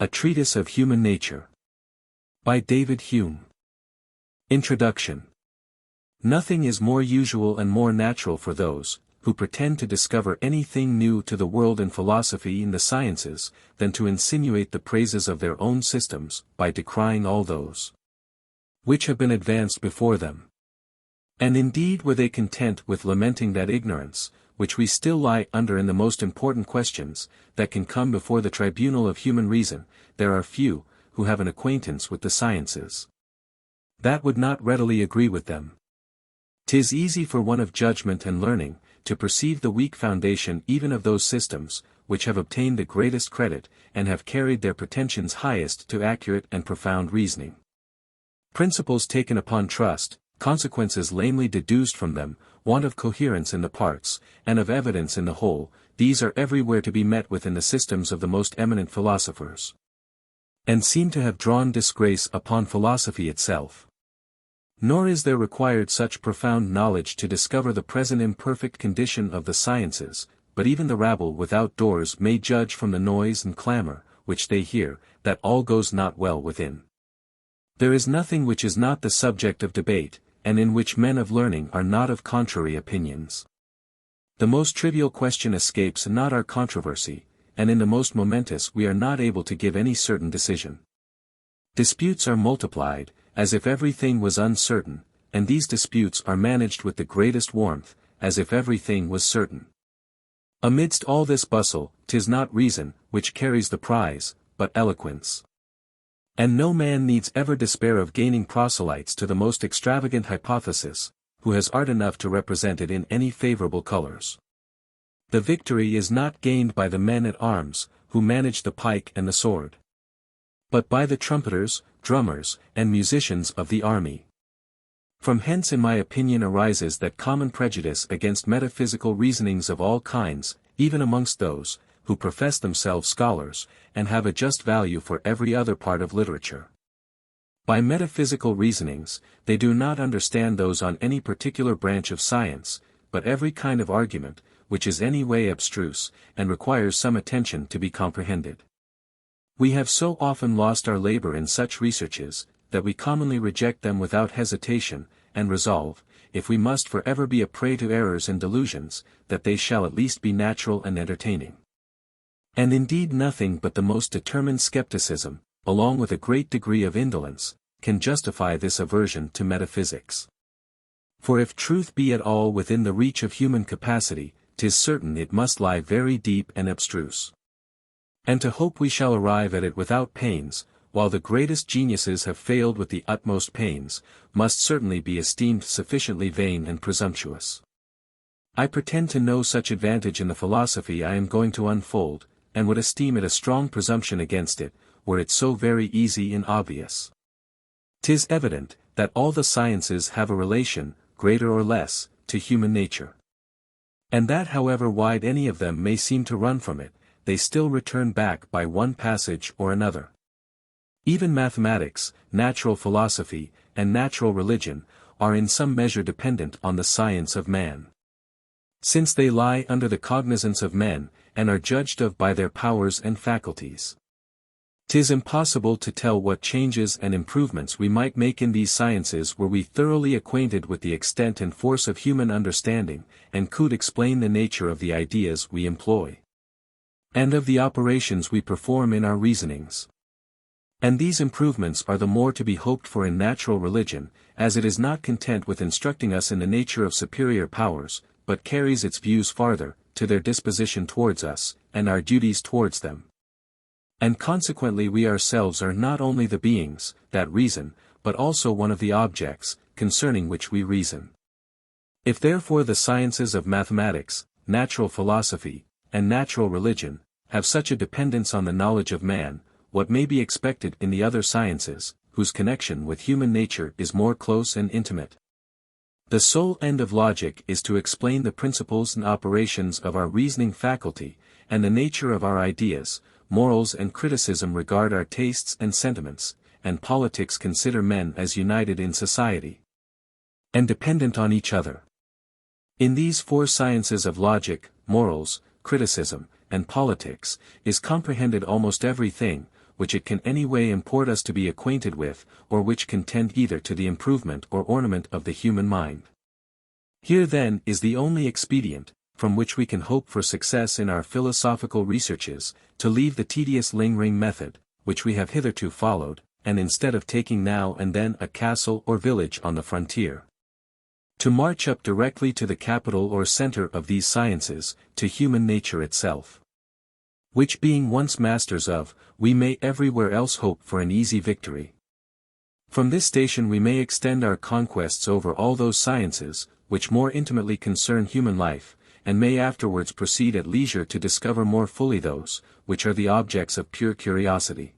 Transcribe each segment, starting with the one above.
A Treatise of Human Nature. By David Hume. Introduction. Nothing is more usual and more natural for those, who pretend to discover anything new to the world in philosophy and the sciences, than to insinuate the praises of their own systems, by decrying all those which have been advanced before them. And indeed were they content with lamenting that ignorance, which we still lie under in the most important questions, that can come before the tribunal of human reason, there are few, who have an acquaintance with the sciences, that would not readily agree with them. 'Tis easy for one of judgment and learning, to perceive the weak foundation even of those systems, which have obtained the greatest credit, and have carried their pretensions highest to accurate and profound reasoning. Principles taken upon trust, consequences lamely deduced from them, want of coherence in the parts, and of evidence in the whole, these are everywhere to be met with in the systems of the most eminent philosophers, and seem to have drawn disgrace upon philosophy itself. Nor is there required such profound knowledge to discover the present imperfect condition of the sciences, but even the rabble without doors may judge from the noise and clamor, which they hear, that all goes not well within. There is nothing which is not the subject of debate, and in which men of learning are not of contrary opinions. The most trivial question escapes not our controversy, and in the most momentous we are not able to give any certain decision. Disputes are multiplied, as if everything was uncertain, and these disputes are managed with the greatest warmth, as if everything was certain. Amidst all this bustle, 'tis not reason, which carries the prize, but eloquence. And no man needs ever despair of gaining proselytes to the most extravagant hypothesis, who has art enough to represent it in any favorable colors. The victory is not gained by the men at arms, who manage the pike and the sword, but by the trumpeters, drummers, and musicians of the army. From hence in my opinion arises that common prejudice against metaphysical reasonings of all kinds, even amongst those, who profess themselves scholars, and have a just value for every other part of literature. By metaphysical reasonings, they do not understand those on any particular branch of science, but every kind of argument, which is any way abstruse, and requires some attention to be comprehended. We have so often lost our labor in such researches, that we commonly reject them without hesitation, and resolve, if we must forever be a prey to errors and delusions, that they shall at least be natural and entertaining. And indeed nothing but the most determined skepticism, along with a great degree of indolence, can justify this aversion to metaphysics. For if truth be at all within the reach of human capacity, 'tis certain it must lie very deep and abstruse. And to hope we shall arrive at it without pains, while the greatest geniuses have failed with the utmost pains, must certainly be esteemed sufficiently vain and presumptuous. I pretend to no such advantage in the philosophy I am going to unfold, and would esteem it a strong presumption against it, were it so very easy and obvious. 'Tis evident, that all the sciences have a relation, greater or less, to human nature. And that however wide any of them may seem to run from it, they still return back by one passage or another. Even mathematics, natural philosophy, and natural religion, are in some measure dependent on the science of man. Since they lie under the cognizance of men, and are judged of by their powers and faculties. 'Tis impossible to tell what changes and improvements we might make in these sciences were we thoroughly acquainted with the extent and force of human understanding, and could explain the nature of the ideas we employ, and of the operations we perform in our reasonings. And these improvements are the more to be hoped for in natural religion, as it is not content with instructing us in the nature of superior powers, but carries its views farther, to their disposition towards us, and our duties towards them. And consequently we ourselves are not only the beings, that reason, but also one of the objects, concerning which we reason. If therefore the sciences of mathematics, natural philosophy, and natural religion, have such a dependence on the knowledge of man, what may be expected in the other sciences, whose connection with human nature is more close and intimate? The sole end of logic is to explain the principles and operations of our reasoning faculty, and the nature of our ideas. Morals and criticism regard our tastes and sentiments, and politics consider men as united in society, and dependent on each other. In these four sciences of logic, morals, criticism, and politics, is comprehended almost everything, which it can any way import us to be acquainted with, or which can tend either to the improvement or ornament of the human mind. Here then is the only expedient, from which we can hope for success in our philosophical researches, to leave the tedious lingering method, which we have hitherto followed, and instead of taking now and then a castle or village on the frontier, to march up directly to the capital or center of these sciences, to human nature itself. Which being once masters of, we may everywhere else hope for an easy victory. From this station we may extend our conquests over all those sciences, which more intimately concern human life, and may afterwards proceed at leisure to discover more fully those, which are the objects of pure curiosity.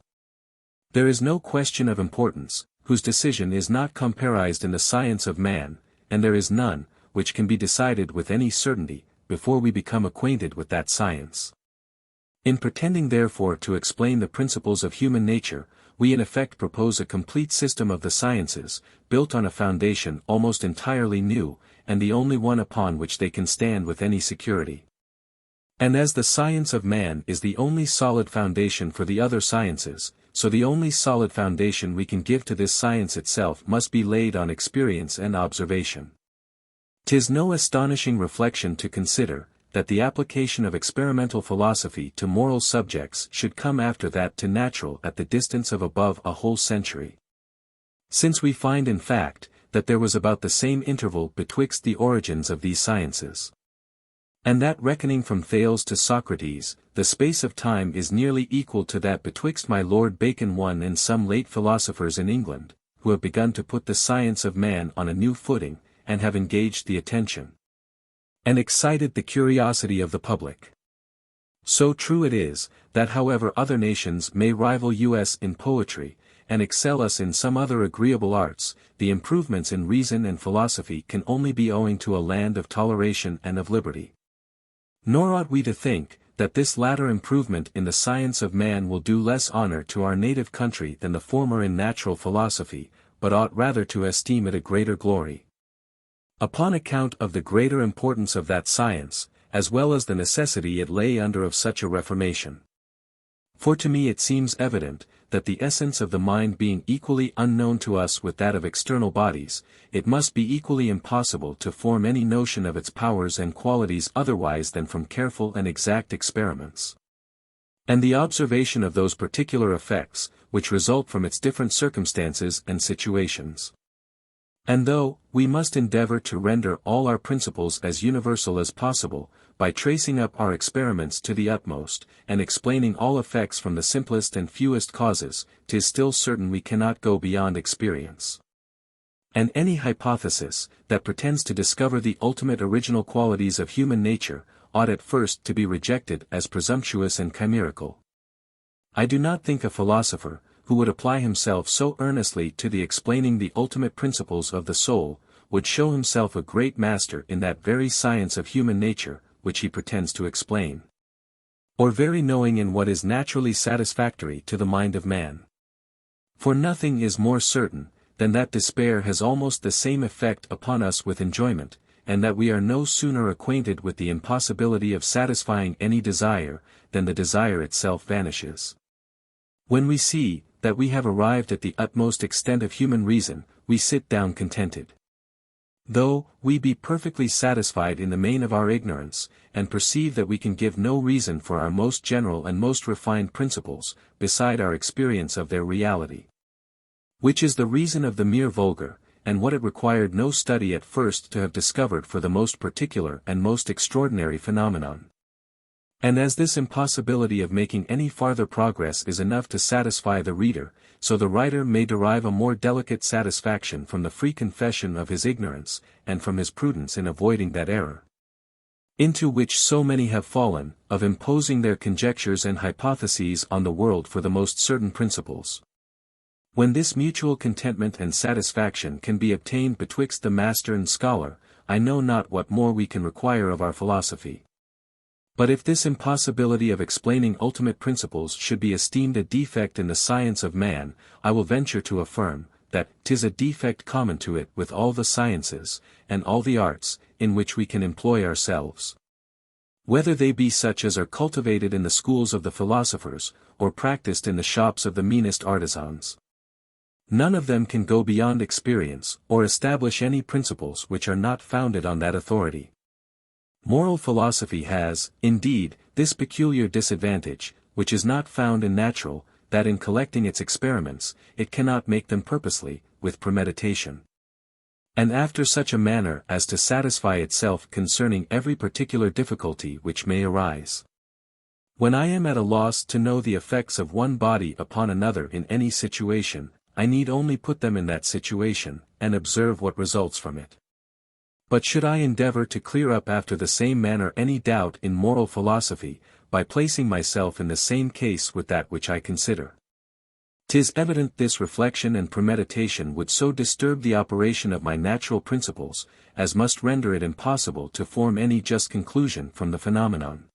There is no question of importance, whose decision is not comparized in the science of man, and there is none, which can be decided with any certainty, before we become acquainted with that science. In pretending therefore to explain the principles of human nature, we in effect propose a complete system of the sciences, built on a foundation almost entirely new, and the only one upon which they can stand with any security. And as the science of man is the only solid foundation for the other sciences, so the only solid foundation we can give to this science itself must be laid on experience and observation. 'Tis no astonishing reflection to consider, that the application of experimental philosophy to moral subjects should come after that to natural at the distance of above a whole century. Since we find in fact, that there was about the same interval betwixt the origins of these sciences. And that reckoning from Thales to Socrates, the space of time is nearly equal to that betwixt my Lord Bacon one and some late philosophers in England, who have begun to put the science of man on a new footing, and have engaged the attention and excited the curiosity of the public. So true it is, that however other nations may rival us in poetry, and excel us in some other agreeable arts, the improvements in reason and philosophy can only be owing to a land of toleration and of liberty. Nor ought we to think, that this latter improvement in the science of man will do less honor to our native country than the former in natural philosophy, but ought rather to esteem it a greater glory. Upon account of the greater importance of that science, as well as the necessity it lay under of such a reformation. For to me it seems evident, that the essence of the mind being equally unknown to us with that of external bodies, it must be equally impossible to form any notion of its powers and qualities otherwise than from careful and exact experiments, and the observation of those particular effects, which result from its different circumstances and situations. And though we must endeavor to render all our principles as universal as possible, by tracing up our experiments to the utmost, and explaining all effects from the simplest and fewest causes, 'tis still certain we cannot go beyond experience. And any hypothesis, that pretends to discover the ultimate original qualities of human nature, ought at first to be rejected as presumptuous and chimerical. I do not think a philosopher, who would apply himself so earnestly to the explaining the ultimate principles of the soul, would show himself a great master in that very science of human nature, which he pretends to explain, or very knowing in what is naturally satisfactory to the mind of man. For nothing is more certain, than that despair has almost the same effect upon us with enjoyment, and that we are no sooner acquainted with the impossibility of satisfying any desire, than the desire itself vanishes. When we see, that we have arrived at the utmost extent of human reason, we sit down contented. Though we be perfectly satisfied in the main of our ignorance, and perceive that we can give no reason for our most general and most refined principles, beside our experience of their reality. Which is the reason of the mere vulgar, and what it required no study at first to have discovered for the most particular and most extraordinary phenomenon. And as this impossibility of making any farther progress is enough to satisfy the reader, so the writer may derive a more delicate satisfaction from the free confession of his ignorance, and from his prudence in avoiding that error, into which so many have fallen, of imposing their conjectures and hypotheses on the world for the most certain principles. When this mutual contentment and satisfaction can be obtained betwixt the master and scholar, I know not what more we can require of our philosophy. But if this impossibility of explaining ultimate principles should be esteemed a defect in the science of man, I will venture to affirm, that 'tis a defect common to it with all the sciences, and all the arts, in which we can employ ourselves. Whether they be such as are cultivated in the schools of the philosophers, or practiced in the shops of the meanest artisans. None of them can go beyond experience, or establish any principles which are not founded on that authority. Moral philosophy has, indeed, this peculiar disadvantage, which is not found in natural, that in collecting its experiments, it cannot make them purposely, with premeditation, and after such a manner as to satisfy itself concerning every particular difficulty which may arise. When I am at a loss to know the effects of one body upon another in any situation, I need only put them in that situation, and observe what results from it. But should I endeavor to clear up after the same manner any doubt in moral philosophy, by placing myself in the same case with that which I consider, 'tis evident this reflection and premeditation would so disturb the operation of my natural principles, as must render it impossible to form any just conclusion from the phenomenon.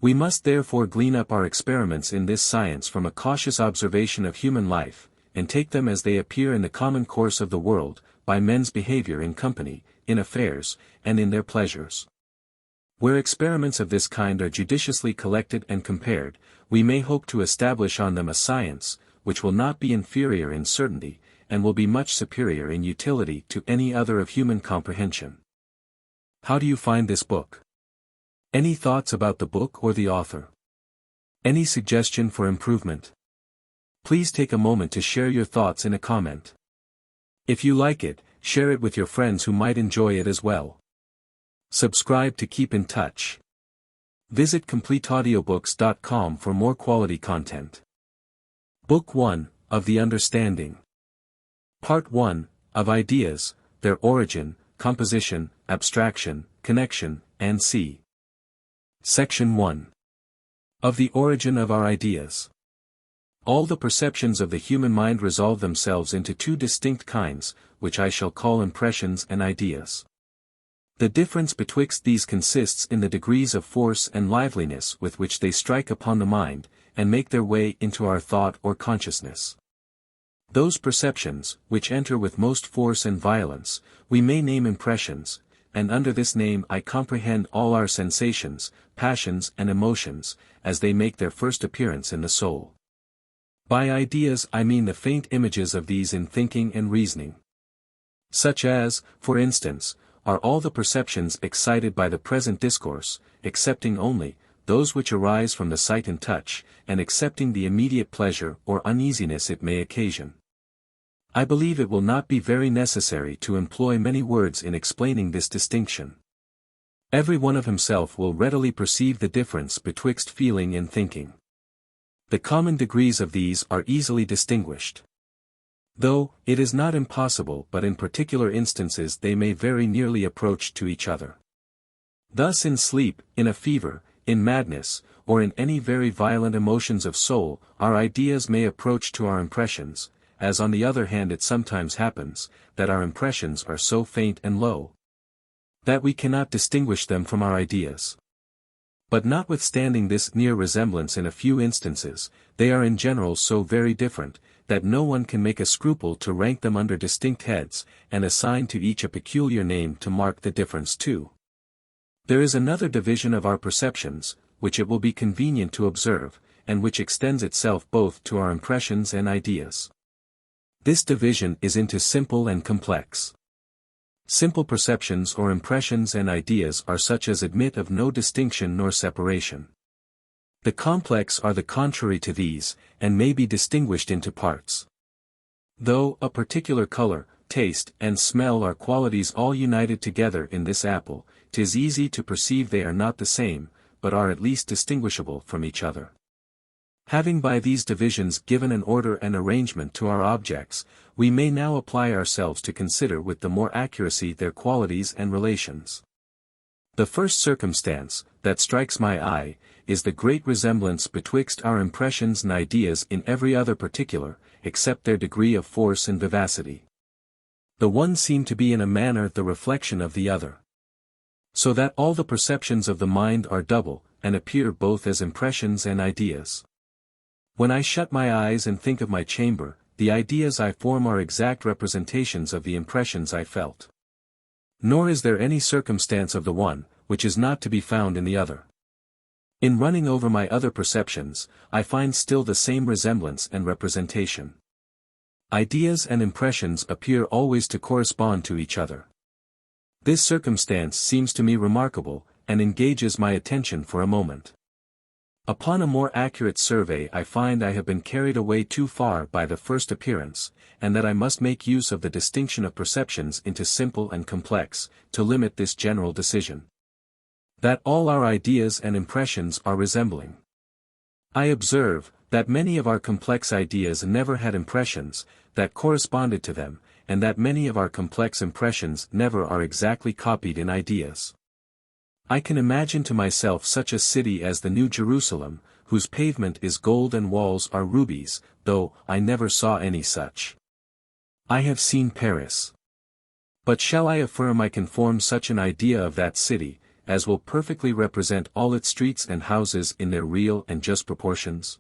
We must therefore glean up our experiments in this science from a cautious observation of human life, and take them as they appear in the common course of the world, by men's behavior in company, in affairs, and in their pleasures. Where experiments of this kind are judiciously collected and compared, we may hope to establish on them a science, which will not be inferior in certainty, and will be much superior in utility to any other of human comprehension. How do you find this book? Any thoughts about the book or the author? Any suggestion for improvement? Please take a moment to share your thoughts in a comment. If you like it, share it with your friends who might enjoy it as well. Subscribe to keep in touch. Visit CompleteAudiobooks.com for more quality content. Book 1, of the Understanding. Part 1, of Ideas, their Origin, Composition, Abstraction, Connexion, and c. Section 1. Of the Origin of our Ideas. All the perceptions of the human mind resolve themselves into two distinct kinds, which I shall call impressions and ideas. The difference betwixt these consists in the degrees of force and liveliness with which they strike upon the mind, and make their way into our thought or consciousness. Those perceptions, which enter with most force and violence, we may name impressions, and under this name I comprehend all our sensations, passions and emotions, as they make their first appearance in the soul. By ideas I mean the faint images of these in thinking and reasoning. Such as, for instance, are all the perceptions excited by the present discourse, excepting only those which arise from the sight and touch, and excepting the immediate pleasure or uneasiness it may occasion. I believe it will not be very necessary to employ many words in explaining this distinction. Every one of himself will readily perceive the difference betwixt feeling and thinking. The common degrees of these are easily distinguished. Though, it is not impossible but in particular instances they may very nearly approach to each other. Thus in sleep, in a fever, in madness, or in any very violent emotions of soul, our ideas may approach to our impressions, as on the other hand it sometimes happens, that our impressions are so faint and low, that we cannot distinguish them from our ideas. But notwithstanding this near resemblance in a few instances, they are in general so very different, that no one can make a scruple to rank them under distinct heads, and assign to each a peculiar name to mark the difference too. There is another division of our perceptions, which it will be convenient to observe, and which extends itself both to our impressions and ideas. This division is into simple and complex. Simple perceptions or impressions and ideas are such as admit of no distinction nor separation. The complex are the contrary to these, and may be distinguished into parts. Though a particular color, taste, and smell are qualities all united together in this apple, 'tis easy to perceive they are not the same, but are at least distinguishable from each other. Having by these divisions given an order and arrangement to our objects, we may now apply ourselves to consider with the more accuracy their qualities and relations. The first circumstance, that strikes my eye, is the great resemblance betwixt our impressions and ideas in every other particular, except their degree of force and vivacity. The one seem to be in a manner the reflection of the other, so that all the perceptions of the mind are double, and appear both as impressions and ideas. When I shut my eyes and think of my chamber, the ideas I form are exact representations of the impressions I felt. Nor is there any circumstance of the one, which is not to be found in the other. In running over my other perceptions, I find still the same resemblance and representation. Ideas and impressions appear always to correspond to each other. This circumstance seems to me remarkable, and engages my attention for a moment. Upon a more accurate survey I find I have been carried away too far by the first appearance, and that I must make use of the distinction of perceptions into simple and complex, to limit this general decision. That all our ideas and impressions are resembling. I observe, that many of our complex ideas never had impressions, that corresponded to them, and that many of our complex impressions never are exactly copied in ideas. I can imagine to myself such a city as the New Jerusalem, whose pavement is gold and walls are rubies, though I never saw any such. I have seen Paris. But shall I affirm I can form such an idea of that city, as will perfectly represent all its streets and houses in their real and just proportions?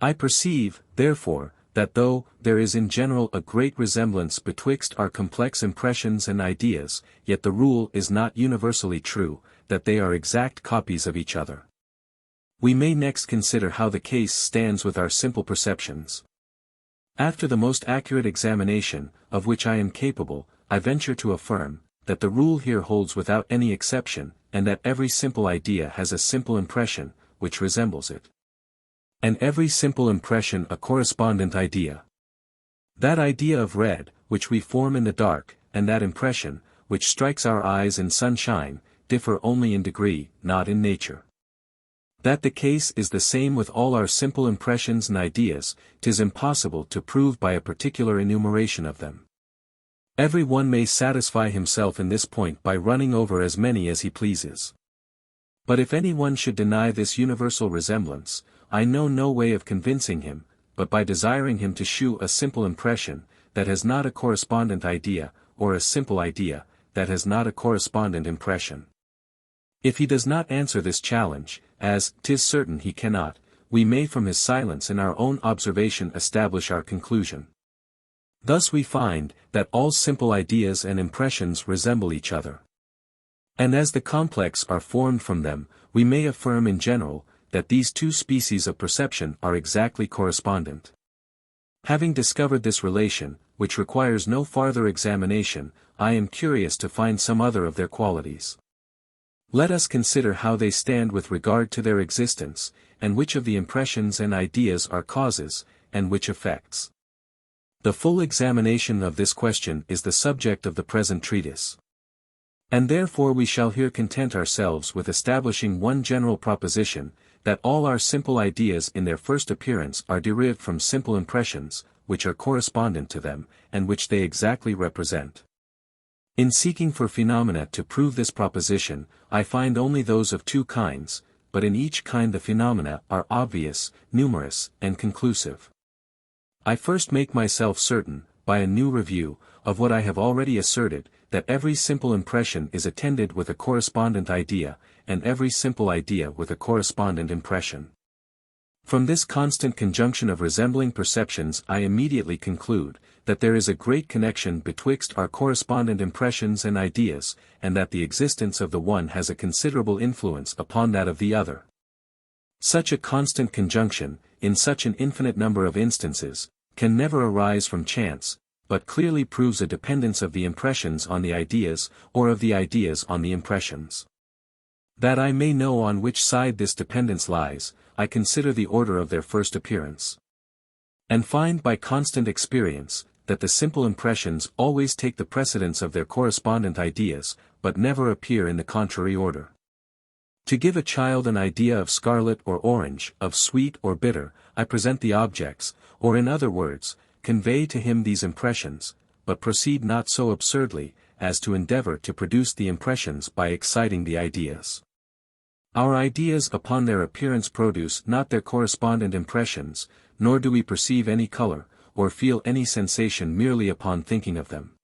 I perceive, therefore, that though there is in general a great resemblance betwixt our complex impressions and ideas, yet the rule is not universally true, that they are exact copies of each other. We may next consider how the case stands with our simple perceptions. After the most accurate examination, of which I am capable, I venture to affirm, that the rule here holds without any exception, and that every simple idea has a simple impression, which resembles it. And every simple impression a correspondent idea. That idea of red, which we form in the dark, and that impression, which strikes our eyes in sunshine, differ only in degree, not in nature. That the case is the same with all our simple impressions and ideas, 'tis impossible to prove by a particular enumeration of them. Every one may satisfy himself in this point by running over as many as he pleases. But if any one should deny this universal resemblance, I know no way of convincing him, but by desiring him to shew a simple impression, that has not a correspondent idea, or a simple idea, that has not a correspondent impression. If he does not answer this challenge, as 'tis certain he cannot, we may from his silence and our own observation establish our conclusion. Thus we find, that all simple ideas and impressions resemble each other. And as the complex are formed from them, we may affirm in general, that these two species of perception are exactly correspondent. Having discovered this relation, which requires no farther examination, I am curious to find some other of their qualities. Let us consider how they stand with regard to their existence, and which of the impressions and ideas are causes, and which effects. The full examination of this question is the subject of the present treatise. And therefore we shall here content ourselves with establishing one general proposition, that all our simple ideas in their first appearance are derived from simple impressions, which are correspondent to them, and which they exactly represent. In seeking for phenomena to prove this proposition, I find only those of two kinds, but in each kind the phenomena are obvious, numerous, and conclusive. I first make myself certain, by a new review, of what I have already asserted, that every simple impression is attended with a correspondent idea, and every simple idea with a correspondent impression. From this constant conjunction of resembling perceptions I immediately conclude, that there is a great connection betwixt our correspondent impressions and ideas, and that the existence of the one has a considerable influence upon that of the other. Such a constant conjunction, in such an infinite number of instances, can never arise from chance, but clearly proves a dependence of the impressions on the ideas, or of the ideas on the impressions. That I may know on which side this dependence lies, I consider the order of their first appearance. And find by constant experience, that the simple impressions always take the precedence of their correspondent ideas, but never appear in the contrary order. To give a child an idea of scarlet or orange, of sweet or bitter, I present the objects, or in other words, convey to him these impressions, but proceed not so absurdly, as to endeavor to produce the impressions by exciting the ideas. Our ideas upon their appearance produce not their correspondent impressions, nor do we perceive any color, or feel any sensation merely upon thinking of them.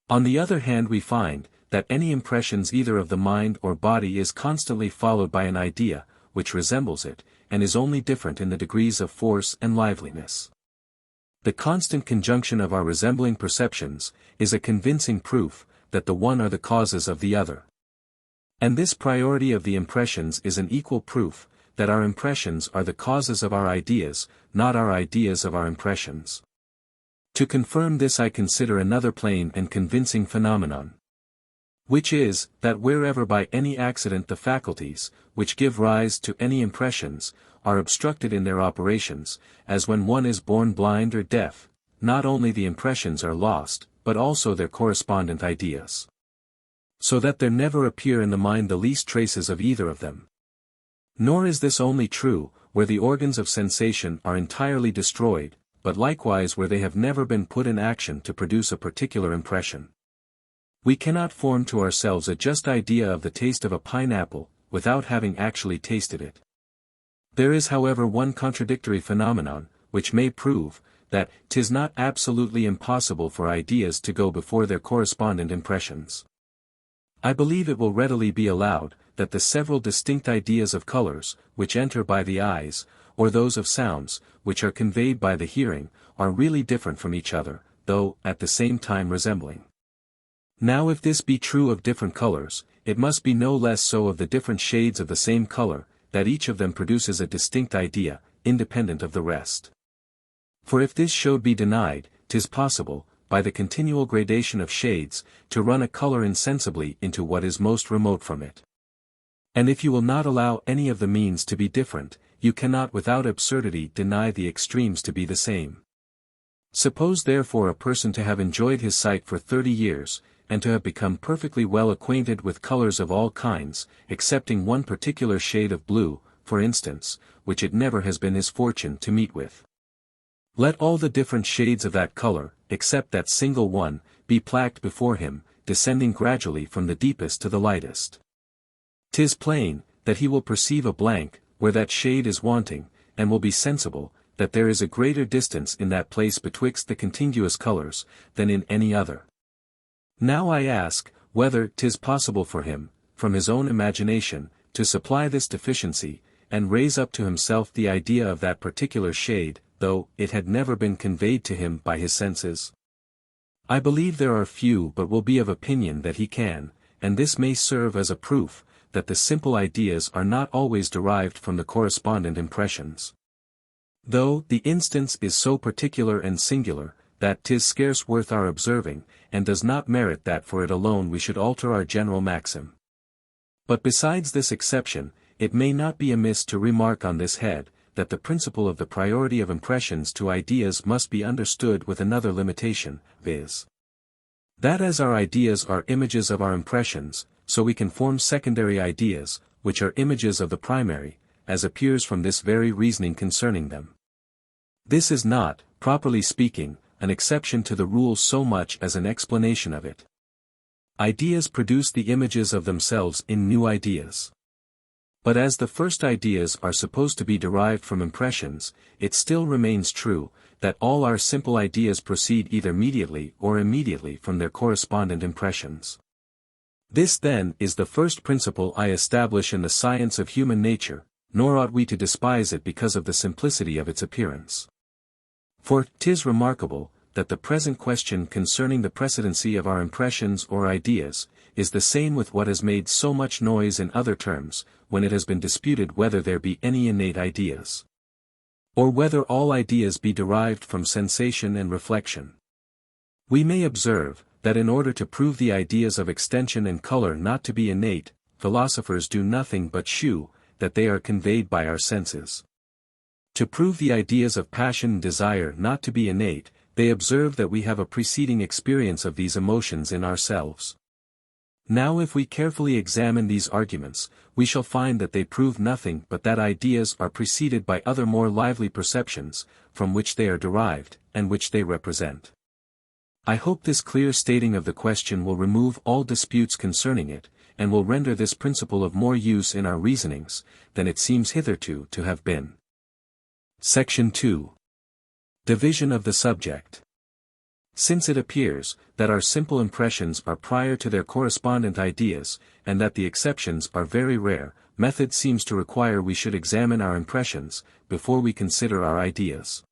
On the other hand we find, that any impressions either of the mind or body is constantly followed by an idea, which resembles it, and is only different in the degrees of force and liveliness. The constant conjunction of our resembling perceptions, is a convincing proof, that the one are the causes of the other. And this priority of the impressions is an equal proof, that our impressions are the causes of our ideas, not our ideas of our impressions. To confirm this I consider another plain and convincing phenomenon. Which is, that wherever by any accident the faculties, which give rise to any impressions, are obstructed in their operations, as when one is born blind or deaf, not only the impressions are lost, but also their correspondent ideas. So that there never appear in the mind the least traces of either of them. Nor is this only true, where the organs of sensation are entirely destroyed, but likewise where they have never been put in action to produce a particular impression. We cannot form to ourselves a just idea of the taste of a pineapple, without having actually tasted it. There is however one contradictory phenomenon, which may prove, that 'tis not absolutely impossible for ideas to go before their correspondent impressions. I believe it will readily be allowed, that the several distinct ideas of colors, which enter by the eyes, or those of sounds, which are conveyed by the hearing, are really different from each other, though, at the same time resembling. Now if this be true of different colors, it must be no less so of the different shades of the same color, that each of them produces a distinct idea, independent of the rest. For if this should be denied, 'tis possible, by the continual gradation of shades, to run a color insensibly into what is most remote from it. And if you will not allow any of the means to be different, you cannot without absurdity deny the extremes to be the same. Suppose therefore a person to have enjoyed his sight for 30 years, and to have become perfectly well acquainted with colors of all kinds, excepting one particular shade of blue, for instance, which it never has been his fortune to meet with. Let all the different shades of that color, except that single one, be placked before him, descending gradually from the deepest to the lightest. 'Tis plain, that he will perceive a blank, where that shade is wanting, and will be sensible, that there is a greater distance in that place betwixt the contiguous colors, than in any other. Now I ask, whether 'tis possible for him, from his own imagination, to supply this deficiency, and raise up to himself the idea of that particular shade, though it had never been conveyed to him by his senses? I believe there are few but will be of opinion that he can, and this may serve as a proof, that the simple ideas are not always derived from the correspondent impressions. Though the instance is so particular and singular, that 'tis scarce worth our observing, and does not merit that for it alone we should alter our general maxim. But besides this exception, it may not be amiss to remark on this head, that the principle of the priority of impressions to ideas must be understood with another limitation, viz. That as our ideas are images of our impressions, so we can form secondary ideas, which are images of the primary, as appears from this very reasoning concerning them. This is not, properly speaking, an exception to the rule so much as an explanation of it. Ideas produce the images of themselves in new ideas. But as the first ideas are supposed to be derived from impressions, it still remains true, that all our simple ideas proceed either mediately or immediately from their correspondent impressions. This then is the first principle I establish in the science of human nature, nor ought we to despise it because of the simplicity of its appearance. For 'tis remarkable, that the present question concerning the precedency of our impressions or ideas, is the same with what has made so much noise in other terms, when it has been disputed whether there be any innate ideas, or whether all ideas be derived from sensation and reflection. We may observe, that in order to prove the ideas of extension and color not to be innate, philosophers do nothing but shew, that they are conveyed by our senses. To prove the ideas of passion and desire not to be innate, they observe that we have a preceding experience of these emotions in ourselves. Now if we carefully examine these arguments, we shall find that they prove nothing but that ideas are preceded by other more lively perceptions, from which they are derived, and which they represent. I hope this clear stating of the question will remove all disputes concerning it, and will render this principle of more use in our reasonings, than it seems hitherto to have been. Section 2. Division of the subject. Since it appears, that our simple impressions are prior to their correspondent ideas, and that the exceptions are very rare, method seems to require we should examine our impressions, before we consider our ideas.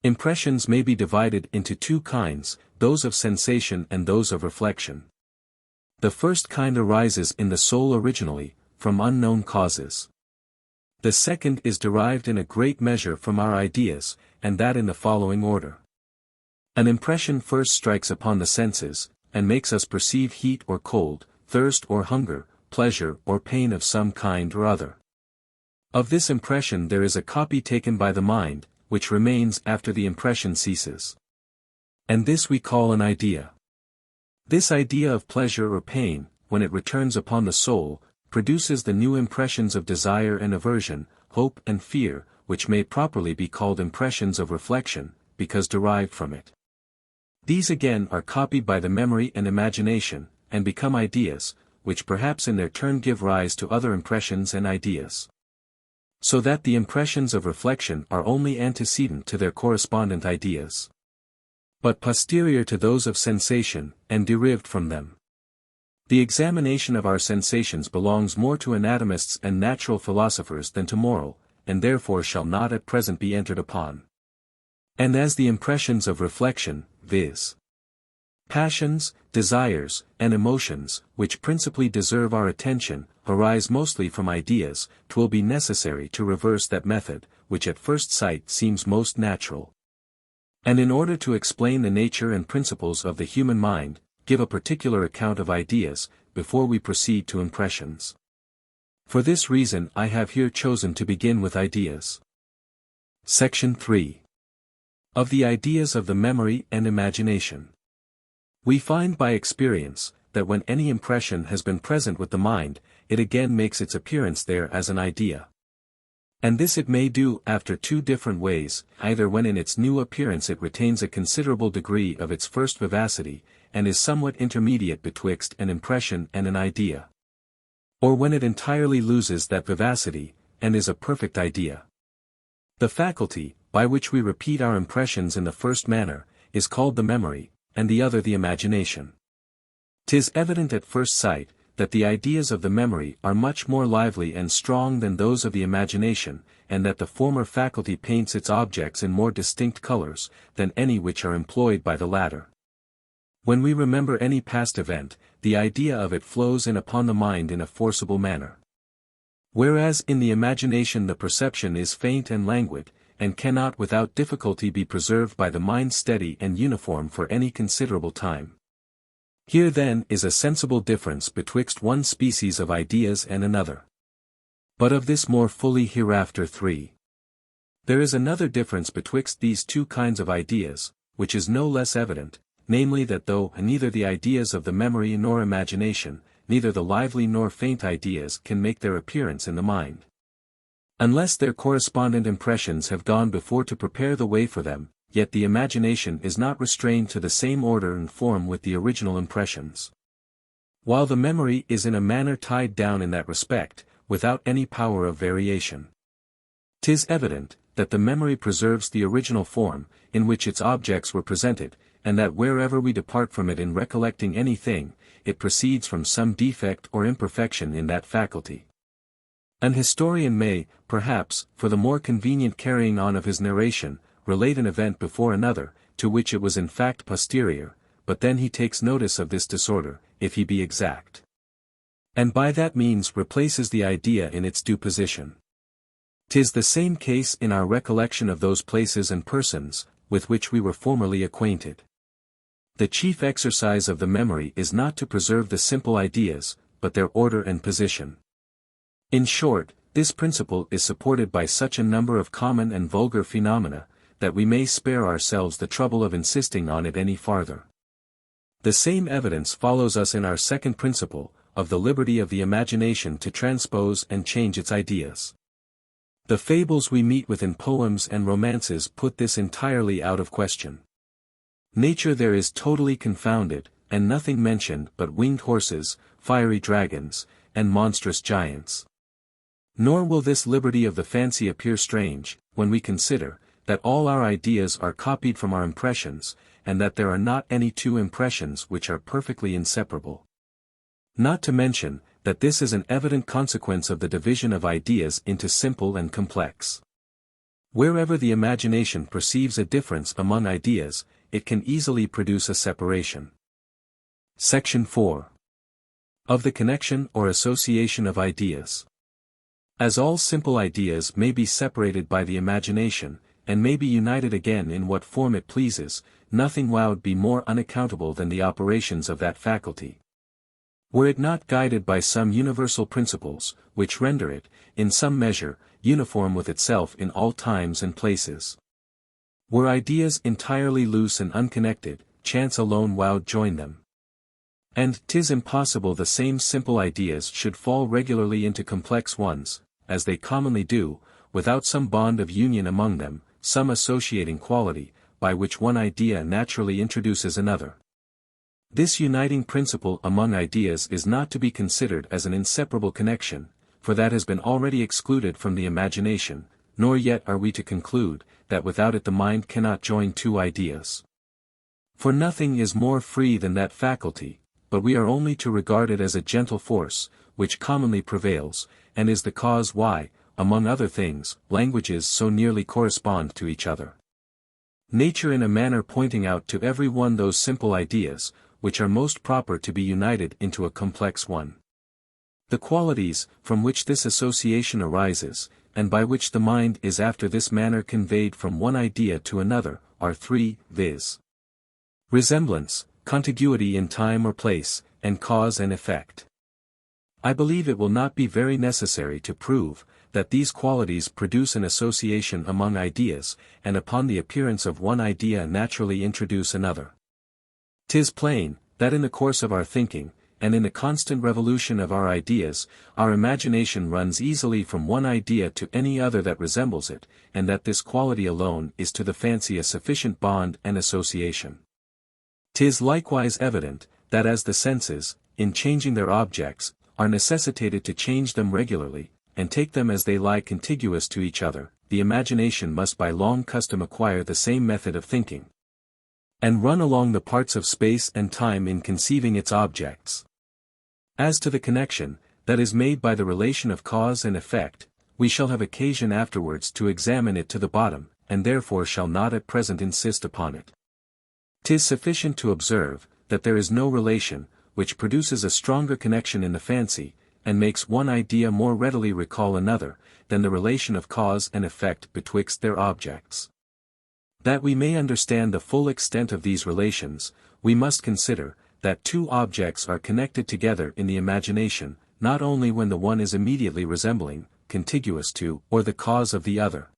Impressions may be divided into two kinds, those of sensation and those of reflection. The first kind arises in the soul originally, from unknown causes. The second is derived in a great measure from our ideas, and that in the following order. An impression first strikes upon the senses, and makes us perceive heat or cold, thirst or hunger, pleasure or pain of some kind or other. Of this impression there is a copy taken by the mind, which remains after the impression ceases. And this we call an idea. This idea of pleasure or pain, when it returns upon the soul, produces the new impressions of desire and aversion, hope and fear, which may properly be called impressions of reflection, because derived from it. These again are copied by the memory and imagination, and become ideas, which perhaps in their turn give rise to other impressions and ideas. So that the impressions of reflection are only antecedent to their correspondent ideas, but posterior to those of sensation, and derived from them. The examination of our sensations belongs more to anatomists and natural philosophers than to moral, and therefore shall not at present be entered upon. And as the impressions of reflection, viz. Passions, desires, and emotions, which principally deserve our attention, arise mostly from ideas, 'twill be necessary to reverse that method, which at first sight seems most natural. And in order to explain the nature and principles of the human mind, give a particular account of ideas, before we proceed to impressions. For this reason I have here chosen to begin with ideas. Section 3. Of the ideas of the memory and imagination. We find by experience, that when any impression has been present with the mind, it again makes its appearance there as an idea. And this it may do after two different ways, either when in its new appearance it retains a considerable degree of its first vivacity, and is somewhat intermediate betwixt an impression and an idea. Or when it entirely loses that vivacity, and is a perfect idea. The faculty, by which we repeat our impressions in the first manner, is called the memory, and the other the imagination. 'Tis evident at first sight, that the ideas of the memory are much more lively and strong than those of the imagination, and that the former faculty paints its objects in more distinct colors, than any which are employed by the latter. When we remember any past event, the idea of it flows in upon the mind in a forcible manner. Whereas in the imagination the perception is faint and languid, and cannot without difficulty be preserved by the mind steady and uniform for any considerable time. Here then is a sensible difference betwixt one species of ideas and another. But of this more fully hereafter. 3. There is another difference betwixt these two kinds of ideas, which is no less evident, namely that though neither the ideas of the memory nor imagination, neither the lively nor faint ideas can make their appearance in the mind, unless their correspondent impressions have gone before to prepare the way for them, yet the imagination is not restrained to the same order and form with the original impressions, while the memory is in a manner tied down in that respect, without any power of variation. 'Tis evident, that the memory preserves the original form, in which its objects were presented, and that wherever we depart from it in recollecting anything, it proceeds from some defect or imperfection in that faculty. An historian may, perhaps, for the more convenient carrying on of his narration, relate an event before another, to which it was in fact posterior, but then he takes notice of this disorder, if he be exact, and by that means replaces the idea in its due position. 'Tis the same case in our recollection of those places and persons, with which we were formerly acquainted. The chief exercise of the memory is not to preserve the simple ideas, but their order and position. In short, this principle is supported by such a number of common and vulgar phenomena, that we may spare ourselves the trouble of insisting on it any farther. The same evidence follows us in our second principle, of the liberty of the imagination to transpose and change its ideas. The fables we meet with in poems and romances put this entirely out of question. Nature there is totally confounded, and nothing mentioned but winged horses, fiery dragons, and monstrous giants. Nor will this liberty of the fancy appear strange, when we consider, that all our ideas are copied from our impressions, and that there are not any two impressions which are perfectly inseparable. Not to mention, that this is an evident consequence of the division of ideas into simple and complex. Wherever the imagination perceives a difference among ideas, it can easily produce a separation. Section 4. Of the connection or association of ideas. As all simple ideas may be separated by the imagination, and may be united again in what form it pleases, nothing would be more unaccountable than the operations of that faculty. Were it not guided by some universal principles, which render it, in some measure, uniform with itself in all times and places. Were ideas entirely loose and unconnected, chance alone would join them. And 'tis impossible the same simple ideas should fall regularly into complex ones, as they commonly do, without some bond of union among them, some associating quality, by which one idea naturally introduces another. This uniting principle among ideas is not to be considered as an inseparable connection, for that has been already excluded from the imagination, nor yet are we to conclude, that without it the mind cannot join two ideas. For nothing is more free than that faculty, but we are only to regard it as a gentle force, which commonly prevails, and is the cause why, among other things, languages so nearly correspond to each other. Nature in a manner pointing out to every one those simple ideas, which are most proper to be united into a complex one. The qualities, from which this association arises, and by which the mind is after this manner conveyed from one idea to another, are three, viz. Resemblance, contiguity in time or place, and cause and effect. I believe it will not be very necessary to prove, that these qualities produce an association among ideas, and upon the appearance of one idea naturally introduce another. 'Tis plain, that in the course of our thinking, and in the constant revolution of our ideas, our imagination runs easily from one idea to any other that resembles it, and that this quality alone is to the fancy a sufficient bond and association. 'Tis likewise evident, that as the senses, in changing their objects, are necessitated to change them regularly, and take them as they lie contiguous to each other, the imagination must by long custom acquire the same method of thinking, and run along the parts of space and time in conceiving its objects. As to the connection, that is made by the relation of cause and effect, we shall have occasion afterwards to examine it to the bottom, and therefore shall not at present insist upon it. 'Tis sufficient to observe, that there is no relation, which produces a stronger connection in the fancy, and makes one idea more readily recall another, than the relation of cause and effect betwixt their objects. That we may understand the full extent of these relations, we must consider, that two objects are connected together in the imagination, not only when the one is immediately resembling, contiguous to, or the cause of the other,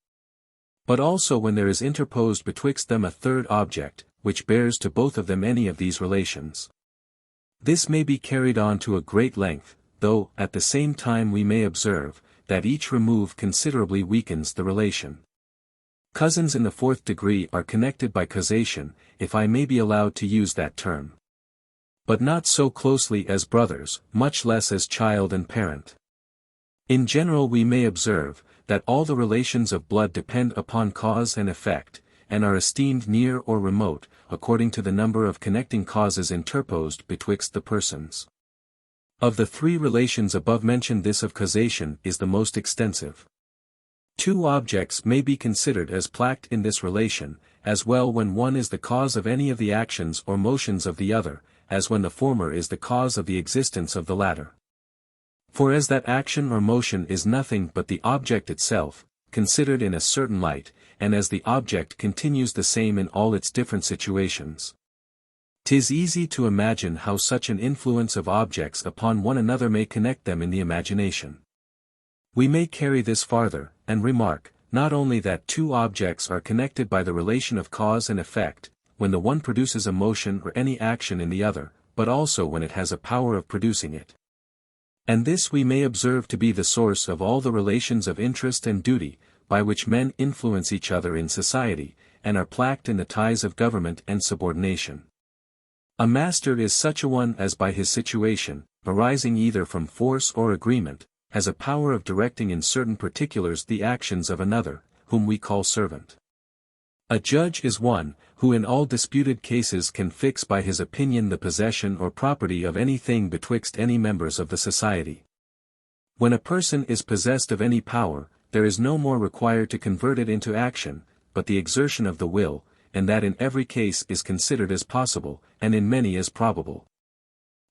but also when there is interposed betwixt them a third object, which bears to both of them any of these relations. This may be carried on to a great length, though, at the same time we may observe, that each remove considerably weakens the relation. Cousins in the fourth degree are connected by causation, if I may be allowed to use that term. But not so closely as brothers, much less as child and parent. In general we may observe, that all the relations of blood depend upon cause and effect, and are esteemed near or remote, according to the number of connecting causes interposed betwixt the persons. Of the three relations above mentioned, this of causation is the most extensive. Two objects may be considered as placked in this relation, as well when one is the cause of any of the actions or motions of the other, as when the former is the cause of the existence of the latter. For as that action or motion is nothing but the object itself, considered in a certain light, and as the object continues the same in all its different situations, 'tis easy to imagine how such an influence of objects upon one another may connect them in the imagination. We may carry this farther, and remark, not only that two objects are connected by the relation of cause and effect, when the one produces a motion or any action in the other, but also when it has a power of producing it. And this we may observe to be the source of all the relations of interest and duty, by which men influence each other in society, and are placked in the ties of government and subordination. A master is such a one as by his situation, arising either from force or agreement, has a power of directing in certain particulars the actions of another, whom we call servant. A judge is one, who in all disputed cases can fix by his opinion the possession or property of any thing betwixt any members of the society. When a person is possessed of any power, there is no more required to convert it into action, but the exertion of the will, and that in every case is considered as possible, and in many as probable.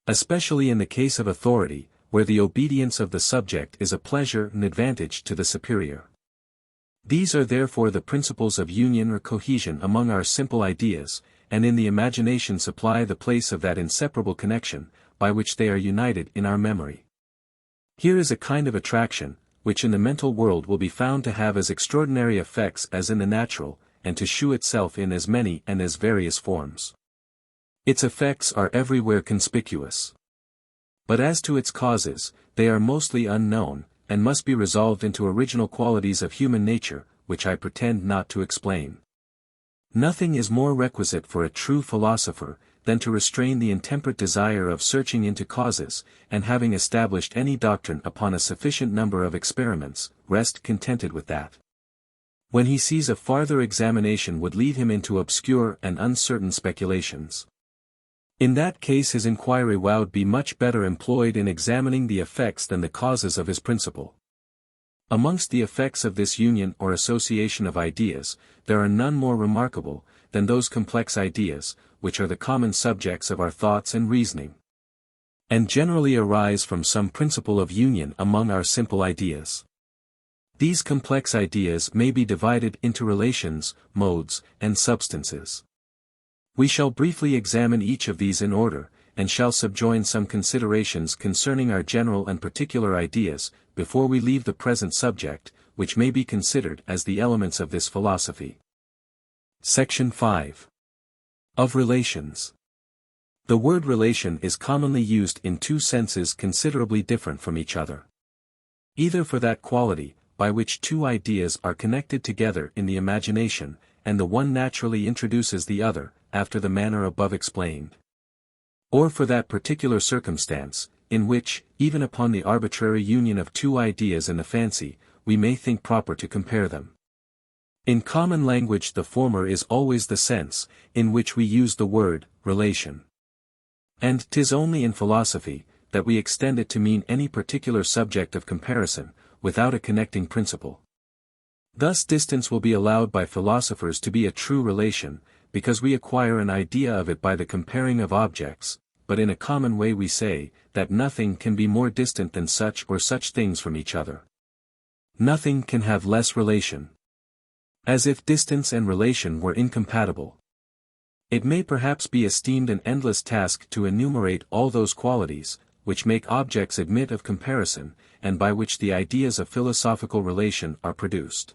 Especially in the case of authority, where the obedience of the subject is a pleasure and advantage to the superior. These are therefore the principles of union or cohesion among our simple ideas, and in the imagination supply the place of that inseparable connection, by which they are united in our memory. Here is a kind of attraction, which in the mental world will be found to have as extraordinary effects as in the natural, and to shew itself in as many and as various forms. Its effects are everywhere conspicuous. But as to its causes, they are mostly unknown, and must be resolved into original qualities of human nature, which I pretend not to explain. Nothing is more requisite for a true philosopher, than to restrain the intemperate desire of searching into causes, and having established any doctrine upon a sufficient number of experiments, rest contented with that. When he sees a farther examination would lead him into obscure and uncertain speculations. In that case his inquiry would be much better employed in examining the effects than the causes of his principle. Amongst the effects of this union or association of ideas, there are none more remarkable, than those complex ideas, which are the common subjects of our thoughts and reasoning, and generally arise from some principle of union among our simple ideas. These complex ideas may be divided into relations, modes, and substances. We shall briefly examine each of these in order, and shall subjoin some considerations concerning our general and particular ideas, before we leave the present subject, which may be considered as the elements of this philosophy. Section 5. Of Relations. The word relation is commonly used in two senses considerably different from each other. Either for that quality, by which two ideas are connected together in the imagination, and the one naturally introduces the other, after the manner above explained. Or for that particular circumstance, in which, even upon the arbitrary union of two ideas in the fancy, we may think proper to compare them. In common language the former is always the sense, in which we use the word, relation. And 'tis only in philosophy, that we extend it to mean any particular subject of comparison, without a connecting principle. Thus distance will be allowed by philosophers to be a true relation, because we acquire an idea of it by the comparing of objects, but in a common way we say, that nothing can be more distant than such or such things from each other. Nothing can have less relation. As if distance and relation were incompatible. It may perhaps be esteemed an endless task to enumerate all those qualities, which make objects admit of comparison, and by which the ideas of philosophical relation are produced.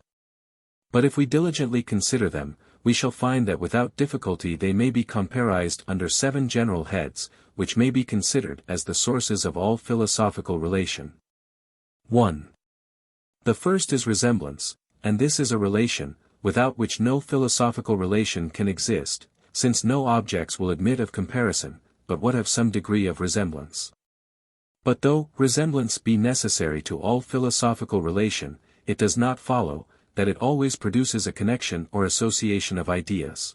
But if we diligently consider them, we shall find that without difficulty they may be comparized under 7 general heads, which may be considered as the sources of all philosophical relation. 1. The first is resemblance, and this is a relation, without which no philosophical relation can exist, since no objects will admit of comparison, but what have some degree of resemblance. But though resemblance be necessary to all philosophical relation, it does not follow, that it always produces a connection or association of ideas.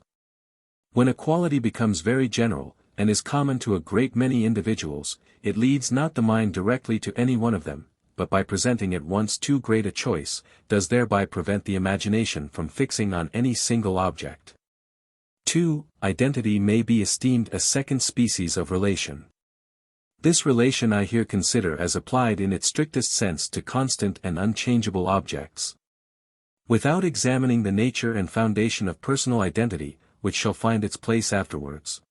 When a quality becomes very general, and is common to a great many individuals, it leads not the mind directly to any one of them, but by presenting at once too great a choice, does thereby prevent the imagination from fixing on any single object. 2. Identity may be esteemed a second species of relation. This relation I here consider as applied in its strictest sense to constant and unchangeable objects. Without examining the nature and foundation of personal identity, which shall find its place afterwards.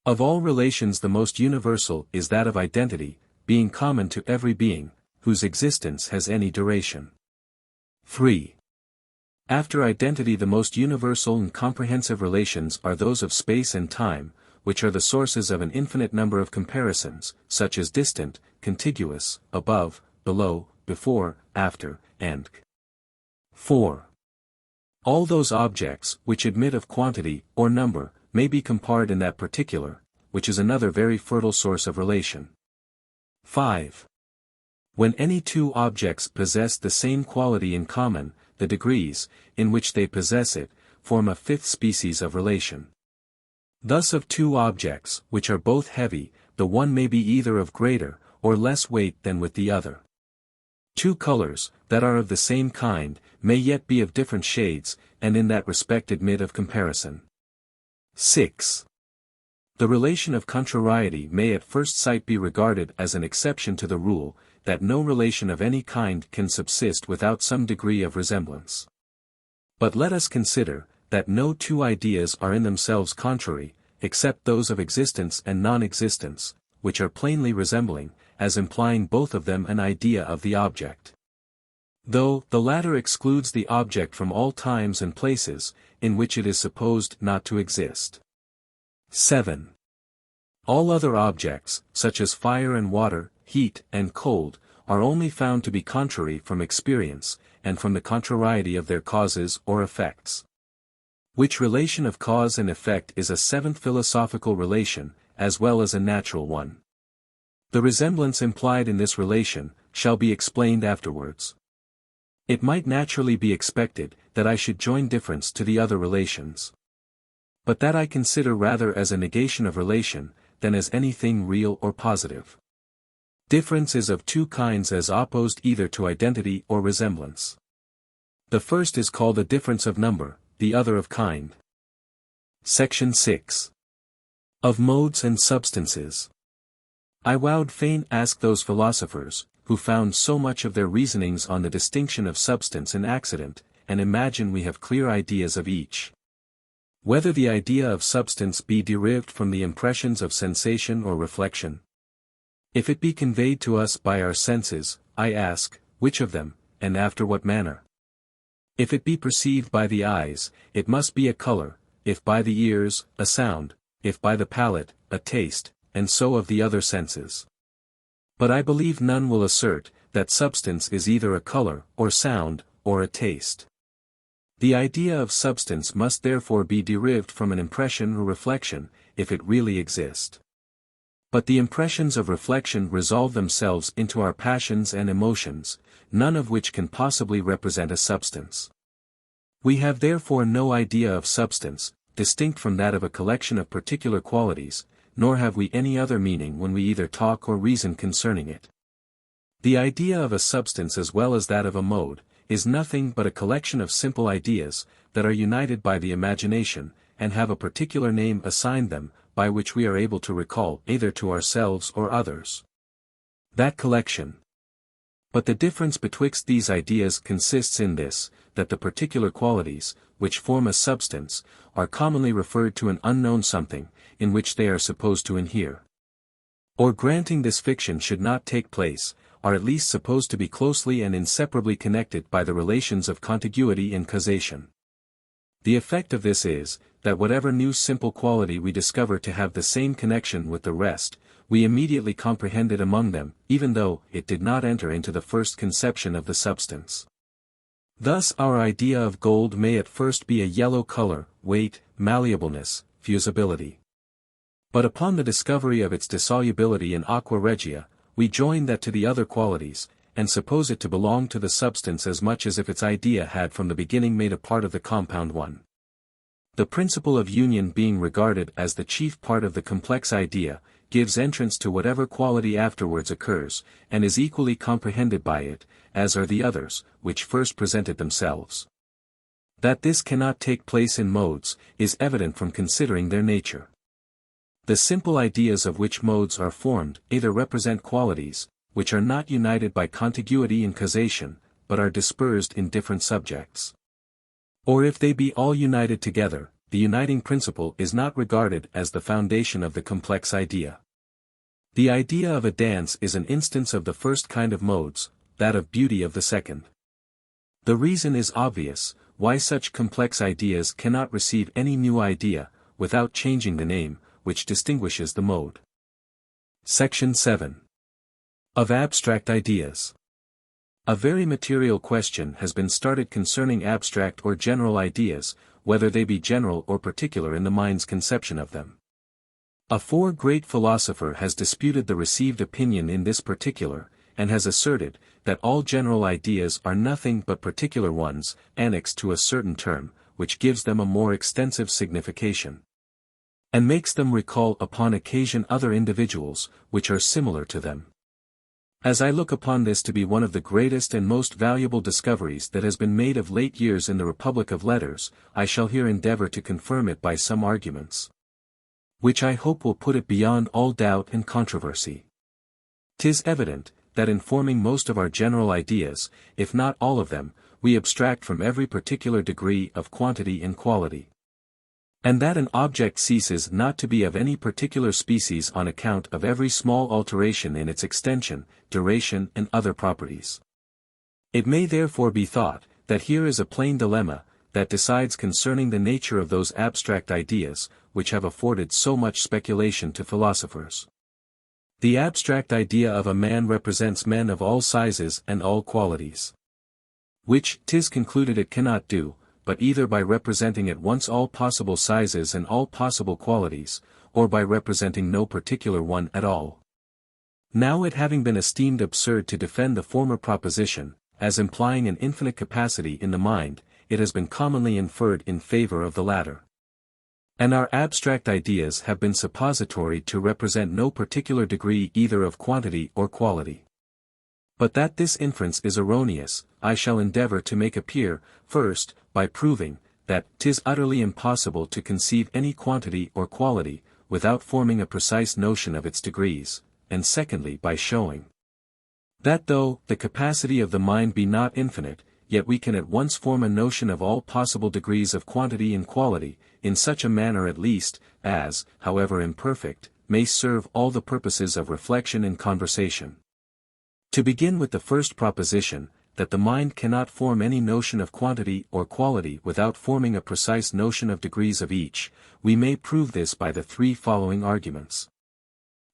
Of all relations the most universal is that of identity, being common to every being, whose existence has any duration. 3. After identity the most universal and comprehensive relations are those of space and time, which are the sources of an infinite number of comparisons, such as distant, contiguous, above, below, before, after, and 4. All those objects, which admit of quantity, or number, may be compared in that particular, which is another very fertile source of relation. 5. When any two objects possess the same quality in common, the degrees, in which they possess it, form a fifth species of relation. Thus of two objects, which are both heavy, the one may be either of greater, or less weight than with the other. Two colors, that are of the same kind, may yet be of different shades, and in that respect admit of comparison. 6. The relation of contrariety may at first sight be regarded as an exception to the rule, that no relation of any kind can subsist without some degree of resemblance. But let us consider, that no two ideas are in themselves contrary, except those of existence and non-existence, which are plainly resembling, as implying both of them an idea of the object. Though the latter excludes the object from all times and places, in which it is supposed not to exist. 7. All other objects, such as fire and water, heat and cold, are only found to be contrary from experience, and from the contrariety of their causes or effects. Which relation of cause and effect is a seventh philosophical relation, as well as a natural one. The resemblance implied in this relation, shall be explained afterwards. It might naturally be expected, that I should join difference to the other relations. But that I consider rather as a negation of relation, than as anything real or positive. Difference is of two kinds as opposed either to identity or resemblance. The first is called a difference of number, the other of kind. Section 6. Of modes and substances. I would fain ask those philosophers, who found so much of their reasonings on the distinction of substance and accident, and imagine we have clear ideas of each. Whether the idea of substance be derived from the impressions of sensation or reflection? If it be conveyed to us by our senses, I ask, which of them, and after what manner? If it be perceived by the eyes, it must be a color, if by the ears, a sound, if by the palate, a taste, and so of the other senses. But I believe none will assert, that substance is either a color, or sound, or a taste. The idea of substance must therefore be derived from an impression or reflection, if it really exist. But the impressions of reflection resolve themselves into our passions and emotions, none of which can possibly represent a substance. We have therefore no idea of substance, distinct from that of a collection of particular qualities, nor have we any other meaning when we either talk or reason concerning it. The idea of a substance as well as that of a mode, is nothing but a collection of simple ideas, that are united by the imagination, and have a particular name assigned them, by which we are able to recall either to ourselves or others that collection. But the difference betwixt these ideas consists in this, that the particular qualities, which form a substance, are commonly referred to an unknown something, in which they are supposed to inhere. Or granting this fiction should not take place, are at least supposed to be closely and inseparably connected by the relations of contiguity and causation. The effect of this is, that whatever new simple quality we discover to have the same connection with the rest, we immediately comprehend it among them, even though it did not enter into the first conception of the substance. Thus our idea of gold may at first be a yellow color, weight, malleableness, fusibility. But upon the discovery of its dissolubility in aqua regia, we join that to the other qualities, and suppose it to belong to the substance as much as if its idea had from the beginning made a part of the compound one. The principle of union being regarded as the chief part of the complex idea, gives entrance to whatever quality afterwards occurs, and is equally comprehended by it, as are the others, which first presented themselves. That this cannot take place in modes, is evident from considering their nature. The simple ideas of which modes are formed either represent qualities, which are not united by contiguity and causation, but are dispersed in different subjects. Or if they be all united together, the uniting principle is not regarded as the foundation of the complex idea. The idea of a dance is an instance of the first kind of modes, that of beauty of the second. The reason is obvious, why such complex ideas cannot receive any new idea, without changing the name, which distinguishes the mode. Section 7. Of abstract ideas. A very material question has been started concerning abstract or general ideas, whether they be general or particular in the mind's conception of them. A great philosopher has disputed the received opinion in this particular, and has asserted, that all general ideas are nothing but particular ones, annexed to a certain term, which gives them a more extensive signification, and makes them recall upon occasion other individuals, which are similar to them. As I look upon this to be one of the greatest and most valuable discoveries that has been made of late years in the Republic of Letters, I shall here endeavor to confirm it by some arguments. which I hope will put it beyond all doubt and controversy. 'Tis evident, that in forming most of our general ideas, if not all of them, we abstract from every particular degree of quantity and quality. And that an object ceases not to be of any particular species on account of every small alteration in its extension, duration and other properties. It may therefore be thought, that here is a plain dilemma, that decides concerning the nature of those abstract ideas, which have afforded so much speculation to philosophers. The abstract idea of a man represents men of all sizes and all qualities. Which 'tis concluded it cannot do, but either by representing at once all possible sizes and all possible qualities, or by representing no particular one at all. Now it having been esteemed absurd to defend the former proposition, as implying an infinite capacity in the mind, it has been commonly inferred in favor of the latter. And our abstract ideas have been suppository to represent no particular degree either of quantity or quality. But that this inference is erroneous, I shall endeavor to make appear, first, by proving, that 'tis utterly impossible to conceive any quantity or quality, without forming a precise notion of its degrees, and secondly by showing that though the capacity of the mind be not infinite, yet we can at once form a notion of all possible degrees of quantity and quality, in such a manner at least, as, however imperfect, may serve all the purposes of reflection and conversation. To begin with the first proposition, that the mind cannot form any notion of quantity or quality without forming a precise notion of degrees of each, we may prove this by the three following arguments.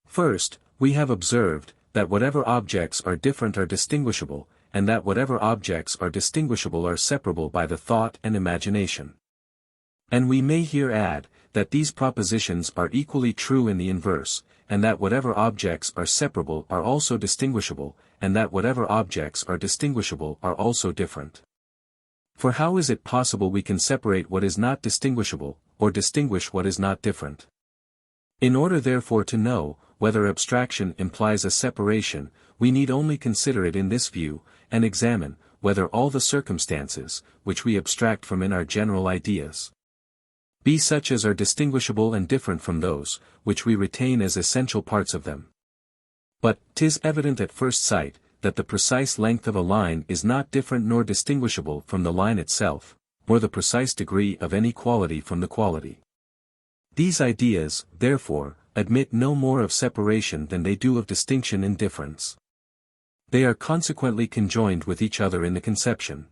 First, we have observed, that whatever objects are different are distinguishable, and that whatever objects are distinguishable are separable by the thought and imagination. And we may here add, that these propositions are equally true in the inverse, and that whatever objects are separable are also distinguishable, and that whatever objects are distinguishable are also different. For how is it possible we can separate what is not distinguishable, or distinguish what is not different? In order therefore to know, whether abstraction implies a separation, we need only consider it in this view, and examine, whether all the circumstances, which we abstract from in our general ideas, be such as are distinguishable and different from those, which we retain as essential parts of them. But 'tis evident at first sight, that the precise length of a line is not different nor distinguishable from the line itself, or the precise degree of any quality from the quality. These ideas, therefore, admit no more of separation than they do of distinction and difference. They are consequently conjoined with each other in the conception.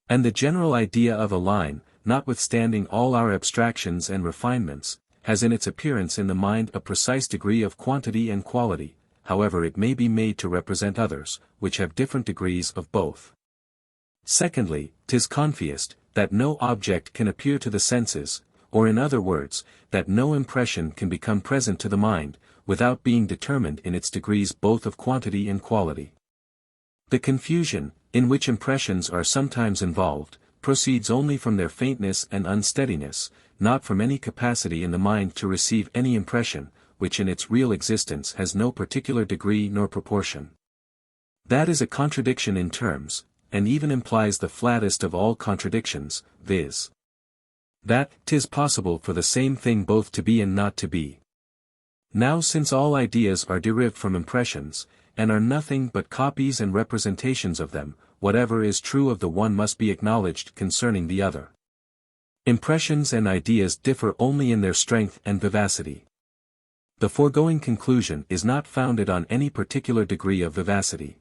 And the general idea of a line, notwithstanding all our abstractions and refinements, has in its appearance in the mind a precise degree of quantity and quality, however it may be made to represent others, which have different degrees of both. Secondly, 'tis confiest, that no object can appear to the senses, or in other words, that no impression can become present to the mind, without being determined in its degrees both of quantity and quality. The confusion, in which impressions are sometimes involved, proceeds only from their faintness and unsteadiness, not from any capacity in the mind to receive any impression, which in its real existence has no particular degree nor proportion. That is a contradiction in terms, and even implies the flattest of all contradictions, viz. that 'tis possible for the same thing both to be and not to be. Now since all ideas are derived from impressions, and are nothing but copies and representations of them, whatever is true of the one must be acknowledged concerning the other. Impressions and ideas differ only in their strength and vivacity. The foregoing conclusion is not founded on any particular degree of vivacity.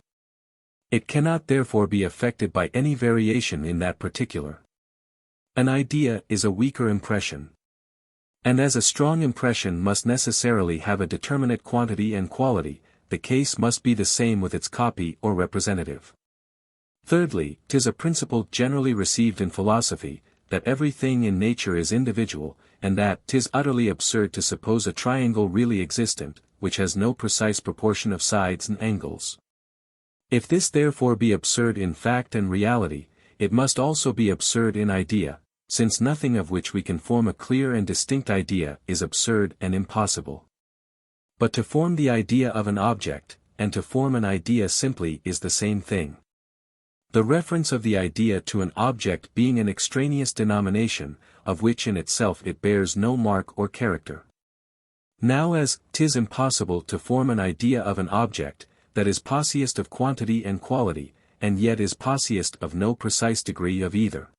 It cannot therefore be affected by any variation in that particular. An idea is a weaker impression. And as a strong impression must necessarily have a determinate quantity and quality, the case must be the same with its copy or representative. Thirdly, 'tis a principle generally received in philosophy, that everything in nature is individual, and that 'tis utterly absurd to suppose a triangle really existent, which has no precise proportion of sides and angles. If this therefore be absurd in fact and reality, it must also be absurd in idea, since nothing of which we can form a clear and distinct idea is absurd and impossible. But to form the idea of an object, and to form an idea simply is the same thing. The reference of the idea to an object being an extraneous denomination, of which in itself it bears no mark or character. Now as 'tis impossible to form an idea of an object, that is possiest of quantity and quality, and yet is possiest of no precise degree of either.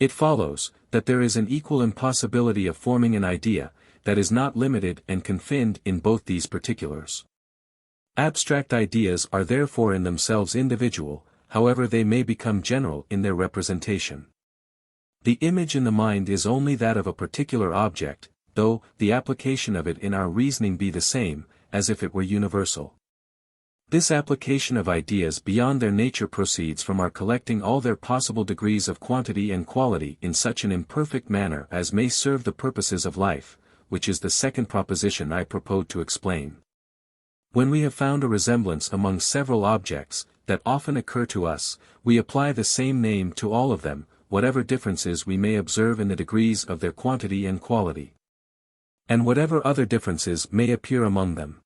It follows, that there is an equal impossibility of forming an idea, that is not limited and confined in both these particulars. Abstract ideas are therefore in themselves individual, however they may become general in their representation. The image in the mind is only that of a particular object, though the application of it in our reasoning be the same, as if it were universal. This application of ideas beyond their nature proceeds from our collecting all their possible degrees of quantity and quality in such an imperfect manner as may serve the purposes of life, which is the second proposition I propose to explain. When we have found a resemblance among several objects, that often occur to us, we apply the same name to all of them, whatever differences we may observe in the degrees of their quantity and quality, and whatever other differences may appear among them.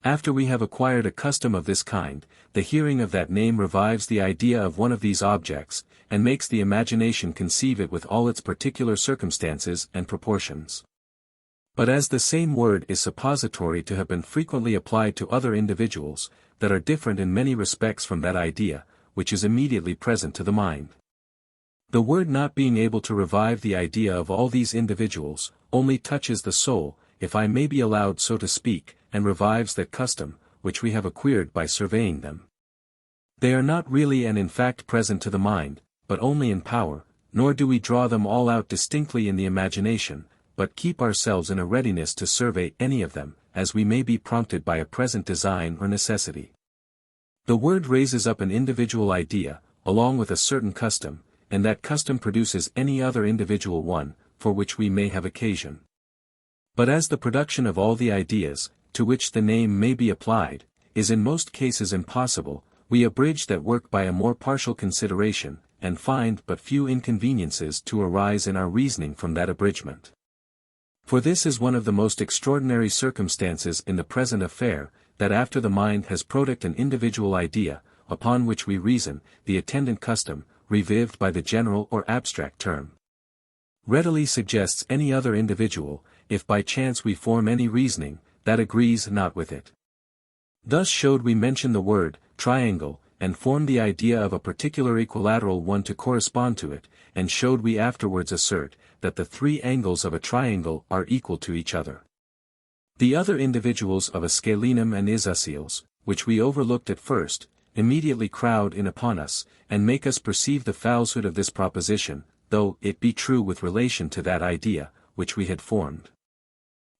After we have acquired a custom of this kind, the hearing of that name revives the idea of one of these objects, and makes the imagination conceive it with all its particular circumstances and proportions. But as the same word is suppository to have been frequently applied to other individuals, that are different in many respects from that idea, which is immediately present to the mind, the word not being able to revive the idea of all these individuals, only touches the soul, if I may be allowed so to speak, and revives that custom, which we have acquired by surveying them. They are not really and in fact present to the mind, but only in power, nor do we draw them all out distinctly in the imagination, but keep ourselves in a readiness to survey any of them, as we may be prompted by a present design or necessity. The word raises up an individual idea, along with a certain custom, and that custom produces any other individual one, for which we may have occasion. But as the production of all the ideas, to which the name may be applied, is in most cases impossible, we abridge that work by a more partial consideration, and find but few inconveniences to arise in our reasoning from that abridgment. For this is one of the most extraordinary circumstances in the present affair, that after the mind has produced an individual idea, upon which we reason, the attendant custom, revived by the general or abstract term, readily suggests any other individual, if by chance we form any reasoning, that agrees not with it. Thus showed we mention the word, triangle, and form the idea of a particular equilateral one to correspond to it, and showed we afterwards assert, that the three angles of a triangle are equal to each other. The other individuals of a scalenum and isosceles, which we overlooked at first, immediately crowd in upon us, and make us perceive the falsehood of this proposition, though it be true with relation to that idea, which we had formed.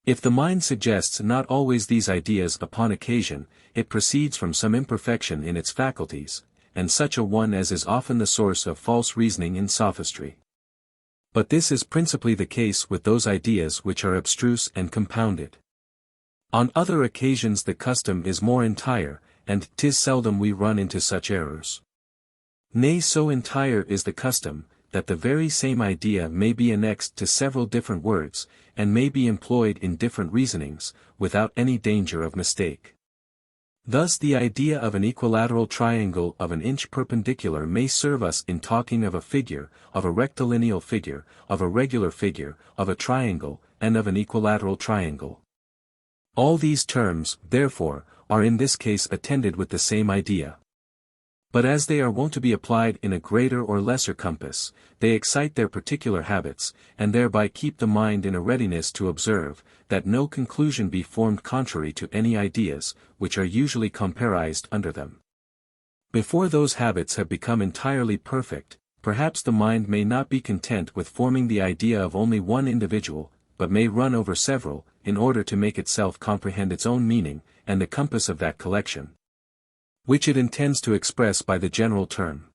If the mind suggests not always these ideas upon occasion, it proceeds from some imperfection in its faculties, and such a one as is often the source of false reasoning in sophistry. But this is principally the case with those ideas which are abstruse and compounded. On other occasions the custom is more entire, and 'tis seldom we run into such errors. Nay, so entire is the custom, that the very same idea may be annexed to several different words, and may be employed in different reasonings, without any danger of mistake. Thus the idea of an equilateral triangle of an inch perpendicular may serve us in talking of a figure, of a rectilineal figure, of a regular figure, of a triangle, and of an equilateral triangle. All these terms, therefore, are in this case attended with the same idea. But as they are wont to be applied in a greater or lesser compass, they excite their particular habits, and thereby keep the mind in a readiness to observe, that no conclusion be formed contrary to any ideas, which are usually comparised under them. Before those habits have become entirely perfect, perhaps the mind may not be content with forming the idea of only one individual, but may run over several, in order to make itself comprehend its own meaning, and the compass of that collection, which it intends to express by the general term.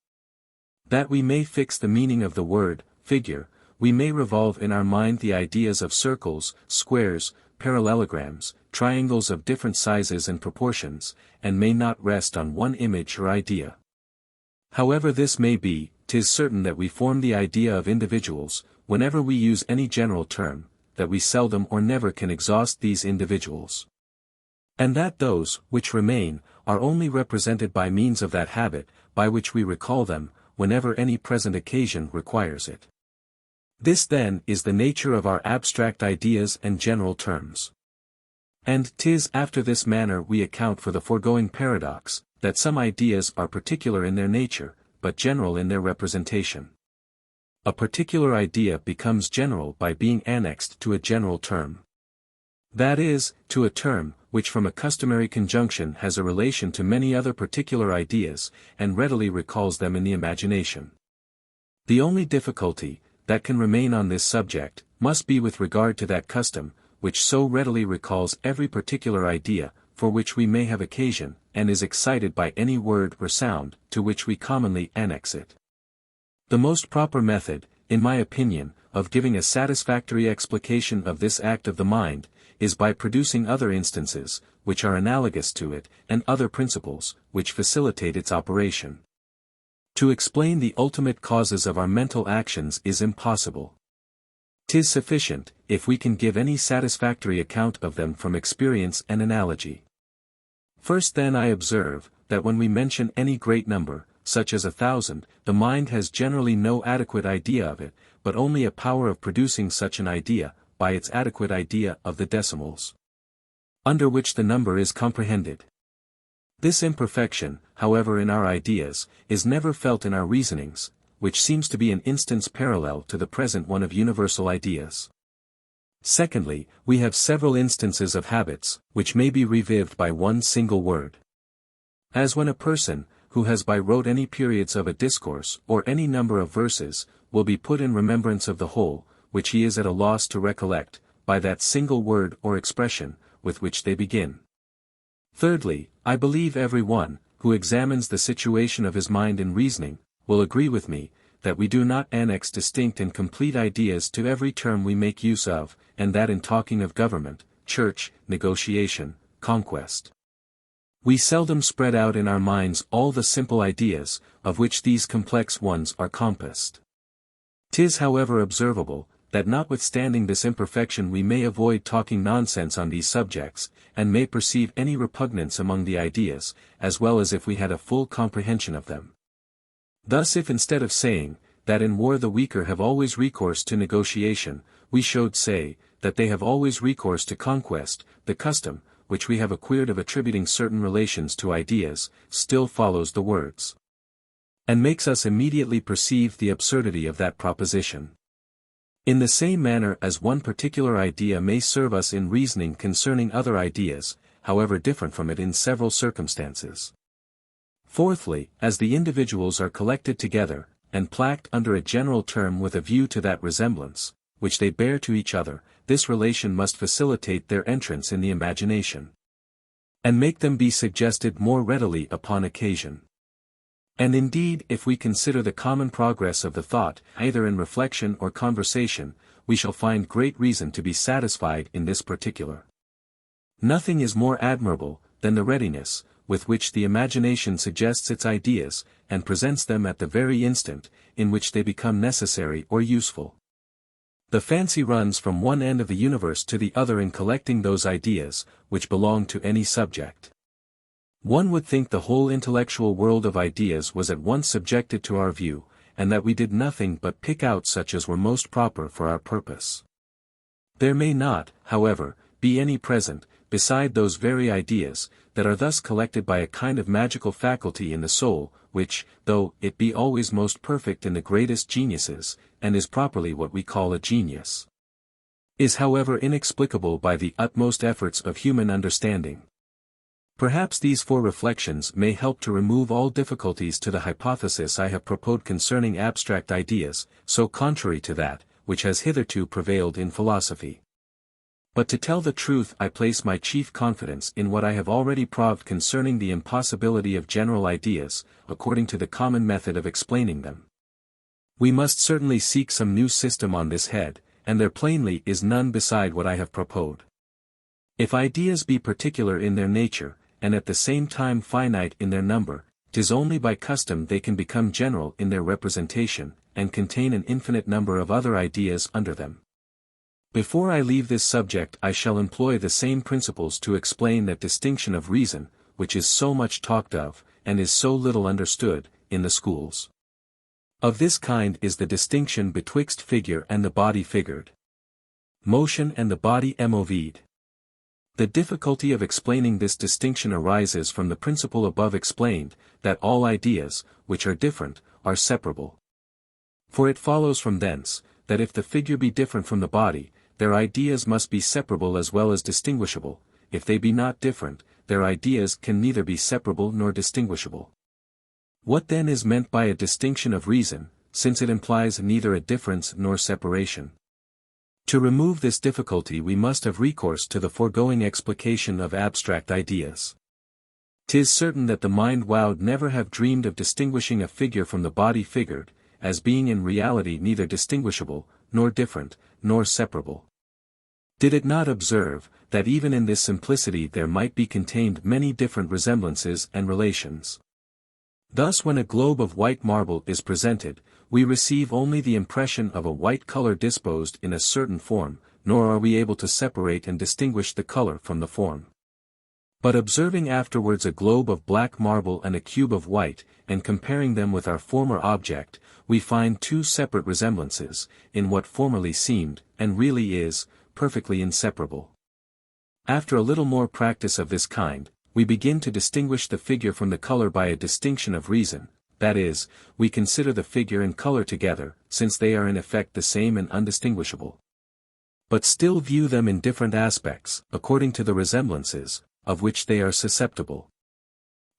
That we may fix the meaning of the word, figure, we may revolve in our mind the ideas of circles, squares, parallelograms, triangles of different sizes and proportions, and may not rest on one image or idea. However this may be, 'tis certain that we form the idea of individuals, whenever we use any general term, that we seldom or never can exhaust these individuals, and that those, which remain, are only represented by means of that habit, by which we recall them, whenever any present occasion requires it. This then is the nature of our abstract ideas and general terms. And 'tis after this manner we account for the foregoing paradox, that some ideas are particular in their nature, but general in their representation. A particular idea becomes general by being annexed to a general term. That is, to a term, which from a customary conjunction has a relation to many other particular ideas, and readily recalls them in the imagination. The only difficulty, that can remain on this subject, must be with regard to that custom, which so readily recalls every particular idea, for which we may have occasion, and is excited by any word or sound, to which we commonly annex it. The most proper method, in my opinion, of giving a satisfactory explication of this act of the mind, is by producing other instances, which are analogous to it, and other principles, which facilitate its operation. To explain the ultimate causes of our mental actions is impossible. 'Tis sufficient, if we can give any satisfactory account of them from experience and analogy. First then I observe, that when we mention any great number, such as 1,000, the mind has generally no adequate idea of it, but only a power of producing such an idea, by its adequate idea of the decimals, under which the number is comprehended. This imperfection, however, in our ideas, is never felt in our reasonings, which seems to be an instance parallel to the present one of universal ideas. Secondly, we have several instances of habits, which may be revived by one single word. As when a person, who has by rote any periods of a discourse, or any number of verses, will be put in remembrance of the whole, which he is at a loss to recollect, by that single word or expression, with which they begin. Thirdly, I believe every one, who examines the situation of his mind in reasoning, will agree with me, that we do not annex distinct and complete ideas to every term we make use of, and that in talking of government, church, negotiation, conquest, we seldom spread out in our minds all the simple ideas, of which these complex ones are compassed. 'Tis however observable, that notwithstanding this imperfection we may avoid talking nonsense on these subjects, and may perceive any repugnance among the ideas, as well as if we had a full comprehension of them. Thus if instead of saying, that in war the weaker have always recourse to negotiation, we should say, that they have always recourse to conquest, the custom, which we have acquired of attributing certain relations to ideas, still follows the words, and makes us immediately perceive the absurdity of that proposition. In the same manner as one particular idea may serve us in reasoning concerning other ideas, however different from it in several circumstances. Fourthly, as the individuals are collected together, and placed under a general term with a view to that resemblance, which they bear to each other, this relation must facilitate their entrance in the imagination, and make them be suggested more readily upon occasion. And indeed if we consider the common progress of the thought, either in reflection or conversation, we shall find great reason to be satisfied in this particular. Nothing is more admirable, than the readiness, with which the imagination suggests its ideas, and presents them at the very instant, in which they become necessary or useful. The fancy runs from one end of the universe to the other in collecting those ideas, which belong to any subject. One would think the whole intellectual world of ideas was at once subjected to our view, and that we did nothing but pick out such as were most proper for our purpose. There may not, however, be any present, beside those very ideas, that are thus collected by a kind of magical faculty in the soul, which, though it be always most perfect in the greatest geniuses, and is properly what we call a genius, is however inexplicable by the utmost efforts of human understanding. Perhaps these four reflections may help to remove all difficulties to the hypothesis I have proposed concerning abstract ideas, so contrary to that, which has hitherto prevailed in philosophy. But to tell the truth, I place my chief confidence in what I have already proved concerning the impossibility of general ideas, according to the common method of explaining them. We must certainly seek some new system on this head, and there plainly is none beside what I have proposed. If ideas be particular in their nature, and at the same time finite in their number, 'tis only by custom they can become general in their representation, and contain an infinite number of other ideas under them. Before I leave this subject I shall employ the same principles to explain that distinction of reason, which is so much talked of, and is so little understood, in the schools. Of this kind is the distinction betwixt figure and the body figured, motion and the body moved, The difficulty of explaining this distinction arises from the principle above explained, that all ideas, which are different, are separable. For it follows from thence, that if the figure be different from the body, their ideas must be separable as well as distinguishable; if they be not different, their ideas can neither be separable nor distinguishable. What then is meant by a distinction of reason, since it implies neither a difference nor separation? To remove this difficulty we must have recourse to the foregoing explication of abstract ideas. 'Tis certain that the mind would never have dreamed of distinguishing a figure from the body figured, as being in reality neither distinguishable, nor different, nor separable. Did it not observe, that even in this simplicity there might be contained many different resemblances and relations? Thus when a globe of white marble is presented, we receive only the impression of a white color disposed in a certain form, nor are we able to separate and distinguish the color from the form. But observing afterwards a globe of black marble and a cube of white, and comparing them with our former object, we find two separate resemblances, in what formerly seemed, and really is, perfectly inseparable. After a little more practice of this kind, we begin to distinguish the figure from the color by a distinction of reason, that is, we consider the figure and color together, since they are in effect the same and undistinguishable. But still view them in different aspects, according to the resemblances, of which they are susceptible.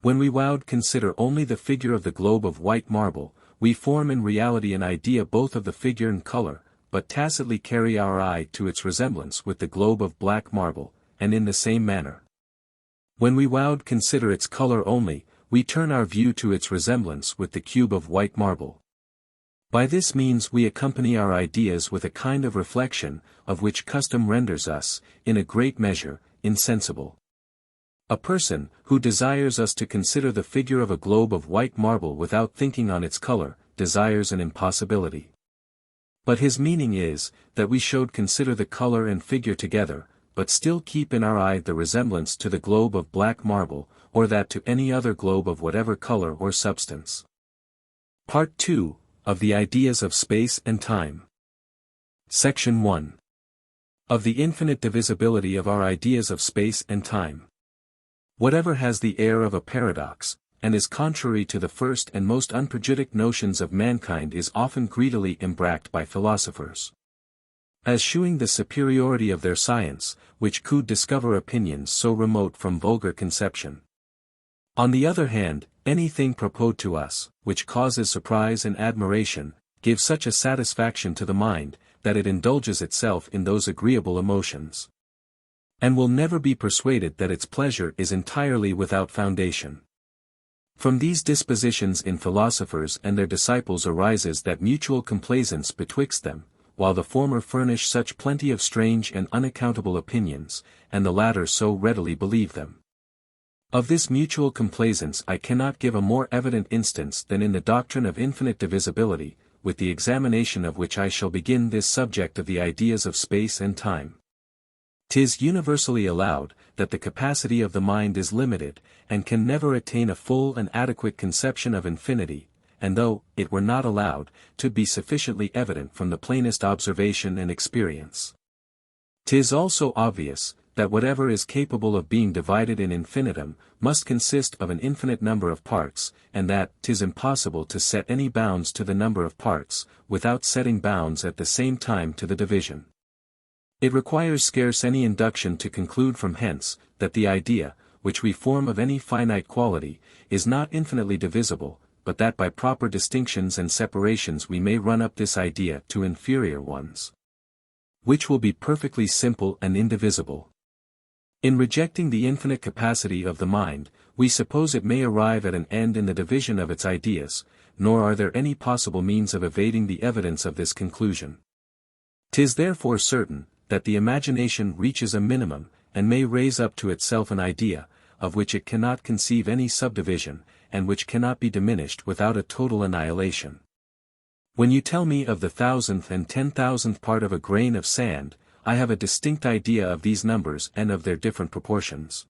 When we would consider only the figure of the globe of white marble, we form in reality an idea both of the figure and color, but tacitly carry our eye to its resemblance with the globe of black marble, and in the same manner. When we would consider its color only, we turn our view to its resemblance with the cube of white marble. By this means we accompany our ideas with a kind of reflection, of which custom renders us, in a great measure, insensible. A person, who desires us to consider the figure of a globe of white marble without thinking on its color, desires an impossibility. But his meaning is, that we should consider the color and figure together, but still keep in our eye the resemblance to the globe of black marble, or that to any other globe of whatever color or substance. Part 2, of the Ideas of Space and Time. Section 1. Of the infinite divisibility of our ideas of space and time. Whatever has the air of a paradox, and is contrary to the first and most unprejudiced notions of mankind is often greedily embraced by philosophers, as shewing the superiority of their science, which could discover opinions so remote from vulgar conception. On the other hand, anything proposed to us, which causes surprise and admiration, gives such a satisfaction to the mind, that it indulges itself in those agreeable emotions, and will never be persuaded that its pleasure is entirely without foundation. From these dispositions in philosophers and their disciples arises that mutual complaisance betwixt them, while the former furnish such plenty of strange and unaccountable opinions, and the latter so readily believe them. Of this mutual complaisance I cannot give a more evident instance than in the doctrine of infinite divisibility, with the examination of which I shall begin this subject of the ideas of space and time. 'Tis universally allowed, that the capacity of the mind is limited, and can never attain a full and adequate conception of infinity, and though it were not allowed, 'twould be sufficiently evident from the plainest observation and experience. 'Tis also obvious, that whatever is capable of being divided in infinitum, must consist of an infinite number of parts, and that 'tis impossible to set any bounds to the number of parts, without setting bounds at the same time to the division. It requires scarce any induction to conclude from hence, that the idea, which we form of any finite quality, is not infinitely divisible, but that by proper distinctions and separations we may run up this idea to inferior ones, which will be perfectly simple and indivisible. In rejecting the infinite capacity of the mind, we suppose it may arrive at an end in the division of its ideas, nor are there any possible means of evading the evidence of this conclusion. 'Tis therefore certain, that the imagination reaches a minimum, and may raise up to itself an idea, of which it cannot conceive any subdivision, and which cannot be diminished without a total annihilation. When you tell me of the 1,000th and 10,000th part of a grain of sand, I have a distinct idea of these numbers and of their different proportions.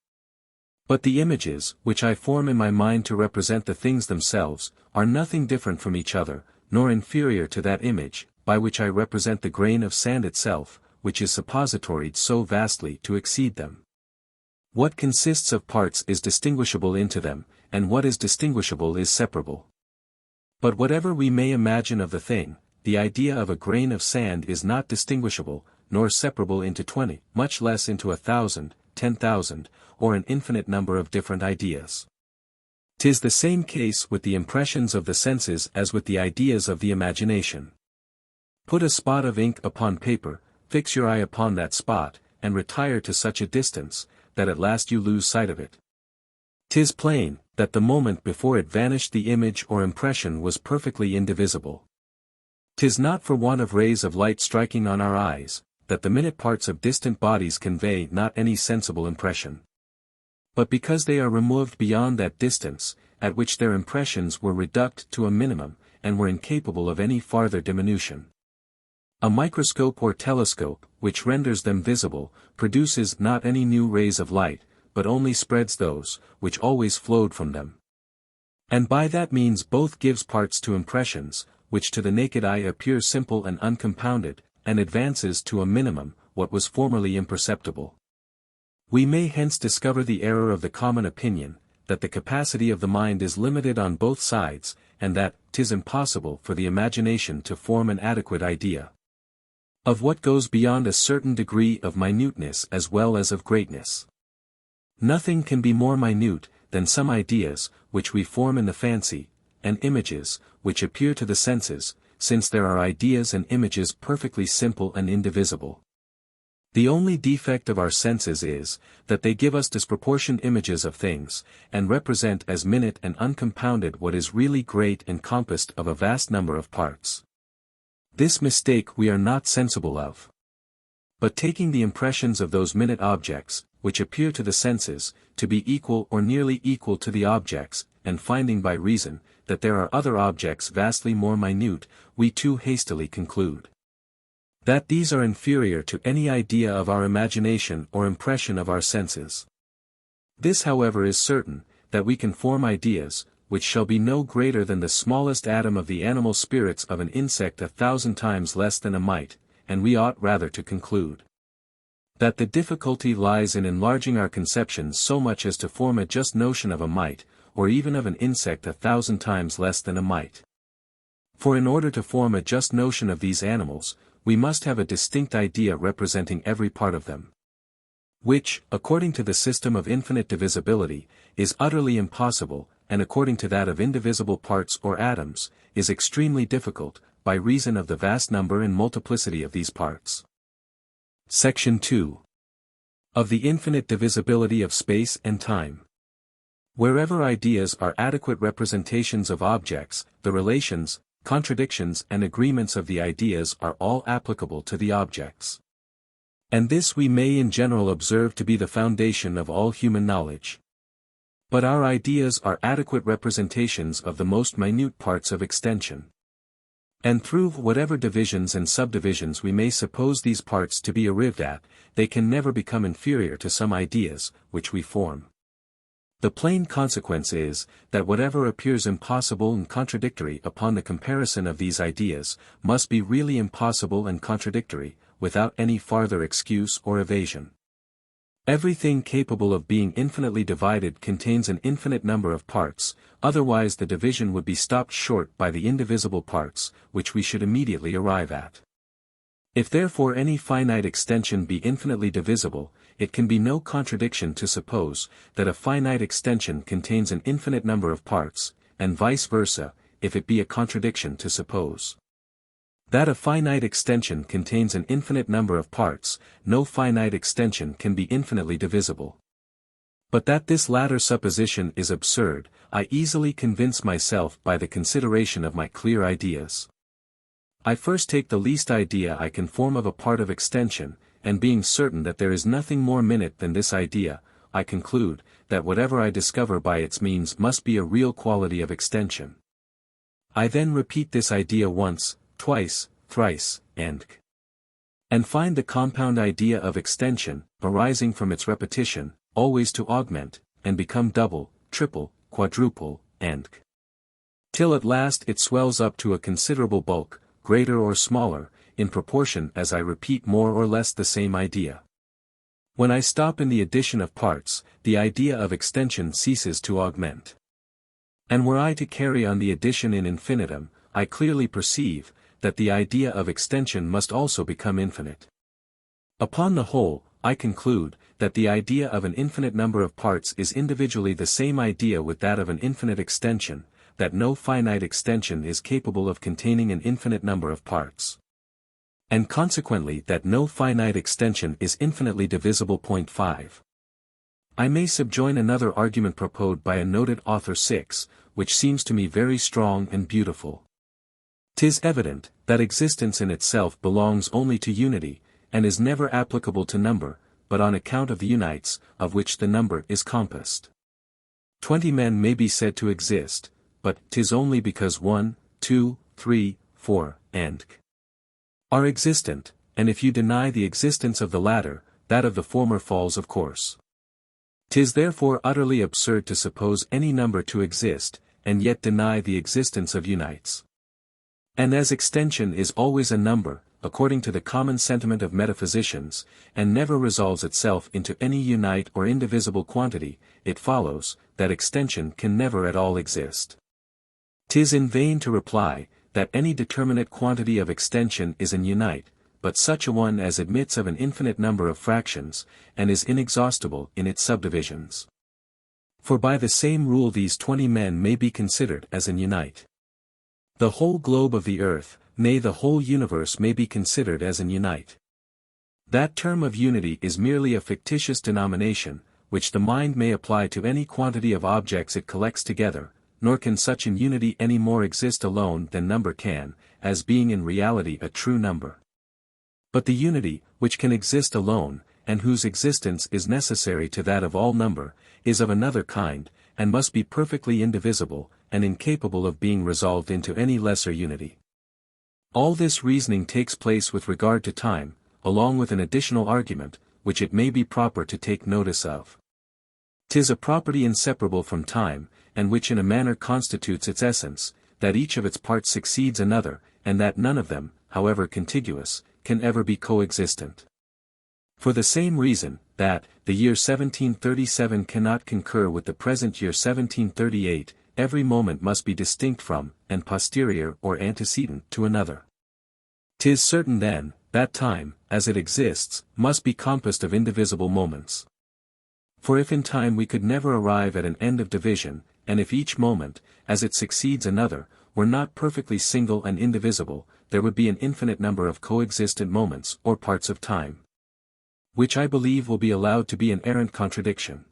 But the images, which I form in my mind to represent the things themselves, are nothing different from each other, nor inferior to that image, by which I represent the grain of sand itself, which is suppositoried so vastly to exceed them. What consists of parts is distinguishable into them, and what is distinguishable is separable. But whatever we may imagine of the thing, the idea of a grain of sand is not distinguishable, nor separable into 20, much less into 1,000, 10,000, or an infinite number of different ideas. 'Tis the same case with the impressions of the senses as with the ideas of the imagination. Put a spot of ink upon paper, fix your eye upon that spot, and retire to such a distance, that at last you lose sight of it. 'Tis plain, that the moment before it vanished the image or impression was perfectly indivisible. 'Tis not for want of rays of light striking on our eyes, that the minute parts of distant bodies convey not any sensible impression. But because they are removed beyond that distance, at which their impressions were reduced to a minimum, and were incapable of any farther diminution. A microscope or telescope, which renders them visible, produces not any new rays of light, but only spreads those, which always flowed from them. And by that means both gives parts to impressions, which to the naked eye appear simple and uncompounded, and advances to a minimum, what was formerly imperceptible. We may hence discover the error of the common opinion, that the capacity of the mind is limited on both sides, and that 'tis impossible for the imagination to form an adequate idea of what goes beyond a certain degree of minuteness as well as of greatness. Nothing can be more minute than some ideas, which we form in the fancy, and images, which appear to the senses, since there are ideas and images perfectly simple and indivisible. The only defect of our senses is, that they give us disproportioned images of things, and represent as minute and uncompounded what is really great and compassed of a vast number of parts. This mistake we are not sensible of. But taking the impressions of those minute objects, which appear to the senses, to be equal or nearly equal to the objects, and finding by reason, that there are other objects vastly more minute, we too hastily conclude that these are inferior to any idea of our imagination or impression of our senses. This however is certain, that we can form ideas, which shall be no greater than the smallest atom of the animal spirits of an insect 1,000 times less than a mite, and we ought rather to conclude that the difficulty lies in enlarging our conceptions so much as to form a just notion of a mite, or even of an insect 1,000 times less than a mite. For in order to form a just notion of these animals, we must have a distinct idea representing every part of them. Which, according to the system of infinite divisibility, is utterly impossible, and according to that of indivisible parts or atoms, is extremely difficult, by reason of the vast number and multiplicity of these parts. Section 2. Of the infinite divisibility of space and time. Wherever ideas are adequate representations of objects, the relations, contradictions and agreements of the ideas are all applicable to the objects. And this we may in general observe to be the foundation of all human knowledge. But our ideas are adequate representations of the most minute parts of extension. And through whatever divisions and subdivisions we may suppose these parts to be arrived at, they can never become inferior to some ideas, which we form. The plain consequence is, that whatever appears impossible and contradictory upon the comparison of these ideas, must be really impossible and contradictory, without any farther excuse or evasion. Everything capable of being infinitely divided contains an infinite number of parts, otherwise the division would be stopped short by the indivisible parts, which we should immediately arrive at. If therefore any finite extension be infinitely divisible, it can be no contradiction to suppose, that a finite extension contains an infinite number of parts, and vice versa, if it be a contradiction to suppose that a finite extension contains an infinite number of parts, no finite extension can be infinitely divisible. But that this latter supposition is absurd, I easily convince myself by the consideration of my clear ideas. I first take the least idea I can form of a part of extension, and being certain that there is nothing more minute than this idea, I conclude, that whatever I discover by its means must be a real quality of extension. I then repeat this idea once, twice, thrice, and find the compound idea of extension, arising from its repetition, always to augment, and become double, triple, quadruple, and till at last it swells up to a considerable bulk, greater or smaller, in proportion as I repeat more or less the same idea. When I stop in the addition of parts, the idea of extension ceases to augment. And were I to carry on the addition in infinitum, I clearly perceive, that the idea of extension must also become infinite. Upon the whole, I conclude, that the idea of an infinite number of parts is individually the same idea with that of an infinite extension, that no finite extension is capable of containing an infinite number of parts. And consequently that no finite extension is infinitely divisible. 5. I may subjoin another argument proposed by a noted author 6, which seems to me very strong and beautiful. 'Tis evident, that existence in itself belongs only to unity, and is never applicable to number, but on account of the unites, of which the number is compassed. 20 men may be said to exist, but 'tis only because 1, 2, 3, 4, and are existent, and if you deny the existence of the latter, that of the former falls of course. 'Tis therefore utterly absurd to suppose any number to exist, and yet deny the existence of unites. And as extension is always a number, according to the common sentiment of metaphysicians, and never resolves itself into any unite or indivisible quantity, it follows, that extension can never at all exist. 'Tis in vain to reply, that any determinate quantity of extension is an unite, but such a one as admits of an infinite number of fractions, and is inexhaustible in its subdivisions. For by the same rule these 20 men may be considered as an unite. The whole globe of the earth, nay the whole universe may be considered as an unite. That term of unity is merely a fictitious denomination, which the mind may apply to any quantity of objects it collects together, nor can such an unity any more exist alone than number can, as being in reality a true number. But the unity, which can exist alone, and whose existence is necessary to that of all number, is of another kind, and must be perfectly indivisible, and incapable of being resolved into any lesser unity. All this reasoning takes place with regard to time, along with an additional argument, which it may be proper to take notice of. 'Tis a property inseparable from time, and which in a manner constitutes its essence, that each of its parts succeeds another, and that none of them, however contiguous, can ever be coexistent. For the same reason, that, the year 1737 cannot concur with the present year 1738, every moment must be distinct from, and posterior or antecedent to another. 'Tis certain then, that time, as it exists, must be compassed of indivisible moments. For if in time we could never arrive at an end of division, and if each moment, as it succeeds another, were not perfectly single and indivisible, there would be an infinite number of coexistent moments or parts of time. Which I believe will be allowed to be an errant contradiction.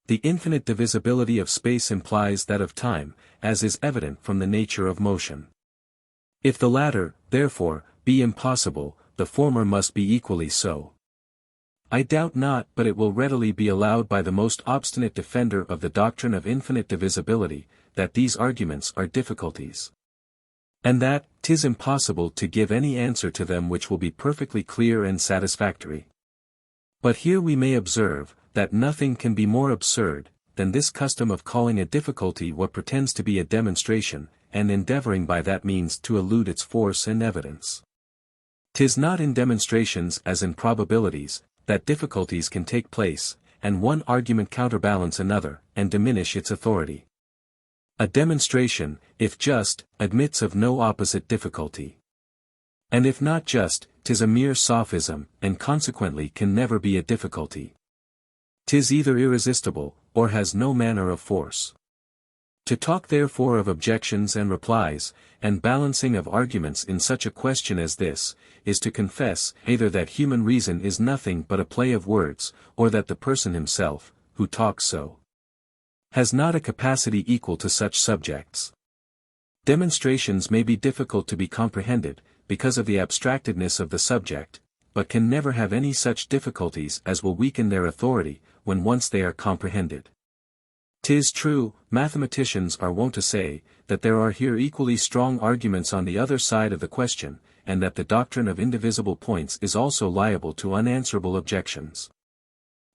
The infinite divisibility of space implies that of time, as is evident from the nature of motion. If the latter, therefore, be impossible, the former must be equally so. I doubt not but it will readily be allowed by the most obstinate defender of the doctrine of infinite divisibility, that these arguments are difficulties. And that 'tis impossible to give any answer to them which will be perfectly clear and satisfactory. But here we may observe, that nothing can be more absurd, than this custom of calling a difficulty what pretends to be a demonstration, and endeavoring by that means to elude its force and evidence. 'Tis not in demonstrations as in probabilities, that difficulties can take place, and one argument counterbalance another, and diminish its authority. A demonstration, if just, admits of no opposite difficulty. And if not just, 'tis a mere sophism, and consequently can never be a difficulty. 'Tis either irresistible, or has no manner of force. To talk therefore of objections and replies, and balancing of arguments in such a question as this, is to confess either that human reason is nothing but a play of words, or that the person himself, who talks so, has not a capacity equal to such subjects. Demonstrations may be difficult to be comprehended, because of the abstractedness of the subject, but can never have any such difficulties as will weaken their authority, when once they are comprehended. 'Tis true, mathematicians are wont to say, that there are here equally strong arguments on the other side of the question, and that the doctrine of indivisible points is also liable to unanswerable objections.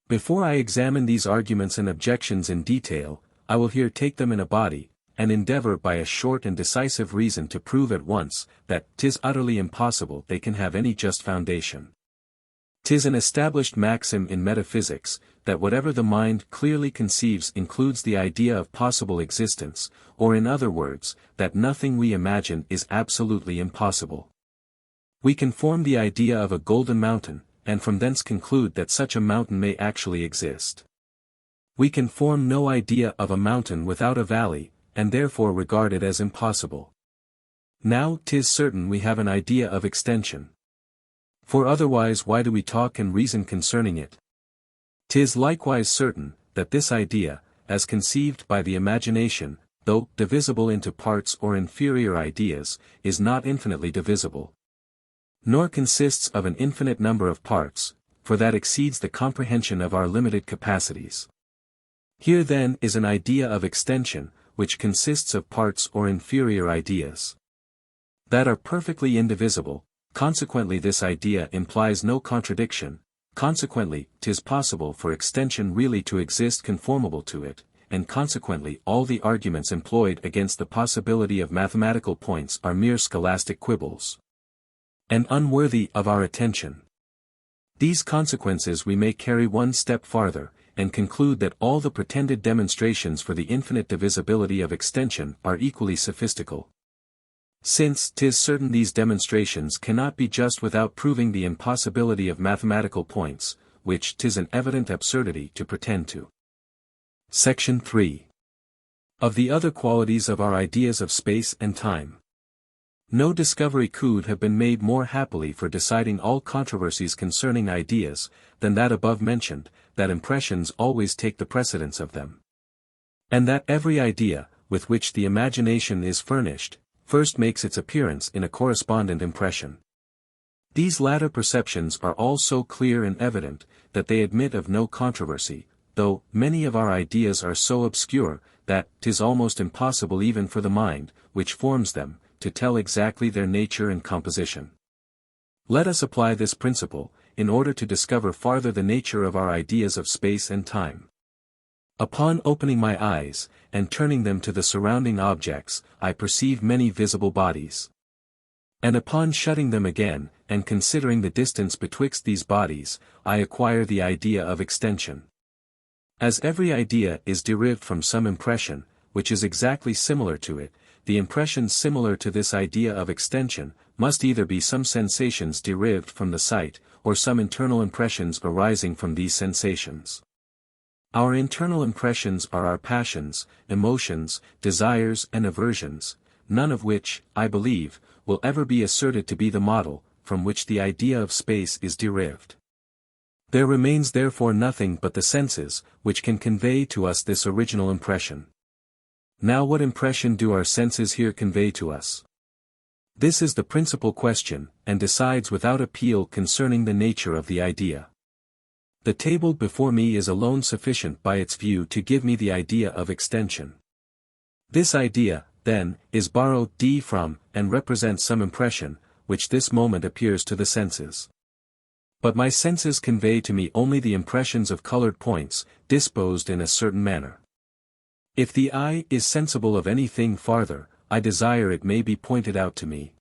Before I examine these arguments and objections in detail, I will here take them in a body, and endeavor by a short and decisive reason to prove at once, that 'tis utterly impossible they can have any just foundation. 'Tis an established maxim in metaphysics, that whatever the mind clearly conceives includes the idea of possible existence, or in other words, that nothing we imagine is absolutely impossible. We can form the idea of a golden mountain, and from thence conclude that such a mountain may actually exist. We can form no idea of a mountain without a valley, and therefore regard it as impossible. Now 'tis certain we have an idea of extension. For otherwise why do we talk and reason concerning it? 'Tis likewise certain, that this idea, as conceived by the imagination, though divisible into parts or inferior ideas, is not infinitely divisible. Nor consists of an infinite number of parts, for that exceeds the comprehension of our limited capacities. Here then is an idea of extension, which consists of parts or inferior ideas that are perfectly indivisible. Consequently this idea implies no contradiction, consequently 'tis possible for extension really to exist conformable to it, and consequently all the arguments employed against the possibility of mathematical points are mere scholastic quibbles, and unworthy of our attention. These consequences we may carry one step farther, and conclude that all the pretended demonstrations for the infinite divisibility of extension are equally sophistical. Since 'tis certain these demonstrations cannot be just without proving the impossibility of mathematical points, which 'tis an evident absurdity to pretend to. Section 3. Of the other qualities of our ideas of space and time. No discovery could have been made more happily for deciding all controversies concerning ideas, than that above mentioned, that impressions always take the precedence of them. And that every idea, with which the imagination is furnished, first makes its appearance in a correspondent impression. These latter perceptions are all so clear and evident, that they admit of no controversy, though many of our ideas are so obscure, that 'tis almost impossible even for the mind, which forms them, to tell exactly their nature and composition. Let us apply this principle, in order to discover farther the nature of our ideas of space and time. Upon opening my eyes, and turning them to the surrounding objects, I perceive many visible bodies. And upon shutting them again, and considering the distance betwixt these bodies, I acquire the idea of extension. As every idea is derived from some impression, which is exactly similar to it, the impressions similar to this idea of extension, must either be some sensations derived from the sight, or some internal impressions arising from these sensations. Our internal impressions are our passions, emotions, desires and aversions, none of which, I believe, will ever be asserted to be the model, from which the idea of space is derived. There remains therefore nothing but the senses, which can convey to us this original impression. Now what impression do our senses here convey to us? This is the principal question, and decides without appeal concerning the nature of the idea. The table before me is alone sufficient by its view to give me the idea of extension. This idea, then, is borrowed from, and represents some impression, which this moment appears to the senses. But my senses convey to me only the impressions of colored points, disposed in a certain manner. If the eye is sensible of anything farther, I desire it may be pointed out to me.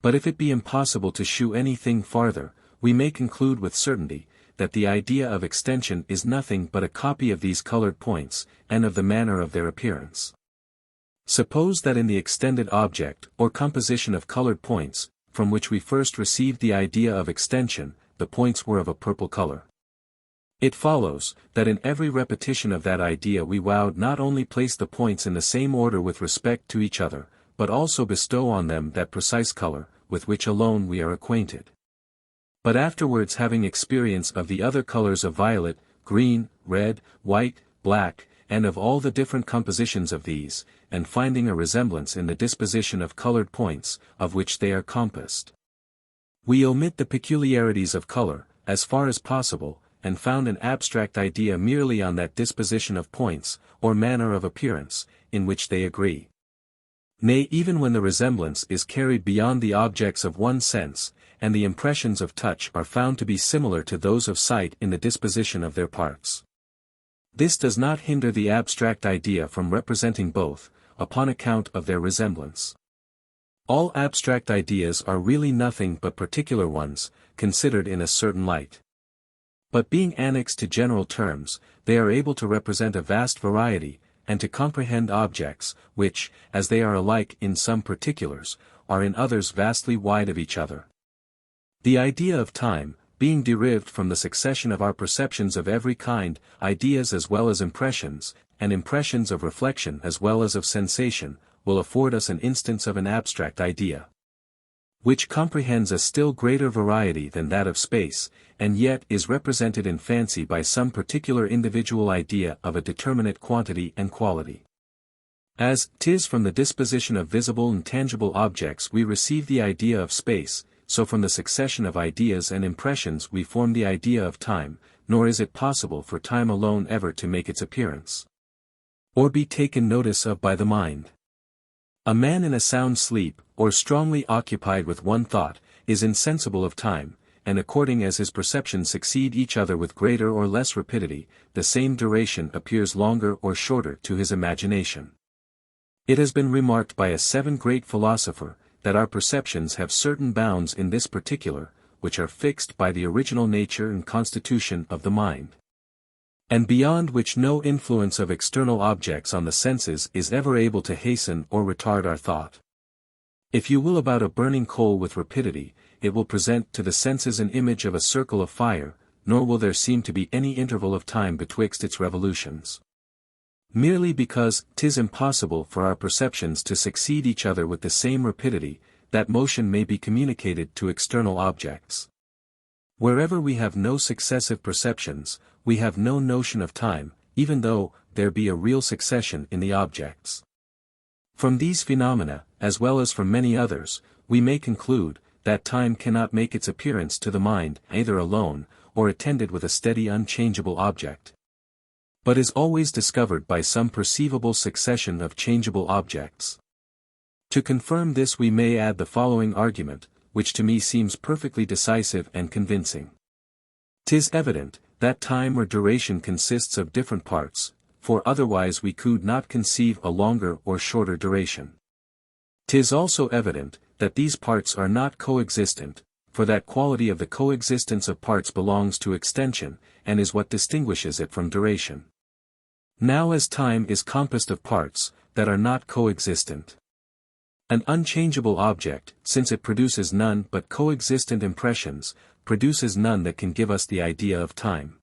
But if it be impossible to shew anything farther, we may conclude with certainty, that the idea of extension is nothing but a copy of these colored points, and of the manner of their appearance. Suppose that in the extended object, or composition of colored points, from which we first received the idea of extension, the points were of a purple color. It follows, that in every repetition of that idea we would not only place the points in the same order with respect to each other, but also bestow on them that precise color, with which alone we are acquainted. But afterwards having experience of the other colors of violet, green, red, white, black, and of all the different compositions of these, and finding a resemblance in the disposition of colored points, of which they are compassed, we omit the peculiarities of color, as far as possible, and found an abstract idea merely on that disposition of points, or manner of appearance, in which they agree. Nay, even when the resemblance is carried beyond the objects of one sense, and the impressions of touch are found to be similar to those of sight in the disposition of their parts. This does not hinder the abstract idea from representing both, upon account of their resemblance. All abstract ideas are really nothing but particular ones, considered in a certain light. But being annexed to general terms, they are able to represent a vast variety, and to comprehend objects, which, as they are alike in some particulars, are in others vastly wide of each other. The idea of time, being derived from the succession of our perceptions of every kind, ideas as well as impressions, and impressions of reflection as well as of sensation, will afford us an instance of an abstract idea, which comprehends a still greater variety than that of space, and yet is represented in fancy by some particular individual idea of a determinate quantity and quality. As 'tis from the disposition of visible and tangible objects we receive the idea of space, so from the succession of ideas and impressions we form the idea of time, nor is it possible for time alone ever to make its appearance, or be taken notice of by the mind. A man in a sound sleep, or strongly occupied with one thought, is insensible of time, and according as his perceptions succeed each other with greater or less rapidity, the same duration appears longer or shorter to his imagination. It has been remarked by a great philosopher, that our perceptions have certain bounds in this particular, which are fixed by the original nature and constitution of the mind, and beyond which no influence of external objects on the senses is ever able to hasten or retard our thought. If you will about a burning coal with rapidity, it will present to the senses an image of a circle of fire, nor will there seem to be any interval of time betwixt its revolutions. Merely because 'tis impossible for our perceptions to succeed each other with the same rapidity, that motion may be communicated to external objects. Wherever we have no successive perceptions, we have no notion of time, even though there be a real succession in the objects. From these phenomena, as well as from many others, we may conclude, that time cannot make its appearance to the mind either alone, or attended with a steady unchangeable object, but is always discovered by some perceivable succession of changeable objects. To confirm this we may add the following argument, which to me seems perfectly decisive and convincing. 'Tis evident, that time or duration consists of different parts, for otherwise we could not conceive a longer or shorter duration. 'Tis also evident, that these parts are not coexistent, for that quality of the coexistence of parts belongs to extension, and is what distinguishes it from duration. Now as time is composed of parts, that are not coexistent, an unchangeable object, since it produces none but coexistent impressions, produces none that can give us the idea of time.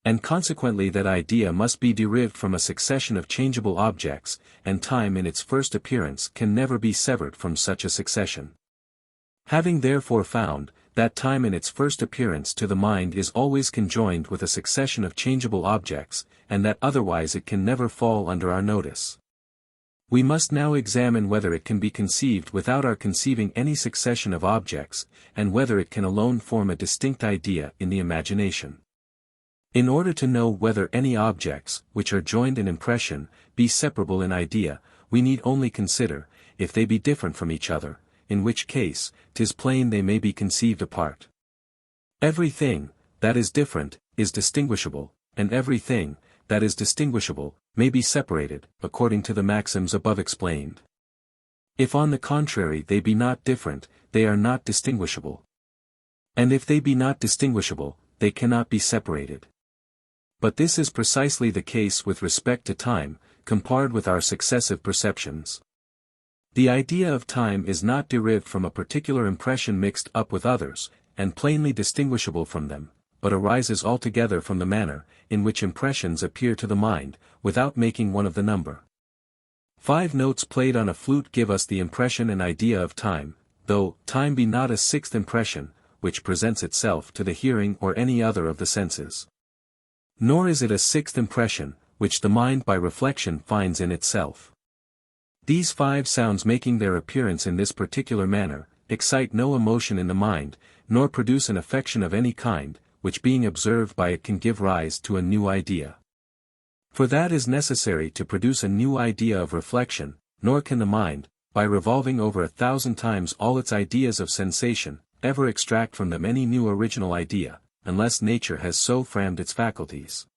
And consequently that idea must be derived from a succession of changeable objects, and time in its first appearance can never be severed from such a succession. Having therefore found, that time in its first appearance to the mind is always conjoined with a succession of changeable objects, and that otherwise it can never fall under our notice, we must now examine whether it can be conceived without our conceiving any succession of objects, and whether it can alone form a distinct idea in the imagination. In order to know whether any objects, which are joined in impression, be separable in idea, we need only consider, if they be different from each other, in which case, 'tis plain they may be conceived apart. Every thing, that is different, is distinguishable, and every thing, that is distinguishable, may be separated, according to the maxims above explained. If on the contrary they be not different, they are not distinguishable. And if they be not distinguishable, they cannot be separated. But this is precisely the case with respect to time, compared with our successive perceptions. The idea of time is not derived from a particular impression mixed up with others, and plainly distinguishable from them, but arises altogether from the manner, in which impressions appear to the mind, without making one of the number. 5 notes played on a flute give us the impression and idea of time, though time be not a sixth impression, which presents itself to the hearing or any other of the senses. Nor is it a sixth impression, which the mind by reflection finds in itself. These 5 sounds making their appearance in this particular manner, excite no emotion in the mind, nor produce an affection of any kind, which being observed by it can give rise to a new idea. For that is necessary to produce a new idea of reflection, nor can the mind, by revolving over 1,000 times all its ideas of sensation, ever extract from them any new original idea, unless nature has so framed its faculties,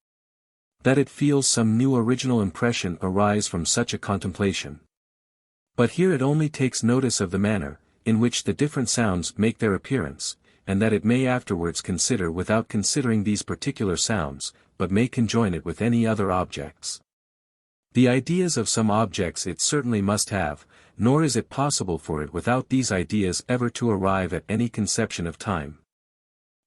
that it feels some new original impression arise from such a contemplation. But here it only takes notice of the manner, in which the different sounds make their appearance, and that it may afterwards consider without considering these particular sounds, but may conjoin it with any other objects. The ideas of some objects it certainly must have, nor is it possible for it without these ideas ever to arrive at any conception of time.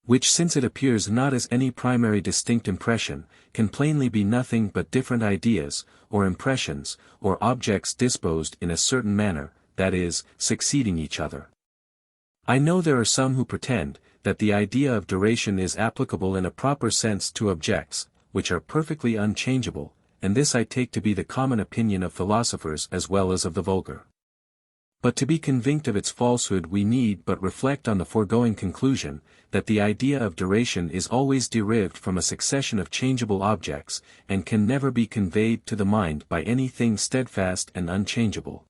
Which, since it appears not as any primary distinct impression, can plainly be nothing but different ideas, or impressions, or objects disposed in a certain manner, that is, succeeding each other. I know there are some who pretend, that the idea of duration is applicable in a proper sense to objects, which are perfectly unchangeable, and this I take to be the common opinion of philosophers as well as of the vulgar. But to be convinced of its falsehood we need but reflect on the foregoing conclusion, that the idea of duration is always derived from a succession of changeable objects, and can never be conveyed to the mind by anything steadfast and unchangeable.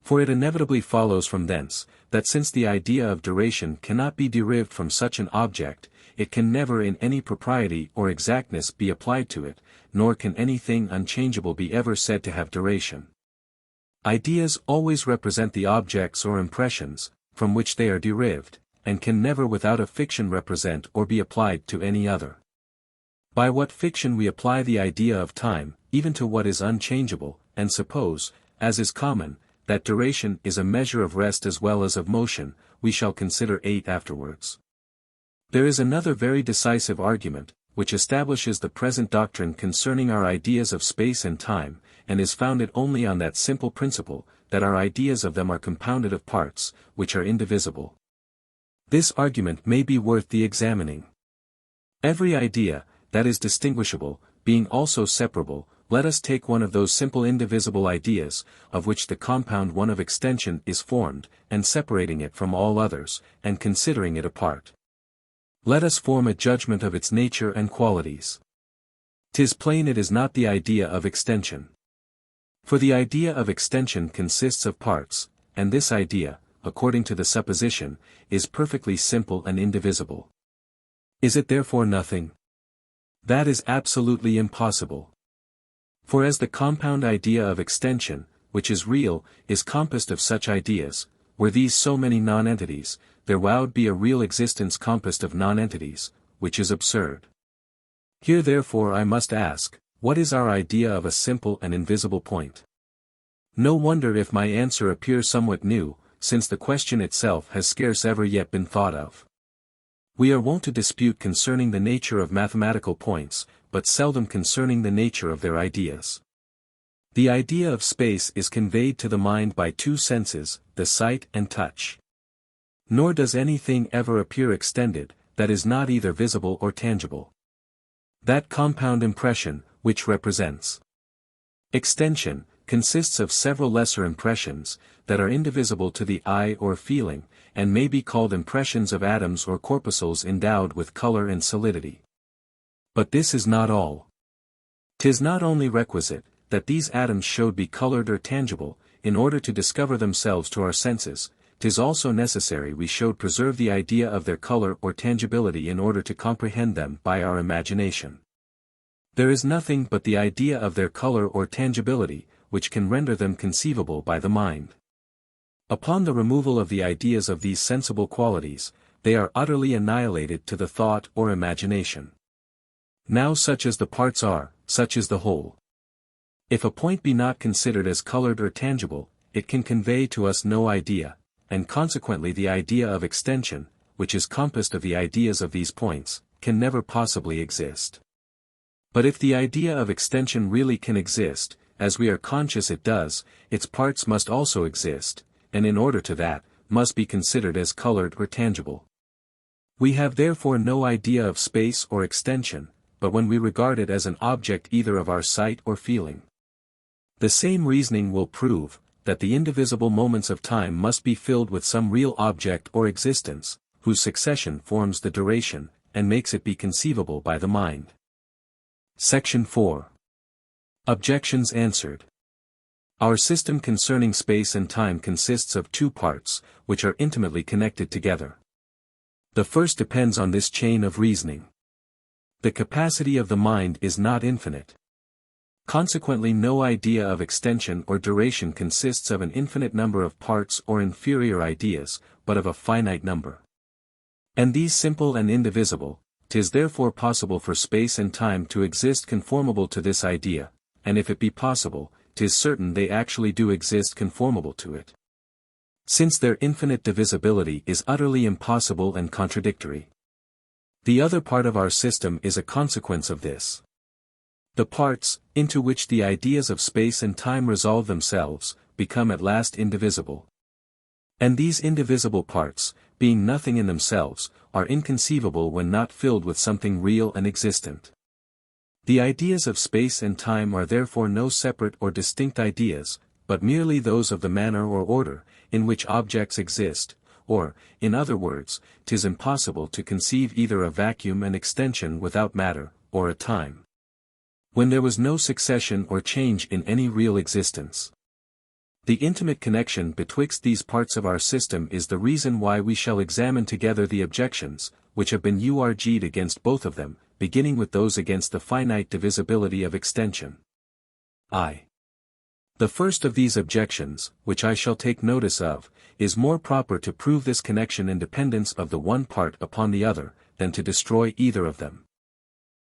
For it inevitably follows from thence, that since the idea of duration cannot be derived from such an object, it can never in any propriety or exactness be applied to it, nor can anything unchangeable be ever said to have duration. Ideas always represent the objects or impressions, from which they are derived, and can never without a fiction represent or be applied to any other. By what fiction we apply the idea of time, even to what is unchangeable, and suppose, as is common, that duration is a measure of rest as well as of motion, we shall consider 8 afterwards. There is another very decisive argument, which establishes the present doctrine concerning our ideas of space and time, and is founded only on that simple principle, that our ideas of them are compounded of parts, which are indivisible. This argument may be worth the examining. Every idea, that is distinguishable, being also separable, let us take one of those simple indivisible ideas, of which the compound one of extension is formed, and separating it from all others, and considering it apart. Let us form a judgment of its nature and qualities. 'Tis plain it is not the idea of extension. For the idea of extension consists of parts, and this idea, according to the supposition, is perfectly simple and indivisible. Is it therefore nothing? That is absolutely impossible. For as the compound idea of extension, which is real, is compassed of such ideas, were these so many non-entities, there would be a real existence compassed of non-entities, which is absurd. Here therefore I must ask, what is our idea of a simple and invisible point? No wonder if my answer appears somewhat new, since the question itself has scarce ever yet been thought of. We are wont to dispute concerning the nature of mathematical points, but seldom concerning the nature of their ideas. The idea of space is conveyed to the mind by two senses, the sight and touch. Nor does anything ever appear extended, that is not either visible or tangible. That compound impression, which represents extension, consists of several lesser impressions, that are indivisible to the eye or feeling, and may be called impressions of atoms or corpuscles endowed with color and solidity. But this is not all. 'Tis not only requisite, that these atoms should be colored or tangible, in order to discover themselves to our senses, 'tis also necessary we should preserve the idea of their color or tangibility in order to comprehend them by our imagination. There is nothing but the idea of their color or tangibility, which can render them conceivable by the mind. Upon the removal of the ideas of these sensible qualities, they are utterly annihilated to the thought or imagination. Now such as the parts are, such is the whole. If a point be not considered as colored or tangible, it can convey to us no idea, and consequently the idea of extension, which is compassed of the ideas of these points, can never possibly exist. But if the idea of extension really can exist, as we are conscious it does, its parts must also exist, and in order to that, must be considered as colored or tangible. We have therefore no idea of space or extension, but when we regard it as an object either of our sight or feeling. The same reasoning will prove, that the indivisible moments of time must be filled with some real object or existence, whose succession forms the duration, and makes it be conceivable by the mind. Section 4. Objections answered. Our system concerning space and time consists of two parts, which are intimately connected together. The first depends on this chain of reasoning. The capacity of the mind is not infinite. Consequently no idea of extension or duration consists of an infinite number of parts or inferior ideas, but of a finite number. And these simple and indivisible, 'tis therefore possible for space and time to exist conformable to this idea, and if it be possible, 'tis certain they actually do exist conformable to it. Since their infinite divisibility is utterly impossible and contradictory. The other part of our system is a consequence of this. The parts, into which the ideas of space and time resolve themselves, become at last indivisible. And these indivisible parts, being nothing in themselves, are inconceivable when not filled with something real and existent. The ideas of space and time are therefore no separate or distinct ideas, but merely those of the manner or order, in which objects exist, or, in other words, 'tis impossible to conceive either a vacuum and extension without matter, or a time, when there was no succession or change in any real existence. The intimate connection betwixt these parts of our system is the reason why we shall examine together the objections, which have been urged against both of them, beginning with those against the finite divisibility of extension. The first of these objections, which I shall take notice of, is more proper to prove this connection and dependence of the one part upon the other, than to destroy either of them.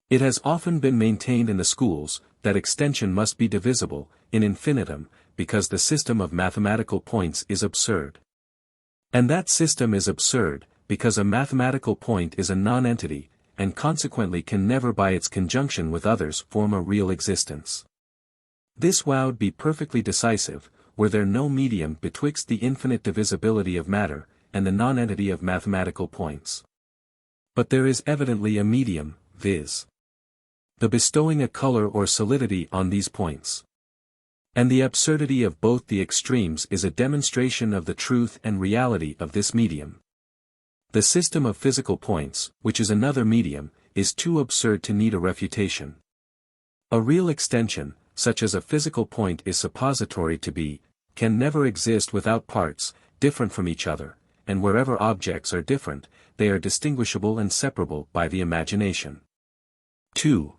It has often been maintained in the schools, that extension must be divisible, in infinitum, because the system of mathematical points is absurd. And that system is absurd, because a mathematical point is a non-entity, and consequently can never by its conjunction with others form a real existence. This would be perfectly decisive, were there no medium betwixt the infinite divisibility of matter, and the non-entity of mathematical points. But there is evidently a medium, viz. the bestowing a color or solidity on these points. And the absurdity of both the extremes is a demonstration of the truth and reality of this medium. The system of physical points, which is another medium, is too absurd to need a refutation. A real extension, such as a physical point is suppository to be, can never exist without parts, different from each other, and wherever objects are different, they are distinguishable and separable by the imagination. 2.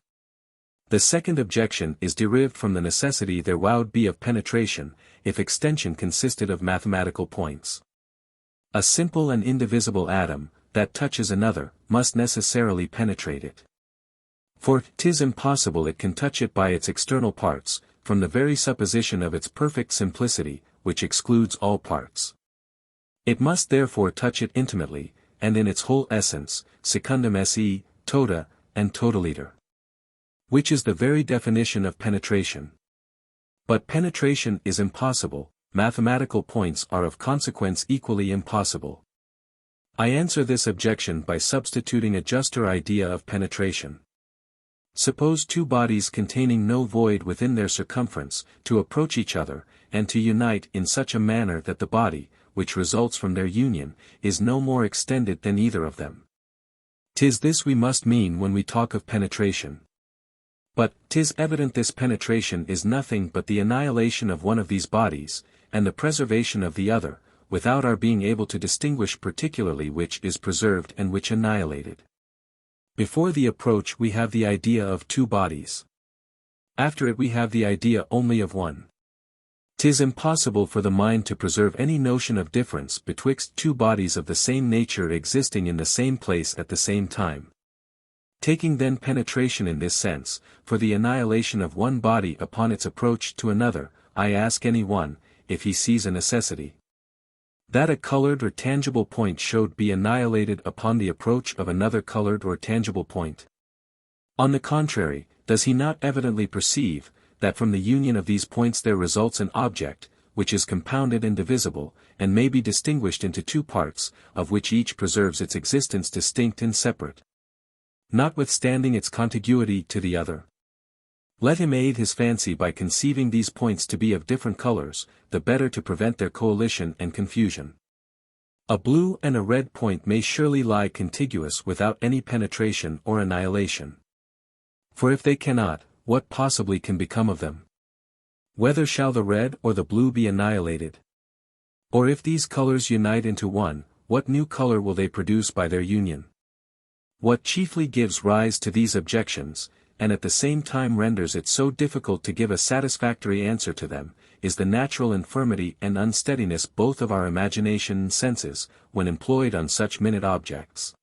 The second objection is derived from the necessity there would be of penetration, if extension consisted of mathematical points. A simple and indivisible atom, that touches another, must necessarily penetrate it. For 'tis impossible it can touch it by its external parts, from the very supposition of its perfect simplicity, which excludes all parts. It must therefore touch it intimately, and in its whole essence, secundum esse, tota, and totaliter. Which is the very definition of penetration. But penetration is impossible, mathematical points are of consequence equally impossible. I answer this objection by substituting a juster idea of penetration. Suppose two bodies containing no void within their circumference, to approach each other, and to unite in such a manner that the body, which results from their union, is no more extended than either of them. 'Tis this we must mean when we talk of penetration. But 'tis evident this penetration is nothing but the annihilation of one of these bodies, and the preservation of the other, without our being able to distinguish particularly which is preserved and which annihilated. Before the approach we have the idea of two bodies. After it we have the idea only of one. 'Tis impossible for the mind to preserve any notion of difference betwixt two bodies of the same nature existing in the same place at the same time. Taking then penetration in this sense, for the annihilation of one body upon its approach to another, I ask any one, if he sees a necessity that a colored or tangible point should be annihilated upon the approach of another colored or tangible point. On the contrary, does he not evidently perceive, that from the union of these points there results an object, which is compounded and divisible, and may be distinguished into two parts, of which each preserves its existence distinct and separate, notwithstanding its contiguity to the other? Let him aid his fancy by conceiving these points to be of different colors, the better to prevent their coalition and confusion. A blue and a red point may surely lie contiguous without any penetration or annihilation. For if they cannot, what possibly can become of them? Whether shall the red or the blue be annihilated? Or if these colors unite into one, what new color will they produce by their union? What chiefly gives rise to these objections, and at the same time renders it so difficult to give a satisfactory answer to them, is the natural infirmity and unsteadiness both of our imagination and senses, when employed on such minute objects.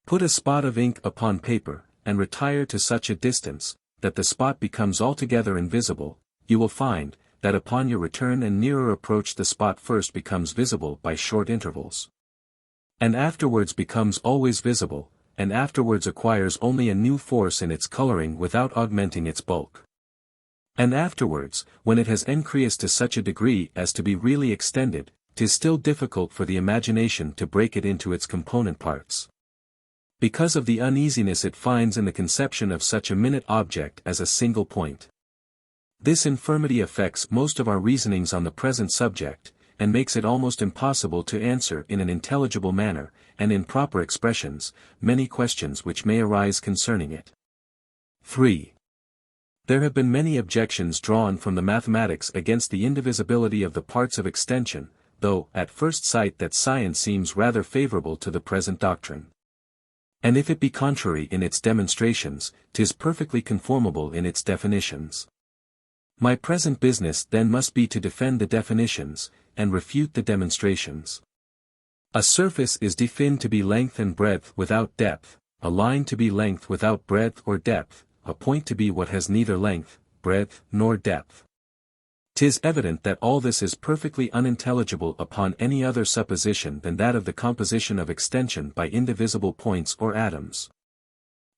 Put a spot of ink upon paper, and retire to such a distance, that the spot becomes altogether invisible, you will find, that upon your return and nearer approach the spot first becomes visible by short intervals. And afterwards becomes always visible, and afterwards acquires only a new force in its coloring without augmenting its bulk. And afterwards, when it has increased to such a degree as to be really extended, 'tis still difficult for the imagination to break it into its component parts. Because of the uneasiness it finds in the conception of such a minute object as a single point. This infirmity affects most of our reasonings on the present subject, and makes it almost impossible to answer in an intelligible manner, and in proper expressions, many questions which may arise concerning it. 3. There have been many objections drawn from the mathematics against the indivisibility of the parts of extension, though, at first sight that science seems rather favorable to the present doctrine. And if it be contrary in its demonstrations, 'tis perfectly conformable in its definitions. My present business then must be to defend the definitions, and refute the demonstrations. A surface is defined to be length and breadth without depth, a line to be length without breadth or depth, a point to be what has neither length, breadth, nor depth. 'Tis evident that all this is perfectly unintelligible upon any other supposition than that of the composition of extension by indivisible points or atoms.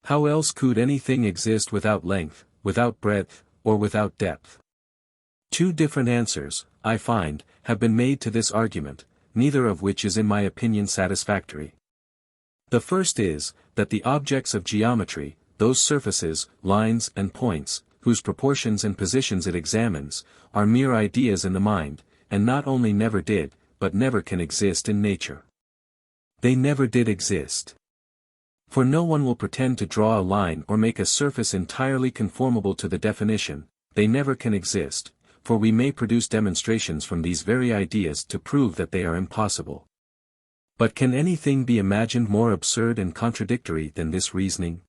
How else could anything exist without length, without breadth, or without depth? 2 different answers, I find, have been made to this argument, neither of which is in my opinion satisfactory. The first is, that the objects of geometry, those surfaces, lines and points, whose proportions and positions it examines, are mere ideas in the mind, and not only never did, but never can exist in nature. They never did exist. For no one will pretend to draw a line or make a surface entirely conformable to the definition, they never can exist, for we may produce demonstrations from these very ideas to prove that they are impossible. But can anything be imagined more absurd and contradictory than this reasoning?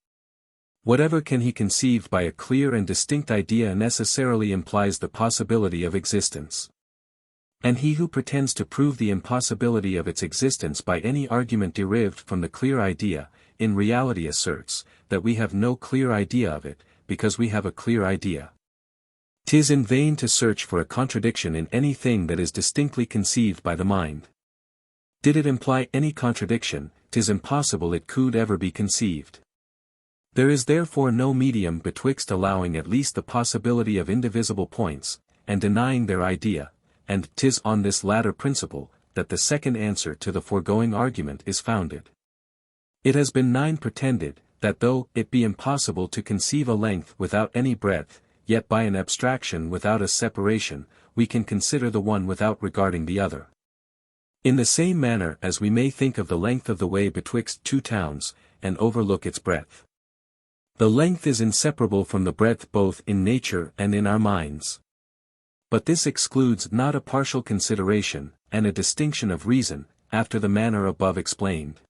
Whatever can he conceive by a clear and distinct idea necessarily implies the possibility of existence. And he who pretends to prove the impossibility of its existence by any argument derived from the clear idea, in reality asserts, that we have no clear idea of it, because we have a clear idea. 'Tis in vain to search for a contradiction in anything that is distinctly conceived by the mind. Did it imply any contradiction, 'tis impossible it could ever be conceived. There is therefore no medium betwixt allowing at least the possibility of indivisible points, and denying their idea, and 'tis on this latter principle, that the second answer to the foregoing argument is founded. It has been pretended, that though it be impossible to conceive a length without any breadth, yet by an abstraction without a separation, we can consider the one without regarding the other. In the same manner as we may think of the length of the way betwixt 2 towns, and overlook its breadth. The length is inseparable from the breadth both in nature and in our minds. But this excludes not a partial consideration, and a distinction of reason, after the manner above explained.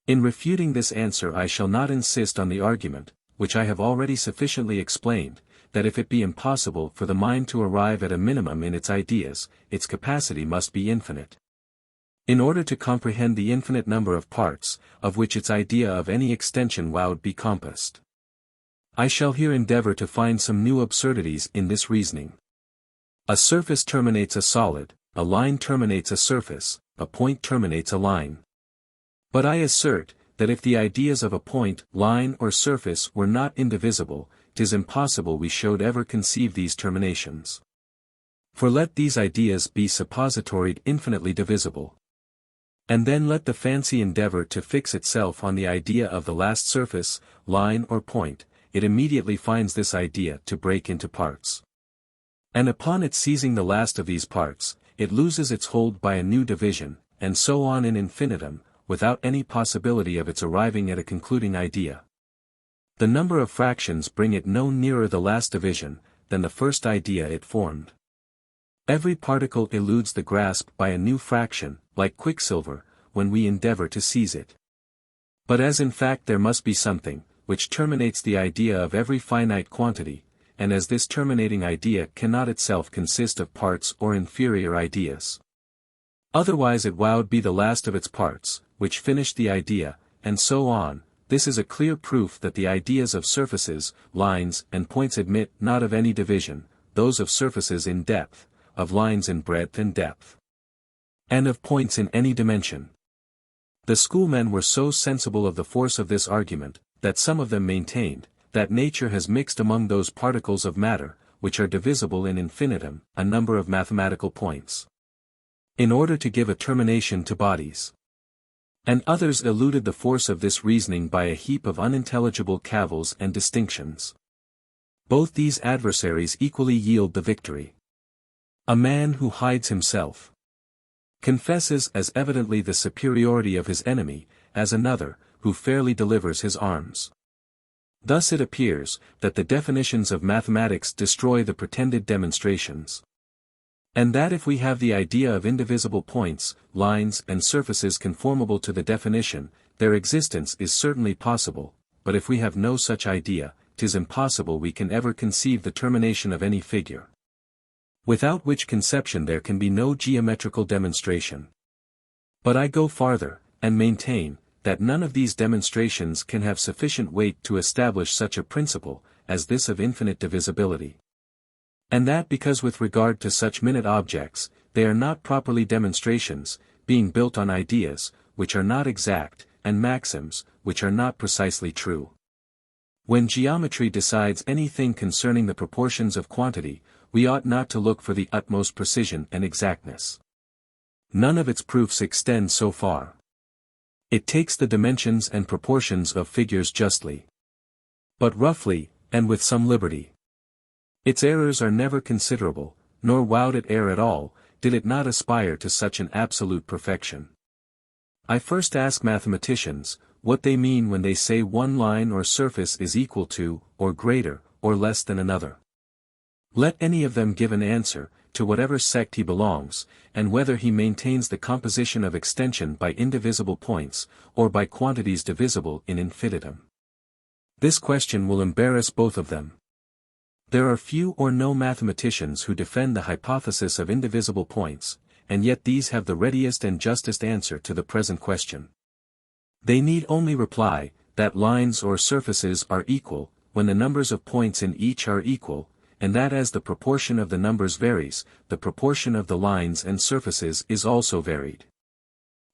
In refuting this answer I shall not insist on the argument, which I have already sufficiently explained, that if it be impossible for the mind to arrive at a minimum in its ideas, its capacity must be infinite. In order to comprehend the infinite number of parts, of which its idea of any extension would be compassed. I shall here endeavor to find some new absurdities in this reasoning. A surface terminates a solid, a line terminates a surface, a point terminates a line. But I assert, that if the ideas of a point, line or surface were not indivisible, 'tis impossible we should ever conceive these terminations. For let these ideas be suppositoried infinitely divisible. And then let the fancy endeavor to fix itself on the idea of the last surface, line or point, it immediately finds this idea to break into parts. And upon its seizing the last of these parts, it loses its hold by a new division, and so on in infinitum, without any possibility of its arriving at a concluding idea. The number of fractions bring it no nearer the last division, than the first idea it formed. Every particle eludes the grasp by a new fraction, like quicksilver, when we endeavor to seize it. But as in fact there must be something, which terminates the idea of every finite quantity, and as this terminating idea cannot itself consist of parts or inferior ideas. Otherwise it would be the last of its parts, which finished the idea, and so on. This is a clear proof that the ideas of surfaces, lines, and points admit not of any division, those of surfaces in depth, of lines in breadth and depth, and of points in any dimension. The schoolmen were so sensible of the force of this argument, that some of them maintained, that nature has mixed among those particles of matter, which are divisible in infinitum, a number of mathematical points, in order to give a termination to bodies. And others eluded the force of this reasoning by a heap of unintelligible cavils and distinctions. Both these adversaries equally yield the victory. A man who hides himself confesses as evidently the superiority of his enemy, as another, who fairly delivers his arms. Thus it appears, that the definitions of mathematics destroy the pretended demonstrations. And that if we have the idea of indivisible points, lines and surfaces conformable to the definition, their existence is certainly possible, but if we have no such idea, 'tis impossible we can ever conceive the termination of any figure. Without which conception there can be no geometrical demonstration. But I go farther, and maintain, that none of these demonstrations can have sufficient weight to establish such a principle, as this of infinite divisibility. And that because with regard to such minute objects, they are not properly demonstrations, being built on ideas, which are not exact, and maxims, which are not precisely true. When geometry decides anything concerning the proportions of quantity, we ought not to look for the utmost precision and exactness. None of its proofs extend so far. It takes the dimensions and proportions of figures justly, but roughly, and with some liberty. Its errors are never considerable, nor would it err at all, did it not aspire to such an absolute perfection. I first ask mathematicians, what they mean when they say one line or surface is equal to, or greater, or less than another. Let any of them give an answer, to whatever sect he belongs, and whether he maintains the composition of extension by indivisible points, or by quantities divisible in infinitum. This question will embarrass both of them. There are few or no mathematicians who defend the hypothesis of indivisible points, and yet these have the readiest and justest answer to the present question. They need only reply, that lines or surfaces are equal, when the numbers of points in each are equal, and that as the proportion of the numbers varies, the proportion of the lines and surfaces is also varied.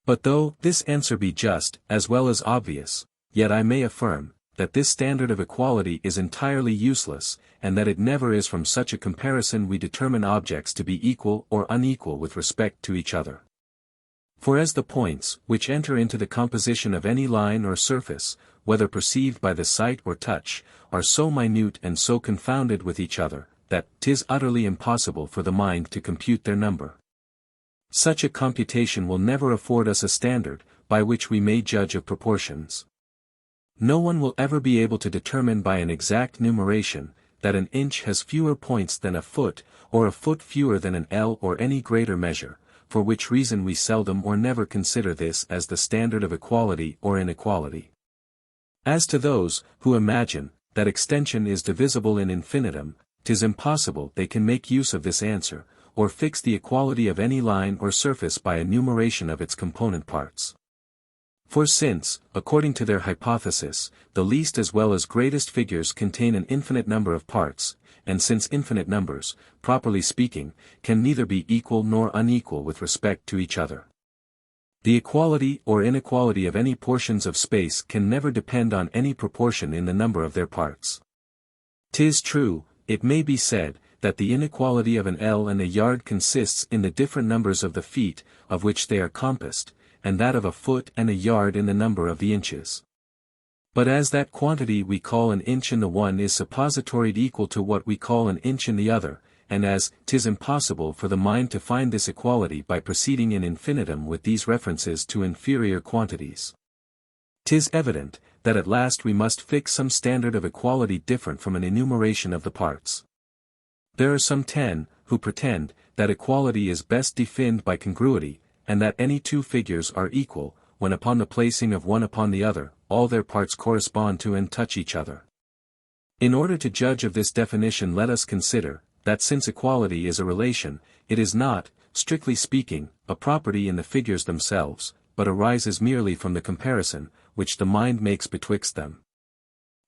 But though this answer be just, as well as obvious, yet I may affirm, that this standard of equality is entirely useless, and that it never is from such a comparison we determine objects to be equal or unequal with respect to each other. For as the points, which enter into the composition of any line or surface, whether perceived by the sight or touch, are so minute and so confounded with each other, that 'tis utterly impossible for the mind to compute their number. Such a computation will never afford us a standard, by which we may judge of proportions. No one will ever be able to determine by an exact numeration, that an inch has fewer points than a foot, or a foot fewer than an ell or any greater measure, for which reason we seldom or never consider this as the standard of equality or inequality. As to those, who imagine, that extension is divisible in infinitum, 'tis impossible they can make use of this answer, or fix the equality of any line or surface by a numeration of its component parts. For since, according to their hypothesis, the least as well as greatest figures contain an infinite number of parts, and since infinite numbers, properly speaking, can neither be equal nor unequal with respect to each other, the equality or inequality of any portions of space can never depend on any proportion in the number of their parts. 'Tis true, it may be said, that the inequality of an ell and a yard consists in the different numbers of the feet, of which they are compassed, and that of a foot and a yard in the number of the inches. But as that quantity we call an inch in the one is suppositoried equal to what we call an inch in the other, and as 'tis impossible for the mind to find this equality by proceeding in infinitum with these references to inferior quantities, 'tis evident, that at last we must fix some standard of equality different from an enumeration of the parts. There are some 10, who pretend, that equality is best defined by congruity, and that any two figures are equal, when upon the placing of one upon the other, all their parts correspond to and touch each other. In order to judge of this definition, let us consider, that since equality is a relation, it is not, strictly speaking, a property in the figures themselves, but arises merely from the comparison, which the mind makes betwixt them.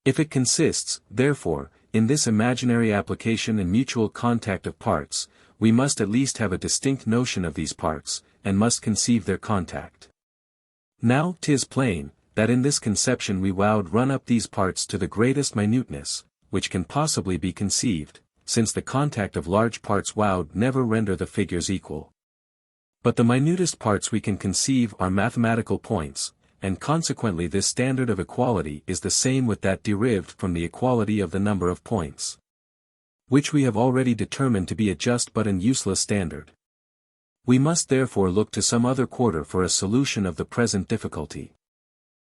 If it consists, therefore, in this imaginary application and mutual contact of parts, we must at least have a distinct notion of these parts, and must conceive their contact. Now 'tis plain, that in this conception we would run up these parts to the greatest minuteness, which can possibly be conceived, since the contact of large parts would never render the figures equal. But the minutest parts we can conceive are mathematical points, and consequently this standard of equality is the same with that derived from the equality of the number of points, which we have already determined to be a just but an useless standard. We must therefore look to some other quarter for a solution of the present difficulty.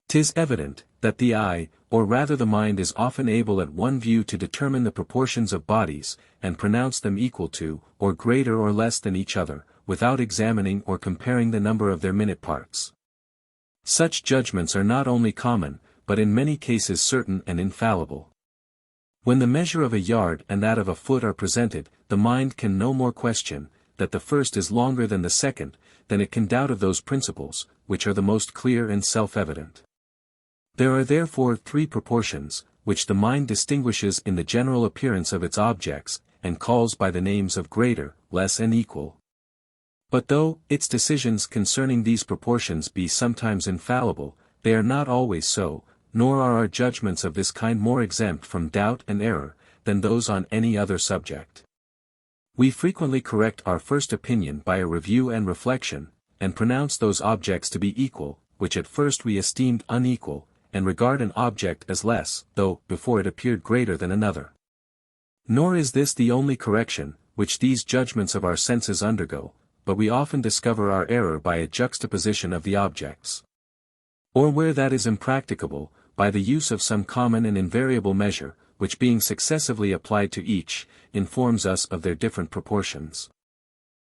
'Tis evident, that the eye, or rather the mind is often able at one view to determine the proportions of bodies, and pronounce them equal to, or greater or less than each other, without examining or comparing the number of their minute parts. Such judgments are not only common, but in many cases certain and infallible. When the measure of a yard and that of a foot are presented, the mind can no more question, that the first is longer than the second, than it can doubt of those principles, which are the most clear and self-evident. There are therefore three proportions, which the mind distinguishes in the general appearance of its objects, and calls by the names of greater, less and equal. But though its decisions concerning these proportions be sometimes infallible, they are not always so, nor are our judgments of this kind more exempt from doubt and error, than those on any other subject. We frequently correct our first opinion by a review and reflection, and pronounce those objects to be equal, which at first we esteemed unequal, and regard an object as less, though before it appeared greater than another. Nor is this the only correction, which these judgments of our senses undergo, but we often discover our error by a juxtaposition of the objects. Or where that is impracticable, by the use of some common and invariable measure, which being successively applied to each, informs us of their different proportions.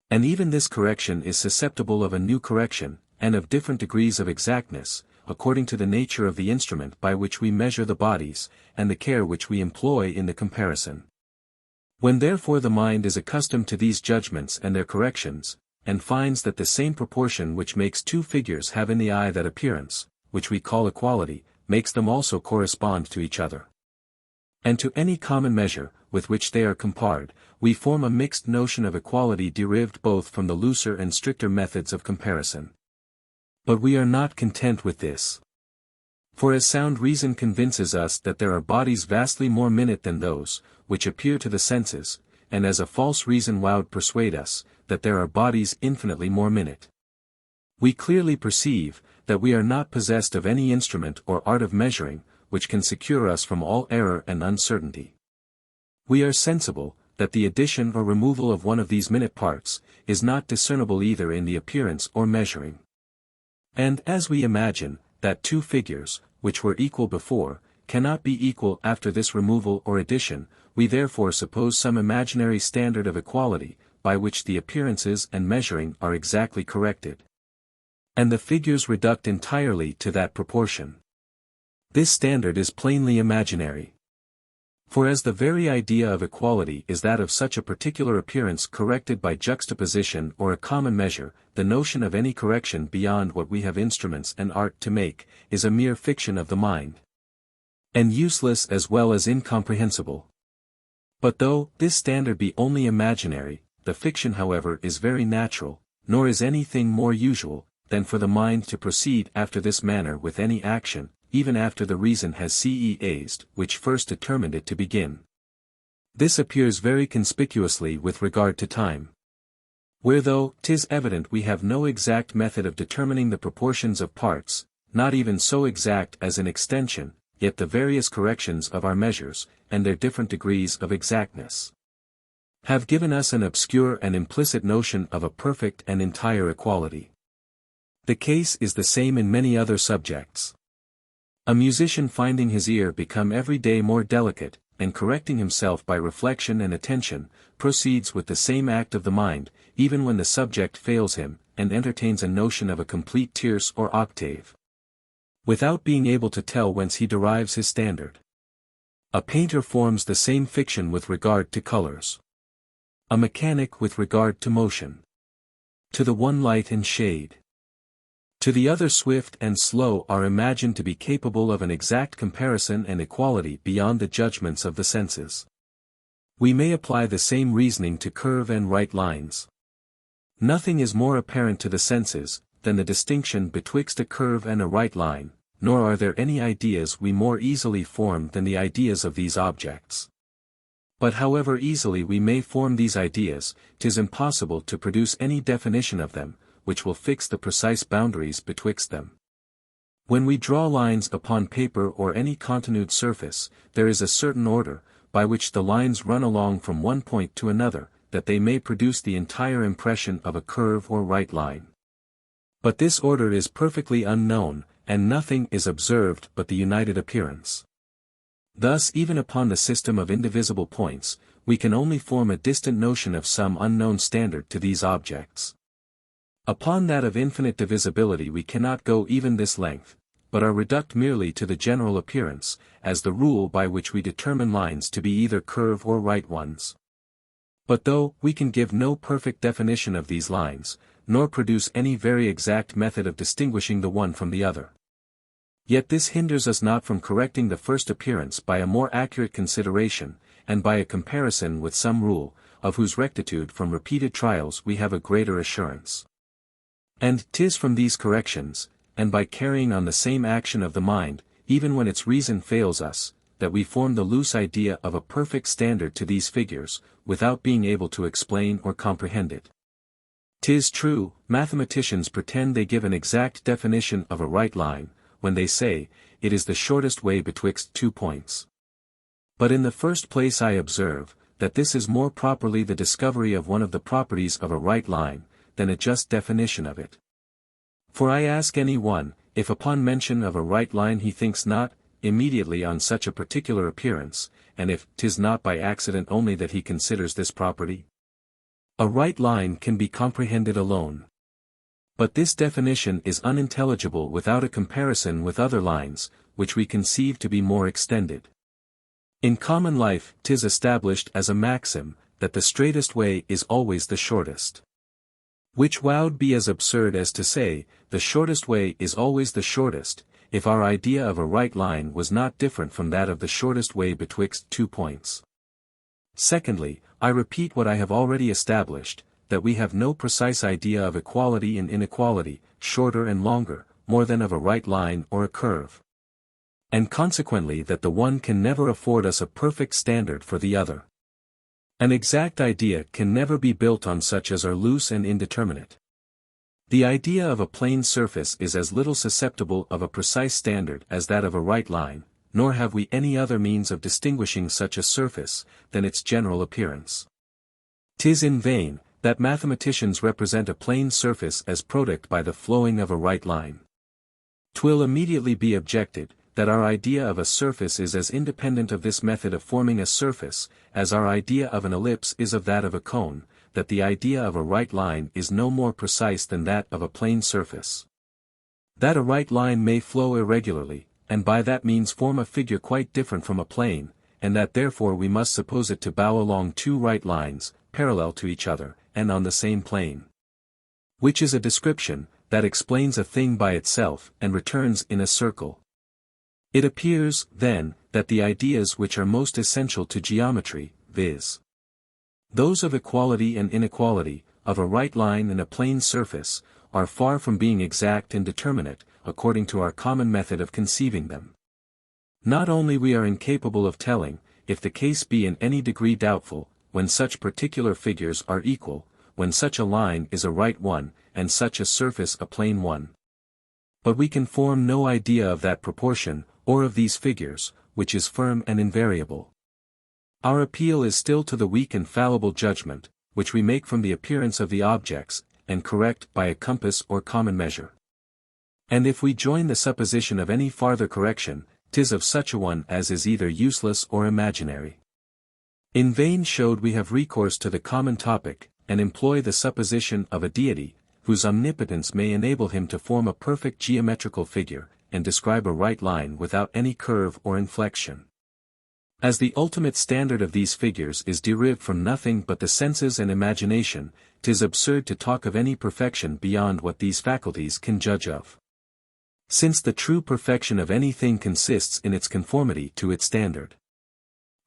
And even this correction is susceptible of a new correction, and of different degrees of exactness, according to the nature of the instrument by which we measure the bodies, and the care which we employ in the comparison. When therefore the mind is accustomed to these judgments and their corrections, and finds that the same proportion which makes two figures have in the eye that appearance, which we call equality, makes them also correspond to each other, and to any common measure, with which they are compared, we form a mixed notion of equality derived both from the looser and stricter methods of comparison. But we are not content with this. For as sound reason convinces us that there are bodies vastly more minute than those, which appear to the senses, and as a false reason would persuade us, that there are bodies infinitely more minute, we clearly perceive, that we are not possessed of any instrument or art of measuring, which can secure us from all error and uncertainty. We are sensible, that the addition or removal of one of these minute parts, is not discernible either in the appearance or measuring. And as we imagine, that two figures, which were equal before, cannot be equal after this removal or addition, we therefore suppose some imaginary standard of equality, by which the appearances and measuring are exactly corrected, and the figures reduct entirely to that proportion. This standard is plainly imaginary. For as the very idea of equality is that of such a particular appearance corrected by juxtaposition or a common measure, the notion of any correction beyond what we have instruments and art to make, is a mere fiction of the mind, and useless as well as incomprehensible. But though this standard be only imaginary, the fiction however is very natural, nor is anything more usual, than for the mind to proceed after this manner with any action, even after the reason has ceased, which first determined it to begin. This appears very conspicuously with regard to time, where though 'tis evident we have no exact method of determining the proportions of parts, not even so exact as in extension, yet the various corrections of our measures, and their different degrees of exactness, have given us an obscure and implicit notion of a perfect and entire equality. The case is the same in many other subjects. A musician finding his ear become every day more delicate, and correcting himself by reflection and attention, proceeds with the same act of the mind, even when the subject fails him, and entertains a notion of a complete tierce or octave, without being able to tell whence he derives his standard. A painter forms the same fiction with regard to colors, a mechanic with regard to motion, to the one light and shade, To the other swift and slow are imagined to be capable of an exact comparison and equality beyond the judgments of the senses. We may apply the same reasoning to curve and right lines. Nothing is more apparent to the senses than the distinction betwixt a curve and a right line, nor are there any ideas we more easily form than the ideas of these objects. But however easily we may form these ideas, 'tis impossible to produce any definition of them, which will fix the precise boundaries betwixt them. When we draw lines upon paper or any continued surface, there is a certain order, by which the lines run along from one point to another, that they may produce the entire impression of a curve or right line. But this order is perfectly unknown, and nothing is observed but the united appearance. Thus even upon the system of indivisible points, we can only form a distant notion of some unknown standard to these objects. Upon that of infinite divisibility we cannot go even this length, but are reduced merely to the general appearance, as the rule by which we determine lines to be either curve or right ones. But though we can give no perfect definition of these lines, nor produce any very exact method of distinguishing the one from the other, yet this hinders us not from correcting the first appearance by a more accurate consideration, and by a comparison with some rule, of whose rectitude from repeated trials we have a greater assurance. And 'tis from these corrections, and by carrying on the same action of the mind, even when its reason fails us, that we form the loose idea of a perfect standard to these figures, without being able to explain or comprehend it. 'Tis true, mathematicians pretend they give an exact definition of a right line, when they say, it is the shortest way betwixt 2 points. But in the first place I observe, that this is more properly the discovery of one of the properties of a right line, than a just definition of it. For I ask any one, if upon mention of a right line he thinks not, immediately on such a particular appearance, and if 'tis not by accident only that he considers this property? A right line can be comprehended alone. But this definition is unintelligible without a comparison with other lines, which we conceive to be more extended. In common life 'tis established as a maxim, that the straightest way is always the shortest. Which would be as absurd as to say, the shortest way is always the shortest, if our idea of a right line was not different from that of the shortest way betwixt 2 points. Secondly, I repeat what I have already established, that we have no precise idea of equality and inequality, shorter and longer, more than of a right line or a curve. And consequently that the one can never afford us a perfect standard for the other. An exact idea can never be built on such as are loose and indeterminate. The idea of a plane surface is as little susceptible of a precise standard as that of a right line, nor have we any other means of distinguishing such a surface, than its general appearance. 'Tis in vain, that mathematicians represent a plane surface as product by the flowing of a right line. 'Twill immediately be objected, that our idea of a surface is as independent of this method of forming a surface, as our idea of an ellipse is of that of a cone, that the idea of a right line is no more precise than that of a plane surface. That a right line may flow irregularly, and by that means form a figure quite different from a plane, and that therefore we must suppose it to bow along 2 right lines, parallel to each other, and on the same plane. Which is a description, that explains a thing by itself, and returns in a circle. It appears, then, that the ideas which are most essential to geometry, viz. those of equality and inequality, of a right line and a plane surface, are far from being exact and determinate, according to our common method of conceiving them. Not only we are incapable of telling, if the case be in any degree doubtful, when such particular figures are equal, when such a line is a right one, and such a surface a plane one. But we can form no idea of that proportion, or of these figures, which is firm and invariable. Our appeal is still to the weak and fallible judgment, which we make from the appearance of the objects, and correct by a compass or common measure. And if we join the supposition of any farther correction, 'tis of such a one as is either useless or imaginary. In vain showed we have recourse to the common topic, and employ the supposition of a deity, whose omnipotence may enable him to form a perfect geometrical figure, and describe a right line without any curve or inflection. As the ultimate standard of these figures is derived from nothing but the senses and imagination, 'tis absurd to talk of any perfection beyond what these faculties can judge of. Since the true perfection of anything consists in its conformity to its standard.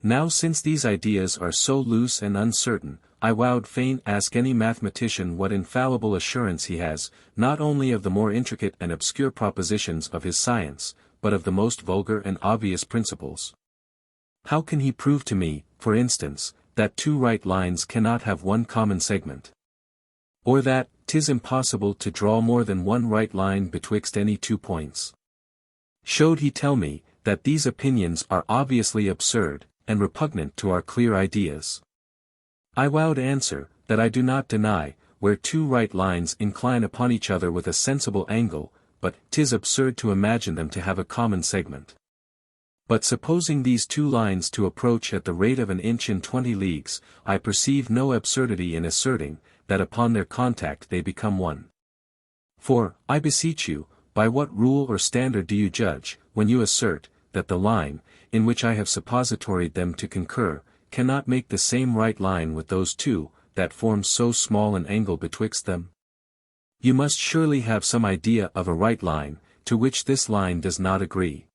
Now since these ideas are so loose and uncertain, I would fain ask any mathematician what infallible assurance he has, not only of the more intricate and obscure propositions of his science, but of the most vulgar and obvious principles. How can he prove to me, for instance, that two right lines cannot have one common segment? Or that 'tis impossible to draw more than one right line betwixt any two points? Showed he tell me, that these opinions are obviously absurd, and repugnant to our clear ideas? I would answer, that I do not deny, where two right lines incline upon each other with a sensible angle, but 'tis absurd to imagine them to have a common segment. But supposing these two lines to approach at the rate of an inch in 20 leagues, I perceive no absurdity in asserting, that upon their contact they become one. For, I beseech you, by what rule or standard do you judge, when you assert, that the line, in which I have suppositoried them to concur, cannot make the same right line with those two, that form so small an angle betwixt them? You must surely have some idea of a right line, to which this line does not agree.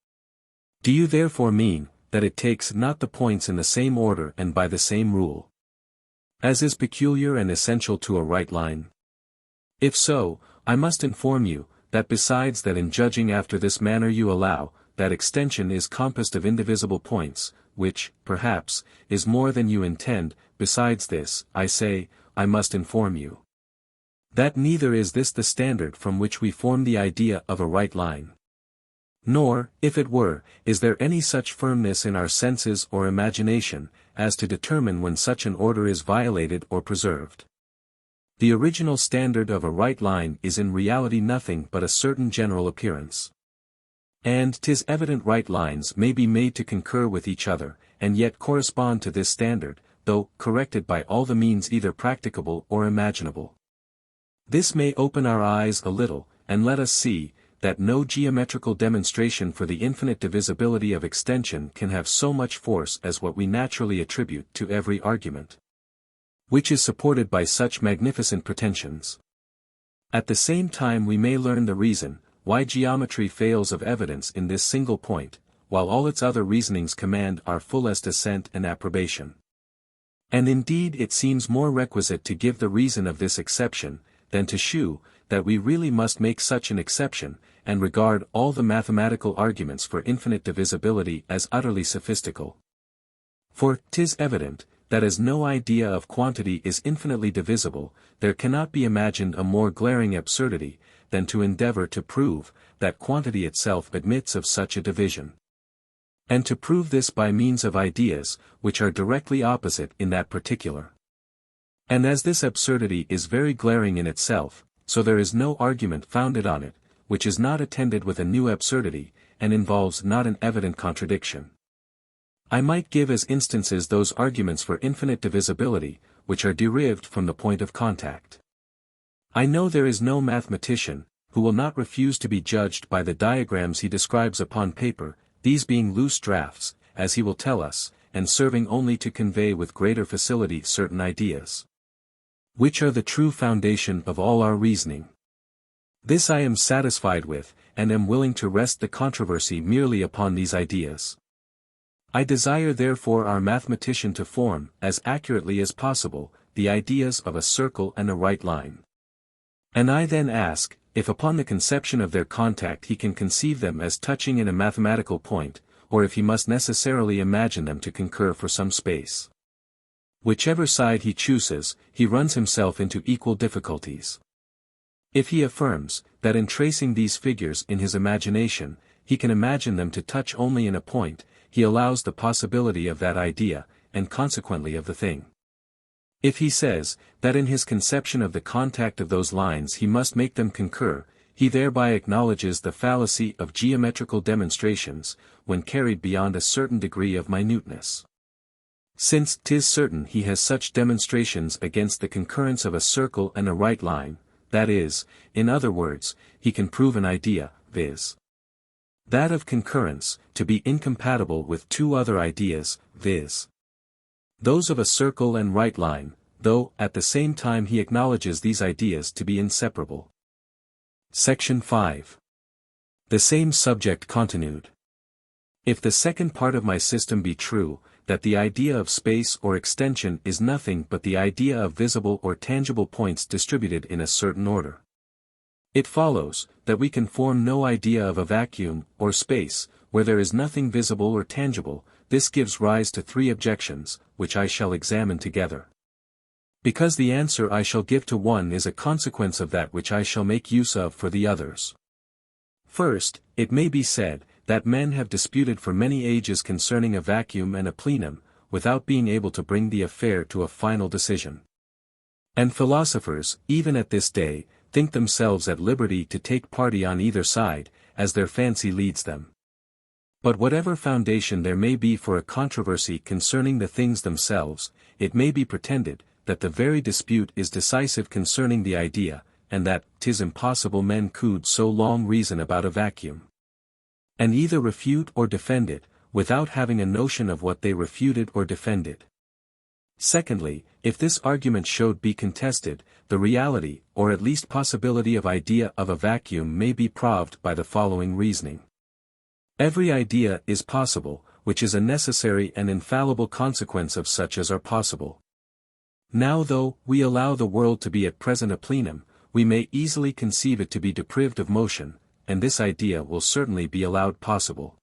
Do you therefore mean, that it takes not the points in the same order and by the same rule, as is peculiar and essential to a right line? If so, I must inform you, that besides that in judging after this manner you allow, that extension is compassed of indivisible points, which, perhaps, is more than you intend. Besides this, I say, I must inform you, that neither is this the standard from which we form the idea of a right line. Nor, if it were, is there any such firmness in our senses or imagination, as to determine when such an order is violated or preserved. The original standard of a right line is in reality nothing but a certain general appearance. And 'tis evident right lines may be made to concur with each other, and yet correspond to this standard, though corrected by all the means either practicable or imaginable. This may open our eyes a little, and let us see, that no geometrical demonstration for the infinite divisibility of extension can have so much force as what we naturally attribute to every argument, which is supported by such magnificent pretensions. At the same time we may learn the reason, why geometry fails of evidence in this single point, while all its other reasonings command our fullest assent and approbation. And indeed it seems more requisite to give the reason of this exception, than to shew, that we really must make such an exception, and regard all the mathematical arguments for infinite divisibility as utterly sophistical. For 'tis evident, that as no idea of quantity is infinitely divisible, there cannot be imagined a more glaring absurdity, than to endeavor to prove, that quantity itself admits of such a division. And to prove this by means of ideas, which are directly opposite in that particular. And as this absurdity is very glaring in itself, so there is no argument founded on it, which is not attended with a new absurdity, and involves not an evident contradiction. I might give as instances those arguments for infinite divisibility, which are derived from the point of contact. I know there is no mathematician, who will not refuse to be judged by the diagrams he describes upon paper, these being loose drafts, as he will tell us, and serving only to convey with greater facility certain ideas, which are the true foundation of all our reasoning. This I am satisfied with, and am willing to rest the controversy merely upon these ideas. I desire therefore our mathematician to form, as accurately as possible, the ideas of a circle and a right line. And I then ask, if upon the conception of their contact he can conceive them as touching in a mathematical point, or if he must necessarily imagine them to concur for some space. Whichever side he chooses, he runs himself into equal difficulties. If he affirms, that in tracing these figures in his imagination, he can imagine them to touch only in a point, he allows the possibility of that idea, and consequently of the thing. If he says, that in his conception of the contact of those lines he must make them concur, he thereby acknowledges the fallacy of geometrical demonstrations, when carried beyond a certain degree of minuteness. Since 'tis certain he has such demonstrations against the concurrence of a circle and a right line, that is, in other words, he can prove an idea, viz. That of concurrence, to be incompatible with two other ideas, viz. those of a circle and right line, though, at the same time he acknowledges these ideas to be inseparable. Section 5. The same subject continued. If the second part of my system be true, that the idea of space or extension is nothing but the idea of visible or tangible points distributed in a certain order, it follows, that we can form no idea of a vacuum, or space, where there is nothing visible or tangible. This gives rise to three objections, which I shall examine together. Because the answer I shall give to one is a consequence of that which I shall make use of for the others. First, it may be said, that men have disputed for many ages concerning a vacuum and a plenum, without being able to bring the affair to a final decision. And philosophers, even at this day, think themselves at liberty to take party on either side, as their fancy leads them. But whatever foundation there may be for a controversy concerning the things themselves, it may be pretended, that the very dispute is decisive concerning the idea, and that 'tis impossible men could so long reason about a vacuum, and either refute or defend it, without having a notion of what they refuted or defended. Secondly, if this argument showed be contested, the reality, or at least possibility of idea of a vacuum may be proved by the following reasoning. Every idea is possible, which is a necessary and infallible consequence of such as are possible. Now though we allow the world to be at present a plenum, we may easily conceive it to be deprived of motion, and this idea will certainly be allowed possible.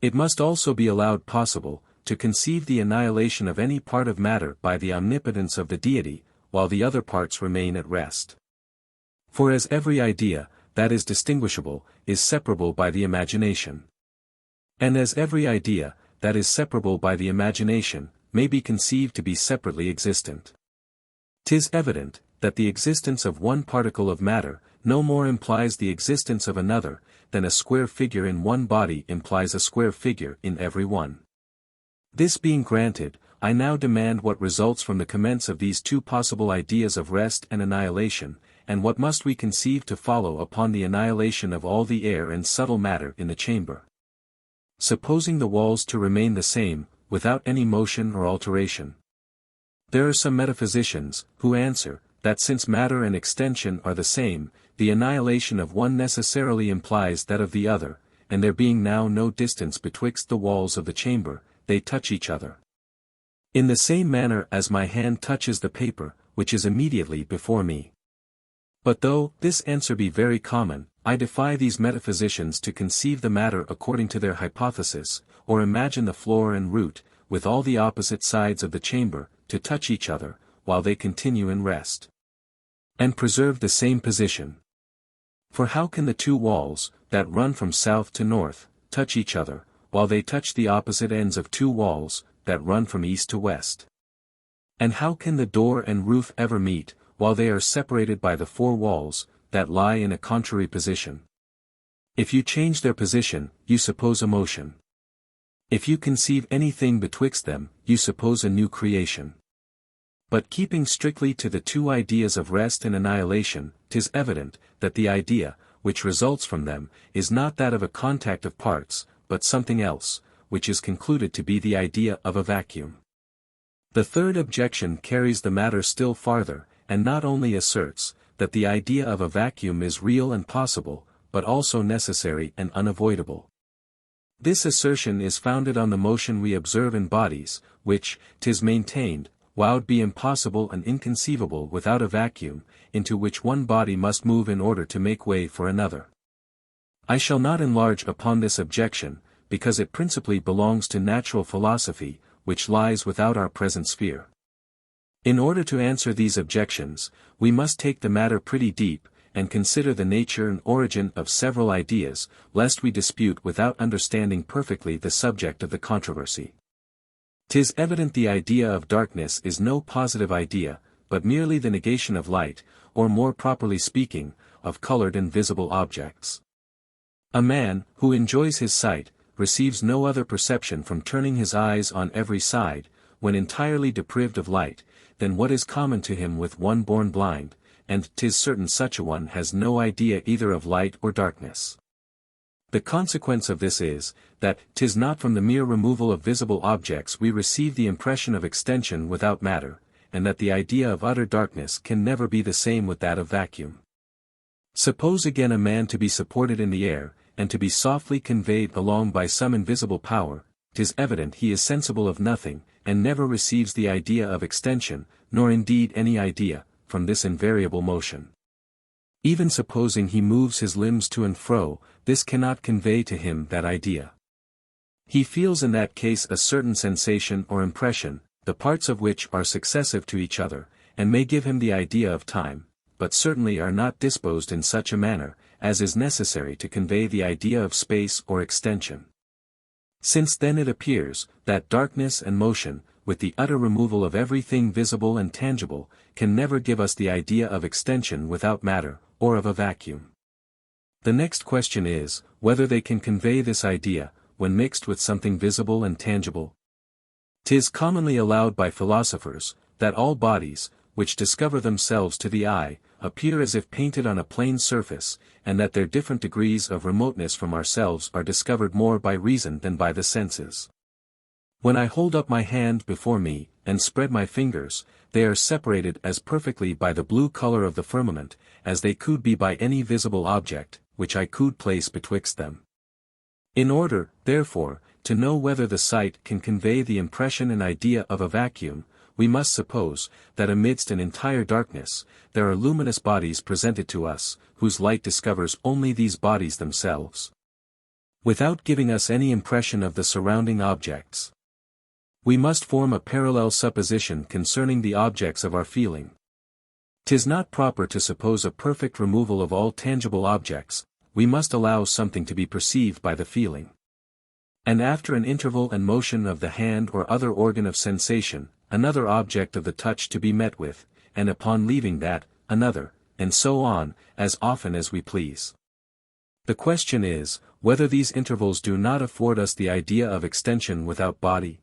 It must also be allowed possible, to conceive the annihilation of any part of matter by the omnipotence of the deity, while the other parts remain at rest. For as every idea, that is distinguishable, is separable by the imagination, and as every idea, that is separable by the imagination, may be conceived to be separately existent, 'tis evident, that the existence of one particle of matter, no more implies the existence of another, than a square figure in one body implies a square figure in every one. This being granted, I now demand what results from the commence of these two possible ideas of rest and annihilation, and what must we conceive to follow upon the annihilation of all the air and subtle matter in the chamber. Supposing the walls to remain the same, without any motion or alteration. There are some metaphysicians, who answer, that since matter and extension are the same, the annihilation of one necessarily implies that of the other, and there being now no distance betwixt the walls of the chamber, they touch each other. In the same manner as my hand touches the paper, which is immediately before me. But though this answer be very common, I defy these metaphysicians to conceive the matter according to their hypothesis, or imagine the floor and root, with all the opposite sides of the chamber, to touch each other, while they continue in rest, and preserve the same position. For how can the two walls, that run from south to north, touch each other, while they touch the opposite ends of two walls, that run from east to west? And how can the door and roof ever meet, while they are separated by the four walls, that lie in a contrary position? If you change their position, you suppose a motion. If you conceive anything betwixt them, you suppose a new creation. But keeping strictly to the two ideas of rest and annihilation, 'tis evident, that the idea, which results from them, is not that of a contact of parts, but something else, which is concluded to be the idea of a vacuum. The third objection carries the matter still farther, and not only asserts, that the idea of a vacuum is real and possible, but also necessary and unavoidable. This assertion is founded on the motion we observe in bodies, which, 'tis maintained, would be impossible and inconceivable without a vacuum, into which one body must move in order to make way for another. I shall not enlarge upon this objection, because it principally belongs to natural philosophy, which lies without our present sphere. In order to answer these objections, we must take the matter pretty deep, and consider the nature and origin of several ideas, lest we dispute without understanding perfectly the subject of the controversy. 'Tis evident the idea of darkness is no positive idea, but merely the negation of light, or more properly speaking, of colored and visible objects. A man, who enjoys his sight, receives no other perception from turning his eyes on every side, when entirely deprived of light, than what is common to him with one born blind, and 'tis certain such a one has no idea either of light or darkness. The consequence of this is, that 'tis not from the mere removal of visible objects we receive the impression of extension without matter, and that the idea of utter darkness can never be the same with that of vacuum. Suppose again a man to be supported in the air, and to be softly conveyed along by some invisible power, 'tis evident he is sensible of nothing, and never receives the idea of extension, nor indeed any idea, from this invariable motion. Even supposing he moves his limbs to and fro, this cannot convey to him that idea. He feels in that case a certain sensation or impression, the parts of which are successive to each other, and may give him the idea of time, but certainly are not disposed in such a manner, as is necessary to convey the idea of space or extension. Since then it appears, that darkness and motion, with the utter removal of everything visible and tangible, can never give us the idea of extension without matter, or of a vacuum. The next question is, whether they can convey this idea, when mixed with something visible and tangible. 'Tis commonly allowed by philosophers, that all bodies, which discover themselves to the eye, appear as if painted on a plain surface, and that their different degrees of remoteness from ourselves are discovered more by reason than by the senses. When I hold up my hand before me, and spread my fingers, they are separated as perfectly by the blue color of the firmament, as they could be by any visible object, which I could place betwixt them. In order, therefore, to know whether the sight can convey the impression and idea of a vacuum, we must suppose, that amidst an entire darkness, there are luminous bodies presented to us, whose light discovers only these bodies themselves, without giving us any impression of the surrounding objects. We must form a parallel supposition concerning the objects of our feeling. 'Tis not proper to suppose a perfect removal of all tangible objects, we must allow something to be perceived by the feeling. And after an interval and motion of the hand or other organ of sensation, another object of the touch to be met with, and upon leaving that, another, and so on, as often as we please. The question is, whether these intervals do not afford us the idea of extension without body.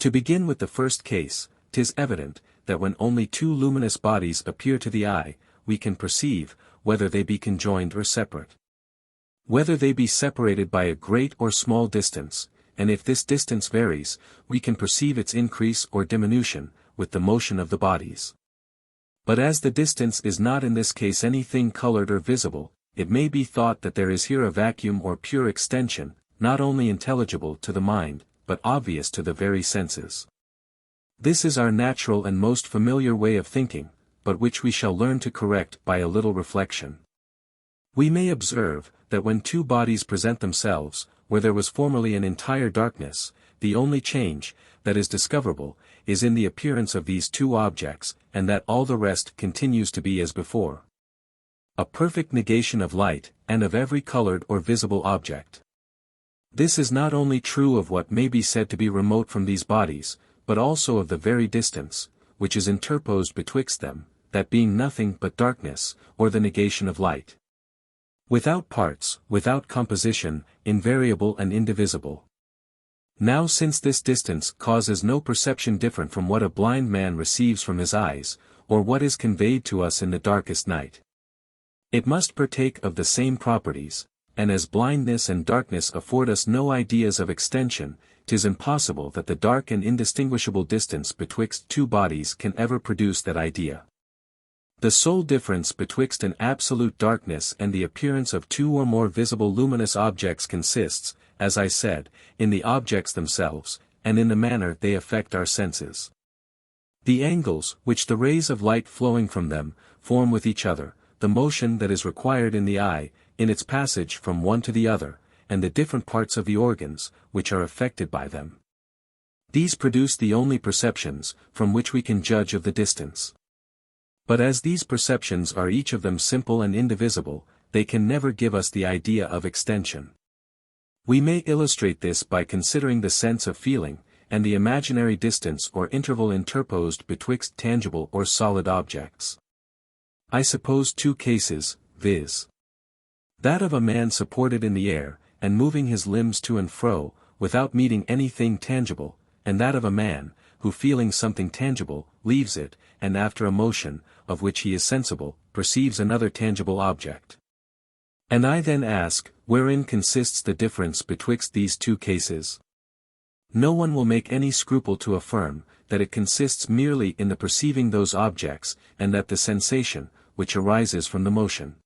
To begin with the first case, 'tis evident, that when only two luminous bodies appear to the eye, we can perceive, whether they be conjoined or separate. Whether they be separated by a great or small distance, and if this distance varies, we can perceive its increase or diminution, with the motion of the bodies. But as the distance is not in this case anything colored or visible, it may be thought that there is here a vacuum or pure extension, not only intelligible to the mind, but obvious to the very senses. This is our natural and most familiar way of thinking, but which we shall learn to correct by a little reflection. We may observe, that when two bodies present themselves, where there was formerly an entire darkness, the only change, that is discoverable, is in the appearance of these two objects, and that all the rest continues to be as before. A perfect negation of light, and of every colored or visible object. This is not only true of what may be said to be remote from these bodies, but also of the very distance, which is interposed betwixt them, that being nothing but darkness, or the negation of light. Without parts, without composition, invariable and indivisible. Now since this distance causes no perception different from what a blind man receives from his eyes, or what is conveyed to us in the darkest night, it must partake of the same properties, and as blindness and darkness afford us no ideas of extension, 'tis impossible that the dark and indistinguishable distance betwixt two bodies can ever produce that idea. The sole difference betwixt an absolute darkness and the appearance of two or more visible luminous objects consists, as I said, in the objects themselves, and in the manner they affect our senses. The angles, which the rays of light flowing from them, form with each other, the motion that is required in the eye, in its passage from one to the other, and the different parts of the organs, which are affected by them. These produce the only perceptions, from which we can judge of the distance. But as these perceptions are each of them simple and indivisible, they can never give us the idea of extension. We may illustrate this by considering the sense of feeling, and the imaginary distance or interval interposed betwixt tangible or solid objects. I suppose two cases, viz. that of a man supported in the air, and moving his limbs to and fro, without meeting anything tangible, and that of a man, who feeling something tangible, leaves it, and after a motion, of which he is sensible, perceives another tangible object. And I then ask, wherein consists the difference betwixt these two cases? No one will make any scruple to affirm, that it consists merely in the perceiving those objects, and that the sensation, which arises from the motion,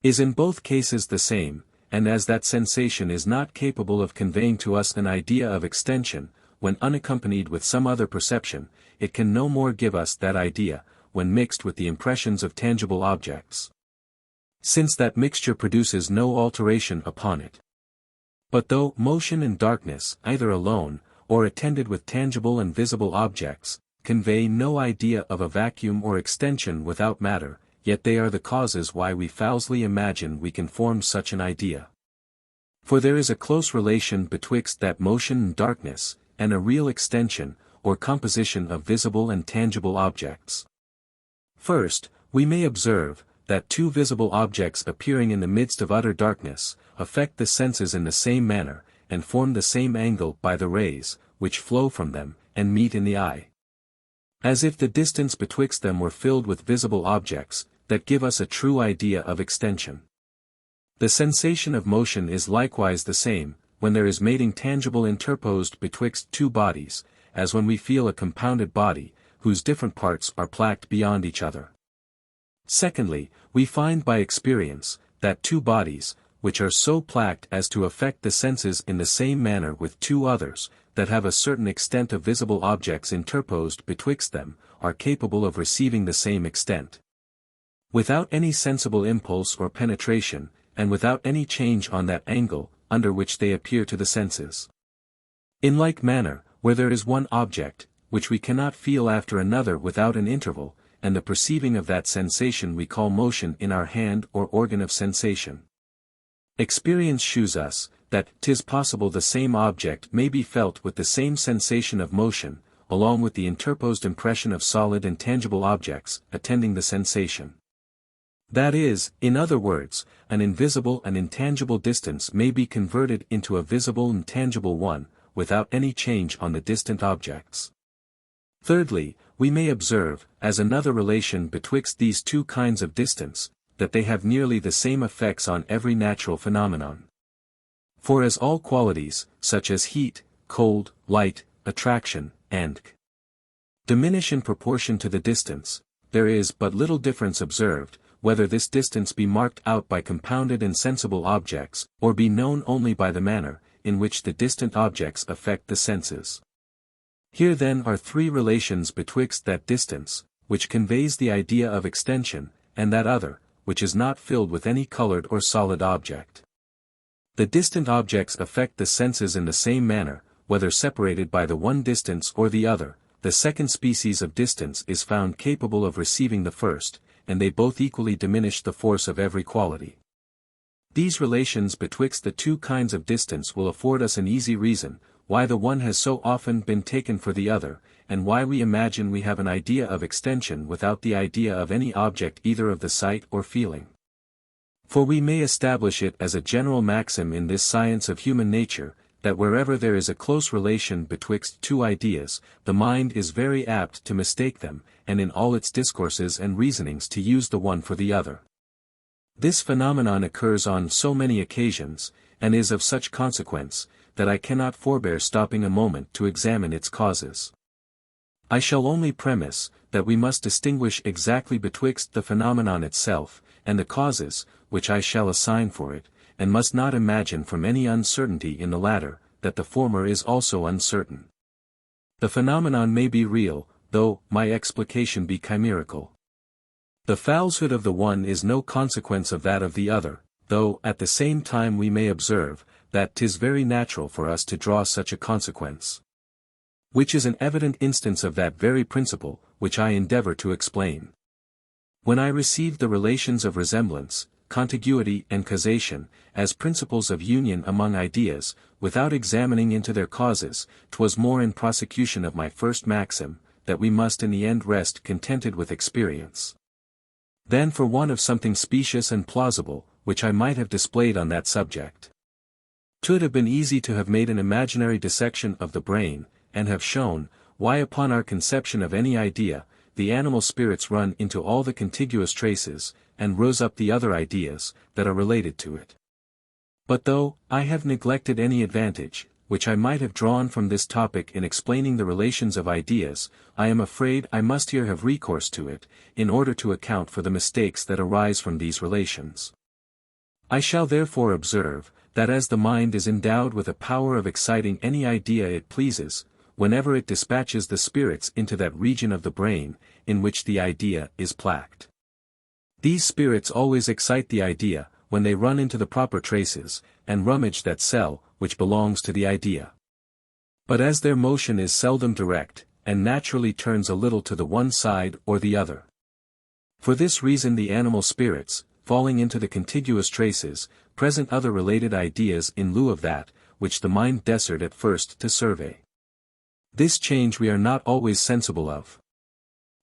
is in both cases the same, and as that sensation is not capable of conveying to us an idea of extension, when unaccompanied with some other perception, it can no more give us that idea, when mixed with the impressions of tangible objects, since that mixture produces no alteration upon it. But though motion and darkness, either alone, or attended with tangible and visible objects, convey no idea of a vacuum or extension without matter, yet they are the causes why we falsely imagine we can form such an idea. For there is a close relation betwixt that motion and darkness, and a real extension, or composition of visible and tangible objects. First, we may observe, that two visible objects appearing in the midst of utter darkness, affect the senses in the same manner, and form the same angle by the rays, which flow from them, and meet in the eye. As if the distance betwixt them were filled with visible objects, that give us a true idea of extension. The sensation of motion is likewise the same, when there is mating tangible interposed betwixt two bodies, as when we feel a compounded body, whose different parts are placked beyond each other. Secondly, we find by experience, that two bodies, which are so placked as to affect the senses in the same manner with two others, that have a certain extent of visible objects interposed betwixt them, are capable of receiving the same extent, without any sensible impulse or penetration, and without any change on that angle, under which they appear to the senses. In like manner, where there is one object, which we cannot feel after another without an interval, and the perceiving of that sensation we call motion in our hand or organ of sensation. Experience shews us, that 'tis possible the same object may be felt with the same sensation of motion, along with the interposed impression of solid and tangible objects, attending the sensation. That is, in other words, an invisible and intangible distance may be converted into a visible and tangible one, without any change on the distant objects. Thirdly, we may observe, as another relation betwixt these two kinds of distance, that they have nearly the same effects on every natural phenomenon. For as all qualities, such as heat, cold, light, attraction, and diminish in proportion to the distance, there is but little difference observed, whether this distance be marked out by compounded and sensible objects, or be known only by the manner, in which the distant objects affect the senses. Here then are three relations betwixt that distance, which conveys the idea of extension, and that other, which is not filled with any colored or solid object. The distant objects affect the senses in the same manner, whether separated by the one distance or the other. The second species of distance is found capable of receiving the first, and they both equally diminish the force of every quality. These relations betwixt the two kinds of distance will afford us an easy reason, why the one has so often been taken for the other, and why we imagine we have an idea of extension without the idea of any object either of the sight or feeling. For we may establish it as a general maxim in this science of human nature, that wherever there is a close relation betwixt two ideas, the mind is very apt to mistake them, and in all its discourses and reasonings to use the one for the other. This phenomenon occurs on so many occasions, and is of such consequence, that I cannot forbear stopping a moment to examine its causes. I shall only premise, that we must distinguish exactly betwixt the phenomenon itself, and the causes, which I shall assign for it, and must not imagine from any uncertainty in the latter, that the former is also uncertain. The phenomenon may be real, though my explication be chimerical. The falsehood of the one is no consequence of that of the other, though at the same time we may observe, that 'tis very natural for us to draw such a consequence. Which is an evident instance of that very principle, which I endeavor to explain. When I received the relations of resemblance, contiguity and causation, as principles of union among ideas, without examining into their causes, 'twas more in prosecution of my first maxim, that we must in the end rest contented with experience, than for want of something specious and plausible, which I might have displayed on that subject. 'Twould have been easy to have made an imaginary dissection of the brain, and have shown, why upon our conception of any idea, the animal spirits run into all the contiguous traces, and rose up the other ideas, that are related to it. But though I have neglected any advantage, which I might have drawn from this topic in explaining the relations of ideas, I am afraid I must here have recourse to it, in order to account for the mistakes that arise from these relations. I shall therefore observe, that as the mind is endowed with a power of exciting any idea it pleases, whenever it dispatches the spirits into that region of the brain, in which the idea is plaqued. These spirits always excite the idea, when they run into the proper traces, and rummage that cell, which belongs to the idea. But as their motion is seldom direct, and naturally turns a little to the one side or the other. For this reason the animal spirits, falling into the contiguous traces, present other related ideas in lieu of that, which the mind desert at first to survey. This change we are not always sensible of.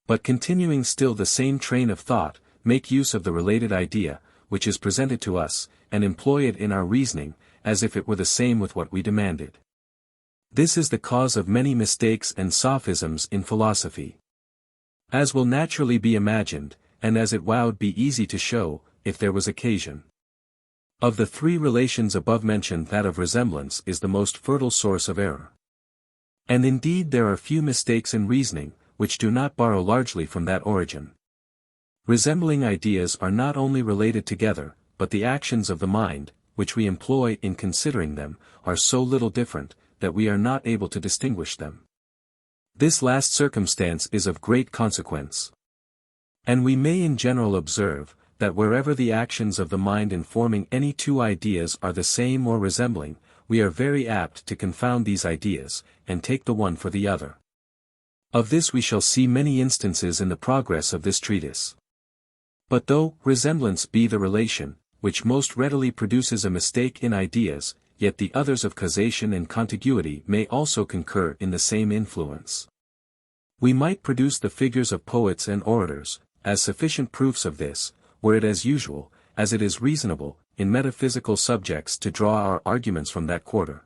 But continuing still the same train of thought, make use of the related idea, which is presented to us, and employ it in our reasoning, as if it were the same with what we demanded. This is the cause of many mistakes and sophisms in philosophy. As will naturally be imagined, and as it would be easy to show, if there was occasion. Of the three relations above mentioned, that of resemblance is the most fertile source of error. And indeed there are few mistakes in reasoning, which do not borrow largely from that origin. Resembling ideas are not only related together, but the actions of the mind, which we employ in considering them, are so little different, that we are not able to distinguish them. This last circumstance is of great consequence. And we may in general observe, that wherever the actions of the mind in forming any two ideas are the same or resembling, we are very apt to confound these ideas, and take the one for the other. Of this we shall see many instances in the progress of this treatise. But though resemblance be the relation, which most readily produces a mistake in ideas, yet the others of causation and contiguity may also concur in the same influence. We might produce the figures of poets and orators, as sufficient proofs of this, were it as usual, as it is reasonable, in metaphysical subjects to draw our arguments from that quarter.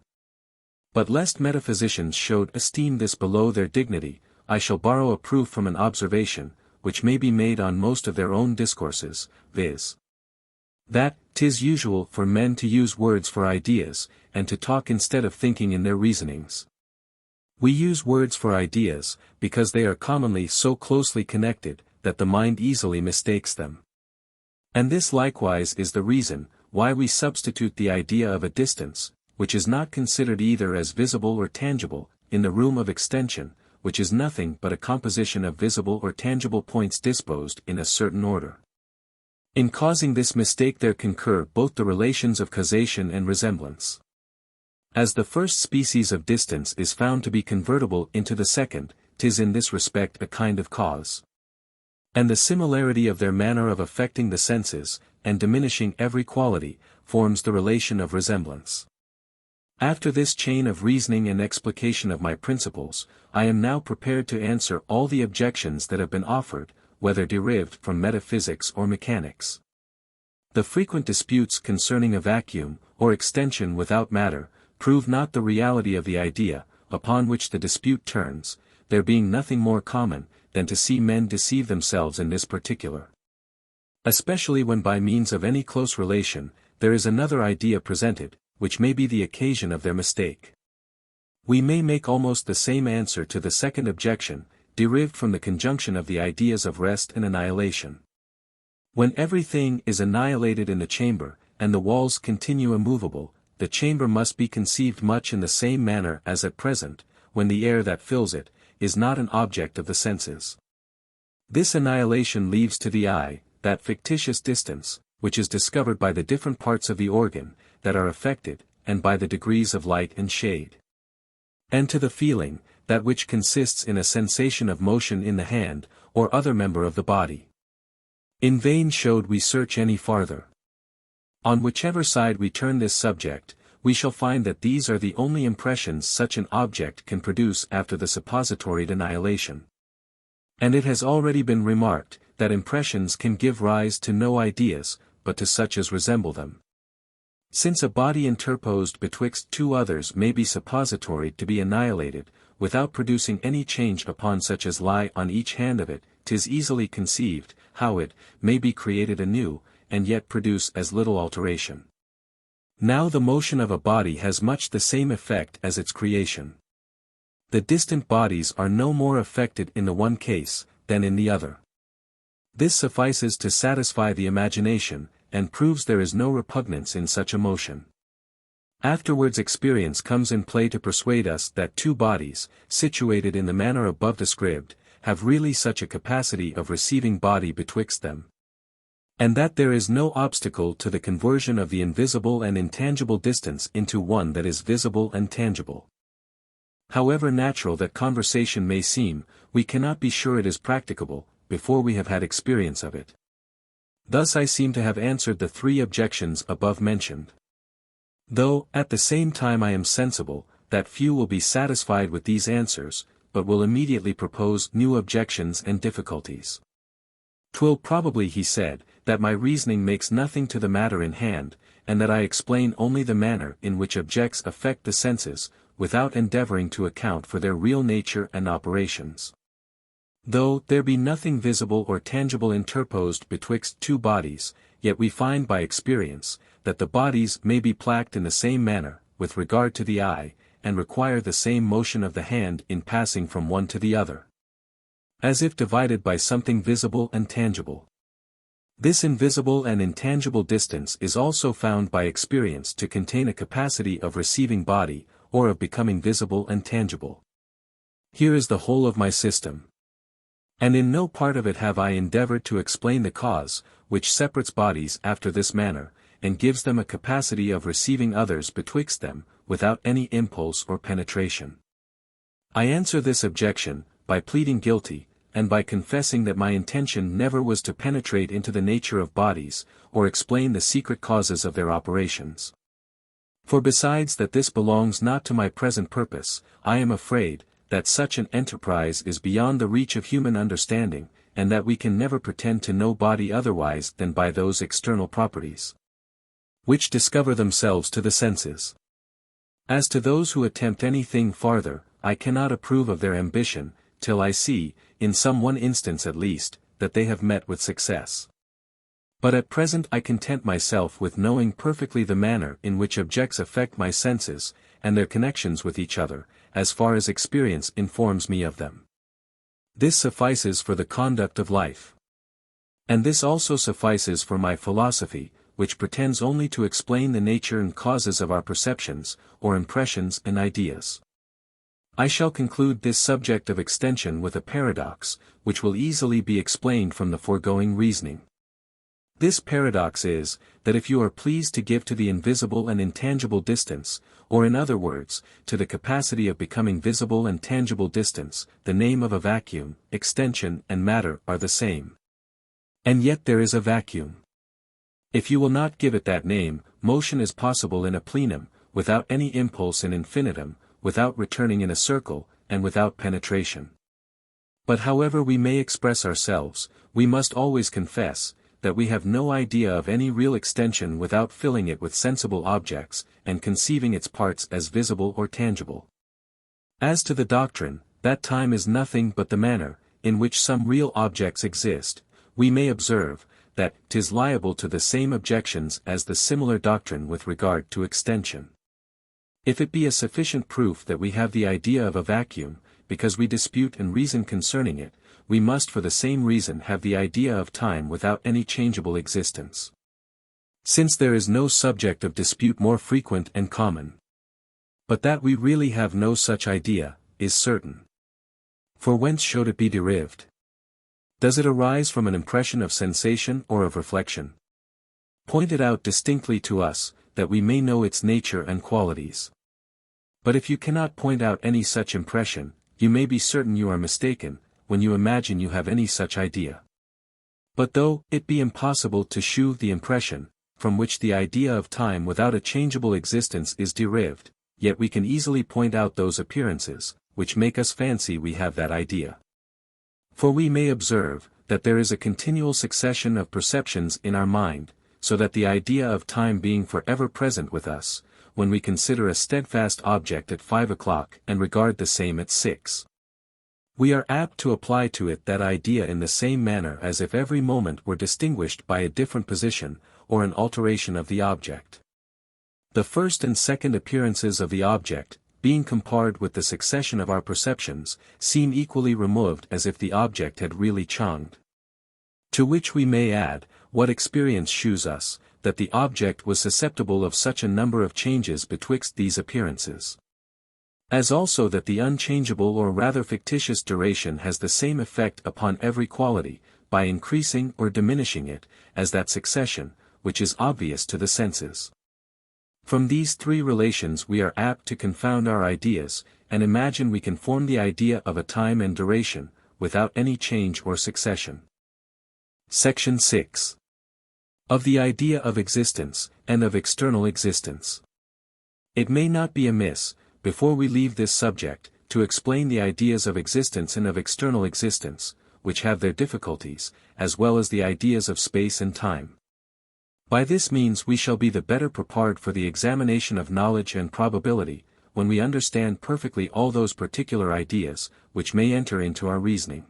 But lest metaphysicians should esteem this below their dignity, I shall borrow a proof from an observation, which may be made on most of their own discourses, viz. That 'tis usual for men to use words for ideas, and to talk instead of thinking in their reasonings. We use words for ideas, because they are commonly so closely connected, that the mind easily mistakes them. And this likewise is the reason, why we substitute the idea of a distance, which is not considered either as visible or tangible, in the room of extension, which is nothing but a composition of visible or tangible points disposed in a certain order. In causing this mistake there concur both the relations of causation and resemblance. As the first species of distance is found to be convertible into the second, 'tis in this respect a kind of cause. And the similarity of their manner of affecting the senses, and diminishing every quality, forms the relation of resemblance. After this chain of reasoning and explication of my principles, I am now prepared to answer all the objections that have been offered, whether derived from metaphysics or mechanics. The frequent disputes concerning a vacuum, or extension without matter, prove not the reality of the idea, upon which the dispute turns, there being nothing more common, than to see men deceive themselves in this particular. Especially when by means of any close relation, there is another idea presented, which may be the occasion of their mistake. We may make almost the same answer to the second objection, derived from the conjunction of the ideas of rest and annihilation. When everything is annihilated in the chamber, and the walls continue immovable, the chamber must be conceived much in the same manner as at present, when the air that fills it, is not an object of the senses. This annihilation leaves to the eye, that fictitious distance, which is discovered by the different parts of the organ, that are affected, and by the degrees of light and shade. And to the feeling, that which consists in a sensation of motion in the hand, or other member of the body. In vain showed we search any farther. On whichever side we turn this subject, we shall find that these are the only impressions such an object can produce after the suppository annihilation. And it has already been remarked, that impressions can give rise to no ideas, but to such as resemble them. Since a body interposed betwixt two others may be suppository to be annihilated, without producing any change upon such as lie on each hand of it, 'tis easily conceived, how it may be created anew, and yet produce as little alteration. Now the motion of a body has much the same effect as its creation. The distant bodies are no more affected in the one case, than in the other. This suffices to satisfy the imagination, and proves there is no repugnance in such a motion. Afterwards experience comes in play to persuade us that two bodies, situated in the manner above described, have really such a capacity of receiving body betwixt them. And that there is no obstacle to the conversion of the invisible and intangible distance into one that is visible and tangible. However natural that conversation may seem, we cannot be sure it is practicable, before we have had experience of it. Thus I seem to have answered the three objections above mentioned. Though, at the same time I am sensible, that few will be satisfied with these answers, but will immediately propose new objections and difficulties. 'Twill probably, he said, that my reasoning makes nothing to the matter in hand, and that I explain only the manner in which objects affect the senses, without endeavoring to account for their real nature and operations. Though there be nothing visible or tangible interposed betwixt two bodies, yet we find by experience, that the bodies may be placked in the same manner, with regard to the eye, and require the same motion of the hand in passing from one to the other, as if divided by something visible and tangible. This invisible and intangible distance is also found by experience to contain a capacity of receiving body, or of becoming visible and tangible. Here is the whole of my system. And in no part of it have I endeavored to explain the cause, which separates bodies after this manner, and gives them a capacity of receiving others betwixt them, without any impulse or penetration. I answer this objection, by pleading guilty, and by confessing that my intention never was to penetrate into the nature of bodies, or explain the secret causes of their operations. For besides that this belongs not to my present purpose, I am afraid, that such an enterprise is beyond the reach of human understanding, and that we can never pretend to know body otherwise than by those external properties, which discover themselves to the senses. As to those who attempt anything farther, I cannot approve of their ambition, till I see, in some one instance at least, that they have met with success. But at present I content myself with knowing perfectly the manner in which objects affect my senses, and their connections with each other, as far as experience informs me of them. This suffices for the conduct of life. And this also suffices for my philosophy, which pretends only to explain the nature and causes of our perceptions, or impressions and ideas. I shall conclude this subject of extension with a paradox, which will easily be explained from the foregoing reasoning. This paradox is, that if you are pleased to give to the invisible and intangible distance, or in other words, to the capacity of becoming visible and tangible distance, the name of a vacuum, extension and matter are the same. And yet there is a vacuum. If you will not give it that name, motion is possible in a plenum, without any impulse in infinitum, without returning in a circle, and without penetration. But however we may express ourselves, we must always confess, that we have no idea of any real extension without filling it with sensible objects, and conceiving its parts as visible or tangible. As to the doctrine, that time is nothing but the manner, in which some real objects exist, we may observe, that 'tis liable to the same objections as the similar doctrine with regard to extension. If it be a sufficient proof that we have the idea of a vacuum, because we dispute and reason concerning it, we must for the same reason have the idea of time without any changeable existence. Since there is no subject of dispute more frequent and common. But that we really have no such idea, is certain. For whence should it be derived? Does it arise from an impression of sensation or of reflection? Point it out distinctly to us, that we may know its nature and qualities. But if you cannot point out any such impression, you may be certain you are mistaken, when you imagine you have any such idea. But though it be impossible to shew the impression, from which the idea of time without a changeable existence is derived, yet we can easily point out those appearances, which make us fancy we have that idea. For we may observe, that there is a continual succession of perceptions in our mind, so that the idea of time being for ever present with us, when we consider a steadfast object at 5 o'clock and regard the same at 6. We are apt to apply to it that idea in the same manner as if every moment were distinguished by a different position, or an alteration of the object. The first and second appearances of the object, being compared with the succession of our perceptions, seem equally removed as if the object had really changed. To which we may add, what experience shews us, that the object was susceptible of such a number of changes betwixt these appearances. As also that the unchangeable or rather fictitious duration has the same effect upon every quality, by increasing or diminishing it, as that succession, which is obvious to the senses. From these three relations we are apt to confound our ideas, and imagine we can form the idea of a time and duration, without any change or succession. Section 6. Of the idea of existence, and of external existence. It may not be amiss, before we leave this subject, to explain the ideas of existence and of external existence, which have their difficulties, as well as the ideas of space and time. By this means we shall be the better prepared for the examination of knowledge and probability, when we understand perfectly all those particular ideas, which may enter into our reasoning.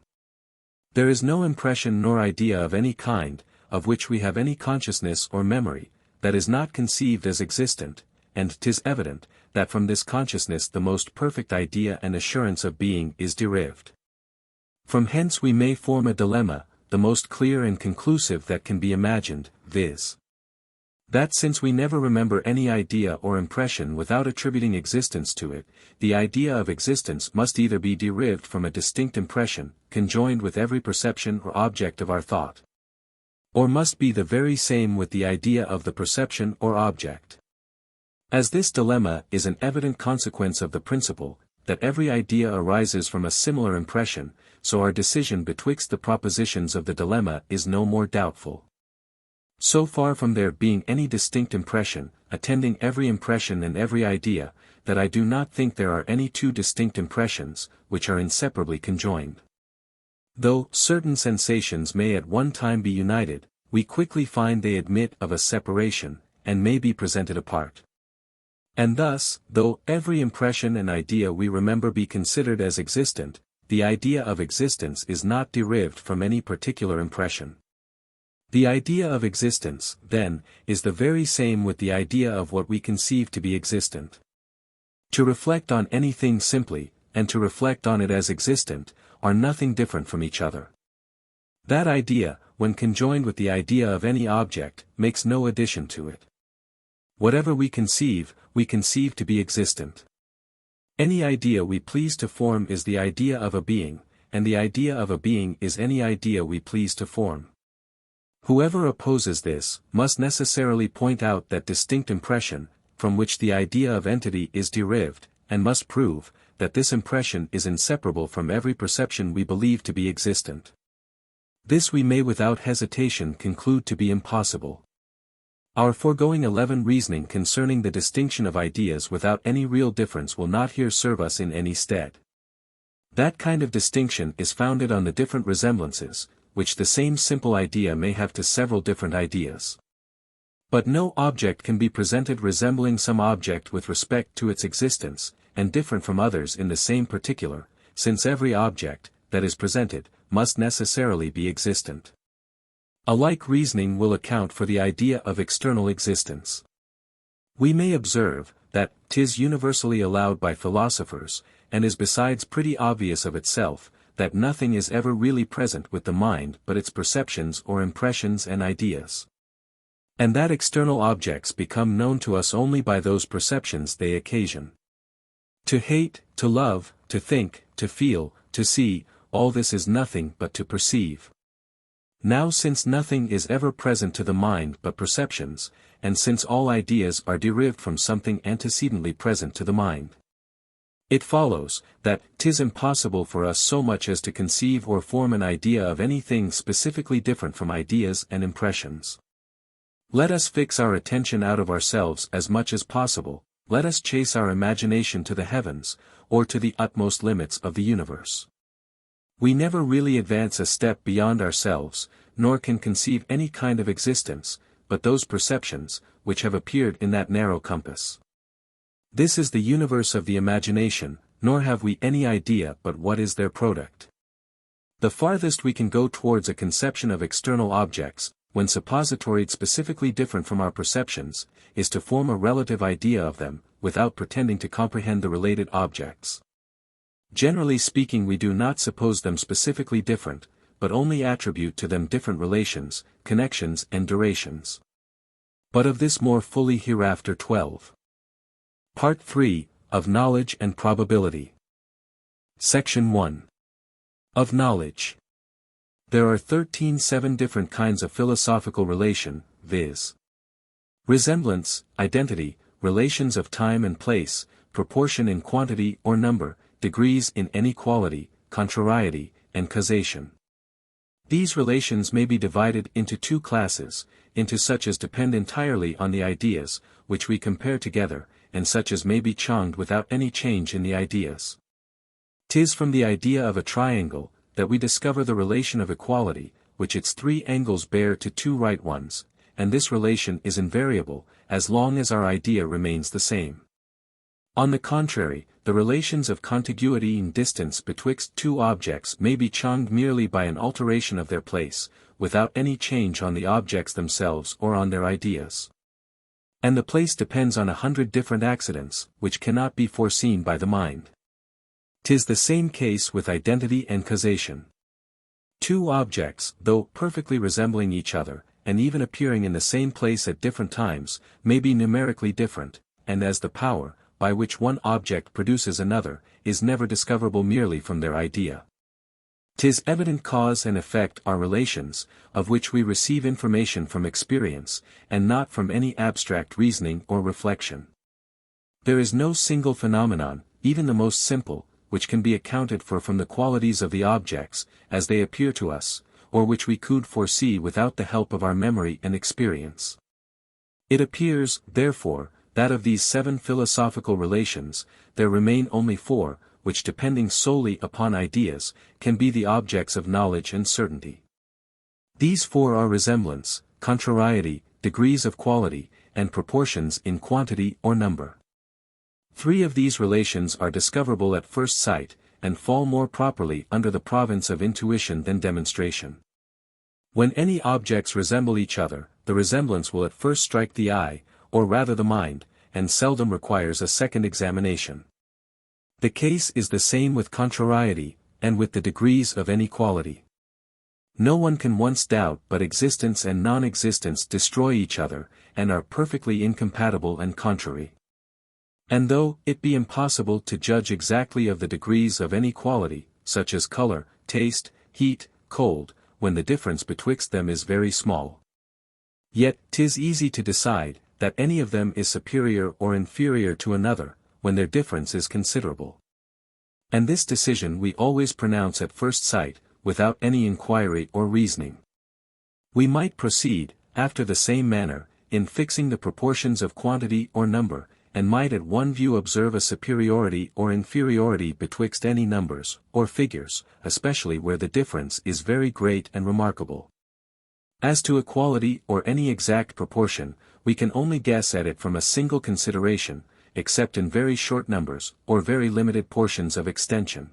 There is no impression nor idea of any kind, of which we have any consciousness or memory, that is not conceived as existent, and 'tis evident, that from this consciousness the most perfect idea and assurance of being is derived. From hence we may form a dilemma, the most clear and conclusive that can be imagined, viz. That since we never remember any idea or impression without attributing existence to it, the idea of existence must either be derived from a distinct impression, conjoined with every perception or object of our thought, or must be the very same with the idea of the perception or object. As this dilemma is an evident consequence of the principle, that every idea arises from a similar impression, so our decision betwixt the propositions of the dilemma is no more doubtful. So far from there being any distinct impression, attending every impression and every idea, that I do not think there are any two distinct impressions, which are inseparably conjoined. Though certain sensations may at one time be united, we quickly find they admit of a separation, and may be presented apart. And thus, though every impression and idea we remember be considered as existent, the idea of existence is not derived from any particular impression. The idea of existence, then, is the very same with the idea of what we conceive to be existent. To reflect on anything simply, and to reflect on it as existent, are nothing different from each other. That idea, when conjoined with the idea of any object, makes no addition to it. Whatever we conceive to be existent. Any idea we please to form is the idea of a being, and the idea of a being is any idea we please to form. Whoever opposes this, must necessarily point out that distinct impression, from which the idea of entity is derived, and must prove, that this impression is inseparable from every perception we believe to be existent. This we may without hesitation conclude to be impossible. Our foregoing 11 reasoning concerning the distinction of ideas without any real difference will not here serve us in any stead. That kind of distinction is founded on the different resemblances, which the same simple idea may have to several different ideas. But no object can be presented resembling some object with respect to its existence, and different from others in the same particular, since every object, that is presented, must necessarily be existent. A like reasoning will account for the idea of external existence. We may observe, that 'tis universally allowed by philosophers, and is besides pretty obvious of itself, that nothing is ever really present with the mind but its perceptions or impressions and ideas. And that external objects become known to us only by those perceptions they occasion. To hate, to love, to think, to feel, to see, all this is nothing but to perceive. Now since nothing is ever present to the mind but perceptions, and since all ideas are derived from something antecedently present to the mind, it follows, that 'tis impossible for us so much as to conceive or form an idea of anything specifically different from ideas and impressions. Let us fix our attention out of ourselves as much as possible, let us chase our imagination to the heavens, or to the utmost limits of the universe. We never really advance a step beyond ourselves, nor can conceive any kind of existence, but those perceptions, which have appeared in that narrow compass. This is the universe of the imagination, nor have we any idea but what is their product. The farthest we can go towards a conception of external objects, when suppositoried specifically different from our perceptions, is to form a relative idea of them, without pretending to comprehend the related objects. Generally speaking, we do not suppose them specifically different, but only attribute to them different relations, connections and durations. But of this more fully hereafter. 12. Part 3, of Knowledge and Probability. Section 1. Of Knowledge. There are 7 different kinds of philosophical relation, viz. Resemblance, identity, relations of time and place, proportion in quantity or number, degrees in any quality, contrariety, and causation. These relations may be divided into 2 classes, into such as depend entirely on the ideas, which we compare together, and such as may be changed without any change in the ideas. 'Tis from the idea of a triangle, that we discover the relation of equality, which its 3 angles bear to 2 right ones, and this relation is invariable, as long as our idea remains the same. On the contrary, the relations of contiguity and distance betwixt 2 objects may be changed merely by an alteration of their place, without any change on the objects themselves or on their ideas. And the place depends on 100 different accidents, which cannot be foreseen by the mind. 'Tis the same case with identity and causation. 2 objects, though perfectly resembling each other, and even appearing in the same place at different times, may be numerically different, and as the power, by which one object produces another, is never discoverable merely from their idea. 'Tis evident cause and effect are relations, of which we receive information from experience, and not from any abstract reasoning or reflection. There is no single phenomenon, even the most simple, which can be accounted for from the qualities of the objects, as they appear to us, or which we could foresee without the help of our memory and experience. It appears, therefore, that of these 7 philosophical relations, there remain only 4, which depending solely upon ideas, can be the objects of knowledge and certainty. These 4 are resemblance, contrariety, degrees of quality, and proportions in quantity or number. 3 of these relations are discoverable at first sight, and fall more properly under the province of intuition than demonstration. When any objects resemble each other, the resemblance will at first strike the eye, or rather the mind, and seldom requires a second examination. The case is the same with contrariety, and with the degrees of any quality. No one can once doubt but existence and non-existence destroy each other, and are perfectly incompatible and contrary. And though it be impossible to judge exactly of the degrees of any quality, such as color, taste, heat, cold, when the difference betwixt them is very small, yet 'tis easy to decide, that any of them is superior or inferior to another, when their difference is considerable. And this decision we always pronounce at first sight, without any inquiry or reasoning. We might proceed, after the same manner, in fixing the proportions of quantity or number, and might at one view observe a superiority or inferiority betwixt any numbers, or figures, especially where the difference is very great and remarkable. As to equality or any exact proportion, we can only guess at it from a single consideration, except in very short numbers, or very limited portions of extension,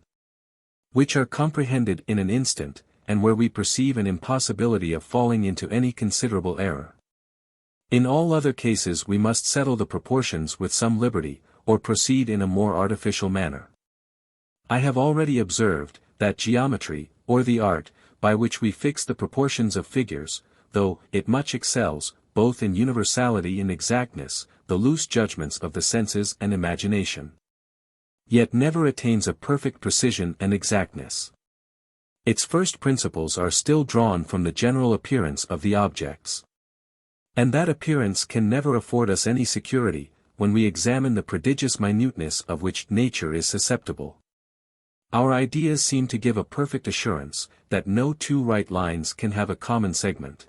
which are comprehended in an instant, and where we perceive an impossibility of falling into any considerable error. In all other cases we must settle the proportions with some liberty, or proceed in a more artificial manner. I have already observed, that geometry, or the art, by which we fix the proportions of figures, though it much excels, both in universality and exactness, the loose judgments of the senses and imagination, yet never attains a perfect precision and exactness. Its first principles are still drawn from the general appearance of the objects. And that appearance can never afford us any security, when we examine the prodigious minuteness of which nature is susceptible. Our ideas seem to give a perfect assurance, that no 2 right lines can have a common segment.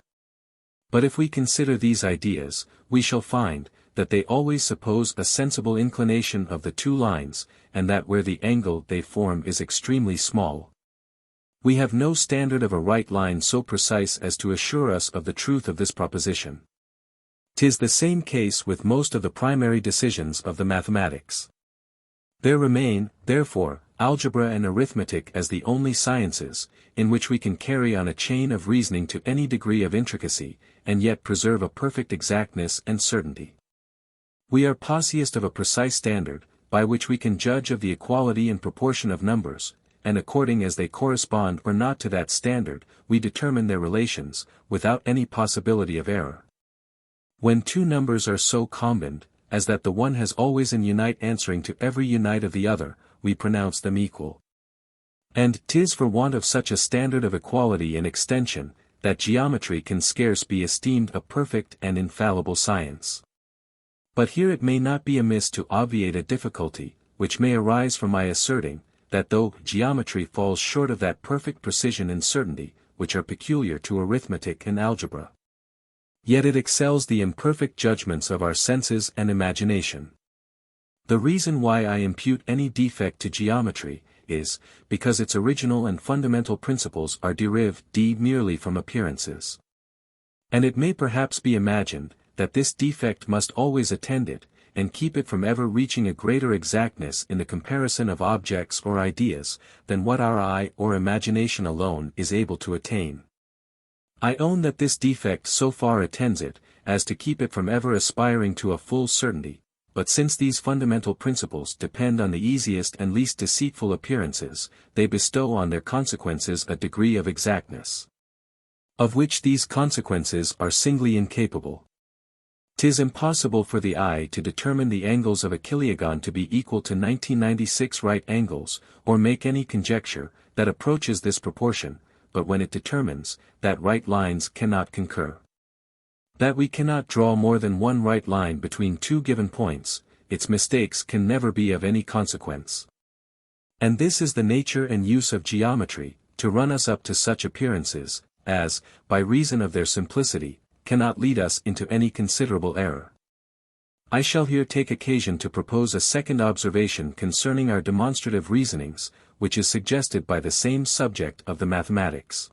But if we consider these ideas, we shall find, that they always suppose a sensible inclination of the 2 lines, and that where the angle they form is extremely small, we have no standard of a right line so precise as to assure us of the truth of this proposition. 'Tis the same case with most of the primary decisions of the mathematics. There remain, therefore, algebra and arithmetic as the only sciences, in which we can carry on a chain of reasoning to any degree of intricacy, and yet preserve a perfect exactness and certainty. We are possessed of a precise standard, by which we can judge of the equality and proportion of numbers, and according as they correspond or not to that standard, we determine their relations, without any possibility of error. When two numbers are so combined, as that the one has always an unite answering to every unite of the other, we pronounce them equal. And 'tis for want of such a standard of equality and extension, that geometry can scarce be esteemed a perfect and infallible science. But here it may not be amiss to obviate a difficulty, which may arise from my asserting, that though geometry falls short of that perfect precision and certainty, which are peculiar to arithmetic and algebra, yet it excels the imperfect judgments of our senses and imagination. The reason why I impute any defect to geometry, is, because its original and fundamental principles are derived merely from appearances. And it may perhaps be imagined, that this defect must always attend it, and keep it from ever reaching a greater exactness in the comparison of objects or ideas, than what our eye or imagination alone is able to attain. I own that this defect so far attends it, as to keep it from ever aspiring to a full certainty, but since these fundamental principles depend on the easiest and least deceitful appearances, they bestow on their consequences a degree of exactness, of which these consequences are singly incapable. 'Tis impossible for the eye to determine the angles of a kilogon to be equal to 1996 right angles, or make any conjecture that approaches this proportion, but when it determines that right lines cannot concur, that we cannot draw more than one right line between two given points, its mistakes can never be of any consequence. And this is the nature and use of geometry, to run us up to such appearances, as, by reason of their simplicity, cannot lead us into any considerable error. I shall here take occasion to propose a second observation concerning our demonstrative reasonings, which is suggested by the same subject of the mathematics.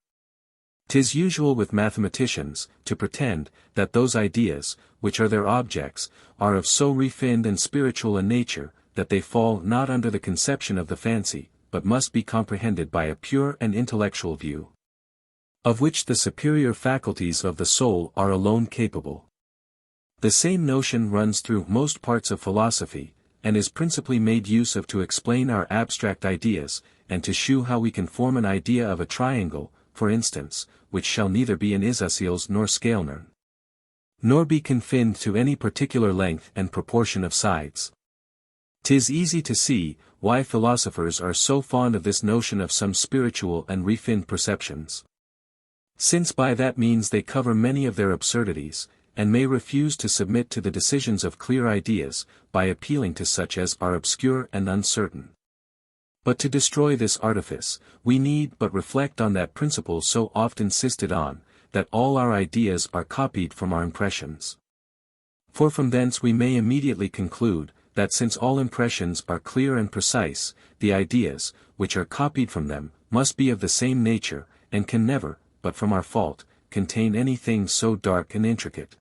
'Tis usual with mathematicians, to pretend, that those ideas, which are their objects, are of so refined and spiritual a nature, that they fall not under the conception of the fancy, but must be comprehended by a pure and intellectual view, of which the superior faculties of the soul are alone capable. The same notion runs through most parts of philosophy, and is principally made use of to explain our abstract ideas, and to shew how we can form an idea of a triangle, for instance, which shall neither be an isosceles nor scalar, nor be confined to any particular length and proportion of sides. 'Tis easy to see why philosophers are so fond of this notion of some spiritual and refined perceptions, since by that means they cover many of their absurdities, and may refuse to submit to the decisions of clear ideas, by appealing to such as are obscure and uncertain. But to destroy this artifice, we need but reflect on that principle so often insisted on, that all our ideas are copied from our impressions. For from thence we may immediately conclude, that since all impressions are clear and precise, the ideas, which are copied from them, must be of the same nature, and can never, but from our fault, contain anything so dark and intricate.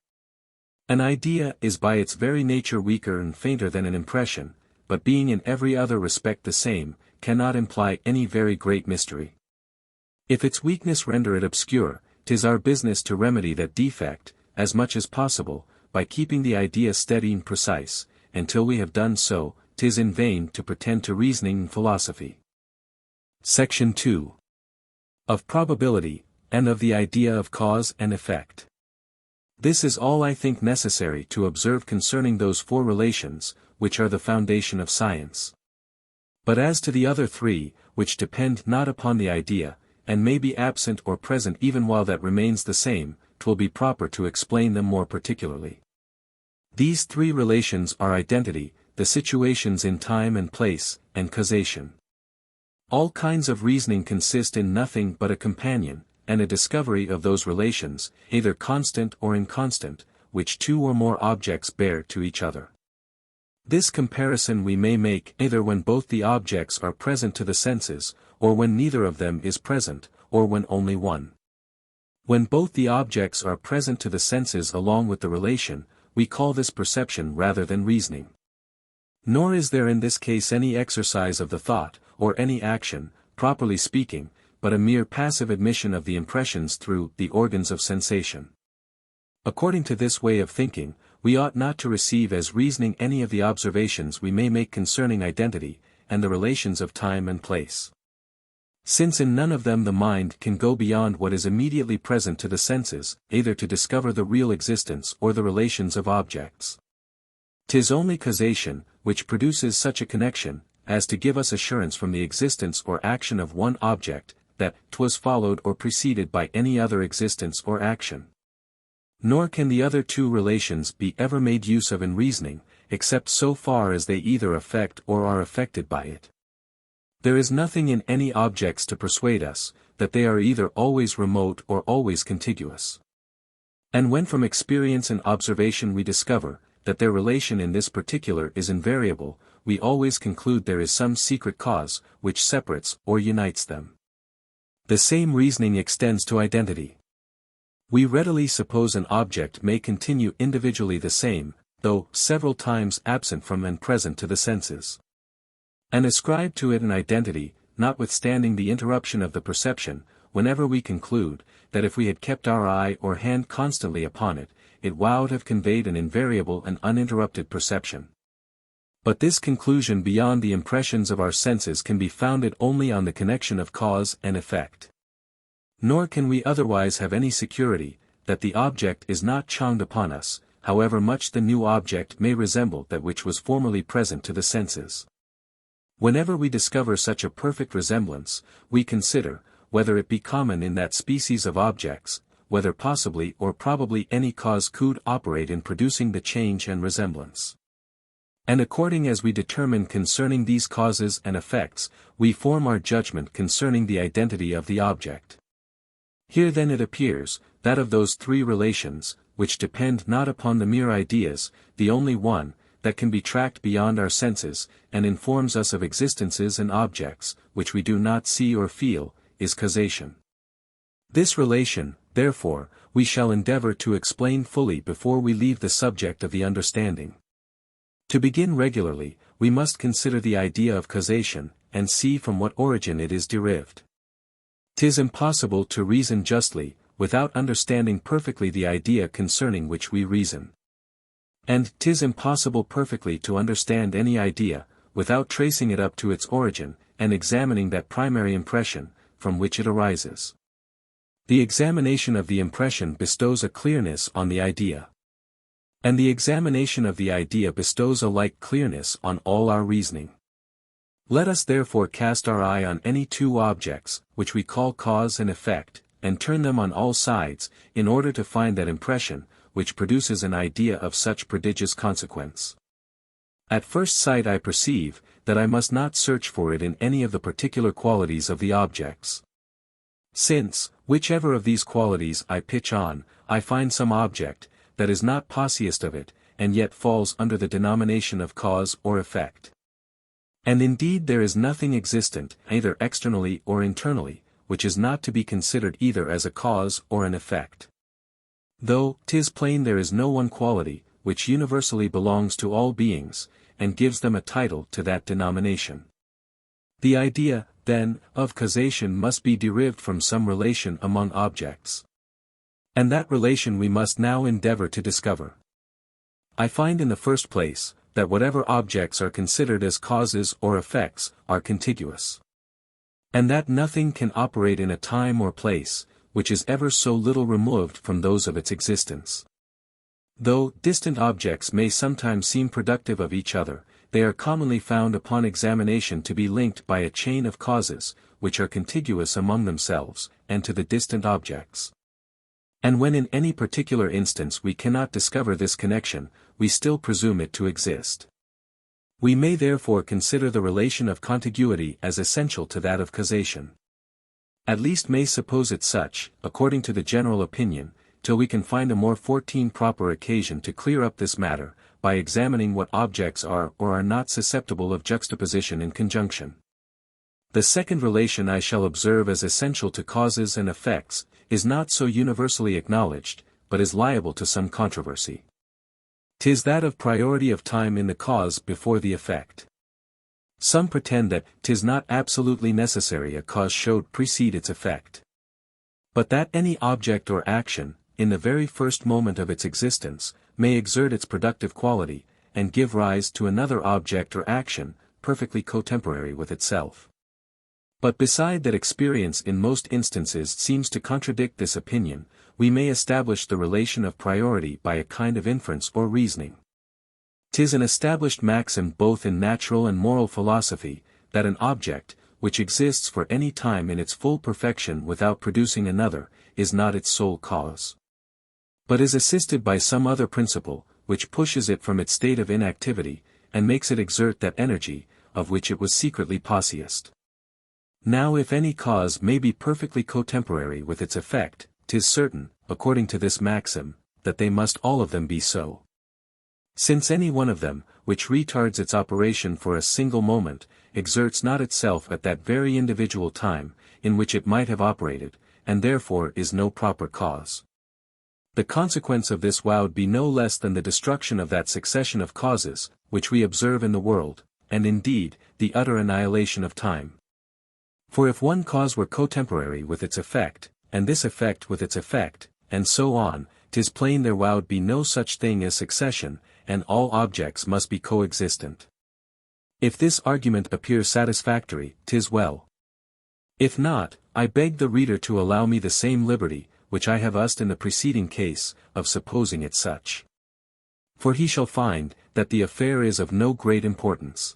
An idea is by its very nature weaker and fainter than an impression, but being in every other respect the same, cannot imply any very great mystery. If its weakness render it obscure, 'tis our business to remedy that defect, as much as possible, by keeping the idea steady and precise, and till we have done so, 'tis in vain to pretend to reasoning and philosophy. Section 2. Of probability, and of the idea of cause and effect. This is all I think necessary to observe concerning those four relations, which are the foundation of science. But as to the other three, which depend not upon the idea, and may be absent or present even while that remains the same, 'twill be proper to explain them more particularly. These three relations are identity, the situations in time and place, and causation. All kinds of reasoning consist in nothing but a companion, and a discovery of those relations, either constant or inconstant, which two or more objects bear to each other. This comparison we may make either when both the objects are present to the senses, or when neither of them is present, or when only one. When both the objects are present to the senses along with the relation, we call this perception rather than reasoning. Nor is there in this case any exercise of the thought, or any action, properly speaking, but a mere passive admission of the impressions through the organs of sensation. According to this way of thinking, we ought not to receive as reasoning any of the observations we may make concerning identity, and the relations of time and place. Since in none of them the mind can go beyond what is immediately present to the senses, either to discover the real existence or the relations of objects. 'Tis only causation, which produces such a connection, as to give us assurance from the existence or action of one object, that 'twas followed or preceded by any other existence or action. Nor can the other two relations be ever made use of in reasoning, except so far as they either affect or are affected by it. There is nothing in any objects to persuade us, that they are either always remote or always contiguous. And when from experience and observation we discover, that their relation in this particular is invariable, we always conclude there is some secret cause, which separates or unites them. The same reasoning extends to identity. We readily suppose an object may continue individually the same, though several times absent from and present to the senses. And ascribe to it an identity, notwithstanding the interruption of the perception, whenever we conclude, that if we had kept our eye or hand constantly upon it, it would have conveyed an invariable and uninterrupted perception. But this conclusion beyond the impressions of our senses can be founded only on the connection of cause and effect. Nor can we otherwise have any security, that the object is not charmed upon us, however much the new object may resemble that which was formerly present to the senses. Whenever we discover such a perfect resemblance, we consider, whether it be common in that species of objects, whether possibly or probably any cause could operate in producing the change and resemblance. And according as we determine concerning these causes and effects, we form our judgment concerning the identity of the object. Here then it appears, that of those three relations, which depend not upon the mere ideas, the only one, that can be tracked beyond our senses, and informs us of existences and objects, which we do not see or feel, is causation. This relation, therefore, we shall endeavor to explain fully before we leave the subject of the understanding. To begin regularly, we must consider the idea of causation, and see from what origin it is derived. 'Tis impossible to reason justly, without understanding perfectly the idea concerning which we reason. And 'tis impossible perfectly to understand any idea, without tracing it up to its origin, and examining that primary impression, from which it arises. The examination of the impression bestows a clearness on the idea. And the examination of the idea bestows a like clearness on all our reasoning. Let us therefore cast our eye on any two objects, which we call cause and effect, and turn them on all sides, in order to find that impression, which produces an idea of such prodigious consequence. At first sight I perceive, that I must not search for it in any of the particular qualities of the objects. Since, whichever of these qualities I pitch on, I find some object, that is not possiest of it, and yet falls under the denomination of cause or effect. And indeed there is nothing existent, either externally or internally, which is not to be considered either as a cause or an effect. Though 'tis plain there is no one quality, which universally belongs to all beings, and gives them a title to that denomination. The idea, then, of causation must be derived from some relation among objects. And that relation we must now endeavor to discover. I find in the first place, that whatever objects are considered as causes or effects, are contiguous. And that nothing can operate in a time or place, which is ever so little removed from those of its existence. Though distant objects may sometimes seem productive of each other, they are commonly found upon examination to be linked by a chain of causes, which are contiguous among themselves, and to the distant objects. And when in any particular instance we cannot discover this connection, we still presume it to exist. We may therefore consider the relation of contiguity as essential to that of causation. At least may suppose it such, according to the general opinion, till we can find a more proper occasion to clear up this matter, by examining what objects are or are not susceptible of juxtaposition in conjunction. The second relation I shall observe as essential to causes and effects, is not so universally acknowledged, but is liable to some controversy. 'Tis that of priority of time in the cause before the effect. Some pretend that 'tis not absolutely necessary a cause should precede its effect, but that any object or action, in the very first moment of its existence, may exert its productive quality, and give rise to another object or action, perfectly cotemporary with itself. But beside that experience in most instances seems to contradict this opinion, we may establish the relation of priority by a kind of inference or reasoning. 'Tis an established maxim both in natural and moral philosophy, that an object, which exists for any time in its full perfection without producing another, is not its sole cause, but is assisted by some other principle, which pushes it from its state of inactivity, and makes it exert that energy, of which it was secretly possessed. Now if any cause may be perfectly cotemporary with its effect, 'tis certain, according to this maxim, that they must all of them be so. Since any one of them, which retards its operation for a single moment, exerts not itself at that very individual time, in which it might have operated, and therefore is no proper cause. The consequence of this would be no less than the destruction of that succession of causes, which we observe in the world, and indeed, the utter annihilation of time. For if one cause were cotemporary with its effect, and this effect with its effect, and so on, 'tis plain there would be no such thing as succession, and all objects must be coexistent. If this argument appears satisfactory, 'tis well. If not, I beg the reader to allow me the same liberty, which I have used in the preceding case, of supposing it such. For he shall find, that the affair is of no great importance.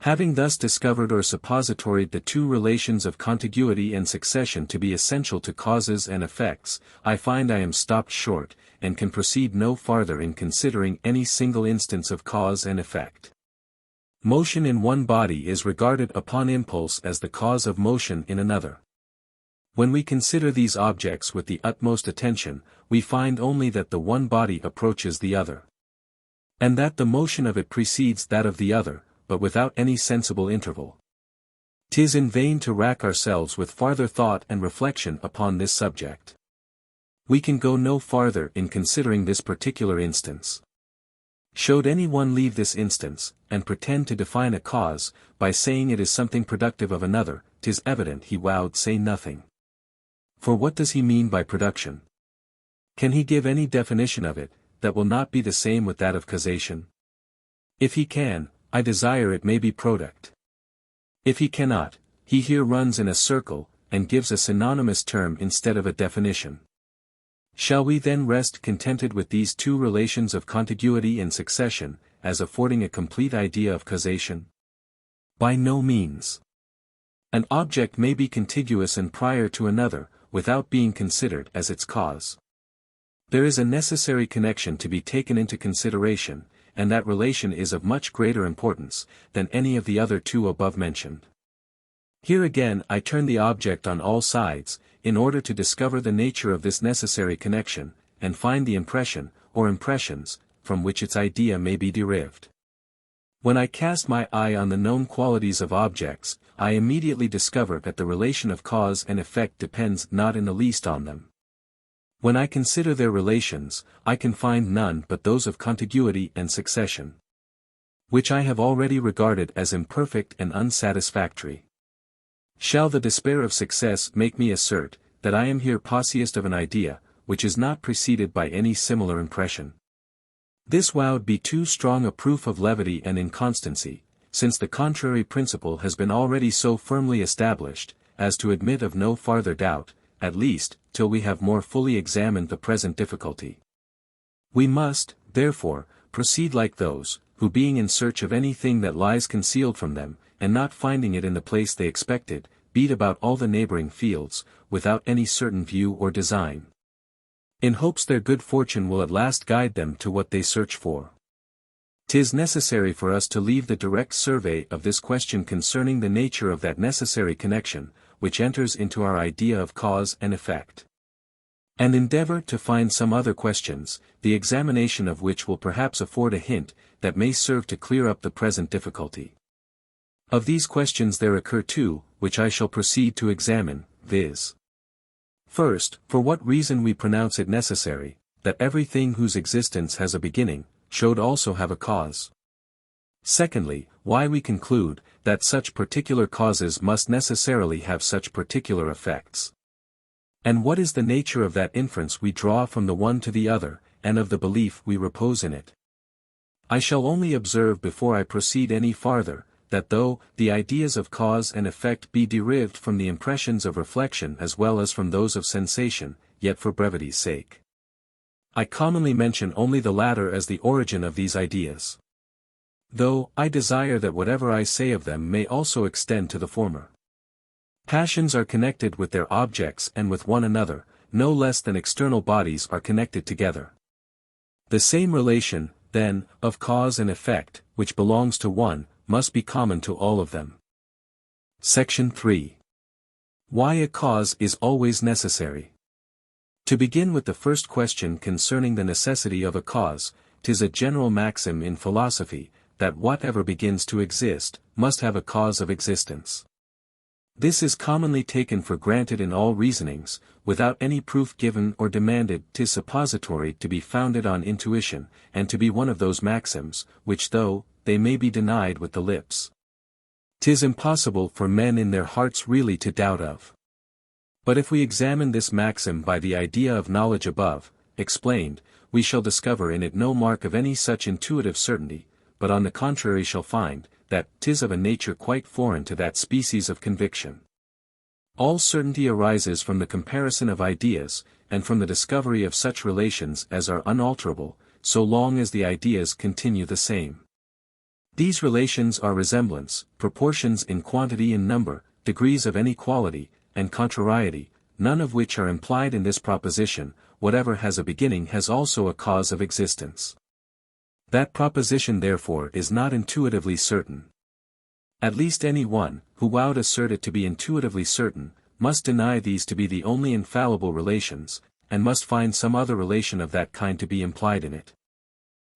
Having thus discovered or suppositoried the two relations of contiguity and succession to be essential to causes and effects, I find I am stopped short, and can proceed no farther in considering any single instance of cause and effect. Motion in one body is regarded upon impulse as the cause of motion in another. When we consider these objects with the utmost attention, we find only that the one body approaches the other, and that the motion of it precedes that of the other, but without any sensible interval. 'Tis in vain to rack ourselves with farther thought and reflection upon this subject. We can go no farther in considering this particular instance. Should any one leave this instance, and pretend to define a cause, by saying it is something productive of another, 'tis evident he would say nothing. For what does he mean by production? Can he give any definition of it, that will not be the same with that of causation? If he can, I desire it may be product. If he cannot, he here runs in a circle, and gives a synonymous term instead of a definition. Shall we then rest contented with these two relations of contiguity and succession, as affording a complete idea of causation? By no means. An object may be contiguous and prior to another, without being considered as its cause. There is a necessary connection to be taken into consideration, and that relation is of much greater importance, than any of the other two above mentioned. Here again I turn the object on all sides, in order to discover the nature of this necessary connection, and find the impression, or impressions, from which its idea may be derived. When I cast my eye on the known qualities of objects, I immediately discover that the relation of cause and effect depends not in the least on them. When I consider their relations, I can find none but those of contiguity and succession, which I have already regarded as imperfect and unsatisfactory. Shall the despair of success make me assert, that I am here possessed of an idea, which is not preceded by any similar impression? This would be too strong a proof of levity and inconstancy, since the contrary principle has been already so firmly established, as to admit of no farther doubt, at least, till we have more fully examined the present difficulty. We must, therefore, proceed like those, who being in search of anything that lies concealed from them, and not finding it in the place they expected, beat about all the neighboring fields, without any certain view or design, in hopes their good fortune will at last guide them to what they search for. 'Tis necessary for us to leave the direct survey of this question concerning the nature of that necessary connection, which enters into our idea of cause and effect, and endeavor to find some other questions, the examination of which will perhaps afford a hint, that may serve to clear up the present difficulty. Of these questions there occur two, which I shall proceed to examine, viz. First, for what reason we pronounce it necessary, that everything whose existence has a beginning, should also have a cause. Secondly, why we conclude that such particular causes must necessarily have such particular effects. And what is the nature of that inference we draw from the one to the other, and of the belief we repose in it. I shall only observe before I proceed any farther, that though the ideas of cause and effect be derived from the impressions of reflection as well as from those of sensation, yet for brevity's sake, I commonly mention only the latter as the origin of these ideas, though I desire that whatever I say of them may also extend to the former. Passions are connected with their objects and with one another, no less than external bodies are connected together. The same relation, then, of cause and effect, which belongs to one, must be common to all of them. Section 3. Why a cause is always necessary. To begin with the first question concerning the necessity of a cause, 'tis a general maxim in philosophy, that whatever begins to exist, must have a cause of existence. This is commonly taken for granted in all reasonings, without any proof given or demanded. 'Tis suppository to be founded on intuition, and to be one of those maxims, which though they may be denied with the lips, 'tis impossible for men in their hearts really to doubt of. But if we examine this maxim by the idea of knowledge above explained, we shall discover in it no mark of any such intuitive certainty, but on the contrary shall find, that 'tis of a nature quite foreign to that species of conviction. All certainty arises from the comparison of ideas, and from the discovery of such relations as are unalterable, so long as the ideas continue the same. These relations are resemblance, proportions in quantity and number, degrees of any quality, and contrariety, none of which are implied in this proposition. Whatever has a beginning has also a cause of existence. That proposition therefore is not intuitively certain. At least any one, who would assert it to be intuitively certain, must deny these to be the only infallible relations, and must find some other relation of that kind to be implied in it,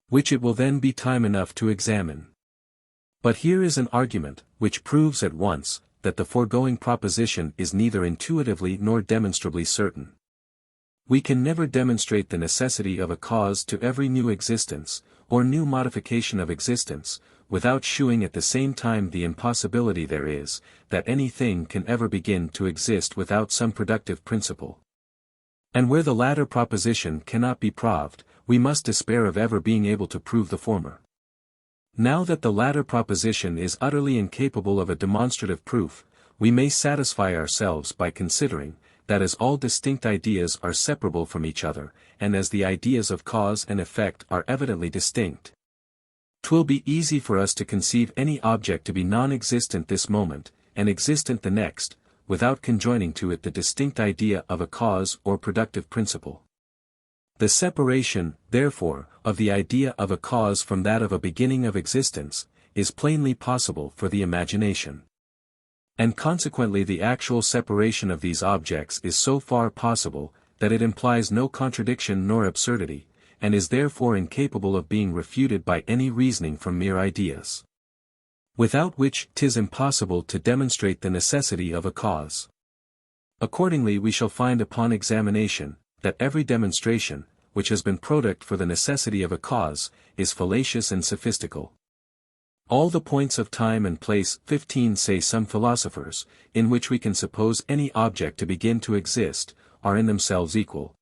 which it will then be time enough to examine. But here is an argument, which proves at once, that the foregoing proposition is neither intuitively nor demonstrably certain. We can never demonstrate the necessity of a cause to every new existence, or new modification of existence, without shewing at the same time the impossibility there is, that anything can ever begin to exist without some productive principle. And where the latter proposition cannot be proved, we must despair of ever being able to prove the former. Now that the latter proposition is utterly incapable of a demonstrative proof, we may satisfy ourselves by considering, that as all distinct ideas are separable from each other, and as the ideas of cause and effect are evidently distinct, 'twill be easy for us to conceive any object to be non-existent this moment, and existent the next, without conjoining to it the distinct idea of a cause or productive principle. The separation, therefore, of the idea of a cause from that of a beginning of existence, is plainly possible for the imagination. And consequently the actual separation of these objects is so far possible, that it implies no contradiction nor absurdity, and is therefore incapable of being refuted by any reasoning from mere ideas, without which 'tis impossible to demonstrate the necessity of a cause. Accordingly we shall find upon examination, that every demonstration, which has been product for the necessity of a cause, is fallacious and sophistical. All the points of time and place, 15 say some philosophers, in which we can suppose any object to begin to exist, are in themselves equal.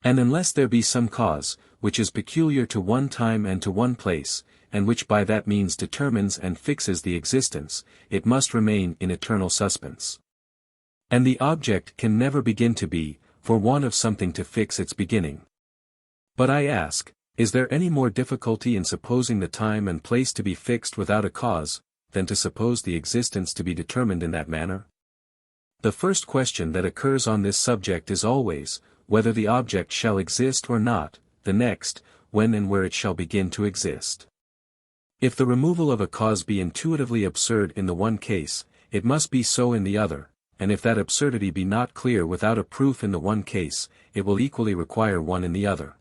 And unless there be some cause, which is peculiar to one time and to one place, and which by that means determines and fixes the existence, it must remain in eternal suspense. And the object can never begin to be, for want of something to fix its beginning. But I ask, is there any more difficulty in supposing the time and place to be fixed without a cause, than to suppose the existence to be determined in that manner? The first question that occurs on this subject is always, whether the object shall exist or not, the next, when and where it shall begin to exist. If the removal of a cause be intuitively absurd in the one case, it must be so in the other, and if that absurdity be not clear without a proof in the one case, it will equally require one in the other.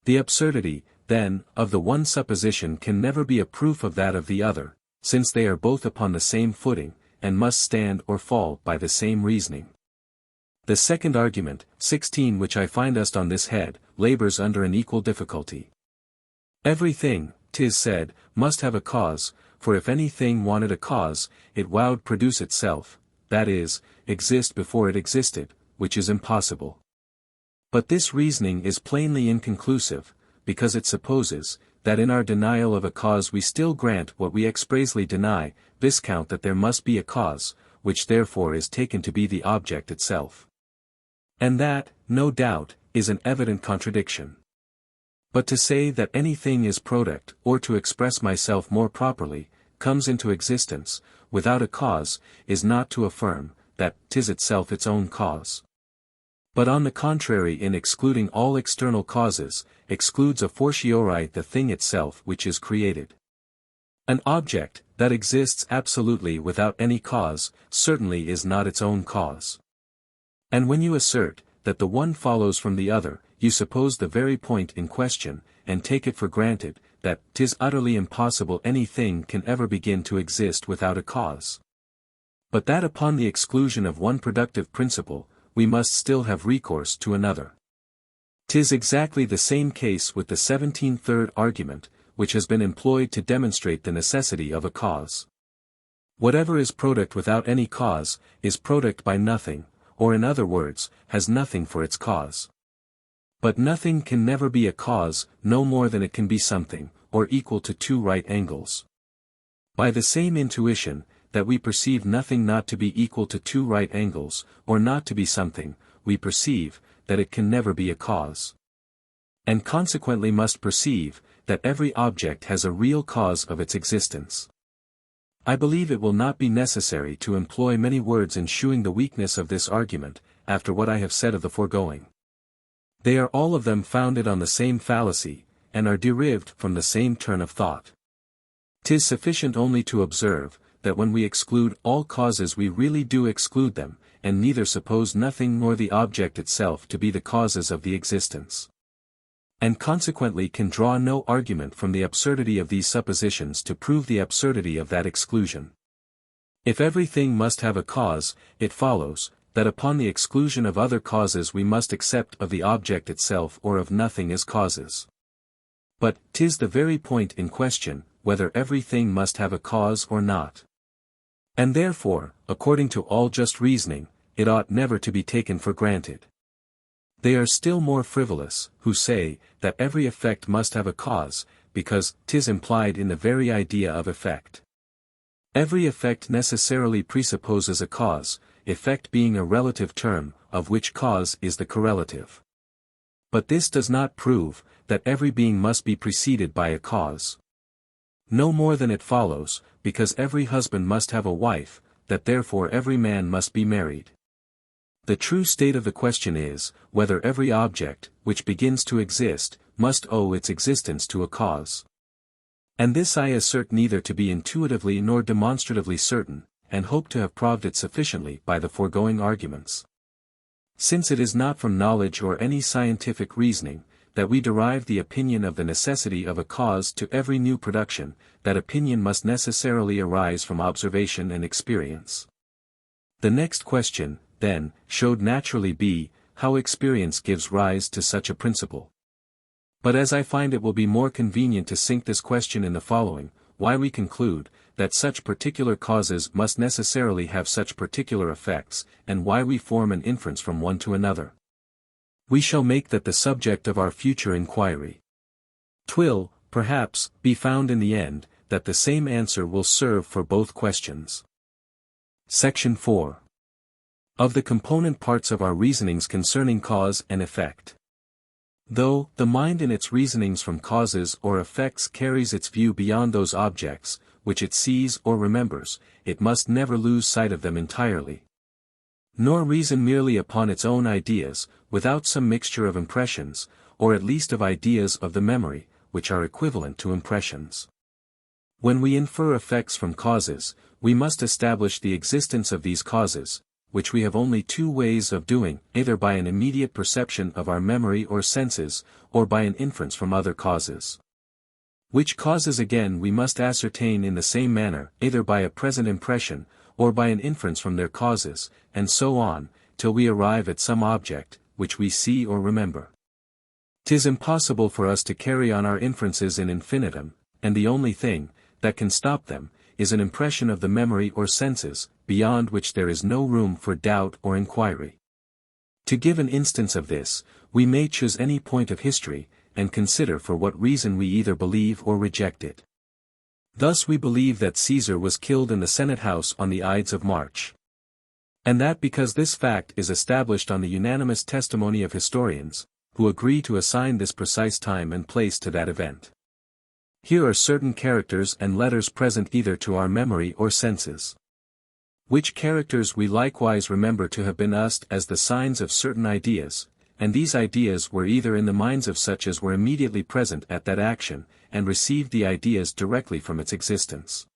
The absurdity, then, of the one supposition can never be a proof of that of the other, since they are both upon the same footing, and must stand or fall by the same reasoning. The second argument, 16, which I find us on this head, labors under an equal difficulty. Everything, 'tis said, must have a cause, for if anything wanted a cause, it would produce itself, that is, exist before it existed, which is impossible. But this reasoning is plainly inconclusive, because it supposes, that in our denial of a cause we still grant what we expressly deny, viscount that there must be a cause, which therefore is taken to be the object itself. And that, no doubt, is an evident contradiction. But to say that anything is product, or to express myself more properly, comes into existence, without a cause, is not to affirm, that 'tis itself its own cause. But on the contrary, in excluding all external causes, excludes a fortiori the thing itself which is created. An object, that exists absolutely without any cause, certainly is not its own cause. And when you assert, that the one follows from the other, you suppose the very point in question, and take it for granted, that 'tis utterly impossible anything can ever begin to exist without a cause. But that upon the exclusion of one productive principle, we must still have recourse to another. 'Tis exactly the same case with the 17th argument, which has been employed to demonstrate the necessity of a cause. Whatever is product without any cause, is product by nothing, or in other words, has nothing for its cause. But nothing can never be a cause, no more than it can be something, or equal to two right angles. By the same intuition, that we perceive nothing not to be equal to two right angles, or not to be something, we perceive, that it can never be a cause. And consequently must perceive, that every object has a real cause of its existence. I believe it will not be necessary to employ many words in shewing the weakness of this argument, after what I have said of the foregoing. They are all of them founded on the same fallacy, and are derived from the same turn of thought. 'Tis sufficient only to observe, that when we exclude all causes we really do exclude them, and neither suppose nothing nor the object itself to be the causes of the existence. And consequently can draw no argument from the absurdity of these suppositions to prove the absurdity of that exclusion. If everything must have a cause, it follows, that upon the exclusion of other causes we must accept of the object itself or of nothing as causes. But 'tis the very point in question, whether everything must have a cause or not. And therefore, according to all just reasoning, it ought never to be taken for granted. They are still more frivolous, who say, that every effect must have a cause, because 'tis implied in the very idea of effect. Every effect necessarily presupposes a cause, effect being a relative term, of which cause is the correlative. But this does not prove, that every being must be preceded by a cause. No more than it follows, because every husband must have a wife, that therefore every man must be married. The true state of the question is, whether every object, which begins to exist, must owe its existence to a cause. And this I assert neither to be intuitively nor demonstratively certain, and hope to have proved it sufficiently by the foregoing arguments. Since it is not from knowledge or any scientific reasoning, that we derive the opinion of the necessity of a cause to every new production, that opinion must necessarily arise from observation and experience. The next question, then, should naturally be, how experience gives rise to such a principle. But as I find it will be more convenient to sink this question in the following, why we conclude, that such particular causes must necessarily have such particular effects, and why we form an inference from one to another. We shall make that the subject of our future inquiry. 'Twill, perhaps, be found in the end, that the same answer will serve for both questions. Section 4. Of the component parts of our reasonings concerning cause and effect. Though the mind in its reasonings from causes or effects carries its view beyond those objects, which it sees or remembers, it must never lose sight of them entirely. Nor reason merely upon its own ideas, without some mixture of impressions, or at least of ideas of the memory, which are equivalent to impressions. When we infer effects from causes, we must establish the existence of these causes, which we have only two ways of doing, either by an immediate perception of our memory or senses, or by an inference from other causes. Which causes again we must ascertain in the same manner, either by a present impression, or by an inference from their causes, and so on, till we arrive at some object, which we see or remember. 'Tis impossible for us to carry on our inferences in infinitum, and the only thing that can stop them is an impression of the memory or senses, beyond which there is no room for doubt or inquiry. To give an instance of this, we may choose any point of history, and consider for what reason we either believe or reject it. Thus we believe that Caesar was killed in the Senate House on the Ides of March. And that because this fact is established on the unanimous testimony of historians, who agree to assign this precise time and place to that event. Here are certain characters and letters present either to our memory or senses. Which characters we likewise remember to have been used as the signs of certain ideas, and these ideas were either in the minds of such as were immediately present at that action, and received the ideas directly from its existence.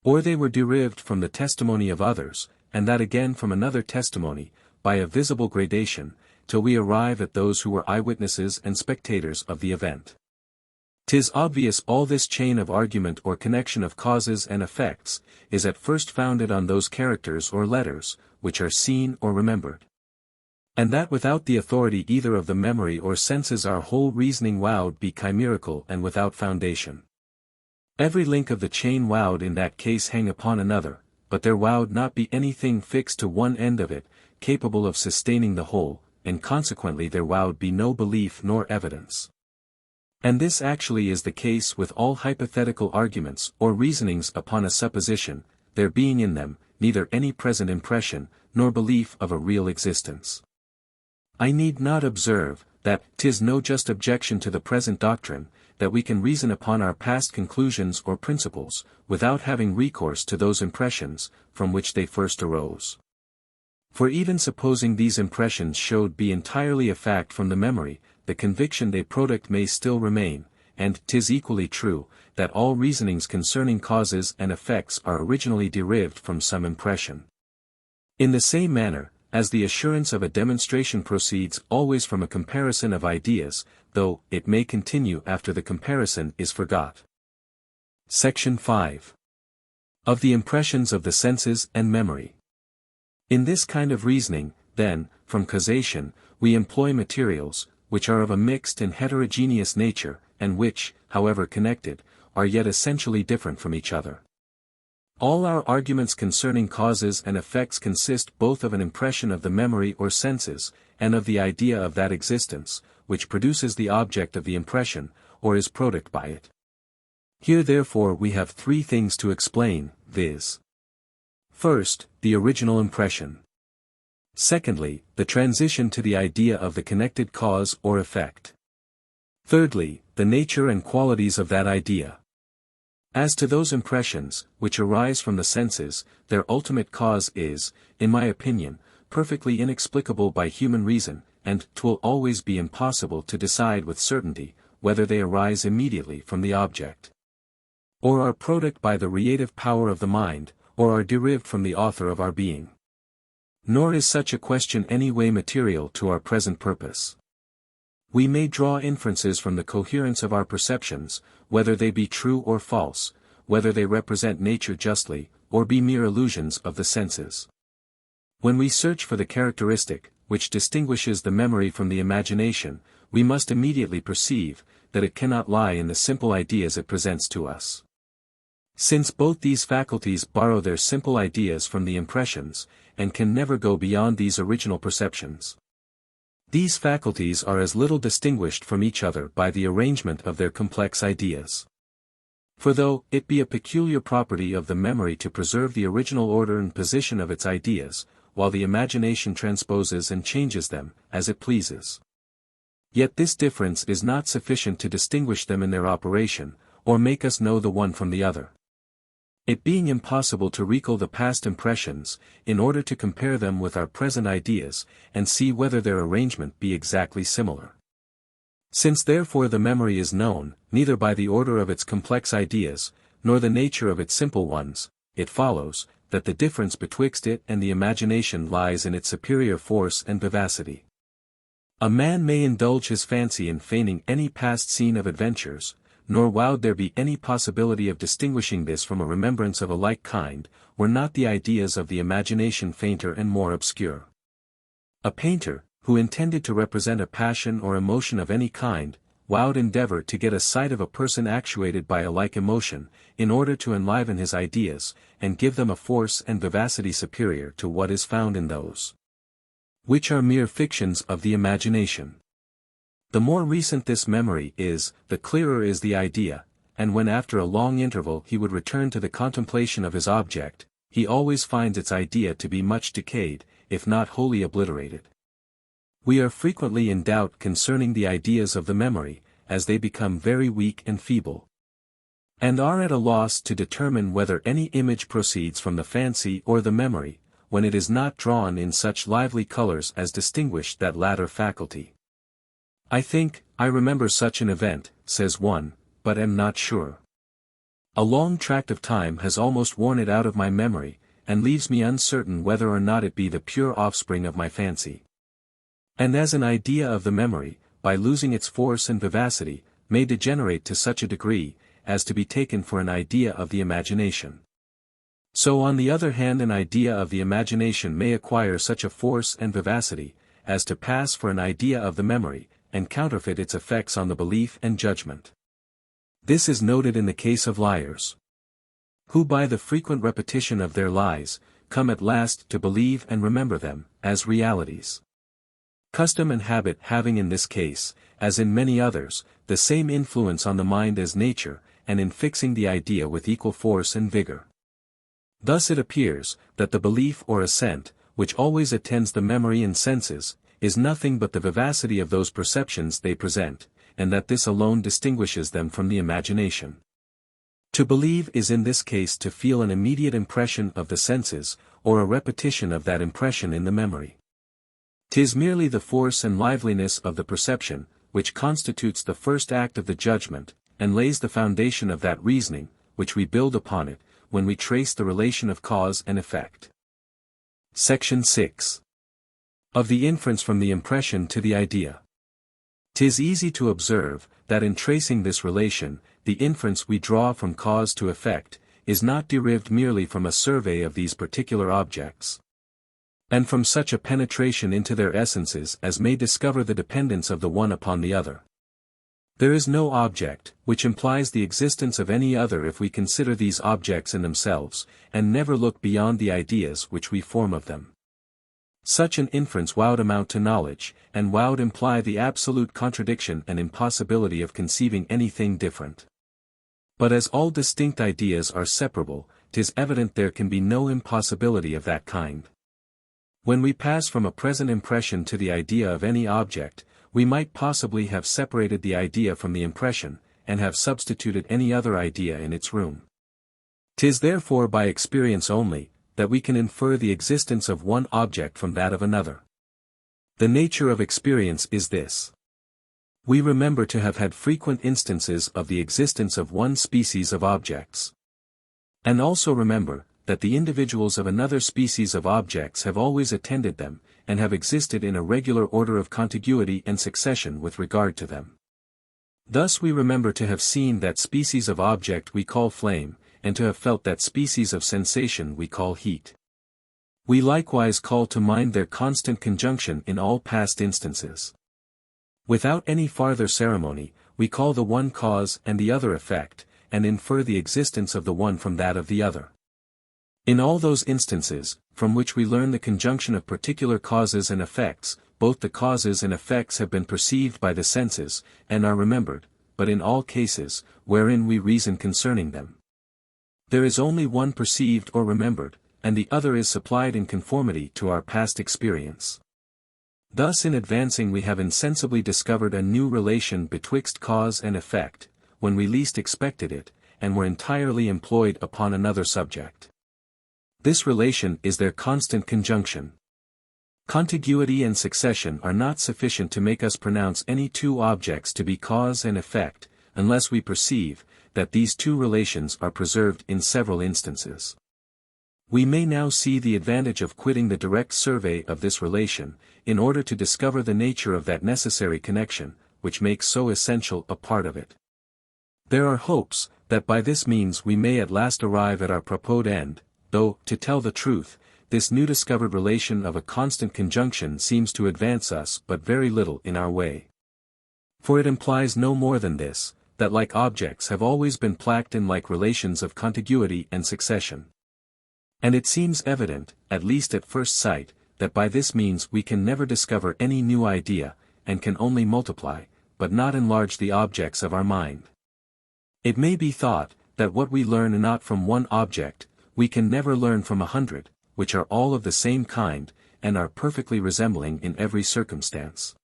Or they were derived from the testimony of others, and that again from another testimony, by a visible gradation, till we arrive at those who were eyewitnesses and spectators of the event. 'Tis obvious all this chain of argument or connection of causes and effects, is at first founded on those characters or letters, which are seen or remembered. And that without the authority either of the memory or senses our whole reasoning would be chimerical and without foundation. Every link of the chain would in that case hang upon another, but there would not be anything fixed to one end of it, capable of sustaining the whole, and consequently there would be no belief nor evidence. And this actually is the case with all hypothetical arguments or reasonings upon a supposition, there being in them neither any present impression, nor belief of a real existence. I need not observe, that 'tis no just objection to the present doctrine, that we can reason upon our past conclusions or principles, without having recourse to those impressions, from which they first arose. For even supposing these impressions showed be entirely a fact from the memory, the conviction they product may still remain, and 'tis equally true, that all reasonings concerning causes and effects are originally derived from some impression. In the same manner, as the assurance of a demonstration proceeds always from a comparison of ideas, though it may continue after the comparison is forgot. Section 5. Of the impressions of the senses and memory. In this kind of reasoning, then, from causation, we employ materials, which are of a mixed and heterogeneous nature, and which, however connected, are yet essentially different from each other. All our arguments concerning causes and effects consist both of an impression of the memory or senses, and of the idea of that existence, which produces the object of the impression, or is product by it. Here therefore we have three things to explain, viz. First, the original impression. Secondly, the transition to the idea of the connected cause or effect. Thirdly, the nature and qualities of that idea. As to those impressions, which arise from the senses, their ultimate cause is, in my opinion, perfectly inexplicable by human reason, and 'twill always be impossible to decide with certainty, whether they arise immediately from the object, or are product by the reative power of the mind, or are derived from the author of our being. Nor is such a question any way material to our present purpose. We may draw inferences from the coherence of our perceptions, whether they be true or false, whether they represent nature justly, or be mere illusions of the senses. When we search for the characteristic, which distinguishes the memory from the imagination, we must immediately perceive, that it cannot lie in the simple ideas it presents to us. Since both these faculties borrow their simple ideas from the impressions, and can never go beyond these original perceptions. These faculties are as little distinguished from each other by the arrangement of their complex ideas. For though it be a peculiar property of the memory to preserve the original order and position of its ideas, while the imagination transposes and changes them, as it pleases. Yet this difference is not sufficient to distinguish them in their operation, or make us know the one from the other. It being impossible to recall the past impressions, in order to compare them with our present ideas, and see whether their arrangement be exactly similar. Since therefore the memory is known, neither by the order of its complex ideas, nor the nature of its simple ones, it follows, that the difference betwixt it and the imagination lies in its superior force and vivacity. A man may indulge his fancy in feigning any past scene of adventures, nor would there be any possibility of distinguishing this from a remembrance of a like kind, were not the ideas of the imagination fainter and more obscure. A painter, who intended to represent a passion or emotion of any kind, would endeavor to get a sight of a person actuated by a like emotion, in order to enliven his ideas, and give them a force and vivacity superior to what is found in those which are mere fictions of the imagination. The more recent this memory is, the clearer is the idea, and when after a long interval he would return to the contemplation of his object, he always finds its idea to be much decayed, if not wholly obliterated. We are frequently in doubt concerning the ideas of the memory, as they become very weak and feeble, and are at a loss to determine whether any image proceeds from the fancy or the memory, when it is not drawn in such lively colors as distinguish that latter faculty. I think, I remember such an event, says one, but am not sure. A long tract of time has almost worn it out of my memory, and leaves me uncertain whether or not it be the pure offspring of my fancy. And as an idea of the memory, by losing its force and vivacity, may degenerate to such a degree, as to be taken for an idea of the imagination. So on the other hand an idea of the imagination may acquire such a force and vivacity, as to pass for an idea of the memory, and counterfeit its effects on the belief and judgment. This is noted in the case of liars, who by the frequent repetition of their lies, come at last to believe and remember them, as realities. Custom and habit having in this case, as in many others, the same influence on the mind as nature, and in fixing the idea with equal force and vigor. Thus it appears, that the belief or assent, which always attends the memory and senses, is nothing but the vivacity of those perceptions they present, and that this alone distinguishes them from the imagination. To believe is in this case to feel an immediate impression of the senses, or a repetition of that impression in the memory. 'Tis merely the force and liveliness of the perception, which constitutes the first act of the judgment, and lays the foundation of that reasoning, which we build upon it, when we trace the relation of cause and effect. Section 6. Of the inference from the impression to the idea. 'Tis easy to observe, that in tracing this relation, the inference we draw from cause to effect, is not derived merely from a survey of these particular objects, and from such a penetration into their essences as may discover the dependence of the one upon the other. There is no object, which implies the existence of any other if we consider these objects in themselves, and never look beyond the ideas which we form of them. Such an inference would amount to knowledge, and would imply the absolute contradiction and impossibility of conceiving anything different. But as all distinct ideas are separable, 'tis evident there can be no impossibility of that kind. When we pass from a present impression to the idea of any object, we might possibly have separated the idea from the impression, and have substituted any other idea in its room. 'Tis therefore by experience only, that we can infer the existence of one object from that of another. The nature of experience is this. We remember to have had frequent instances of the existence of one species of objects, and also remember, that the individuals of another species of objects have always attended them, and have existed in a regular order of contiguity and succession with regard to them. Thus we remember to have seen that species of object we call flame, and to have felt that species of sensation we call heat. We likewise call to mind their constant conjunction in all past instances. Without any farther ceremony, we call the one cause and the other effect, and infer the existence of the one from that of the other. In all those instances, from which we learn the conjunction of particular causes and effects, both the causes and effects have been perceived by the senses, and are remembered, but in all cases, wherein we reason concerning them, there is only one perceived or remembered, and the other is supplied in conformity to our past experience. Thus in advancing we have insensibly discovered a new relation betwixt cause and effect, when we least expected it, and were entirely employed upon another subject. This relation is their constant conjunction. Contiguity and succession are not sufficient to make us pronounce any two objects to be cause and effect, unless we perceive, that these two relations are preserved in several instances. We may now see the advantage of quitting the direct survey of this relation, in order to discover the nature of that necessary connection, which makes so essential a part of it. There are hopes, that by this means we may at last arrive at our proposed end, though, to tell the truth, this new discovered relation of a constant conjunction seems to advance us but very little in our way. For it implies no more than this, that like objects have always been placked in like relations of contiguity and succession. And it seems evident, at least at first sight, that by this means we can never discover any new idea, and can only multiply, but not enlarge the objects of our mind. It may be thought, that what we learn not from one object, we can never learn from 100, which are all of the same kind, and are perfectly resembling in every circumstance.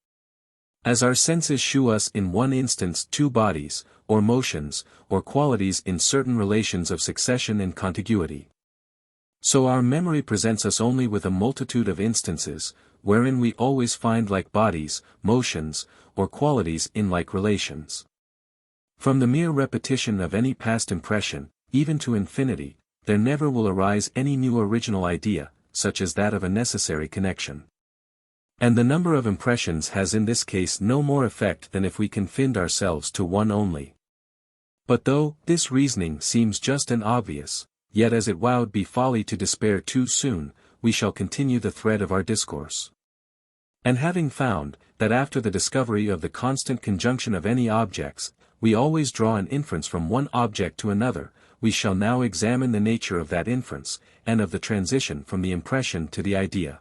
As our senses shew us in one instance two bodies, or motions, or qualities in certain relations of succession and contiguity. So our memory presents us only with a multitude of instances, wherein we always find like bodies, motions, or qualities in like relations. From the mere repetition of any past impression, even to infinity, there never will arise any new original idea, such as that of a necessary connection. And the number of impressions has in this case no more effect than if we confined ourselves to one only. But though this reasoning seems just and obvious, yet as it would be folly to despair too soon, we shall continue the thread of our discourse. And having found, that after the discovery of the constant conjunction of any objects, we always draw an inference from one object to another, we shall now examine the nature of that inference, and of the transition from the impression to the idea.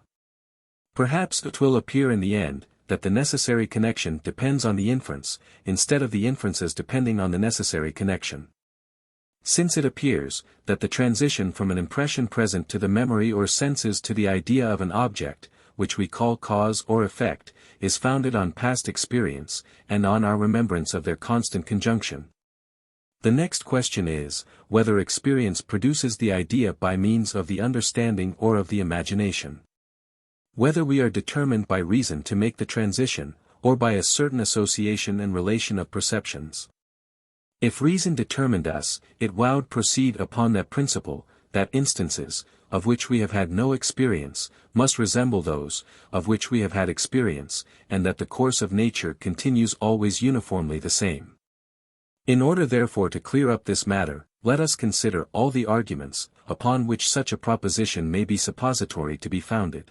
Perhaps it will appear in the end, that the necessary connection depends on the inference, instead of the inferences depending on the necessary connection. Since it appears, that the transition from an impression present to the memory or senses to the idea of an object, which we call cause or effect, is founded on past experience, and on our remembrance of their constant conjunction. The next question is, whether experience produces the idea by means of the understanding or of the imagination. Whether we are determined by reason to make the transition, or by a certain association and relation of perceptions. If reason determined us, it would proceed upon that principle, that instances, of which we have had no experience, must resemble those, of which we have had experience, and that the course of nature continues always uniformly the same. In order therefore to clear up this matter, let us consider all the arguments, upon which such a proposition may be suppository to be founded.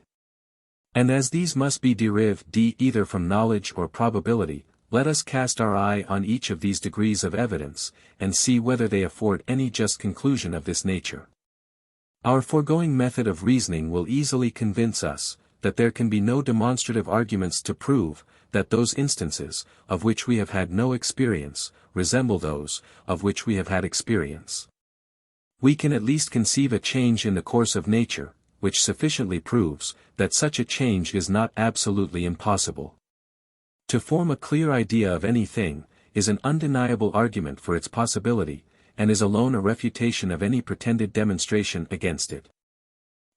And as these must be derived either from knowledge or probability, let us cast our eye on each of these degrees of evidence, and see whether they afford any just conclusion of this nature. Our foregoing method of reasoning will easily convince us, that there can be no demonstrative arguments to prove, that those instances, of which we have had no experience, resemble those, of which we have had experience. We can at least conceive a change in the course of nature, which sufficiently proves, that such a change is not absolutely impossible. To form a clear idea of anything, is an undeniable argument for its possibility, and is alone a refutation of any pretended demonstration against it.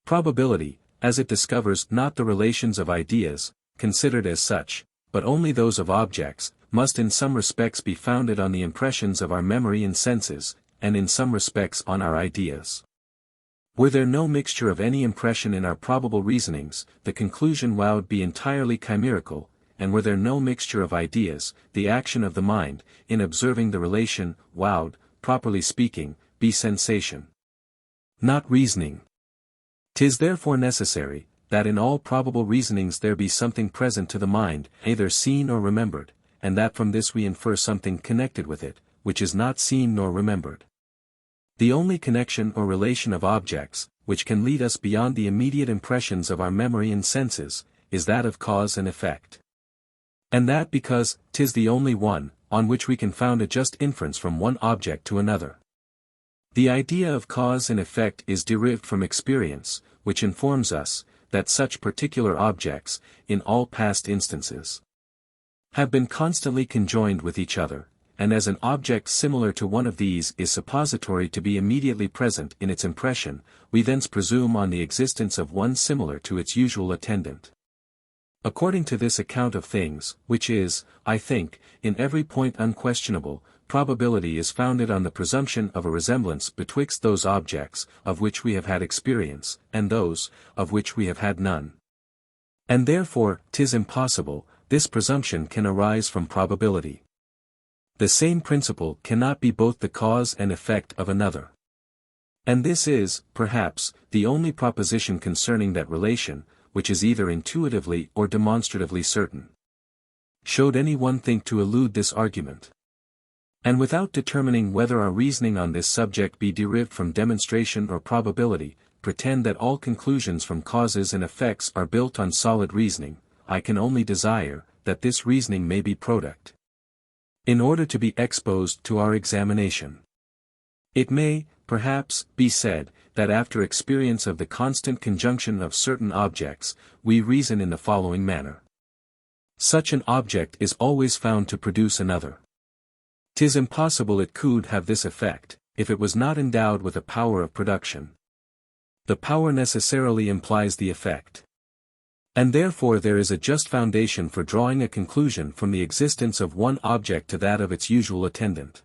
Probability, as it discovers not the relations of ideas, considered as such, but only those of objects, must in some respects be founded on the impressions of our memory and senses, and in some respects on our ideas. Were there no mixture of any impression in our probable reasonings, the conclusion would be entirely chimerical, and were there no mixture of ideas, the action of the mind, in observing the relation, would, properly speaking, be sensation, not reasoning. 'Tis therefore necessary, that in all probable reasonings there be something present to the mind, either seen or remembered, and that from this we infer something connected with it, which is not seen nor remembered. The only connection or relation of objects, which can lead us beyond the immediate impressions of our memory and senses, is that of cause and effect. And that because 'tis the only one, on which we can found a just inference from one object to another. The idea of cause and effect is derived from experience, which informs us, that such particular objects, in all past instances, have been constantly conjoined with each other, and as an object similar to one of these is suppository to be immediately present in its impression, we thence presume on the existence of one similar to its usual attendant. According to this account of things, which is, I think, in every point unquestionable, probability is founded on the presumption of a resemblance betwixt those objects, of which we have had experience, and those, of which we have had none. And therefore, 'tis impossible, this presumption can arise from probability. The same principle cannot be both the cause and effect of another. And this is, perhaps, the only proposition concerning that relation, which is either intuitively or demonstratively certain. Should any one think to elude this argument, and without determining whether our reasoning on this subject be derived from demonstration or probability, pretend that all conclusions from causes and effects are built on solid reasoning, I can only desire, that this reasoning may be product, in order to be exposed to our examination. It may, perhaps, be said, that after experience of the constant conjunction of certain objects, we reason in the following manner. Such an object is always found to produce another. 'Tis impossible it could have this effect, if it was not endowed with a power of production. The power necessarily implies the effect. And therefore there is a just foundation for drawing a conclusion from the existence of one object to that of its usual attendant.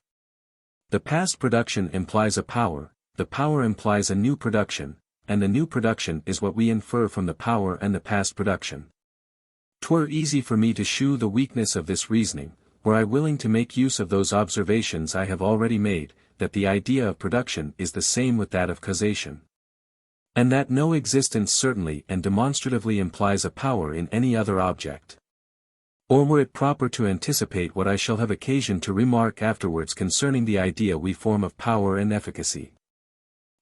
The past production implies a power, the power implies a new production, and the new production is what we infer from the power and the past production. 'Twere easy for me to shew the weakness of this reasoning, were I willing to make use of those observations I have already made, that the idea of production is the same with that of causation, and that no existence certainly and demonstratively implies a power in any other object. Or were it proper to anticipate what I shall have occasion to remark afterwards concerning the idea we form of power and efficacy.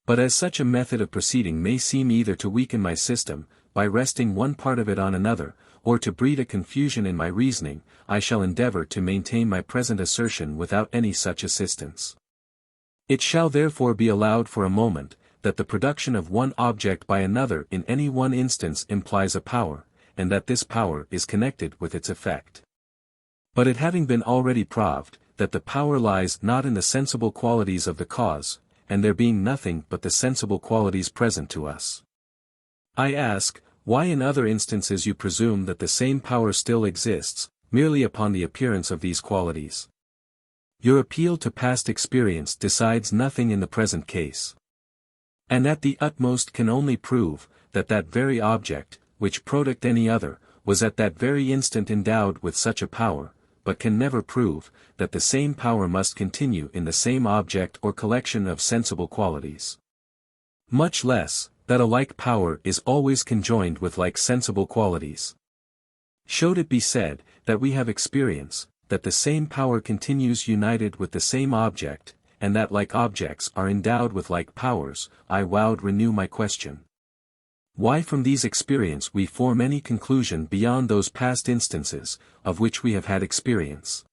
But as such a method of proceeding may seem either to weaken my system, by resting one part of it on another, or to breed a confusion in my reasoning, I shall endeavor to maintain my present assertion without any such assistance. It shall therefore be allowed for a moment, that the production of one object by another in any one instance implies a power, and that this power is connected with its effect. But it having been already proved, that the power lies not in the sensible qualities of the cause, and there being nothing but the sensible qualities present to us, I ask, why in other instances you presume that the same power still exists, merely upon the appearance of these qualities? Your appeal to past experience decides nothing in the present case, and at the utmost can only prove, that that very object, which product any other, was at that very instant endowed with such a power, but can never prove, that the same power must continue in the same object or collection of sensible qualities. Much less, that a like power is always conjoined with like sensible qualities. Should it be said, that we have experience, that the same power continues united with the same object, and that like objects are endowed with like powers, I would renew my question. Why from these experience we form any conclusion beyond those past instances, of which we have had experience?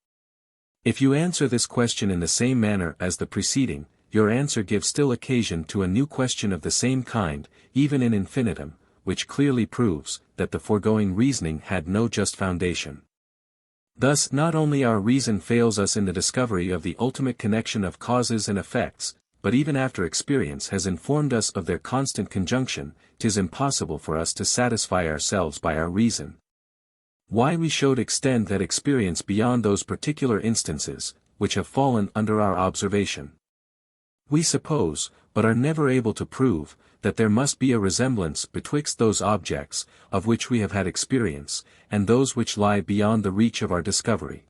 If you answer this question in the same manner as the preceding, your answer gives still occasion to a new question of the same kind, even in infinitum, which clearly proves, that the foregoing reasoning had no just foundation. Thus not only our reason fails us in the discovery of the ultimate connection of causes and effects, but even after experience has informed us of their constant conjunction, 'tis impossible for us to satisfy ourselves by our reason. Why we should extend that experience beyond those particular instances, which have fallen under our observation. We suppose, but are never able to prove, that there must be a resemblance betwixt those objects, of which we have had experience, and those which lie beyond the reach of our discovery.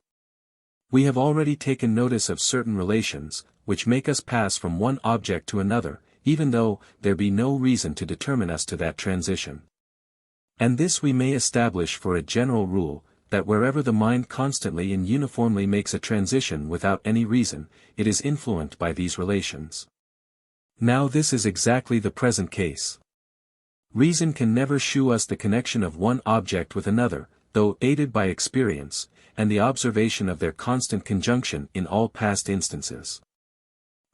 We have already taken notice of certain relations, which make us pass from one object to another, even though there be no reason to determine us to that transition. And this we may establish for a general rule, that wherever the mind constantly and uniformly makes a transition without any reason, it is influenced by these relations. Now this is exactly the present case. Reason can never shew us the connection of one object with another, though aided by experience, and the observation of their constant conjunction in all past instances.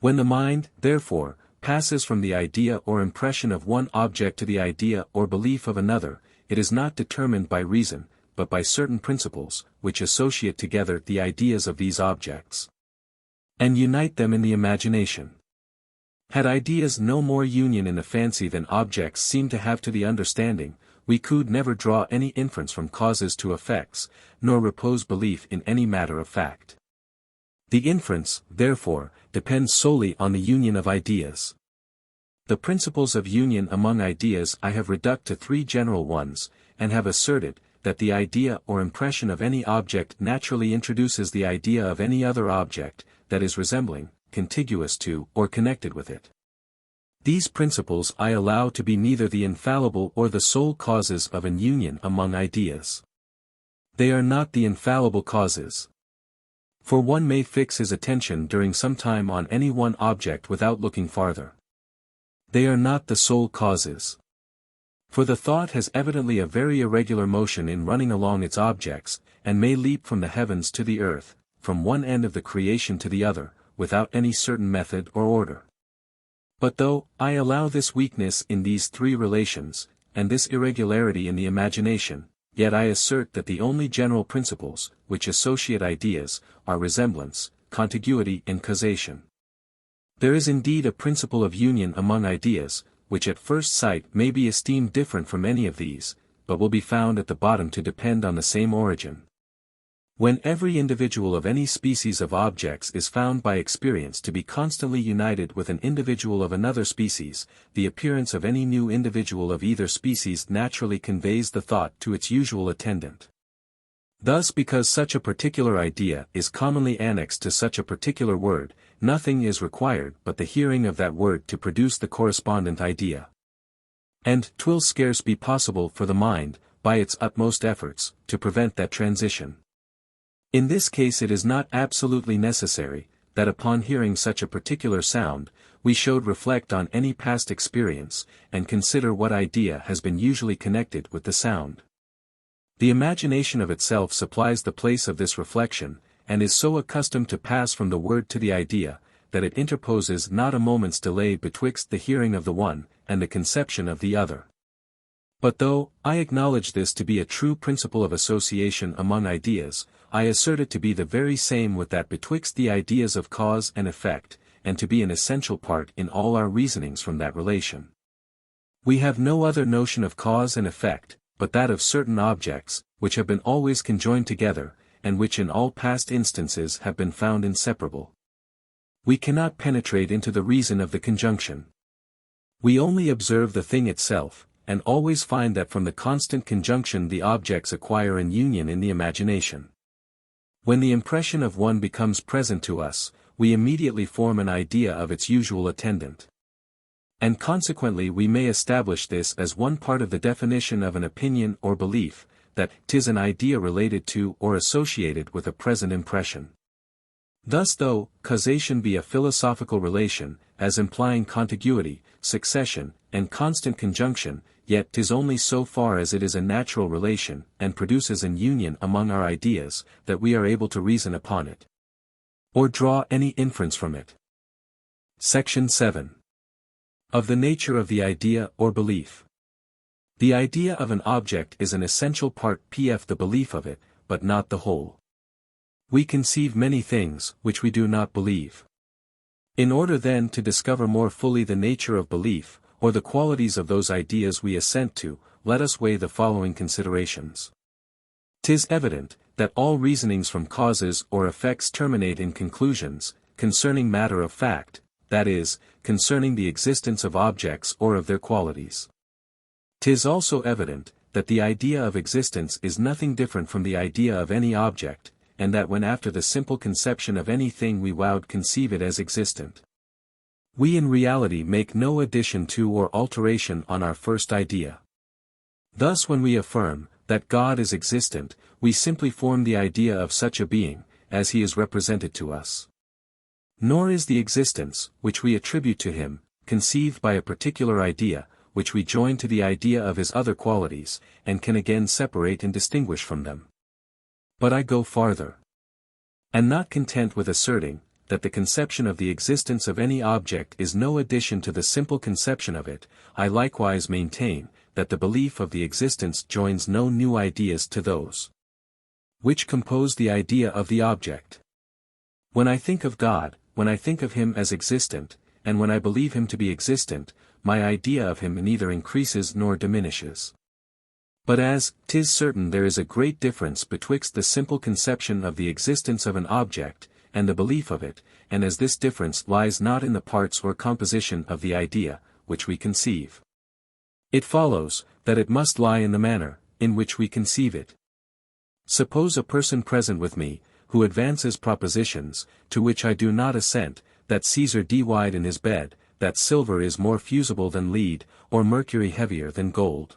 When the mind, therefore, passes from the idea or impression of one object to the idea or belief of another, it is not determined by reason, but by certain principles, which associate together the ideas of these objects, and unite them in the imagination. Had ideas no more union in the fancy than objects seem to have to the understanding, we could never draw any inference from causes to effects, nor repose belief in any matter of fact. The inference, therefore, depends solely on the union of ideas. The principles of union among ideas I have reduced to three general ones, and have asserted, that the idea or impression of any object naturally introduces the idea of any other object, that is resembling, contiguous to, or connected with it. These principles I allow to be neither the infallible or the sole causes of an union among ideas. They are not the infallible causes. For one may fix his attention during some time on any one object without looking farther. They are not the sole causes. For the thought has evidently a very irregular motion in running along its objects, and may leap from the heavens to the earth, from one end of the creation to the other, without any certain method or order. But though I allow this weakness in these three relations, and this irregularity in the imagination, yet I assert that the only general principles, which associate ideas, are resemblance, contiguity and causation. There is indeed a principle of union among ideas, which at first sight may be esteemed different from any of these, but will be found at the bottom to depend on the same origin. When every individual of any species of objects is found by experience to be constantly united with an individual of another species, the appearance of any new individual of either species naturally conveys the thought to its usual attendant. Thus, because such a particular idea is commonly annexed to such a particular word, nothing is required but the hearing of that word to produce the correspondent idea. And 'twill scarce be possible for the mind, by its utmost efforts, to prevent that transition. In this case it is not absolutely necessary, that upon hearing such a particular sound, we should reflect on any past experience, and consider what idea has been usually connected with the sound. The imagination of itself supplies the place of this reflection, and is so accustomed to pass from the word to the idea, that it interposes not a moment's delay betwixt the hearing of the one, and the conception of the other. But though I acknowledge this to be a true principle of association among ideas, I assert it to be the very same with that betwixt the ideas of cause and effect, and to be an essential part in all our reasonings from that relation. We have no other notion of cause and effect, but that of certain objects, which have been always conjoined together, and which in all past instances have been found inseparable. We cannot penetrate into the reason of the conjunction. We only observe the thing itself, and always find that from the constant conjunction the objects acquire an union in the imagination. When the impression of one becomes present to us, we immediately form an idea of its usual attendant. And consequently we may establish this as one part of the definition of an opinion or belief, that 'tis an idea related to or associated with a present impression. Thus though causation be a philosophical relation, as implying contiguity, succession, and constant conjunction, yet 'tis only so far as it is a natural relation, and produces an union among our ideas, that we are able to reason upon it, or draw any inference from it. Section 7. Of the nature of the idea or belief. The idea of an object is an essential part pf the belief of it, but not the whole. We conceive many things, which we do not believe. In order then to discover more fully the nature of belief, or the qualities of those ideas we assent to, let us weigh the following considerations. 'Tis evident, that all reasonings from causes or effects terminate in conclusions, concerning matter of fact, that is, concerning the existence of objects or of their qualities. 'Tis also evident, that the idea of existence is nothing different from the idea of any object, and that when after the simple conception of anything we would conceive it as existent, we in reality make no addition to or alteration on our first idea. Thus when we affirm, that God is existent, we simply form the idea of such a being, as he is represented to us. Nor is the existence, which we attribute to him, conceived by a particular idea, which we join to the idea of his other qualities, and can again separate and distinguish from them. But I go farther. And not content with asserting, that the conception of the existence of any object is no addition to the simple conception of it, I likewise maintain, that the belief of the existence joins no new ideas to those which compose the idea of the object. When I think of God, when I think of him as existent, and when I believe him to be existent, my idea of him neither increases nor diminishes. But as 'tis certain there is a great difference betwixt the simple conception of the existence of an object, and the belief of it, and as this difference lies not in the parts or composition of the idea, which we conceive, it follows, that it must lie in the manner, in which we conceive it. Suppose a person present with me, who advances propositions, to which I do not assent, that Caesar died in his bed, that silver is more fusible than lead, or mercury heavier than gold.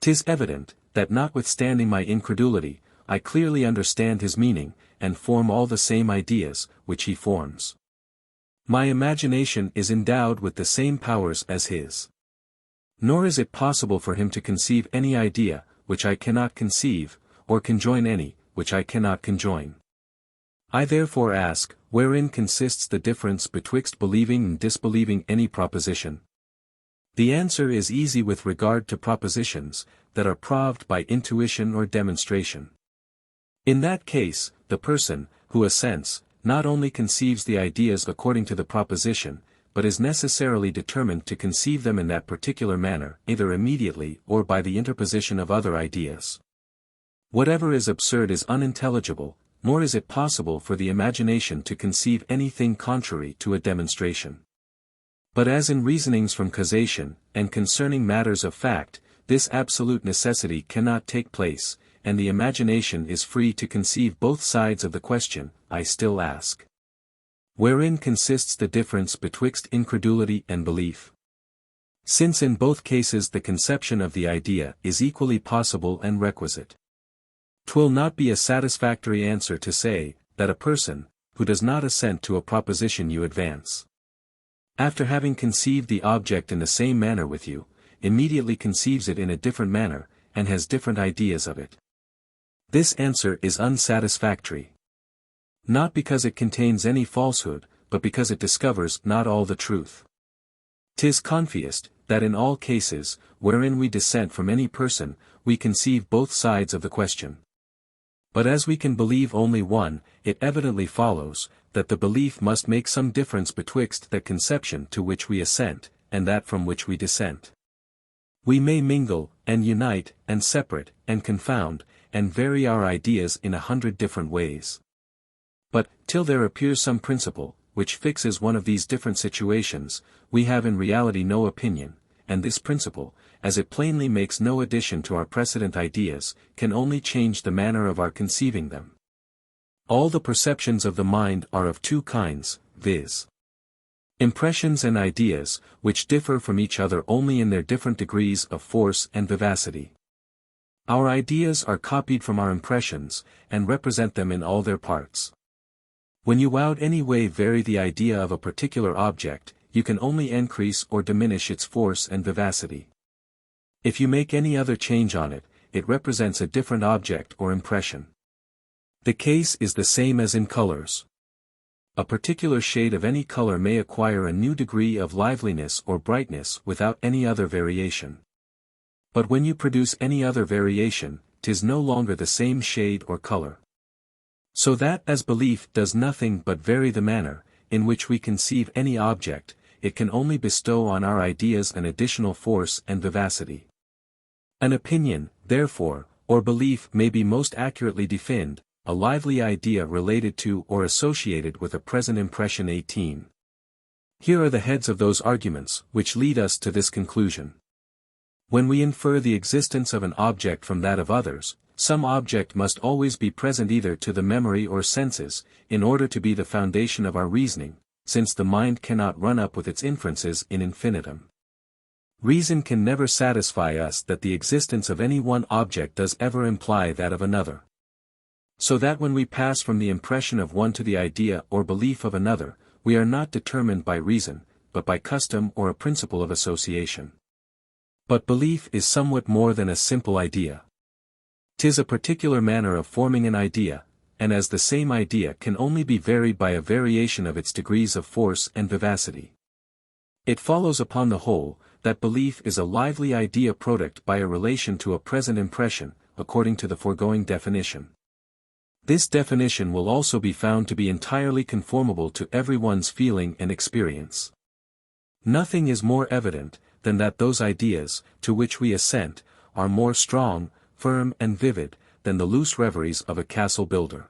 'Tis evident, that notwithstanding my incredulity, I clearly understand his meaning, and form all the same ideas, which he forms. My imagination is endowed with the same powers as his. Nor is it possible for him to conceive any idea, which I cannot conceive, or conjoin any, which I cannot conjoin. I therefore ask, wherein consists the difference betwixt believing and disbelieving any proposition? The answer is easy with regard to propositions, that are proved by intuition or demonstration. In that case, the person, who assents, not only conceives the ideas according to the proposition, but is necessarily determined to conceive them in that particular manner, either immediately or by the interposition of other ideas. Whatever is absurd is unintelligible, nor is it possible for the imagination to conceive anything contrary to a demonstration. But as in reasonings from causation, and concerning matters of fact, this absolute necessity cannot take place, and the imagination is free to conceive both sides of the question, I still ask. Wherein consists the difference betwixt incredulity and belief? Since in both cases the conception of the idea is equally possible and requisite. 'Twill not be a satisfactory answer to say, that a person, who does not assent to a proposition you advance, after having conceived the object in the same manner with you, immediately conceives it in a different manner, and has different ideas of it. This answer is unsatisfactory. Not because it contains any falsehood, but because it discovers not all the truth. 'Tis confiest, that in all cases, wherein we dissent from any person, we conceive both sides of the question. But as we can believe only one, it evidently follows, that the belief must make some difference betwixt that conception to which we assent, and that from which we dissent. We may mingle, and unite, and separate, and confound, and vary our ideas in 100 different ways. But, till there appears some principle, which fixes one of these different situations, we have in reality no opinion, and this principle, as it plainly makes no addition to our precedent ideas, can only change the manner of our conceiving them. All the perceptions of the mind are of two kinds, viz. Impressions and ideas, which differ from each other only in their different degrees of force and vivacity. Our ideas are copied from our impressions, and represent them in all their parts. When you would any way vary the idea of a particular object, you can only increase or diminish its force and vivacity. If you make any other change on it, it represents a different object or impression. The case is the same as in colors. A particular shade of any color may acquire a new degree of liveliness or brightness without any other variation. But when you produce any other variation, 'tis no longer the same shade or color. So that as belief does nothing but vary the manner, in which we conceive any object, it can only bestow on our ideas an additional force and vivacity. An opinion, therefore, or belief may be most accurately defined, a lively idea related to or associated with a present impression. 18. Here are the heads of those arguments, which lead us to this conclusion. When we infer the existence of an object from that of others, some object must always be present either to the memory or senses, in order to be the foundation of our reasoning, since the mind cannot run up with its inferences in infinitum. Reason can never satisfy us that the existence of any one object does ever imply that of another. So that when we pass from the impression of one to the idea or belief of another, we are not determined by reason, but by custom or a principle of association. But belief is somewhat more than a simple idea. 'Tis a particular manner of forming an idea, and as the same idea can only be varied by a variation of its degrees of force and vivacity, it follows upon the whole, that belief is a lively idea product by a relation to a present impression, according to the foregoing definition. This definition will also be found to be entirely conformable to everyone's feeling and experience. Nothing is more evident, than that those ideas, to which we assent, are more strong, firm and vivid, than the loose reveries of a castle builder.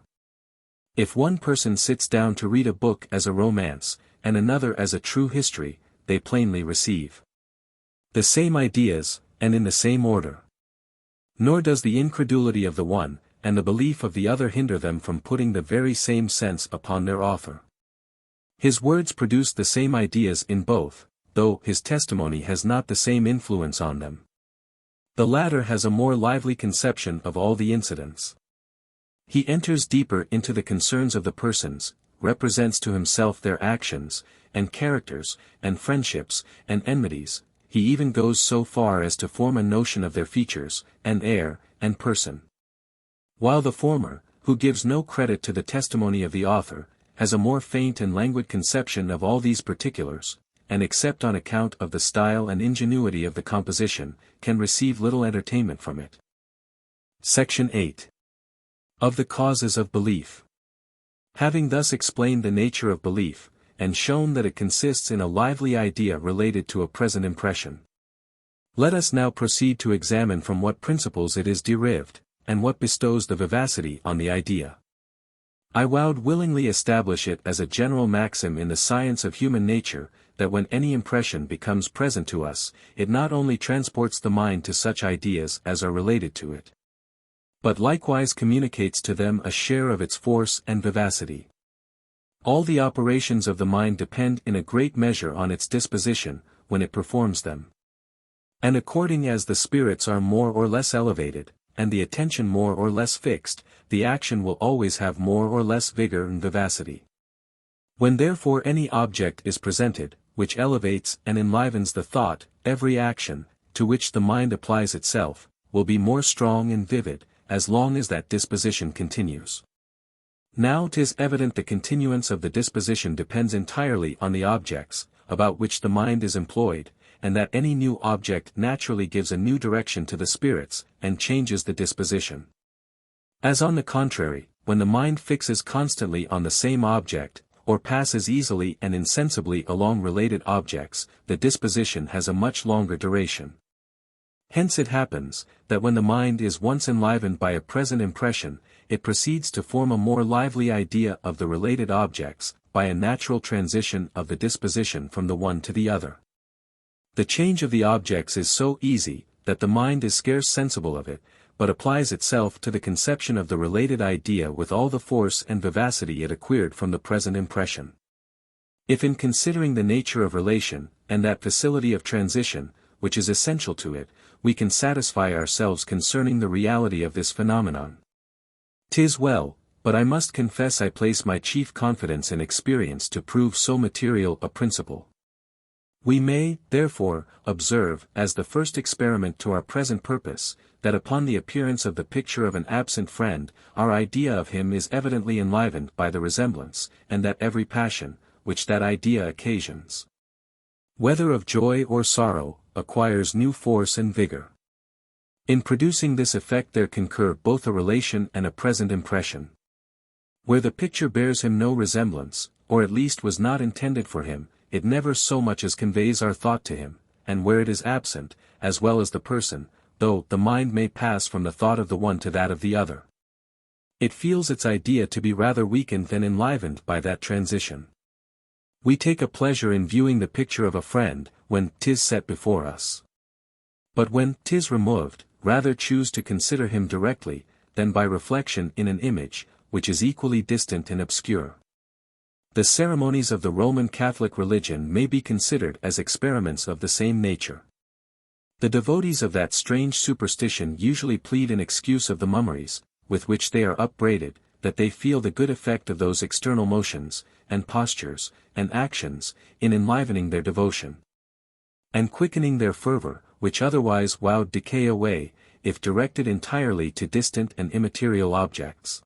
If one person sits down to read a book as a romance, and another as a true history, they plainly receive the same ideas, and in the same order. Nor does the incredulity of the one, and the belief of the other hinder them from putting the very same sense upon their author. His words produce the same ideas in both, though his testimony has not the same influence on them. The latter has a more lively conception of all the incidents. He enters deeper into the concerns of the persons, represents to himself their actions, and characters, and friendships, and enmities. He even goes so far as to form a notion of their features, and air, and person. While the former, who gives no credit to the testimony of the author, has a more faint and languid conception of all these particulars, and except on account of the style and ingenuity of the composition, can receive little entertainment from it. Section 8. Of the causes of belief. Having thus explained the nature of belief, and shown that it consists in a lively idea related to a present impression, let us now proceed to examine from what principles it is derived, and what bestows the vivacity on the idea. I would willingly establish it as a general maxim in the science of human nature, that when any impression becomes present to us, it not only transports the mind to such ideas as are related to it, but likewise communicates to them a share of its force and vivacity. All the operations of the mind depend in a great measure on its disposition, when it performs them. And according as the spirits are more or less elevated, and the attention more or less fixed, the action will always have more or less vigor and vivacity. When therefore any object is presented, which elevates and enlivens the thought, every action, to which the mind applies itself, will be more strong and vivid, as long as that disposition continues. Now 'tis evident the continuance of the disposition depends entirely on the objects, about which the mind is employed, and that any new object naturally gives a new direction to the spirits, and changes the disposition. As on the contrary, when the mind fixes constantly on the same object, or passes easily and insensibly along related objects, the disposition has a much longer duration. Hence it happens, that when the mind is once enlivened by a present impression, it proceeds to form a more lively idea of the related objects, by a natural transition of the disposition from the one to the other. The change of the objects is so easy, that the mind is scarce sensible of it, but applies itself to the conception of the related idea with all the force and vivacity it acquired from the present impression. If in considering the nature of relation, and that facility of transition, which is essential to it, we can satisfy ourselves concerning the reality of this phenomenon, 'tis well, but I must confess I place my chief confidence in experience to prove so material a principle. We may, therefore, observe, as the first experiment to our present purpose, that upon the appearance of the picture of an absent friend, our idea of him is evidently enlivened by the resemblance, and that every passion, which that idea occasions, whether of joy or sorrow, acquires new force and vigor. In producing this effect there concur both a relation and a present impression. Where the picture bears him no resemblance, or at least was not intended for him, it never so much as conveys our thought to him, and where it is absent, as well as the person, though the mind may pass from the thought of the one to that of the other, it feels its idea to be rather weakened than enlivened by that transition. We take a pleasure in viewing the picture of a friend, when 'tis set before us. But when 'tis removed, rather choose to consider him directly, than by reflection in an image, which is equally distant and obscure. The ceremonies of the Roman Catholic religion may be considered as experiments of the same nature. The devotees of that strange superstition usually plead in excuse of the mummeries, with which they are upbraided, that they feel the good effect of those external motions, and postures, and actions, in enlivening their devotion, and quickening their fervor, which otherwise would decay away, if directed entirely to distant and immaterial objects.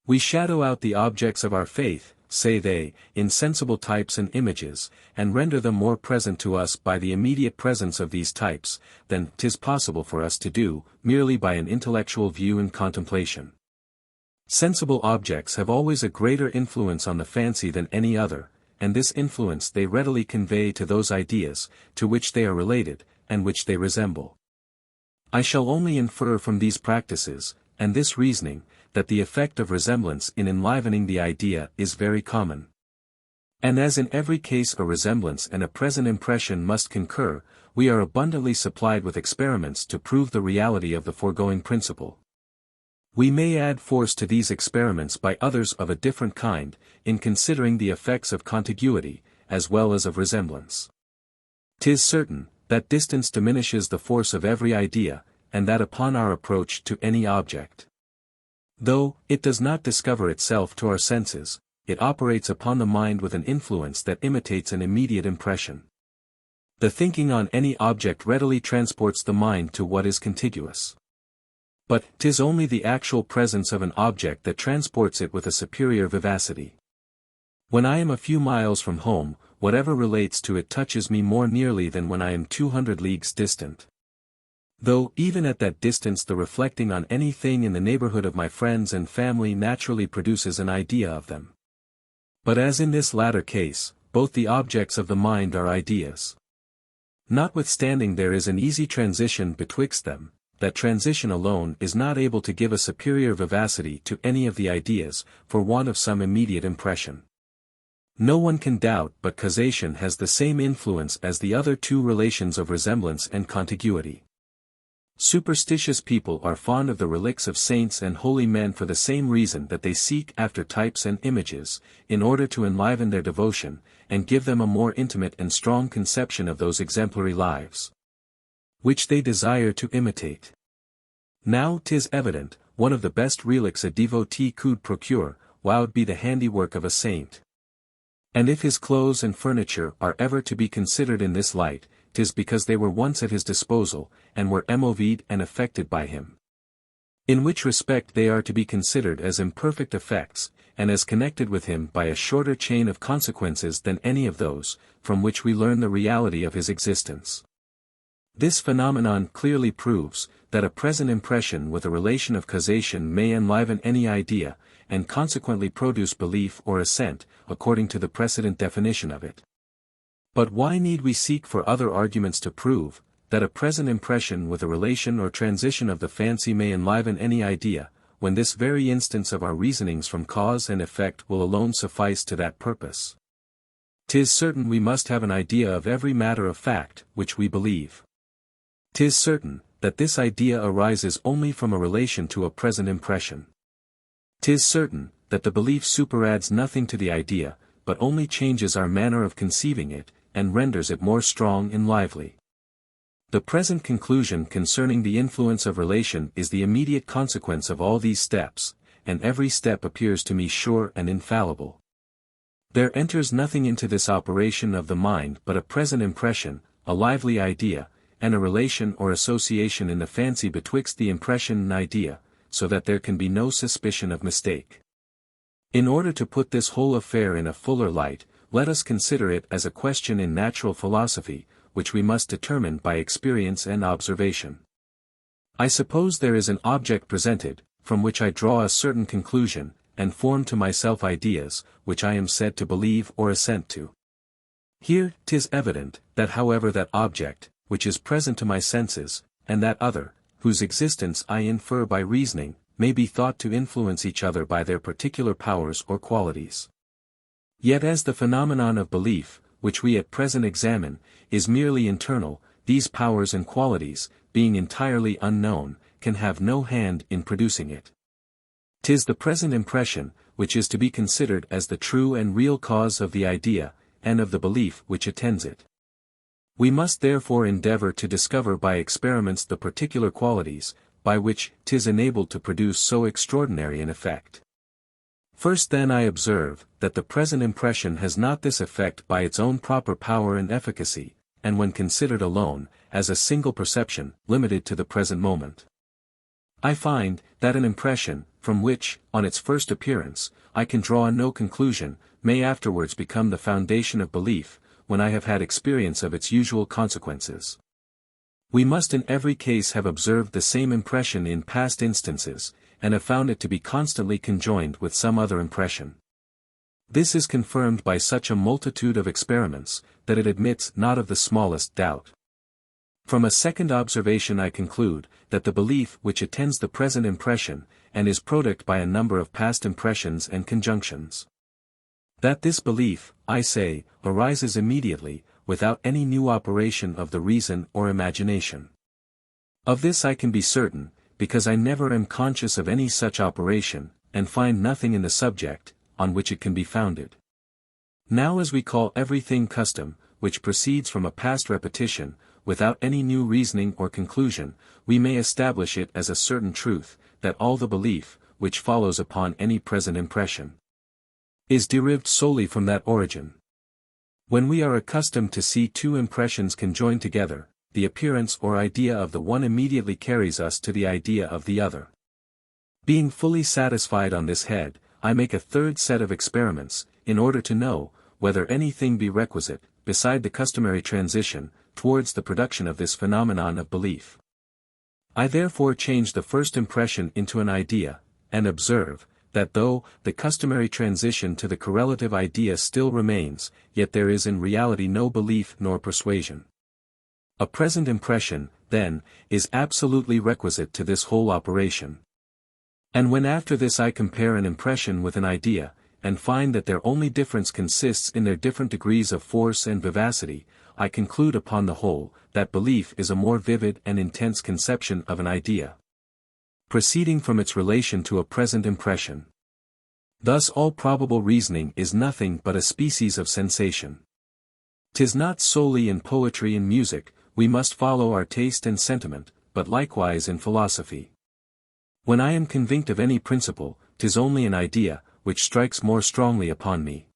We shadow out the objects of our faith, say they, in sensible types and images, and render them more present to us by the immediate presence of these types, than 'tis possible for us to do, merely by an intellectual view and contemplation. Sensible objects have always a greater influence on the fancy than any other, and this influence they readily convey to those ideas, to which they are related, and which they resemble. I shall only infer from these practices, and this reasoning, that the effect of resemblance in enlivening the idea is very common. And as in every case a resemblance and a present impression must concur, we are abundantly supplied with experiments to prove the reality of the foregoing principle. We may add force to these experiments by others of a different kind, in considering the effects of contiguity, as well as of resemblance. 'Tis certain, that distance diminishes the force of every idea, and that upon our approach to any object, though it does not discover itself to our senses, it operates upon the mind with an influence that imitates an immediate impression. The thinking on any object readily transports the mind to what is contiguous. But 'tis only the actual presence of an object that transports it with a superior vivacity. When I am a few miles from home, whatever relates to it touches me more nearly than when I am 200 leagues distant. Though even at that distance the reflecting on anything in the neighborhood of my friends and family naturally produces an idea of them. But as in this latter case, both the objects of the mind are ideas. Notwithstanding there is an easy transition betwixt them, that transition alone is not able to give a superior vivacity to any of the ideas, for want of some immediate impression. No one can doubt but causation has the same influence as the other two relations of resemblance and contiguity. Superstitious people are fond of the relics of saints and holy men for the same reason that they seek after types and images, in order to enliven their devotion, and give them a more intimate and strong conception of those exemplary lives which they desire to imitate. Now 'tis evident, one of the best relics a devotee could procure, would be the handiwork of a saint. And if his clothes and furniture are ever to be considered in this light, 'tis because they were once at his disposal, and were moved and affected by him. In which respect they are to be considered as imperfect effects, and as connected with him by a shorter chain of consequences than any of those, from which we learn the reality of his existence. This phenomenon clearly proves, that a present impression with a relation of causation may enliven any idea, and consequently produce belief or assent, according to the precedent definition of it. But why need we seek for other arguments to prove, that a present impression with a relation or transition of the fancy may enliven any idea, when this very instance of our reasonings from cause and effect will alone suffice to that purpose? 'Tis certain we must have an idea of every matter of fact, which we believe. 'Tis certain, that this idea arises only from a relation to a present impression. 'Tis certain, that the belief superadds nothing to the idea, but only changes our manner of conceiving it, and renders it more strong and lively. The present conclusion concerning the influence of relation is the immediate consequence of all these steps, and every step appears to me sure and infallible. There enters nothing into this operation of the mind but a present impression, a lively idea, and a relation or association in the fancy betwixt the impression and idea, so that there can be no suspicion of mistake. In order to put this whole affair in a fuller light, let us consider it as a question in natural philosophy, which we must determine by experience and observation. I suppose there is an object presented, from which I draw a certain conclusion, and form to myself ideas, which I am said to believe or assent to. Here 'tis evident, that however that object, which is present to my senses, and that other, whose existence I infer by reasoning, may be thought to influence each other by their particular powers or qualities. Yet as the phenomenon of belief, which we at present examine, is merely internal, these powers and qualities, being entirely unknown, can have no hand in producing it. 'Tis the present impression, which is to be considered as the true and real cause of the idea, and of the belief which attends it. We must therefore endeavor to discover by experiments the particular qualities, by which 'tis enabled to produce so extraordinary an effect. First then I observe, that the present impression has not this effect by its own proper power and efficacy, and when considered alone, as a single perception, limited to the present moment. I find, that an impression, from which, on its first appearance, I can draw no conclusion, may afterwards become the foundation of belief, when I have had experience of its usual consequences. We must in every case have observed the same impression in past instances, and have found it to be constantly conjoined with some other impression. This is confirmed by such a multitude of experiments, that it admits not of the smallest doubt. From a second observation I conclude, that the belief which attends the present impression, and is product by a number of past impressions and conjunctions. That this belief, I say, arises immediately, without any new operation of the reason or imagination. Of this I can be certain, because I never am conscious of any such operation, and find nothing in the subject, on which it can be founded. Now as we call everything custom, which proceeds from a past repetition, without any new reasoning or conclusion, we may establish it as a certain truth, that all the belief, which follows upon any present impression, is derived solely from that origin. When we are accustomed to see two impressions conjoined together, the appearance or idea of the one immediately carries us to the idea of the other. Being fully satisfied on this head, I make a third set of experiments, in order to know, whether anything be requisite, beside the customary transition, towards the production of this phenomenon of belief. I therefore change the first impression into an idea, and observe, that though the customary transition to the correlative idea still remains, yet there is in reality no belief nor persuasion. A present impression, then, is absolutely requisite to this whole operation. And when after this I compare an impression with an idea, and find that their only difference consists in their different degrees of force and vivacity, I conclude upon the whole, that belief is a more vivid and intense conception of an idea, proceeding from its relation to a present impression. Thus all probable reasoning is nothing but a species of sensation. 'Tis not solely in poetry and music, we must follow our taste and sentiment, but likewise in philosophy. When I am convinced of any principle, 'tis only an idea, which strikes more strongly upon me.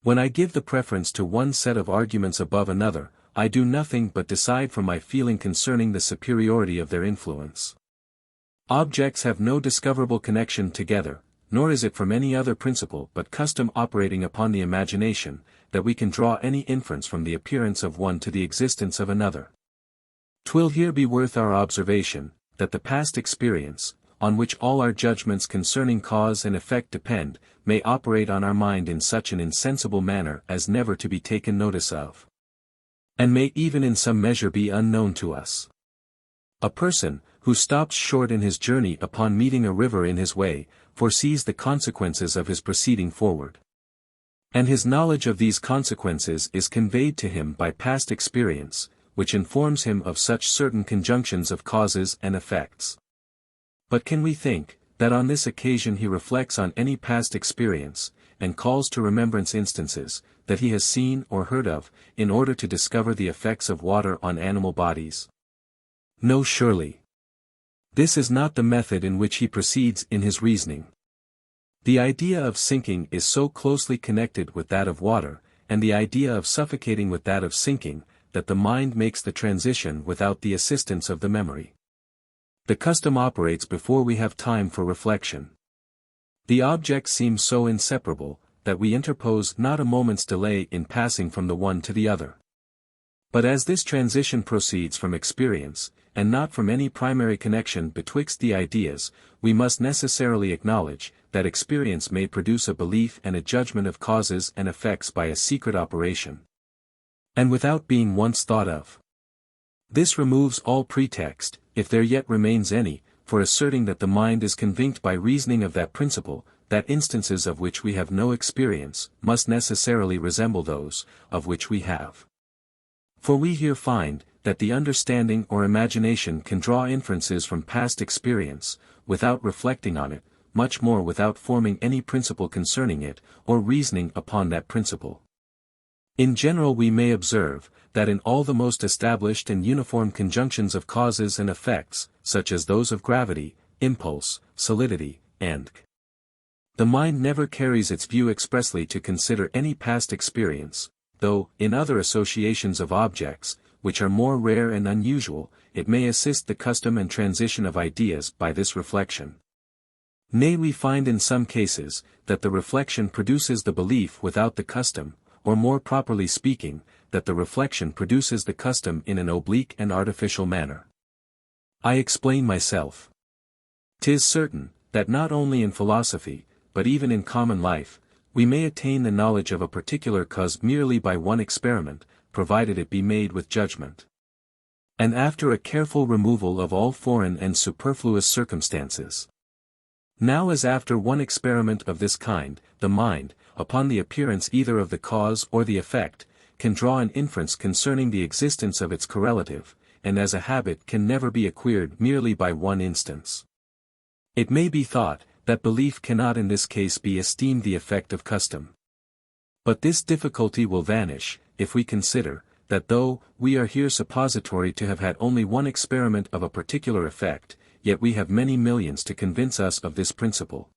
When I give the preference to one set of arguments above another, I do nothing but decide from my feeling concerning the superiority of their influence. Objects have no discoverable connection together, nor is it from any other principle but custom operating upon the imagination, that we can draw any inference from the appearance of one to the existence of another. 'Twill here be worth our observation, that the past experience, on which all our judgments concerning cause and effect depend, may operate on our mind in such an insensible manner as never to be taken notice of, and may even in some measure be unknown to us. A person, who stops short in his journey upon meeting a river in his way, foresees the consequences of his proceeding forward. And his knowledge of these consequences is conveyed to him by past experience, which informs him of such certain conjunctions of causes and effects. But can we think, that on this occasion he reflects on any past experience, and calls to remembrance instances, that he has seen or heard of, in order to discover the effects of water on animal bodies? No, surely. This is not the method in which he proceeds in his reasoning. The idea of sinking is so closely connected with that of water, and the idea of suffocating with that of sinking, that the mind makes the transition without the assistance of the memory. The custom operates before we have time for reflection. The objects seem so inseparable, that we interpose not a moment's delay in passing from the one to the other. But as this transition proceeds from experience, and not from any primary connection betwixt the ideas, we must necessarily acknowledge, that experience may produce a belief and a judgment of causes and effects by a secret operation, and without being once thought of. This removes all pretext, if there yet remains any, for asserting that the mind is convinced by reasoning of that principle, that instances of which we have no experience, must necessarily resemble those, of which we have. For we here find, that the understanding or imagination can draw inferences from past experience, without reflecting on it, much more without forming any principle concerning it, or reasoning upon that principle. In general we may observe, that in all the most established and uniform conjunctions of causes and effects, such as those of gravity, impulse, solidity, and the mind never carries its view expressly to consider any past experience, though, in other associations of objects, which are more rare and unusual, it may assist the custom and transition of ideas by this reflection. Nay, we find in some cases, that the reflection produces the belief without the custom, or more properly speaking, that the reflection produces the custom in an oblique and artificial manner. I explain myself. 'Tis certain, that not only in philosophy, but even in common life, we may attain the knowledge of a particular cause merely by one experiment, provided it be made with judgment, and after a careful removal of all foreign and superfluous circumstances. Now as after one experiment of this kind, the mind, upon the appearance either of the cause or the effect, can draw an inference concerning the existence of its correlative, and as a habit can never be acquired merely by one instance. It may be thought that belief cannot in this case be esteemed the effect of custom. But this difficulty will vanish, if we consider, that though we are here suppository to have had only one experiment of a particular effect, yet we have many millions to convince us of this principle.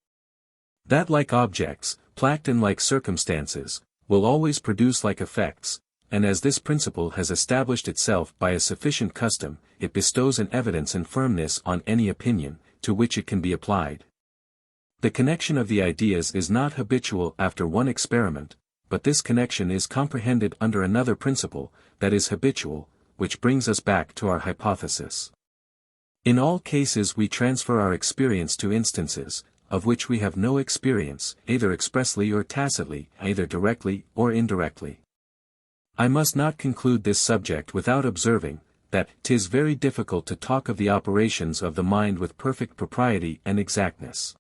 That like objects, plact and like circumstances, will always produce like effects, and as this principle has established itself by a sufficient custom, it bestows an evidence and firmness on any opinion, to which it can be applied. The connection of the ideas is not habitual after one experiment, but this connection is comprehended under another principle, that is habitual, which brings us back to our hypothesis. In all cases we transfer our experience to instances, of which we have no experience, either expressly or tacitly, either directly or indirectly. I must not conclude this subject without observing, that 'tis very difficult to talk of the operations of the mind with perfect propriety and exactness.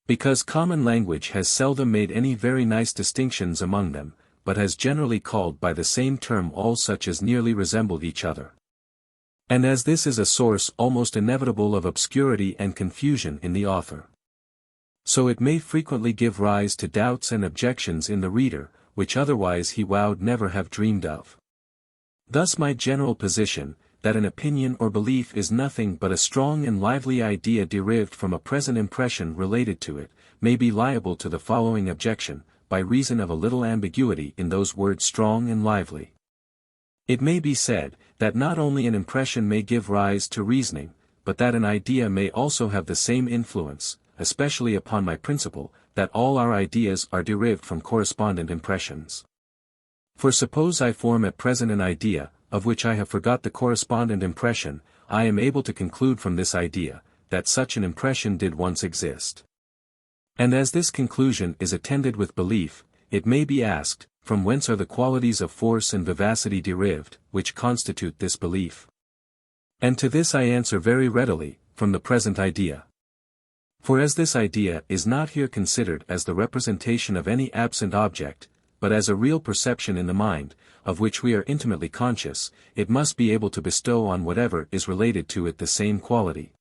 Because common language has seldom made any very nice distinctions among them, but has generally called by the same term all such as nearly resemble each other. And as this is a source almost inevitable of obscurity and confusion in the author, so it may frequently give rise to doubts and objections in the reader, which otherwise he would never have dreamed of. Thus my general position, that an opinion or belief is nothing but a strong and lively idea derived from a present impression related to it, may be liable to the following objection, by reason of a little ambiguity in those words strong and lively. It may be said, that not only an impression may give rise to reasoning, but that an idea may also have the same influence, especially upon my principle, that all our ideas are derived from correspondent impressions. For suppose I form at present an idea, of which I have forgot the correspondent impression, I am able to conclude from this idea, that such an impression did once exist. And as this conclusion is attended with belief, it may be asked, from whence are the qualities of force and vivacity derived, which constitute this belief? And to this I answer very readily, from the present idea. For as this idea is not here considered as the representation of any absent object, but as a real perception in the mind, of which we are intimately conscious, it must be able to bestow on whatever is related to it the same quality.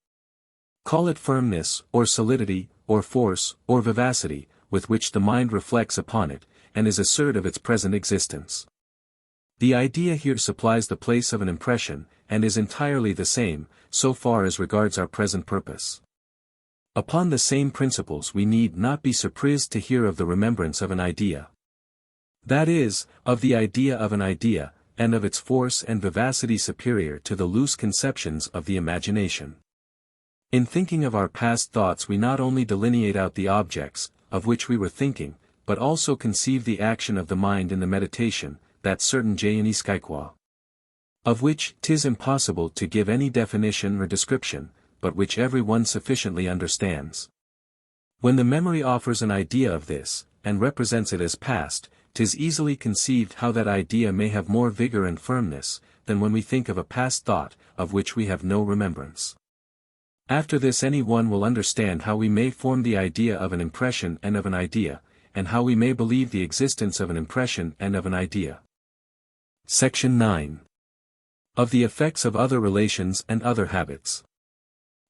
Call it firmness, or solidity, or force, or vivacity, with which the mind reflects upon it, and is assured of its present existence. The idea here supplies the place of an impression, and is entirely the same, so far as regards our present purpose. Upon the same principles we need not be surprised to hear of the remembrance of an idea. That is, of the idea of an idea, and of its force and vivacity superior to the loose conceptions of the imagination. In thinking of our past thoughts we not only delineate out the objects, of which we were thinking, but also conceive the action of the mind in the meditation, that certain geniskaiqua, of which 'tis impossible to give any definition or description, but which every one sufficiently understands. When the memory offers an idea of this, and represents it as past, 'tis easily conceived how that idea may have more vigor and firmness, than when we think of a past thought, of which we have no remembrance. After this any one will understand how we may form the idea of an impression and of an idea, and how we may believe the existence of an impression and of an idea. Section 9. Of the effects of other relations and other habits.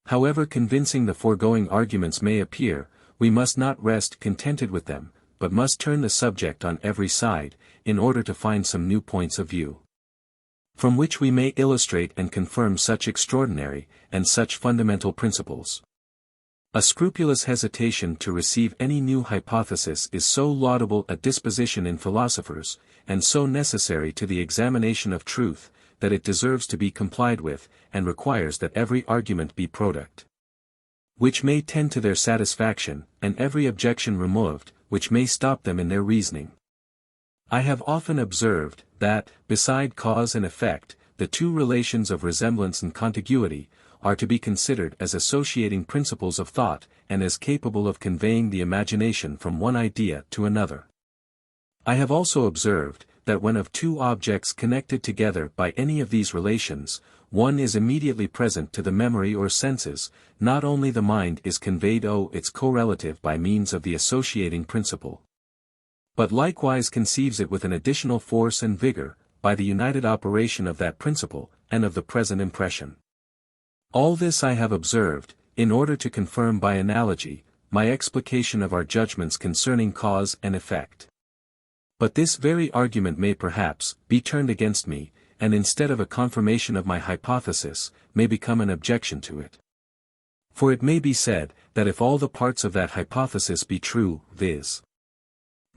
However convincing the foregoing arguments may appear, we must not rest contented with them, but must turn the subject on every side, in order to find some new points of view, from which we may illustrate and confirm such extraordinary, and such fundamental principles. A scrupulous hesitation to receive any new hypothesis is so laudable a disposition in philosophers, and so necessary to the examination of truth, that it deserves to be complied with, and requires that every argument be product, which may tend to their satisfaction, and every objection removed, which may stop them in their reasoning. I have often observed, that, beside cause and effect, the two relations of resemblance and contiguity, are to be considered as associating principles of thought, and as capable of conveying the imagination from one idea to another. I have also observed, that when of two objects connected together by any of these relations, one is immediately present to the memory or senses, not only the mind is conveyed its correlative by means of the associating principle, but likewise conceives it with an additional force and vigor, by the united operation of that principle, and of the present impression. All this I have observed, in order to confirm by analogy, my explication of our judgments concerning cause and effect. But this very argument may perhaps be turned against me, and instead of a confirmation of my hypothesis, may become an objection to it. For it may be said, that if all the parts of that hypothesis be true, viz.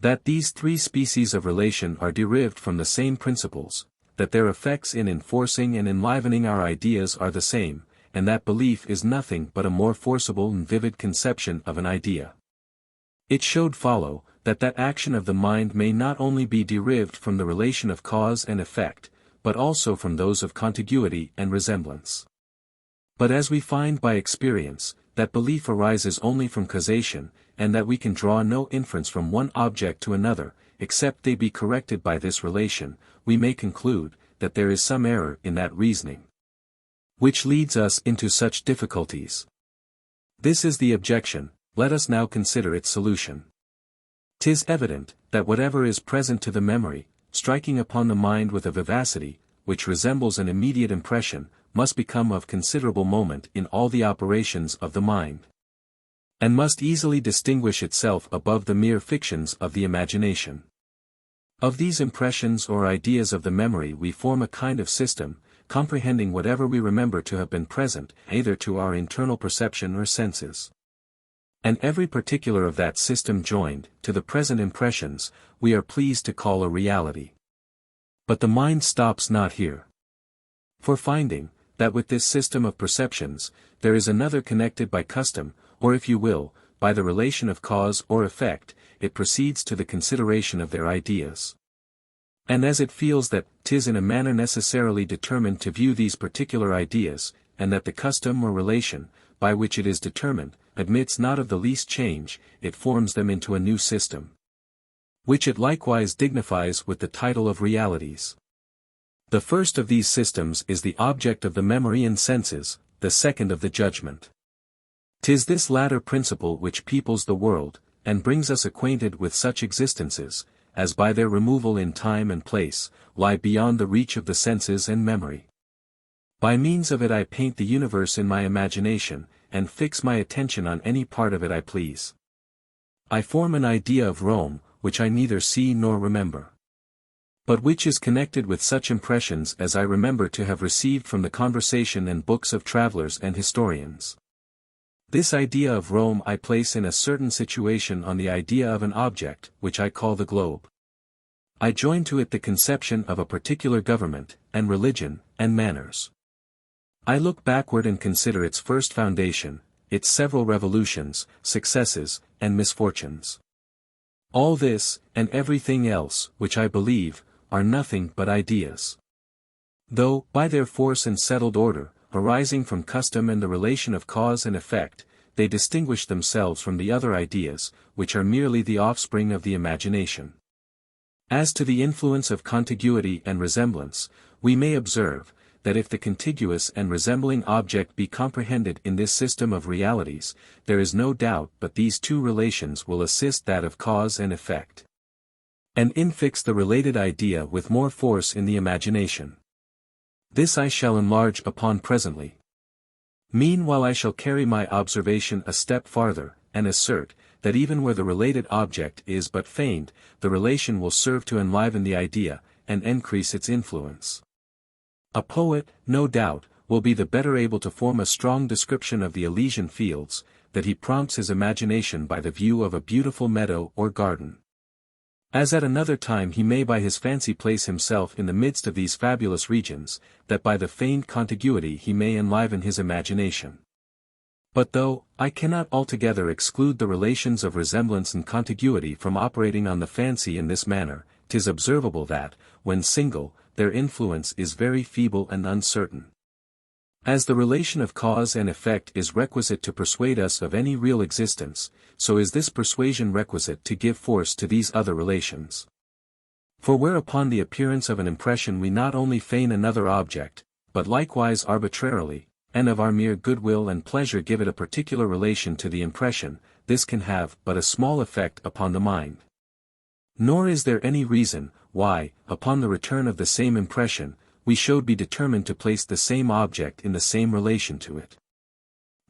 that these three species of relation are derived from the same principles, that their effects in enforcing and enlivening our ideas are the same, and that belief is nothing but a more forcible and vivid conception of an idea, it should follow, that action of the mind may not only be derived from the relation of cause and effect, but also from those of contiguity and resemblance. But as we find by experience, that belief arises only from causation, and that we can draw no inference from one object to another, except they be corrected by this relation, we may conclude, that there is some error in that reasoning, which leads us into such difficulties. This is the objection, let us now consider its solution. 'Tis evident, that whatever is present to the memory, striking upon the mind with a vivacity, which resembles an immediate impression, must become of considerable moment in all the operations of the mind, and must easily distinguish itself above the mere fictions of the imagination. Of these impressions or ideas of the memory we form a kind of system, comprehending whatever we remember to have been present, either to our internal perception or senses. And every particular of that system joined, to the present impressions, we are pleased to call a reality. But the mind stops not here. For finding, that with this system of perceptions, there is another connected by custom, or if you will, by the relation of cause or effect, it proceeds to the consideration of their ideas. And as it feels that 'tis in a manner necessarily determined to view these particular ideas, and that the custom or relation, by which it is determined, admits not of the least change, it forms them into a new system, which it likewise dignifies with the title of realities. The first of these systems is the object of the memory and senses, the second of the judgment. 'Tis this latter principle which peoples the world, and brings us acquainted with such existences, as by their removal in time and place, lie beyond the reach of the senses and memory. By means of it I paint the universe in my imagination, and fix my attention on any part of it I please. I form an idea of Rome, which I neither see nor remember, but which is connected with such impressions as I remember to have received from the conversation and books of travelers and historians. This idea of Rome I place in a certain situation on the idea of an object, which I call the globe. I join to it the conception of a particular government, and religion, and manners. I look backward and consider its first foundation, its several revolutions, successes, and misfortunes. All this, and everything else, which I believe, are nothing but ideas. Though, by their force and settled order, arising from custom and the relation of cause and effect, they distinguish themselves from the other ideas, which are merely the offspring of the imagination. As to the influence of contiguity and resemblance, we may observe, that if the contiguous and resembling object be comprehended in this system of realities, there is no doubt but these two relations will assist that of cause and effect, and infix the related idea with more force in the imagination. This I shall enlarge upon presently. Meanwhile I shall carry my observation a step farther, and assert, that even where the related object is but feigned, the relation will serve to enliven the idea, and increase its influence. A poet, no doubt, will be the better able to form a strong description of the Elysian fields, that he prompts his imagination by the view of a beautiful meadow or garden. As at another time he may by his fancy place himself in the midst of these fabulous regions, that by the feigned contiguity he may enliven his imagination. But though, I cannot altogether exclude the relations of resemblance and contiguity from operating on the fancy in this manner, 'tis observable that, when single, their influence is very feeble and uncertain. As the relation of cause and effect is requisite to persuade us of any real existence, so is this persuasion requisite to give force to these other relations. For where upon the appearance of an impression we not only feign another object, but likewise arbitrarily, and of our mere goodwill and pleasure give it a particular relation to the impression, this can have but a small effect upon the mind. Nor is there any reason, why, upon the return of the same impression, we showed be determined to place the same object in the same relation to it.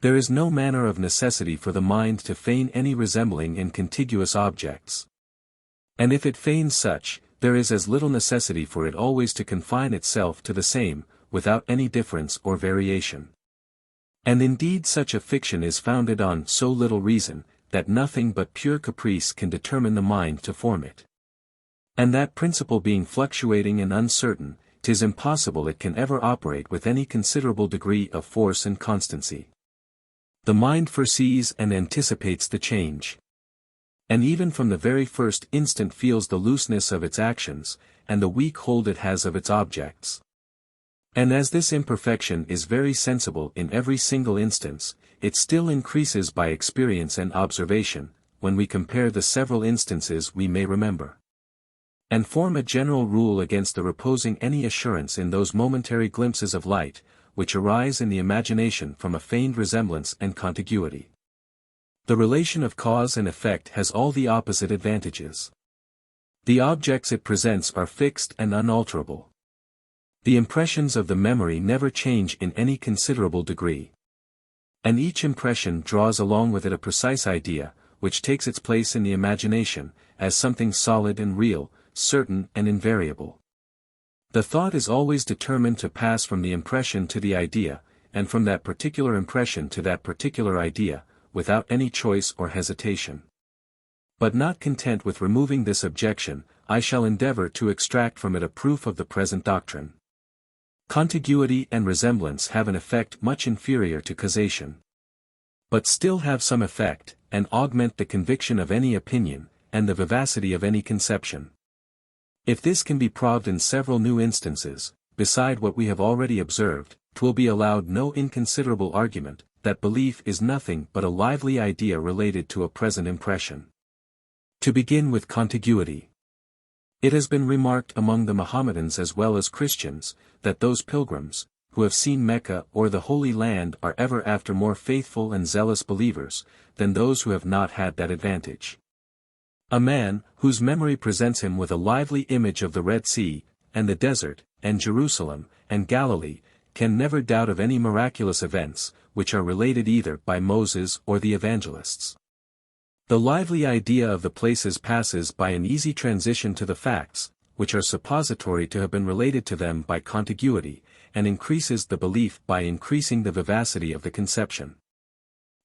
There is no manner of necessity for the mind to feign any resembling in contiguous objects. And if it feigns such, there is as little necessity for it always to confine itself to the same, without any difference or variation. And indeed such a fiction is founded on so little reason, that nothing but pure caprice can determine the mind to form it. And that principle being fluctuating and uncertain, 'tis impossible it can ever operate with any considerable degree of force and constancy. The mind foresees and anticipates the change. And even from the very first instant feels the looseness of its actions, and the weak hold it has of its objects. And as this imperfection is very sensible in every single instance, it still increases by experience and observation, when we compare the several instances we may remember. And form a general rule against the reposing any assurance in those momentary glimpses of light, which arise in the imagination from a feigned resemblance and contiguity. The relation of cause and effect has all the opposite advantages. The objects it presents are fixed and unalterable. The impressions of the memory never change in any considerable degree. And each impression draws along with it a precise idea, which takes its place in the imagination, as something solid and real, certain and invariable. The thought is always determined to pass from the impression to the idea, and from that particular impression to that particular idea, without any choice or hesitation. But not content with removing this objection, I shall endeavor to extract from it a proof of the present doctrine. Contiguity and resemblance have an effect much inferior to causation. But still have some effect, and augment the conviction of any opinion, and the vivacity of any conception. If this can be proved in several new instances, beside what we have already observed, 'twill be allowed no inconsiderable argument, that belief is nothing but a lively idea related to a present impression. To begin with contiguity. It has been remarked among the Mohammedans as well as Christians, that those pilgrims, who have seen Mecca or the Holy Land are ever after more faithful and zealous believers, than those who have not had that advantage. A man, whose memory presents him with a lively image of the Red Sea, and the desert, and Jerusalem, and Galilee, can never doubt of any miraculous events, which are related either by Moses or the evangelists. The lively idea of the places passes by an easy transition to the facts, which are suppository to have been related to them by contiguity, and increases the belief by increasing the vivacity of the conception.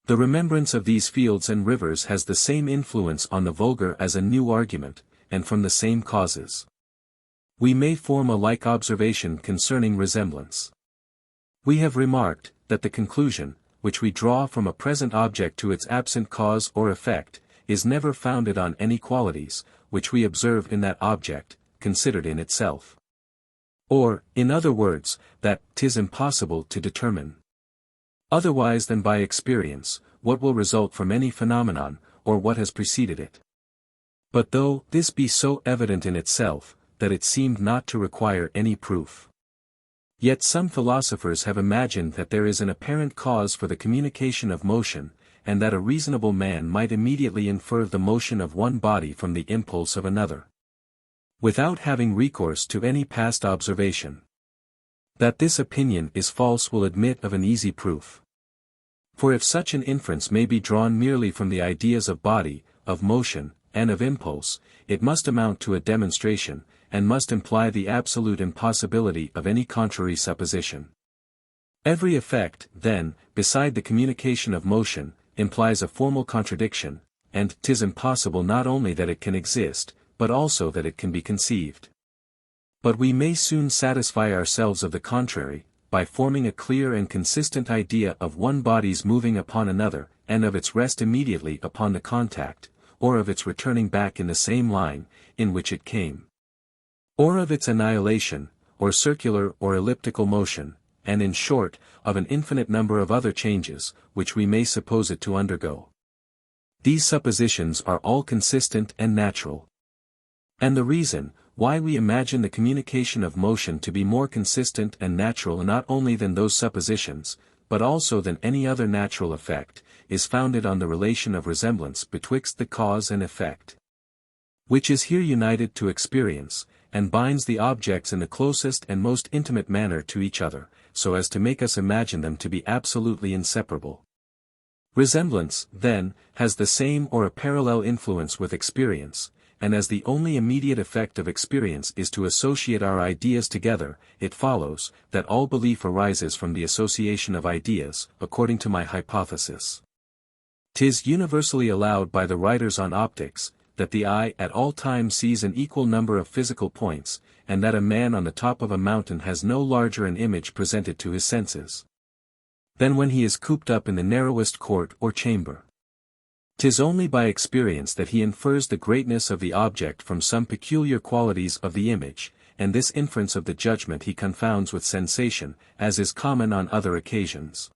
The remembrance of these fields and rivers has the same influence on the vulgar as a new argument, and from the same causes. We may form a like observation concerning resemblance. We have remarked, that the conclusion, which we draw from a present object to its absent cause or effect, is never founded on any qualities, which we observe in that object, considered in itself. Or, in other words, that 'tis impossible to determine otherwise than by experience, what will result from any phenomenon, or what has preceded it. But though this be so evident in itself, that it seemed not to require any proof, yet some philosophers have imagined that there is an apparent cause for the communication of motion, and that a reasonable man might immediately infer the motion of one body from the impulse of another, without having recourse to any past observation. That this opinion is false will admit of an easy proof. For if such an inference may be drawn merely from the ideas of body, of motion, and of impulse, it must amount to a demonstration, and must imply the absolute impossibility of any contrary supposition. Every effect, then, beside the communication of motion, implies a formal contradiction, and 'tis impossible not only that it can exist, but also that it can be conceived. But we may soon satisfy ourselves of the contrary, by forming a clear and consistent idea of one body's moving upon another, and of its rest immediately upon the contact, or of its returning back in the same line, in which it came, or of its annihilation, or circular or elliptical motion, and in short, of an infinite number of other changes, which we may suppose it to undergo. These suppositions are all consistent and natural. And the reason, why we imagine the communication of motion to be more consistent and natural not only than those suppositions, but also than any other natural effect, is founded on the relation of resemblance betwixt the cause and effect, which is here united to experience, and binds the objects in the closest and most intimate manner to each other, so as to make us imagine them to be absolutely inseparable. Resemblance, then, has the same or a parallel influence with experience, and as the only immediate effect of experience is to associate our ideas together, it follows, that all belief arises from the association of ideas, according to my hypothesis. 'Tis universally allowed by the writers on optics, that the eye at all times sees an equal number of physical points, and that a man on the top of a mountain has no larger an image presented to his senses than when he is cooped up in the narrowest court or chamber. 'Tis only by experience that he infers the greatness of the object from some peculiar qualities of the image, and this inference of the judgment he confounds with sensation, as is common on other occasions.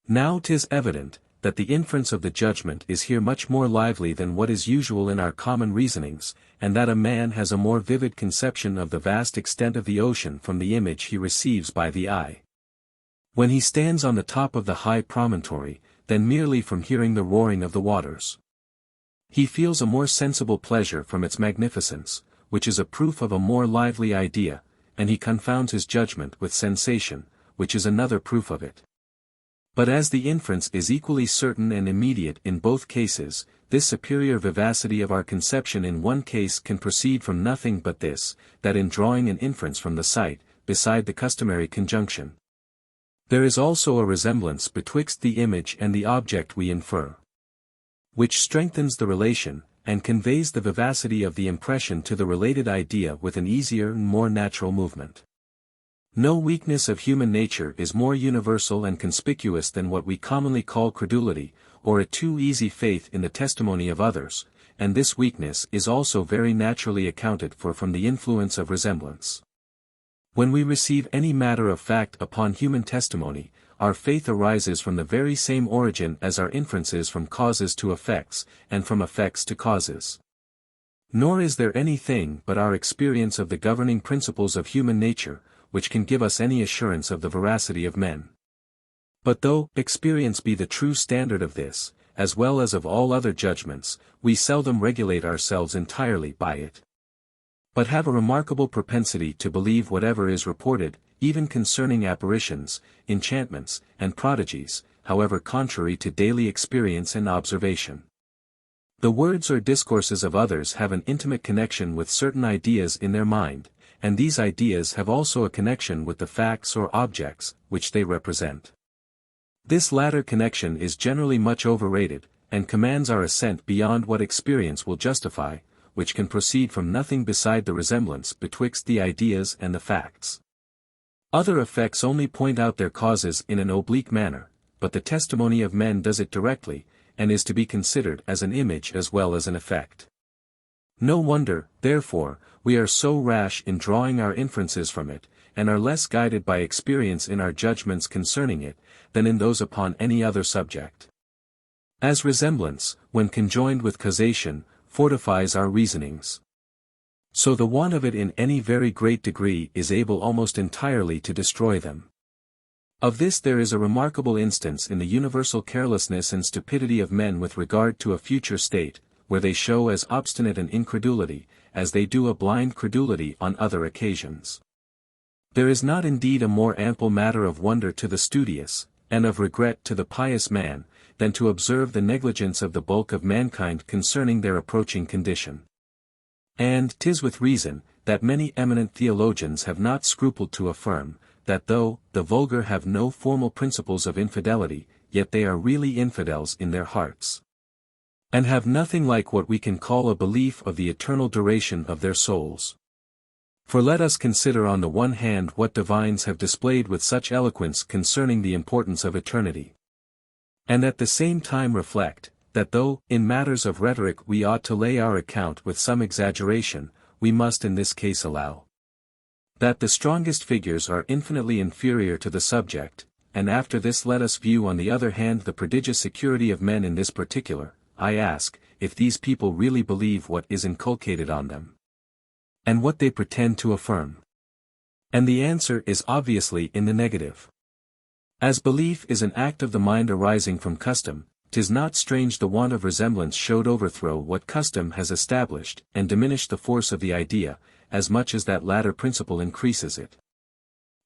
Now 'tis evident, that the inference of the judgment is here much more lively than what is usual in our common reasonings, and that a man has a more vivid conception of the vast extent of the ocean from the image he receives by the eye, when he stands on the top of the high promontory, than merely from hearing the roaring of the waters. He feels a more sensible pleasure from its magnificence, which is a proof of a more lively idea, and he confounds his judgment with sensation, which is another proof of it. But as the inference is equally certain and immediate in both cases, this superior vivacity of our conception in one case can proceed from nothing but this, that in drawing an inference from the sight, beside the customary conjunction, there is also a resemblance betwixt the image and the object we infer, which strengthens the relation, and conveys the vivacity of the impression to the related idea with an easier and more natural movement. No weakness of human nature is more universal and conspicuous than what we commonly call credulity, or a too easy faith in the testimony of others, and this weakness is also very naturally accounted for from the influence of resemblance. When we receive any matter of fact upon human testimony, our faith arises from the very same origin as our inferences from causes to effects, and from effects to causes. Nor is there anything but our experience of the governing principles of human nature, which can give us any assurance of the veracity of men. But though experience be the true standard of this, as well as of all other judgments, we seldom regulate ourselves entirely by it, but have a remarkable propensity to believe whatever is reported, even concerning apparitions, enchantments, and prodigies, however contrary to daily experience and observation. The words or discourses of others have an intimate connection with certain ideas in their mind, and these ideas have also a connection with the facts or objects, which they represent. This latter connection is generally much overrated, and commands our assent beyond what experience will justify, which can proceed from nothing beside the resemblance betwixt the ideas and the facts. Other effects only point out their causes in an oblique manner, but the testimony of men does it directly, and is to be considered as an image as well as an effect. No wonder, therefore, we are so rash in drawing our inferences from it, and are less guided by experience in our judgments concerning it, than in those upon any other subject. As resemblance, when conjoined with causation, fortifies our reasonings, so the want of it in any very great degree is able almost entirely to destroy them. Of this there is a remarkable instance in the universal carelessness and stupidity of men with regard to a future state, where they show as obstinate an incredulity, as they do a blind credulity on other occasions. There is not indeed a more ample matter of wonder to the studious, and of regret to the pious man, than to observe the negligence of the bulk of mankind concerning their approaching condition. And 'tis with reason, that many eminent theologians have not scrupled to affirm, that though the vulgar have no formal principles of infidelity, yet they are really infidels in their hearts, and have nothing like what we can call a belief of the eternal duration of their souls. For let us consider on the one hand what divines have displayed with such eloquence concerning the importance of eternity, and at the same time reflect, that though, in matters of rhetoric we ought to lay our account with some exaggeration, we must in this case allow that the strongest figures are infinitely inferior to the subject, and after this let us view on the other hand the prodigious security of men in this particular. I ask, if these people really believe what is inculcated on them, and what they pretend to affirm? And the answer is obviously in the negative. As belief is an act of the mind arising from custom, 'tis not strange the want of resemblance should overthrow what custom has established, and diminish the force of the idea, as much as that latter principle increases it.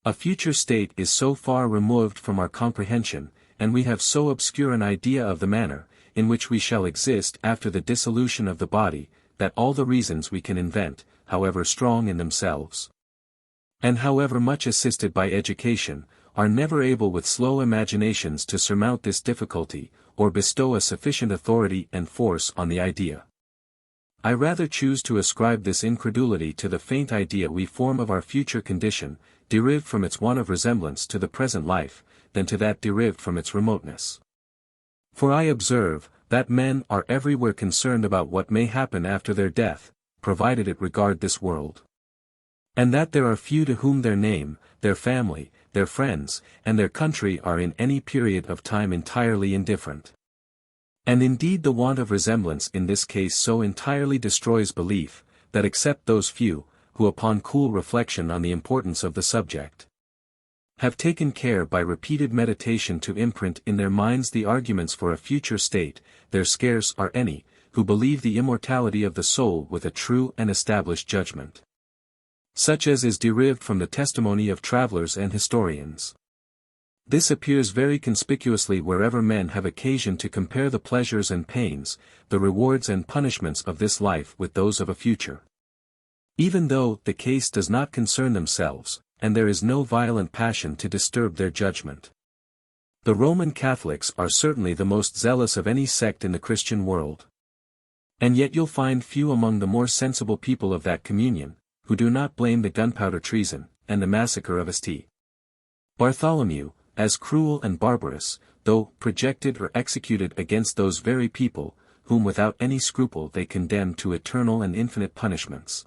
A future state is so far removed from our comprehension, and we have so obscure an idea of the manner, in which we shall exist after the dissolution of the body, that all the reasons we can invent, however strong in themselves, and however much assisted by education, are never able with slow imaginations to surmount this difficulty, or bestow a sufficient authority and force on the idea. I rather choose to ascribe this incredulity to the faint idea we form of our future condition, derived from its want of resemblance to the present life, than to that derived from its remoteness. For I observe, that men are everywhere concerned about what may happen after their death, provided it regard this world. And that there are few to whom their name, their family, their friends, and their country are in any period of time entirely indifferent. And indeed the want of resemblance in this case so entirely destroys belief, that except those few, who upon cool reflection on the importance of the subject, have taken care by repeated meditation to imprint in their minds the arguments for a future state, there scarce are any, who believe the immortality of the soul with a true and established judgment, such as is derived from the testimony of travelers and historians. This appears very conspicuously wherever men have occasion to compare the pleasures and pains, the rewards and punishments of this life with those of a future. Even though the case does not concern themselves, and there is no violent passion to disturb their judgment. The Roman Catholics are certainly the most zealous of any sect in the Christian world. And yet you'll find few among the more sensible people of that communion, who do not blame the gunpowder treason, and the massacre of St. Bartholomew, as cruel and barbarous, though projected or executed against those very people, whom without any scruple they condemn to eternal and infinite punishments.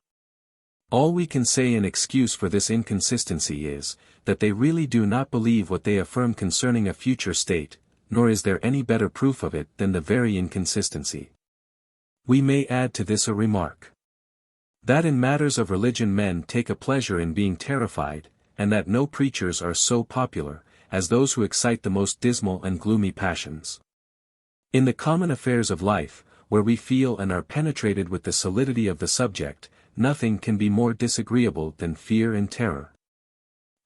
All we can say in excuse for this inconsistency is, that they really do not believe what they affirm concerning a future state, nor is there any better proof of it than the very inconsistency. We may add to this a remark. That in matters of religion men take a pleasure in being terrified, and that no preachers are so popular, as those who excite the most dismal and gloomy passions. In the common affairs of life, where we feel and are penetrated with the solidity of the subject, nothing can be more disagreeable than fear and terror.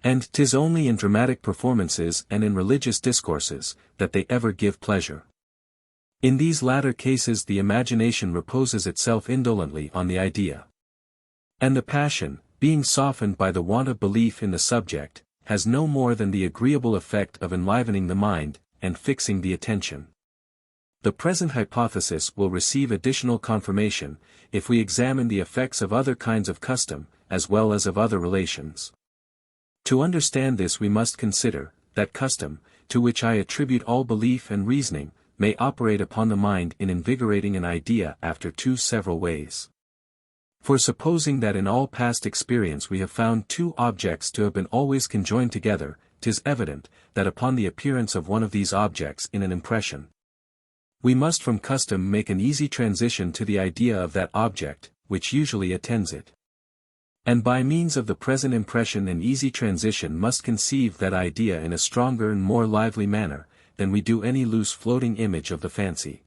And 'tis only in dramatic performances and in religious discourses, that they ever give pleasure. In these latter cases the imagination reposes itself indolently on the idea. And the passion, being softened by the want of belief in the subject, has no more than the agreeable effect of enlivening the mind, and fixing the attention. The present hypothesis will receive additional confirmation, if we examine the effects of other kinds of custom, as well as of other relations. To understand this we must consider, that custom, to which I attribute all belief and reasoning, may operate upon the mind in invigorating an idea after two several ways. For supposing that in all past experience we have found two objects to have been always conjoined together, 'tis evident, that upon the appearance of one of these objects in an impression, we must from custom make an easy transition to the idea of that object, which usually attends it. And by means of the present impression and easy transition must conceive that idea in a stronger and more lively manner, than we do any loose floating image of the fancy.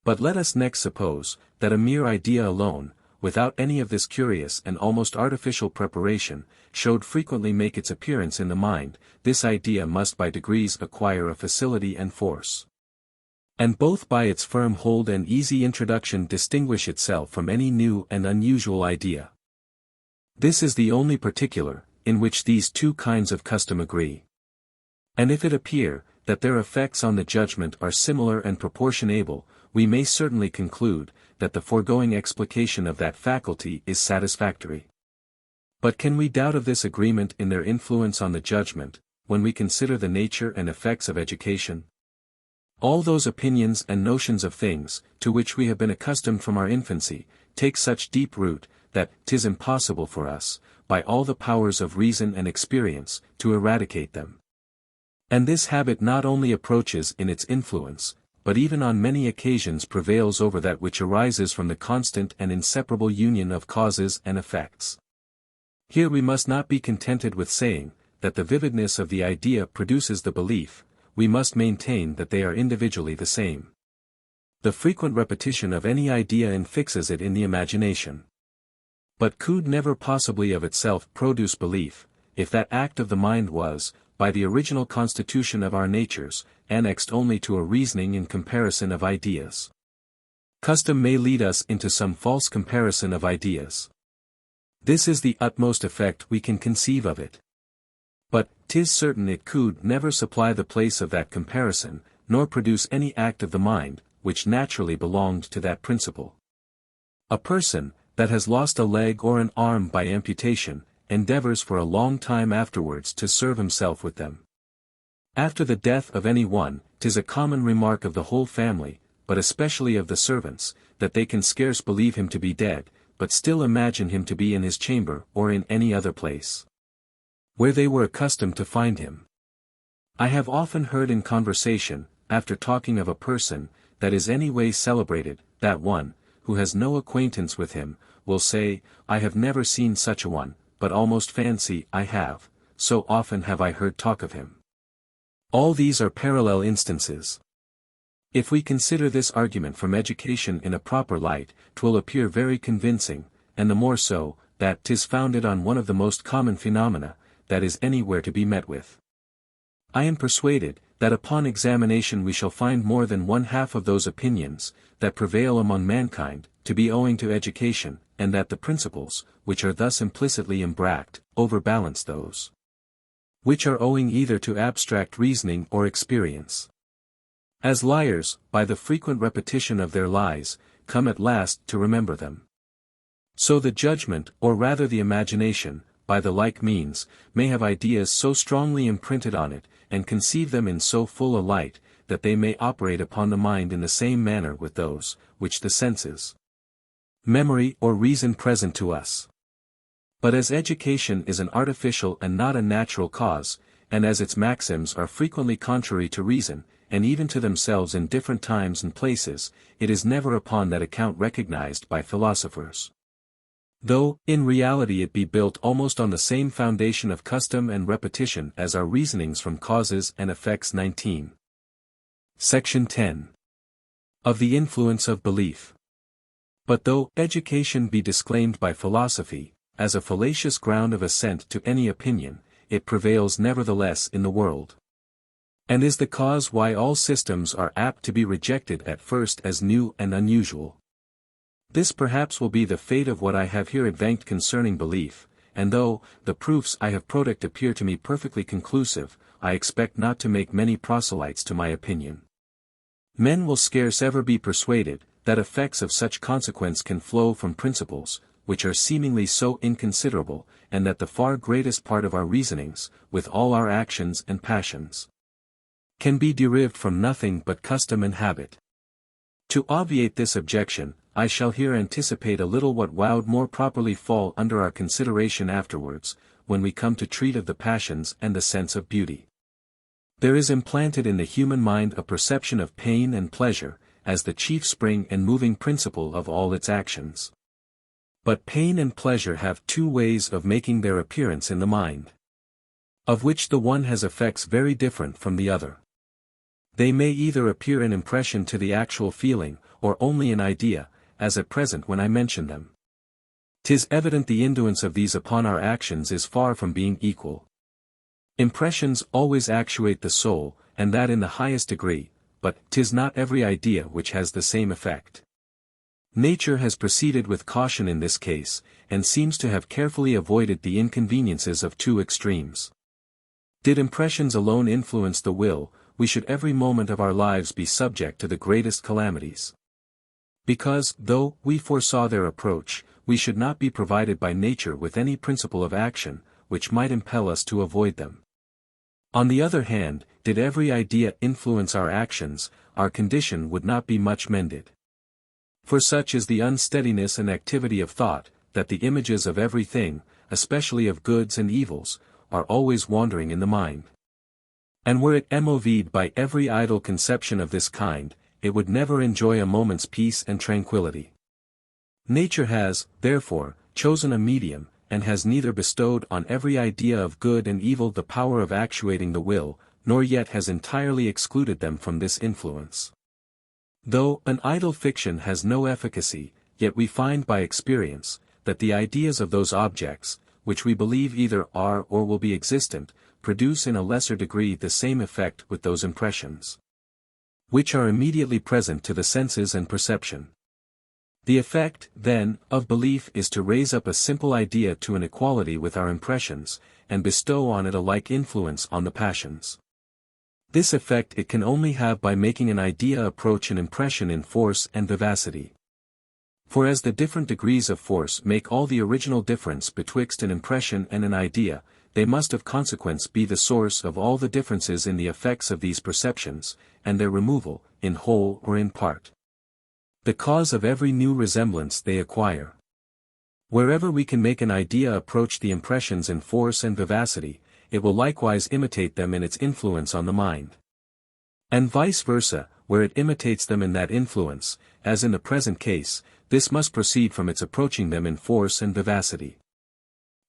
But let us next suppose, that a mere idea alone, without any of this curious and almost artificial preparation, should frequently make its appearance in the mind, this idea must by degrees acquire a facility and force, and both by its firm hold and easy introduction distinguish itself from any new and unusual idea. This is the only particular, in which these two kinds of custom agree. And if it appear, that their effects on the judgment are similar and proportionable, we may certainly conclude, that the foregoing explication of that faculty is satisfactory. But can we doubt of this agreement in their influence on the judgment, when we consider the nature and effects of education? All those opinions and notions of things, to which we have been accustomed from our infancy, take such deep root, that 'tis impossible for us, by all the powers of reason and experience, to eradicate them. And this habit not only approaches in its influence, but even on many occasions prevails over that which arises from the constant and inseparable union of causes and effects. Here we must not be contented with saying, that the vividness of the idea produces the belief, we must maintain that they are individually the same. The frequent repetition of any idea infixes it in the imagination. But could never possibly of itself produce belief, if that act of the mind was, by the original constitution of our natures, annexed only to a reasoning in comparison of ideas. Custom may lead us into some false comparison of ideas. This is the utmost effect we can conceive of it. But 'tis certain it could never supply the place of that comparison, nor produce any act of the mind, which naturally belonged to that principle. A person, that has lost a leg or an arm by amputation, endeavors for a long time afterwards to serve himself with them. After the death of any one, 'tis a common remark of the whole family, but especially of the servants, that they can scarce believe him to be dead, but still imagine him to be in his chamber or in any other place, where they were accustomed to find him. I have often heard in conversation, after talking of a person, that is any way celebrated, that one, who has no acquaintance with him, will say, I have never seen such a one, but almost fancy I have, so often have I heard talk of him. All these are parallel instances. If we consider this argument from education in a proper light, 'twill appear very convincing, and the more so, that 'tis founded on one of the most common phenomena, that is anywhere to be met with. I am persuaded, that upon examination we shall find more than one half of those opinions, that prevail among mankind, to be owing to education, and that the principles, which are thus implicitly embraced, overbalance those which are owing either to abstract reasoning or experience. As liars, by the frequent repetition of their lies, come at last to remember them. So the judgment, or rather the imagination, by the like means, may have ideas so strongly imprinted on it, and conceive them in so full a light, that they may operate upon the mind in the same manner with those, which the senses, memory or reason present to us. But as education is an artificial and not a natural cause, and as its maxims are frequently contrary to reason, and even to themselves in different times and places, it is never upon that account recognized by philosophers. Though, in reality it be built almost on the same foundation of custom and repetition as our reasonings from causes and effects. 19. Section 10. Of the influence of belief. But though education be disclaimed by philosophy, as a fallacious ground of assent to any opinion, it prevails nevertheless in the world, and is the cause why all systems are apt to be rejected at first as new and unusual. This perhaps will be the fate of what I have here advanced concerning belief, and though the proofs I have product appear to me perfectly conclusive, I expect not to make many proselytes to my opinion. Men will scarce ever be persuaded, that effects of such consequence can flow from principles, which are seemingly so inconsiderable, and that the far greatest part of our reasonings, with all our actions and passions, can be derived from nothing but custom and habit. To obviate this objection, I shall here anticipate a little what would more properly fall under our consideration afterwards, when we come to treat of the passions and the sense of beauty. There is implanted in the human mind a perception of pain and pleasure, as the chief spring and moving principle of all its actions. But pain and pleasure have two ways of making their appearance in the mind, of which the one has effects very different from the other. They may either appear an impression to the actual feeling, or only an idea, as at present when I mention them. 'Tis evident the influence of these upon our actions is far from being equal. Impressions always actuate the soul, and that in the highest degree, but 'tis not every idea which has the same effect. Nature has proceeded with caution in this case, and seems to have carefully avoided the inconveniences of two extremes. Did impressions alone influence the will, we should every moment of our lives be subject to the greatest calamities. Because, though we foresaw their approach, we should not be provided by nature with any principle of action, which might impel us to avoid them. On the other hand, did every idea influence our actions, our condition would not be much mended. For such is the unsteadiness and activity of thought, that the images of everything, especially of goods and evils, are always wandering in the mind. And were it moved by every idle conception of this kind, it would never enjoy a moment's peace and tranquillity. Nature has, therefore, chosen a medium, and has neither bestowed on every idea of good and evil the power of actuating the will, nor yet has entirely excluded them from this influence. Though an idle fiction has no efficacy, yet we find by experience, that the ideas of those objects, which we believe either are or will be existent, produce in a lesser degree the same effect with those impressions, which are immediately present to the senses and perception. The effect, then, of belief is to raise up a simple idea to an equality with our impressions, and bestow on it a like influence on the passions. This effect it can only have by making an idea approach an impression in force and vivacity. For as the different degrees of force make all the original difference betwixt an impression and an idea, they must of consequence be the source of all the differences in the effects of these perceptions, and their removal, in whole or in part, the cause of every new resemblance they acquire. Wherever we can make an idea approach the impressions in force and vivacity, it will likewise imitate them in its influence on the mind. And vice versa, where it imitates them in that influence, as in the present case, this must proceed from its approaching them in force and vivacity.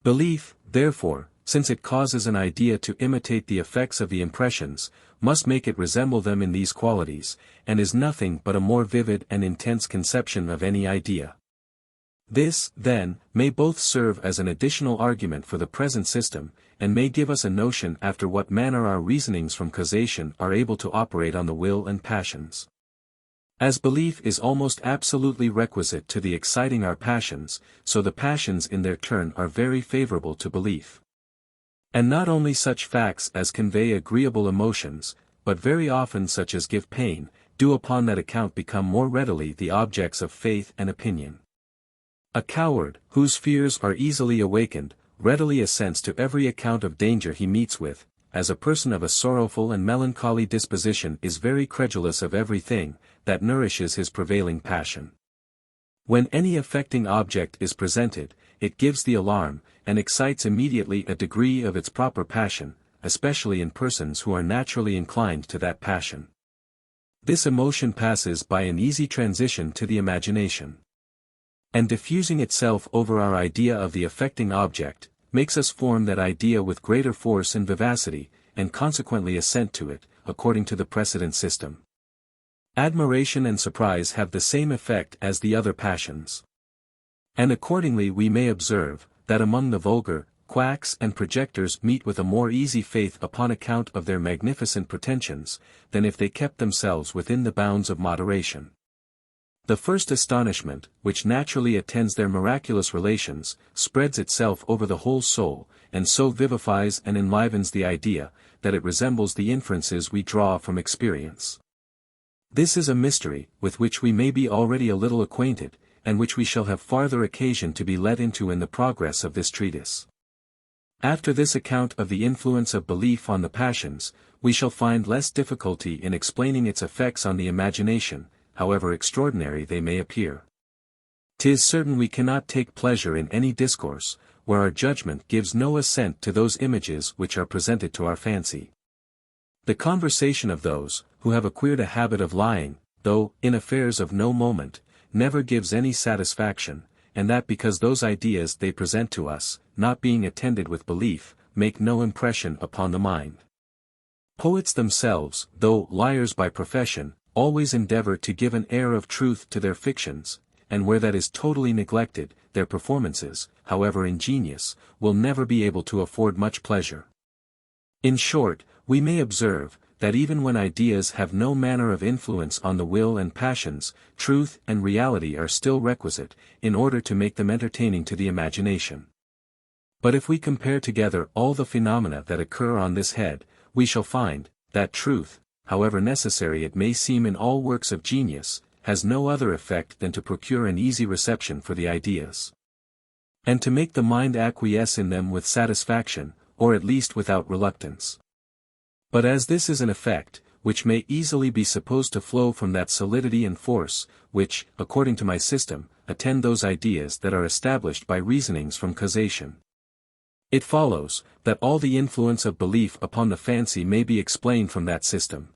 Belief, therefore, since it causes an idea to imitate the effects of the impressions, must make it resemble them in these qualities, and is nothing but a more vivid and intense conception of any idea. This, then, may both serve as an additional argument for the present system, and may give us a notion after what manner our reasonings from causation are able to operate on the will and passions. As belief is almost absolutely requisite to the exciting our passions, so the passions in their turn are very favorable to belief. And not only such facts as convey agreeable emotions, but very often such as give pain, do upon that account become more readily the objects of faith and opinion. A coward, whose fears are easily awakened, readily assents to every account of danger he meets with, as a person of a sorrowful and melancholy disposition is very credulous of everything that nourishes his prevailing passion. When any affecting object is presented, it gives the alarm, and excites immediately a degree of its proper passion, especially in persons who are naturally inclined to that passion. This emotion passes by an easy transition to the imagination, and diffusing itself over our idea of the affecting object, makes us form that idea with greater force and vivacity, and consequently assent to it, according to the precedent system. Admiration and surprise have the same effect as the other passions. And accordingly we may observe, that among the vulgar, quacks and projectors meet with a more easy faith upon account of their magnificent pretensions, than if they kept themselves within the bounds of moderation. The first astonishment, which naturally attends their miraculous relations, spreads itself over the whole soul, and so vivifies and enlivens the idea, that it resembles the inferences we draw from experience. This is a mystery, with which we may be already a little acquainted, and which we shall have farther occasion to be let into in the progress of this treatise. After this account of the influence of belief on the passions, we shall find less difficulty in explaining its effects on the imagination, however extraordinary they may appear. 'Tis certain we cannot take pleasure in any discourse, where our judgment gives no assent to those images which are presented to our fancy. The conversation of those, who have acquired a habit of lying, though, in affairs of no moment, never gives any satisfaction, and that because those ideas they present to us, not being attended with belief, make no impression upon the mind. Poets themselves, though liars by profession, always endeavor to give an air of truth to their fictions, and where that is totally neglected, their performances, however ingenious, will never be able to afford much pleasure. In short, we may observe, that even when ideas have no manner of influence on the will and passions, truth and reality are still requisite, in order to make them entertaining to the imagination. But if we compare together all the phenomena that occur on this head, we shall find, that truth, however necessary it may seem in all works of genius, has no other effect than to procure an easy reception for the ideas, and to make the mind acquiesce in them with satisfaction, or at least without reluctance. But as this is an effect, which may easily be supposed to flow from that solidity and force, which, according to my system, attend those ideas that are established by reasonings from causation, it follows, that all the influence of belief upon the fancy may be explained from that system.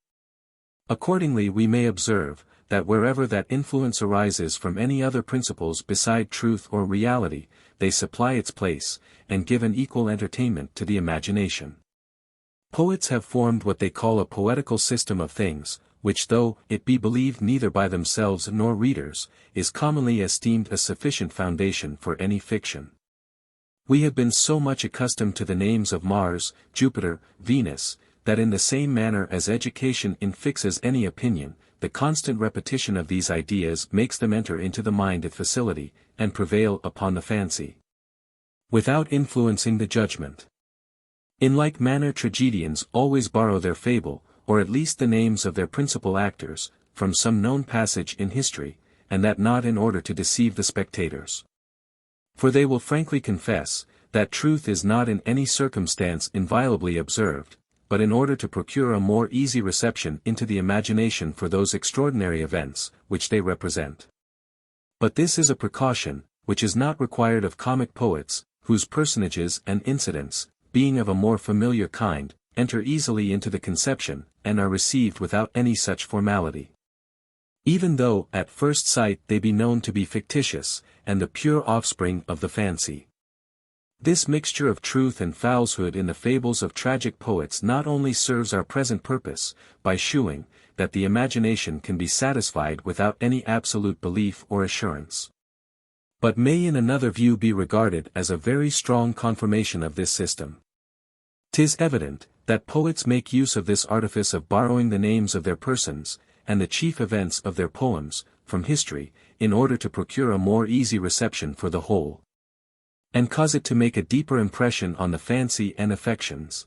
Accordingly we may observe, that wherever that influence arises from any other principles beside truth or reality, they supply its place, and give an equal entertainment to the imagination. Poets have formed what they call a poetical system of things, which though it be believed neither by themselves nor readers, is commonly esteemed a sufficient foundation for any fiction. We have been so much accustomed to the names of Mars, Jupiter, Venus, that in the same manner as education infixes any opinion, the constant repetition of these ideas makes them enter into the mind with facility, and prevail upon the fancy, without influencing the judgment. In like manner tragedians always borrow their fable, or at least the names of their principal actors, from some known passage in history, and that not in order to deceive the spectators. For they will frankly confess, that truth is not in any circumstance inviolably observed, but in order to procure a more easy reception into the imagination for those extraordinary events, which they represent. But this is a precaution, which is not required of comic poets, whose personages and incidents, being of a more familiar kind, enter easily into the conception, and are received without any such formality. Even though, at first sight, they be known to be fictitious, and the pure offspring of the fancy. This mixture of truth and falsehood in the fables of tragic poets not only serves our present purpose, by shewing, that the imagination can be satisfied without any absolute belief or assurance, but may in another view be regarded as a very strong confirmation of this system. 'Tis evident, that poets make use of this artifice of borrowing the names of their persons, and the chief events of their poems, from history, in order to procure a more easy reception for the whole, and cause it to make a deeper impression on the fancy and affections.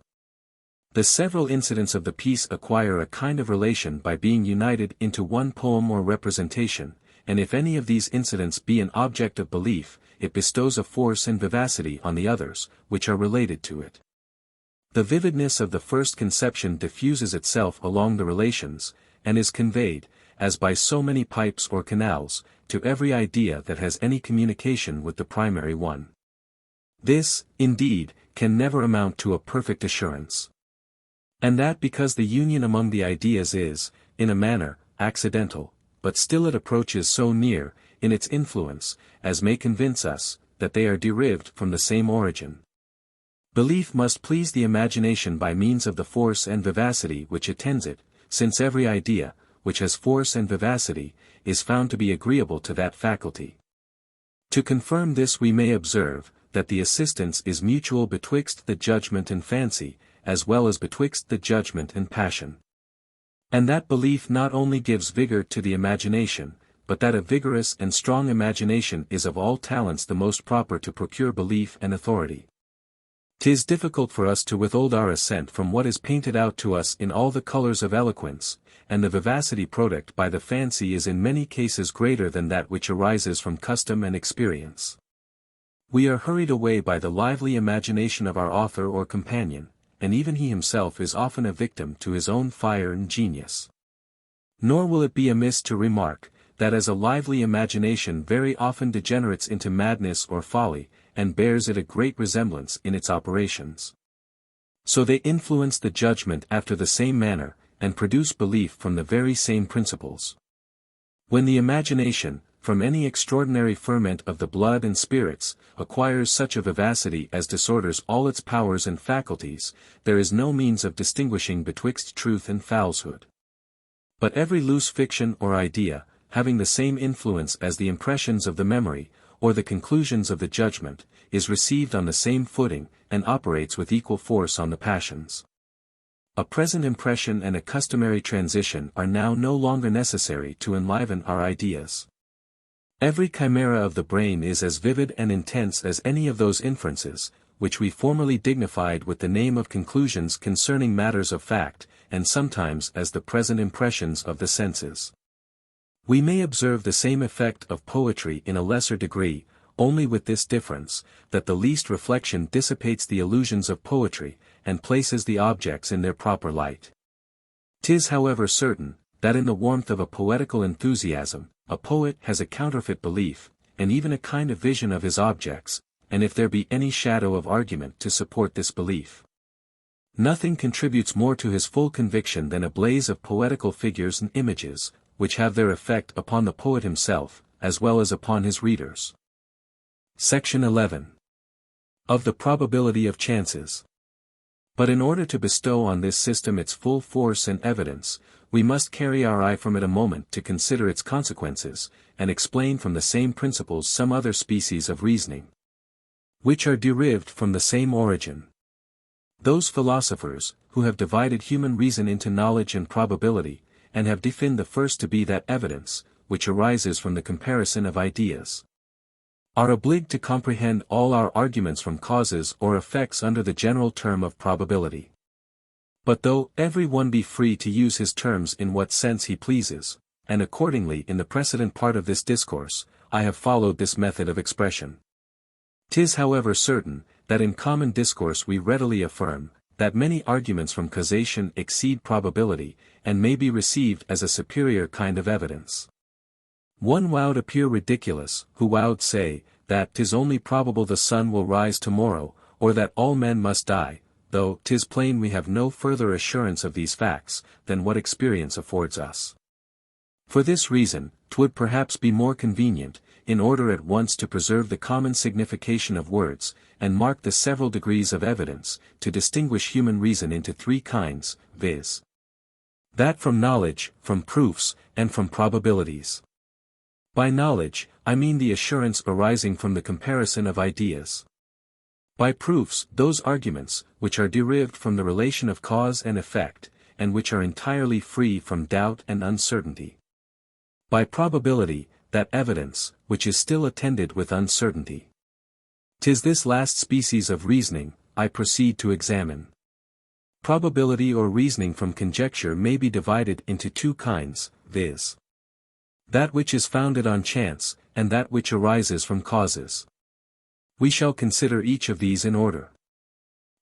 The several incidents of the piece acquire a kind of relation by being united into one poem or representation, and if any of these incidents be an object of belief, it bestows a force and vivacity on the others, which are related to it. The vividness of the first conception diffuses itself along the relations, and is conveyed, as by so many pipes or canals, to every idea that has any communication with the primary one. This, indeed, can never amount to a perfect assurance. And that because the union among the ideas is, in a manner, accidental, but still it approaches so near, in its influence, as may convince us, that they are derived from the same origin. Belief must please the imagination by means of the force and vivacity which attends it, since every idea, which has force and vivacity, is found to be agreeable to that faculty. To confirm this we may observe, that the assistance is mutual betwixt the judgment and fancy, as well as betwixt the judgment and passion. And that belief not only gives vigor to the imagination, but that a vigorous and strong imagination is of all talents the most proper to procure belief and authority. 'Tis difficult for us to withhold our assent from what is painted out to us in all the colours of eloquence, and the vivacity product by the fancy is in many cases greater than that which arises from custom and experience. We are hurried away by the lively imagination of our author or companion, and even he himself is often a victim to his own fire and genius. Nor will it be amiss to remark, that as a lively imagination very often degenerates into madness or folly, and bears it a great resemblance in its operations, so they influence the judgment after the same manner, and produce belief from the very same principles. When the imagination, from any extraordinary ferment of the blood and spirits, acquires such a vivacity as disorders all its powers and faculties, there is no means of distinguishing betwixt truth and falsehood. But every loose fiction or idea, having the same influence as the impressions of the memory, or the conclusions of the judgment, is received on the same footing, and operates with equal force on the passions. A present impression and a customary transition are now no longer necessary to enliven our ideas. Every chimera of the brain is as vivid and intense as any of those inferences, which we formerly dignified with the name of conclusions concerning matters of fact, and sometimes as the present impressions of the senses. We may observe the same effect of poetry in a lesser degree, only with this difference, that the least reflection dissipates the illusions of poetry, and places the objects in their proper light. 'Tis however certain, that in the warmth of a poetical enthusiasm, a poet has a counterfeit belief, and even a kind of vision of his objects, and if there be any shadow of argument to support this belief, nothing contributes more to his full conviction than a blaze of poetical figures and images, which have their effect upon the poet himself, as well as upon his readers. Section 11. Of the probability of chances. But in order to bestow on this system its full force and evidence, we must carry our eye from it a moment to consider its consequences, and explain from the same principles some other species of reasoning, which are derived from the same origin. Those philosophers, who have divided human reason into knowledge and probability, and have defined the first to be that evidence, which arises from the comparison of ideas, are obliged to comprehend all our arguments from causes or effects under the general term of probability. But though every one be free to use his terms in what sense he pleases, and accordingly in the precedent part of this discourse, I have followed this method of expression. 'Tis however certain, that in common discourse we readily affirm, that many arguments from causation exceed probability, and may be received as a superior kind of evidence. One would appear ridiculous, who would say, that 'tis only probable the sun will rise tomorrow, or that all men must die, though 'tis plain we have no further assurance of these facts, than what experience affords us. For this reason, 'twould perhaps be more convenient, in order at once to preserve the common signification of words, and mark the several degrees of evidence, to distinguish human reason into three kinds, viz. that from knowledge, from proofs, and from probabilities. By knowledge, I mean the assurance arising from the comparison of ideas. By proofs, those arguments, which are derived from the relation of cause and effect, and which are entirely free from doubt and uncertainty. By probability, that evidence, which is still attended with uncertainty. 'Tis this last species of reasoning, I proceed to examine. Probability or reasoning from conjecture may be divided into two kinds, viz. that which is founded on chance, and that which arises from causes. We shall consider each of these in order.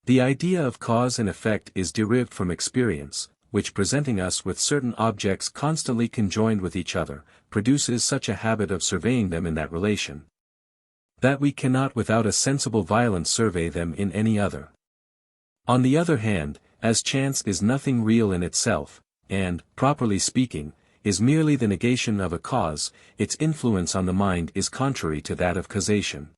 The idea of cause and effect is derived from experience, which presenting us with certain objects constantly conjoined with each other, produces such a habit of surveying them in that relation, that we cannot without a sensible violence survey them in any other. On the other hand, as chance is nothing real in itself, and, properly speaking, is merely the negation of a cause, its influence on the mind is contrary to that of causation.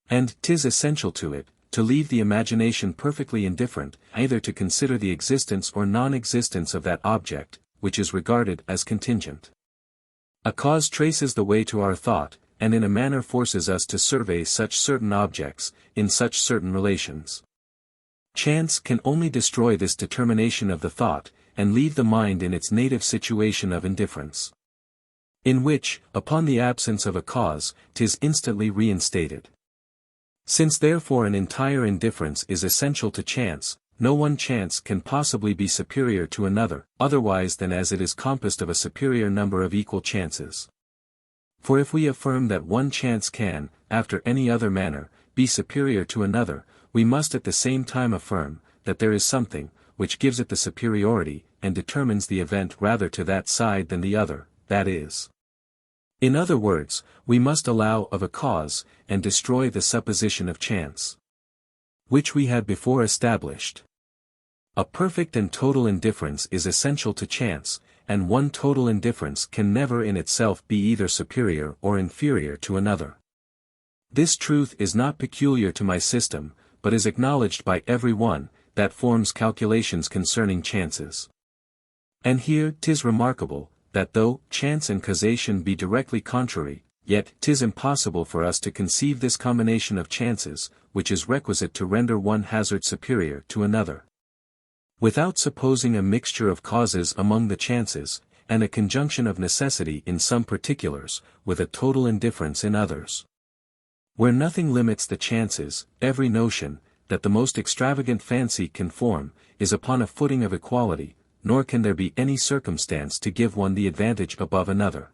And 'tis essential to it, to leave the imagination perfectly indifferent, either to consider the existence or non-existence of that object, which is regarded as contingent. A cause traces the way to our thought, and in a manner forces us to survey such certain objects, in such certain relations. Chance can only destroy this determination of the thought, and leave the mind in its native situation of indifference, in which, upon the absence of a cause, 'tis instantly reinstated. Since therefore an entire indifference is essential to chance, no one chance can possibly be superior to another, otherwise than as it is composed of a superior number of equal chances. For if we affirm that one chance can, after any other manner, be superior to another, we must at the same time affirm, that there is something, which gives it the superiority, and determines the event rather to that side than the other, that is. In other words, we must allow of a cause, and destroy the supposition of chance, which we had before established. A perfect and total indifference is essential to chance, and one total indifference can never in itself be either superior or inferior to another. This truth is not peculiar to my system, but is acknowledged by every one that forms calculations concerning chances. And here 'tis remarkable, that though chance and causation be directly contrary, yet 'tis impossible for us to conceive this combination of chances, which is requisite to render one hazard superior to another, without supposing a mixture of causes among the chances, and a conjunction of necessity in some particulars, with a total indifference in others. Where nothing limits the chances, every notion, that the most extravagant fancy can form, is upon a footing of equality, nor can there be any circumstance to give one the advantage above another.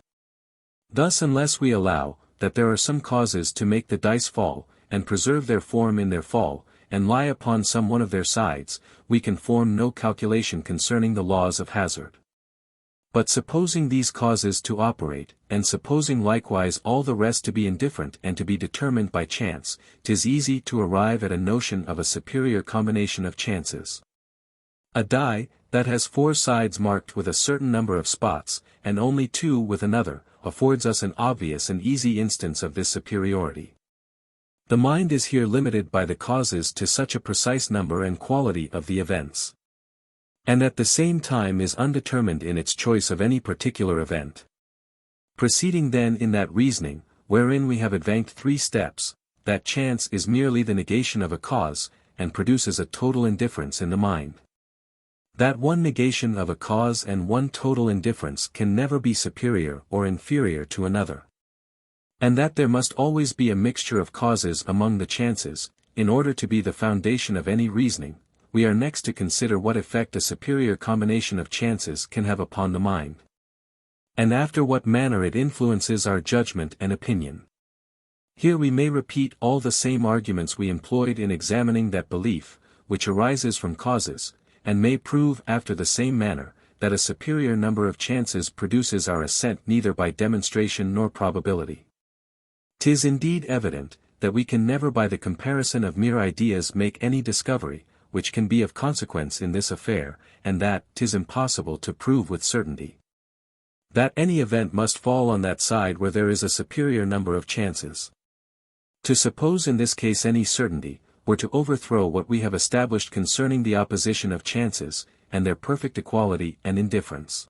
Thus unless we allow, that there are some causes to make the dice fall, and preserve their form in their fall, and lie upon some one of their sides, we can form no calculation concerning the laws of hazard. But supposing these causes to operate, and supposing likewise all the rest to be indifferent and to be determined by chance, 'tis easy to arrive at a notion of a superior combination of chances. A die, that has 4 sides marked with a certain number of spots, and only 2 with another, affords us an obvious and easy instance of this superiority. The mind is here limited by the causes to such a precise number and quality of the events. And at the same time is undetermined in its choice of any particular event. Proceeding then in that reasoning, wherein we have advanced 3 steps, that chance is merely the negation of a cause, and produces a total indifference in the mind. That one negation of a cause and one total indifference can never be superior or inferior to another. And that there must always be a mixture of causes among the chances, in order to be the foundation of any reasoning, we are next to consider what effect a superior combination of chances can have upon the mind. And after what manner it influences our judgment and opinion. Here we may repeat all the same arguments we employed in examining that belief, which arises from causes, and may prove after the same manner, that a superior number of chances produces our assent neither by demonstration nor probability. 'Tis indeed evident, that we can never by the comparison of mere ideas make any discovery, which can be of consequence in this affair, and that 'tis impossible to prove with certainty. That any event must fall on that side where there is a superior number of chances. To suppose in this case any certainty, were to overthrow what we have established concerning the opposition of chances, and their perfect equality and indifference.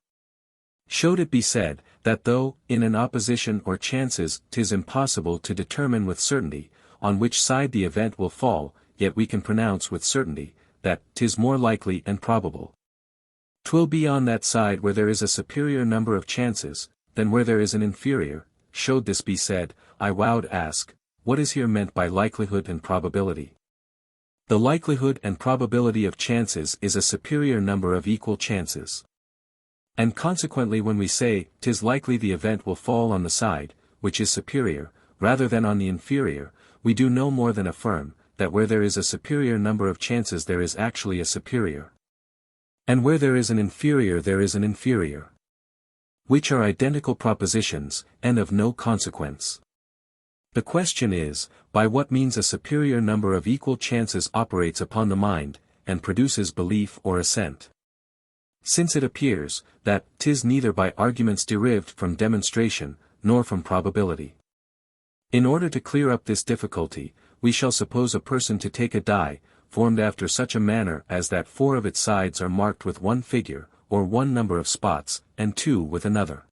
Should it be said, that though, in an opposition or chances, 'tis impossible to determine with certainty, on which side the event will fall, yet we can pronounce with certainty, that 'tis more likely and probable 'twill be on that side where there is a superior number of chances, than where there is an inferior. Should this be said, I would ask, what is here meant by likelihood and probability? The likelihood and probability of chances is a superior number of equal chances. And consequently when we say, 'tis likely the event will fall on the side, which is superior, rather than on the inferior, we do no more than affirm, that where there is a superior number of chances there is actually a superior. And where there is an inferior there is an inferior. Which are identical propositions, and of no consequence. The question is, by what means a superior number of equal chances operates upon the mind, and produces belief or assent. Since it appears, that 'tis neither by arguments derived from demonstration, nor from probability. In order to clear up this difficulty, we shall suppose a person to take a die, formed after such a manner as that 4 of its sides are marked with one figure, or one number of spots, and 2 with another.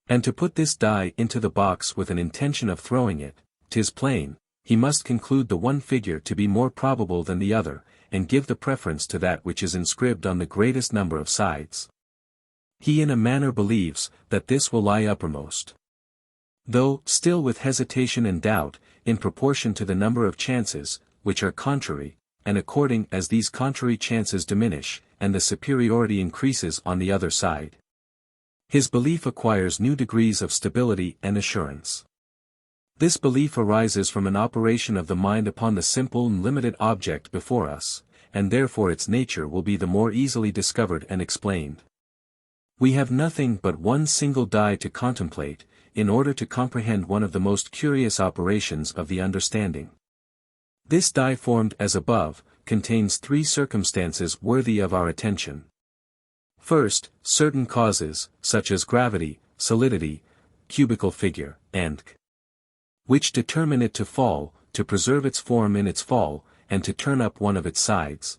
And to put this die into the box with an intention of throwing it, 'tis plain, he must conclude the one figure to be more probable than the other, and give the preference to that which is inscribed on the greatest number of sides. He in a manner believes, that this will lie uppermost. Though, still with hesitation and doubt, in proportion to the number of chances, which are contrary, and according as these contrary chances diminish, and the superiority increases on the other side. His belief acquires new degrees of stability and assurance. This belief arises from an operation of the mind upon the simple and limited object before us, and therefore its nature will be the more easily discovered and explained. We have nothing but one single die to contemplate, in order to comprehend one of the most curious operations of the understanding. This die formed as above, contains 3 circumstances worthy of our attention. First, certain causes, such as gravity, solidity, cubical figure, and which determine it to fall, to preserve its form in its fall, and to turn up one of its sides.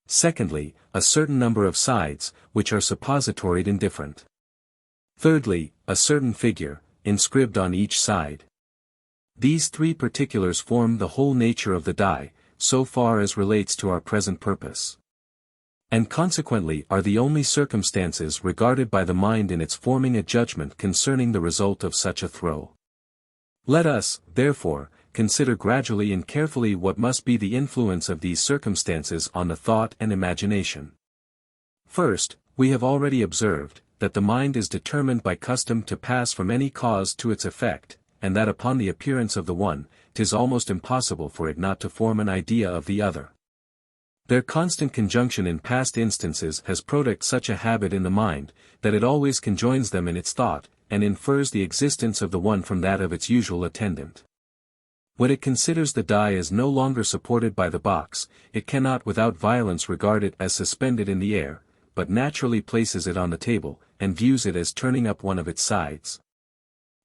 Secondly, a certain number of sides, which are suppositoried indifferent. Thirdly, a certain figure, inscribed on each side. These 3 particulars form the whole nature of the die, so far as relates to our present purpose. And consequently are the only circumstances regarded by the mind in its forming a judgment concerning the result of such a throw. Let us, therefore, consider gradually and carefully what must be the influence of these circumstances on the thought and imagination. First, we have already observed, that the mind is determined by custom to pass from any cause to its effect, and that upon the appearance of the one, 'tis almost impossible for it not to form an idea of the other. Their constant conjunction in past instances has produced such a habit in the mind, that it always conjoins them in its thought, and infers the existence of the one from that of its usual attendant. When it considers the die as no longer supported by the box, it cannot without violence regard it as suspended in the air, but naturally places it on the table, and views it as turning up one of its sides.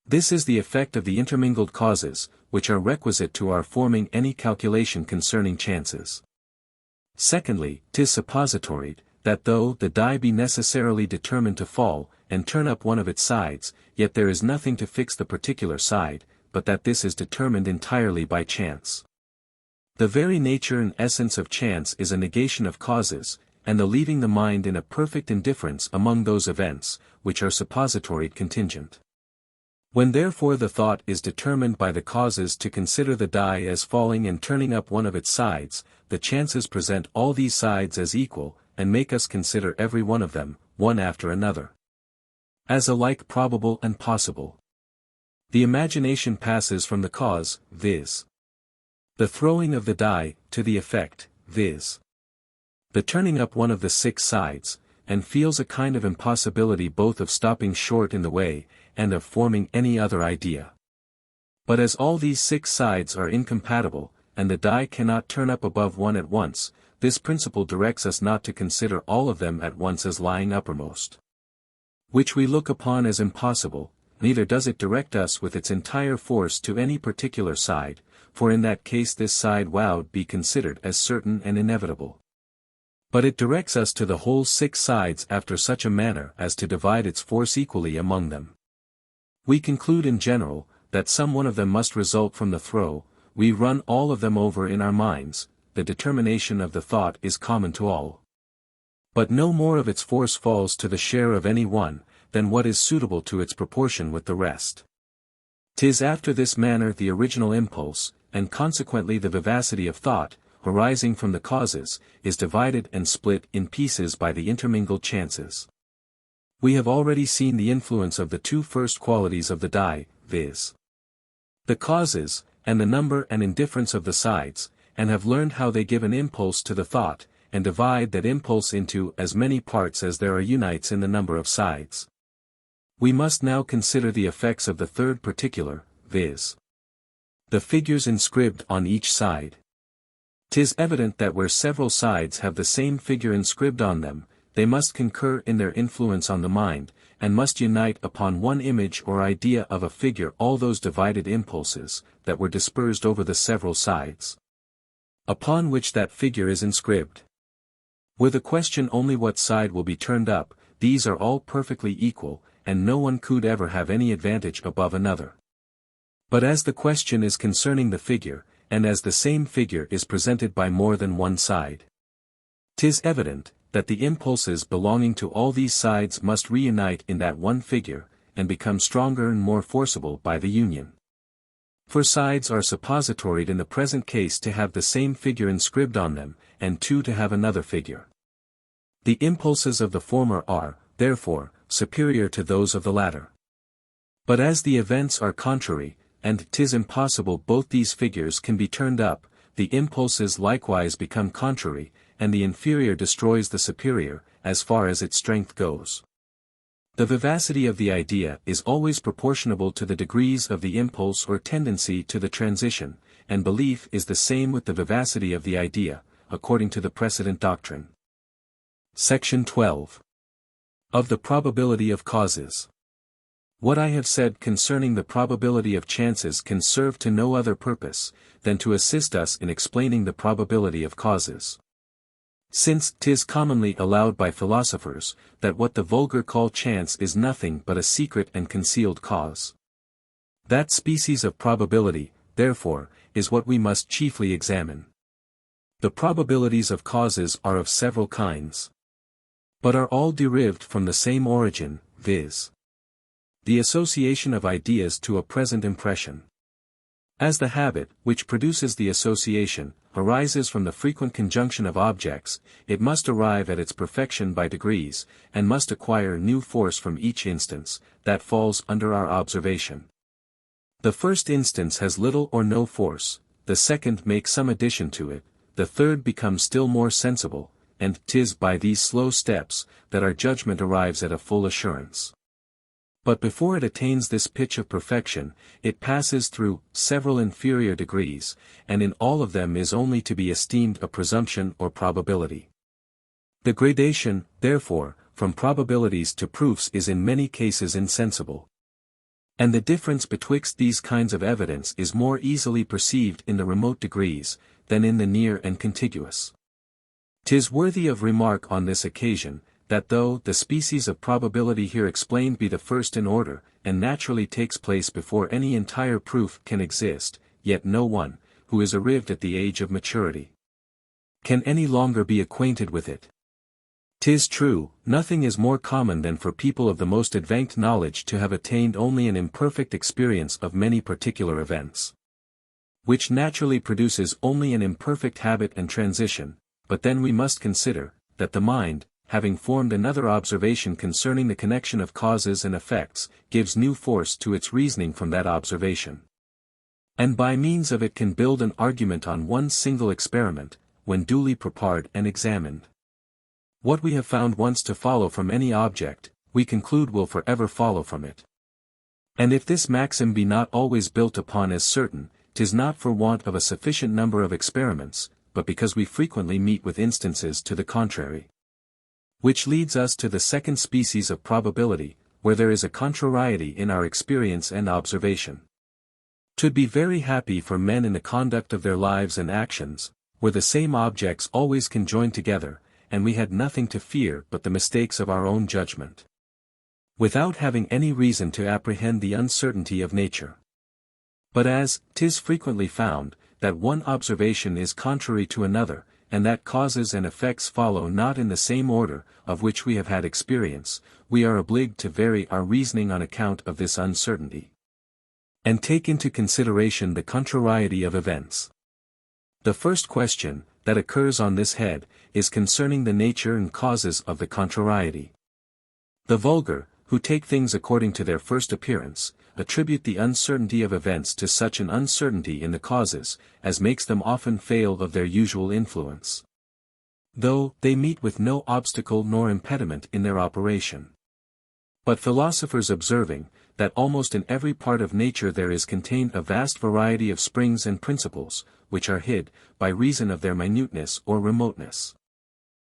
This is the effect of the intermingled causes, which are requisite to our forming any calculation concerning chances. Secondly, 'tis suppositoried, that though the die be necessarily determined to fall, and turn up one of its sides, yet there is nothing to fix the particular side, but that this is determined entirely by chance. The very nature and essence of chance is a negation of causes, and the leaving the mind in a perfect indifference among those events, which are suppositoried contingent. When therefore the thought is determined by the causes to consider the die as falling and turning up one of its sides, the chances present all these sides as equal, and make us consider every one of them, one after another, as alike probable and possible. The imagination passes from the cause, viz. the throwing of the die, to the effect, viz. the turning up one of the 6 sides, and feels a kind of impossibility both of stopping short in the way, and of forming any other idea. But as all these 6 sides are incompatible, and the die cannot turn up above one at once, this principle directs us not to consider all of them at once as lying uppermost, which we look upon as impossible, neither does it direct us with its entire force to any particular side, for in that case this side would be considered as certain and inevitable. But it directs us to the whole 6 sides after such a manner as to divide its force equally among them. We conclude in general, that some one of them must result from the throw, we run all of them over in our minds, the determination of the thought is common to all. But no more of its force falls to the share of any one, than what is suitable to its proportion with the rest. 'Tis after this manner the original impulse, and consequently the vivacity of thought, arising from the causes, is divided and split in pieces by the intermingled chances. We have already seen the influence of the 2 first qualities of the die, viz. the causes, and the number and indifference of the sides, and have learned how they give an impulse to the thought, and divide that impulse into as many parts as there are unites in the number of sides. We must now consider the effects of the 3rd particular, viz. the figures inscribed on each side. 'Tis evident that where several sides have the same figure inscribed on them, they must concur in their influence on the mind, and must unite upon one image or idea of a figure all those divided impulses, that were dispersed over the several sides, upon which that figure is inscribed. Were the question only what side will be turned up, these are all perfectly equal, and no one could ever have any advantage above another. But as the question is concerning the figure, and as the same figure is presented by more than one side, 'tis evident, that the impulses belonging to all these sides must reunite in that one figure, and become stronger and more forcible by the union. For sides are suppositoried in the present case to have the same figure inscribed on them, and 2 to have another figure. The impulses of the former are, therefore, superior to those of the latter. But as the events are contrary, and 'tis impossible both these figures can be turned up, the impulses likewise become contrary, and the inferior destroys the superior, as far as its strength goes. The vivacity of the idea is always proportionable to the degrees of the impulse or tendency to the transition, and belief is the same with the vivacity of the idea, according to the precedent doctrine. Section 12. Of the probability of causes. What I have said concerning the probability of chances can serve to no other purpose, than to assist us in explaining the probability of causes. Since 'tis commonly allowed by philosophers, that what the vulgar call chance is nothing but a secret and concealed cause. That species of probability, therefore, is what we must chiefly examine. The probabilities of causes are of several kinds, but are all derived from the same origin, viz. the association of ideas to a present impression. As the habit, which produces the association, arises from the frequent conjunction of objects, it must arrive at its perfection by degrees, and must acquire new force from each instance, that falls under our observation. The first instance has little or no force, the second makes some addition to it, the third becomes still more sensible, and 'tis by these slow steps, that our judgment arrives at a full assurance. But before it attains this pitch of perfection, it passes through several inferior degrees, and in all of them is only to be esteemed a presumption or probability. The gradation, therefore, from probabilities to proofs is in many cases insensible. And the difference betwixt these kinds of evidence is more easily perceived in the remote degrees, than in the near and contiguous. 'Tis worthy of remark on this occasion, that though the species of probability here explained be the first in order, and naturally takes place before any entire proof can exist, yet no one, who is arrived at the age of maturity, can any longer be acquainted with it. 'Tis true, nothing is more common than for people of the most advanced knowledge to have attained only an imperfect experience of many particular events, which naturally produces only an imperfect habit and transition, but then we must consider, that the mind, having formed another observation concerning the connection of causes and effects, gives new force to its reasoning from that observation. And by means of it can build an argument on one single experiment, when duly prepared and examined. What we have found once to follow from any object, we conclude will forever follow from it. And if this maxim be not always built upon as certain, 'tis not for want of a sufficient number of experiments, but because we frequently meet with instances to the contrary. Which leads us to the second species of probability, where there is a contrariety in our experience and observation. 'Twould be very happy for men in the conduct of their lives and actions, where the same objects always conjoin together, and we had nothing to fear but the mistakes of our own judgment, without having any reason to apprehend the uncertainty of nature. But as 'tis frequently found, that one observation is contrary to another, and that causes and effects follow not in the same order, of which we have had experience, we are obliged to vary our reasoning on account of this uncertainty, and take into consideration the contrariety of events. The first question, that occurs on this head, is concerning the nature and causes of the contrariety. The vulgar, who take things according to their first appearance, attribute the uncertainty of events to such an uncertainty in the causes, as makes them often fail of their usual influence, though they meet with no obstacle nor impediment in their operation. But philosophers observing, that almost in every part of nature there is contained a vast variety of springs and principles, which are hid, by reason of their minuteness or remoteness,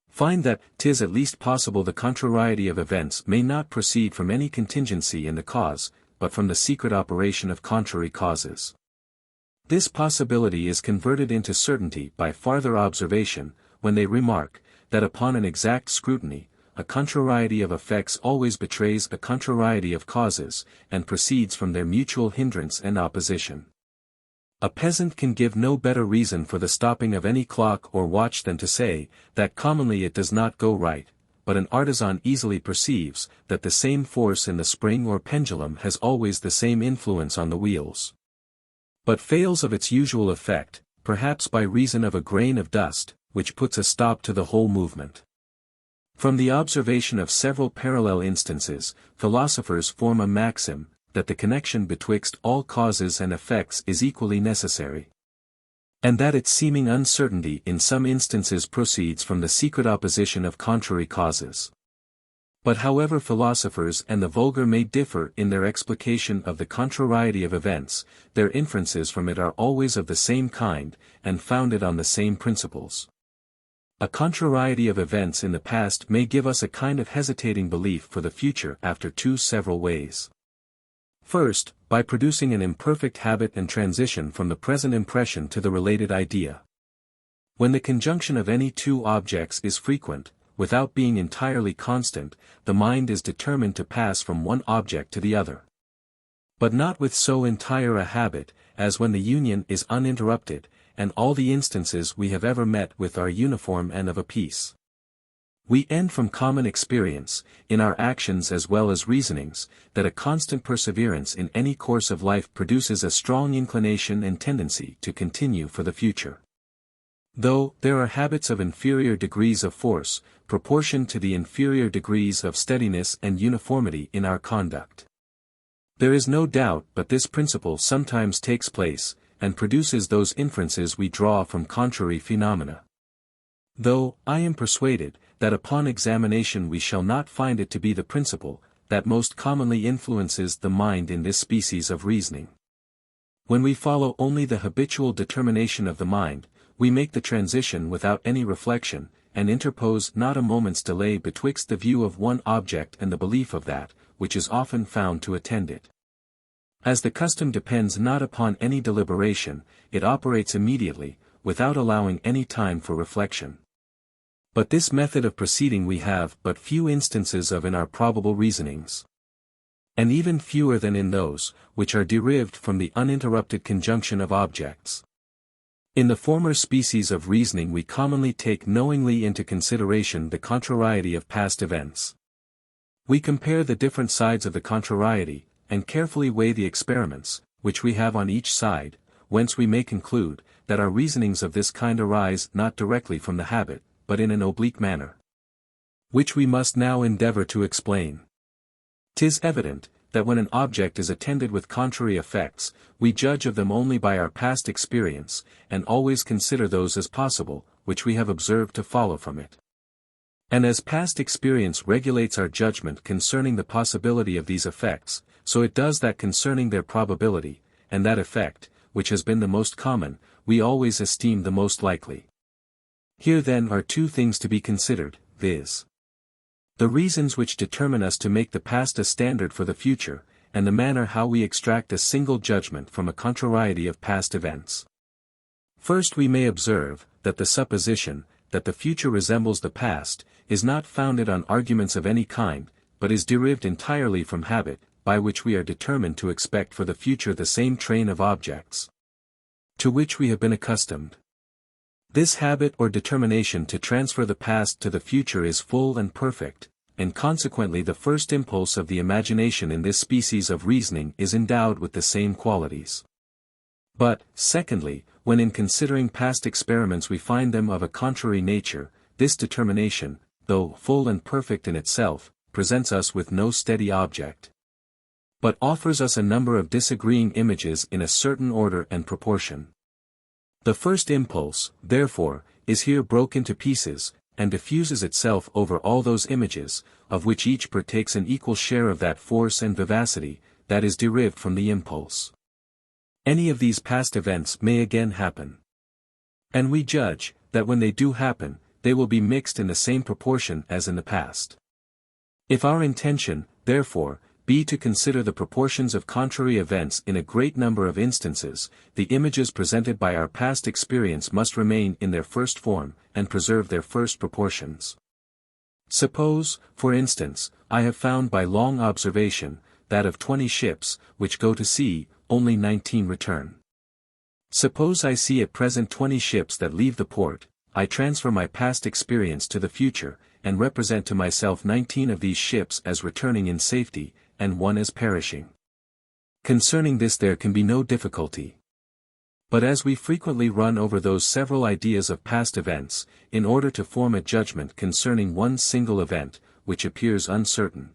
find that 'tis at least possible the contrariety of events may not proceed from any contingency in the cause, but from the secret operation of contrary causes. This possibility is converted into certainty by farther observation, when they remark, that upon an exact scrutiny, a contrariety of effects always betrays a contrariety of causes, and proceeds from their mutual hindrance and opposition. A peasant can give no better reason for the stopping of any clock or watch than to say, that commonly it does not go right, but an artisan easily perceives, that the same force in the spring or pendulum has always the same influence on the wheels, but fails of its usual effect, perhaps by reason of a grain of dust, which puts a stop to the whole movement. From the observation of several parallel instances, philosophers form a maxim, that the connection betwixt all causes and effects is equally necessary, and that its seeming uncertainty in some instances proceeds from the secret opposition of contrary causes. But however philosophers and the vulgar may differ in their explication of the contrariety of events, their inferences from it are always of the same kind, and founded on the same principles. A contrariety of events in the past may give us a kind of hesitating belief for the future after two several ways. First, by producing an imperfect habit and transition from the present impression to the related idea. When the conjunction of any two objects is frequent, without being entirely constant, the mind is determined to pass from one object to the other, but not with so entire a habit, as when the union is uninterrupted, and all the instances we have ever met with are uniform and of a piece. We end from common experience, in our actions as well as reasonings, that a constant perseverance in any course of life produces a strong inclination and tendency to continue for the future. Though there are habits of inferior degrees of force, proportioned to the inferior degrees of steadiness and uniformity in our conduct, there is no doubt but this principle sometimes takes place, and produces those inferences we draw from contrary phenomena. Though, I am persuaded, that upon examination we shall not find it to be the principle, that most commonly influences the mind in this species of reasoning. When we follow only the habitual determination of the mind, we make the transition without any reflection, and interpose not a moment's delay betwixt the view of one object and the belief of that, which is often found to attend it. As the custom depends not upon any deliberation, it operates immediately, without allowing any time for reflection. But this method of proceeding we have but few instances of in our probable reasonings. And even fewer than in those, which are derived from the uninterrupted conjunction of objects. In the former species of reasoning we commonly take knowingly into consideration the contrariety of past events. We compare the different sides of the contrariety, and carefully weigh the experiments, which we have on each side, whence we may conclude, that our reasonings of this kind arise not directly from the habit, but in an oblique manner. Which we must now endeavor to explain. 'Tis evident, that when an object is attended with contrary effects, we judge of them only by our past experience, and always consider those as possible, which we have observed to follow from it. And as past experience regulates our judgment concerning the possibility of these effects, so it does that concerning their probability, and that effect, which has been the most common, we always esteem the most likely. Here then are two things to be considered, viz. The reasons which determine us to make the past a standard for the future, and the manner how we extract a single judgment from a contrariety of past events. First we may observe, that the supposition, that the future resembles the past, is not founded on arguments of any kind, but is derived entirely from habit, by which we are determined to expect for the future the same train of objects, to which we have been accustomed. This habit or determination to transfer the past to the future is full and perfect, and consequently the first impulse of the imagination in this species of reasoning is endowed with the same qualities. But, secondly, when in considering past experiments we find them of a contrary nature, this determination, though full and perfect in itself, presents us with no steady object, but offers us a number of disagreeing images in a certain order and proportion. The first impulse, therefore, is here broke into pieces, and diffuses itself over all those images, of which each partakes an equal share of that force and vivacity, that is derived from the impulse. Any of these past events may again happen. And we judge, that when they do happen, they will be mixed in the same proportion as in the past. If our intention, therefore, be to consider the proportions of contrary events in a great number of instances, the images presented by our past experience must remain in their first form, and preserve their first proportions. Suppose, for instance, I have found by long observation, that of 20 ships, which go to sea, only 19 return. Suppose I see at present 20 ships that leave the port, I transfer my past experience to the future, and represent to myself 19 of these ships as returning in safety, and one as perishing. Concerning this there can be no difficulty. But as we frequently run over those several ideas of past events, in order to form a judgment concerning one single event, which appears uncertain,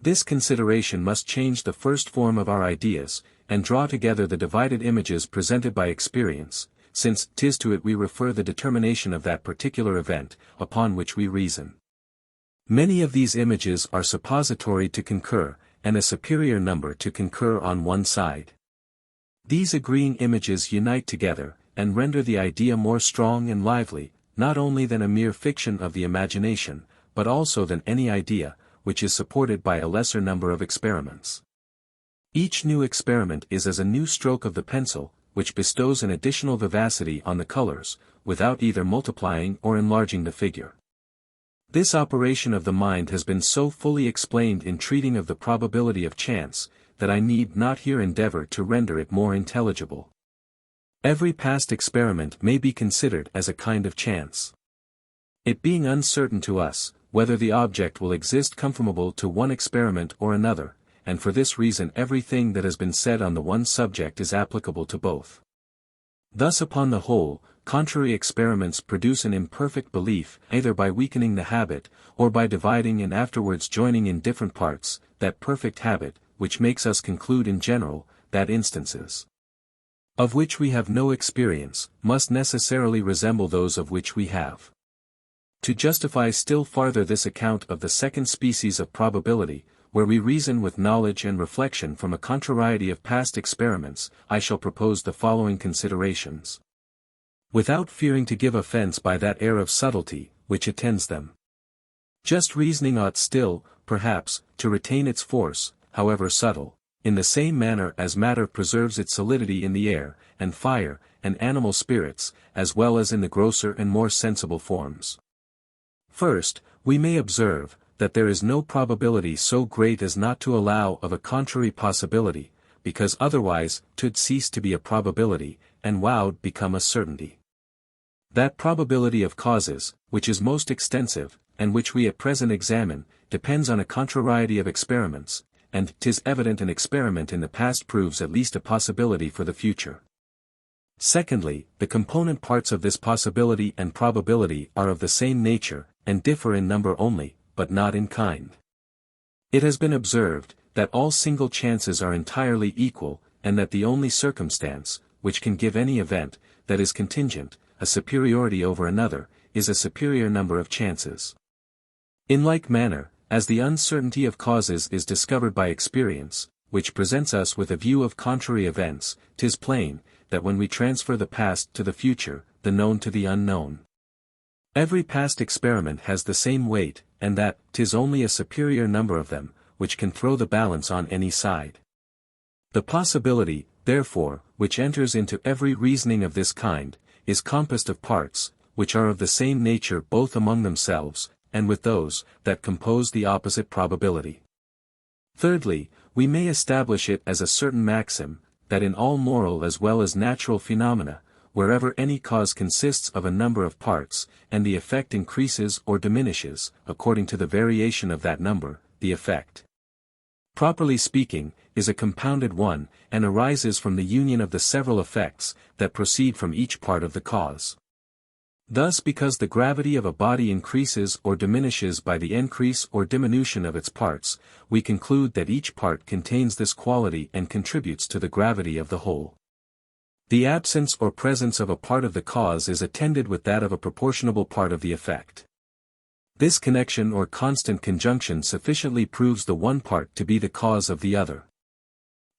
this consideration must change the first form of our ideas, and draw together the divided images presented by experience, since 'tis to it we refer the determination of that particular event, upon which we reason. Many of these images are suppository to concur, and a superior number to concur on one side. These agreeing images unite together, and render the idea more strong and lively, not only than a mere fiction of the imagination, but also than any idea, which is supported by a lesser number of experiments. Each new experiment is as a new stroke of the pencil, which bestows an additional vivacity on the colors, without either multiplying or enlarging the figure. This operation of the mind has been so fully explained in treating of the probability of chance, that I need not here endeavor to render it more intelligible. Every past experiment may be considered as a kind of chance. It being uncertain to us, whether the object will exist conformable to one experiment or another, and for this reason everything that has been said on the one subject is applicable to both. Thus upon the whole, contrary experiments produce an imperfect belief, either by weakening the habit, or by dividing and afterwards joining in different parts, that perfect habit, which makes us conclude in general, that instances, of which we have no experience, must necessarily resemble those of which we have. To justify still farther this account of the second species of probability, where we reason with knowledge and reflection from a contrariety of past experiments, I shall propose the following considerations, without fearing to give offense by that air of subtlety, which attends them. Just reasoning ought still, perhaps, to retain its force, however subtle, in the same manner as matter preserves its solidity in the air, and fire, and animal spirits, as well as in the grosser and more sensible forms. First, we may observe, that there is no probability so great as not to allow of a contrary possibility, because otherwise 'twould cease to be a probability, and would become a certainty. That probability of causes, which is most extensive, and which we at present examine, depends on a contrariety of experiments, and 'tis evident an experiment in the past proves at least a possibility for the future. Secondly, the component parts of this possibility and probability are of the same nature, and differ in number only, but not in kind. It has been observed, that all single chances are entirely equal, and that the only circumstance, which can give any event, that is contingent, a superiority over another, is a superior number of chances. In like manner, as the uncertainty of causes is discovered by experience, which presents us with a view of contrary events, 'tis plain, that when we transfer the past to the future, the known to the unknown, every past experiment has the same weight, and that 'tis only a superior number of them, which can throw the balance on any side. The possibility, therefore, which enters into every reasoning of this kind, is compassed of parts, which are of the same nature both among themselves, and with those, that compose the opposite probability. Thirdly, we may establish it as a certain maxim, that in all moral as well as natural phenomena, wherever any cause consists of a number of parts, and the effect increases or diminishes, according to the variation of that number, the effect, properly speaking, is a compounded one, and arises from the union of the several effects, that proceed from each part of the cause. Thus because the gravity of a body increases or diminishes by the increase or diminution of its parts, we conclude that each part contains this quality and contributes to the gravity of the whole. The absence or presence of a part of the cause is attended with that of a proportionable part of the effect. This connection or constant conjunction sufficiently proves the one part to be the cause of the other.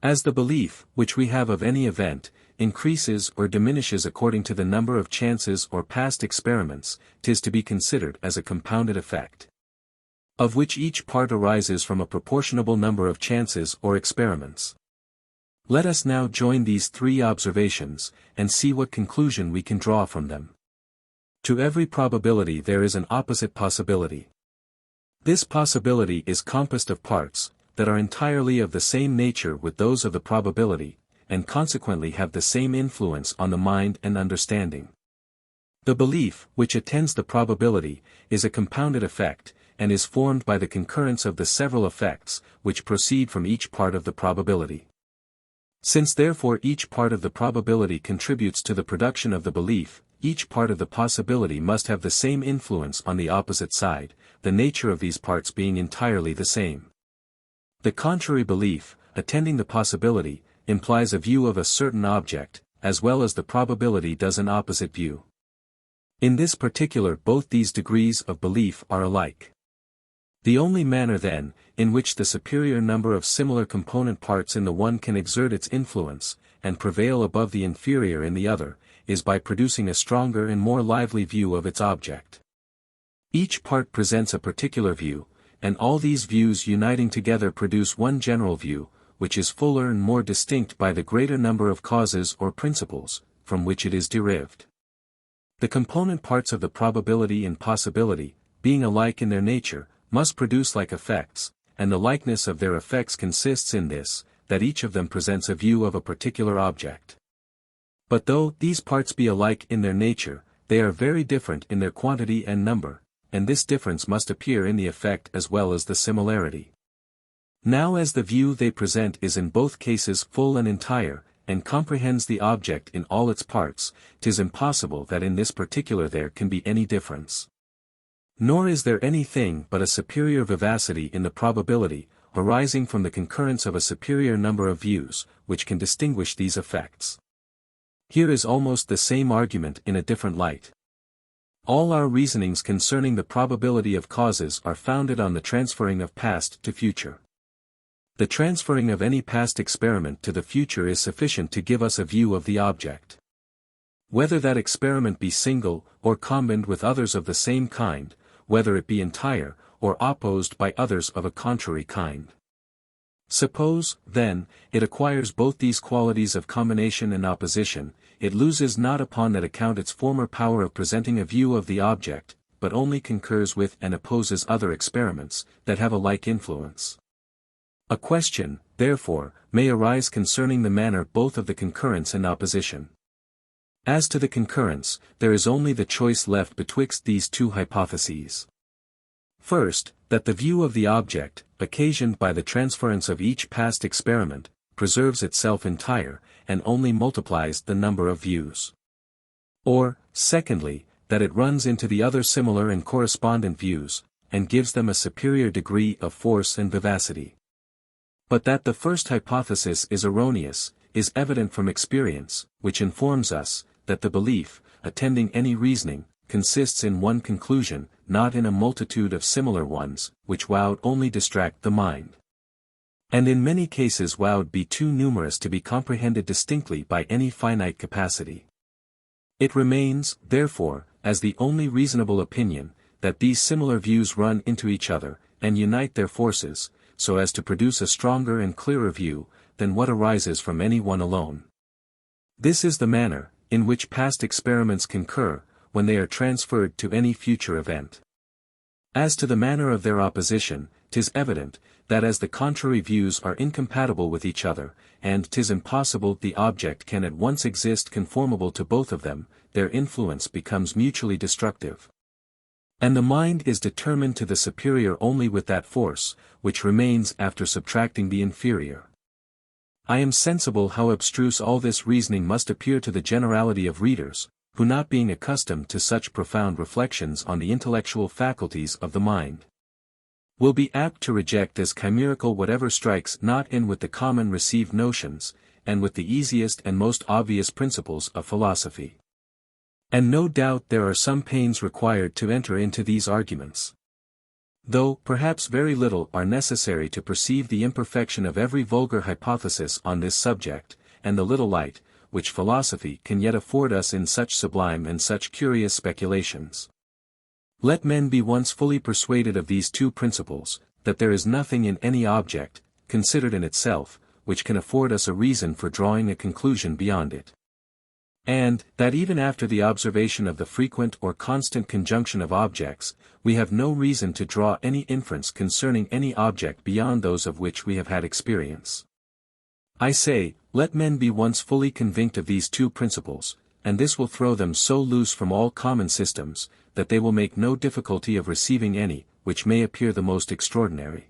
As the belief, which we have of any event, increases or diminishes according to the number of chances or past experiments, 'tis to be considered as a compounded effect, of which each part arises from a proportionable number of chances or experiments. Let us now join these three observations, and see what conclusion we can draw from them. To every probability there is an opposite possibility. This possibility is compassed of parts, that are entirely of the same nature with those of the probability, and consequently have the same influence on the mind and understanding. The belief, which attends the probability, is a compounded effect, and is formed by the concurrence of the several effects, which proceed from each part of the probability. Since therefore each part of the probability contributes to the production of the belief, each part of the possibility must have the same influence on the opposite side, the nature of these parts being entirely the same. The contrary belief, attending the possibility, implies a view of a certain object, as well as the probability does an opposite view. In this particular both these degrees of belief are alike. The only manner then, in which the superior number of similar component parts in the one can exert its influence, and prevail above the inferior in the other, is by producing a stronger and more lively view of its object. Each part presents a particular view, and all these views uniting together produce one general view, which is fuller and more distinct by the greater number of causes or principles, from which it is derived. The component parts of the probability and possibility, being alike in their nature, must produce like effects, and the likeness of their effects consists in this, that each of them presents a view of a particular object. But though these parts be alike in their nature, they are very different in their quantity and number, and this difference must appear in the effect as well as the similarity. Now as the view they present is in both cases full and entire, and comprehends the object in all its parts, 'tis impossible that in this particular there can be any difference. Nor is there anything but a superior vivacity in the probability, arising from the concurrence of a superior number of views, which can distinguish these effects. Here is almost the same argument in a different light. All our reasonings concerning the probability of causes are founded on the transferring of past to future. The transferring of any past experiment to the future is sufficient to give us a view of the object. Whether that experiment be single, or combined with others of the same kind, whether it be entire, or opposed by others of a contrary kind. Suppose, then, it acquires both these qualities of combination and opposition, it loses not upon that account its former power of presenting a view of the object, but only concurs with and opposes other experiments, that have a like influence. A question, therefore, may arise concerning the manner both of the concurrence and opposition. As to the concurrence, there is only the choice left betwixt these two hypotheses. First, that the view of the object, occasioned by the transference of each past experiment, preserves itself entire, and only multiplies the number of views. Or, secondly, that it runs into the other similar and correspondent views, and gives them a superior degree of force and vivacity. But that the first hypothesis is erroneous, is evident from experience, which informs us, that the belief, attending any reasoning, consists in one conclusion, not in a multitude of similar ones, which would only distract the mind. And in many cases would be too numerous to be comprehended distinctly by any finite capacity. It remains, therefore, as the only reasonable opinion, that these similar views run into each other, and unite their forces, so as to produce a stronger and clearer view, than what arises from any one alone. This is the manner, in which past experiments concur, when they are transferred to any future event. As to the manner of their opposition, 'tis evident, that as the contrary views are incompatible with each other, and 'tis impossible the object can at once exist conformable to both of them, their influence becomes mutually destructive. And the mind is determined to the superior only with that force, which remains after subtracting the inferior. I am sensible how abstruse all this reasoning must appear to the generality of readers, who not being accustomed to such profound reflections on the intellectual faculties of the mind, will be apt to reject as chimerical whatever strikes not in with the common received notions, and with the easiest and most obvious principles of philosophy. And no doubt there are some pains required to enter into these arguments. Though, perhaps very little are necessary to perceive the imperfection of every vulgar hypothesis on this subject, and the little light, which philosophy can yet afford us in such sublime and such curious speculations. Let men be once fully persuaded of these two principles, that there is nothing in any object, considered in itself, which can afford us a reason for drawing a conclusion beyond it. And, that even after the observation of the frequent or constant conjunction of objects, we have no reason to draw any inference concerning any object beyond those of which we have had experience. I say, let men be once fully convinced of these two principles, and this will throw them so loose from all common systems, that they will make no difficulty of receiving any, which may appear the most extraordinary.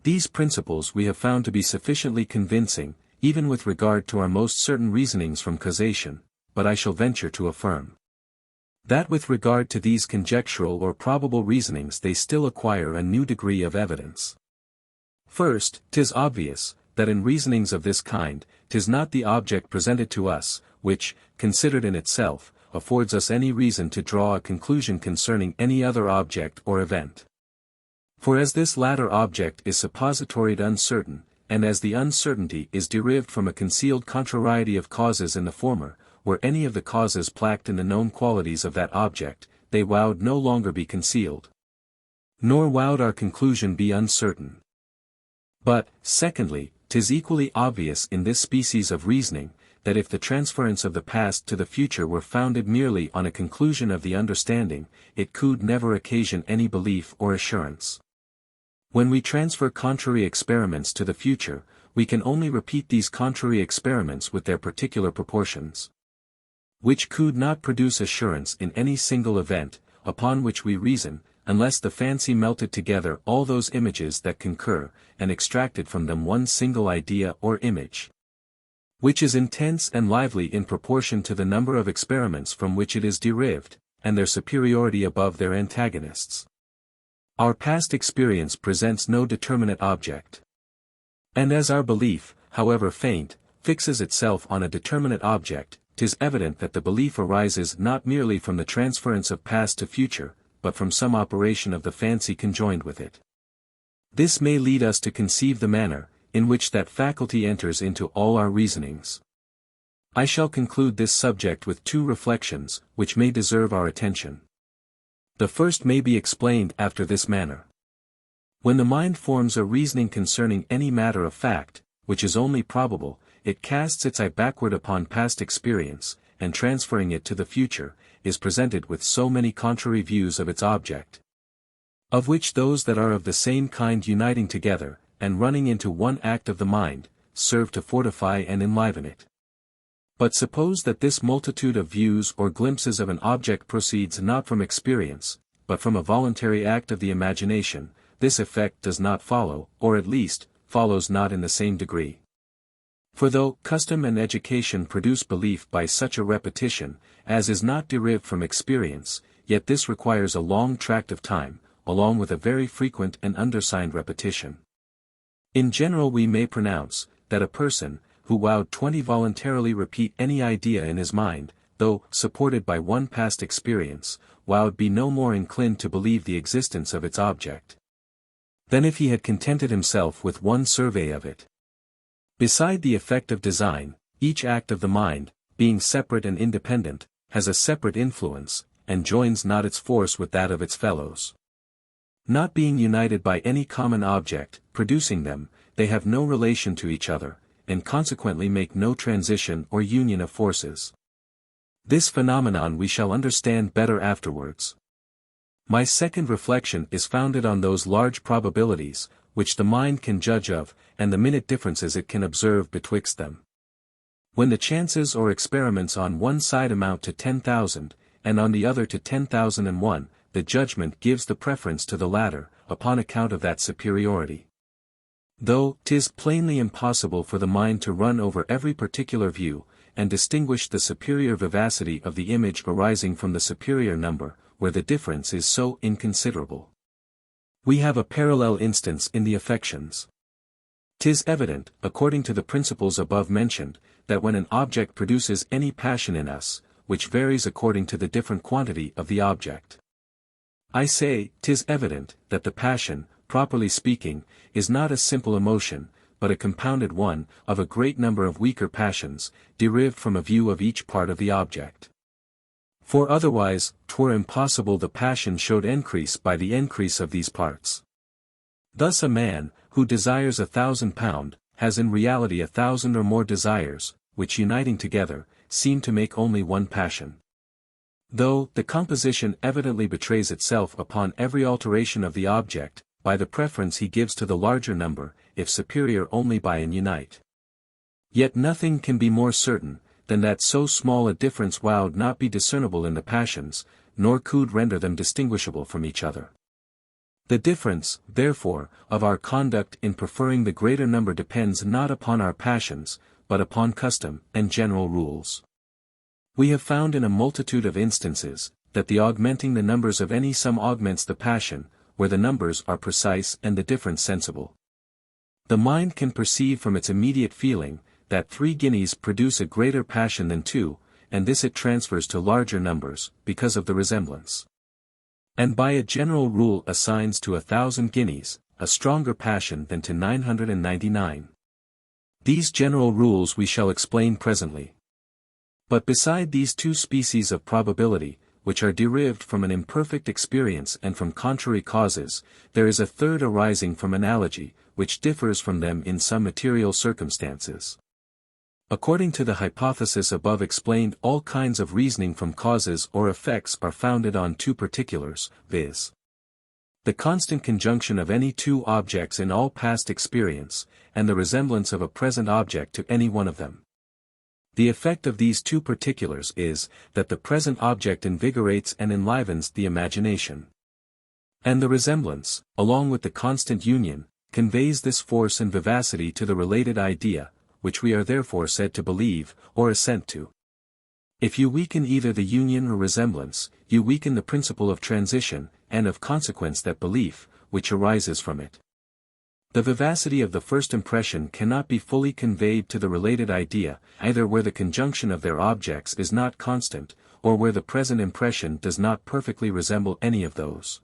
These principles we have found to be sufficiently convincing, even with regard to our most certain reasonings from causation, but I shall venture to affirm that with regard to these conjectural or probable reasonings they still acquire a new degree of evidence. First, 'tis obvious, that in reasonings of this kind, 'tis not the object presented to us, which, considered in itself, affords us any reason to draw a conclusion concerning any other object or event. For as this latter object is suppositoried uncertain, and as the uncertainty is derived from a concealed contrariety of causes in the former, were any of the causes placked in the known qualities of that object, they would no longer be concealed. Nor would our conclusion be uncertain. But, secondly, 'tis equally obvious in this species of reasoning, that if the transference of the past to the future were founded merely on a conclusion of the understanding, it could never occasion any belief or assurance. When we transfer contrary experiments to the future, we can only repeat these contrary experiments with their particular proportions, which could not produce assurance in any single event, upon which we reason, unless the fancy melted together all those images that concur, and extracted from them one single idea or image, which is intense and lively in proportion to the number of experiments from which it is derived, and their superiority above their antagonists. Our past experience presents no determinate object. And as our belief, however faint, fixes itself on a determinate object, 'tis evident that the belief arises not merely from the transference of past to future, but from some operation of the fancy conjoined with it. This may lead us to conceive the manner, in which that faculty enters into all our reasonings. I shall conclude this subject with two reflections, which may deserve our attention. The first may be explained after this manner. When the mind forms a reasoning concerning any matter of fact, which is only probable, it casts its eye backward upon past experience, and transferring it to the future, is presented with so many contrary views of its object. Of which those that are of the same kind uniting together, and running into one act of the mind, serve to fortify and enliven it. But suppose that this multitude of views or glimpses of an object proceeds not from experience, but from a voluntary act of the imagination, this effect does not follow, or at least, follows not in the same degree. For though custom and education produce belief by such a repetition, as is not derived from experience, yet this requires a long tract of time, along with a very frequent and undersigned repetition. In general we may pronounce, that a person, who would 20 voluntarily repeat any idea in his mind, though supported by one past experience, would be no more inclined to believe the existence of its object, than if he had contented himself with one survey of it. Beside the effect of design, each act of the mind, being separate and independent, has a separate influence, and joins not its force with that of its fellows. Not being united by any common object, producing them, they have no relation to each other, and consequently make no transition or union of forces. This phenomenon we shall understand better afterwards. My second reflection is founded on those large probabilities, which the mind can judge of, and the minute differences it can observe betwixt them. When the chances or experiments on one side amount to 10,000, and on the other to 10,001, the judgment gives the preference to the latter, upon account of that superiority. Though 'tis plainly impossible for the mind to run over every particular view, and distinguish the superior vivacity of the image arising from the superior number, where the difference is so inconsiderable. We have a parallel instance in the affections. 'Tis evident, according to the principles above mentioned, that when an object produces any passion in us, which varies according to the different quantity of the object. I say, 'tis evident, that the passion, properly speaking, is not a simple emotion, but a compounded one, of a great number of weaker passions, derived from a view of each part of the object. For otherwise, 'twere impossible the passion should increase by the increase of these parts. Thus a man, who desires £1,000, has in reality 1,000 or more desires, which uniting together, seem to make only one passion. Though the composition evidently betrays itself upon every alteration of the object, by the preference he gives to the larger number, if superior only by an unite. Yet nothing can be more certain, than that so small a difference would not be discernible in the passions, nor could render them distinguishable from each other. The difference, therefore, of our conduct in preferring the greater number depends not upon our passions, but upon custom and general rules. We have found in a multitude of instances, that the augmenting the numbers of any sum augments the passion, where the numbers are precise and the difference sensible. The mind can perceive from its immediate feeling, that 3 guineas produce a greater passion than 2, and this it transfers to larger numbers, because of the resemblance. And by a general rule assigns to 1,000 guineas, a stronger passion than to 999. These general rules we shall explain presently. But beside these 2 species of probability, which are derived from an imperfect experience and from contrary causes, there is a third arising from analogy, which differs from them in some material circumstances. According to the hypothesis above explained, all kinds of reasoning from causes or effects are founded on 2 particulars, viz. the constant conjunction of any 2 objects in all past experience, and the resemblance of a present object to any one of them. The effect of these 2 particulars is, that the present object invigorates and enlivens the imagination. And the resemblance, along with the constant union, conveys this force and vivacity to the related idea, which we are therefore said to believe, or assent to. If you weaken either the union or resemblance, you weaken the principle of transition, and of consequence that belief, which arises from it. The vivacity of the first impression cannot be fully conveyed to the related idea, either where the conjunction of their objects is not constant, or where the present impression does not perfectly resemble any of those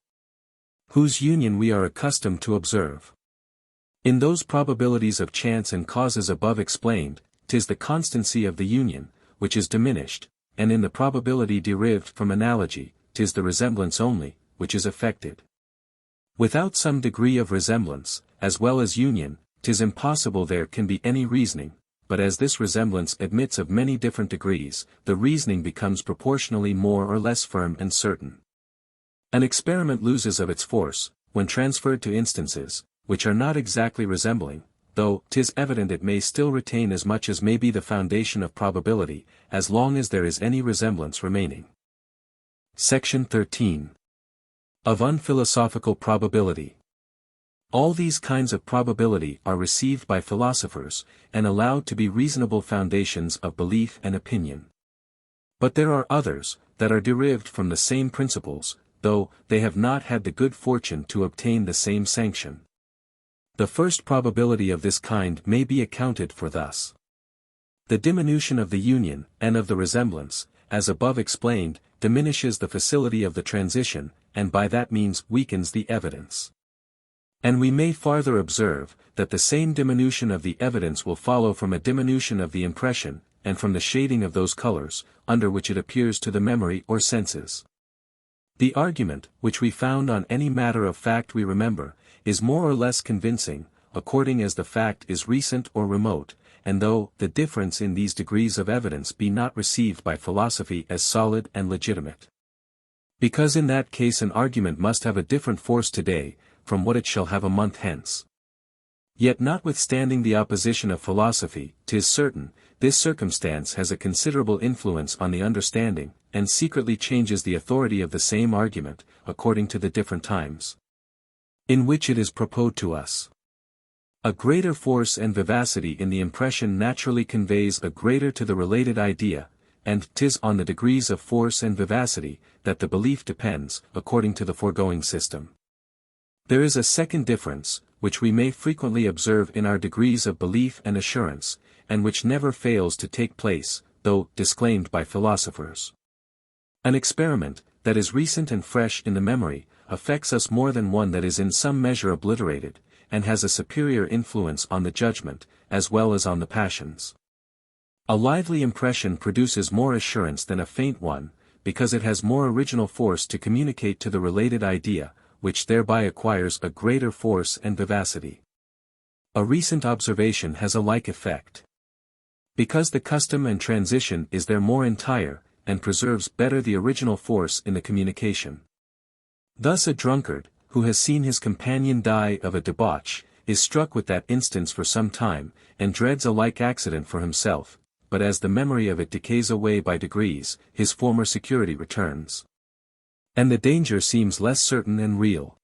whose union we are accustomed to observe. In those probabilities of chance and causes above explained, 'tis the constancy of the union, which is diminished, and in the probability derived from analogy, 'tis the resemblance only, which is affected. Without some degree of resemblance, as well as union, 'tis impossible there can be any reasoning, but as this resemblance admits of many different degrees, the reasoning becomes proportionally more or less firm and certain. An experiment loses of its force, when transferred to instances, which are not exactly resembling, though 'tis evident it may still retain as much as may be the foundation of probability, as long as there is any resemblance remaining. Section 13. Of Unphilosophical Probability. All these kinds of probability are received by philosophers, and allowed to be reasonable foundations of belief and opinion. But there are others, that are derived from the same principles, though they have not had the good fortune to obtain the same sanction. The first probability of this kind may be accounted for thus. The diminution of the union, and of the resemblance, as above explained, diminishes the facility of the transition, and by that means weakens the evidence. And we may farther observe, that the same diminution of the evidence will follow from a diminution of the impression, and from the shading of those colors, under which it appears to the memory or senses. The argument, which we found on any matter of fact we remember, is more or less convincing, according as the fact is recent or remote, and though the difference in these degrees of evidence be not received by philosophy as solid and legitimate. Because in that case an argument must have a different force today, from what it shall have a month hence. Yet notwithstanding the opposition of philosophy, 'tis certain, this circumstance has a considerable influence on the understanding, and secretly changes the authority of the same argument, according to the different times in which it is proposed to us. A greater force and vivacity in the impression naturally conveys a greater to the related idea, and 'tis on the degrees of force and vivacity, that the belief depends, according to the foregoing system. There is a second difference, which we may frequently observe in our degrees of belief and assurance, and which never fails to take place, though disclaimed by philosophers. An experiment, that is recent and fresh in the memory, affects us more than one that is in some measure obliterated, and has a superior influence on the judgment, as well as on the passions. A lively impression produces more assurance than a faint one, because it has more original force to communicate to the related idea, which thereby acquires a greater force and vivacity. A recent observation has a like effect. Because the custom and transition is there more entire, and preserves better the original force in the communication. Thus a drunkard, who has seen his companion die of a debauch, is struck with that instance for some time, and dreads a like accident for himself, but as the memory of it decays away by degrees, his former security returns. And the danger seems less certain and real.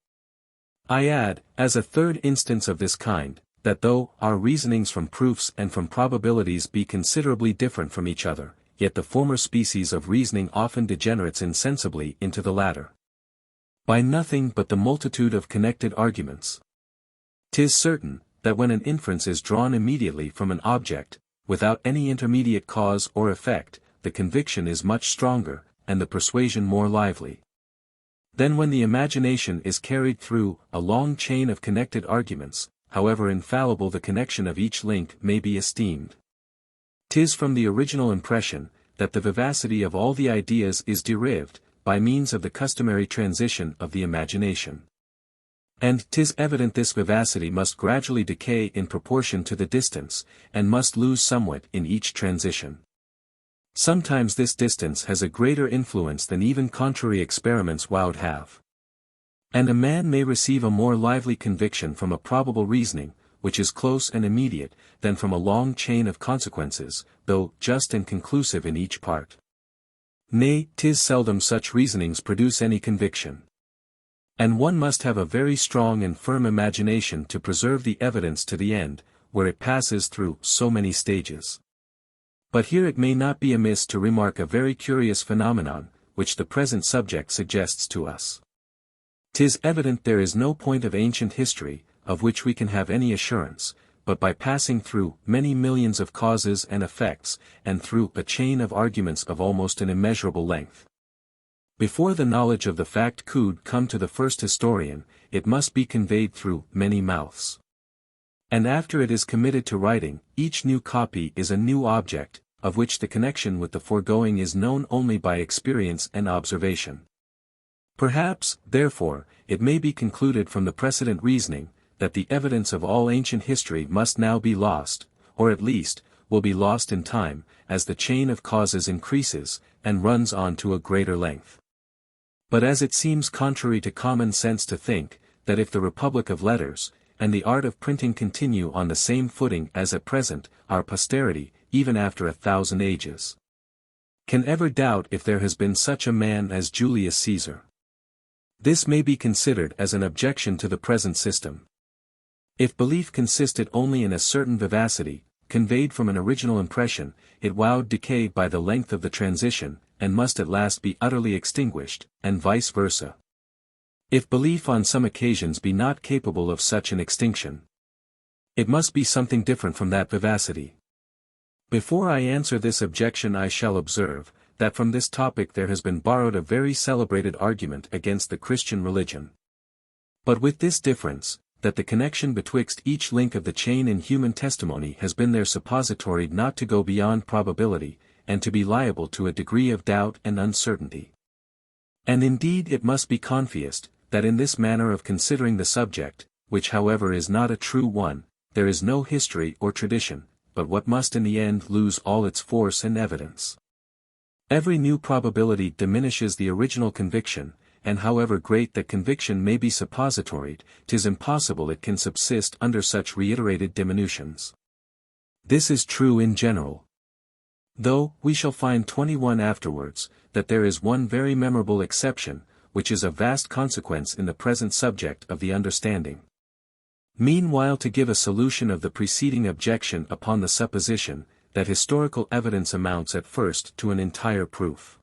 I add, as a third instance of this kind, that though our reasonings from proofs and from probabilities be considerably different from each other, yet the former species of reasoning often degenerates insensibly into the latter. By nothing but the multitude of connected arguments. 'Tis certain, that when an inference is drawn immediately from an object, without any intermediate cause or effect, the conviction is much stronger, and the persuasion more lively. Then when the imagination is carried through a long chain of connected arguments, however infallible the connection of each link may be esteemed. 'Tis from the original impression, that the vivacity of all the ideas is derived, by means of the customary transition of the imagination. And 'tis evident this vivacity must gradually decay in proportion to the distance, and must lose somewhat in each transition. Sometimes this distance has a greater influence than even contrary experiments would have. And a man may receive a more lively conviction from a probable reasoning, which is close and immediate, than from a long chain of consequences, though just and conclusive in each part. Nay, 'tis seldom such reasonings produce any conviction. And one must have a very strong and firm imagination to preserve the evidence to the end, where it passes through so many stages. But here it may not be amiss to remark a very curious phenomenon, which the present subject suggests to us. 'Tis evident there is no point of ancient history, of which we can have any assurance, but by passing through many millions of causes and effects, and through a chain of arguments of almost an immeasurable length. Before the knowledge of the fact could come to the first historian, it must be conveyed through many mouths. And after it is committed to writing, each new copy is a new object, of which the connection with the foregoing is known only by experience and observation. Perhaps, therefore, it may be concluded from the precedent reasoning, that the evidence of all ancient history must now be lost, or at least, will be lost in time, as the chain of causes increases, and runs on to a greater length. But as it seems contrary to common sense to think, that if the republic of letters, and the art of printing continue on the same footing as at present, our posterity, even after 1,000 ages, can ever doubt if there has been such a man as Julius Caesar. This may be considered as an objection to the present system. If belief consisted only in a certain vivacity, conveyed from an original impression, it would decay by the length of the transition, and must at last be utterly extinguished, and vice versa. If belief on some occasions be not capable of such an extinction, it must be something different from that vivacity. Before I answer this objection, I shall observe, that from this topic there has been borrowed a very celebrated argument against the Christian religion. But with this difference, that the connection betwixt each link of the chain in human testimony has been their suppository not to go beyond probability, and to be liable to a degree of doubt and uncertainty. And indeed it must be confessed, that in this manner of considering the subject, which however is not a true one, there is no history or tradition, but what must in the end lose all its force and evidence. Every new probability diminishes the original conviction, and however great that conviction may be suppositoried, 'tis impossible it can subsist under such reiterated diminutions. This is true in general. Though, we shall find 21 afterwards, that there is one very memorable exception, which is of vast consequence in the present subject of the understanding. Meanwhile, to give a solution of the preceding objection upon the supposition, that historical evidence amounts at first to an entire proof.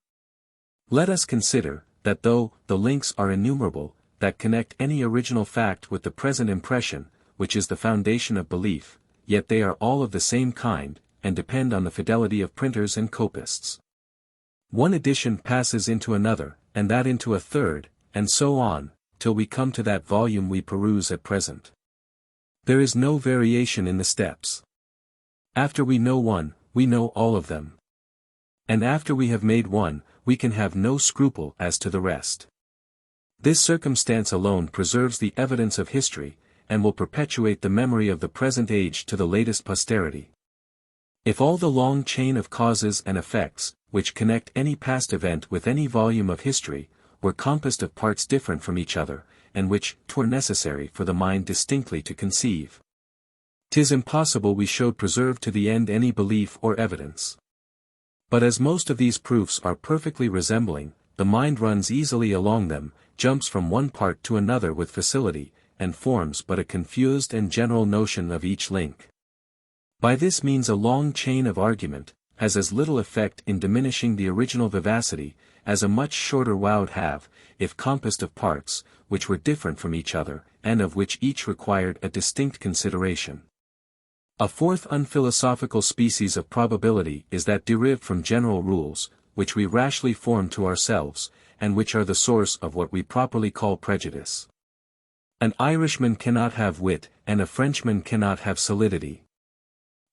Let us consider, that though the links are innumerable, that connect any original fact with the present impression, which is the foundation of belief, yet they are all of the same kind, and depend on the fidelity of printers and copists. One edition passes into another, and that into a third, and so on, till we come to that volume we peruse at present. There is no variation in the steps. After we know one, we know all of them. And after we have made one, we can have no scruple as to the rest. This circumstance alone preserves the evidence of history, and will perpetuate the memory of the present age to the latest posterity. If all the long chain of causes and effects, which connect any past event with any volume of history, were compassed of parts different from each other, and which 'twere necessary for the mind distinctly to conceive, 'tis impossible we should preserve to the end any belief or evidence. But as most of these proofs are perfectly resembling, the mind runs easily along them, jumps from one part to another with facility, and forms but a confused and general notion of each link. By this means a long chain of argument has as little effect in diminishing the original vivacity, as a much shorter would have, if compassed of parts, which were different from each other, and of which each required a distinct consideration. A fourth unphilosophical species of probability is that derived from general rules, which we rashly form to ourselves, and which are the source of what we properly call prejudice. An Irishman cannot have wit, and a Frenchman cannot have solidity.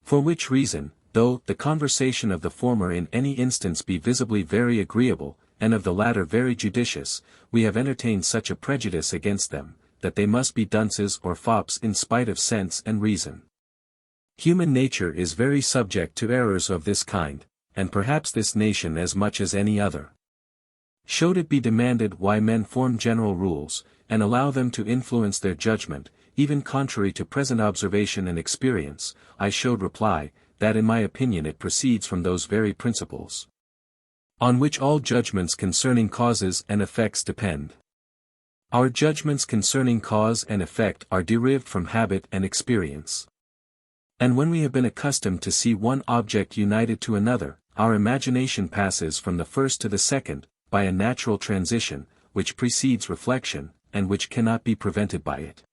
For which reason, though the conversation of the former in any instance be visibly very agreeable, and of the latter very judicious, we have entertained such a prejudice against them, that they must be dunces or fops in spite of sense and reason. Human nature is very subject to errors of this kind, and perhaps this nation as much as any other. Should it be demanded why men form general rules, and allow them to influence their judgment, even contrary to present observation and experience, I should reply, that in my opinion it proceeds from those very principles on which all judgments concerning causes and effects depend. Our judgments concerning cause and effect are derived from habit and experience. And when we have been accustomed to see one object united to another, our imagination passes from the first to the second, by a natural transition, which precedes reflection, and which cannot be prevented by it.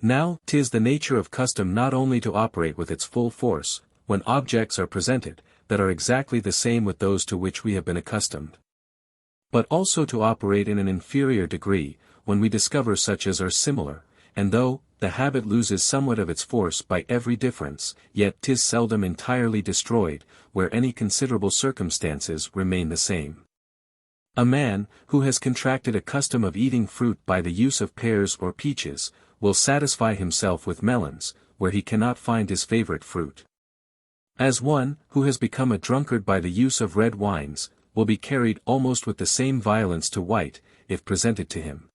Now, 'tis the nature of custom not only to operate with its full force, when objects are presented, that are exactly the same with those to which we have been accustomed, but also to operate in an inferior degree, when we discover such as are similar, and though the habit loses somewhat of its force by every difference, yet 'tis seldom entirely destroyed, where any considerable circumstances remain the same. A man, who has contracted a custom of eating fruit by the use of pears or peaches, will satisfy himself with melons, where he cannot find his favorite fruit. As one, who has become a drunkard by the use of red wines, will be carried almost with the same violence to white, if presented to him.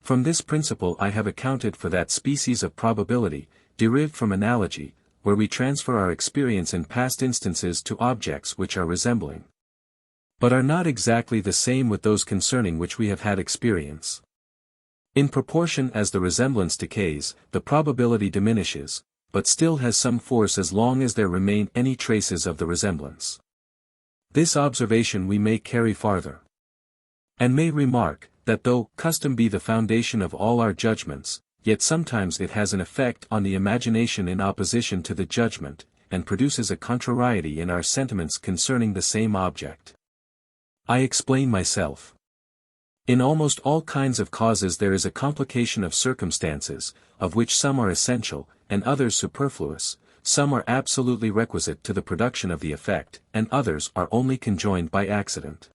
From this principle I have accounted for that species of probability, derived from analogy, where we transfer our experience in past instances to objects which are resembling, but are not exactly the same with those concerning which we have had experience. In proportion as the resemblance decays, the probability diminishes, but still has some force as long as there remain any traces of the resemblance. This observation we may carry farther, and may remark, that though custom be the foundation of all our judgments, yet sometimes it has an effect on the imagination in opposition to the judgment, and produces a contrariety in our sentiments concerning the same object. I explain myself. In almost all kinds of causes there is a complication of circumstances, of which some are essential, and others superfluous, some are absolutely requisite to the production of the effect, and others are only conjoined by accident.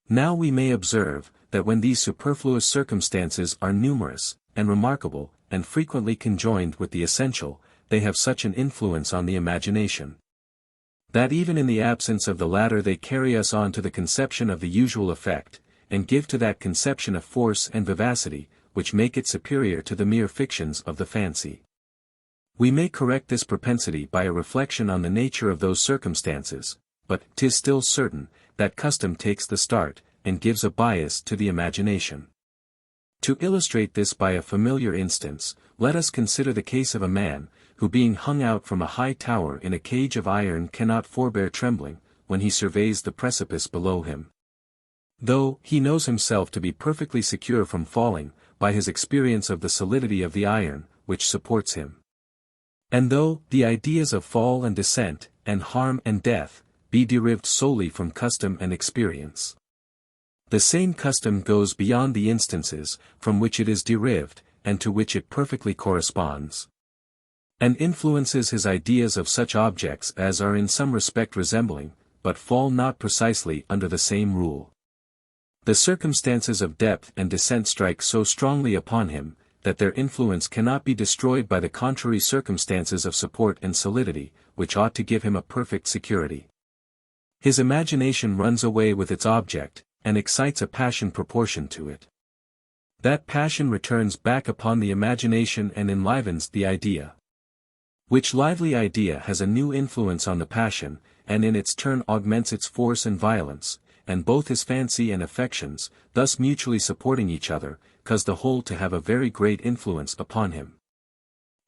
Now we may observe, that when these superfluous circumstances are numerous, and remarkable, and frequently conjoined with the essential, they have such an influence on the imagination, that even in the absence of the latter they carry us on to the conception of the usual effect, and give to that conception a force and vivacity, which make it superior to the mere fictions of the fancy. We may correct this propensity by a reflection on the nature of those circumstances, but 'tis still certain, that custom takes the start, and gives a bias to the imagination. To illustrate this by a familiar instance, let us consider the case of a man, who being hung out from a high tower in a cage of iron cannot forbear trembling, when he surveys the precipice below him. Though he knows himself to be perfectly secure from falling, by his experience of the solidity of the iron, which supports him. And though the ideas of fall and descent, and harm and death, be derived solely from custom and experience, the same custom goes beyond the instances, from which it is derived, and to which it perfectly corresponds, and influences his ideas of such objects as are in some respect resembling, but fall not precisely under the same rule. The circumstances of depth and descent strike so strongly upon him, that their influence cannot be destroyed by the contrary circumstances of support and solidity, which ought to give him a perfect security. His imagination runs away with its object, and excites a passion proportioned to it. That passion returns back upon the imagination and enlivens the idea, which lively idea has a new influence on the passion, and in its turn augments its force and violence, and both his fancy and affections, thus mutually supporting each other, cause the whole to have a very great influence upon him.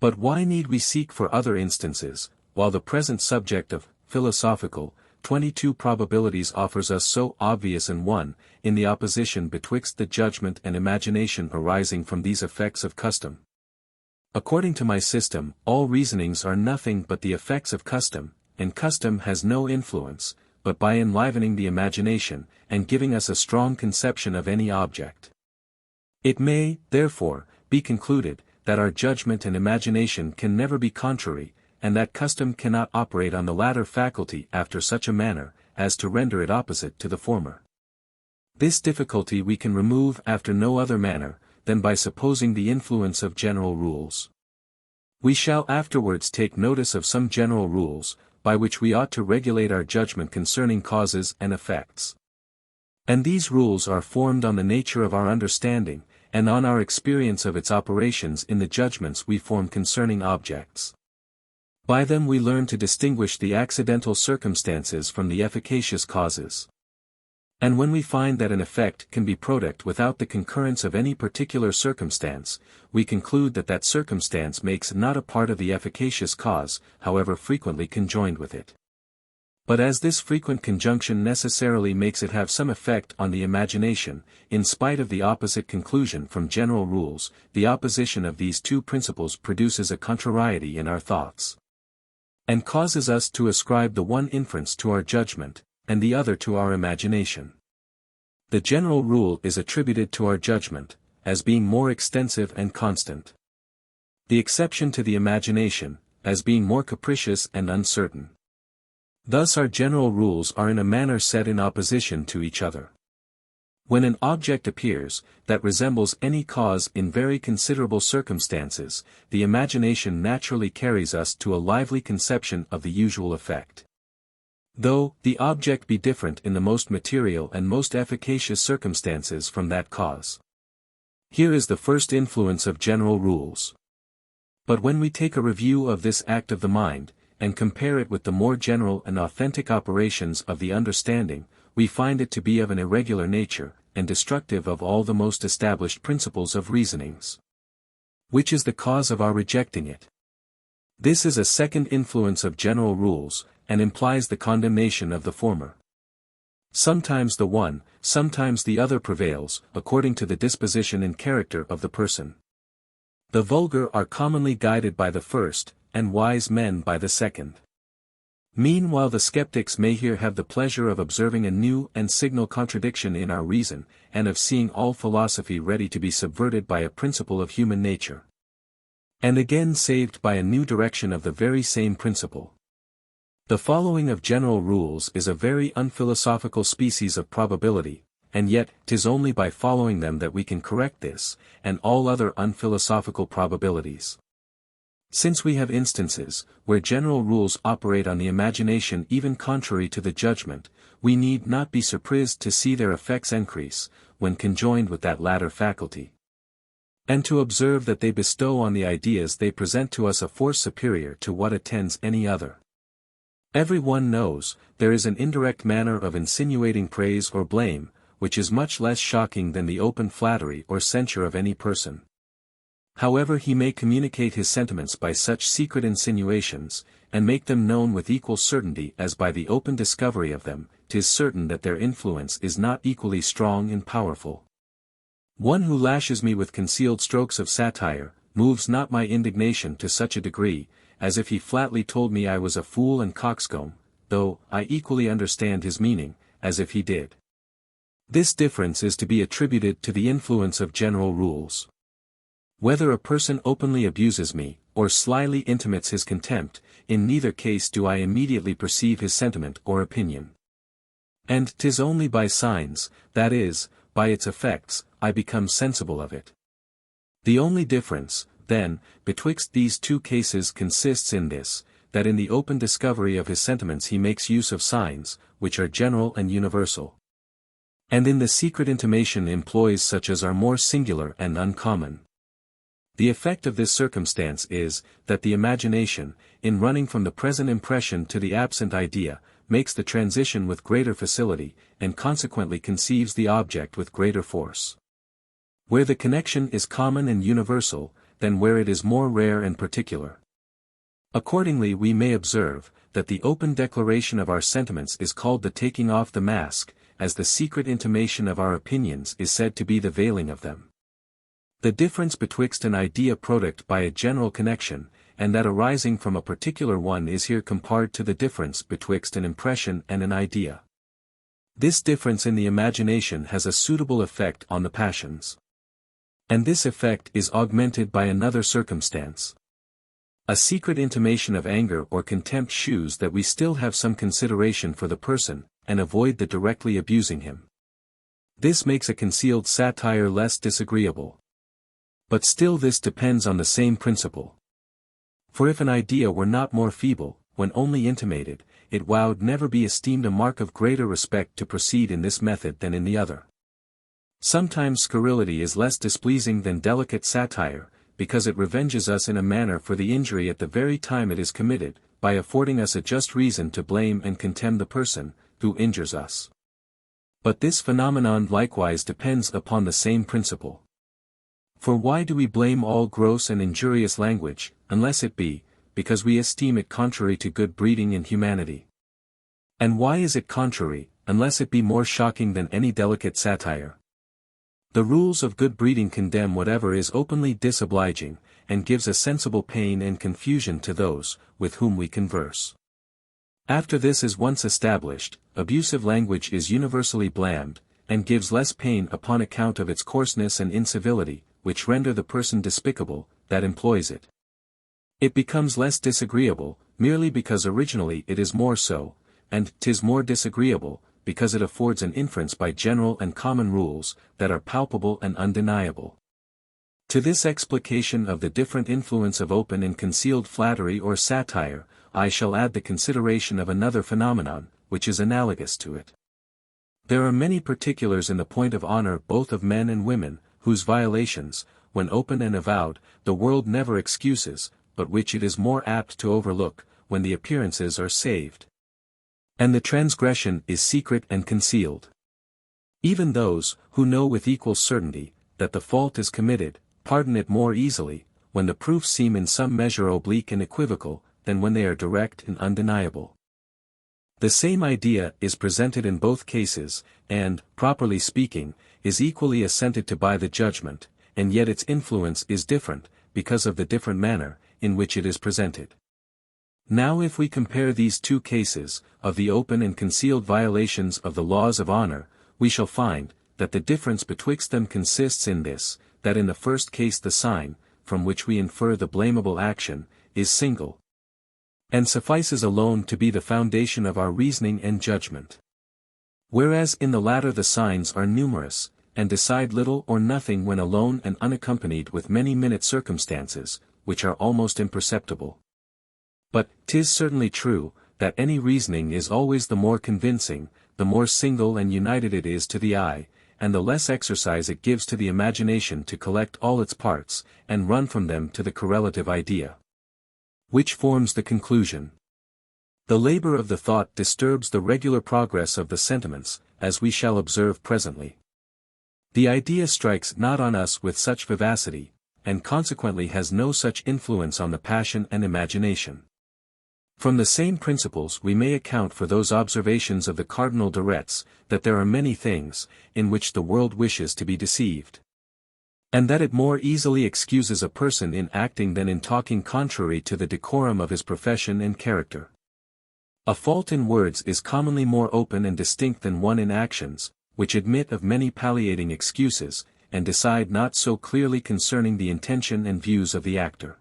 But why need we seek for other instances, while the present subject of philosophical 22 probabilities offers us so obvious an one, in the opposition betwixt the judgment and imagination arising from these effects of custom? According to my system, all reasonings are nothing but the effects of custom, and custom has no influence, but by enlivening the imagination, and giving us a strong conception of any object. It may, therefore, be concluded, that our judgment and imagination can never be contrary, and that custom cannot operate on the latter faculty after such a manner, as to render it opposite to the former. This difficulty we can remove after no other manner, than by supposing the influence of general rules. We shall afterwards take notice of some general rules, by which we ought to regulate our judgment concerning causes and effects. And these rules are formed on the nature of our understanding, and on our experience of its operations in the judgments we form concerning objects. By them we learn to distinguish the accidental circumstances from the efficacious causes. And when we find that an effect can be product without the concurrence of any particular circumstance, we conclude that that circumstance makes not a part of the efficacious cause, however frequently conjoined with it. But as this frequent conjunction necessarily makes it have some effect on the imagination, in spite of the opposite conclusion from general rules, the opposition of these two principles produces a contrariety in our thoughts, and causes us to ascribe the one inference to our judgment, and the other to our imagination. The general rule is attributed to our judgment, as being more extensive and constant. The exception to the imagination, as being more capricious and uncertain. Thus our general rules are in a manner set in opposition to each other. When an object appears, that resembles any cause in very considerable circumstances, the imagination naturally carries us to a lively conception of the usual effect. Though the object be different in the most material and most efficacious circumstances from that cause. Here is the first influence of general rules. But when we take a review of this act of the mind, and compare it with the more general and authentic operations of the understanding, we find it to be of an irregular nature, and destructive of all the most established principles of reasonings. Which is the cause of our rejecting it? This is a second influence of general rules, and implies the condemnation of the former. Sometimes the one, sometimes the other prevails, according to the disposition and character of the person. The vulgar are commonly guided by the first, and wise men by the second. Meanwhile the skeptics may here have the pleasure of observing a new and signal contradiction in our reason, and of seeing all philosophy ready to be subverted by a principle of human nature. And again saved by a new direction of the very same principle. The following of general rules is a very unphilosophical species of probability, and yet 'tis only by following them that we can correct this, and all other unphilosophical probabilities. Since we have instances, where general rules operate on the imagination even contrary to the judgment, we need not be surprised to see their effects increase, when conjoined with that latter faculty. And to observe that they bestow on the ideas they present to us a force superior to what attends any other. Every one knows, there is an indirect manner of insinuating praise or blame, which is much less shocking than the open flattery or censure of any person. However he may communicate his sentiments by such secret insinuations, and make them known with equal certainty as by the open discovery of them, 'tis certain that their influence is not equally strong and powerful. One who lashes me with concealed strokes of satire, moves not my indignation to such a degree, as if he flatly told me I was a fool and coxcomb, though I equally understand his meaning, as if he did. This difference is to be attributed to the influence of general rules. Whether a person openly abuses me, or slyly intimates his contempt, in neither case do I immediately perceive his sentiment or opinion. And 'tis only by signs, that is, by its effects, I become sensible of it. The only difference, then, betwixt these two cases consists in this, that in the open discovery of his sentiments he makes use of signs, which are general and universal. And in the secret intimation employs such as are more singular and uncommon. The effect of this circumstance is, that the imagination, in running from the present impression to the absent idea, makes the transition with greater facility, and consequently conceives the object with greater force. Where the connection is common and universal, than where it is more rare and particular. Accordingly we may observe, that the open declaration of our sentiments is called the taking off the mask, as the secret intimation of our opinions is said to be the veiling of them. The difference betwixt an idea product by a general connection, and that arising from a particular one is here compared to the difference betwixt an impression and an idea. This difference in the imagination has a suitable effect on the passions. And this effect is augmented by another circumstance. A secret intimation of anger or contempt shews that we still have some consideration for the person, and avoid the directly abusing him. This makes a concealed satire less disagreeable. But still this depends on the same principle. For if an idea were not more feeble, when only intimated, it would never be esteemed a mark of greater respect to proceed in this method than in the other. Sometimes scurrility is less displeasing than delicate satire, because it revenges us in a manner for the injury at the very time it is committed, by affording us a just reason to blame and contemn the person, who injures us. But this phenomenon likewise depends upon the same principle. For why do we blame all gross and injurious language, unless it be, because we esteem it contrary to good breeding and humanity? And why is it contrary, unless it be more shocking than any delicate satire? The rules of good breeding condemn whatever is openly disobliging, and gives a sensible pain and confusion to those, with whom we converse. After this is once established, abusive language is universally blamed, and gives less pain upon account of its coarseness and incivility, which render the person despicable, that employs it. It becomes less disagreeable, merely because originally it is more so, and 'tis more disagreeable, because it affords an inference by general and common rules, that are palpable and undeniable. To this explication of the different influence of open and concealed flattery or satire, I shall add the consideration of another phenomenon, which is analogous to it. There are many particulars in the point of honor both of men and women, whose violations, when open and avowed, the world never excuses, but which it is more apt to overlook, when the appearances are saved. And the transgression is secret and concealed. Even those, who know with equal certainty, that the fault is committed, pardon it more easily, when the proofs seem in some measure oblique and equivocal, than when they are direct and undeniable. The same idea is presented in both cases, and, properly speaking, is equally assented to by the judgment, and yet its influence is different, because of the different manner, in which it is presented. Now if we compare these two cases, of the open and concealed violations of the laws of honor, we shall find, that the difference betwixt them consists in this, that in the first case the sign, from which we infer the blamable action, is single, and suffices alone to be the foundation of our reasoning and judgment. Whereas in the latter the signs are numerous, and decide little or nothing when alone and unaccompanied with many minute circumstances, which are almost imperceptible. But 'tis certainly true, that any reasoning is always the more convincing, the more single and united it is to the eye, and the less exercise it gives to the imagination to collect all its parts, and run from them to the correlative idea, which forms the conclusion. The labor of the thought disturbs the regular progress of the sentiments, as we shall observe presently. The idea strikes not on us with such vivacity, and consequently has no such influence on the passion and imagination. From the same principles we may account for those observations of the Cardinal de Retz, that there are many things, in which the world wishes to be deceived, and that it more easily excuses a person in acting than in talking contrary to the decorum of his profession and character. A fault in words is commonly more open and distinct than one in actions, which admit of many palliating excuses, and decide not so clearly concerning the intention and views of the actor.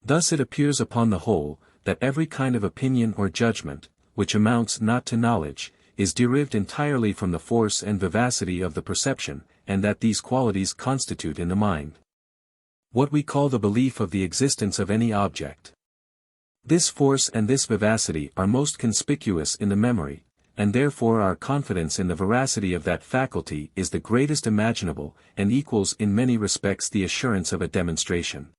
Thus it appears upon the whole, that every kind of opinion or judgment, which amounts not to knowledge, is derived entirely from the force and vivacity of the perception, and that these qualities constitute in the mind what we call the belief of the existence of any object. This force and this vivacity are most conspicuous in the memory, and therefore our confidence in the veracity of that faculty is the greatest imaginable, and equals in many respects the assurance of a demonstration.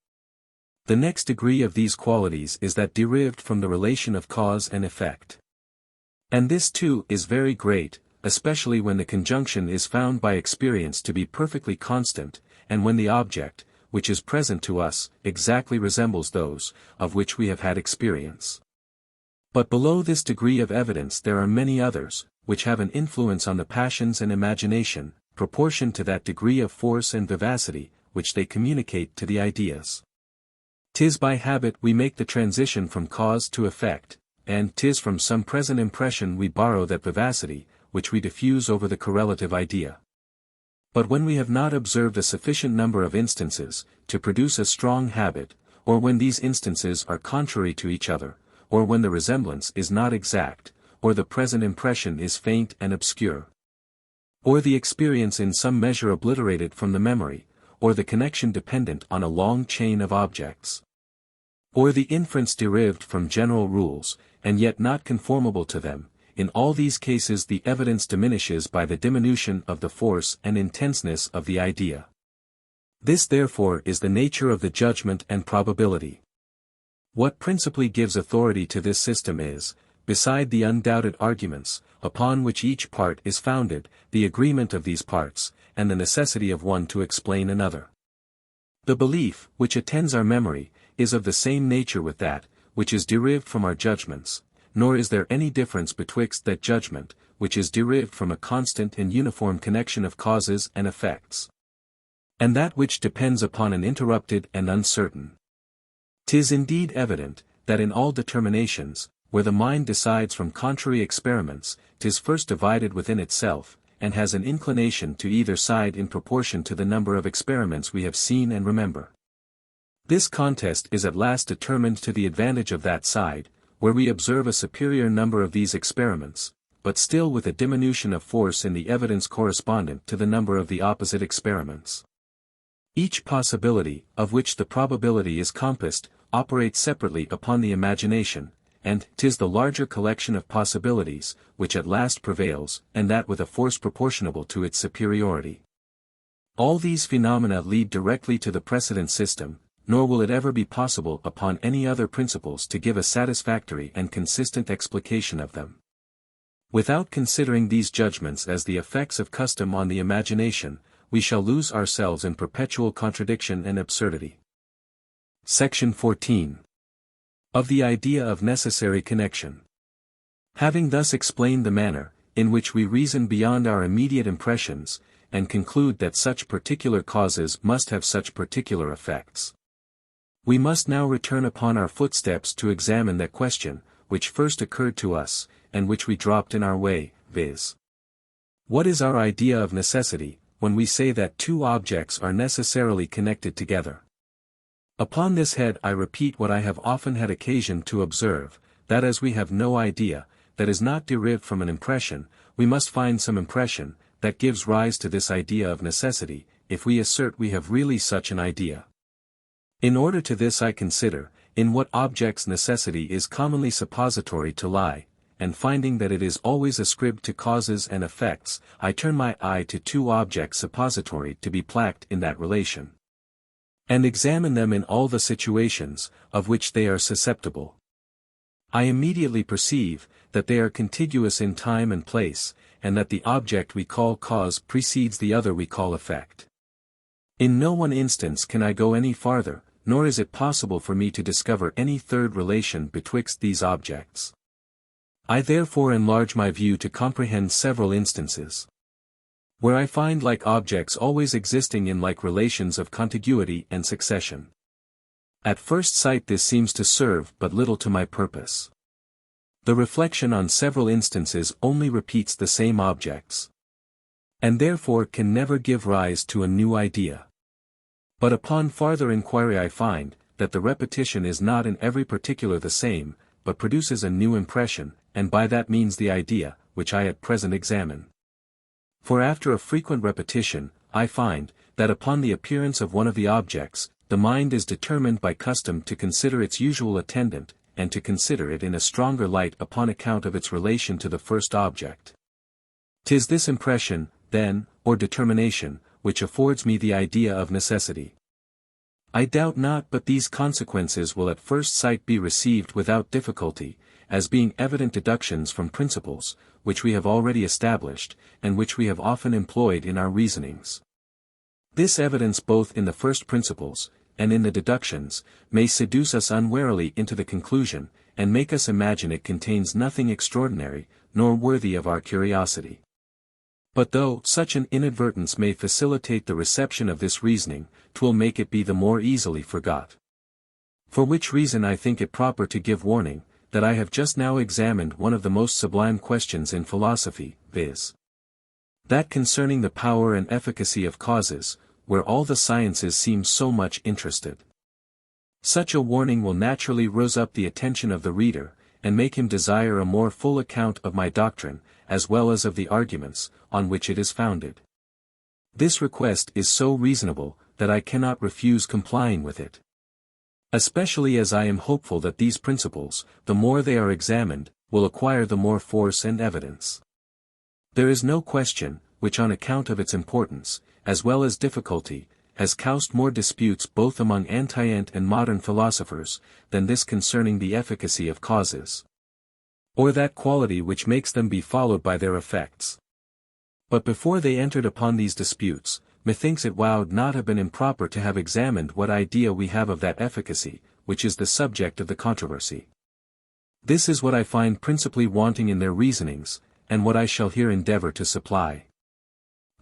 The next degree of these qualities is that derived from the relation of cause and effect. And this too is very great, especially when the conjunction is found by experience to be perfectly constant, and when the object, which is present to us, exactly resembles those, of which we have had experience. But below this degree of evidence there are many others, which have an influence on the passions and imagination, proportioned to that degree of force and vivacity, which they communicate to the ideas. 'Tis by habit we make the transition from cause to effect, and 'tis from some present impression we borrow that vivacity, which we diffuse over the correlative idea. But when we have not observed a sufficient number of instances, to produce a strong habit, or when these instances are contrary to each other, or when the resemblance is not exact, or the present impression is faint and obscure, or the experience in some measure obliterated from the memory, or the connection dependent on a long chain of objects, or the inference derived from general rules, and yet not conformable to them, in all these cases the evidence diminishes by the diminution of the force and intenseness of the idea. This therefore is the nature of the judgment and probability. What principally gives authority to this system is, beside the undoubted arguments, upon which each part is founded, the agreement of these parts, and the necessity of one to explain another. The belief, which attends our memory, is of the same nature with that, which is derived from our judgments, nor is there any difference betwixt that judgment, which is derived from a constant and uniform connection of causes and effects, and that which depends upon an interrupted and uncertain. 'Tis indeed evident, that in all determinations, where the mind decides from contrary experiments, 'tis first divided within itself, and has an inclination to either side in proportion to the number of experiments we have seen and remember. This contest is at last determined to the advantage of that side, where we observe a superior number of these experiments, but still with a diminution of force in the evidence correspondent to the number of the opposite experiments. Each possibility, of which the probability is compassed, operates separately upon the imagination, and 'tis the larger collection of possibilities, which at last prevails, and that with a force proportionable to its superiority. All these phenomena lead directly to the precedent system, nor will it ever be possible upon any other principles to give a satisfactory and consistent explication of them. Without considering these judgments as the effects of custom on the imagination, we shall lose ourselves in perpetual contradiction and absurdity. Section 14. Of the idea of necessary connection. Having thus explained the manner, in which we reason beyond our immediate impressions, and conclude that such particular causes must have such particular effects, we must now return upon our footsteps to examine that question, which first occurred to us, and which we dropped in our way, viz. What is our idea of necessity, when we say that two objects are necessarily connected together? Upon this head I repeat what I have often had occasion to observe, that as we have no idea, that is not derived from an impression, we must find some impression, that gives rise to this idea of necessity, if we assert we have really such an idea. In order to this I consider, in what objects necessity is commonly suppository to lie, and finding that it is always ascribed to causes and effects, I turn my eye to two objects suppository to be placed in that relation, and examine them in all the situations, of which they are susceptible. I immediately perceive, that they are contiguous in time and place, and that the object we call cause precedes the other we call effect. In no one instance can I go any farther, nor is it possible for me to discover any third relation betwixt these objects. I therefore enlarge my view to comprehend several instances, where I find like objects always existing in like relations of contiguity and succession. At first sight this seems to serve but little to my purpose. The reflection on several instances only repeats the same objects, and therefore can never give rise to a new idea. But upon farther inquiry I find, that the repetition is not in every particular the same, but produces a new impression, and by that means the idea, which I at present examine. For after a frequent repetition, I find, that upon the appearance of one of the objects, the mind is determined by custom to consider its usual attendant, and to consider it in a stronger light upon account of its relation to the first object. 'Tis this impression, then, or determination, which affords me the idea of necessity. I doubt not but these consequences will at first sight be received without difficulty, as being evident deductions from principles, which we have already established, and which we have often employed in our reasonings. This evidence both in the first principles, and in the deductions, may seduce us unwarily into the conclusion, and make us imagine it contains nothing extraordinary, nor worthy of our curiosity. But though such an inadvertence may facilitate the reception of this reasoning, 'twill make it be the more easily forgot. For which reason I think it proper to give warning, that I have just now examined one of the most sublime questions in philosophy, viz. that concerning the power and efficacy of causes, where all the sciences seem so much interested. Such a warning will naturally rouse up the attention of the reader, and make him desire a more full account of my doctrine, as well as of the arguments, on which it is founded. This request is so reasonable, that I cannot refuse complying with it. Especially as I am hopeful that these principles, the more they are examined, will acquire the more force and evidence. There is no question, which on account of its importance, as well as difficulty, has caused more disputes both among Antient and modern philosophers, than this concerning the efficacy of causes, or that quality which makes them be followed by their effects. But before they entered upon these disputes, methinks it would not have been improper to have examined what idea we have of that efficacy, which is the subject of the controversy. This is what I find principally wanting in their reasonings, and what I shall here endeavor to supply.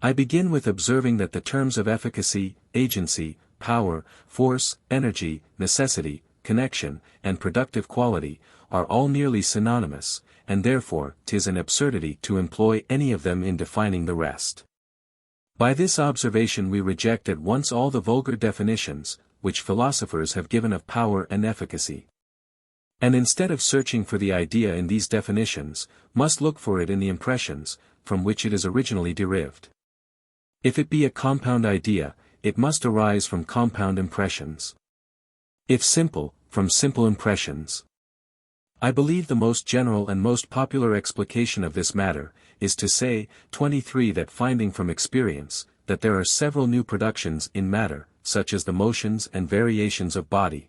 I begin with observing that the terms of efficacy, agency, power, force, energy, necessity, connection, and productive quality, are all nearly synonymous, and therefore 'tis an absurdity to employ any of them in defining the rest. By this observation we reject at once all the vulgar definitions, which philosophers have given of power and efficacy. And instead of searching for the idea in these definitions, must look for it in the impressions, from which it is originally derived. If it be a compound idea, it must arise from compound impressions. If simple, from simple impressions. I believe the most general and most popular explication of this matter, is to say, 23 that finding from experience, that there are several new productions in matter, such as the motions and variations of body.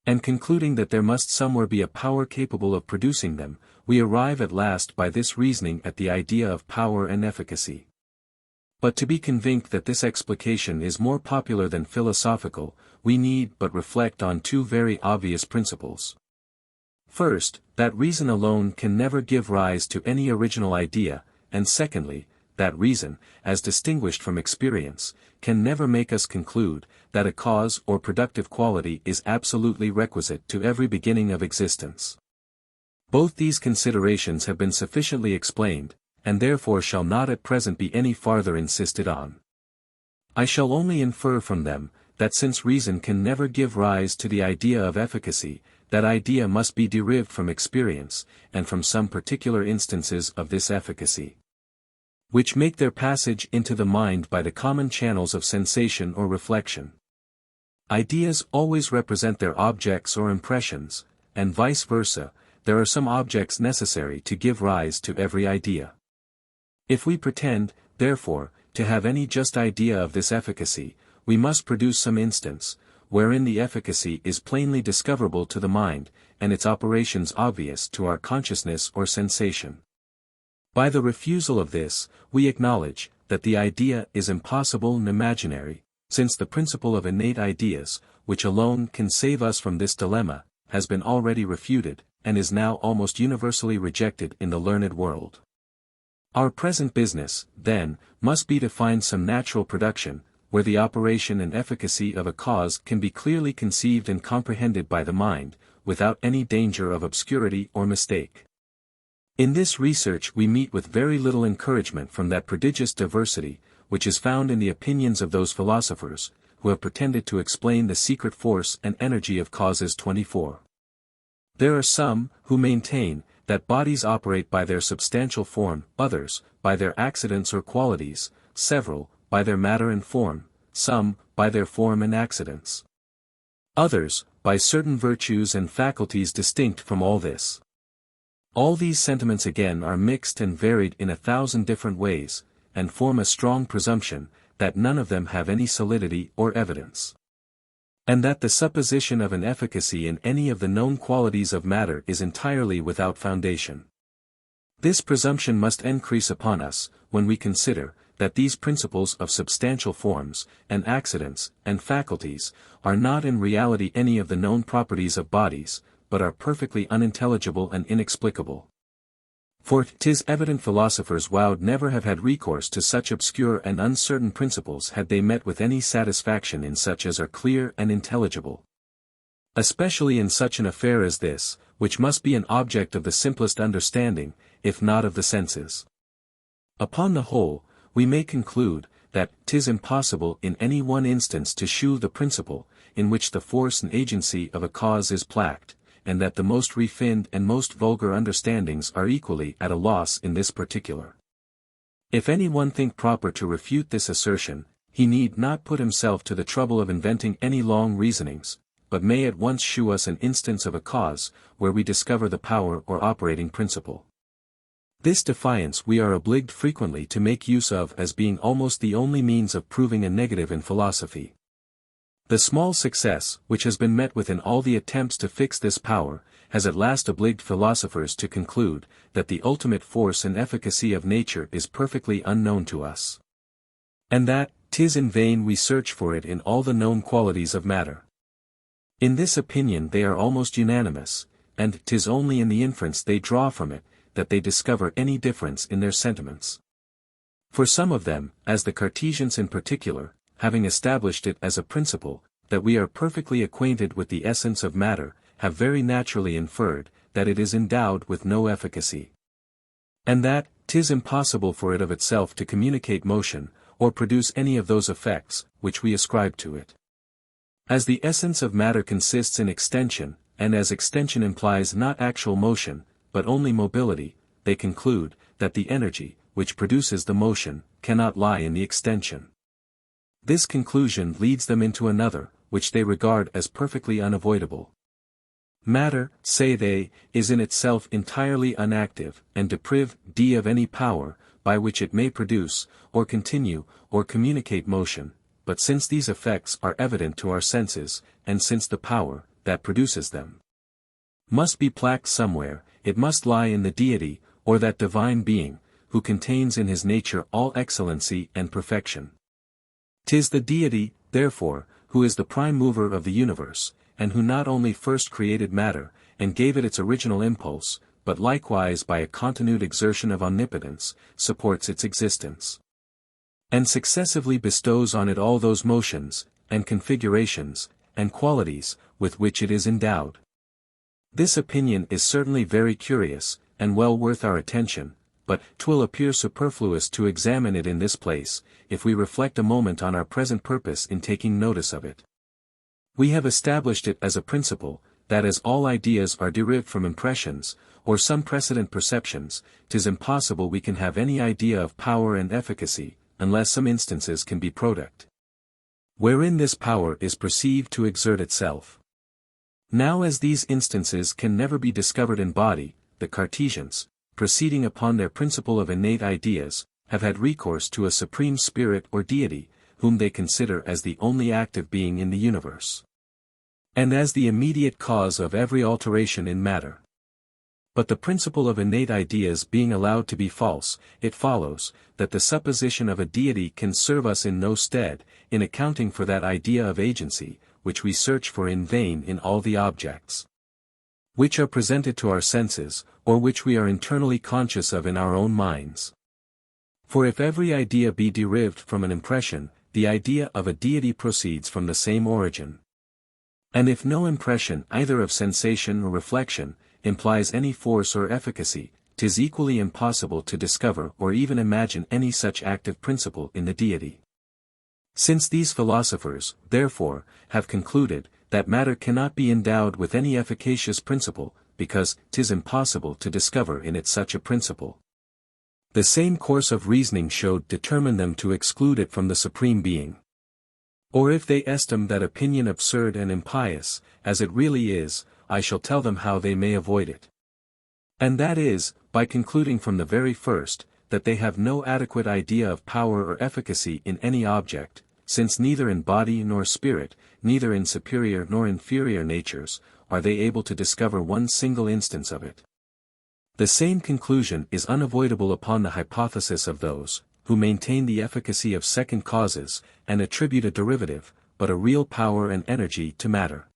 And concluding that there must somewhere be a power capable of producing them, we arrive at last by this reasoning at the idea of power and efficacy. But to be convinced that this explication is more popular than philosophical, we need but reflect on two very obvious principles. First, that reason alone can never give rise to any original idea, and secondly, that reason, as distinguished from experience, can never make us conclude that a cause or productive quality is absolutely requisite to every beginning of existence. Both these considerations have been sufficiently explained, and therefore shall not at present be any farther insisted on. I shall only infer from them, that since reason can never give rise to the idea of efficacy, that idea must be derived from experience, and from some particular instances of this efficacy, which make their passage into the mind by the common channels of sensation or reflection. Ideas always represent their objects or impressions, and vice versa, there are some objects necessary to give rise to every idea. If we pretend, therefore, to have any just idea of this efficacy, we must produce some instance, wherein the efficacy is plainly discoverable to the mind, and its operations obvious to our consciousness or sensation. By the refusal of this, we acknowledge that the idea is impossible and imaginary, since the principle of innate ideas, which alone can save us from this dilemma, has been already refuted, and is now almost universally rejected in the learned world. Our present business, then, must be to find some natural production, where the operation and efficacy of a cause can be clearly conceived and comprehended by the mind, without any danger of obscurity or mistake. In this research we meet with very little encouragement from that prodigious diversity, which is found in the opinions of those philosophers, who have pretended to explain the secret force and energy of causes 24. There are some, who maintain, that bodies operate by their substantial form, others, by their accidents or qualities, several, by their matter and form, some, by their form and accidents. Others, by certain virtues and faculties distinct from all this. All these sentiments again are mixed and varied in 1,000 different ways, and form a strong presumption, that none of them have any solidity or evidence. And that the supposition of an efficacy in any of the known qualities of matter is entirely without foundation. This presumption must increase upon us, when we consider, that these principles of substantial forms, and accidents, and faculties, are not in reality any of the known properties of bodies, but are perfectly unintelligible and inexplicable. For 'tis evident philosophers would never have had recourse to such obscure and uncertain principles had they met with any satisfaction in such as are clear and intelligible. Especially in such an affair as this, which must be an object of the simplest understanding, if not of the senses. Upon the whole, we may conclude, that 'tis impossible in any one instance to shew the principle, in which the force and agency of a cause is placked, and that the most refined and most vulgar understandings are equally at a loss in this particular. If any one think proper to refute this assertion, he need not put himself to the trouble of inventing any long reasonings, but may at once shew us an instance of a cause, where we discover the power or operating principle. This defiance we are obliged frequently to make use of as being almost the only means of proving a negative in philosophy. The small success, which has been met with in all the attempts to fix this power, has at last obliged philosophers to conclude, that the ultimate force and efficacy of nature is perfectly unknown to us. And that, 'tis in vain we search for it in all the known qualities of matter. In this opinion they are almost unanimous, and 'tis only in the inference they draw from it, that they discover any difference in their sentiments. For some of them, as the Cartesians in particular, having established it as a principle, that we are perfectly acquainted with the essence of matter, have very naturally inferred, that it is endowed with no efficacy. And that, 'tis impossible for it of itself to communicate motion, or produce any of those effects, which we ascribe to it. As the essence of matter consists in extension, and as extension implies not actual motion, but only mobility, they conclude that the energy, which produces the motion, cannot lie in the extension. This conclusion leads them into another, which they regard as perfectly unavoidable. Matter, say they, is in itself entirely unactive, and deprived of any power, by which it may produce, or continue, or communicate motion, but since these effects are evident to our senses, and since the power, that produces them, must be placed somewhere, it must lie in the deity, or that divine being, who contains in his nature all excellency and perfection. 'Tis the deity, therefore, who is the prime mover of the universe, and who not only first created matter, and gave it its original impulse, but likewise by a continued exertion of omnipotence, supports its existence, and successively bestows on it all those motions, and configurations, and qualities, with which it is endowed. This opinion is certainly very curious, and well worth our attention, but 'twill appear superfluous to examine it in this place, if we reflect a moment on our present purpose in taking notice of it. We have established it as a principle, that as all ideas are derived from impressions, or some precedent perceptions, 'tis impossible we can have any idea of power and efficacy, unless some instances can be product, wherein this power is perceived to exert itself. Now as these instances can never be discovered in body, the Cartesians, proceeding upon their principle of innate ideas, have had recourse to a supreme spirit or deity, whom they consider as the only active being in the universe, and as the immediate cause of every alteration in matter. But the principle of innate ideas being allowed to be false, it follows, that the supposition of a deity can serve us in no stead, in accounting for that idea of agency, which we search for in vain in all the objects, which are presented to our senses, or which we are internally conscious of in our own minds. For if every idea be derived from an impression, the idea of a deity proceeds from the same origin. And if no impression either of sensation or reflection, implies any force or efficacy, 'tis equally impossible to discover or even imagine any such active principle in the deity. Since these philosophers, therefore, have concluded, that matter cannot be endowed with any efficacious principle, because 'tis impossible to discover in it such a principle, the same course of reasoning showed determine them to exclude it from the Supreme Being. Or if they estime that opinion absurd and impious, as it really is, I shall tell them how they may avoid it. And that is, by concluding from the very first, that they have no adequate idea of power or efficacy in any object, since neither in body nor spirit, neither in superior nor inferior natures, are they able to discover one single instance of it. The same conclusion is unavoidable upon the hypothesis of those, who maintain the efficacy of second causes, and attribute a derivative, but a real power and energy to matter.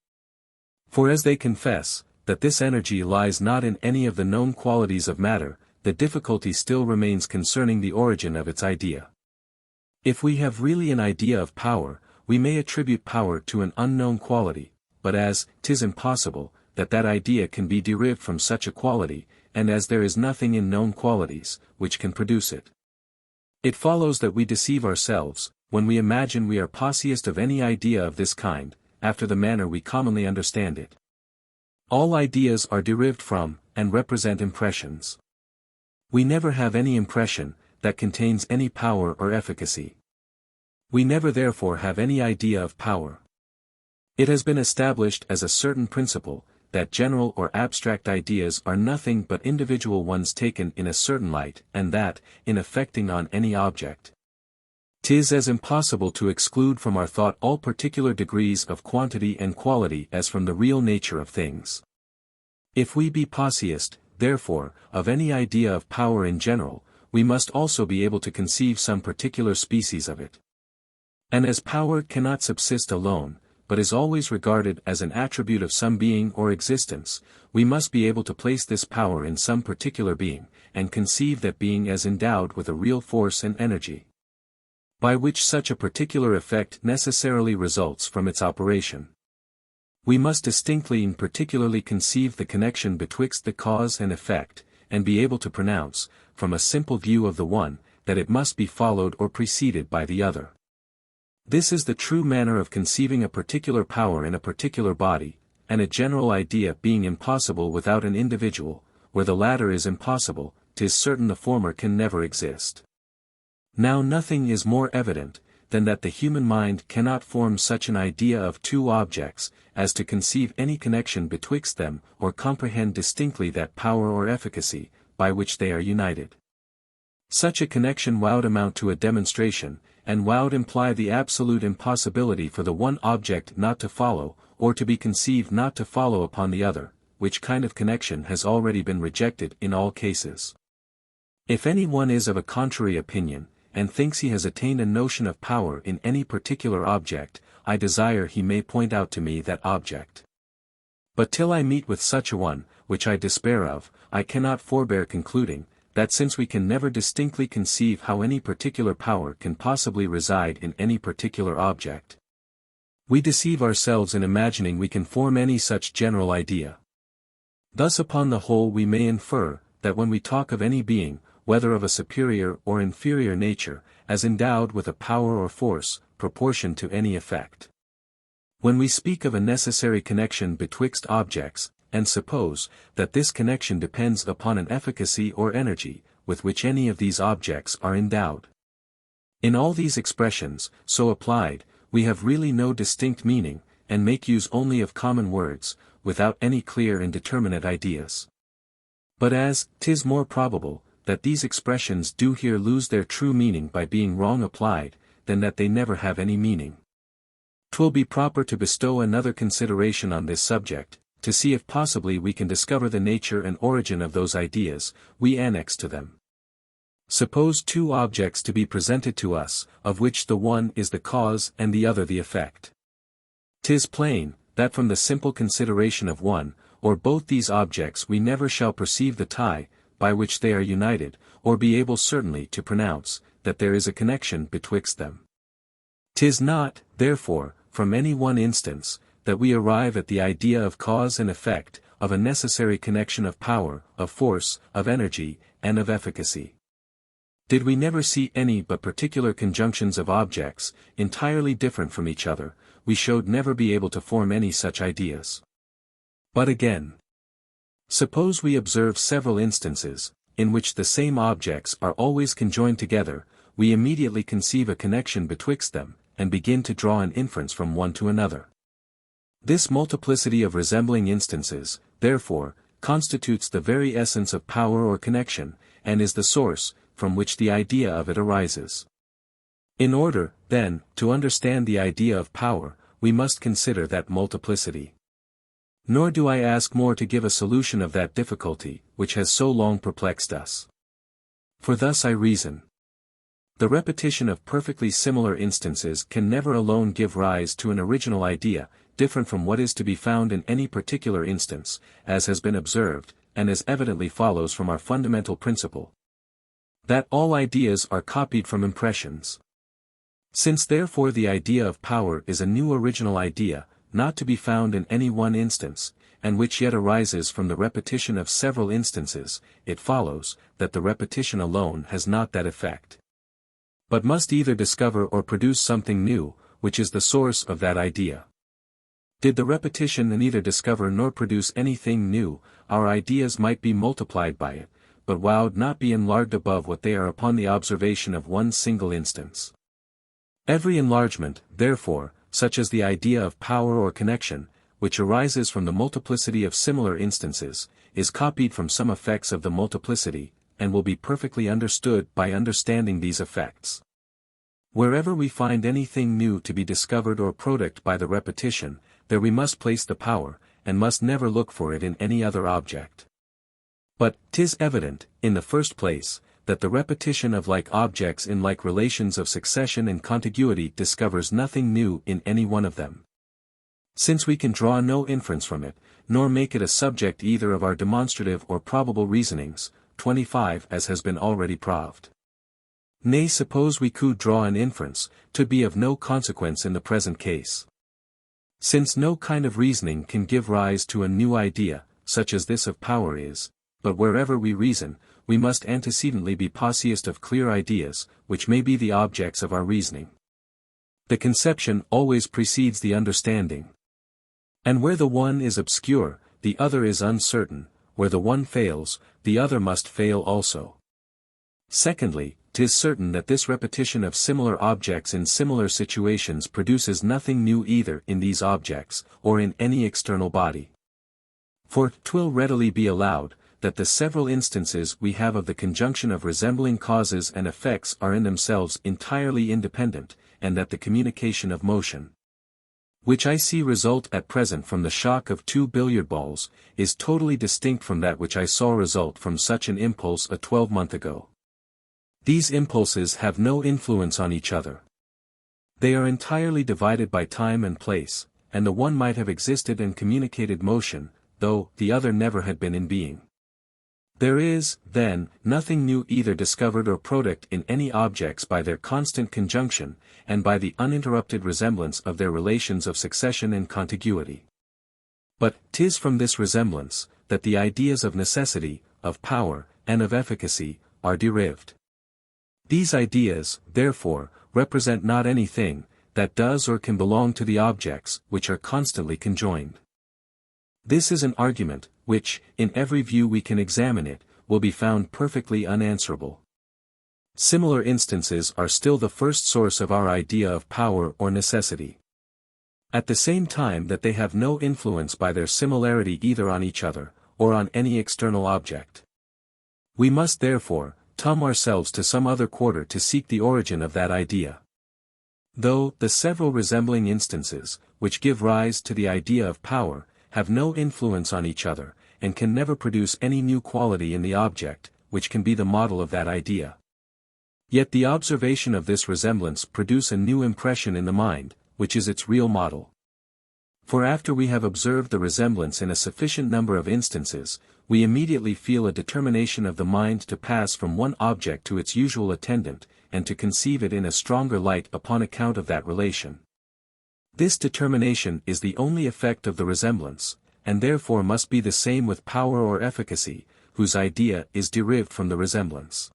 For as they confess, that this energy lies not in any of the known qualities of matter, the difficulty still remains concerning the origin of its idea. If we have really an idea of power, we may attribute power to an unknown quality, but as 'tis impossible, that that idea can be derived from such a quality, and as there is nothing in known qualities, which can produce it, it follows that we deceive ourselves, when we imagine we are possessed of any idea of this kind, after the manner we commonly understand it. All ideas are derived from, and represent impressions. We never have any impression, that contains any power or efficacy. We never therefore have any idea of power. It has been established as a certain principle, that general or abstract ideas are nothing but individual ones taken in a certain light, and that, in affecting on any object, 'tis as impossible to exclude from our thought all particular degrees of quantity and quality as from the real nature of things. If we be possessed, therefore, of any idea of power in general, we must also be able to conceive some particular species of it. And as power cannot subsist alone, but is always regarded as an attribute of some being or existence, we must be able to place this power in some particular being, and conceive that being as endowed with a real force and energy, by which such a particular effect necessarily results from its operation. We must distinctly and particularly conceive the connection betwixt the cause and effect, and be able to pronounce, from a simple view of the one, that it must be followed or preceded by the other. This is the true manner of conceiving a particular power in a particular body, and a general idea being impossible without an individual, where the latter is impossible, 'tis certain the former can never exist. Now nothing is more evident, than that the human mind cannot form such an idea of two objects, as to conceive any connection betwixt them, or comprehend distinctly that power or efficacy, by which they are united. Such a connection would amount to a demonstration, and would imply the absolute impossibility for the one object not to follow, or to be conceived not to follow upon the other, which kind of connection has already been rejected in all cases. If any one is of a contrary opinion, and thinks he has attained a notion of power in any particular object, I desire he may point out to me that object. But till I meet with such a one, which I despair of, I cannot forbear concluding, that since we can never distinctly conceive how any particular power can possibly reside in any particular object, we deceive ourselves in imagining we can form any such general idea. Thus upon the whole we may infer, that when we talk of any being, whether of a superior or inferior nature, as endowed with a power or force, proportioned to any effect. When we speak of a necessary connection betwixt objects, and suppose, that this connection depends upon an efficacy or energy, with which any of these objects are endowed. In all these expressions, so applied, we have really no distinct meaning, and make use only of common words, without any clear and determinate ideas. But as 'tis more probable, that these expressions do here lose their true meaning by being wrong applied, than that they never have any meaning, 'twill be proper to bestow another consideration on this subject, to see if possibly we can discover the nature and origin of those ideas we annex to them. Suppose two objects to be presented to us, of which the one is the cause and the other the effect. 'Tis plain, that from the simple consideration of one, or both these objects we never shall perceive the tie, by which they are united, or be able certainly to pronounce, that there is a connection betwixt them. 'Tis not, therefore, from any one instance, that we arrive at the idea of cause and effect, of a necessary connection of power, of force, of energy, and of efficacy. Did we never see any but particular conjunctions of objects, entirely different from each other, we should never be able to form any such ideas. But again, suppose we observe several instances, in which the same objects are always conjoined together, we immediately conceive a connection betwixt them, and begin to draw an inference from one to another. This multiplicity of resembling instances, therefore, constitutes the very essence of power or connection, and is the source, from which the idea of it arises. In order, then, to understand the idea of power, we must consider that multiplicity. Nor do I ask more to give a solution of that difficulty, which has so long perplexed us. For thus I reason. The repetition of perfectly similar instances can never alone give rise to an original idea, different from what is to be found in any particular instance, as has been observed, and as evidently follows from our fundamental principle, that all ideas are copied from impressions. Since therefore the idea of power is a new original idea, not to be found in any one instance, and which yet arises from the repetition of several instances, it follows, that the repetition alone has not that effect, but must either discover or produce something new, which is the source of that idea. Did the repetition neither discover nor produce anything new, our ideas might be multiplied by it, but would not be enlarged above what they are upon the observation of one single instance. Every enlargement, therefore, such as the idea of power or connection, which arises from the multiplicity of similar instances, is copied from some effects of the multiplicity, and will be perfectly understood by understanding these effects. Wherever we find anything new to be discovered or product by the repetition, there we must place the power, and must never look for it in any other object. But 'tis evident, in the first place, that the repetition of like objects in like relations of succession and contiguity discovers nothing new in any one of them. Since we can draw no inference from it, nor make it a subject either of our demonstrative or probable reasonings, 25 as has been already proved. Nay, suppose we could draw an inference, 'twould be of no consequence in the present case. Since no kind of reasoning can give rise to a new idea, such as this of power is, but wherever we reason, we must antecedently be possessed of clear ideas, which may be the objects of our reasoning. The conception always precedes the understanding. And where the one is obscure, the other is uncertain, where the one fails, the other must fail also. Secondly, 'tis certain that this repetition of similar objects in similar situations produces nothing new either in these objects, or in any external body. For 'twill readily be allowed, that the several instances we have of the conjunction of resembling causes and effects are in themselves entirely independent, and that the communication of motion, which I see result at present from the shock of two billiard balls, is totally distinct from that which I saw result from such an impulse a 12-month ago. These impulses have no influence on each other. They are entirely divided by time and place, and the one might have existed and communicated motion, though the other never had been in being. There is, then, nothing new either discovered or product in any objects by their constant conjunction, and by the uninterrupted resemblance of their relations of succession and contiguity. But 'tis from this resemblance, that the ideas of necessity, of power, and of efficacy, are derived. These ideas, therefore, represent not anything, that does or can belong to the objects, which are constantly conjoined. This is an argument, which, in every view we can examine it, will be found perfectly unanswerable. Similar instances are still the first source of our idea of power or necessity. At the same time that they have no influence by their similarity either on each other, or on any external object. We must therefore, turn ourselves to some other quarter to seek the origin of that idea. Though the several resembling instances, which give rise to the idea of power, have no influence on each other, and can never produce any new quality in the object, which can be the model of that idea. Yet the observation of this resemblance produce a new impression in the mind, which is its real model. For after we have observed the resemblance in a sufficient number of instances, we immediately feel a determination of the mind to pass from one object to its usual attendant, and to conceive it in a stronger light upon account of that relation. This determination is the only effect of the resemblance, and therefore must be the same with power or efficacy, whose idea is derived from the resemblance.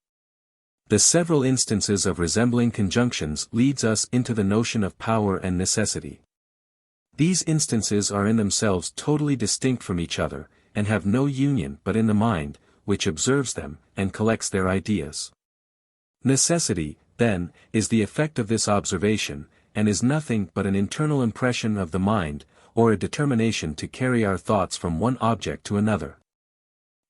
The several instances of resembling conjunctions leads us into the notion of power and necessity. These instances are in themselves totally distinct from each other, and have no union but in the mind, which observes them, and collects their ideas. Necessity, then, is the effect of this observation, and is nothing but an internal impression of the mind, or a determination to carry our thoughts from one object to another.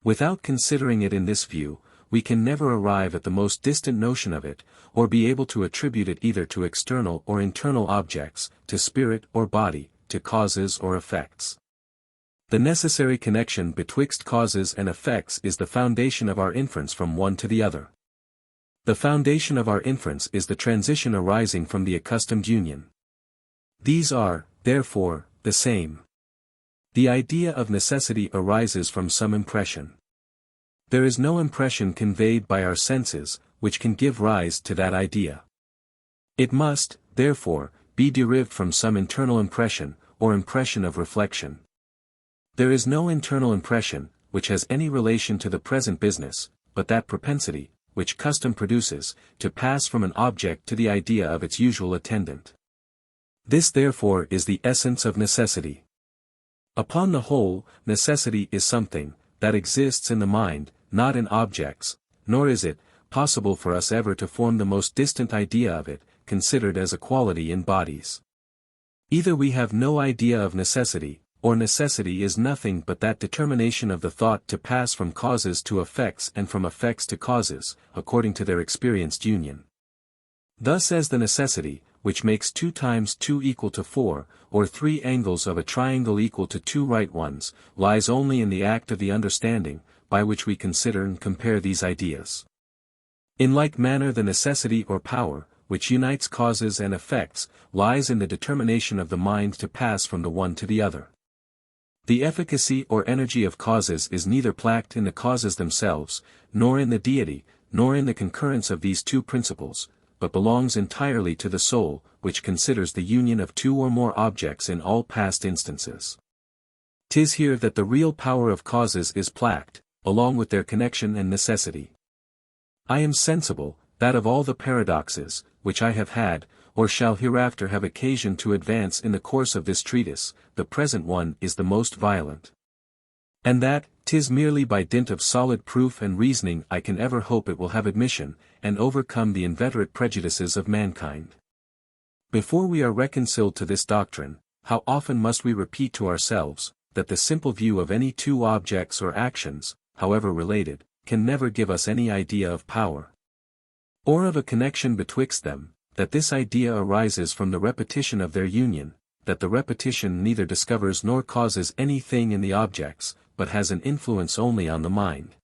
Without considering it in this view, we can never arrive at the most distant notion of it, or be able to attribute it either to external or internal objects, to spirit or body, to causes or effects. The necessary connection betwixt causes and effects is the foundation of our inference from one to the other. The foundation of our inference is the transition arising from the accustomed union. These are, therefore, the same. The idea of necessity arises from some impression. There is no impression conveyed by our senses, which can give rise to that idea. It must, therefore, be derived from some internal impression, or impression of reflection. There is no internal impression, which has any relation to the present business, but that propensity, which custom produces, to pass from an object to the idea of its usual attendant. This therefore is the essence of necessity. Upon the whole, necessity is something that exists in the mind, not in objects, nor is it possible for us ever to form the most distant idea of it, considered as a quality in bodies. Either we have no idea of necessity, or necessity is nothing but that determination of the thought to pass from causes to effects and from effects to causes, according to their experienced union. Thus as the necessity, which makes 2 times 2 equal to 4, or 3 angles of a triangle equal to 2 right ones, lies only in the act of the understanding, by which we consider and compare these ideas. In like manner the necessity or power, which unites causes and effects, lies in the determination of the mind to pass from the one to the other. The efficacy or energy of causes is neither placed in the causes themselves, nor in the deity, nor in the concurrence of these two principles, but belongs entirely to the soul, which considers the union of 2 or more objects in all past instances. 'Tis here that the real power of causes is placed, along with their connection and necessity. I am sensible, that of all the paradoxes, which I have had, or shall hereafter have occasion to advance in the course of this treatise, the present one is the most violent. And that, 'tis merely by dint of solid proof and reasoning I can ever hope it will have admission, and overcome the inveterate prejudices of mankind. Before we are reconciled to this doctrine, how often must we repeat to ourselves, that the simple view of any two objects or actions, however related, can never give us any idea of power, or of a connection betwixt them, that this idea arises from the repetition of their union, that the repetition neither discovers nor causes anything in the objects, but has an influence only on the mind.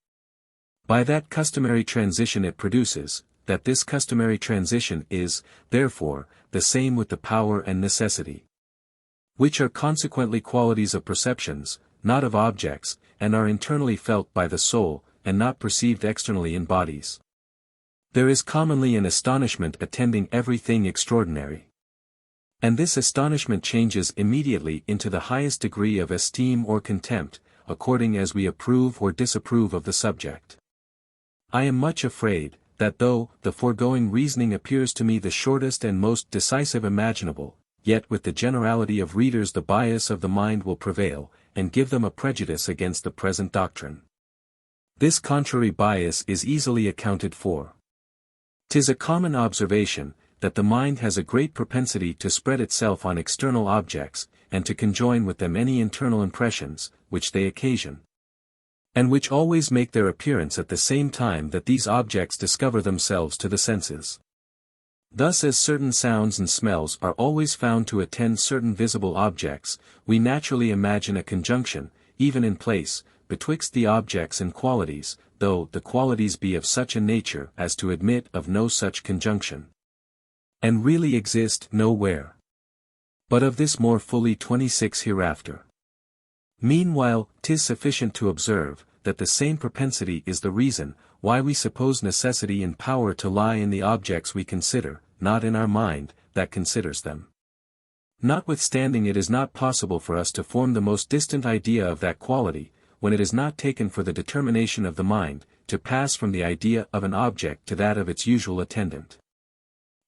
By that customary transition it produces, that this customary transition is, therefore, the same with the power and necessity, which are consequently qualities of perceptions, not of objects, and are internally felt by the soul, and not perceived externally in bodies. There is commonly an astonishment attending everything extraordinary. And this astonishment changes immediately into the highest degree of esteem or contempt, according as we approve or disapprove of the subject. I am much afraid, that though the foregoing reasoning appears to me the shortest and most decisive imaginable, yet with the generality of readers the bias of the mind will prevail, and give them a prejudice against the present doctrine. This contrary bias is easily accounted for. 'Tis a common observation, that the mind has a great propensity to spread itself on external objects, and to conjoin with them any internal impressions, which they occasion, and which always make their appearance at the same time that these objects discover themselves to the senses. Thus as certain sounds and smells are always found to attend certain visible objects, we naturally imagine a conjunction, even in place, betwixt the objects and qualities, though the qualities be of such a nature as to admit of no such conjunction, and really exist nowhere. But of this more fully 26 hereafter. Meanwhile, 'tis sufficient to observe, that the same propensity is the reason, why we suppose necessity and power to lie in the objects we consider, not in our mind, that considers them. Notwithstanding it is not possible for us to form the most distant idea of that quality, when it is not taken for the determination of the mind, to pass from the idea of an object to that of its usual attendant.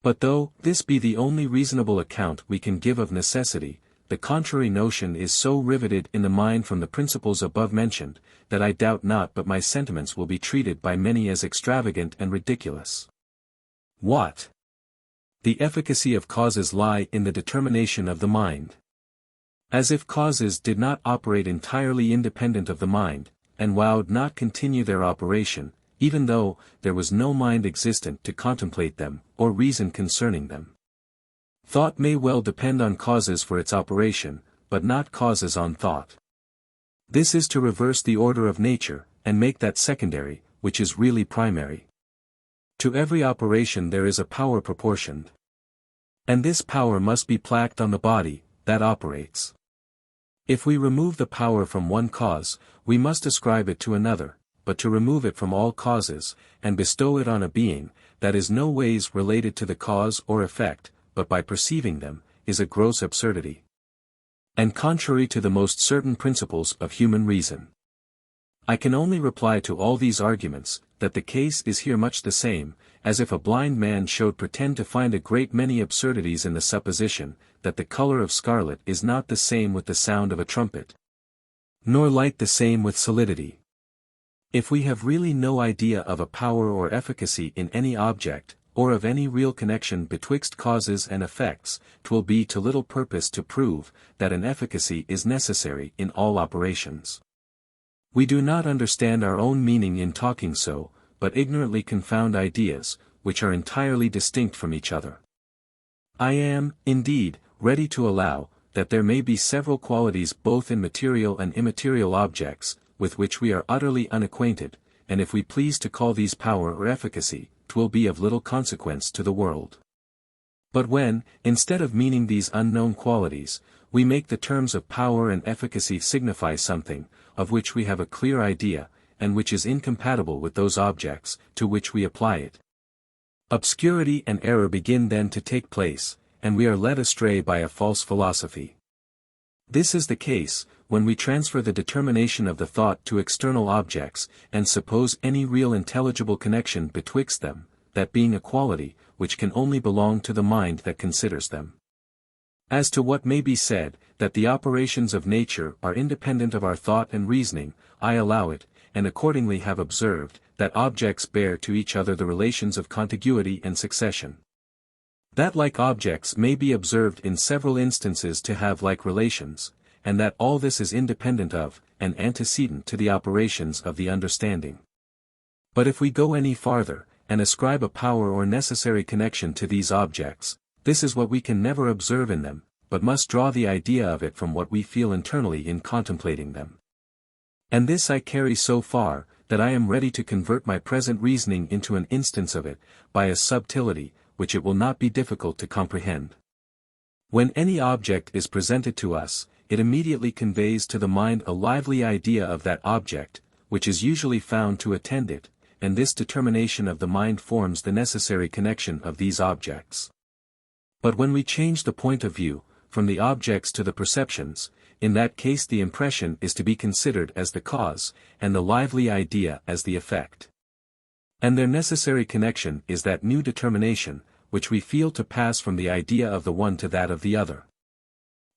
But though this be the only reasonable account we can give of necessity, the contrary notion is so riveted in the mind from the principles above mentioned, that I doubt not but my sentiments will be treated by many as extravagant and ridiculous. What? The efficacy of causes lie in the determination of the mind. As if causes did not operate entirely independent of the mind, and would not continue their operation, even though there was no mind existent to contemplate them, or reason concerning them. Thought may well depend on causes for its operation, but not causes on thought. This is to reverse the order of nature, and make that secondary, which is really primary. To every operation there is a power proportioned. And this power must be placed on the body that operates. If we remove the power from one cause, we must ascribe it to another, but to remove it from all causes, and bestow it on a being, that is no ways related to the cause or effect, but by perceiving them, is a gross absurdity, and contrary to the most certain principles of human reason. I can only reply to all these arguments, that the case is here much the same, as if a blind man should pretend to find a great many absurdities in the supposition, that the color of scarlet is not the same with the sound of a trumpet, nor light the same with solidity. If we have really no idea of a power or efficacy in any object, or of any real connection betwixt causes and effects, 'twill be to little purpose to prove, that an efficacy is necessary in all operations. We do not understand our own meaning in talking so, but ignorantly confound ideas, which are entirely distinct from each other. I am, indeed, ready to allow, that there may be several qualities both in material and immaterial objects, with which we are utterly unacquainted, and if we please to call these power or efficacy, 'twill be of little consequence to the world. But when, instead of meaning these unknown qualities, we make the terms of power and efficacy signify something, of which we have a clear idea, and which is incompatible with those objects, to which we apply it, obscurity and error begin then to take place, and we are led astray by a false philosophy. This is the case, when we transfer the determination of the thought to external objects, and suppose any real intelligible connection betwixt them, that being a quality, which can only belong to the mind that considers them. As to what may be said, that the operations of nature are independent of our thought and reasoning, I allow it, and accordingly have observed, that objects bear to each other the relations of contiguity and succession. That like objects may be observed in several instances to have like relations, and that all this is independent of, and antecedent to the operations of the understanding. But if we go any farther, and ascribe a power or necessary connection to these objects, this is what we can never observe in them, but must draw the idea of it from what we feel internally in contemplating them. And this I carry so far, that I am ready to convert my present reasoning into an instance of it, by a subtlety, which it will not be difficult to comprehend. When any object is presented to us, it immediately conveys to the mind a lively idea of that object, which is usually found to attend it, and this determination of the mind forms the necessary connection of these objects. But when we change the point of view, from the objects to the perceptions, in that case the impression is to be considered as the cause, and the lively idea as the effect. And their necessary connection is that new determination, which we feel to pass from the idea of the one to that of the other.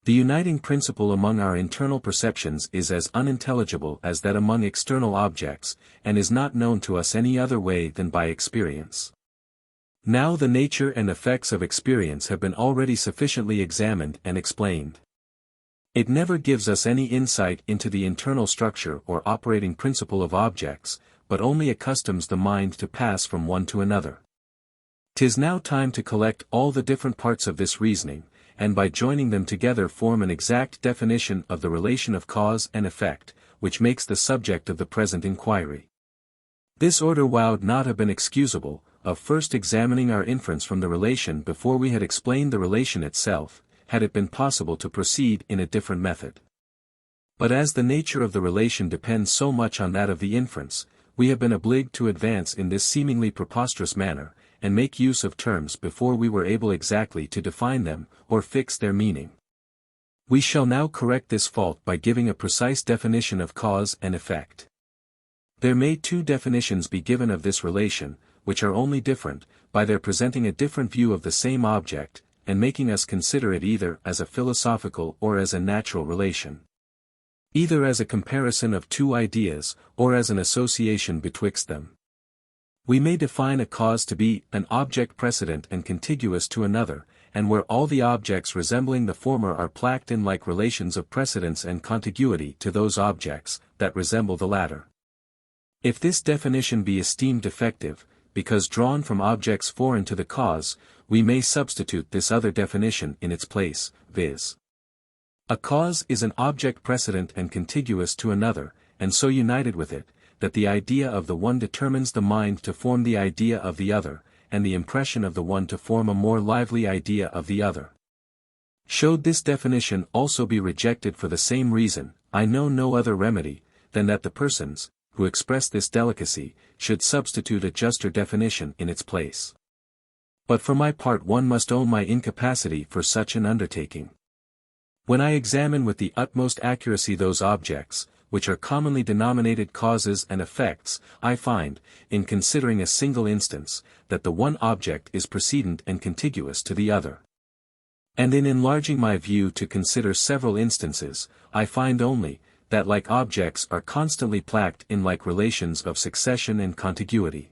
The uniting principle among our internal perceptions is as unintelligible as that among external objects, and is not known to us any other way than by experience. Now the nature and effects of experience have been already sufficiently examined and explained. It never gives us any insight into the internal structure or operating principle of objects, but only accustoms the mind to pass from one to another. 'Tis now time to collect all the different parts of this reasoning, and by joining them together form an exact definition of the relation of cause and effect, which makes the subject of the present inquiry. This order would not have been excusable, of first examining our inference from the relation before we had explained the relation itself, had it been possible to proceed in a different method. But as the nature of the relation depends so much on that of the inference, we have been obliged to advance in this seemingly preposterous manner, and make use of terms before we were able exactly to define them, or fix their meaning. We shall now correct this fault by giving a precise definition of cause and effect. There may two definitions be given of this relation, which are only different, by their presenting a different view of the same object, and making us consider it either as a philosophical or as a natural relation. Either as a comparison of two ideas, or as an association betwixt them. We may define a cause to be an object precedent and contiguous to another, and where all the objects resembling the former are placed in like relations of precedence and contiguity to those objects that resemble the latter. If this definition be esteemed defective, because drawn from objects foreign to the cause, we may substitute this other definition in its place, viz. A cause is an object precedent and contiguous to another, and so united with it, that the idea of the one determines the mind to form the idea of the other, and the impression of the one to form a more lively idea of the other. Should this definition also be rejected for the same reason, I know no other remedy, than that the persons, who express this delicacy, should substitute a juster definition in its place. But for my part one must own my incapacity for such an undertaking. When I examine with the utmost accuracy those objects, which are commonly denominated causes and effects, I find, in considering a single instance, that the one object is precedent and contiguous to the other. And in enlarging my view to consider several instances, I find only, that like objects are constantly placed in like relations of succession and contiguity.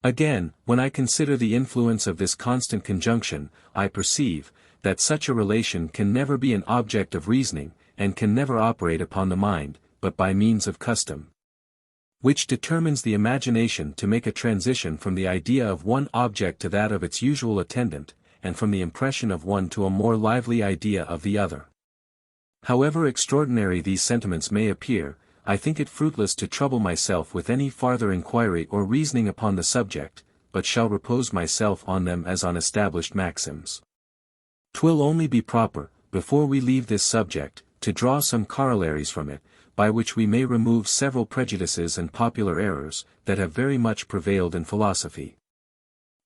Again, when I consider the influence of this constant conjunction, I perceive, that such a relation can never be an object of reasoning, and can never operate upon the mind, but by means of custom, which determines the imagination to make a transition from the idea of one object to that of its usual attendant, and from the impression of one to a more lively idea of the other. However extraordinary these sentiments may appear, I think it fruitless to trouble myself with any farther inquiry or reasoning upon the subject, but shall repose myself on them as on established maxims. 'Twill only be proper, before we leave this subject, to draw some corollaries from it, by which we may remove several prejudices and popular errors, that have very much prevailed in philosophy.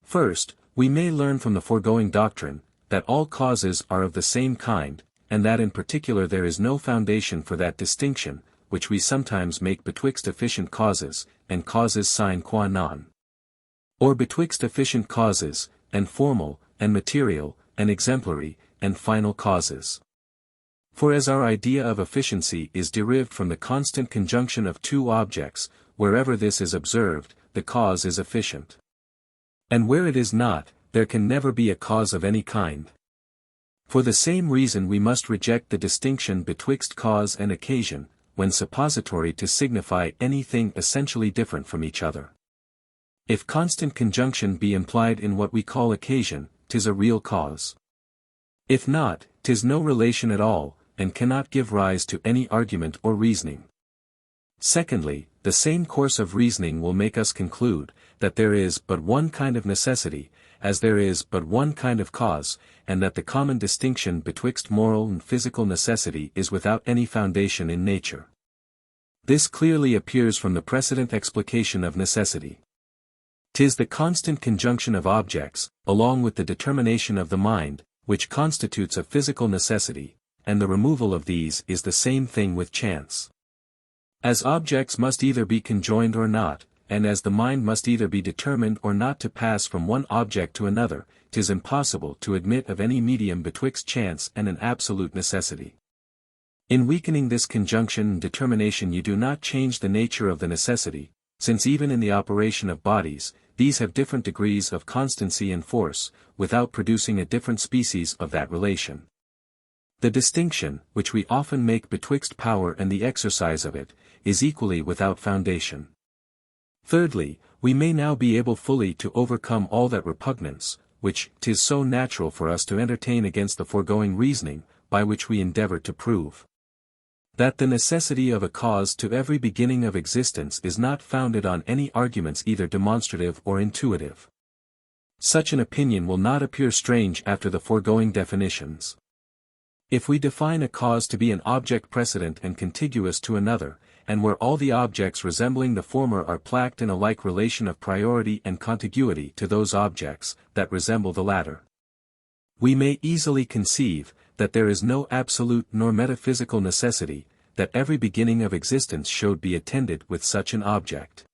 First, we may learn from the foregoing doctrine, that all causes are of the same kind, and that in particular there is no foundation for that distinction, which we sometimes make betwixt efficient causes, and causes sine qua non. Or betwixt efficient causes, and formal, and material, and exemplary, and final causes. For as our idea of efficiency is derived from the constant conjunction of two objects, wherever this is observed, the cause is efficient. And where it is not, there can never be a cause of any kind. For the same reason we must reject the distinction betwixt cause and occasion, when suppository to signify anything essentially different from each other. If constant conjunction be implied in what we call occasion, 'tis a real cause. If not, 'tis no relation at all, and cannot give rise to any argument or reasoning. Secondly, the same course of reasoning will make us conclude, that there is but one kind of necessity, as there is but one kind of cause, and that the common distinction betwixt moral and physical necessity is without any foundation in nature. This clearly appears from the precedent explication of necessity. 'Tis the constant conjunction of objects, along with the determination of the mind, which constitutes a physical necessity, and the removal of these is the same thing with chance. As objects must either be conjoined or not, and as the mind must either be determined or not to pass from one object to another, 'tis impossible to admit of any medium betwixt chance and an absolute necessity. In weakening this conjunction and determination you do not change the nature of the necessity, since even in the operation of bodies, these have different degrees of constancy and force, without producing a different species of that relation. The distinction, which we often make betwixt power and the exercise of it, is equally without foundation. Thirdly, we may now be able fully to overcome all that repugnance, which 'tis so natural for us to entertain against the foregoing reasoning, by which we endeavor to prove that the necessity of a cause to every beginning of existence is not founded on any arguments either demonstrative or intuitive. Such an opinion will not appear strange after the foregoing definitions. If we define a cause to be an object precedent and contiguous to another, and where all the objects resembling the former are placed in a like relation of priority and contiguity to those objects that resemble the latter, we may easily conceive that there is no absolute nor metaphysical necessity, that every beginning of existence should be attended with such an object.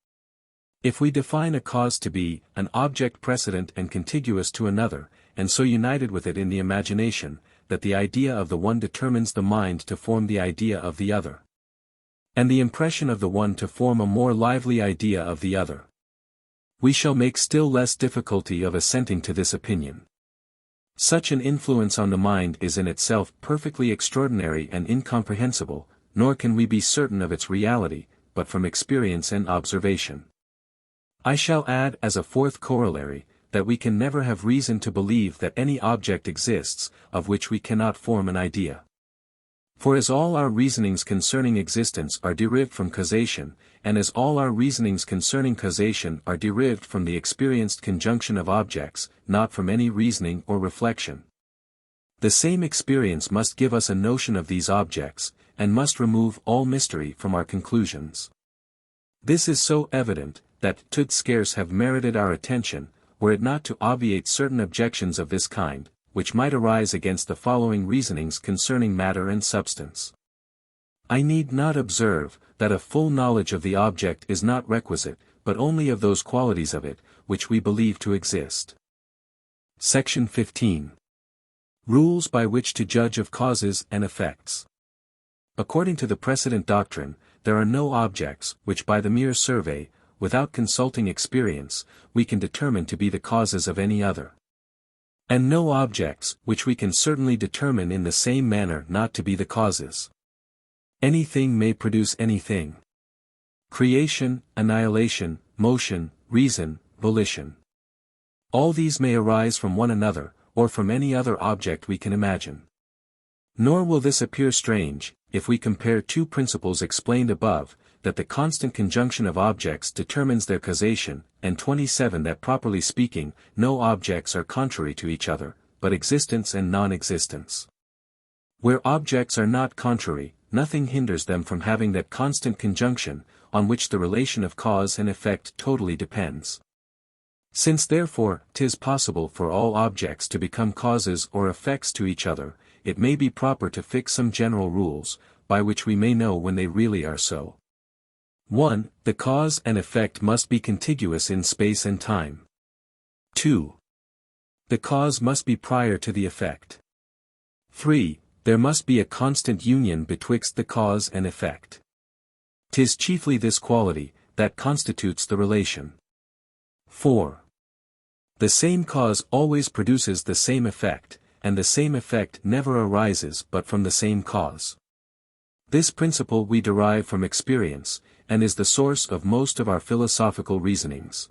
If we define a cause to be an object precedent and contiguous to another, and so united with it in the imagination, that the idea of the one determines the mind to form the idea of the other, and the impression of the one to form a more lively idea of the other, we shall make still less difficulty of assenting to this opinion. Such an influence on the mind is in itself perfectly extraordinary and incomprehensible, nor can we be certain of its reality, but from experience and observation. I shall add as a fourth corollary, that we can never have reason to believe that any object exists, of which we cannot form an idea. For as all our reasonings concerning existence are derived from causation, and as all our reasonings concerning causation are derived from the experienced conjunction of objects, not from any reasoning or reflection, the same experience must give us a notion of these objects, and must remove all mystery from our conclusions. This is so evident, that 'twould scarce have merited our attention, were it not to obviate certain objections of this kind, which might arise against the following reasonings concerning matter and substance. I need not observe, that a full knowledge of the object is not requisite, but only of those qualities of it, which we believe to exist. Section 15. Rules by which to judge of causes and effects. According to the precedent doctrine, there are no objects, which by the mere survey, without consulting experience, we can determine to be the causes of any other. And no objects, which we can certainly determine in the same manner not to be the causes. Anything may produce anything. Creation, annihilation, motion, reason, volition. All these may arise from one another, or from any other object we can imagine. Nor will this appear strange, if we compare two principles explained above, that the constant conjunction of objects determines their causation, and 27 that properly speaking, no objects are contrary to each other, but existence and non-existence. Where objects are not contrary, nothing hinders them from having that constant conjunction, on which the relation of cause and effect totally depends. Since therefore 'tis possible for all objects to become causes or effects to each other, it may be proper to fix some general rules, by which we may know when they really are so. 1. The cause and effect must be contiguous in space and time. 2. The cause must be prior to the effect. 3. There must be a constant union betwixt the cause and effect. 'Tis chiefly this quality that constitutes the relation. 4. The same cause always produces the same effect, and the same effect never arises but from the same cause. This principle we derive from experience, and is the source of most of our philosophical reasonings.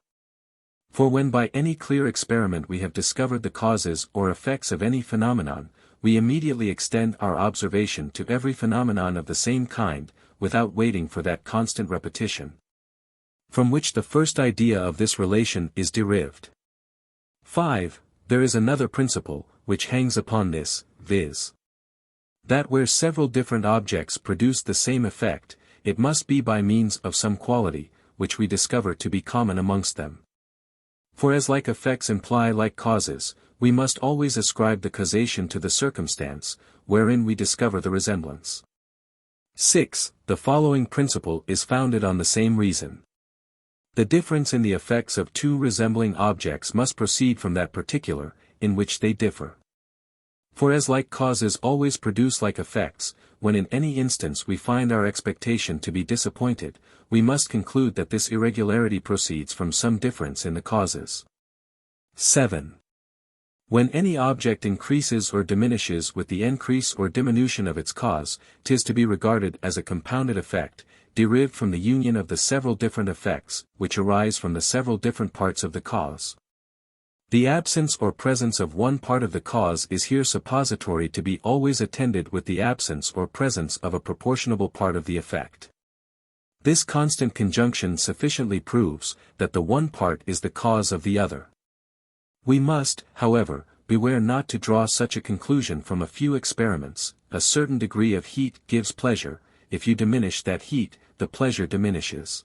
For when by any clear experiment we have discovered the causes or effects of any phenomenon, we immediately extend our observation to every phenomenon of the same kind, without waiting for that constant repetition. From which the first idea of this relation is derived. 5. There is another principle, which hangs upon this, viz. That where several different objects produce the same effect, it must be by means of some quality, which we discover to be common amongst them. For as like effects imply like causes, we must always ascribe the causation to the circumstance, wherein we discover the resemblance. 6. The following principle is founded on the same reason. The difference in the effects of two resembling objects must proceed from that particular, in which they differ. For as like causes always produce like effects, when in any instance we find our expectation to be disappointed, we must conclude that this irregularity proceeds from some difference in the causes. 7. When any object increases or diminishes with the increase or diminution of its cause, 'tis to be regarded as a compounded effect, derived from the union of the several different effects, which arise from the several different parts of the cause. The absence or presence of one part of the cause is here suppository to be always attended with the absence or presence of a proportionable part of the effect. This constant conjunction sufficiently proves that the one part is the cause of the other. We must, however, beware not to draw such a conclusion from a few experiments. A certain degree of heat gives pleasure; if you diminish that heat, the pleasure diminishes.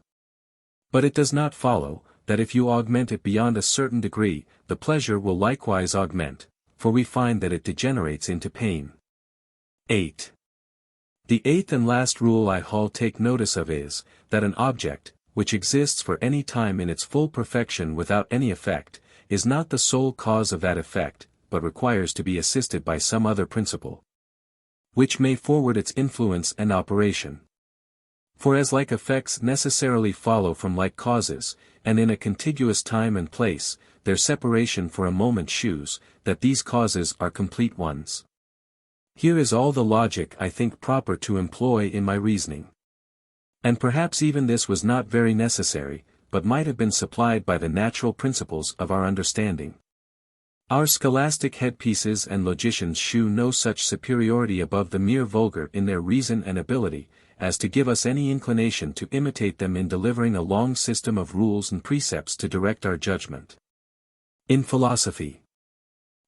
But it does not follow, that if you augment it beyond a certain degree, the pleasure will likewise augment, for we find that it degenerates into pain. 8. The eighth and last rule I take notice of is, that an object, which exists for any time in its full perfection without any effect, is not the sole cause of that effect, but requires to be assisted by some other principle, which may forward its influence and operation. For as like effects necessarily follow from like causes, and in a contiguous time and place, their separation for a moment shews, that these causes are complete ones. Here is all the logic I think proper to employ in my reasoning. And perhaps even this was not very necessary, but might have been supplied by the natural principles of our understanding. Our scholastic headpieces and logicians shew no such superiority above the mere vulgar in their reason and ability, as to give us any inclination to imitate them in delivering a long system of rules and precepts to direct our judgment. In philosophy,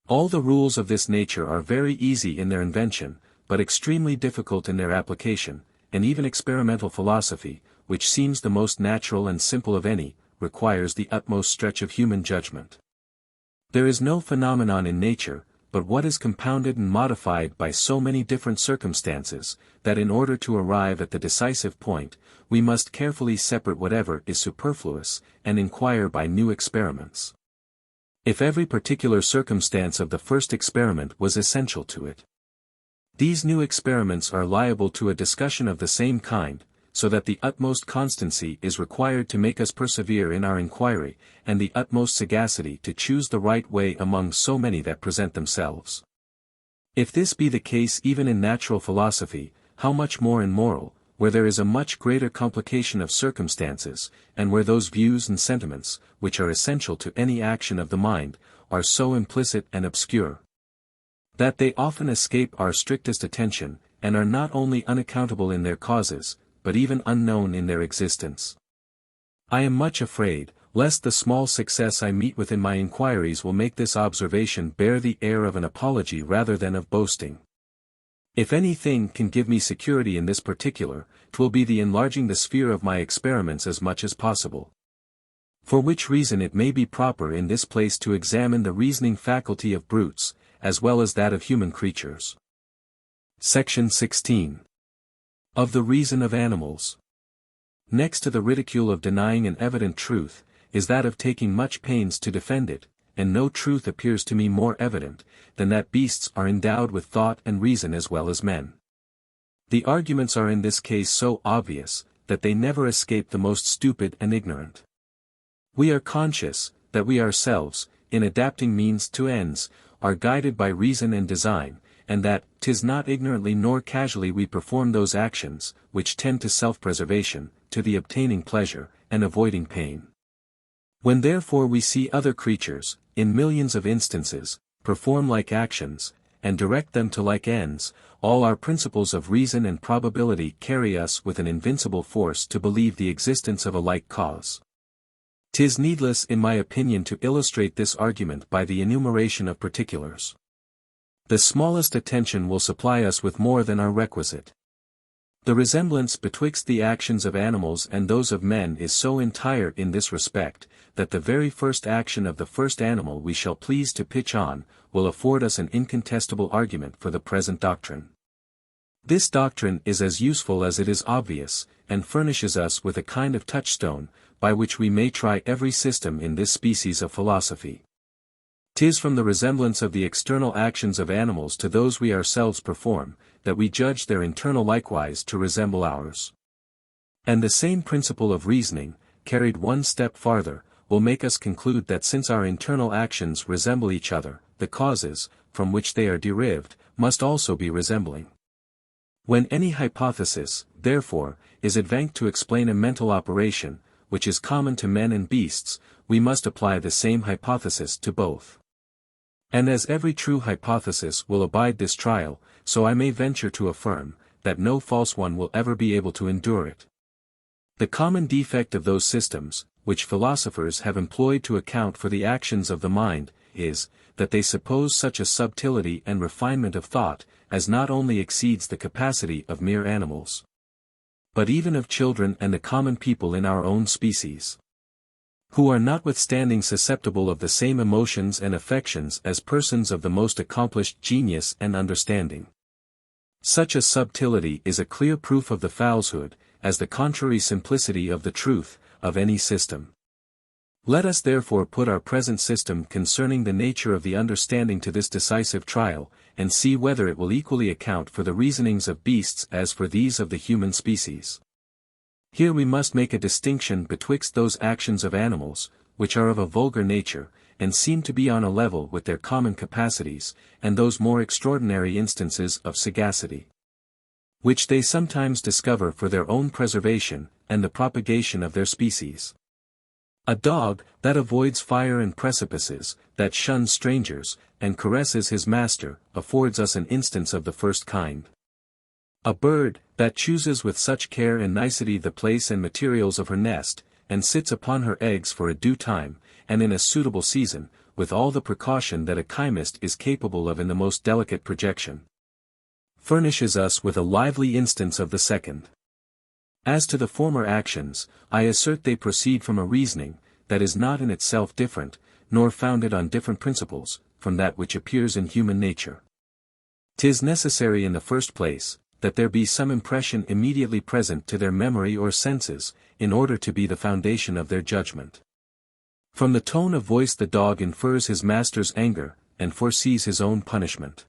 all the rules of this nature are very easy in their invention, but extremely difficult in their application, and even experimental philosophy, which seems the most natural and simple of any, requires the utmost stretch of human judgment. There is no phenomenon in nature, but what is compounded and modified by so many different circumstances, that in order to arrive at the decisive point, we must carefully separate whatever is superfluous, and inquire by new experiments. If every particular circumstance of the first experiment was essential to it, these new experiments are liable to a discussion of the same kind, so that the utmost constancy is required to make us persevere in our inquiry, and the utmost sagacity to choose the right way among so many that present themselves. If this be the case even in natural philosophy, how much more in moral, where there is a much greater complication of circumstances, and where those views and sentiments, which are essential to any action of the mind, are so implicit and obscure, that they often escape our strictest attention, and are not only unaccountable in their causes, but even unknown in their existence. I am much afraid, lest the small success I meet with in my inquiries will make this observation bear the air of an apology rather than of boasting. If anything can give me security in this particular, 'twill be the enlarging the sphere of my experiments as much as possible. For which reason it may be proper in this place to examine the reasoning faculty of brutes, as well as that of human creatures. Section 16. Of the reason of animals. Next to the ridicule of denying an evident truth, is that of taking much pains to defend it, and no truth appears to me more evident, than that beasts are endowed with thought and reason as well as men. The arguments are in this case so obvious, that they never escape the most stupid and ignorant. We are conscious, that we ourselves, in adapting means to ends, are guided by reason and design, and that 'tis not ignorantly nor casually we perform those actions, which tend to self-preservation, to the obtaining pleasure, and avoiding pain. When therefore we see other creatures, in millions of instances, perform like actions, and direct them to like ends, all our principles of reason and probability carry us with an invincible force to believe the existence of a like cause. 'Tis needless in my opinion to illustrate this argument by the enumeration of particulars. The smallest attention will supply us with more than are requisite. The resemblance betwixt the actions of animals and those of men is so entire in this respect, that the very first action of the first animal we shall please to pitch on, will afford us an incontestable argument for the present doctrine. This doctrine is as useful as it is obvious, and furnishes us with a kind of touchstone, by which we may try every system in this species of philosophy. 'Tis from the resemblance of the external actions of animals to those we ourselves perform, that we judge their internal likewise to resemble ours. And the same principle of reasoning, carried one step farther, will make us conclude that since our internal actions resemble each other, the causes, from which they are derived, must also be resembling. When any hypothesis, therefore, is advanced to explain a mental operation, which is common to men and beasts, we must apply the same hypothesis to both. And as every true hypothesis will abide this trial, so I may venture to affirm, that no false one will ever be able to endure it. The common defect of those systems, which philosophers have employed to account for the actions of the mind, is, that they suppose such a subtlety and refinement of thought, as not only exceeds the capacity of mere animals, but even of children and the common people in our own species, who are notwithstanding susceptible of the same emotions and affections as persons of the most accomplished genius and understanding. Such a subtlety is a clear proof of the falsehood, as the contrary simplicity of the truth, of any system. Let us therefore put our present system concerning the nature of the understanding to this decisive trial, and see whether it will equally account for the reasonings of beasts as for these of the human species. Here we must make a distinction betwixt those actions of animals, which are of a vulgar nature, and seem to be on a level with their common capacities, and those more extraordinary instances of sagacity, which they sometimes discover for their own preservation, and the propagation of their species. A dog, that avoids fire and precipices, that shuns strangers, and caresses his master, affords us an instance of the first kind. A bird, that chooses with such care and nicety the place and materials of her nest, and sits upon her eggs for a due time, and in a suitable season, with all the precaution that a chymist is capable of in the most delicate projection, furnishes us with a lively instance of the second. As to the former actions, I assert they proceed from a reasoning, that is not in itself different, nor founded on different principles, from that which appears in human nature. 'Tis necessary in the first place, that there be some impression immediately present to their memory or senses, in order to be the foundation of their judgment. From the tone of voice the dog infers his master's anger, and foresees his own punishment.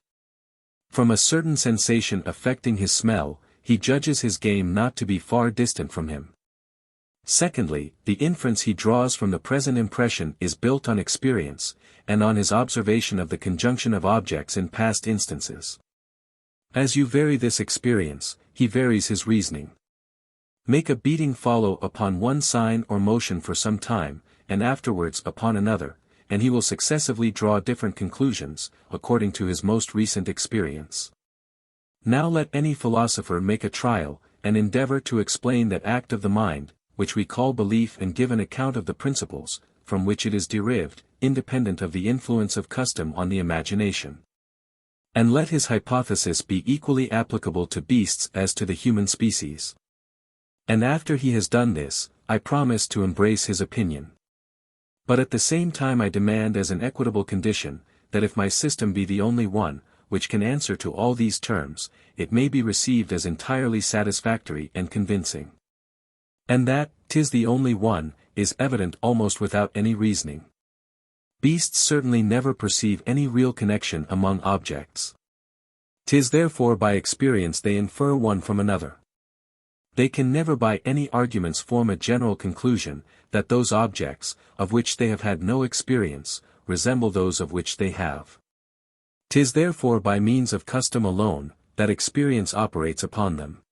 From a certain sensation affecting his smell, he judges his game not to be far distant from him. Secondly, the inference he draws from the present impression is built on experience, and on his observation of the conjunction of objects in past instances. As you vary this experience, he varies his reasoning. Make a beating follow upon one sign or motion for some time, and afterwards upon another, and he will successively draw different conclusions, according to his most recent experience. Now let any philosopher make a trial, and endeavor to explain that act of the mind, which we call belief, and give an account of the principles, from which it is derived, independent of the influence of custom on the imagination. And let his hypothesis be equally applicable to beasts as to the human species. And after he has done this, I promise to embrace his opinion. But at the same time I demand as an equitable condition, that if my system be the only one, which can answer to all these terms, it may be received as entirely satisfactory and convincing. And that, 'tis the only one, is evident almost without any reasoning. Beasts certainly never perceive any real connection among objects. 'Tis therefore by experience they infer one from another. They can never by any arguments form a general conclusion, that those objects, of which they have had no experience, resemble those of which they have. 'Tis therefore by means of custom alone, that experience operates upon them.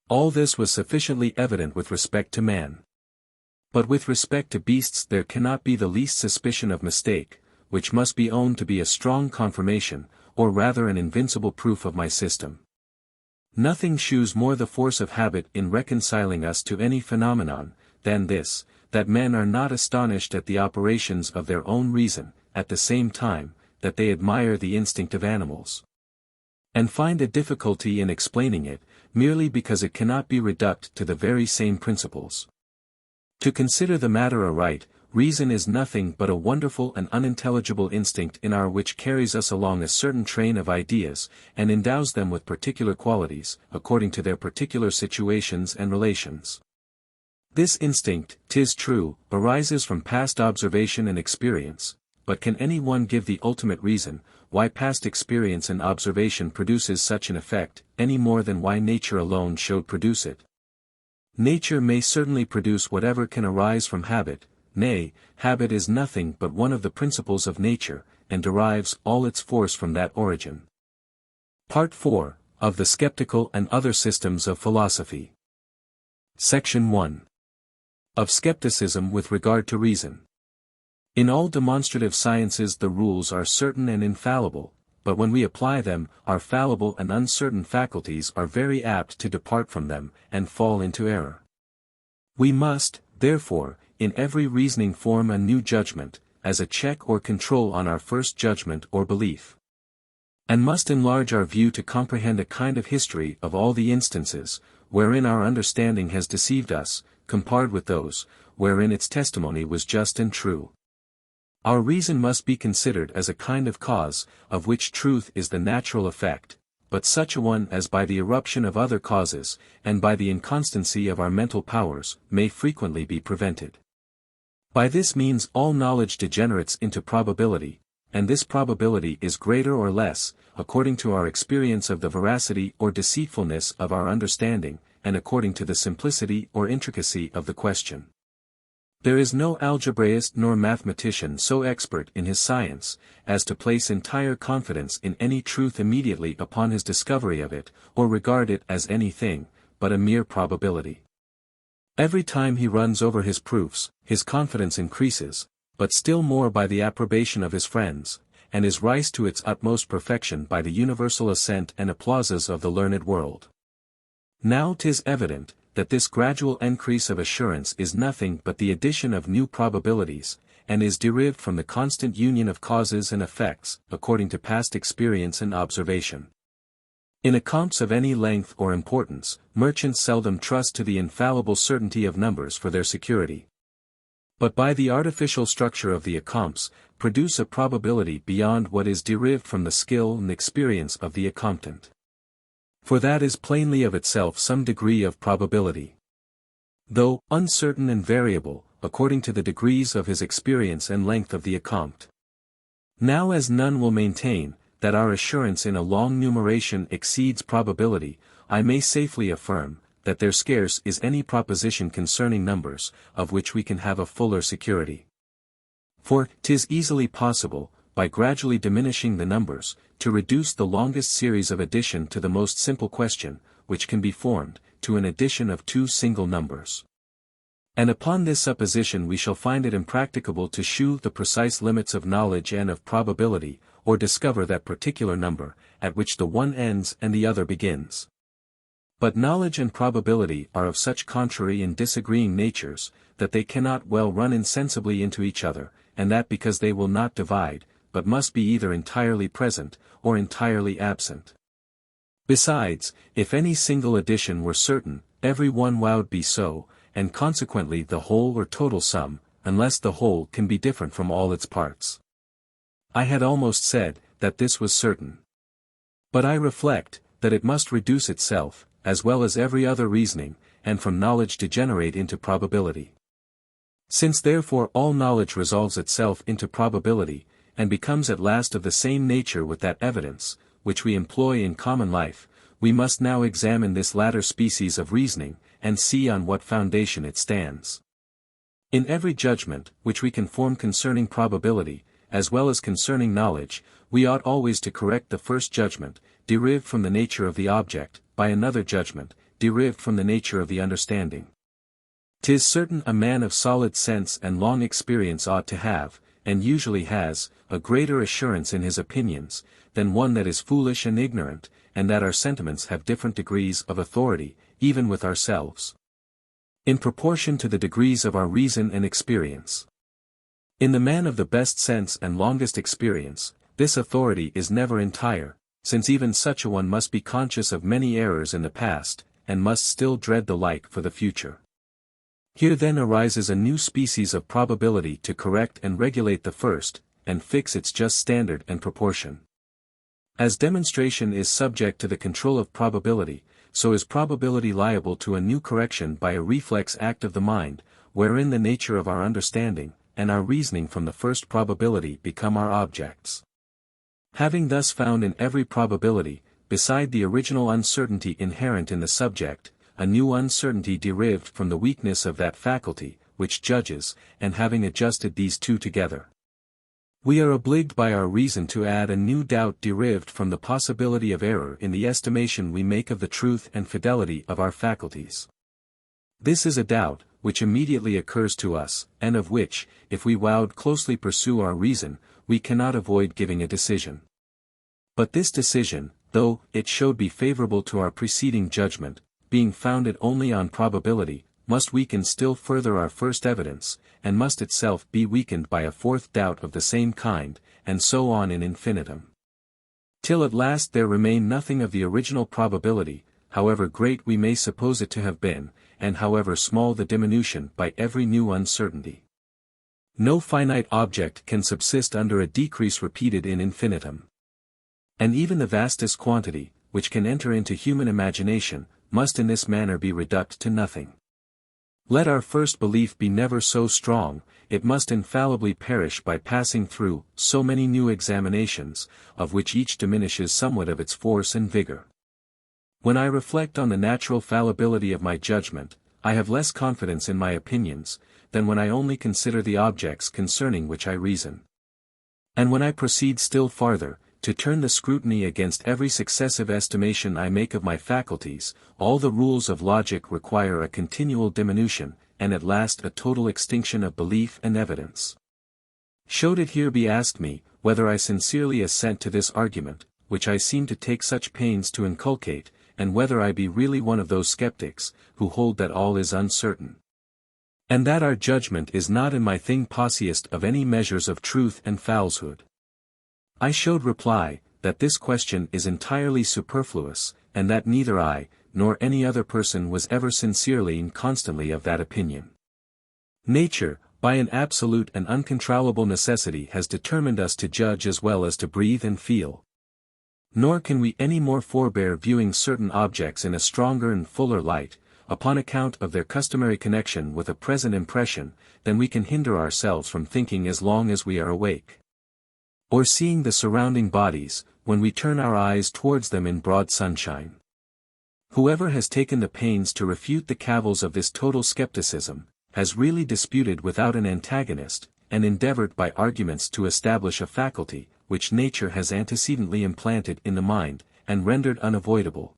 All this was sufficiently evident with respect to man. But with respect to beasts there cannot be the least suspicion of mistake, which must be owned to be a strong confirmation, or rather an invincible proof of my system. Nothing shews more the force of habit in reconciling us to any phenomenon, than this, that men are not astonished at the operations of their own reason, at the same time, that they admire the instinct of animals. And find a difficulty in explaining it, merely because it cannot be reduced to the very same principles. To consider the matter aright, reason is nothing but a wonderful and unintelligible instinct in our which carries us along a certain train of ideas, and endows them with particular qualities, according to their particular situations and relations. This instinct, 'tis true, arises from past observation and experience, but can any one give the ultimate reason, why past experience and observation produces such an effect, any more than why nature alone should produce it? Nature may certainly produce whatever can arise from habit, nay, habit is nothing but one of the principles of nature, and derives all its force from that origin. Part 4, of the Sceptical and Other Systems of Philosophy. Section 1. Of Scepticism with regard to reason. In all demonstrative sciences the rules are certain and infallible, but when we apply them, our fallible and uncertain faculties are very apt to depart from them, and fall into error. We must, therefore, in every reasoning form a new judgment, as a check or control on our first judgment or belief. And must enlarge our view to comprehend a kind of history of all the instances, wherein our understanding has deceived us, compared with those, wherein its testimony was just and true. Our reason must be considered as a kind of cause, of which truth is the natural effect, but such a one as by the eruption of other causes, and by the inconstancy of our mental powers, may frequently be prevented. By this means all knowledge degenerates into probability, and this probability is greater or less, according to our experience of the veracity or deceitfulness of our understanding, and according to the simplicity or intricacy of the question. There is no algebraist nor mathematician so expert in his science, as to place entire confidence in any truth immediately upon his discovery of it, or regard it as anything, but a mere probability. Every time he runs over his proofs, his confidence increases, but still more by the approbation of his friends, and is raised to its utmost perfection by the universal assent and applauses of the learned world. Now 'tis evident, that this gradual increase of assurance is nothing but the addition of new probabilities, and is derived from the constant union of causes and effects, according to past experience and observation. In accompts of any length or importance, merchants seldom trust to the infallible certainty of numbers for their security, but by the artificial structure of the accompts, produce a probability beyond what is derived from the skill and experience of the accomptant. For that is plainly of itself some degree of probability. Though uncertain and variable, according to the degrees of his experience and length of the accompt. Now as none will maintain, that our assurance in a long numeration exceeds probability, I may safely affirm, that there scarce is any proposition concerning numbers, of which we can have a fuller security. For 'tis easily possible, by gradually diminishing the numbers, to reduce the longest series of addition to the most simple question, which can be formed, to an addition of two single numbers. And upon this supposition we shall find it impracticable to shew the precise limits of knowledge and of probability, or discover that particular number, at which the one ends and the other begins. But knowledge and probability are of such contrary and disagreeing natures, that they cannot well run insensibly into each other, and that because they will not divide, but must be either entirely present, or entirely absent. Besides, if any single addition were certain, every one would be so, and consequently the whole or total sum, unless the whole can be different from all its parts. I had almost said, that this was certain. But I reflect, that it must reduce itself, as well as every other reasoning, and from knowledge degenerate into probability. Since therefore all knowledge resolves itself into probability, and becomes at last of the same nature with that evidence, which we employ in common life, we must now examine this latter species of reasoning, and see on what foundation it stands. In every judgment, which we can form concerning probability, as well as concerning knowledge, we ought always to correct the first judgment, derived from the nature of the object, by another judgment, derived from the nature of the understanding. 'Tis certain a man of solid sense and long experience ought to have, and usually has, a greater assurance in his opinions, than one that is foolish and ignorant, and that our sentiments have different degrees of authority, even with ourselves, in proportion to the degrees of our reason and experience. In the man of the best sense and longest experience, this authority is never entire, since even such a one must be conscious of many errors in the past, and must still dread the like for the future. Here then arises a new species of probability to correct and regulate the first, and fix its just standard and proportion. As demonstration is subject to the control of probability, so is probability liable to a new correction by a reflex act of the mind, wherein the nature of our understanding, and our reasoning from the first probability become our objects. Having thus found in every probability, beside the original uncertainty inherent in the subject, a new uncertainty derived from the weakness of that faculty, which judges, and having adjusted these two together, we are obliged by our reason to add a new doubt derived from the possibility of error in the estimation we make of the truth and fidelity of our faculties. This is a doubt, which immediately occurs to us, and of which, if we would closely pursue our reason, we cannot avoid giving a decision. But this decision, though it showed be favorable to our preceding judgment, being founded only on probability, must weaken still further our first evidence, and must itself be weakened by a fourth doubt of the same kind, and so on in infinitum. Till at last there remain nothing of the original probability, however great we may suppose it to have been, and however small the diminution by every new uncertainty. No finite object can subsist under a decrease repeated in infinitum. And even the vastest quantity, which can enter into human imagination, must in this manner be reduced to nothing. Let our first belief be never so strong, it must infallibly perish by passing through so many new examinations, of which each diminishes somewhat of its force and vigor. When I reflect on the natural fallibility of my judgment, I have less confidence in my opinions, than when I only consider the objects concerning which I reason. And when I proceed still farther, to turn the scrutiny against every successive estimation I make of my faculties, all the rules of logic require a continual diminution, and at last a total extinction of belief and evidence. Should it here be asked me, whether I sincerely assent to this argument, which I seem to take such pains to inculcate, and whether I be really one of those skeptics, who hold that all is uncertain, and that our judgment is not in my thing possiest of any measures of truth and falsehood, I showed reply, that this question is entirely superfluous, and that neither I, nor any other person was ever sincerely and constantly of that opinion. Nature, by an absolute and uncontrollable necessity has determined us to judge as well as to breathe and feel. Nor can we any more forbear viewing certain objects in a stronger and fuller light, upon account of their customary connection with a present impression, than we can hinder ourselves from thinking as long as we are awake, or seeing the surrounding bodies, when we turn our eyes towards them in broad sunshine. Whoever has taken the pains to refute the cavils of this total skepticism, has really disputed without an antagonist, and endeavored by arguments to establish a faculty, which nature has antecedently implanted in the mind, and rendered unavoidable.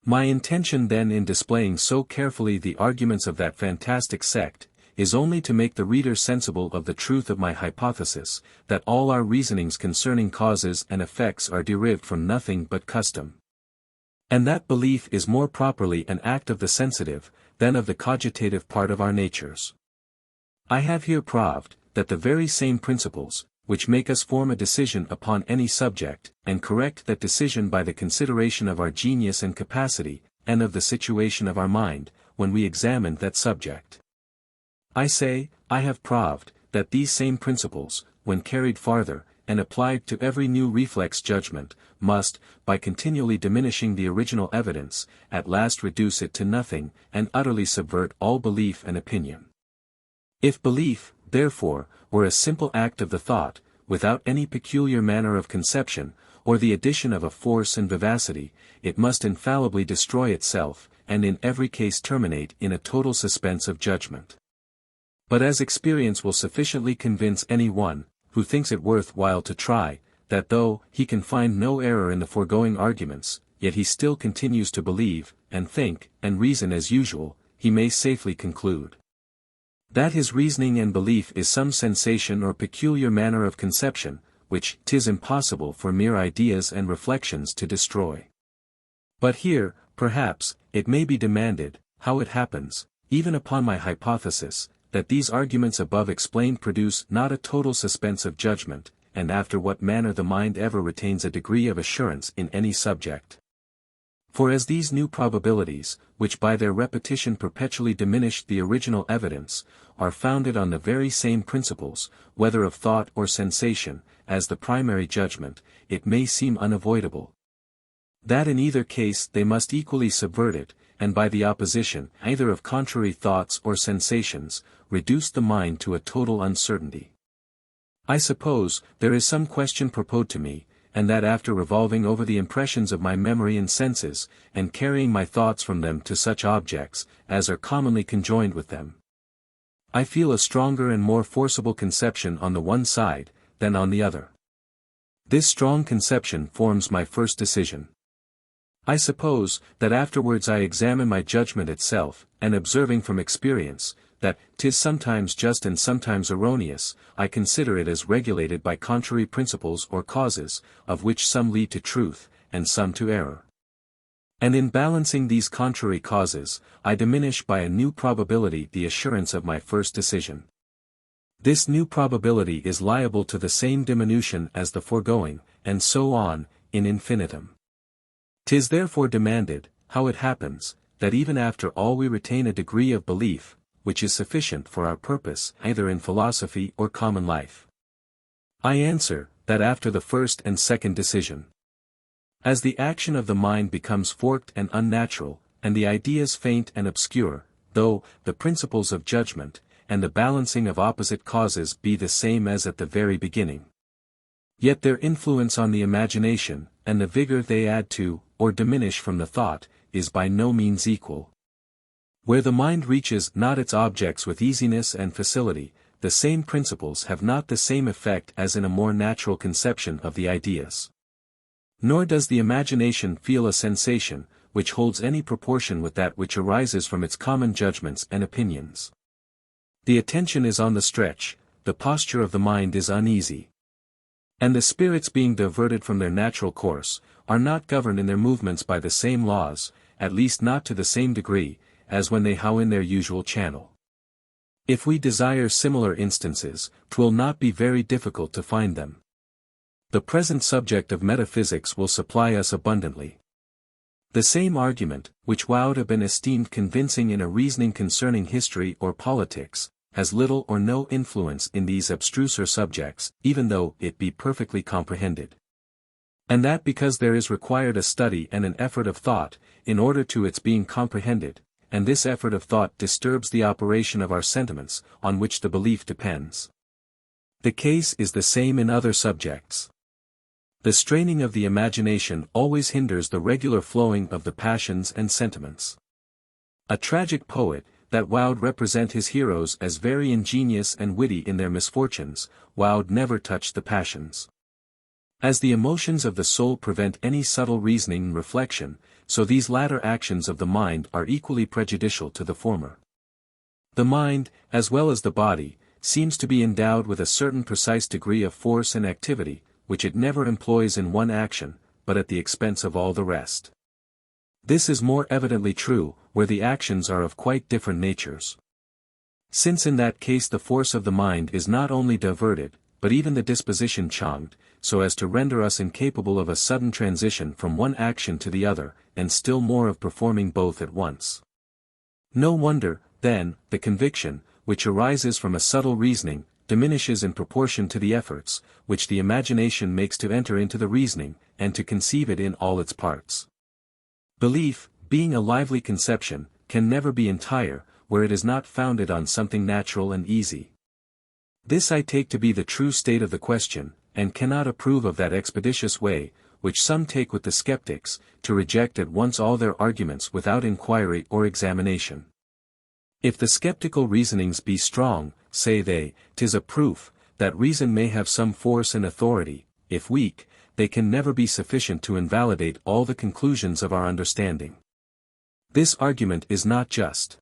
My intention then in displaying so carefully the arguments of that fantastic sect, is only to make the reader sensible of the truth of my hypothesis, that all our reasonings concerning causes and effects are derived from nothing but custom, and that belief is more properly an act of the sensitive, than of the cogitative part of our natures. I have here proved, that the very same principles, which make us form a decision upon any subject, and correct that decision by the consideration of our genius and capacity, and of the situation of our mind, when we examine that subject. I say, I have proved, that these same principles, when carried farther, and applied to every new reflex judgment, must, by continually diminishing the original evidence, at last reduce it to nothing, and utterly subvert all belief and opinion. If belief, therefore, were a simple act of the thought, without any peculiar manner of conception, or the addition of a force and vivacity, it must infallibly destroy itself, and in every case terminate in a total suspense of judgment. But as experience will sufficiently convince any one, who thinks it worth while to try, that though he can find no error in the foregoing arguments, yet he still continues to believe, and think, and reason as usual, he may safely conclude that his reasoning and belief is some sensation or peculiar manner of conception, which 'tis impossible for mere ideas and reflections to destroy. But here, perhaps, it may be demanded, how it happens, even upon my hypothesis, that these arguments above explained produce not a total suspense of judgment, and after what manner the mind ever retains a degree of assurance in any subject. For as these new probabilities, which by their repetition perpetually diminish the original evidence, are founded on the very same principles, whether of thought or sensation, as the primary judgment, it may seem unavoidable that in either case they must equally subvert it, and by the opposition either of contrary thoughts or sensations, reduce the mind to a total uncertainty. I suppose there is some question proposed to me, and that after revolving over the impressions of my memory and senses, and carrying my thoughts from them to such objects, as are commonly conjoined with them, I feel a stronger and more forcible conception on the one side, than on the other. This strong conception forms my first decision. I suppose, that afterwards I examine my judgment itself, and observing from experience, that 'tis sometimes just and sometimes erroneous, I consider it as regulated by contrary principles or causes, of which some lead to truth, and some to error. And in balancing these contrary causes, I diminish by a new probability the assurance of my first decision. This new probability is liable to the same diminution as the foregoing, and so on, in infinitum. 'Tis therefore demanded, how it happens, that even after all we retain a degree of belief, which is sufficient for our purpose either in philosophy or common life. I answer, that after the first and second decision. As the action of the mind becomes forked and unnatural, and the ideas faint and obscure, though the principles of judgment, and the balancing of opposite causes be the same as at the very beginning, yet their influence on the imagination, and the vigor they add to, or diminish from the thought, is by no means equal. Where the mind reaches not its objects with easiness and facility, the same principles have not the same effect as in a more natural conception of the ideas. Nor does the imagination feel a sensation, which holds any proportion with that which arises from its common judgments and opinions. The attention is on the stretch, the posture of the mind is uneasy. And the spirits being diverted from their natural course, are not governed in their movements by the same laws, at least not to the same degree, as when they how in their usual channel. If we desire similar instances, 'twill not be very difficult to find them. The present subject of metaphysics will supply us abundantly. The same argument, which would have been esteemed convincing in a reasoning concerning history or politics, has little or no influence in these abstruser subjects, even though it be perfectly comprehended. And that because there is required a study and an effort of thought, in order to its being comprehended, and this effort of thought disturbs the operation of our sentiments, on which the belief depends. The case is the same in other subjects. The straining of the imagination always hinders the regular flowing of the passions and sentiments. A tragic poet, that would represent his heroes as very ingenious and witty in their misfortunes, would never touch the passions. As the emotions of the soul prevent any subtle reasoning and reflection, so these latter actions of the mind are equally prejudicial to the former. The mind, as well as the body, seems to be endowed with a certain precise degree of force and activity, which it never employs in one action, but at the expense of all the rest. This is more evidently true, where the actions are of quite different natures. Since in that case the force of the mind is not only diverted, but even the disposition charmed, so as to render us incapable of a sudden transition from one action to the other, and still more of performing both at once. No wonder, then, the conviction, which arises from a subtle reasoning, diminishes in proportion to the efforts, which the imagination makes to enter into the reasoning, and to conceive it in all its parts. Belief, being a lively conception, can never be entire, where it is not founded on something natural and easy. This I take to be the true state of the question, and cannot approve of that expeditious way, which some take with the skeptics, to reject at once all their arguments without inquiry or examination. If the skeptical reasonings be strong, say they, 'tis a proof, that reason may have some force and authority; if weak, they can never be sufficient to invalidate all the conclusions of our understanding. This argument is not just.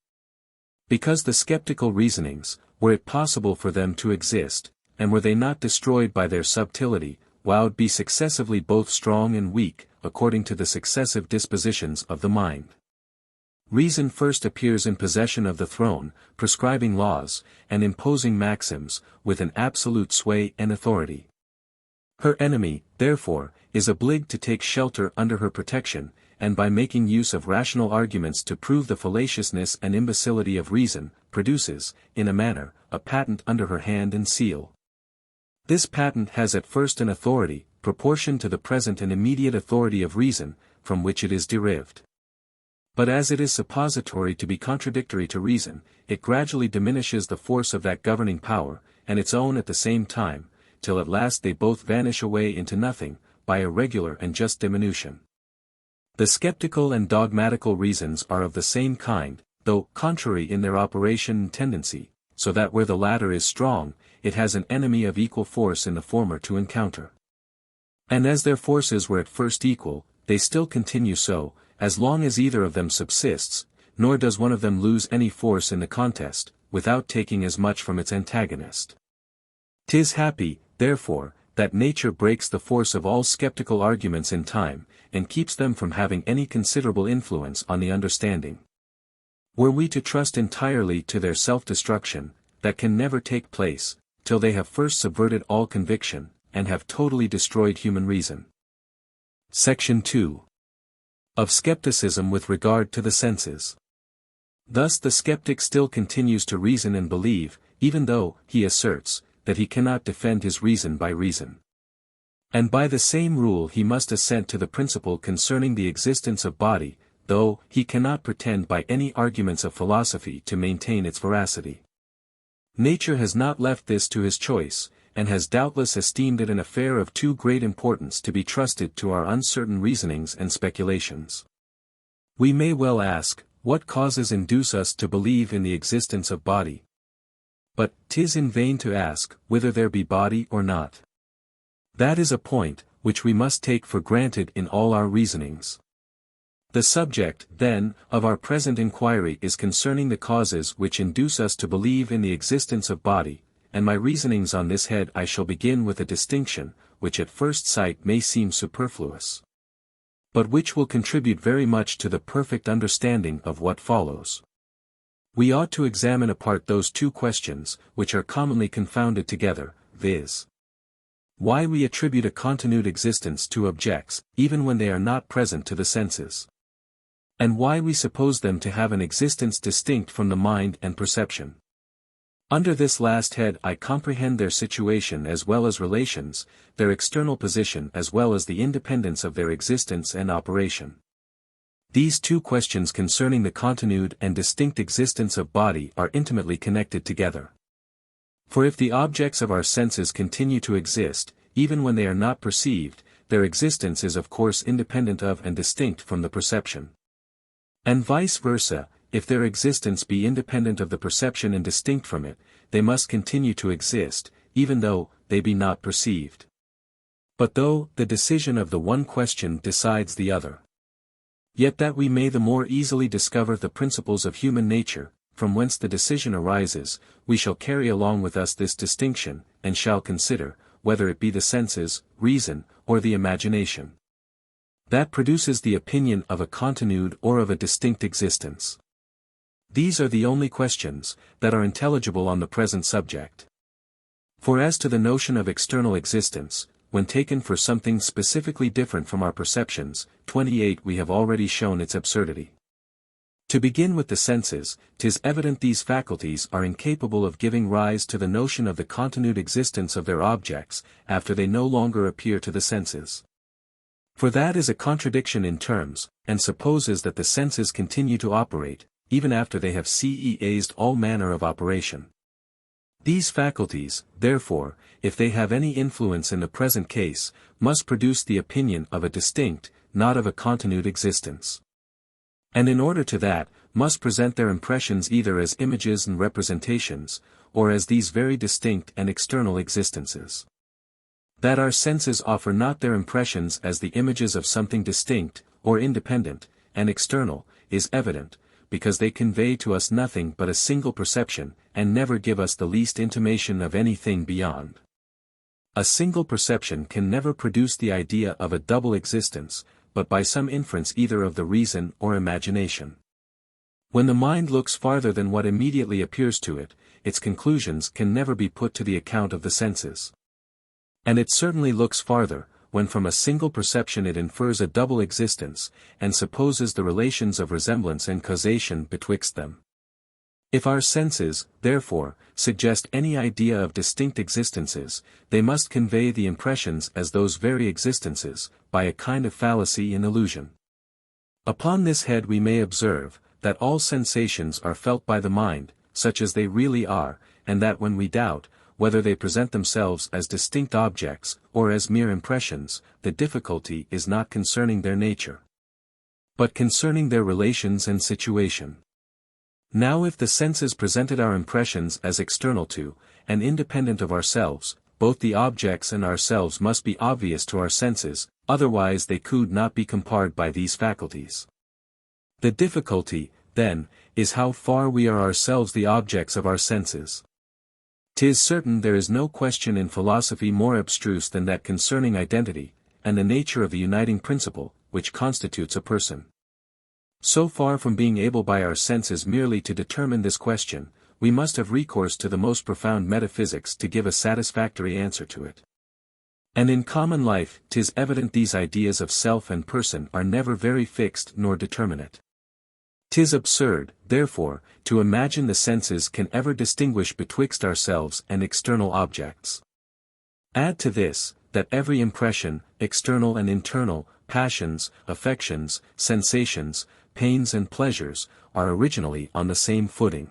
Because the skeptical reasonings, were it possible for them to exist, and were they not destroyed by their subtlety, would be successively both strong and weak, according to the successive dispositions of the mind. Reason first appears in possession of the throne, prescribing laws, and imposing maxims, with an absolute sway and authority. Her enemy, therefore, is obliged to take shelter under her protection, and by making use of rational arguments to prove the fallaciousness and imbecility of reason, produces, in a manner, a patent under her hand and seal. This patent has at first an authority, proportioned to the present and immediate authority of reason, from which it is derived. But as it is suppository to be contradictory to reason, it gradually diminishes the force of that governing power, and its own at the same time, till at last they both vanish away into nothing, by a regular and just diminution. The skeptical and dogmatical reasons are of the same kind, though contrary in their operation and tendency, so that where the latter is strong, it has an enemy of equal force in the former to encounter. And as their forces were at first equal, they still continue so, as long as either of them subsists, nor does one of them lose any force in the contest, without taking as much from its antagonist. 'Tis happy, therefore, that nature breaks the force of all skeptical arguments in time, and keeps them from having any considerable influence on the understanding. Were we to trust entirely to their self-destruction, that can never take place, till they have first subverted all conviction, and have totally destroyed human reason. Section 2. Of Skepticism with regard to the senses. Thus the skeptic still continues to reason and believe, even though, he asserts, that he cannot defend his reason by reason. And by the same rule he must assent to the principle concerning the existence of body, though he cannot pretend by any arguments of philosophy to maintain its veracity. Nature has not left this to his choice, and has doubtless esteemed it an affair of too great importance to be trusted to our uncertain reasonings and speculations. We may well ask, what causes induce us to believe in the existence of body? But 'tis in vain to ask, whether there be body or not. That is a point, which we must take for granted in all our reasonings. The subject, then, of our present inquiry is concerning the causes which induce us to believe in the existence of body, and my reasonings on this head I shall begin with a distinction, which at first sight may seem superfluous, but which will contribute very much to the perfect understanding of what follows. We ought to examine apart those two questions, which are commonly confounded together, viz. Why we attribute a continued existence to objects, even when they are not present to the senses. And why we suppose them to have an existence distinct from the mind and perception. Under this last head I comprehend their situation as well as relations, their external position as well as the independence of their existence and operation. These two questions concerning the continued and distinct existence of body are intimately connected together. For if the objects of our senses continue to exist, even when they are not perceived, their existence is of course independent of and distinct from the perception. And vice versa, if their existence be independent of the perception and distinct from it, they must continue to exist, even though they be not perceived. But though the decision of the one question decides the other, yet that we may the more easily discover the principles of human nature, from whence the decision arises, we shall carry along with us this distinction, and shall consider, whether it be the senses, reason, or the imagination, that produces the opinion of a continued or of a distinct existence. These are the only questions that are intelligible on the present subject. For as to the notion of external existence, when taken for something specifically different from our perceptions, 28 we have already shown its absurdity. To begin with the senses, 'tis evident these faculties are incapable of giving rise to the notion of the continued existence of their objects, after they no longer appear to the senses. For that is a contradiction in terms, and supposes that the senses continue to operate, even after they have ceased all manner of operation. These faculties, therefore, if they have any influence in the present case, must produce the opinion of a distinct, not of a continued existence. And in order to that, must present their impressions either as images and representations, or as these very distinct and external existences. That our senses offer not their impressions as the images of something distinct, or independent, and external, is evident, because they convey to us nothing but a single perception, and never give us the least intimation of anything beyond. A single perception can never produce the idea of a double existence, but by some inference either of the reason or imagination. When the mind looks farther than what immediately appears to it, its conclusions can never be put to the account of the senses. And it certainly looks farther, when from a single perception it infers a double existence, and supposes the relations of resemblance and causation betwixt them. If our senses, therefore, suggest any idea of distinct existences, they must convey the impressions as those very existences, by a kind of fallacy and illusion. Upon this head we may observe, that all sensations are felt by the mind, such as they really are, and that when we doubt, whether they present themselves as distinct objects, or as mere impressions, the difficulty is not concerning their nature, but concerning their relations and situation. Now if the senses presented our impressions as external to, and independent of ourselves, both the objects and ourselves must be obvious to our senses, otherwise they could not be compared by these faculties. The difficulty, then, is how far we are ourselves the objects of our senses. 'Tis certain there is no question in philosophy more abstruse than that concerning identity, and the nature of the uniting principle, which constitutes a person. So far from being able by our senses merely to determine this question, we must have recourse to the most profound metaphysics to give a satisfactory answer to it. And in common life 'tis evident these ideas of self and person are never very fixed nor determinate. 'Tis absurd, therefore, to imagine the senses can ever distinguish betwixt ourselves and external objects. Add to this, that every impression, external and internal, passions, affections, sensations, pains and pleasures, are originally on the same footing.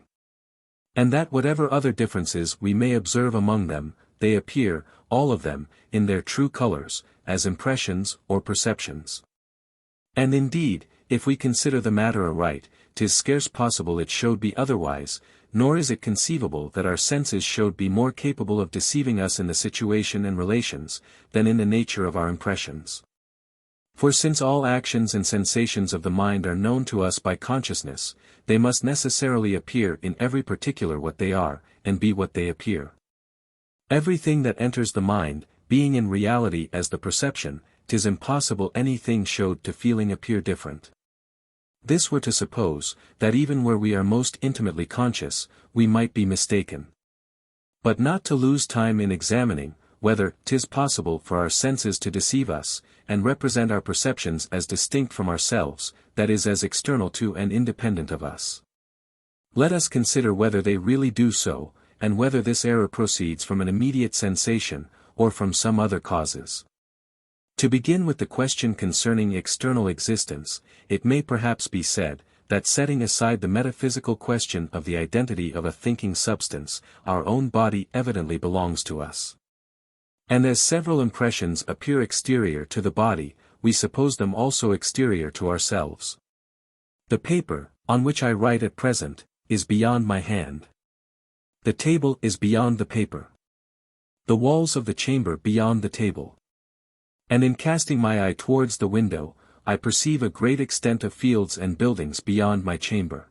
And that whatever other differences we may observe among them, they appear, all of them, in their true colors, as impressions or perceptions. And indeed, if we consider the matter aright, 'tis scarce possible it should be otherwise, nor is it conceivable that our senses should be more capable of deceiving us in the situation and relations, than in the nature of our impressions. For since all actions and sensations of the mind are known to us by consciousness, they must necessarily appear in every particular what they are, and be what they appear. Everything that enters the mind, being in reality as the perception, 'tis impossible anything showed to feeling appear different. This were to suppose, that even where we are most intimately conscious, we might be mistaken. But not to lose time in examining, whether 'tis possible for our senses to deceive us, and represent our perceptions as distinct from ourselves, that is as external to and independent of us. Let us consider whether they really do so, and whether this error proceeds from an immediate sensation, or from some other causes. To begin with the question concerning external existence, it may perhaps be said, that setting aside the metaphysical question of the identity of a thinking substance, our own body evidently belongs to us. And as several impressions appear exterior to the body, we suppose them also exterior to ourselves. The paper, on which I write at present, is beyond my hand. The table is beyond the paper. The walls of the chamber beyond the table. And in casting my eye towards the window, I perceive a great extent of fields and buildings beyond my chamber.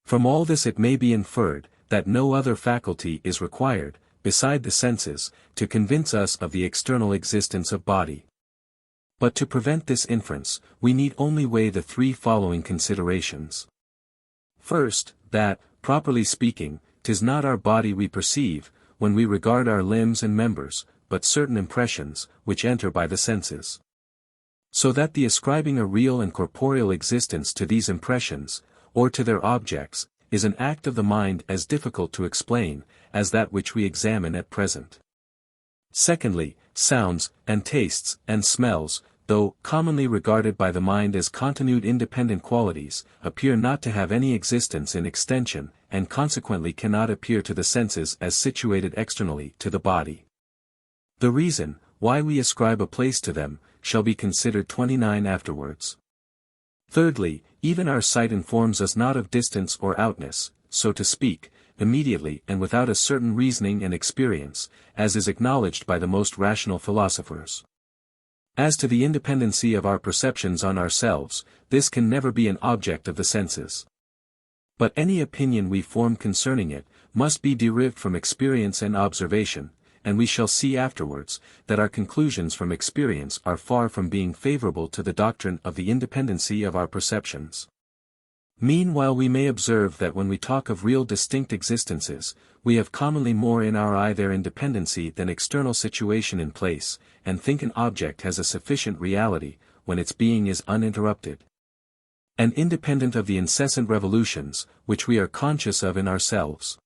From all this it may be inferred, that no other faculty is required, beside the senses, to convince us of the external existence of body. But to prevent this inference, we need only weigh the three following considerations. First, that, properly speaking, 'tis not our body we perceive, when we regard our limbs and members, but certain impressions, which enter by the senses. So that the ascribing a real and corporeal existence to these impressions, or to their objects, is an act of the mind as difficult to explain, as that which we examine at present. Secondly, sounds, and tastes, and smells, though commonly regarded by the mind as continued independent qualities, appear not to have any existence in extension, and consequently cannot appear to the senses as situated externally to the body. The reason, why we ascribe a place to them, shall be considered 29 afterwards. Thirdly, even our sight informs us not of distance or outness, so to speak, immediately and without a certain reasoning and experience, as is acknowledged by the most rational philosophers. As to the independency of our perceptions on ourselves, this can never be an object of the senses. But any opinion we form concerning it, must be derived from experience and observation, and we shall see afterwards, that our conclusions from experience are far from being favorable to the doctrine of the independency of our perceptions. Meanwhile we may observe that when we talk of real distinct existences, we have commonly more in our eye their independency than external situation in place, and think an object has a sufficient reality, when its being is uninterrupted and independent of the incessant revolutions, which we are conscious of in ourselves.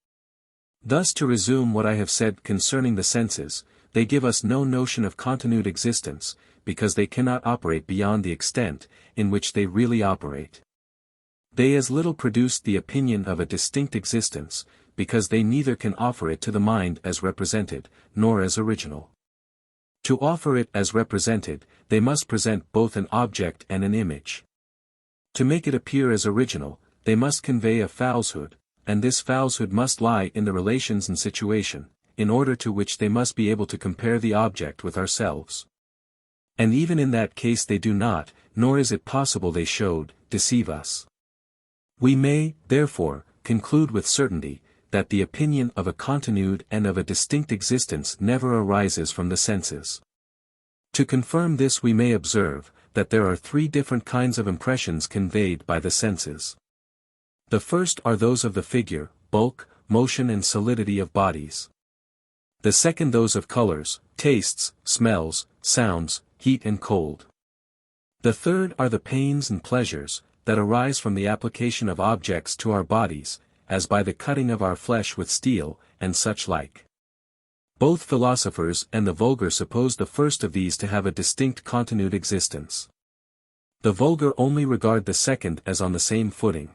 Thus, to resume what I have said concerning the senses, they give us no notion of continued existence, because they cannot operate beyond the extent in which they really operate. They as little produce the opinion of a distinct existence, because they neither can offer it to the mind as represented, nor as original. To offer it as represented, they must present both an object and an image. To make it appear as original, they must convey a falsehood, and this falsehood must lie in the relations and situation, in order to which they must be able to compare the object with ourselves. And even in that case they do not, nor is it possible they should, deceive us. We may, therefore, conclude with certainty, that the opinion of a continued and of a distinct existence never arises from the senses. To confirm this we may observe, that there are three different kinds of impressions conveyed by the senses. The first are those of the figure, bulk, motion and solidity of bodies. The second those of colors, tastes, smells, sounds, heat and cold. The third are the pains and pleasures, that arise from the application of objects to our bodies, as by the cutting of our flesh with steel, and such like. Both philosophers and the vulgar suppose the first of these to have a distinct continued existence. The vulgar only regard the second as on the same footing.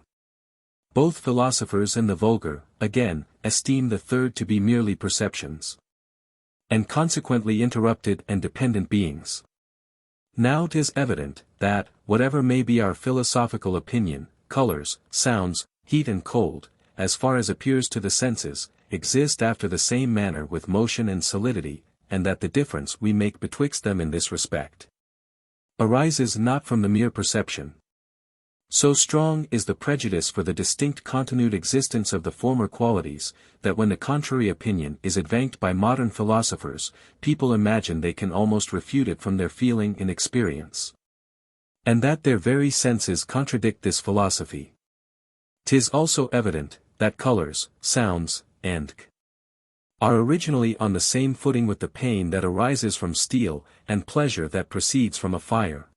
Both philosophers and the vulgar, again, esteem the third to be merely perceptions, and consequently interrupted and dependent beings. Now 'tis evident, that, whatever may be our philosophical opinion, colors, sounds, heat and cold, as far as appears to the senses, exist after the same manner with motion and solidity, and that the difference we make betwixt them in this respect arises not from the mere perception. So strong is the prejudice for the distinct continued existence of the former qualities, that when the contrary opinion is advanced by modern philosophers, people imagine they can almost refute it from their feeling and experience, and that their very senses contradict this philosophy. 'Tis also evident, that colors, sounds, and are originally on the same footing with the pain that arises from steel, and pleasure that proceeds from a fire,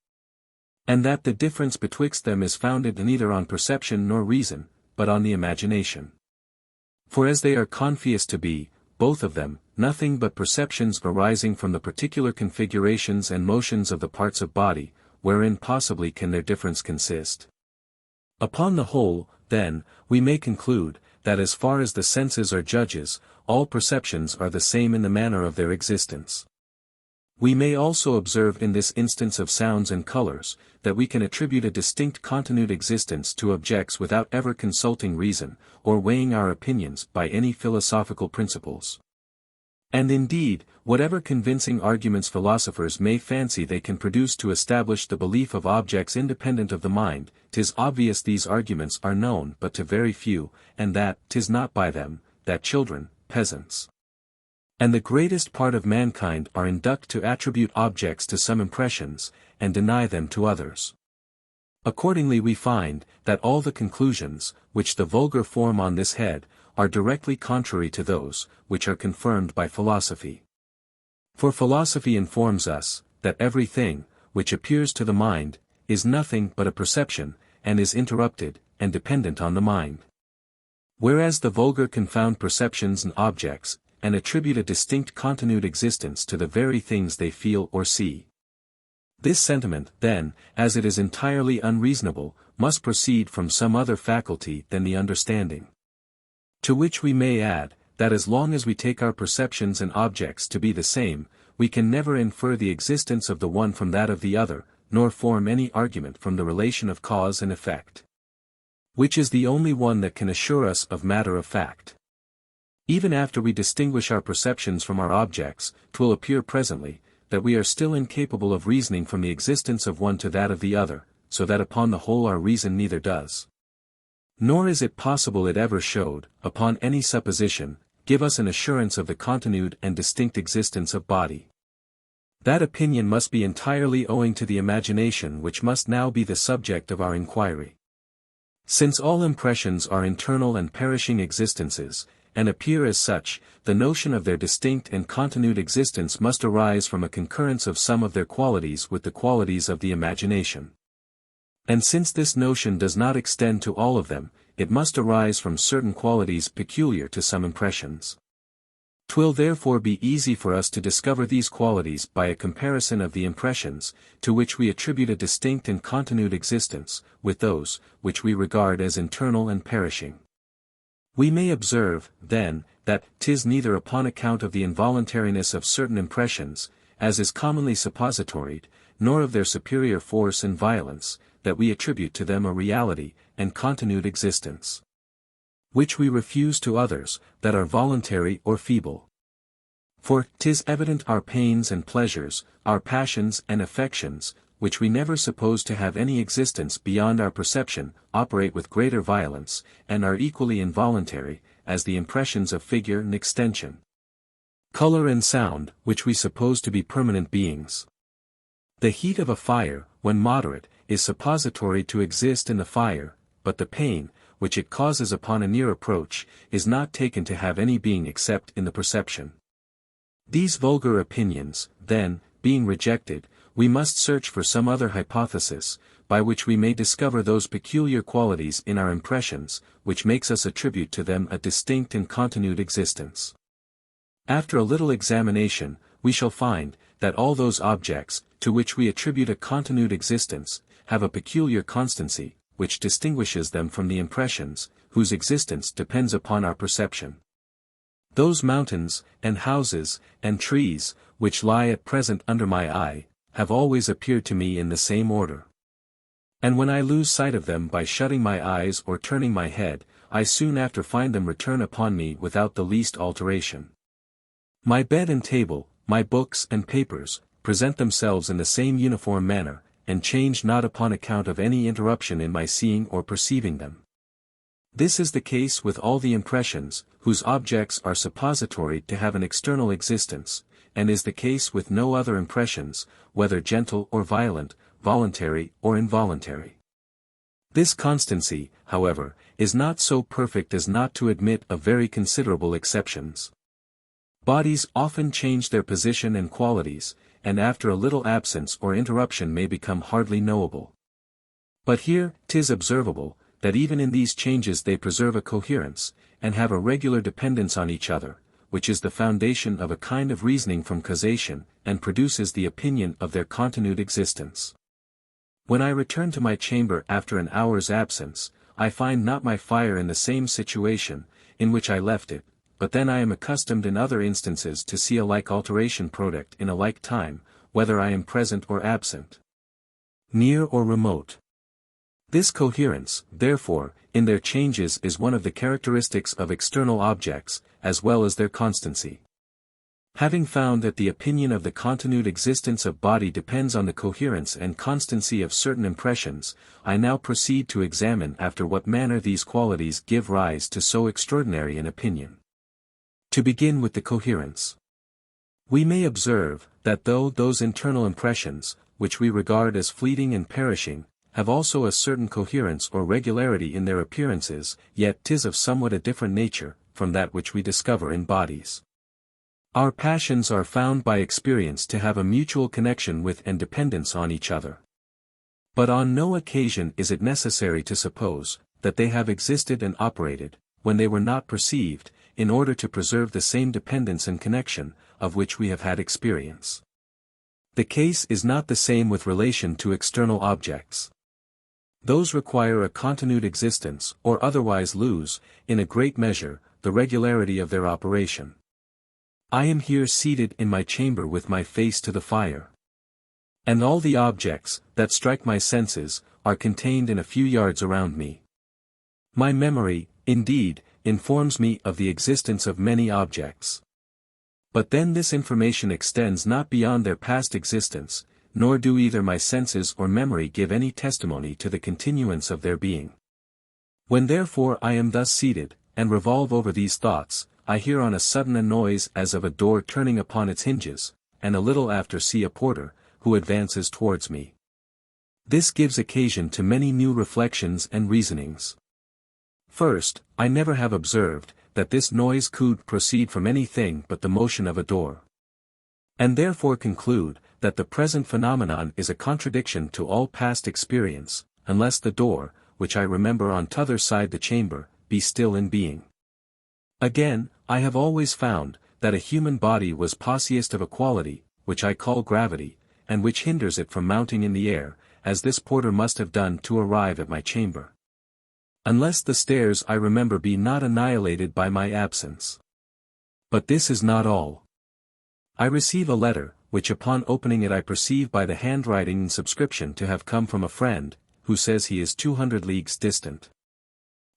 and that the difference betwixt them is founded neither on perception nor reason, but on the imagination. For as they are confious to be, both of them, nothing but perceptions arising from the particular configurations and motions of the parts of body, wherein possibly can their difference consist. Upon the whole, then, we may conclude, that as far as the senses are judges, all perceptions are the same in the manner of their existence. We may also observe in this instance of sounds and colors, that we can attribute a distinct continued existence to objects without ever consulting reason, or weighing our opinions by any philosophical principles. And indeed, whatever convincing arguments philosophers may fancy they can produce to establish the belief of objects independent of the mind, 'tis obvious these arguments are known but to very few, and that 'tis not by them, that children, peasants, and the greatest part of mankind are induced to attribute objects to some impressions, and deny them to others. Accordingly we find, that all the conclusions, which the vulgar form on this head, are directly contrary to those, which are confirmed by philosophy. For philosophy informs us, that every thing, which appears to the mind, is nothing but a perception, and is interrupted, and dependent on the mind. Whereas the vulgar confound perceptions and objects, and attribute a distinct continued existence to the very things they feel or see. This sentiment, then, as it is entirely unreasonable, must proceed from some other faculty than the understanding. To which we may add, that as long as we take our perceptions and objects to be the same, we can never infer the existence of the one from that of the other, nor form any argument from the relation of cause and effect, which is the only one that can assure us of matter of fact. Even after we distinguish our perceptions from our objects, 'twill appear presently, that we are still incapable of reasoning from the existence of one to that of the other, so that upon the whole our reason neither does. Nor is it possible it ever showed, upon any supposition, give us an assurance of the continued and distinct existence of body. That opinion must be entirely owing to the imagination, which must now be the subject of our inquiry. Since all impressions are internal and perishing existences, and appear as such, the notion of their distinct and continued existence must arise from a concurrence of some of their qualities with the qualities of the imagination. And since this notion does not extend to all of them, it must arise from certain qualities peculiar to some impressions. 'Twill therefore be easy for us to discover these qualities by a comparison of the impressions, to which we attribute a distinct and continued existence, with those, which we regard as internal and perishing. We may observe, then, that 'tis neither upon account of the involuntariness of certain impressions, as is commonly suppositoried, nor of their superior force and violence, that we attribute to them a reality, and continued existence, which we refuse to others, that are voluntary or feeble. For 'tis evident our pains and pleasures, our passions and affections, which we never suppose to have any existence beyond our perception, operate with greater violence, and are equally involuntary, as the impressions of figure and extension, color and sound, which we suppose to be permanent beings. The heat of a fire, when moderate, is suppository to exist in the fire, but the pain, which it causes upon a near approach, is not taken to have any being except in the perception. These vulgar opinions, then, being rejected, we must search for some other hypothesis, by which we may discover those peculiar qualities in our impressions, which makes us attribute to them a distinct and continued existence. After a little examination, we shall find, that all those objects, to which we attribute a continued existence, have a peculiar constancy, which distinguishes them from the impressions, whose existence depends upon our perception. Those mountains, and houses, and trees, which lie at present under my eye, have always appeared to me in the same order. And when I lose sight of them by shutting my eyes or turning my head, I soon after find them return upon me without the least alteration. My bed and table, my books and papers, present themselves in the same uniform manner, and change not upon account of any interruption in my seeing or perceiving them. This is the case with all the impressions, whose objects are suppository to have an external existence, and is the case with no other impressions, whether gentle or violent, voluntary or involuntary. This constancy, however, is not so perfect as not to admit of very considerable exceptions. Bodies often change their position and qualities, and after a little absence or interruption may become hardly knowable. But here, 'tis observable, that even in these changes they preserve a coherence, and have a regular dependence on each other, which is the foundation of a kind of reasoning from causation, and produces the opinion of their continued existence. When I return to my chamber after an hour's absence, I find not my fire in the same situation, in which I left it, but then I am accustomed in other instances to see a like alteration product in a like time, whether I am present or absent, near or remote. This coherence, therefore, in their changes is one of the characteristics of external objects, as well as their constancy. Having found that the opinion of the continued existence of body depends on the coherence and constancy of certain impressions, I now proceed to examine after what manner these qualities give rise to so extraordinary an opinion. To begin with the coherence. We may observe, that though those internal impressions, which we regard as fleeting and perishing, have also a certain coherence or regularity in their appearances, yet 'tis of somewhat a different nature, from that which we discover in bodies. Our passions are found by experience to have a mutual connection with and dependence on each other. But on no occasion is it necessary to suppose, that they have existed and operated, when they were not perceived, in order to preserve the same dependence and connection, of which we have had experience. The case is not the same with relation to external objects. Those require a continued existence or otherwise lose, in a great measure, the regularity of their operation. I am here seated in my chamber with my face to the fire. And all the objects, that strike my senses, are contained in a few yards around me. My memory, indeed, informs me of the existence of many objects. But then this information extends not beyond their past existence, nor do either my senses or memory give any testimony to the continuance of their being. When therefore I am thus seated, and revolve over these thoughts, I hear on a sudden a noise as of a door turning upon its hinges, and a little after see a porter, who advances towards me. This gives occasion to many new reflections and reasonings. First, I never have observed, that this noise could proceed from anything but the motion of a door. And therefore conclude, that the present phenomenon is a contradiction to all past experience, unless the door, which I remember on t'other side the chamber, be still in being. Again, I have always found, that a human body was possessed of a quality, which I call gravity, and which hinders it from mounting in the air, as this porter must have done to arrive at my chamber. Unless the stairs I remember be not annihilated by my absence. But this is not all. I receive a letter, which upon opening it I perceive by the handwriting and subscription to have come from a friend, who says he is 200 leagues distant.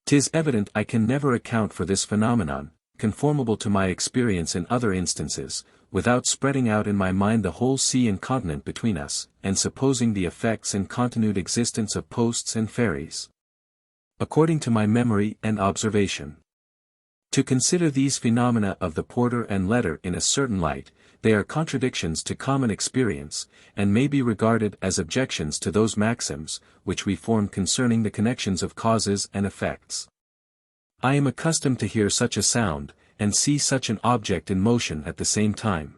'Tis evident I can never account for this phenomenon, conformable to my experience in other instances, without spreading out in my mind the whole sea and continent between us, and supposing the effects and continued existence of posts and ferries. According to my memory and observation. To consider these phenomena of the porter and letter in a certain light, they are contradictions to common experience, and may be regarded as objections to those maxims, which we form concerning the connections of causes and effects. I am accustomed to hear such a sound, and see such an object in motion at the same time.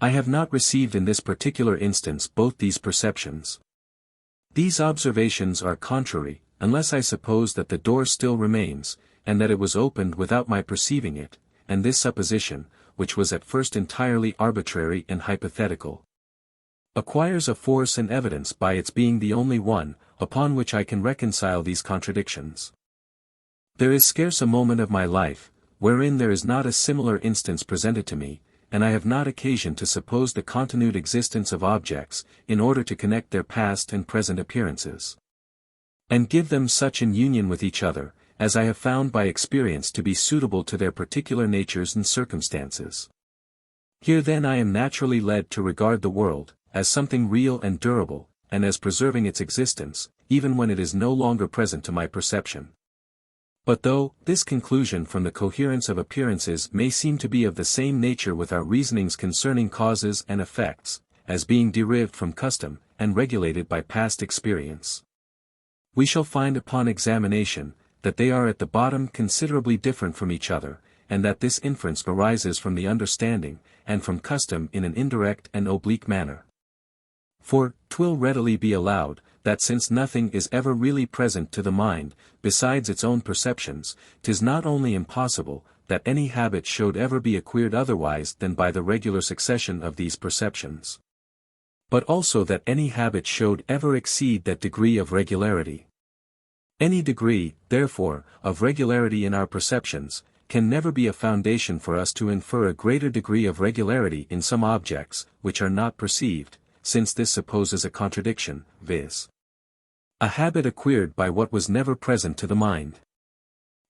I have not received in this particular instance both these perceptions. These observations are contrary, unless I suppose that the door still remains, and that it was opened without my perceiving it, and this supposition, which was at first entirely arbitrary and hypothetical, acquires a force and evidence by its being the only one, upon which I can reconcile these contradictions. There is scarce a moment of my life, wherein there is not a similar instance presented to me, and I have not occasion to suppose the continued existence of objects, in order to connect their past and present appearances, and give them such an union with each other, as I have found by experience to be suitable to their particular natures and circumstances. Here then I am naturally led to regard the world, as something real and durable, and as preserving its existence, even when it is no longer present to my perception. But though this conclusion from the coherence of appearances may seem to be of the same nature with our reasonings concerning causes and effects, as being derived from custom, and regulated by past experience, we shall find upon examination, that they are at the bottom considerably different from each other, and that this inference arises from the understanding, and from custom in an indirect and oblique manner. For 'twill readily be allowed, that since nothing is ever really present to the mind, besides its own perceptions, 'tis not only impossible, that any habit should ever be acquired otherwise than by the regular succession of these perceptions, but also that any habit should ever exceed that degree of regularity. Any degree, therefore, of regularity in our perceptions, can never be a foundation for us to infer a greater degree of regularity in some objects, which are not perceived, since this supposes a contradiction, viz. a habit acquired by what was never present to the mind.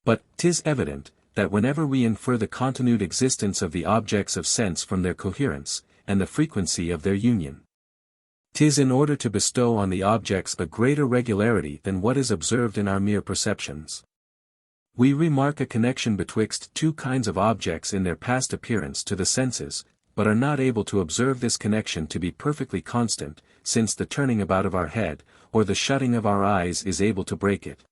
But 'tis evident, that whenever we infer the continued existence of the objects of sense from their coherence, and the frequency of their union, 'tis in order to bestow on the objects a greater regularity than what is observed in our mere perceptions. We remark a connection betwixt two kinds of objects in their past appearance to the senses, but are not able to observe this connection to be perfectly constant, since the turning about of our head, or the shutting of our eyes is able to break it.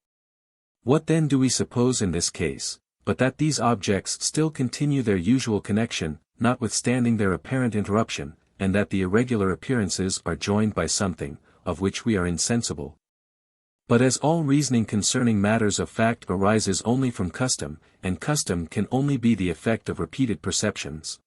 What then do we suppose in this case, but that these objects still continue their usual connection, notwithstanding their apparent interruption, and that the irregular appearances are joined by something, of which we are insensible? But as all reasoning concerning matters of fact arises only from custom, and custom can only be the effect of repeated perceptions,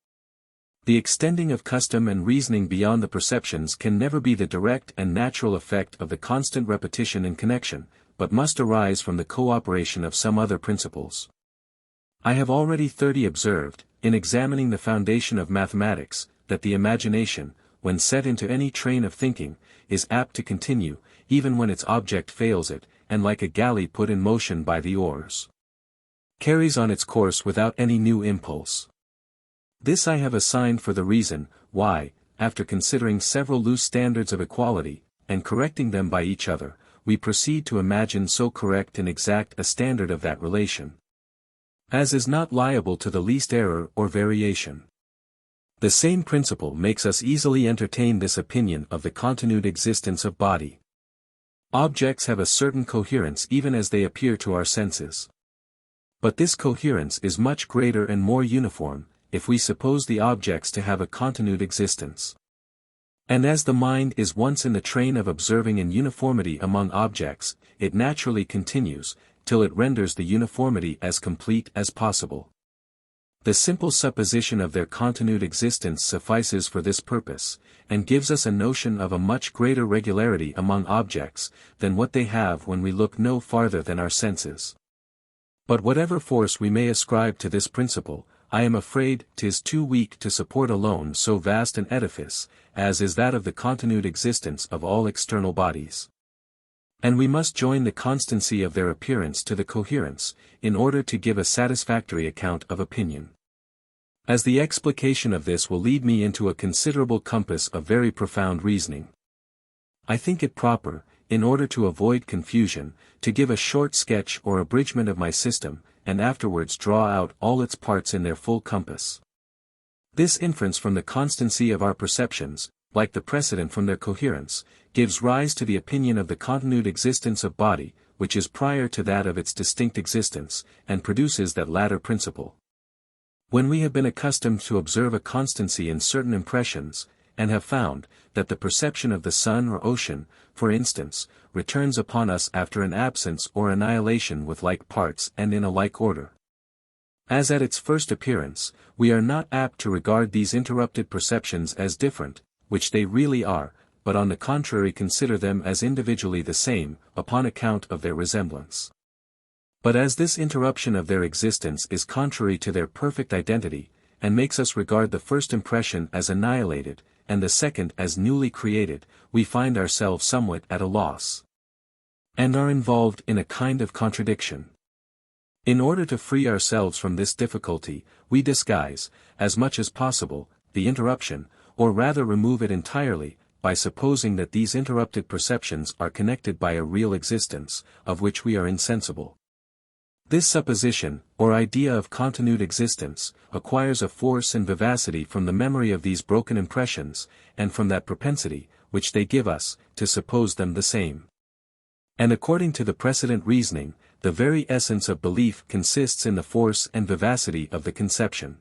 The extending of custom and reasoning beyond the perceptions can never be the direct and natural effect of the constant repetition and connection, but must arise from the cooperation of some other principles. I have already observed, in examining the foundation of mathematics, that the imagination, when set into any train of thinking, is apt to continue, even when its object fails it, and like a galley put in motion by the oars, carries on its course without any new impulse. This I have assigned for the reason, why, after considering several loose standards of equality, and correcting them by each other, we proceed to imagine so correct and exact a standard of that relation, as is not liable to the least error or variation. The same principle makes us easily entertain this opinion of the continued existence of body. Objects have a certain coherence even as they appear to our senses. But this coherence is much greater and more uniform, if we suppose the objects to have a continued existence. And as the mind is once in the train of observing an uniformity among objects, it naturally continues, till it renders the uniformity as complete as possible. The simple supposition of their continued existence suffices for this purpose, and gives us a notion of a much greater regularity among objects, than what they have when we look no farther than our senses. But whatever force we may ascribe to this principle, I am afraid 'tis too weak to support alone so vast an edifice, as is that of the continued existence of all external bodies. And we must join the constancy of their appearance to the coherence, in order to give a satisfactory account of opinion. As the explication of this will lead me into a considerable compass of very profound reasoning, I think it proper, in order to avoid confusion, to give a short sketch or abridgment of my system, and afterwards draw out all its parts in their full compass. This inference from the constancy of our perceptions, like the precedent from their coherence, gives rise to the opinion of the continued existence of body, which is prior to that of its distinct existence, and produces that latter principle. When we have been accustomed to observe a constancy in certain impressions, and have found, that the perception of the sun or ocean, for instance, returns upon us after an absence or annihilation with like parts and in a like order, as at its first appearance, we are not apt to regard these interrupted perceptions as different, which they really are, but on the contrary consider them as individually the same, upon account of their resemblance. But as this interruption of their existence is contrary to their perfect identity, and makes us regard the first impression as annihilated, and the second as newly created, we find ourselves somewhat at a loss, and are involved in a kind of contradiction. In order to free ourselves from this difficulty, we disguise, as much as possible, the interruption, or rather remove it entirely, by supposing that these interrupted perceptions are connected by a real existence, of which we are insensible. This supposition, or idea of continued existence, acquires a force and vivacity from the memory of these broken impressions, and from that propensity, which they give us, to suppose them the same. And according to the precedent reasoning, the very essence of belief consists in the force and vivacity of the conception.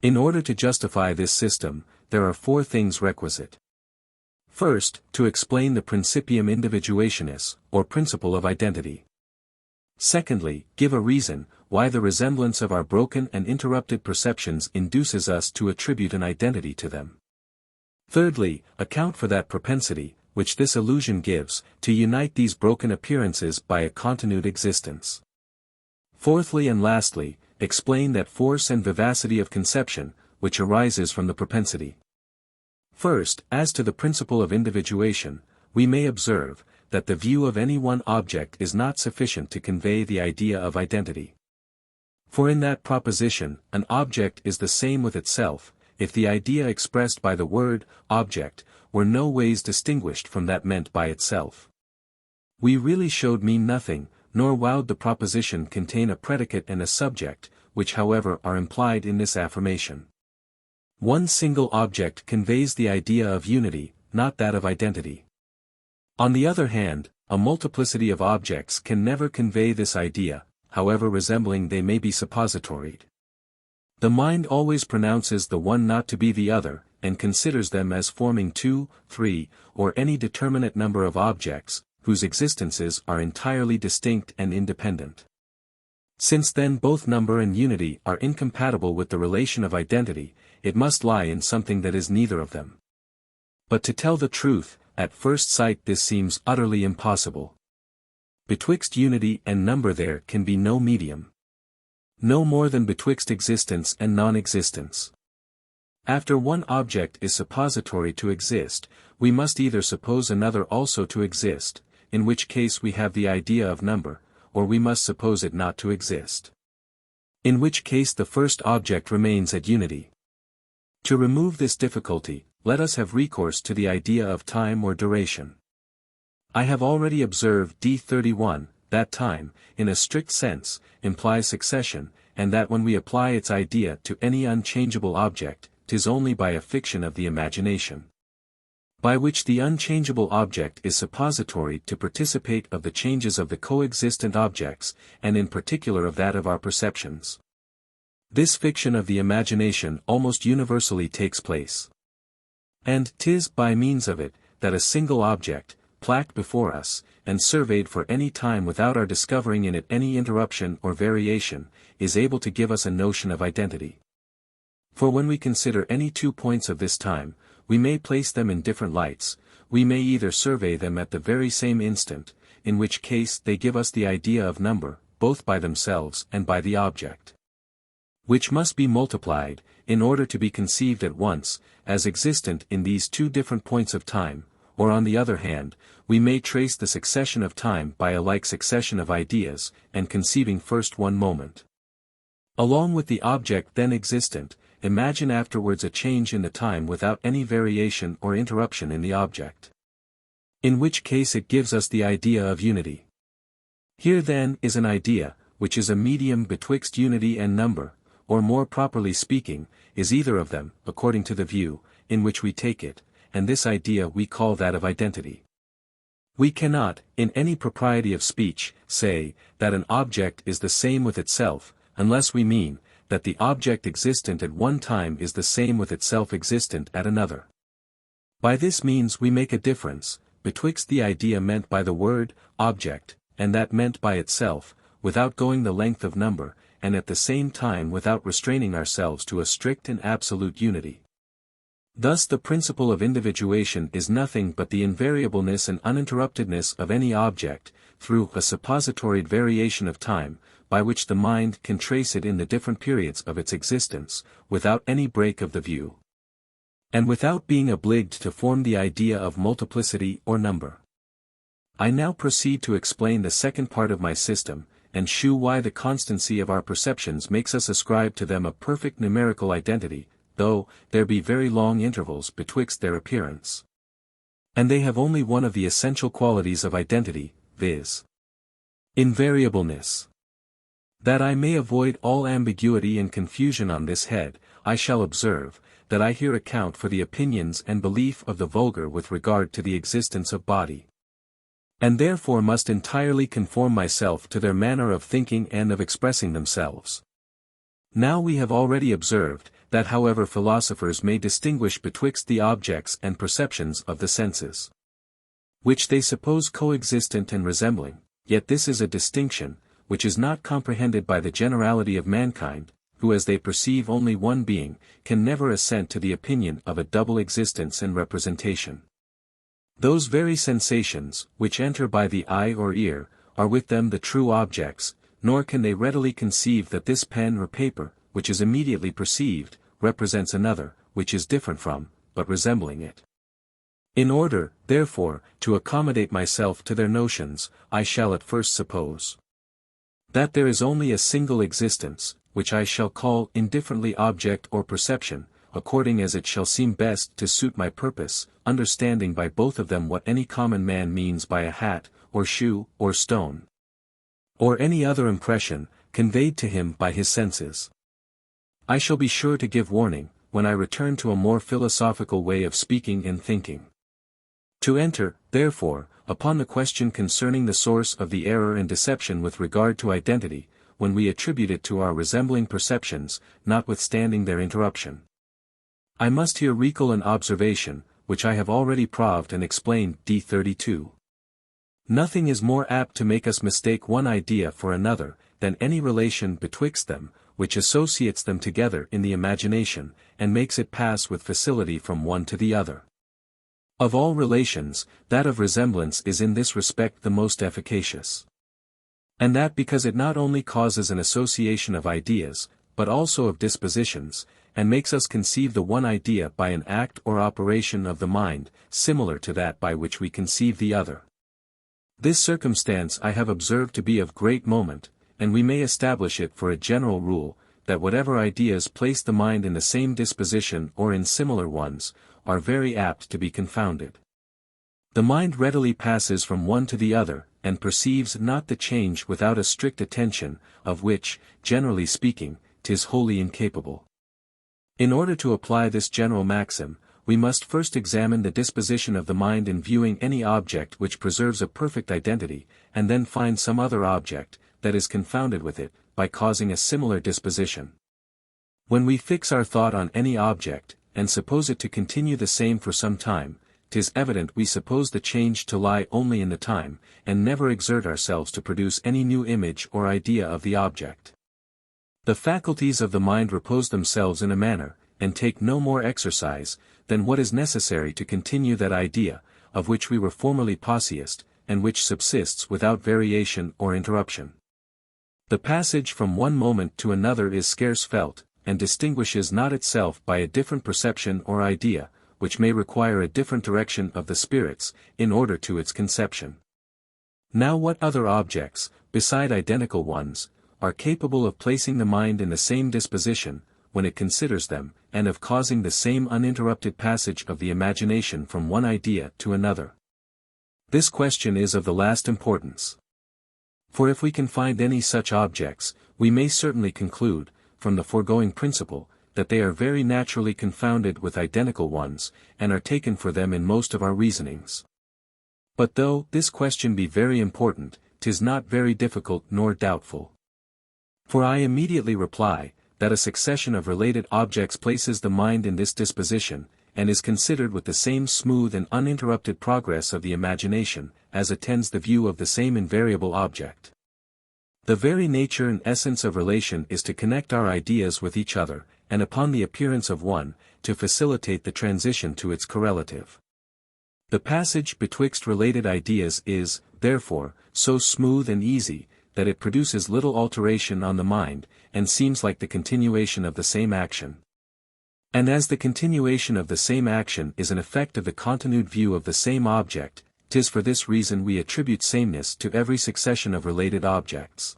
In order to justify this system, there are four things requisite. First, to explain the principium individuationis, or principle of identity. Secondly, give a reason, why the resemblance of our broken and interrupted perceptions induces us to attribute an identity to them. Thirdly, account for that propensity, which this illusion gives, to unite these broken appearances by a continued existence. Fourthly and lastly, explain that force and vivacity of conception, which arises from the propensity. First, as to the principle of individuation, we may observe, that the view of any one object is not sufficient to convey the idea of identity. For in that proposition, an object is the same with itself, if the idea expressed by the word, object, were no ways distinguished from that meant by itself. We really showed mean nothing, nor would the proposition contain a predicate and a subject, which however are implied in this affirmation. One single object conveys the idea of unity, not that of identity. On the other hand, a multiplicity of objects can never convey this idea, however resembling they may be suppositoried. The mind always pronounces the one not to be the other, and considers them as forming two, three, or any determinate number of objects, whose existences are entirely distinct and independent. Since then both number and unity are incompatible with the relation of identity, it must lie in something that is neither of them. But to tell the truth, at first sight this seems utterly impossible. Betwixt unity and number there can be no medium. No more than betwixt existence and non-existence. After one object is suppository to exist, we must either suppose another also to exist, in which case we have the idea of number, or we must suppose it not to exist. In which case the first object remains at unity. To remove this difficulty, let us have recourse to the idea of time or duration. I have already observed d31, that time, in a strict sense, implies succession, and that when we apply its idea to any unchangeable object, 'tis only by a fiction of the imagination, by which the unchangeable object is suppository to participate of the changes of the coexistent objects, and in particular of that of our perceptions. This fiction of the imagination almost universally takes place. And 'tis by means of it, that a single object, placed before us, and surveyed for any time without our discovering in it any interruption or variation, is able to give us a notion of identity. For when we consider any 2 points of this time, we may place them in different lights, we may either survey them at the very same instant, in which case they give us the idea of number, both by themselves and by the object, which must be multiplied, in order to be conceived at once, as existent in these 2 different points of time, or on the other hand, we may trace the succession of time by a like succession of ideas, and conceiving first one moment, along with the object then existent, imagine afterwards a change in the time without any variation or interruption in the object. In which case it gives us the idea of unity. Here then is an idea, which is a medium betwixt unity and number, or more properly speaking, is either of them, according to the view, in which we take it, and this idea we call that of identity. We cannot, in any propriety of speech, say, that an object is the same with itself, unless we mean, that the object existent at one time is the same with itself existent at another. By this means we make a difference, betwixt the idea meant by the word, object, and that meant by itself, without going the length of number, and at the same time without restraining ourselves to a strict and absolute unity. Thus the principle of individuation is nothing but the invariableness and uninterruptedness of any object, through a suppository variation of time, by which the mind can trace it in the different periods of its existence, without any break of the view, and without being obliged to form the idea of multiplicity or number. I now proceed to explain the second part of my system, and shew why the constancy of our perceptions makes us ascribe to them a perfect numerical identity, though there be very long intervals betwixt their appearance. And they have only one of the essential qualities of identity, viz. invariableness. That I may avoid all ambiguity and confusion on this head, I shall observe, that I here account for the opinions and belief of the vulgar with regard to the existence of body, and therefore must entirely conform myself to their manner of thinking and of expressing themselves. Now we have already observed, that however philosophers may distinguish betwixt the objects and perceptions of the senses, which they suppose coexistent and resembling, yet this is a distinction, which is not comprehended by the generality of mankind, who as they perceive only one being, can never assent to the opinion of a double existence and representation. Those very sensations, which enter by the eye or ear, are with them the true objects, nor can they readily conceive that this pen or paper, which is immediately perceived, represents another, which is different from, but resembling it. In order, therefore, to accommodate myself to their notions, I shall at first suppose that there is only a single existence, which I shall call indifferently object or perception, according as it shall seem best to suit my purpose, understanding by both of them what any common man means by a hat, or shoe, or stone, or any other impression, conveyed to him by his senses. I shall be sure to give warning, when I return to a more philosophical way of speaking and thinking. To enter, therefore, upon the question concerning the source of the error and deception with regard to identity, when we attribute it to our resembling perceptions, notwithstanding their interruption. I must here recall an observation, which I have already proved and explained d32. Nothing is more apt to make us mistake one idea for another, than any relation betwixt them, which associates them together in the imagination, and makes it pass with facility from one to the other. Of all relations, that of resemblance is in this respect the most efficacious. And that because it not only causes an association of ideas, but also of dispositions, and makes us conceive the one idea by an act or operation of the mind, similar to that by which we conceive the other. This circumstance I have observed to be of great moment, and we may establish it for a general rule, that whatever ideas place the mind in the same disposition or in similar ones, are very apt to be confounded. The mind readily passes from one to the other, and perceives not the change without a strict attention, of which, generally speaking, 'tis wholly incapable. In order to apply this general maxim, we must first examine the disposition of the mind in viewing any object which preserves a perfect identity, and then find some other object, that is confounded with it, by causing a similar disposition. When we fix our thought on any object, and suppose it to continue the same for some time, 'tis evident we suppose the change to lie only in the time, and never exert ourselves to produce any new image or idea of the object. The faculties of the mind repose themselves in a manner, and take no more exercise, than what is necessary to continue that idea, of which we were formerly possessed, and which subsists without variation or interruption. The passage from one moment to another is scarce felt, and distinguishes not itself by a different perception or idea, which may require a different direction of the spirits, in order to its conception. Now what other objects, beside identical ones, are capable of placing the mind in the same disposition, when it considers them, and of causing the same uninterrupted passage of the imagination from one idea to another? This question is of the last importance. For if we can find any such objects, we may certainly conclude, from the foregoing principle, that they are very naturally confounded with identical ones, and are taken for them in most of our reasonings. But though this question be very important, 'tis not very difficult nor doubtful. For I immediately reply, that a succession of related objects places the mind in this disposition, and is considered with the same smooth and uninterrupted progress of the imagination, as attends the view of the same invariable object. The very nature and essence of relation is to connect our ideas with each other, and upon the appearance of one, to facilitate the transition to its correlative. The passage betwixt related ideas is, therefore, so smooth and easy, that it produces little alteration on the mind, and seems like the continuation of the same action. And as the continuation of the same action is an effect of the continued view of the same object, 'tis for this reason we attribute sameness to every succession of related objects.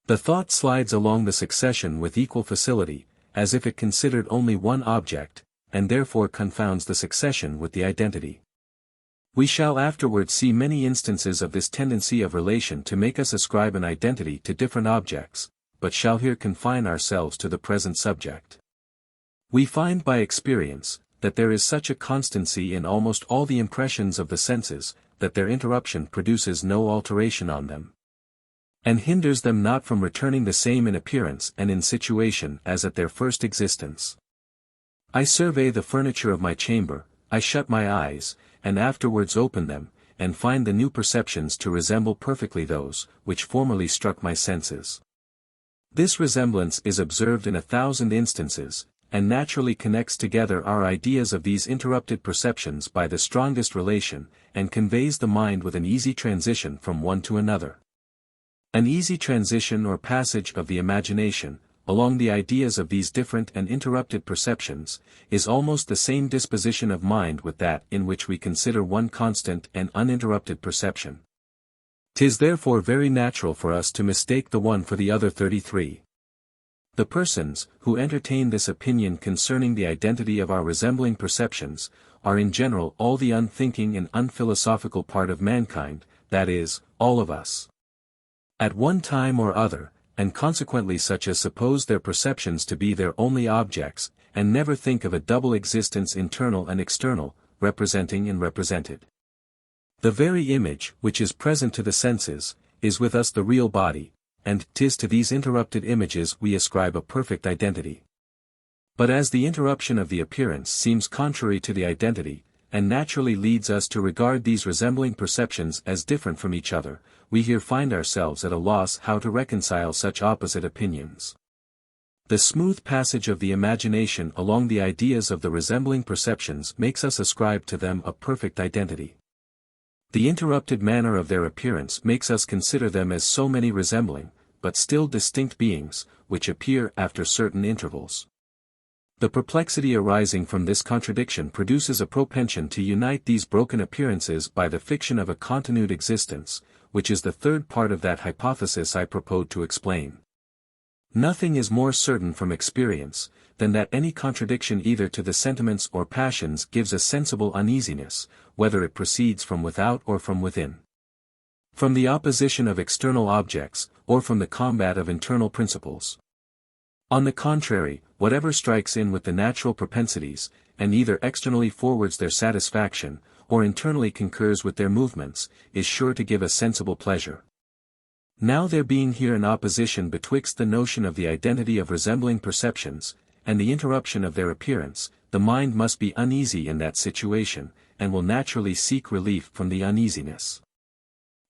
The thought slides along the succession with equal facility, as if it considered only one object, and therefore confounds the succession with the identity. We shall afterward see many instances of this tendency of relation to make us ascribe an identity to different objects, but shall here confine ourselves to the present subject. We find by experience, that there is such a constancy in almost all the impressions of the senses, that their interruption produces no alteration on them, and hinders them not from returning the same in appearance and in situation as at their first existence. I survey the furniture of my chamber, I shut my eyes, and afterwards open them, and find the new perceptions to resemble perfectly those, which formerly struck my senses. This resemblance is observed in 1,000 instances, and naturally connects together our ideas of these interrupted perceptions by the strongest relation, and conveys the mind with an easy transition from one to another. An easy transition or passage of the imagination, along the ideas of these different and interrupted perceptions, is almost the same disposition of mind with that in which we consider one constant and uninterrupted perception. 'Tis therefore very natural for us to mistake the one for the other 33. The persons, who entertain this opinion concerning the identity of our resembling perceptions, are in general all the unthinking and unphilosophical part of mankind, that is, all of us. At one time or other, and consequently such as suppose their perceptions to be their only objects, and never think of a double existence internal and external, representing and represented. The very image, which is present to the senses, is with us the real body, and 'tis to these interrupted images we ascribe a perfect identity. But as the interruption of the appearance seems contrary to the identity, and naturally leads us to regard these resembling perceptions as different from each other, we here find ourselves at a loss how to reconcile such opposite opinions. The smooth passage of the imagination along the ideas of the resembling perceptions makes us ascribe to them a perfect identity. The interrupted manner of their appearance makes us consider them as so many resembling, but still distinct beings, which appear after certain intervals. The perplexity arising from this contradiction produces a propension to unite these broken appearances by the fiction of a continued existence, which is the third part of that hypothesis I propose to explain. Nothing is more certain from experience, than that any contradiction either to the sentiments or passions gives a sensible uneasiness, whether it proceeds from without or from within. From the opposition of external objects, or from the combat of internal principles. On the contrary, whatever strikes in with the natural propensities, and either externally forwards their satisfaction, or internally concurs with their movements, is sure to give a sensible pleasure. Now there being here an opposition betwixt the notion of the identity of resembling perceptions, and the interruption of their appearance, the mind must be uneasy in that situation, and will naturally seek relief from the uneasiness.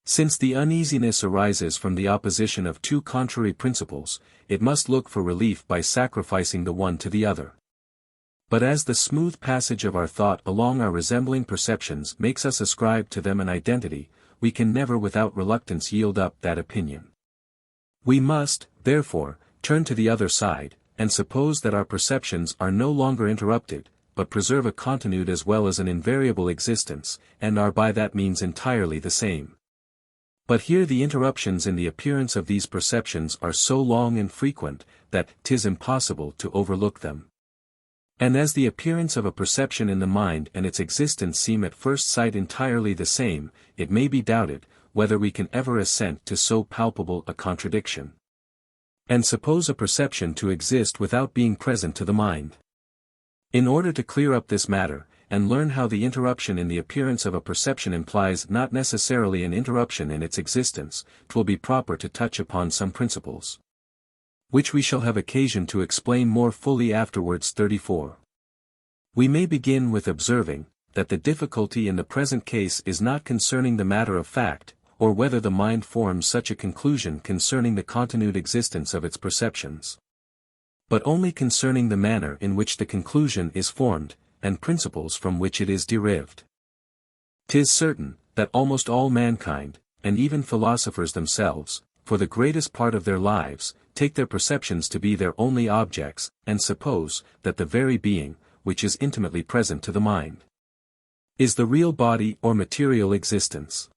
Since the uneasiness arises from the opposition of two contrary principles, it must look for relief by sacrificing the one to the other. But as the smooth passage of our thought along our resembling perceptions makes us ascribe to them an identity, we can never without reluctance yield up that opinion. We must, therefore, turn to the other side, and suppose that our perceptions are no longer interrupted, but preserve a continued as well as an invariable existence, and are by that means entirely the same. But here the interruptions in the appearance of these perceptions are so long and frequent, that 'tis impossible to overlook them. And as the appearance of a perception in the mind and its existence seem at first sight entirely the same, it may be doubted, whether we can ever assent to so palpable a contradiction. And suppose a perception to exist without being present to the mind. In order to clear up this matter, and learn how the interruption in the appearance of a perception implies not necessarily an interruption in its existence, 'twill be proper to touch upon some principles, which we shall have occasion to explain more fully afterwards. 34. We may begin with observing, that the difficulty in the present case is not concerning the matter of fact, or whether the mind forms such a conclusion concerning the continued existence of its perceptions, but only concerning the manner in which the conclusion is formed, and principles from which it is derived. 'Tis certain, that almost all mankind, and even philosophers themselves, for the greatest part of their lives, take their perceptions to be their only objects, and suppose, that the very being, which is intimately present to the mind, is the real body or material existence.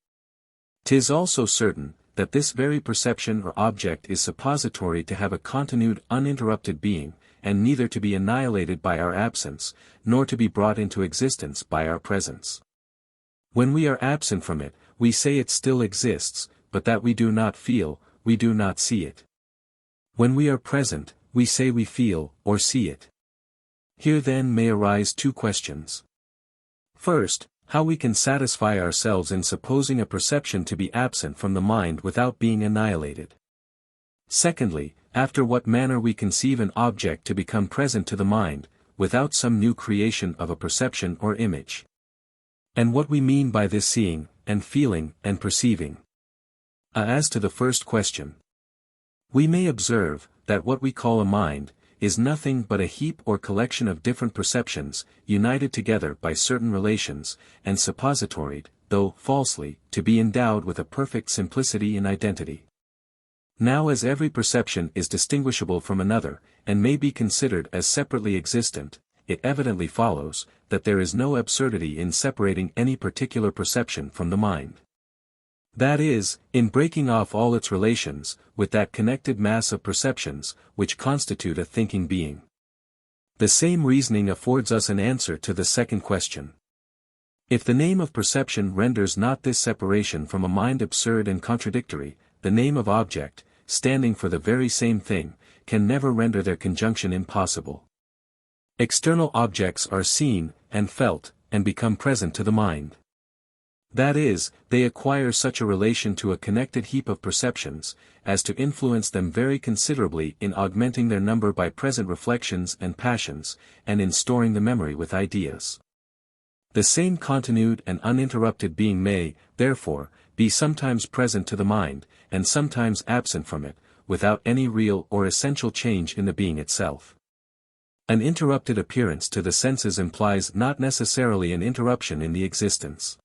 'Tis also certain, that this very perception or object is suppository to have a continued uninterrupted being, and neither to be annihilated by our absence, nor to be brought into existence by our presence. When we are absent from it, we say it still exists, but that we do not feel, we do not see it. When we are present, we say we feel, or see it. Here then may arise two questions. First, how we can satisfy ourselves in supposing a perception to be absent from the mind without being annihilated. Secondly, after what manner we conceive an object to become present to the mind, without some new creation of a perception or image. And what we mean by this seeing, and feeling, and perceiving. As to the first question, we may observe, that what we call a mind, is nothing but a heap or collection of different perceptions, united together by certain relations, and suppositoried, though falsely, to be endowed with a perfect simplicity in identity. Now as every perception is distinguishable from another, and may be considered as separately existent, it evidently follows, that there is no absurdity in separating any particular perception from the mind. That is, in breaking off all its relations, with that connected mass of perceptions, which constitute a thinking being. The same reasoning affords us an answer to the second question. If the name of perception renders not this separation from a mind absurd and contradictory, the name of object, standing for the very same thing, can never render their conjunction impossible. External objects are seen, and felt, and become present to the mind. That is, they acquire such a relation to a connected heap of perceptions, as to influence them very considerably in augmenting their number by present reflections and passions, and in storing the memory with ideas. The same continued and uninterrupted being may, therefore, be sometimes present to the mind, and sometimes absent from it, without any real or essential change in the being itself. An interrupted appearance to the senses implies not necessarily an interruption in the existence.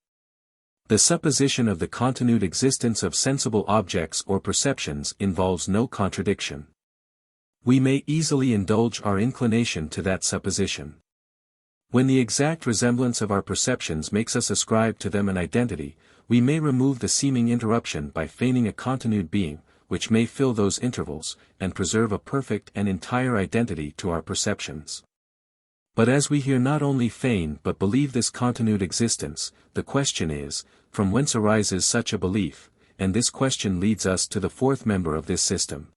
The supposition of the continued existence of sensible objects or perceptions involves no contradiction. We may easily indulge our inclination to that supposition. When the exact resemblance of our perceptions makes us ascribe to them an identity, we may remove the seeming interruption by feigning a continued being, which may fill those intervals, and preserve a perfect and entire identity to our perceptions. But as we here not only feign but believe this continued existence, the question is, from whence arises such a belief, and this question leads us to the fourth member of this system.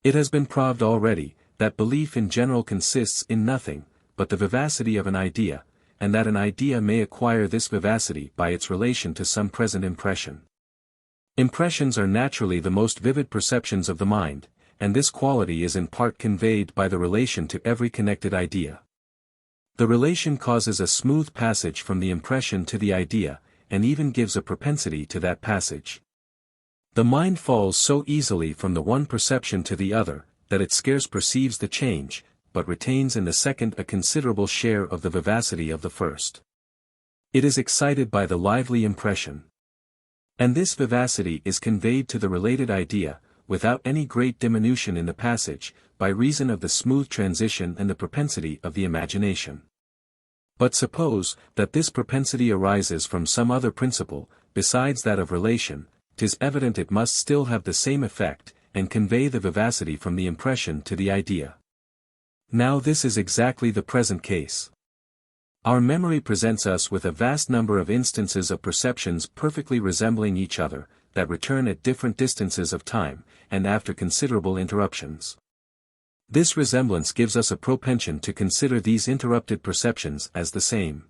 It has been proved already, that belief in general consists in nothing, but the vivacity of an idea, and that an idea may acquire this vivacity by its relation to some present impression. Impressions are naturally the most vivid perceptions of the mind, and this quality is in part conveyed by the relation to every connected idea. The relation causes a smooth passage from the impression to the idea, and even gives a propensity to that passage. The mind falls so easily from the one perception to the other, that it scarce perceives the change, but retains in the second a considerable share of the vivacity of the first. It is excited by the lively impression. And this vivacity is conveyed to the related idea, without any great diminution in the passage, by reason of the smooth transition and the propensity of the imagination. But suppose that this propensity arises from some other principle, besides that of relation, 'tis evident it must still have the same effect, and convey the vivacity from the impression to the idea. Now this is exactly the present case. Our memory presents us with a vast number of instances of perceptions perfectly resembling each other, that return at different distances of time, and after considerable interruptions. This resemblance gives us a propension to consider these interrupted perceptions as the same.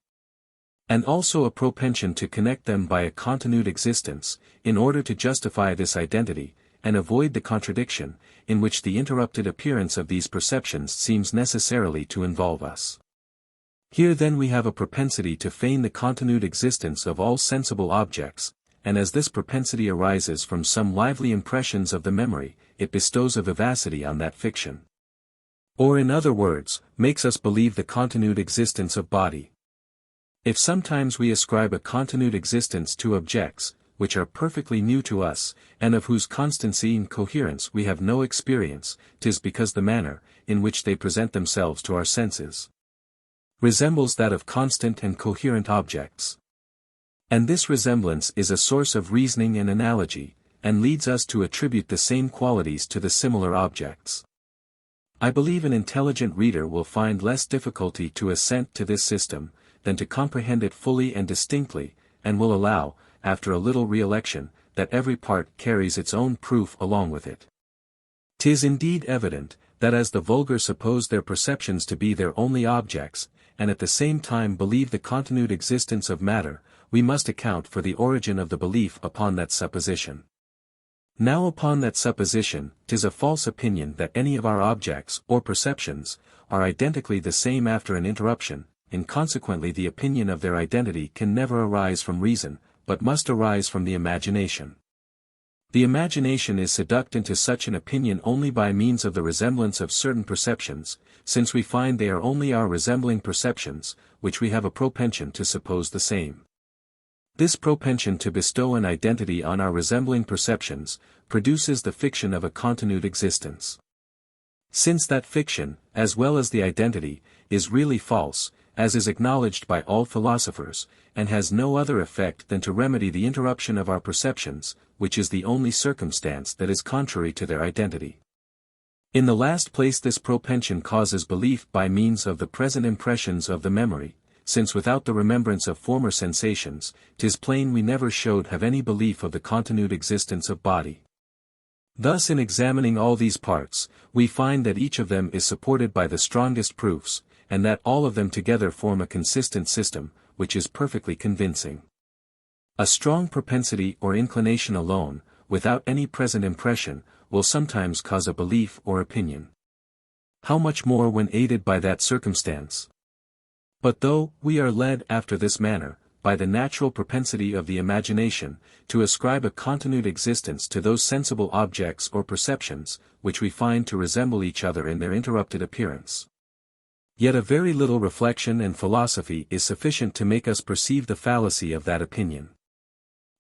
And also a propension to connect them by a continued existence, in order to justify this identity, and avoid the contradiction, in which the interrupted appearance of these perceptions seems necessarily to involve us. Here then we have a propensity to feign the continued existence of all sensible objects, and as this propensity arises from some lively impressions of the memory, it bestows a vivacity on that fiction. Or in other words, makes us believe the continued existence of body. If sometimes we ascribe a continued existence to objects, which are perfectly new to us, and of whose constancy and coherence we have no experience, 'tis because the manner, in which they present themselves to our senses, resembles that of constant and coherent objects. And this resemblance is a source of reasoning and analogy, and leads us to attribute the same qualities to the similar objects. I believe an intelligent reader will find less difficulty to assent to this system, than to comprehend it fully and distinctly, and will allow, after a little recollection, that every part carries its own proof along with it. 'Tis indeed evident, that as the vulgar suppose their perceptions to be their only objects, and at the same time believe the continued existence of matter, we must account for the origin of the belief upon that supposition. Now upon that supposition, 'tis a false opinion that any of our objects, or perceptions, are identically the same after an interruption, and consequently the opinion of their identity can never arise from reason, but must arise from the imagination. The imagination is seduced into such an opinion only by means of the resemblance of certain perceptions, since we find they are only our resembling perceptions, which we have a propension to suppose the same. This propension to bestow an identity on our resembling perceptions, produces the fiction of a continued existence. Since that fiction, as well as the identity, is really false, as is acknowledged by all philosophers, and has no other effect than to remedy the interruption of our perceptions, which is the only circumstance that is contrary to their identity. In the last place this propension causes belief by means of the present impressions of the memory, since without the remembrance of former sensations, 'tis plain we never showed have any belief of the continued existence of body. Thus in examining all these parts, we find that each of them is supported by the strongest proofs, and that all of them together form a consistent system, which is perfectly convincing. A strong propensity or inclination alone, without any present impression, will sometimes cause a belief or opinion. How much more when aided by that circumstance? But though we are led after this manner, by the natural propensity of the imagination, to ascribe a continued existence to those sensible objects or perceptions, which we find to resemble each other in their interrupted appearance. Yet a very little reflection and philosophy is sufficient to make us perceive the fallacy of that opinion.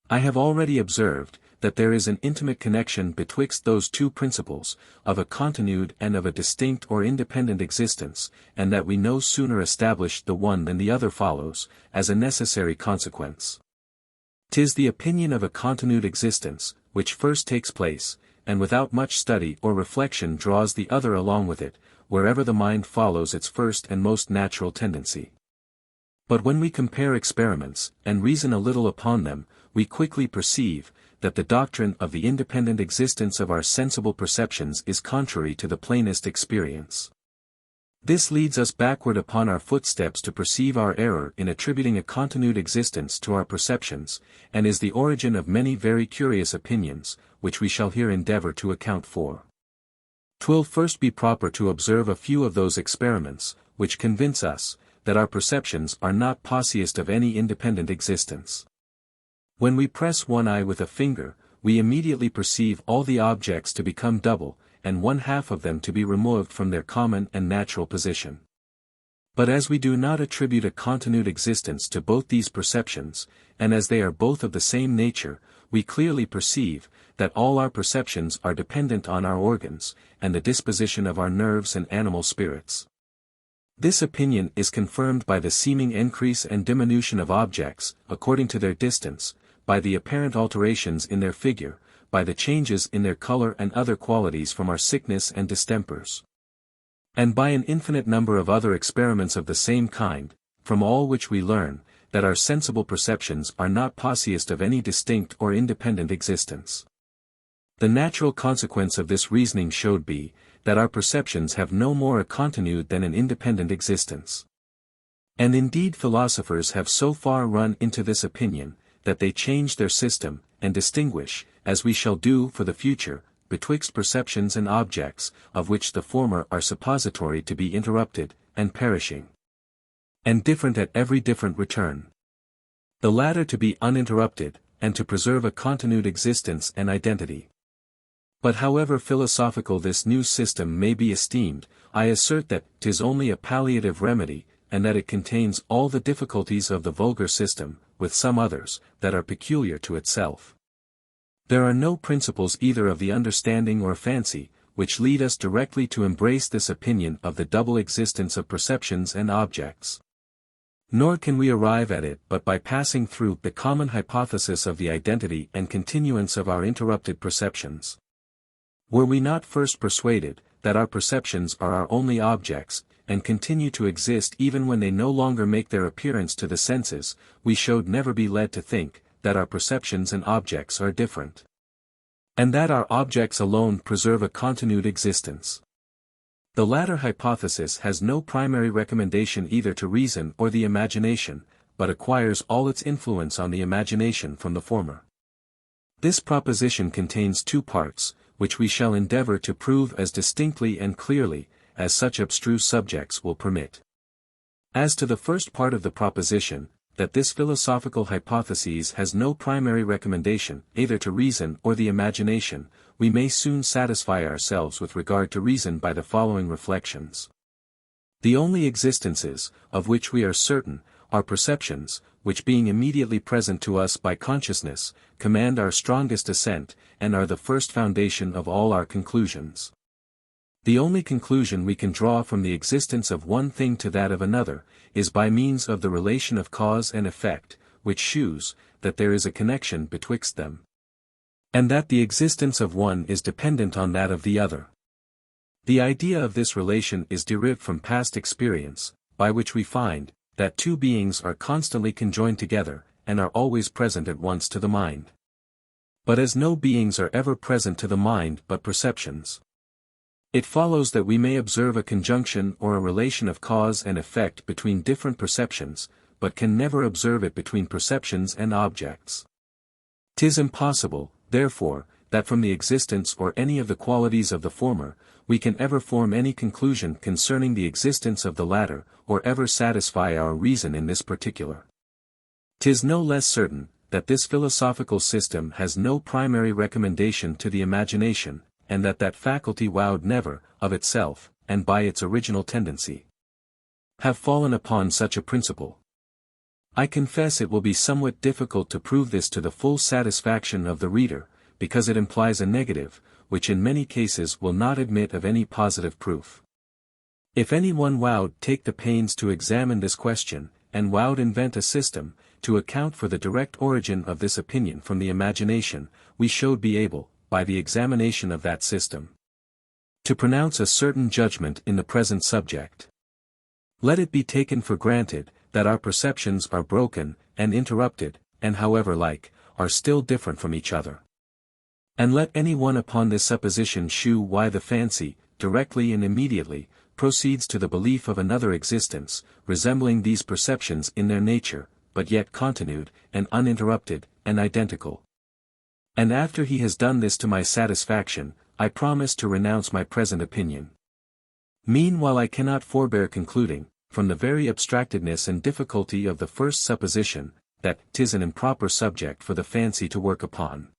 I have already observed, that there is an intimate connection betwixt those two principles, of a continued and of a distinct or independent existence, and that we no sooner establish the one than the other follows, as a necessary consequence. 'Tis the opinion of a continued existence, which first takes place, and without much study or reflection draws the other along with it, wherever the mind follows its first and most natural tendency. But when we compare experiments, and reason a little upon them, we quickly perceive, that the doctrine of the independent existence of our sensible perceptions is contrary to the plainest experience. This leads us backward upon our footsteps to perceive our error in attributing a continued existence to our perceptions, and is the origin of many very curious opinions, which we shall here endeavor to account for. 'Twill first be proper to observe a few of those experiments, which convince us, that our perceptions are not possessed of any independent existence. When we press one eye with a finger, we immediately perceive all the objects to become double, and one half of them to be removed from their common and natural position. But as we do not attribute a continued existence to both these perceptions, and as they are both of the same nature, we clearly perceive, that all our perceptions are dependent on our organs, and the disposition of our nerves and animal spirits. This opinion is confirmed by the seeming increase and diminution of objects, according to their distance, by the apparent alterations in their figure, by the changes in their color and other qualities from our sickness and distempers. And by an infinite number of other experiments of the same kind, from all which we learn, that our sensible perceptions are not possessed of any distinct or independent existence. The natural consequence of this reasoning should be, that our perceptions have no more a continued than an independent existence. And indeed philosophers have so far run into this opinion, that they change their system, and distinguish, as we shall do for the future, betwixt perceptions and objects, of which the former are suppository to be interrupted, and perishing, and different at every different return. The latter to be uninterrupted, and to preserve a continued existence and identity. But however philosophical this new system may be esteemed, I assert that 'tis only a palliative remedy, and that it contains all the difficulties of the vulgar system, with some others, that are peculiar to itself. There are no principles either of the understanding or fancy, which lead us directly to embrace this opinion of the double existence of perceptions and objects. Nor can we arrive at it but by passing through the common hypothesis of the identity and continuance of our interrupted perceptions. Were we not first persuaded, that our perceptions are our only objects, and continue to exist even when they no longer make their appearance to the senses, we should never be led to think, that our perceptions and objects are different. And that our objects alone preserve a continued existence. The latter hypothesis has no primary recommendation either to reason or the imagination, but acquires all its influence on the imagination from the former. This proposition contains two parts, which we shall endeavor to prove as distinctly and clearly, as such abstruse subjects will permit. As to the first part of the proposition, that this philosophical hypothesis has no primary recommendation, either to reason or the imagination, we may soon satisfy ourselves with regard to reason by the following reflections. The only existences, of which we are certain, are perceptions, which being immediately present to us by consciousness, command our strongest assent, and are the first foundation of all our conclusions. The only conclusion we can draw from the existence of one thing to that of another, is by means of the relation of cause and effect, which shews, that there is a connection betwixt them. And that the existence of one is dependent on that of the other. The idea of this relation is derived from past experience, by which we find, that two beings are constantly conjoined together, and are always present at once to the mind. But as no beings are ever present to the mind but perceptions, it follows that we may observe a conjunction or a relation of cause and effect between different perceptions, but can never observe it between perceptions and objects. 'Tis impossible, therefore, that from the existence or any of the qualities of the former, we can ever form any conclusion concerning the existence of the latter, or ever satisfy our reason in this particular. 'Tis no less certain, that this philosophical system has no primary recommendation to the imagination, and that faculty would never, of itself, and by its original tendency, have fallen upon such a principle. I confess it will be somewhat difficult to prove this to the full satisfaction of the reader, because it implies a negative, which in many cases will not admit of any positive proof. If any one would take the pains to examine this question, and would invent a system, to account for the direct origin of this opinion from the imagination, we should be able, by the examination of that system, to pronounce a certain judgment in the present subject. Let it be taken for granted, that our perceptions are broken, and interrupted, and however like, are still different from each other. And let any one upon this supposition shew why the fancy, directly and immediately, proceeds to the belief of another existence, resembling these perceptions in their nature, but yet continued, and uninterrupted, and identical. And after he has done this to my satisfaction, I promise to renounce my present opinion. Meanwhile I cannot forbear concluding, from the very abstractedness and difficulty of the first supposition, that 'tis an improper subject for the fancy to work upon.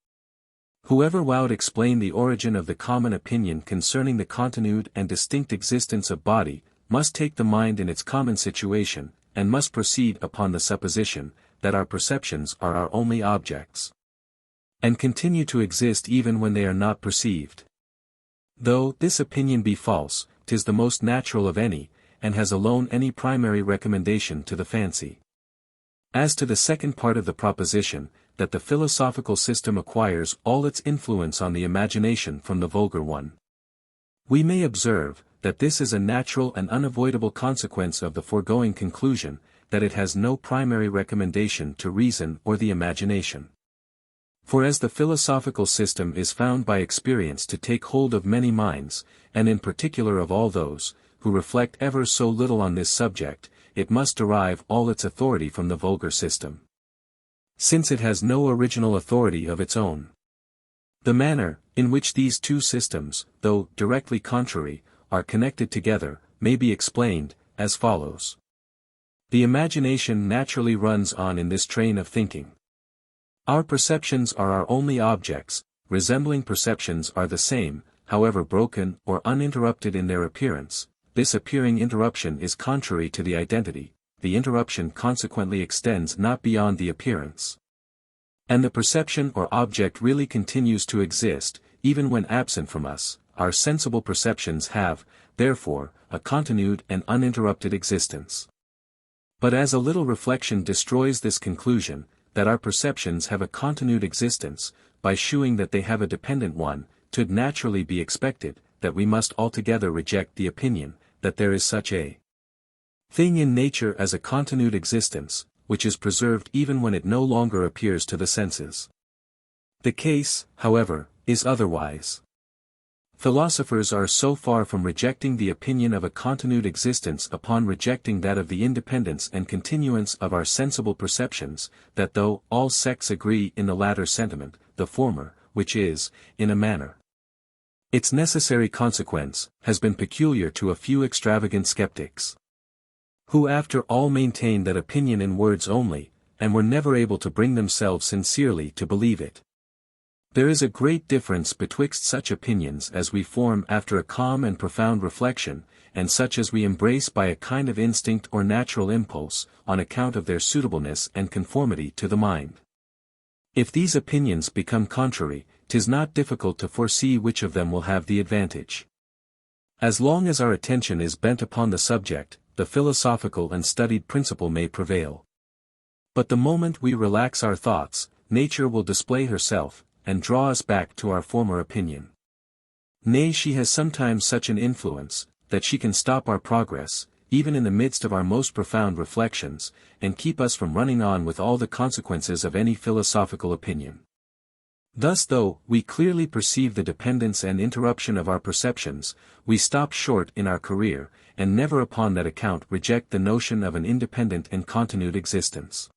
Whoever would explain the origin of the common opinion concerning the continued and distinct existence of body, must take the mind in its common situation, and must proceed upon the supposition, that our perceptions are our only objects, and continue to exist even when they are not perceived. Though this opinion be false, 'tis the most natural of any, and has alone any primary recommendation to the fancy. As to the second part of the proposition, that the philosophical system acquires all its influence on the imagination from the vulgar one, we may observe, that this is a natural and unavoidable consequence of the foregoing conclusion, that it has no primary recommendation to reason or the imagination. For as the philosophical system is found by experience to take hold of many minds, and in particular of all those, who reflect ever so little on this subject, it must derive all its authority from the vulgar system, since it has no original authority of its own. The manner, in which these two systems, though directly contrary, are connected together, may be explained, as follows. The imagination naturally runs on in this train of thinking. Our perceptions are our only objects, resembling perceptions are the same, however broken or uninterrupted in their appearance. This appearing interruption is contrary to the identity, the interruption consequently extends not beyond the appearance. And the perception or object really continues to exist, even when absent from us. Our sensible perceptions have, therefore, a continued and uninterrupted existence. But as a little reflection destroys this conclusion, that our perceptions have a continued existence, by shewing that they have a dependent one, 'twould naturally be expected, that we must altogether reject the opinion, that there is such a thing in nature as a continued existence, which is preserved even when it no longer appears to the senses. The case, however, is otherwise. Philosophers are so far from rejecting the opinion of a continued existence upon rejecting that of the independence and continuance of our sensible perceptions, that though all sects agree in the latter sentiment, the former, which is, in a manner, its necessary consequence, has been peculiar to a few extravagant skeptics, who after all maintained that opinion in words only, and were never able to bring themselves sincerely to believe it. There is a great difference betwixt such opinions as we form after a calm and profound reflection, and such as we embrace by a kind of instinct or natural impulse, on account of their suitableness and conformity to the mind. If these opinions become contrary, 'tis not difficult to foresee which of them will have the advantage. As long as our attention is bent upon the subject, the philosophical and studied principle may prevail. But the moment we relax our thoughts, nature will display herself, and draw us back to our former opinion. Nay, she has sometimes such an influence, that she can stop our progress, even in the midst of our most profound reflections, and keep us from running on with all the consequences of any philosophical opinion. Thus though we clearly perceive the dependence and interruption of our perceptions, we stop short in our career, and never upon that account reject the notion of an independent and continued existence.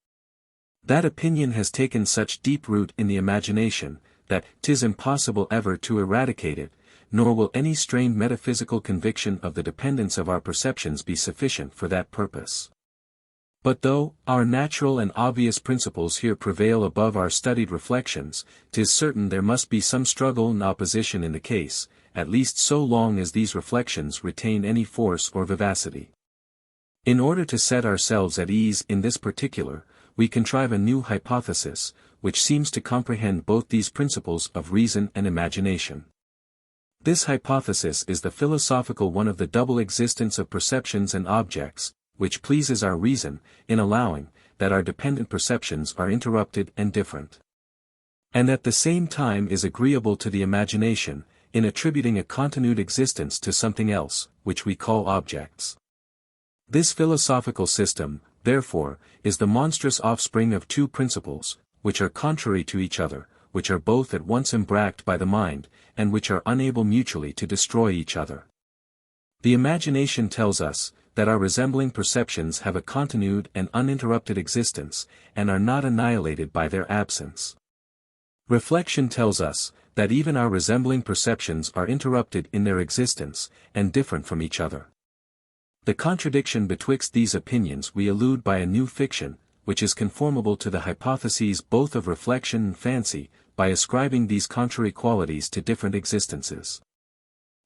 That opinion has taken such deep root in the imagination, that 'tis impossible ever to eradicate it, nor will any strained metaphysical conviction of the dependence of our perceptions be sufficient for that purpose. But though our natural and obvious principles here prevail above our studied reflections, 'tis certain there must be some struggle and opposition in the case, at least so long as these reflections retain any force or vivacity. In order to set ourselves at ease in this particular, we contrive a new hypothesis, which seems to comprehend both these principles of reason and imagination. This hypothesis is the philosophical one of the double existence of perceptions and objects, which pleases our reason, in allowing that our dependent perceptions are interrupted and different. And at the same time is agreeable to the imagination, in attributing a continued existence to something else, which we call objects. This philosophical system, therefore, is the monstrous offspring of two principles, which are contrary to each other, which are both at once embraced by the mind, and which are unable mutually to destroy each other. The imagination tells us that our resembling perceptions have a continued and uninterrupted existence, and are not annihilated by their absence. Reflection tells us that even our resembling perceptions are interrupted in their existence, and different from each other. The contradiction betwixt these opinions we elude by a new fiction, which is conformable to the hypotheses both of reflection and fancy, by ascribing these contrary qualities to different existences.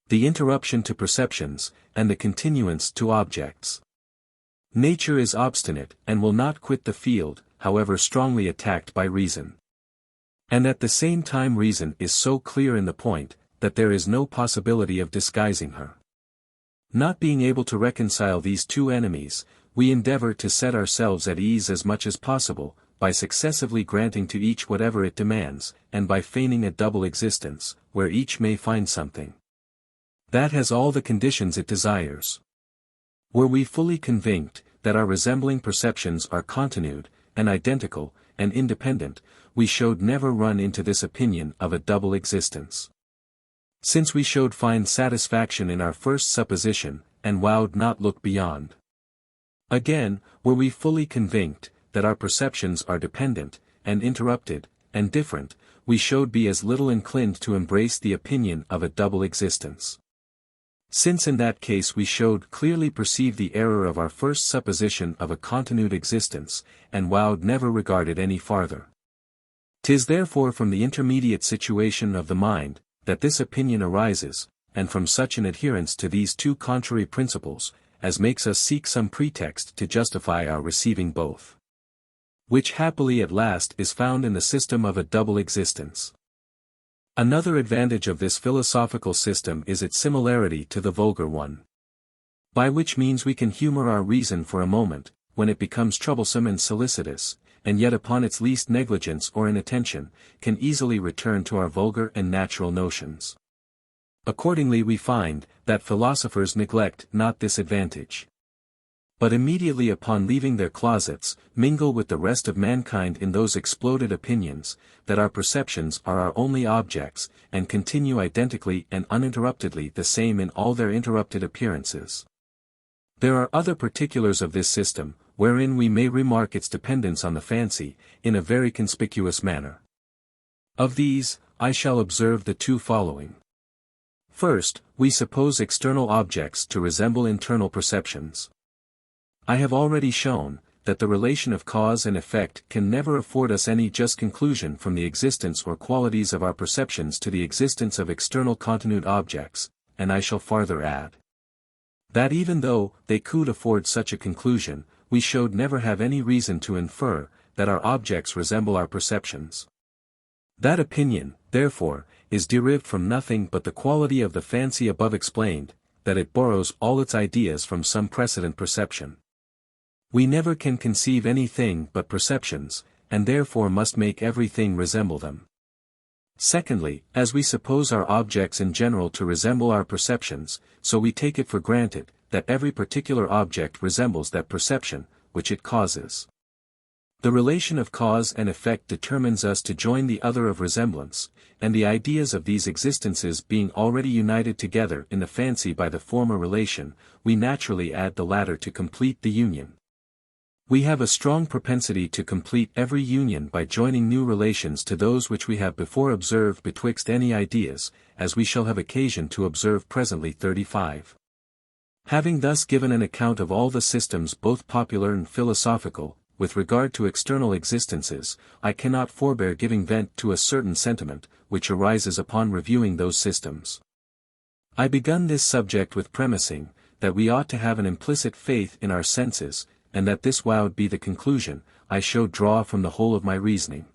The interruption to perceptions, and the continuance to objects. Nature is obstinate and will not quit the field, however strongly attacked by reason. And at the same time reason is so clear in the point, that there is no possibility of disguising her. Not being able to reconcile these two enemies, we endeavor to set ourselves at ease as much as possible, by successively granting to each whatever it demands, and by feigning a double existence, where each may find something that has all the conditions it desires. Were we fully convinced that our resembling perceptions are continued, and identical, and independent, we should never run into this opinion of a double existence. Since we should find satisfaction in our first supposition, and would not look beyond. Again, were we fully convinced that our perceptions are dependent, and interrupted, and different, we should be as little inclined to embrace the opinion of a double existence. Since in that case we should clearly perceive the error of our first supposition of a continued existence, and would never regard it any farther. 'Tis therefore from the intermediate situation of the mind, that this opinion arises, and from such an adherence to these two contrary principles, as makes us seek some pretext to justify our receiving both. Which happily at last is found in the system of a double existence. Another advantage of this philosophical system is its similarity to the vulgar one. By which means we can humor our reason for a moment, when it becomes troublesome and solicitous, and yet upon its least negligence or inattention, can easily return to our vulgar and natural notions. Accordingly we find, that philosophers neglect not this advantage. But immediately upon leaving their closets, mingle with the rest of mankind in those exploded opinions, that our perceptions are our only objects, and continue identically and uninterruptedly the same in all their interrupted appearances. There are other particulars of this system, wherein we may remark its dependence on the fancy, in a very conspicuous manner. Of these, I shall observe the two following. First, we suppose external objects to resemble internal perceptions. I have already shown, that the relation of cause and effect can never afford us any just conclusion from the existence or qualities of our perceptions to the existence of external continued objects, and I shall farther add, that even though they could afford such a conclusion, we should never have any reason to infer, that our objects resemble our perceptions. That opinion, therefore, is derived from nothing but the quality of the fancy above explained, that it borrows all its ideas from some precedent perception. We never can conceive anything but perceptions, and therefore must make everything resemble them. Secondly, as we suppose our objects in general to resemble our perceptions, so we take it for granted, that every particular object resembles that perception, which it causes. The relation of cause and effect determines us to join the other of resemblance, and the ideas of these existences being already united together in the fancy by the former relation, we naturally add the latter to complete the union. We have a strong propensity to complete every union by joining new relations to those which we have before observed betwixt any ideas, as we shall have occasion to observe presently. 35. Having thus given an account of all the systems both popular and philosophical, with regard to external existences, I cannot forbear giving vent to a certain sentiment, which arises upon reviewing those systems. I begun this subject with premising, that we ought to have an implicit faith in our senses, and that this would be the conclusion, I shall draw from the whole of my reasoning.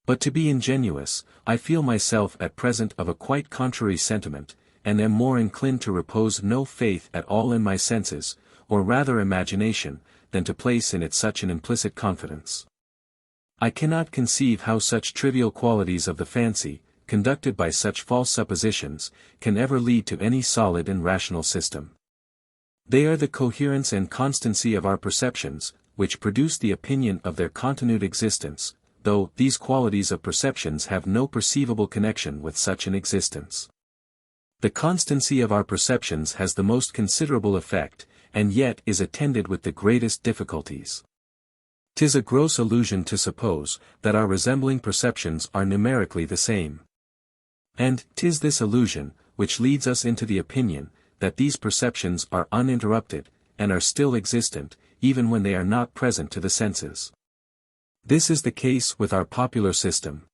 But to be ingenuous, I feel myself at present of a quite contrary sentiment, and am more inclined to repose no faith at all in my senses, or rather imagination, than to place in it such an implicit confidence. I cannot conceive how such trivial qualities of the fancy, conducted by such false suppositions, can ever lead to any solid and rational system. They are the coherence and constancy of our perceptions, which produce the opinion of their continued existence, though these qualities of perceptions have no perceivable connection with such an existence. The constancy of our perceptions has the most considerable effect, and yet is attended with the greatest difficulties. 'Tis a gross illusion to suppose, that our resembling perceptions are numerically the same. And 'tis this illusion, which leads us into the opinion, that these perceptions are uninterrupted, and are still existent, even when they are not present to the senses. This is the case with our popular system.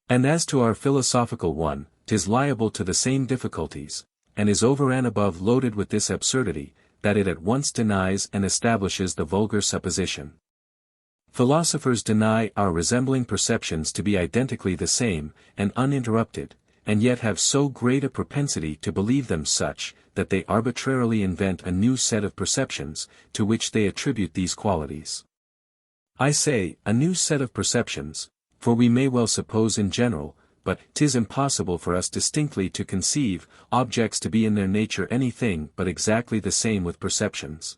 And as to our philosophical one, 'tis liable to the same difficulties, and is over and above loaded with this absurdity, that it at once denies and establishes the vulgar supposition. Philosophers deny our resembling perceptions to be identically the same, and uninterrupted, and yet have so great a propensity to believe them such, that they arbitrarily invent a new set of perceptions, to which they attribute these qualities. I say, a new set of perceptions, for we may well suppose in general, but 'tis impossible for us distinctly to conceive objects to be in their nature anything but exactly the same with perceptions.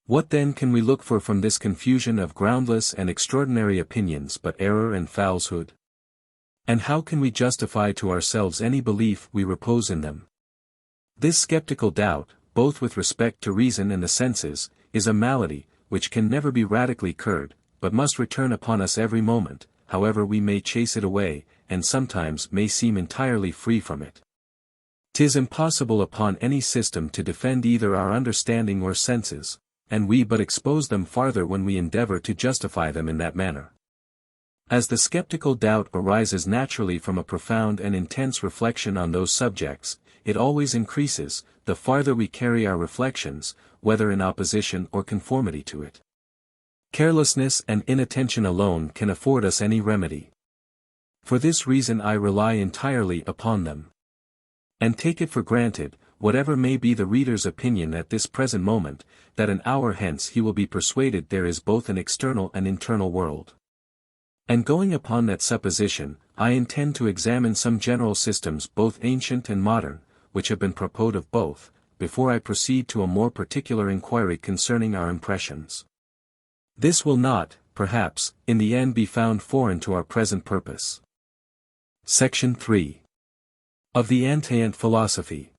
What then can we look for from this confusion of groundless and extraordinary opinions but error and falsehood? And how can we justify to ourselves any belief we repose in them? This skeptical doubt, both with respect to reason and the senses, is a malady, which can never be radically cured, but must return upon us every moment, however we may chase it away, and sometimes may seem entirely free from it. 'Tis impossible upon any system to defend either our understanding or senses, and we but expose them farther when we endeavor to justify them in that manner. As the skeptical doubt arises naturally from a profound and intense reflection on those subjects, it always increases, the farther we carry our reflections, whether in opposition or conformity to it. Carelessness and inattention alone can afford us any remedy. For this reason I rely entirely upon them. And take it for granted, whatever may be the reader's opinion at this present moment, that an hour hence he will be persuaded there is both an external and internal world. And going upon that supposition, I intend to examine some general systems both ancient and modern, which have been proposed of both, before I proceed to a more particular inquiry concerning our impressions. This will not, perhaps, in the end be found foreign to our present purpose. Section 3. Of the Antient Philosophy.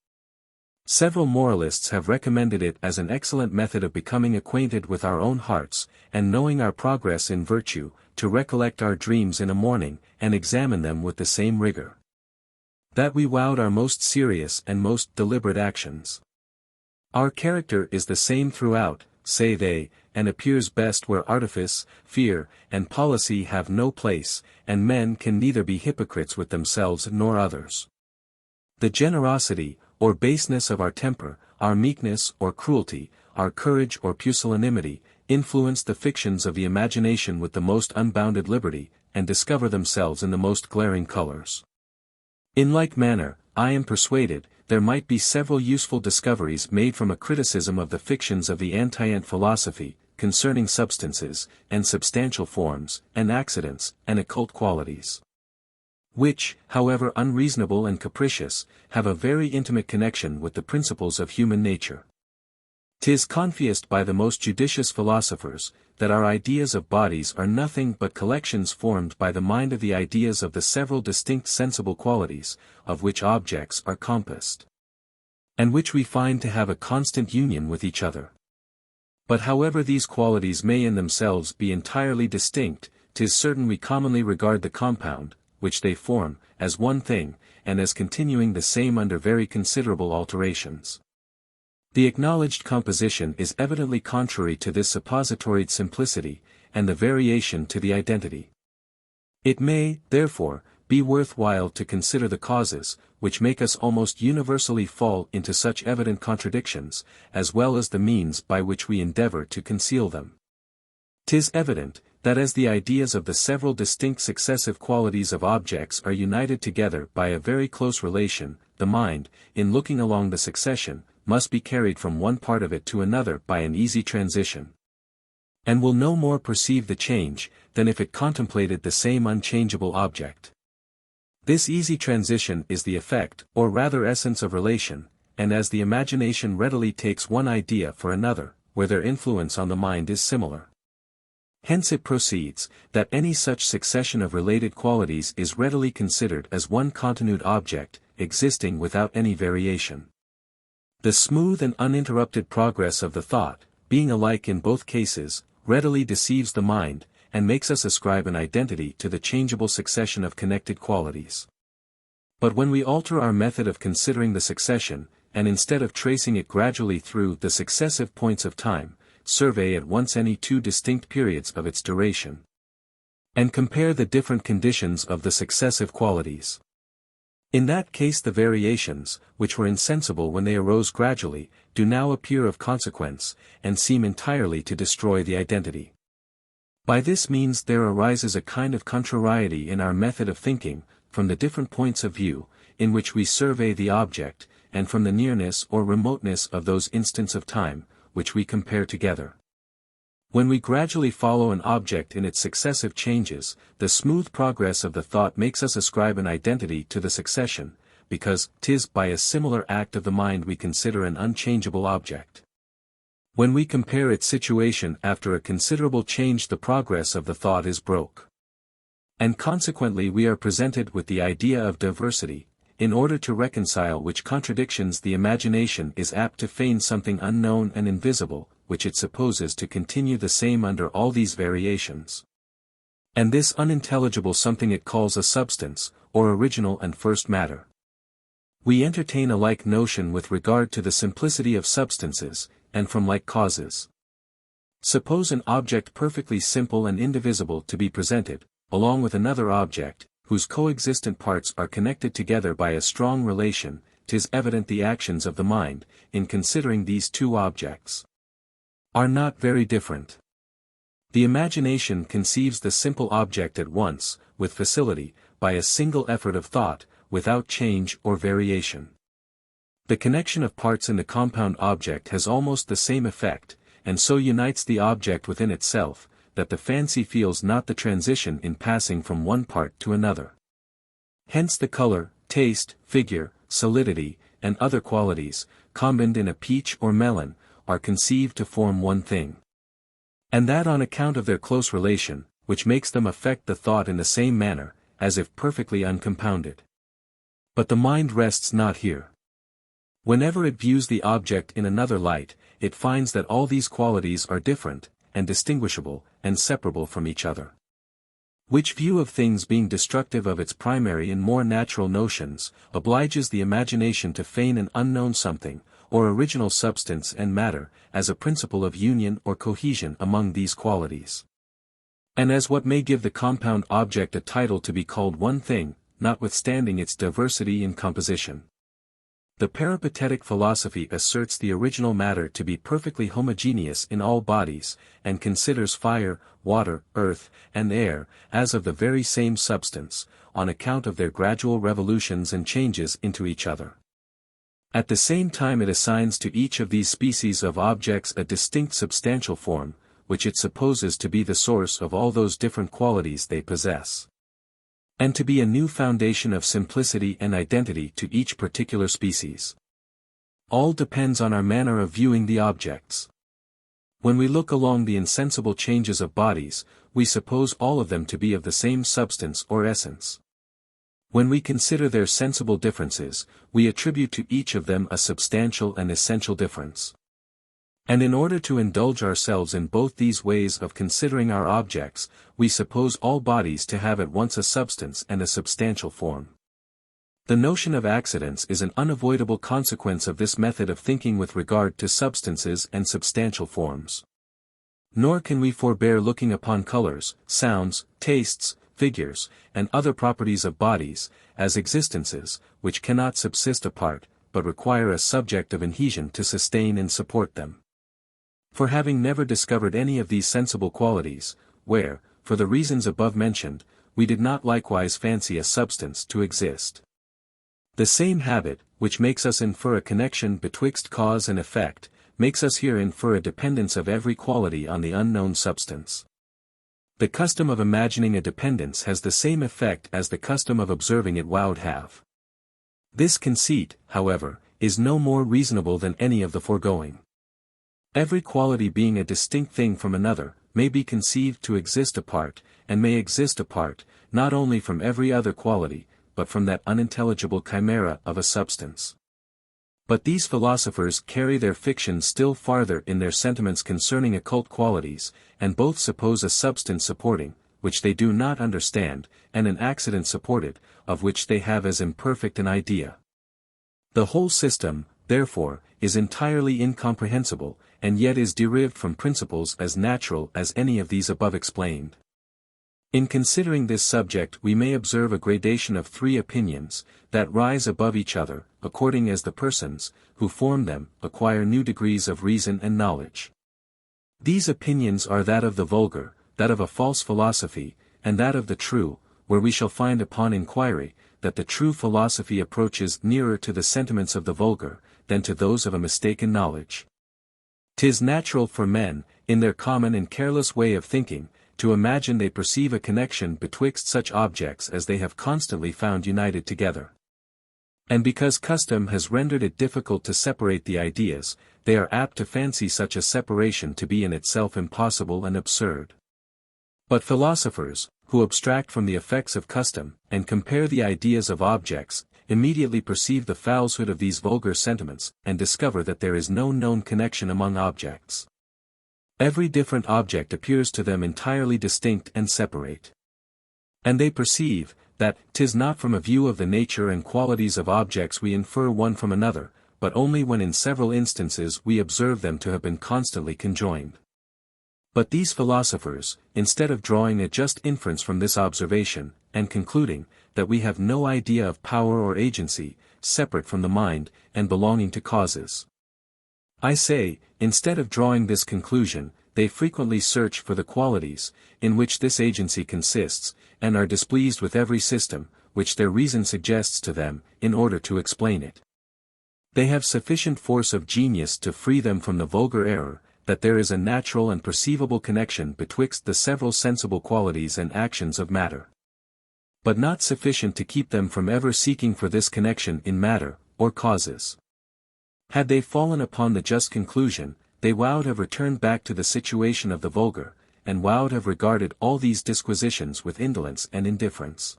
Several moralists have recommended it as an excellent method of becoming acquainted with our own hearts, and knowing our progress in virtue, to recollect our dreams in a morning, and examine them with the same rigor that we wowed our most serious and most deliberate actions. Our character is the same throughout, say they, and appears best where artifice, fear, and policy have no place, and men can neither be hypocrites with themselves nor others. The generosity, or baseness of our temper, our meekness or cruelty, our courage or pusillanimity, influence the fictions of the imagination with the most unbounded liberty, and discover themselves in the most glaring colors. In like manner, I am persuaded, there might be several useful discoveries made from a criticism of the fictions of the Antient philosophy, concerning substances, and substantial forms, and accidents, and occult qualities, which, however unreasonable and capricious, have a very intimate connection with the principles of human nature. 'Tis confessed by the most judicious philosophers, that our ideas of bodies are nothing but collections formed by the mind of the ideas of the several distinct sensible qualities, of which objects are compassed, and which we find to have a constant union with each other. But however these qualities may in themselves be entirely distinct, 'tis certain we commonly regard the compound, which they form, as one thing, and as continuing the same under very considerable alterations. The acknowledged composition is evidently contrary to this suppositoried simplicity, and the variation to the identity. It may, therefore, be worthwhile to consider the causes, which make us almost universally fall into such evident contradictions, as well as the means by which we endeavor to conceal them. 'Tis evident, that as the ideas of the several distinct successive qualities of objects are united together by a very close relation, the mind, in looking along the succession, must be carried from one part of it to another by an easy transition, and will no more perceive the change, than if it contemplated the same unchangeable object. This easy transition is the effect, or rather essence of relation, and as the imagination readily takes one idea for another, where their influence on the mind is similar. Hence it proceeds, that any such succession of related qualities is readily considered as one continued object, existing without any variation. The smooth and uninterrupted progress of the thought, being alike in both cases, readily deceives the mind, and makes us ascribe an identity to the changeable succession of connected qualities. But when we alter our method of considering the succession, and instead of tracing it gradually through the successive points of time, survey at once any two distinct periods of its duration, and compare the different conditions of the successive qualities. In that case the variations, which were insensible when they arose gradually, do now appear of consequence, and seem entirely to destroy the identity. By this means there arises a kind of contrariety in our method of thinking, from the different points of view, in which we survey the object, and from the nearness or remoteness of those instants of time, which we compare together. When we gradually follow an object in its successive changes, the smooth progress of the thought makes us ascribe an identity to the succession, because 'tis by a similar act of the mind we consider an unchangeable object. When we compare its situation after a considerable change, the progress of the thought is broke. And consequently we are presented with the idea of diversity, in order to reconcile which contradictions the imagination is apt to feign something unknown and invisible, which it supposes to continue the same under all these variations. And this unintelligible something it calls a substance, or original and first matter. We entertain a like notion with regard to the simplicity of substances, and from like causes. Suppose an object perfectly simple and indivisible to be presented, along with another object, whose coexistent parts are connected together by a strong relation. 'Tis evident the actions of the mind, in considering these two objects, are not very different. The imagination conceives the simple object at once, with facility, by a single effort of thought, without change or variation. The connection of parts in the compound object has almost the same effect, and so unites the object within itself, that the fancy feels not the transition in passing from one part to another. Hence the color, taste, figure, solidity, and other qualities, combined in a peach or melon, are conceived to form one thing. And that on account of their close relation, which makes them affect the thought in the same manner, as if perfectly uncompounded. But the mind rests not here. Whenever it views the object in another light, it finds that all these qualities are different, and distinguishable, and separable from each other. Which view of things being destructive of its primary and more natural notions, obliges the imagination to feign an unknown something, or original substance and matter, as a principle of union or cohesion among these qualities. And as what may give the compound object a title to be called one thing, notwithstanding its diversity in composition. The peripatetic philosophy asserts the original matter to be perfectly homogeneous in all bodies, and considers fire, water, earth, and air, as of the very same substance, on account of their gradual revolutions and changes into each other. At the same time it assigns to each of these species of objects a distinct substantial form, which it supposes to be the source of all those different qualities they possess, and to be a new foundation of simplicity and identity to each particular species. All depends on our manner of viewing the objects. When we look along the insensible changes of bodies, we suppose all of them to be of the same substance or essence. When we consider their sensible differences, we attribute to each of them a substantial and essential difference. And in order to indulge ourselves in both these ways of considering our objects, we suppose all bodies to have at once a substance and a substantial form. The notion of accidents is an unavoidable consequence of this method of thinking with regard to substances and substantial forms. Nor can we forbear looking upon colors, sounds, tastes, figures, and other properties of bodies, as existences, which cannot subsist apart, but require a subject of adhesion to sustain and support them. For having never discovered any of these sensible qualities, where, for the reasons above mentioned, we did not likewise fancy a substance to exist. The same habit, which makes us infer a connection betwixt cause and effect, makes us here infer a dependence of every quality on the unknown substance. The custom of imagining a dependence has the same effect as the custom of observing it would have. This conceit, however, is no more reasonable than any of the foregoing. Every quality being a distinct thing from another, may be conceived to exist apart, and may exist apart, not only from every other quality, but from that unintelligible chimera of a substance. But these philosophers carry their fiction still farther in their sentiments concerning occult qualities, and both suppose a substance supporting, which they do not understand, and an accident supported, of which they have as imperfect an idea. The whole system, therefore, is entirely incomprehensible, and yet is derived from principles as natural as any of these above explained. In considering this subject we may observe a gradation of three opinions, that rise above each other, according as the persons, who form them, acquire new degrees of reason and knowledge. These opinions are that of the vulgar, that of a false philosophy, and that of the true, where we shall find upon inquiry, that the true philosophy approaches nearer to the sentiments of the vulgar, than to those of a mistaken knowledge. 'Tis natural for men, in their common and careless way of thinking, to imagine they perceive a connection betwixt such objects as they have constantly found united together. And because custom has rendered it difficult to separate the ideas, they are apt to fancy such a separation to be in itself impossible and absurd. But philosophers, who abstract from the effects of custom, and compare the ideas of objects, immediately perceive the falsehood of these vulgar sentiments, and discover that there is no known connection among objects. Every different object appears to them entirely distinct and separate. And they perceive, that 'tis not from a view of the nature and qualities of objects we infer one from another, but only when in several instances we observe them to have been constantly conjoined. But these philosophers, instead of drawing a just inference from this observation, and concluding, that we have no idea of power or agency, separate from the mind, and belonging to causes. I say, instead of drawing this conclusion, they frequently search for the qualities, in which this agency consists, and are displeased with every system, which their reason suggests to them, in order to explain it. They have sufficient force of genius to free them from the vulgar error, that there is a natural and perceivable connection betwixt the several sensible qualities and actions of matter. But not sufficient to keep them from ever seeking for this connection in matter, or causes. Had they fallen upon the just conclusion, they would have returned back to the situation of the vulgar, and would have regarded all these disquisitions with indolence and indifference.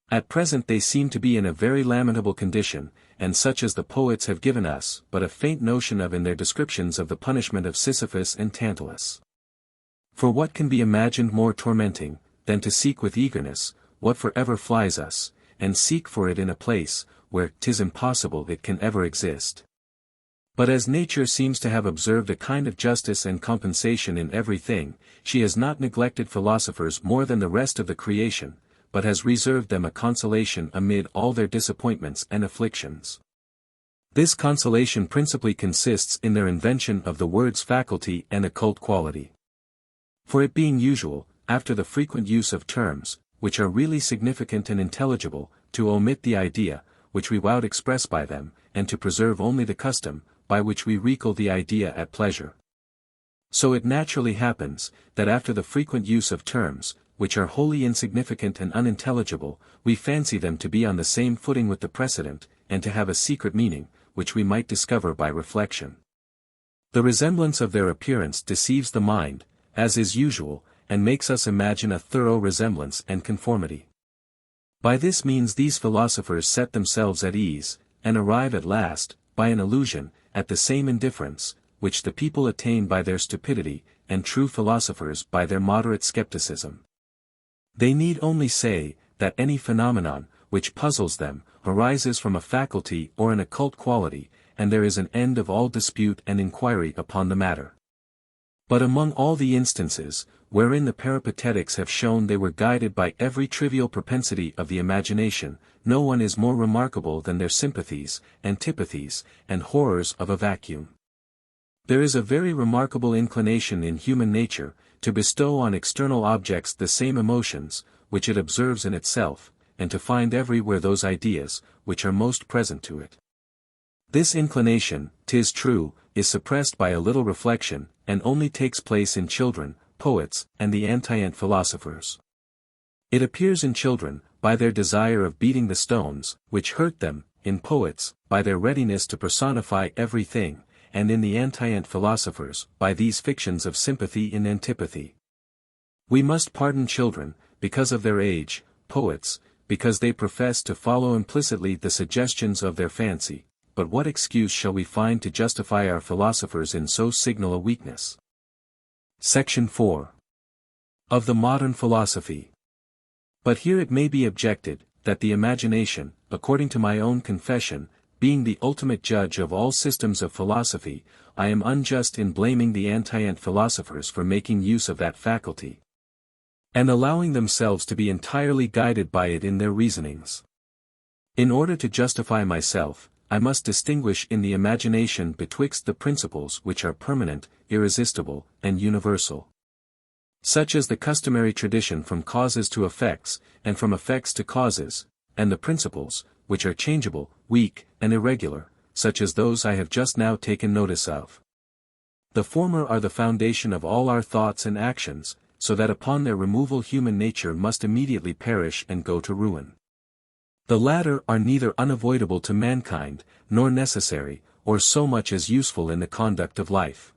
At present they seem to be in a very lamentable condition, and such as the poets have given us but a faint notion of in their descriptions of the punishment of Sisyphus and Tantalus. For what can be imagined more tormenting, than to seek with eagerness, what forever flies us, and seek for it in a place, where 'tis impossible it can ever exist? But as nature seems to have observed a kind of justice and compensation in everything, she has not neglected philosophers more than the rest of the creation, but has reserved them a consolation amid all their disappointments and afflictions. This consolation principally consists in their invention of the words faculty and occult quality. For it being usual, after the frequent use of terms, which are really significant and intelligible, to omit the idea, which we would express by them, and to preserve only the custom, by which we recall the idea at pleasure. So it naturally happens, that after the frequent use of terms, which are wholly insignificant and unintelligible, we fancy them to be on the same footing with the precedent, and to have a secret meaning, which we might discover by reflection. The resemblance of their appearance deceives the mind, as is usual, and makes us imagine a thorough resemblance and conformity. By this means these philosophers set themselves at ease, and arrive at last, by an illusion, at the same indifference, which the people attain by their stupidity, and true philosophers by their moderate skepticism. They need only say, that any phenomenon, which puzzles them, arises from a faculty or an occult quality, and there is an end of all dispute and inquiry upon the matter. But among all the instances, wherein the Peripatetics have shown they were guided by every trivial propensity of the imagination, no one is more remarkable than their sympathies, antipathies, and horrors of a vacuum. There is a very remarkable inclination in human nature, to bestow on external objects the same emotions, which it observes in itself, and to find everywhere those ideas, which are most present to it. This inclination, 'tis true, is suppressed by a little reflection, and only takes place in children, poets, and the Antient philosophers. It appears in children, by their desire of beating the stones, which hurt them, in poets, by their readiness to personify everything, and in the Antient philosophers, by these fictions of sympathy and antipathy. We must pardon children, because of their age, poets, because they profess to follow implicitly the suggestions of their fancy, but what excuse shall we find to justify our philosophers in so signal a weakness? Section 4. Of the modern philosophy. But here it may be objected, that the imagination, according to my own confession, being the ultimate judge of all systems of philosophy, I am unjust in blaming the Antient philosophers for making use of that faculty, and allowing themselves to be entirely guided by it in their reasonings. In order to justify myself, I must distinguish in the imagination betwixt the principles which are permanent, irresistible, and universal. Such as the customary tradition from causes to effects, and from effects to causes, and the principles, which are changeable, weak, and irregular, such as those I have just now taken notice of. The former are the foundation of all our thoughts and actions, so that upon their removal human nature must immediately perish and go to ruin. The latter are neither unavoidable to mankind, nor necessary, or so much as useful in the conduct of life.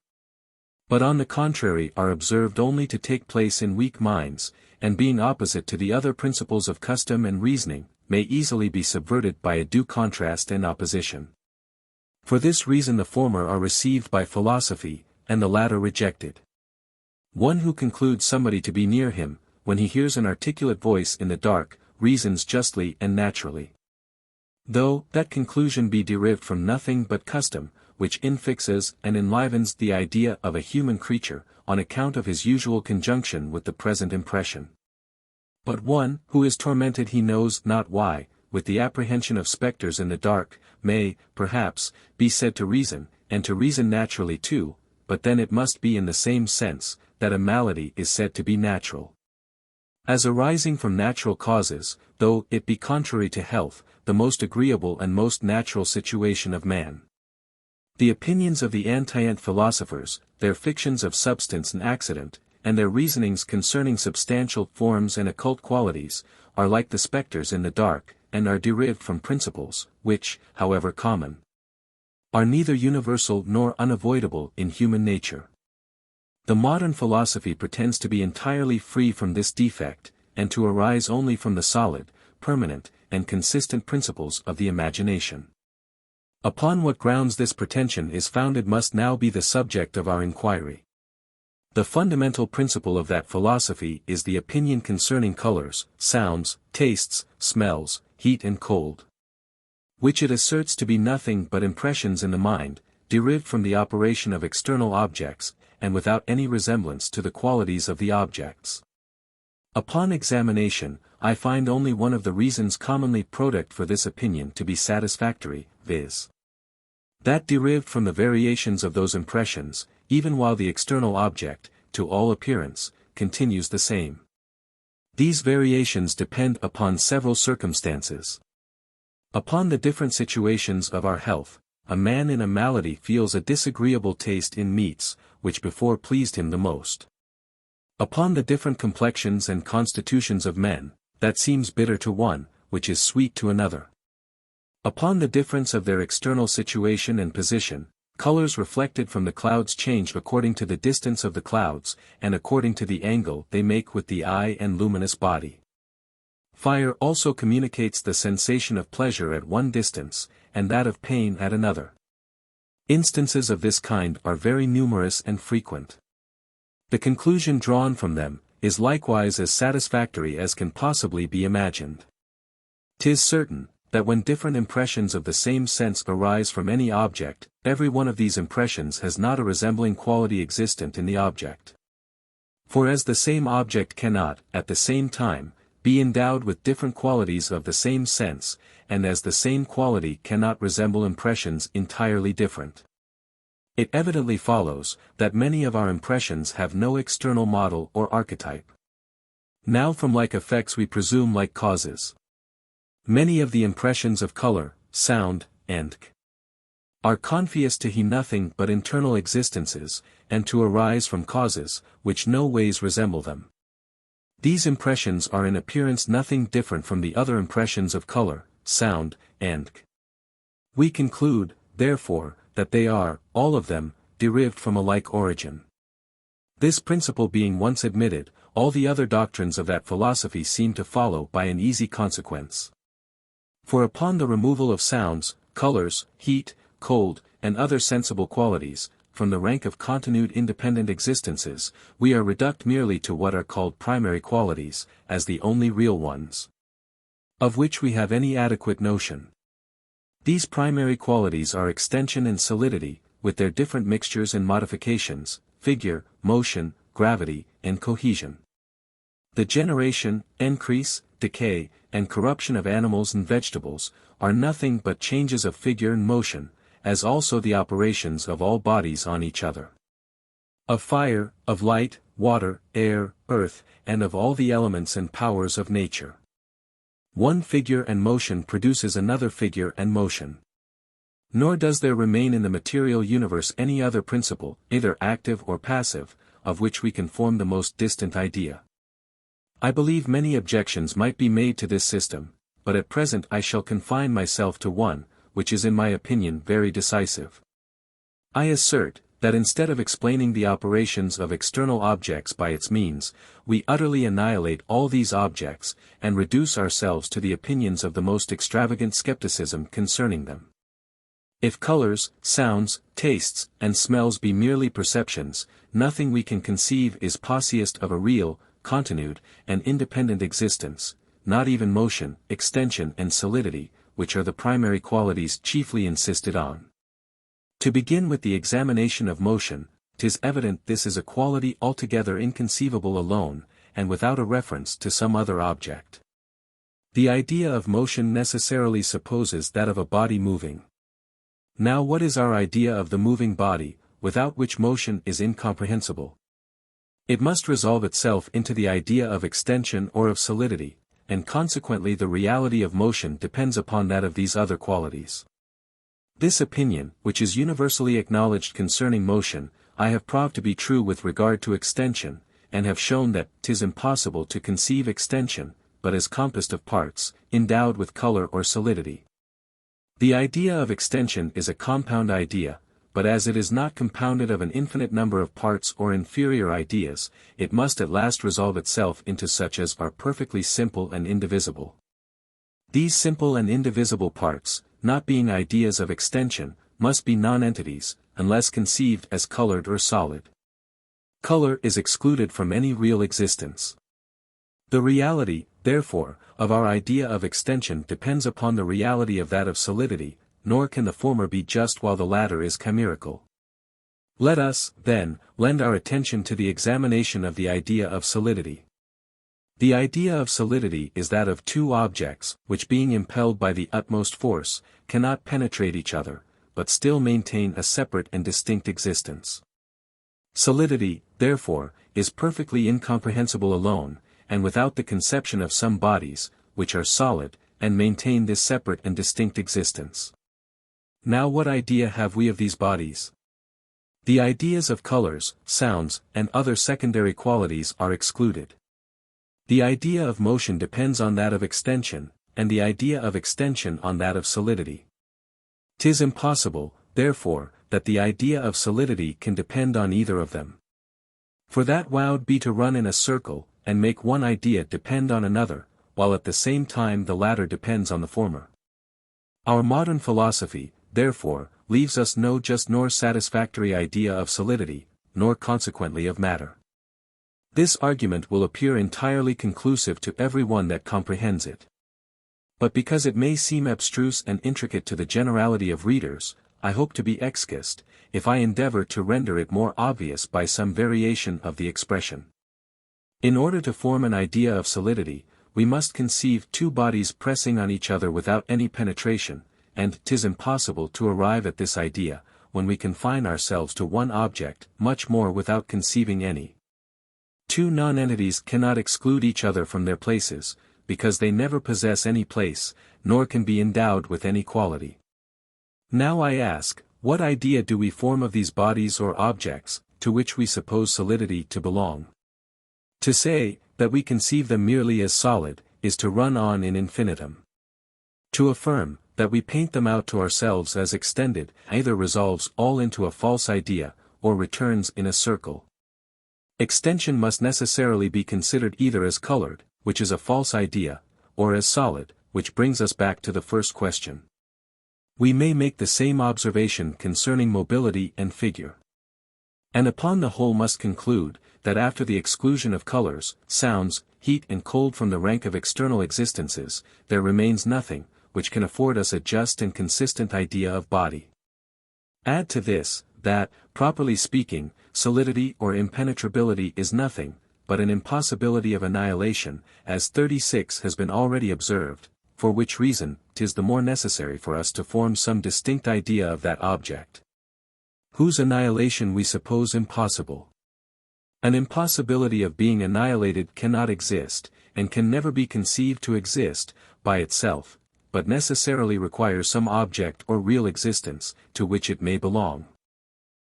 But on the contrary are observed only to take place in weak minds, and being opposite to the other principles of custom and reasoning, may easily be subverted by a due contrast and opposition. For this reason the former are received by philosophy, and the latter rejected. One who concludes somebody to be near him, when he hears an articulate voice in the dark, reasons justly and naturally. Though that conclusion be derived from nothing but custom, which infixes and enlivens the idea of a human creature, on account of his usual conjunction with the present impression. But one, who is tormented he knows not why, with the apprehension of spectres in the dark, may, perhaps, be said to reason, and to reason naturally too, but then it must be in the same sense, that a malady is said to be natural. As arising from natural causes, though it be contrary to health, the most agreeable and most natural situation of man. The opinions of the Antient philosophers, their fictions of substance and accident, and their reasonings concerning substantial forms and occult qualities, are like the spectres in the dark, and are derived from principles, which, however common, are neither universal nor unavoidable in human nature. The modern philosophy pretends to be entirely free from this defect, and to arise only from the solid, permanent, and consistent principles of the imagination. Upon what grounds this pretension is founded must now be the subject of our inquiry. The fundamental principle of that philosophy is the opinion concerning colors, sounds, tastes, smells, heat and cold, which it asserts to be nothing but impressions in the mind, derived from the operation of external objects, and without any resemblance to the qualities of the objects. Upon examination, I find only one of the reasons commonly product for this opinion to be satisfactory, viz. that derived from the variations of those impressions, even while the external object, to all appearance, continues the same. These variations depend upon several circumstances. Upon the different situations of our health, a man in a malady feels a disagreeable taste in meats, which before pleased him the most. Upon the different complexions and constitutions of men, that seems bitter to one, which is sweet to another. Upon the difference of their external situation and position, colors reflected from the clouds change according to the distance of the clouds, and according to the angle they make with the eye and luminous body. Fire also communicates the sensation of pleasure at one distance, and that of pain at another. Instances of this kind are very numerous and frequent. The conclusion drawn from them, is likewise as satisfactory as can possibly be imagined. 'Tis certain, that when different impressions of the same sense arise from any object, every one of these impressions has not a resembling quality existent in the object. For as the same object cannot, at the same time, be endowed with different qualities of the same sense, and as the same quality cannot resemble impressions entirely different, it evidently follows, that many of our impressions have no external model or archetype. Now from like effects we presume like causes. Many of the impressions of color, sound, and are confious to he nothing but internal existences, and to arise from causes, which no ways resemble them. These impressions are in appearance nothing different from the other impressions of color, sound, and we conclude, therefore, that they are, all of them, derived from a like origin. This principle being once admitted, all the other doctrines of that philosophy seem to follow by an easy consequence. For upon the removal of sounds, colors, heat, cold, and other sensible qualities, from the rank of continued independent existences, we are reduced merely to what are called primary qualities, as the only real ones, of which we have any adequate notion. These primary qualities are extension and solidity, with their different mixtures and modifications, figure, motion, gravity, and cohesion. The generation, increase, decay, and corruption of animals and vegetables, are nothing but changes of figure and motion, as also the operations of all bodies on each other. Of fire, of light, water, air, earth, and of all the elements and powers of nature. One figure and motion produces another figure and motion. Nor does there remain in the material universe any other principle, either active or passive, of which we can form the most distant idea. I believe many objections might be made to this system, but at present I shall confine myself to one, which is in my opinion very decisive. I assert, that instead of explaining the operations of external objects by its means, we utterly annihilate all these objects, and reduce ourselves to the opinions of the most extravagant skepticism concerning them. If colors, sounds, tastes, and smells be merely perceptions, nothing we can conceive is possessed of a real, continued, and independent existence, not even motion, extension and solidity, which are the primary qualities chiefly insisted on. To begin with the examination of motion, 'tis evident this is a quality altogether inconceivable alone, and without a reference to some other object. The idea of motion necessarily supposes that of a body moving. Now what is our idea of the moving body, without which motion is incomprehensible? It must resolve itself into the idea of extension or of solidity, and consequently the reality of motion depends upon that of these other qualities. This opinion, which is universally acknowledged concerning motion, I have proved to be true with regard to extension, and have shown that 'tis impossible to conceive extension, but as compassed of parts, endowed with color or solidity. The idea of extension is a compound idea, but as it is not compounded of an infinite number of parts or inferior ideas, it must at last resolve itself into such as are perfectly simple and indivisible. These simple and indivisible parts, not being ideas of extension, must be non-entities, unless conceived as colored or solid. Color is excluded from any real existence. The reality, therefore, of our idea of extension depends upon the reality of that of solidity, nor can the former be just while the latter is chimerical. Let us, then, lend our attention to the examination of the idea of solidity. The idea of solidity is that of two objects, which being impelled by the utmost force, cannot penetrate each other, but still maintain a separate and distinct existence. Solidity, therefore, is perfectly incomprehensible alone, and without the conception of some bodies, which are solid, and maintain this separate and distinct existence. Now what idea have we of these bodies? The ideas of colors, sounds, and other secondary qualities are excluded. The idea of motion depends on that of extension, and the idea of extension on that of solidity. 'Tis impossible, therefore, that the idea of solidity can depend on either of them. For that would be to run in a circle, and make one idea depend on another, while at the same time the latter depends on the former. Our modern philosophy, therefore, leaves us no just nor satisfactory idea of solidity, nor consequently of matter. This argument will appear entirely conclusive to every one that comprehends it. But because it may seem abstruse and intricate to the generality of readers, I hope to be excused, if I endeavor to render it more obvious by some variation of the expression. In order to form an idea of solidity, we must conceive two bodies pressing on each other without any penetration, and 'tis impossible to arrive at this idea, when we confine ourselves to one object, much more without conceiving any. Two non-entities cannot exclude each other from their places, because they never possess any place, nor can be endowed with any quality. Now I ask, what idea do we form of these bodies or objects, to which we suppose solidity to belong? To say, that we conceive them merely as solid, is to run on in infinitum. To affirm, that we paint them out to ourselves as extended, either resolves all into a false idea, or returns in a circle. Extension must necessarily be considered either as colored, which is a false idea, or as solid, which brings us back to the first question. We may make the same observation concerning mobility and figure. And upon the whole must conclude, that after the exclusion of colors, sounds, heat and cold from the rank of external existences, there remains nothing, which can afford us a just and consistent idea of body. Add to this, that, properly speaking, solidity or impenetrability is nothing, but an impossibility of annihilation, as 36 has been already observed, for which reason, 'tis the more necessary for us to form some distinct idea of that object, whose annihilation we suppose impossible. An impossibility of being annihilated cannot exist, and can never be conceived to exist, by itself, but necessarily requires some object or real existence, to which it may belong.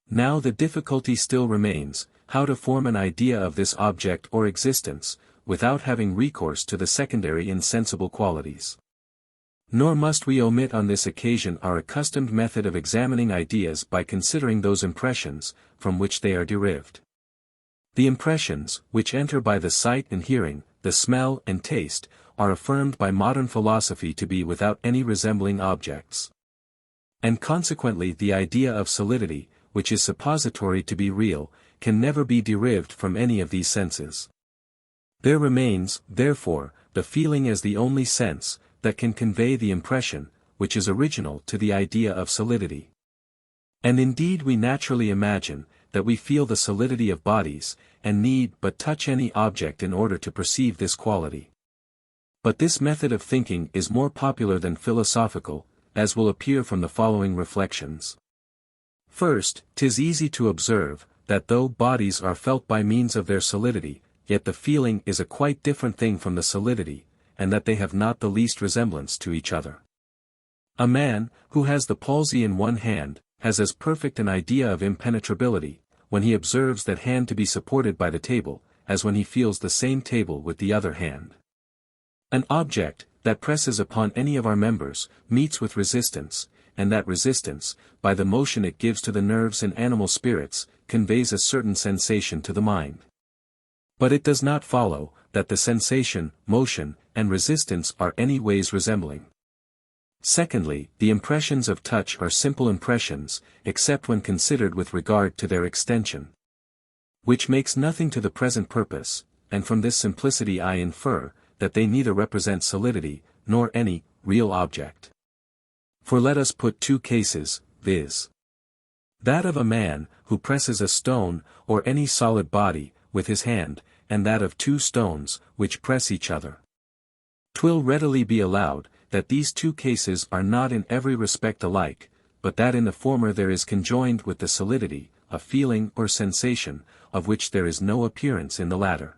Now the difficulty still remains, how to form an idea of this object or existence, without having recourse to the secondary insensible qualities. Nor must we omit on this occasion our accustomed method of examining ideas by considering those impressions, from which they are derived. The impressions, which enter by the sight and hearing, the smell and taste, are affirmed by modern philosophy to be without any resembling objects. And consequently the idea of solidity, which is suppository to be real, can never be derived from any of these senses. There remains, therefore, the feeling as the only sense, that can convey the impression, which is original to the idea of solidity. And indeed we naturally imagine, that we feel the solidity of bodies, and need but touch any object in order to perceive this quality. But this method of thinking is more popular than philosophical, as will appear from the following reflections. First, 'tis easy to observe, that though bodies are felt by means of their solidity, yet the feeling is a quite different thing from the solidity, and that they have not the least resemblance to each other. A man, who has the palsy in one hand, has as perfect an idea of impenetrability, when he observes that hand to be supported by the table, as when he feels the same table with the other hand. An object, that presses upon any of our members, meets with resistance, and that resistance, by the motion it gives to the nerves and animal spirits, conveys a certain sensation to the mind. But it does not follow, that the sensation, motion, and resistance are any ways resembling. Secondly, the impressions of touch are simple impressions, except when considered with regard to their extension, which makes nothing to the present purpose, and from this simplicity I infer, that they neither represent solidity, nor any real object. For let us put two cases, viz. that of a man, who presses a stone, or any solid body, with his hand, and that of two stones, which press each other. 'Twill readily be allowed, that these two cases are not in every respect alike, but that in the former there is conjoined with the solidity, a feeling or sensation, of which there is no appearance in the latter.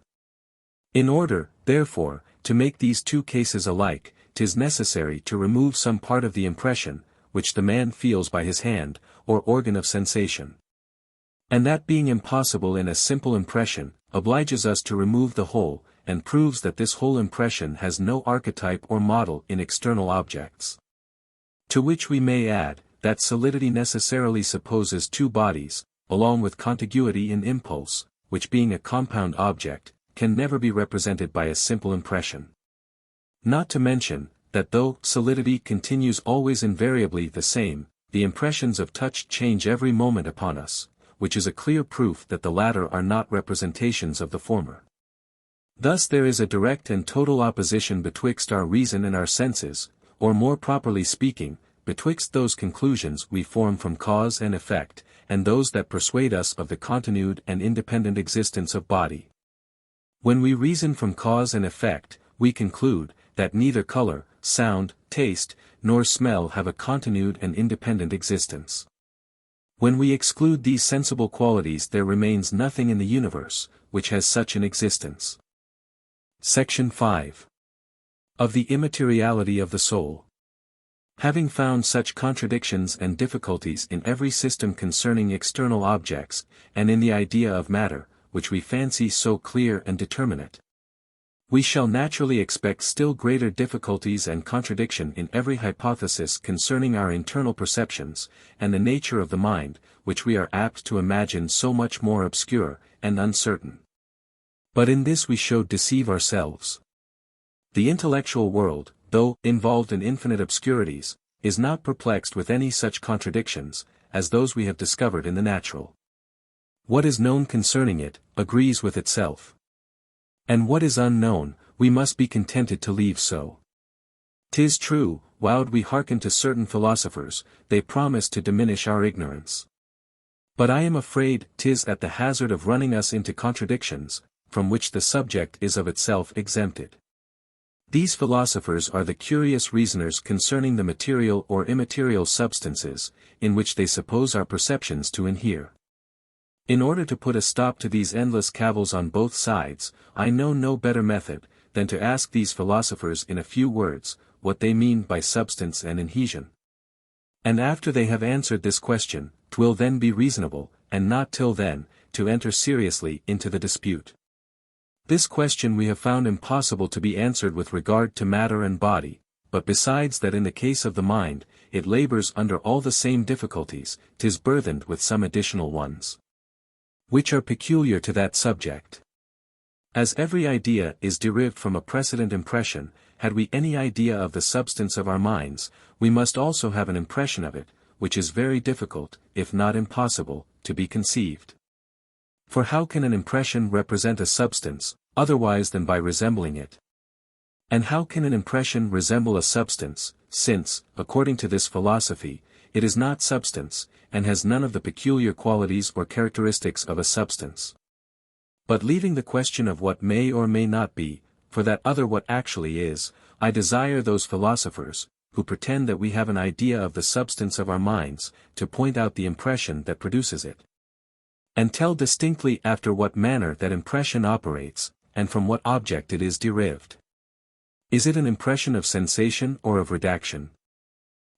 In order, therefore, to make these two cases alike, 'tis necessary to remove some part of the impression, which the man feels by his hand, or organ of sensation. And that being impossible in a simple impression, obliges us to remove the whole, and proves that this whole impression has no archetype or model in external objects. To which we may add, that solidity necessarily supposes two bodies, along with contiguity in impulse, which being a compound object, can never be represented by a simple impression. Not to mention, that though solidity continues always invariably the same, the impressions of touch change every moment upon us, which is a clear proof that the latter are not representations of the former. Thus there is a direct and total opposition betwixt our reason and our senses, or more properly speaking, betwixt those conclusions we form from cause and effect, and those that persuade us of the continued and independent existence of body. When we reason from cause and effect, we conclude, that neither color, sound, taste, nor smell have a continued and independent existence. When we exclude these sensible qualities, there remains nothing in the universe, which has such an existence. Section 5. Of the immateriality of the soul. Having found such contradictions and difficulties in every system concerning external objects, and in the idea of matter, which we fancy so clear and determinate, we shall naturally expect still greater difficulties and contradiction in every hypothesis concerning our internal perceptions, and the nature of the mind, which we are apt to imagine so much more obscure and uncertain. But in this we should deceive ourselves. The intellectual world, though involved in infinite obscurities, is not perplexed with any such contradictions, as those we have discovered in the natural. What is known concerning it, agrees with itself. And what is unknown, we must be contented to leave so. 'Tis true, while we hearken to certain philosophers, they promise to diminish our ignorance. But I am afraid 'tis at the hazard of running us into contradictions, from which the subject is of itself exempted. These philosophers are the curious reasoners concerning the material or immaterial substances, in which they suppose our perceptions to inhere. In order to put a stop to these endless cavils on both sides, I know no better method, than to ask these philosophers in a few words, what they mean by substance and inhesion. And after they have answered this question, 'twill then be reasonable, and not till then, to enter seriously into the dispute. This question we have found impossible to be answered with regard to matter and body, but besides that in the case of the mind, it labors under all the same difficulties, 'tis burthened with some additional ones, which are peculiar to that subject. As every idea is derived from a precedent impression, had we any idea of the substance of our minds, we must also have an impression of it, which is very difficult, if not impossible, to be conceived. For how can an impression represent a substance, otherwise than by resembling it? And how can an impression resemble a substance, since, according to this philosophy, it is not substance, and has none of the peculiar qualities or characteristics of a substance? But leaving the question of what may or may not be, for that other what actually is, I desire those philosophers, who pretend that we have an idea of the substance of our minds, to point out the impression that produces it, and tell distinctly after what manner that impression operates, and from what object it is derived. Is it an impression of sensation or of redaction?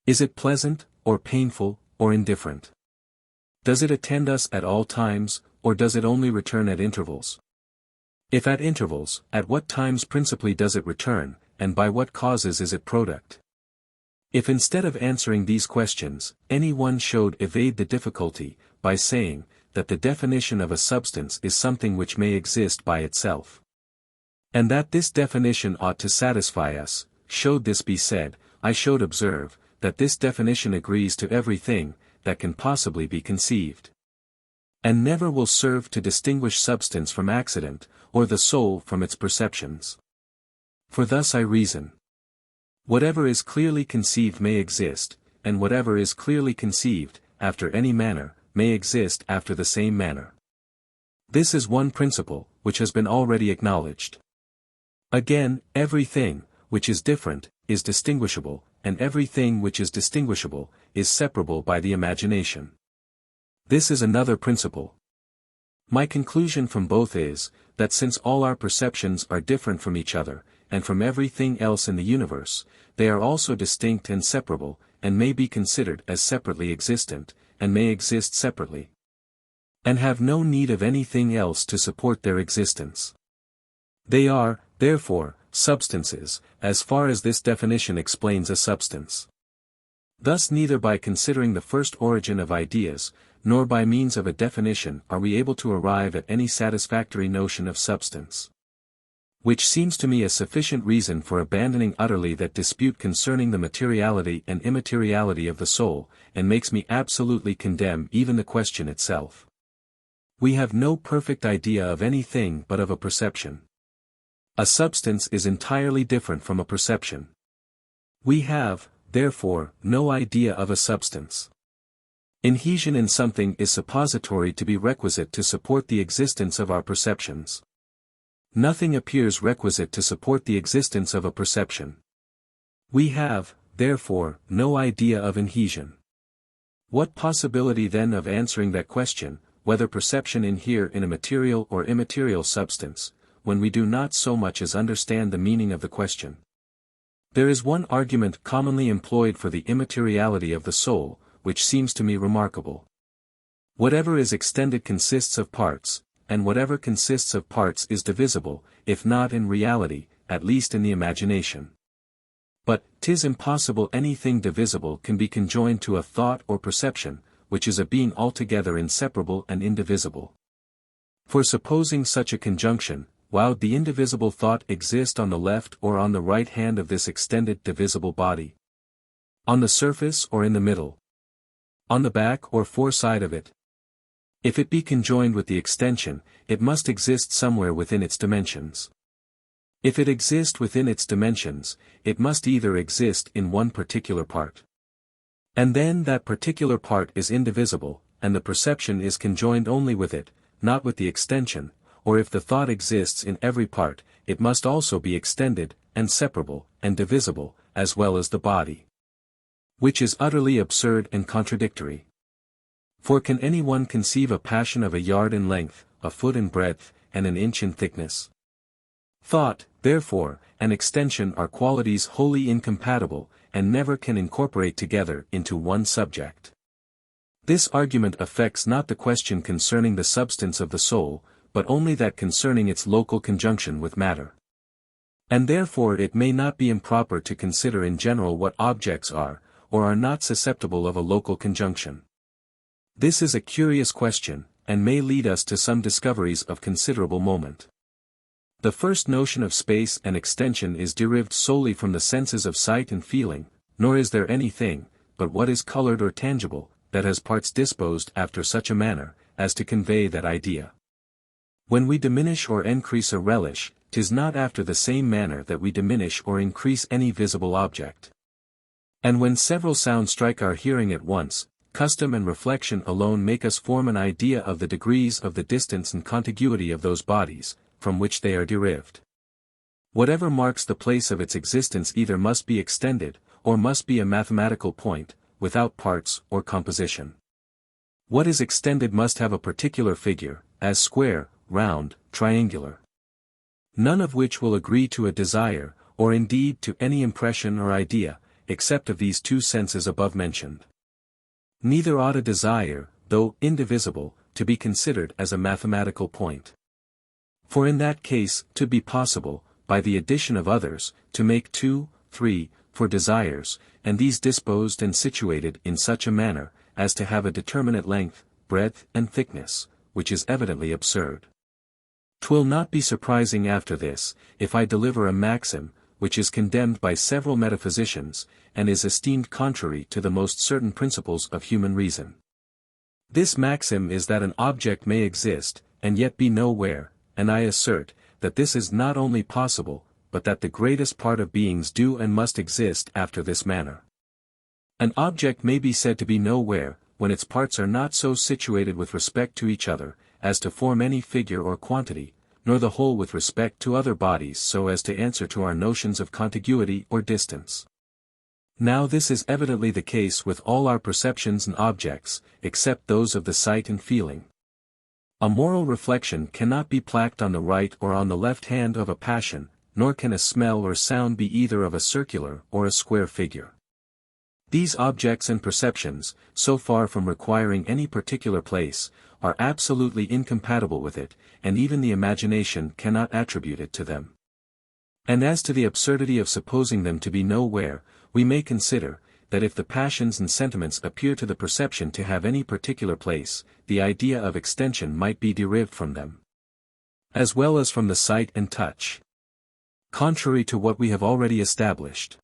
Is it pleasant, or painful, or indifferent? Does it attend us at all times, or does it only return at intervals? If at intervals, at what times principally does it return, and by what causes is it product? If instead of answering these questions, any one should evade the difficulty, by saying, that the definition of a substance is something which may exist by itself, and that this definition ought to satisfy us, should this be said, I should observe, that this definition agrees to everything, that can possibly be conceived, and never will serve to distinguish substance from accident, or the soul from its perceptions. For thus I reason. Whatever is clearly conceived may exist, and whatever is clearly conceived, after any manner, may exist after the same manner. This is one principle, which has been already acknowledged. Again, everything, which is different, is distinguishable, and everything which is distinguishable, is separable by the imagination. This is another principle. My conclusion from both is, that since all our perceptions are different from each other, and from everything else in the universe, they are also distinct and separable, and may be considered as separately existent, and may exist separately, and have no need of anything else to support their existence. They are, therefore, substances, as far as this definition explains a substance. Thus neither by considering the first origin of ideas, nor by means of a definition are we able to arrive at any satisfactory notion of substance. Which seems to me a sufficient reason for abandoning utterly that dispute concerning the materiality and immateriality of the soul, and makes me absolutely condemn even the question itself. We have no perfect idea of anything but of a perception. A substance is entirely different from a perception. We have, therefore, no idea of a substance. Inhesion in something is suppository to be requisite to support the existence of our perceptions. Nothing appears requisite to support the existence of a perception. We have, therefore, no idea of inhesion. What possibility then of answering that question, whether perception inhere in a material or immaterial substance, when we do not so much as understand the meaning of the question? There is one argument commonly employed for the immateriality of the soul, which seems to me remarkable. Whatever is extended consists of parts, and whatever consists of parts is divisible, if not in reality, at least in the imagination. But 'tis impossible anything divisible can be conjoined to a thought or perception, which is a being altogether inseparable and indivisible. For supposing such a conjunction, would the indivisible thought exist on the left or on the right hand of this extended divisible body? On the surface or in the middle? On the back or foreside of it? If it be conjoined with the extension, it must exist somewhere within its dimensions. If it exist within its dimensions, it must either exist in one particular part. And then that particular part is indivisible, and the perception is conjoined only with it, not with the extension, or if the thought exists in every part, it must also be extended, and separable, and divisible, as well as the body. Which is utterly absurd and contradictory. For can anyone conceive a passion of a yard in length, a foot in breadth, and an inch in thickness? Thought, therefore, and extension are qualities wholly incompatible, and never can incorporate together into one subject. This argument affects not the question concerning the substance of the soul, but only that concerning its local conjunction with matter. And therefore it may not be improper to consider in general what objects are, or are not susceptible of a local conjunction. This is a curious question, and may lead us to some discoveries of considerable moment. The first notion of space and extension is derived solely from the senses of sight and feeling, nor is there anything, but what is colored or tangible, that has parts disposed after such a manner, as to convey that idea. When we diminish or increase a relish, 'tis not after the same manner that we diminish or increase any visible object. And when several sounds strike our hearing at once, custom and reflection alone make us form an idea of the degrees of the distance and contiguity of those bodies, from which they are derived. Whatever marks the place of its existence either must be extended, or must be a mathematical point, without parts or composition. What is extended must have a particular figure, as square, round, triangular. None of which will agree to a desire, or indeed to any impression or idea, except of these two senses above mentioned. Neither ought a desire, though indivisible, to be considered as a mathematical point. For in that case, to be possible, by the addition of others, to make 2, 3, for desires, and these disposed and situated in such a manner, as to have a determinate length, breadth and thickness, which is evidently absurd. 'Twill not be surprising after this, if I deliver a maxim, which is condemned by several metaphysicians, and is esteemed contrary to the most certain principles of human reason. This maxim is that an object may exist, and yet be nowhere, and I assert, that this is not only possible, but that the greatest part of beings do and must exist after this manner. An object may be said to be nowhere, when its parts are not so situated with respect to each other, as to form any figure or quantity, nor the whole with respect to other bodies so as to answer to our notions of contiguity or distance. Now this is evidently the case with all our perceptions and objects, except those of the sight and feeling. A moral reflection cannot be placked on the right or on the left hand of a passion, nor can a smell or sound be either of a circular or a square figure. These objects and perceptions, so far from requiring any particular place, are absolutely incompatible with it, and even the imagination cannot attribute it to them. And as to the absurdity of supposing them to be nowhere, we may consider, that if the passions and sentiments appear to the perception to have any particular place, the idea of extension might be derived from them, as well as from the sight and touch. Contrary to what we have already established.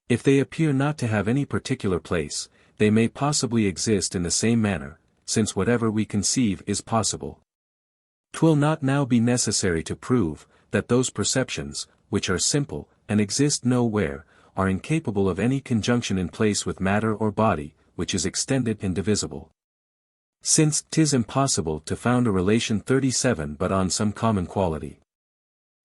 If they appear not to have any particular place, they may possibly exist in the same manner, since whatever we conceive is possible. 'Twill not now be necessary to prove, that those perceptions, which are simple, and exist nowhere, are incapable of any conjunction in place with matter or body, which is extended and divisible. Since 'tis impossible to found a relation 37 but on some common quality.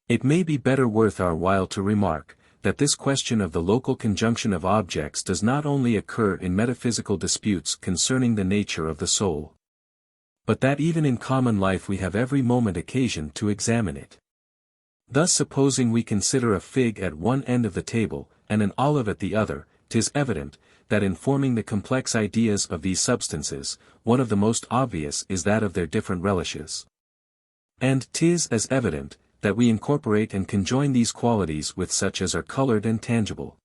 It may be better worth our while to remark, that this question of the local conjunction of objects does not only occur in metaphysical disputes concerning the nature of the soul, but that even in common life we have every moment occasion to examine it. Thus supposing we consider a fig at one end of the table, and an olive at the other, 'tis evident, that in forming the complex ideas of these substances, one of the most obvious is that of their different relishes. And 'tis as evident, that we incorporate and conjoin these qualities with such as are colored and tangible.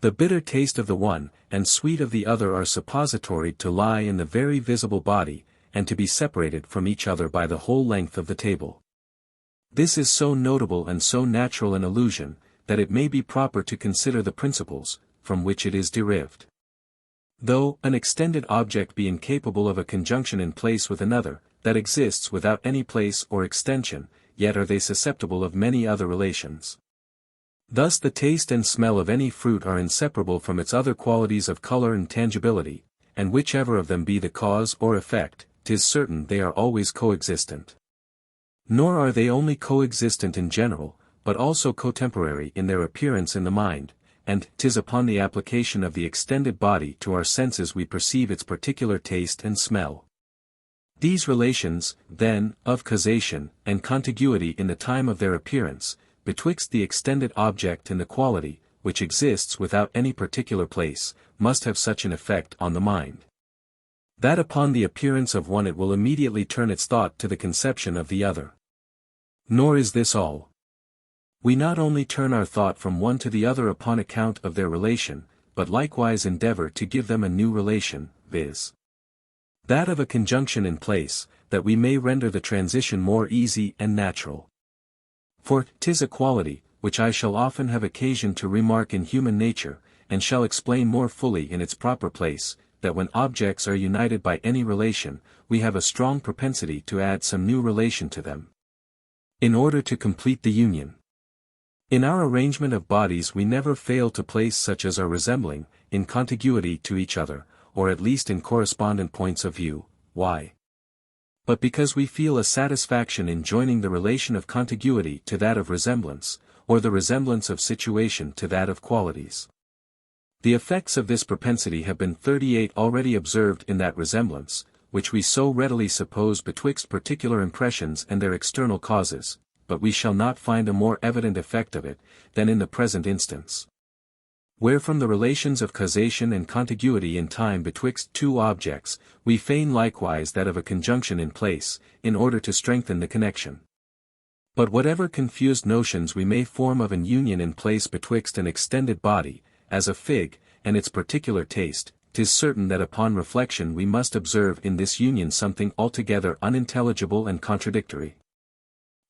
The bitter taste of the one, and sweet of the other are suppository to lie in the very visible body, and to be separated from each other by the whole length of the table. This is so notable and so natural an illusion, that it may be proper to consider the principles, from which it is derived. Though an extended object be incapable of a conjunction in place with another, that exists without any place or extension, yet are they susceptible of many other relations. Thus the taste and smell of any fruit are inseparable from its other qualities of color and tangibility, and whichever of them be the cause or effect, 'tis certain they are always coexistent. Nor are they only coexistent in general, but also cotemporary in their appearance in the mind, and 'tis upon the application of the extended body to our senses we perceive its particular taste and smell. These relations, then, of causation and contiguity in the time of their appearance, betwixt the extended object and the quality, which exists without any particular place, must have such an effect on the mind, that upon the appearance of one it will immediately turn its thought to the conception of the other. Nor is this all. We not only turn our thought from one to the other upon account of their relation, but likewise endeavor to give them a new relation, viz. that of a conjunction in place, that we may render the transition more easy and natural. For 'tis a quality, which I shall often have occasion to remark in human nature, and shall explain more fully in its proper place, that when objects are united by any relation, we have a strong propensity to add some new relation to them, in order to complete the union. In our arrangement of bodies we never fail to place such as are resembling, in contiguity to each other, or at least in correspondent points of view. Why? But because we feel a satisfaction in joining the relation of contiguity to that of resemblance, or the resemblance of situation to that of qualities. The effects of this propensity have been 38 already observed in that resemblance, which we so readily suppose betwixt particular impressions and their external causes, but we shall not find a more evident effect of it, than in the present instance. Where from the relations of causation and contiguity in time betwixt two objects, we feign likewise that of a conjunction in place, in order to strengthen the connection. But whatever confused notions we may form of an union in place betwixt an extended body, as a fig, and its particular taste, 'tis certain that upon reflection we must observe in this union something altogether unintelligible and contradictory.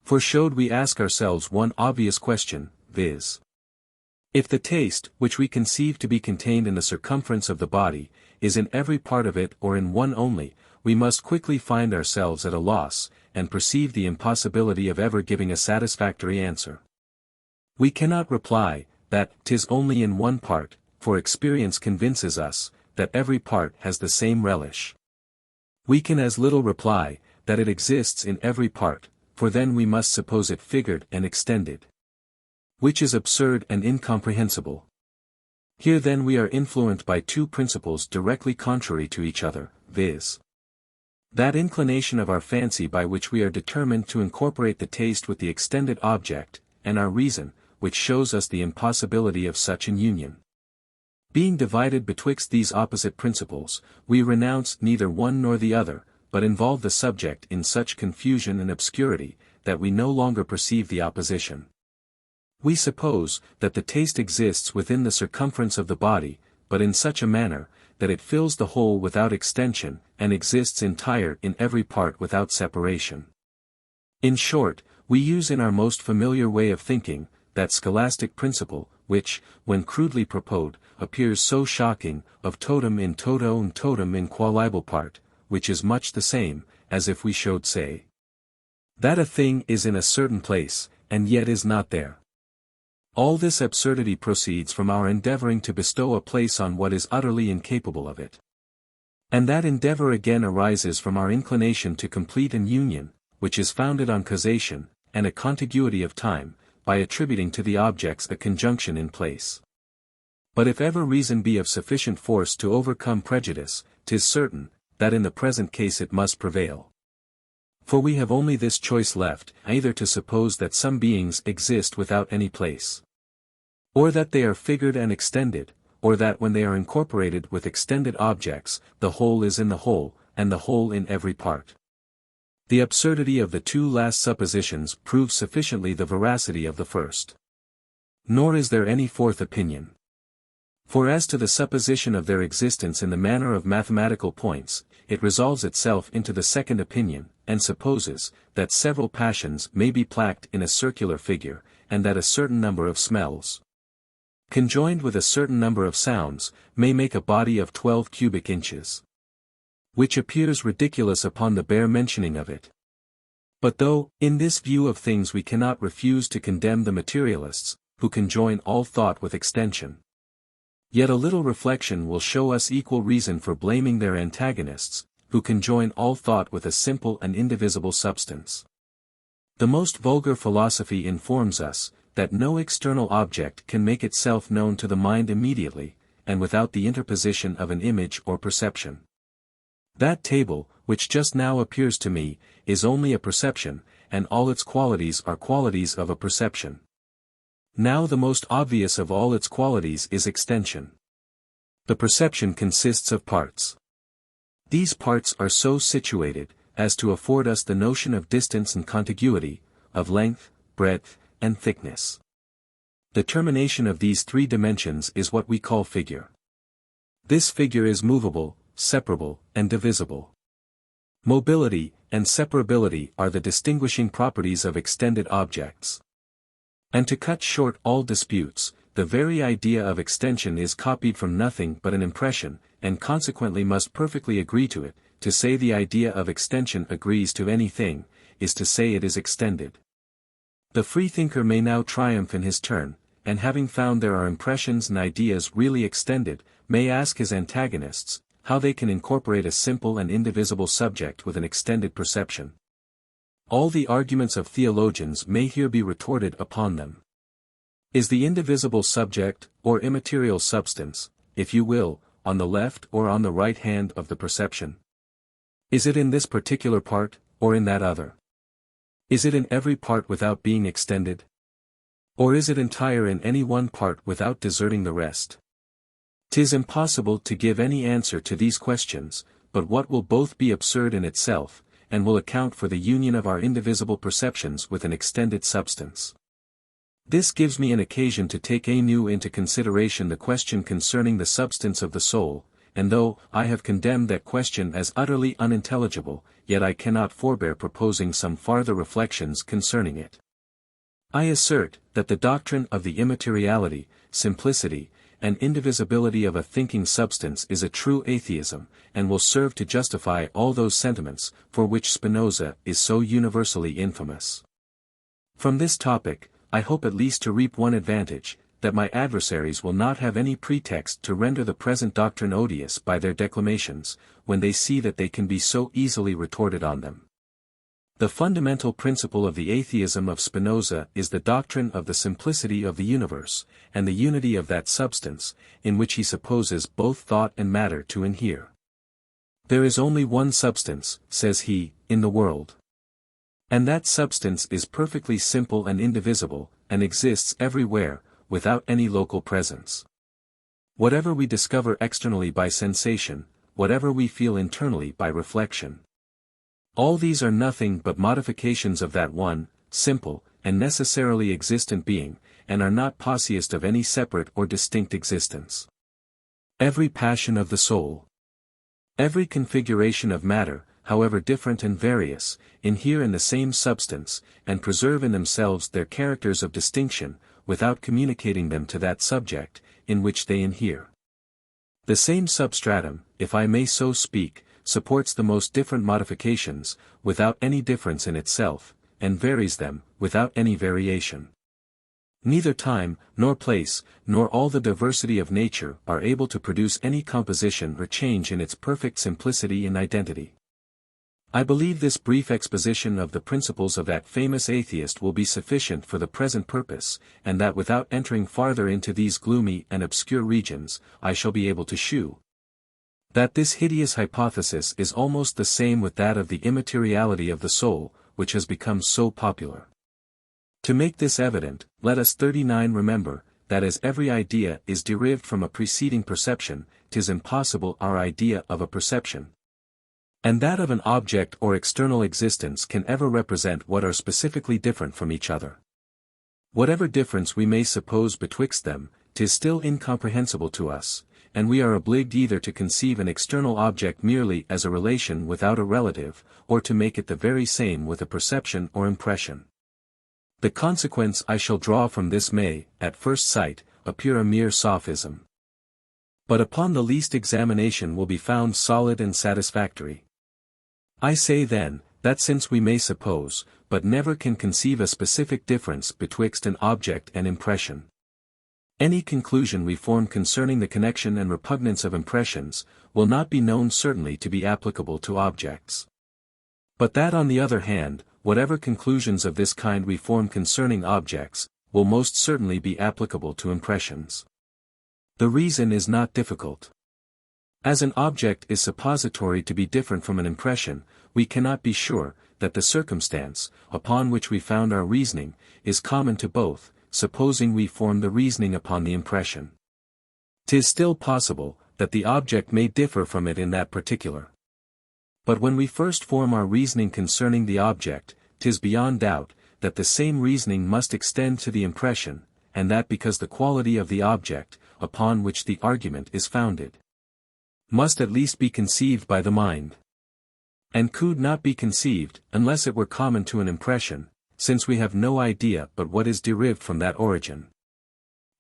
For should we ask ourselves one obvious question, viz. If the taste, which we conceive to be contained in the circumference of the body, is in every part of it or in one only, we must quickly find ourselves at a loss, and perceive the impossibility of ever giving a satisfactory answer. We cannot reply, that 'tis only in one part, for experience convinces us, that every part has the same relish. We can as little reply, that it exists in every part, for then we must suppose it figured and extended, which is absurd and incomprehensible. Here then we are influenced by two principles directly contrary to each other, viz. that inclination of our fancy by which we are determined to incorporate the taste with the extended object, and our reason, which shows us the impossibility of such an union. Being divided betwixt these opposite principles, we renounce neither one nor the other, but involve the subject in such confusion and obscurity, that we no longer perceive the opposition. We suppose, that the taste exists within the circumference of the body, but in such a manner, that it fills the whole without extension, and exists entire in every part without separation. In short, we use in our most familiar way of thinking, that scholastic principle, which, when crudely proposed, appears so shocking, of totum in toto and totum in qualibel part, which is much the same, as if we showed say, that a thing is in a certain place, and yet is not there. All this absurdity proceeds from our endeavoring to bestow a place on what is utterly incapable of it. And that endeavor again arises from our inclination to complete an union, which is founded on causation, and a contiguity of time, by attributing to the objects a conjunction in place. But if ever reason be of sufficient force to overcome prejudice, 'tis certain, that in the present case it must prevail. For we have only this choice left, either to suppose that some beings exist without any place, or that they are figured and extended, or that when they are incorporated with extended objects, the whole is in the whole, and the whole in every part. The absurdity of the two last suppositions proves sufficiently the veracity of the first. Nor is there any fourth opinion. For as to the supposition of their existence in the manner of mathematical points, it resolves itself into the second opinion, and supposes, that several passions may be placked in a circular figure, and that a certain number of smells, conjoined with a certain number of sounds, may make a body of 12 cubic inches. Which appears ridiculous upon the bare mentioning of it. But though, in this view of things we cannot refuse to condemn the materialists, who conjoin all thought with extension, yet a little reflection will show us equal reason for blaming their antagonists, who conjoin all thought with a simple and indivisible substance. The most vulgar philosophy informs us, that no external object can make itself known to the mind immediately, and without the interposition of an image or perception. That table, which just now appears to me, is only a perception, and all its qualities are qualities of a perception. Now the most obvious of all its qualities is extension. The perception consists of parts. These parts are so situated, as to afford us the notion of distance and contiguity, of length, breadth, and thickness. The termination of these three dimensions is what we call figure. This figure is movable, separable, and divisible. Mobility and separability are the distinguishing properties of extended objects. And to cut short all disputes, the very idea of extension is copied from nothing but an impression, and consequently must perfectly agree to it. To say the idea of extension agrees to anything, is to say it is extended. The freethinker may now triumph in his turn, and having found there are impressions and ideas really extended, may ask his antagonists, how they can incorporate a simple and indivisible subject with an extended perception. All the arguments of theologians may here be retorted upon them. Is the indivisible subject, or immaterial substance, if you will, on the left or on the right hand of the perception? Is it in this particular part, or in that other? Is it in every part without being extended? Or is it entire in any one part without deserting the rest? 'Tis impossible to give any answer to these questions, but what will both be absurd in itself, and will account for the union of our indivisible perceptions with an extended substance. This gives me an occasion to take anew into consideration the question concerning the substance of the soul, and though I have condemned that question as utterly unintelligible, yet I cannot forbear proposing some farther reflections concerning it. I assert, that the doctrine of the immateriality, simplicity, and indivisibility of a thinking substance is a true atheism, and will serve to justify all those sentiments, for which Spinoza is so universally infamous. From this topic, I hope at least to reap one advantage, that my adversaries will not have any pretext to render the present doctrine odious by their declamations, when they see that they can be so easily retorted on them. The fundamental principle of the atheism of Spinoza is the doctrine of the simplicity of the universe, and the unity of that substance, in which he supposes both thought and matter to inhere. There is only one substance, says he, in the world. And that substance is perfectly simple and indivisible, and exists everywhere, without any local presence. Whatever we discover externally by sensation, whatever we feel internally by reflection, all these are nothing but modifications of that one, simple, and necessarily existent being, and are not possessed of any separate or distinct existence. Every passion of the soul, every configuration of matter, however different and various, inhere in the same substance, and preserve in themselves their characters of distinction, without communicating them to that subject, in which they inhere. The same substratum, if I may so speak, supports the most different modifications, without any difference in itself, and varies them, without any variation. Neither time, nor place, nor all the diversity of nature are able to produce any composition or change in its perfect simplicity and identity. I believe this brief exposition of the principles of that famous atheist will be sufficient for the present purpose, and that without entering farther into these gloomy and obscure regions, I shall be able to shew that this hideous hypothesis is almost the same with that of the immateriality of the soul, which has become so popular. To make this evident, let us 39 remember, that as every idea is derived from a preceding perception, 'tis impossible our idea of a perception, and that of an object or external existence can ever represent what are specifically different from each other. Whatever difference we may suppose betwixt them, 'tis still incomprehensible to us, and we are obliged either to conceive an external object merely as a relation without a relative, or to make it the very same with a perception or impression. The consequence I shall draw from this may, at first sight, appear a mere sophism, but upon the least examination will be found solid and satisfactory. I say then, that since we may suppose, but never can conceive a specific difference betwixt an object and impression, any conclusion we form concerning the connection and repugnance of impressions, will not be known certainly to be applicable to objects. But that on the other hand, whatever conclusions of this kind we form concerning objects, will most certainly be applicable to impressions. The reason is not difficult. As an object is suppository to be different from an impression, we cannot be sure, that the circumstance, upon which we found our reasoning, is common to both, supposing we form the reasoning upon the impression. 'Tis still possible, that the object may differ from it in that particular. But when we first form our reasoning concerning the object, 'tis beyond doubt, that the same reasoning must extend to the impression, and that because the quality of the object, upon which the argument is founded, must at least be conceived by the mind, and could not be conceived, unless it were common to an impression, since we have no idea but what is derived from that origin.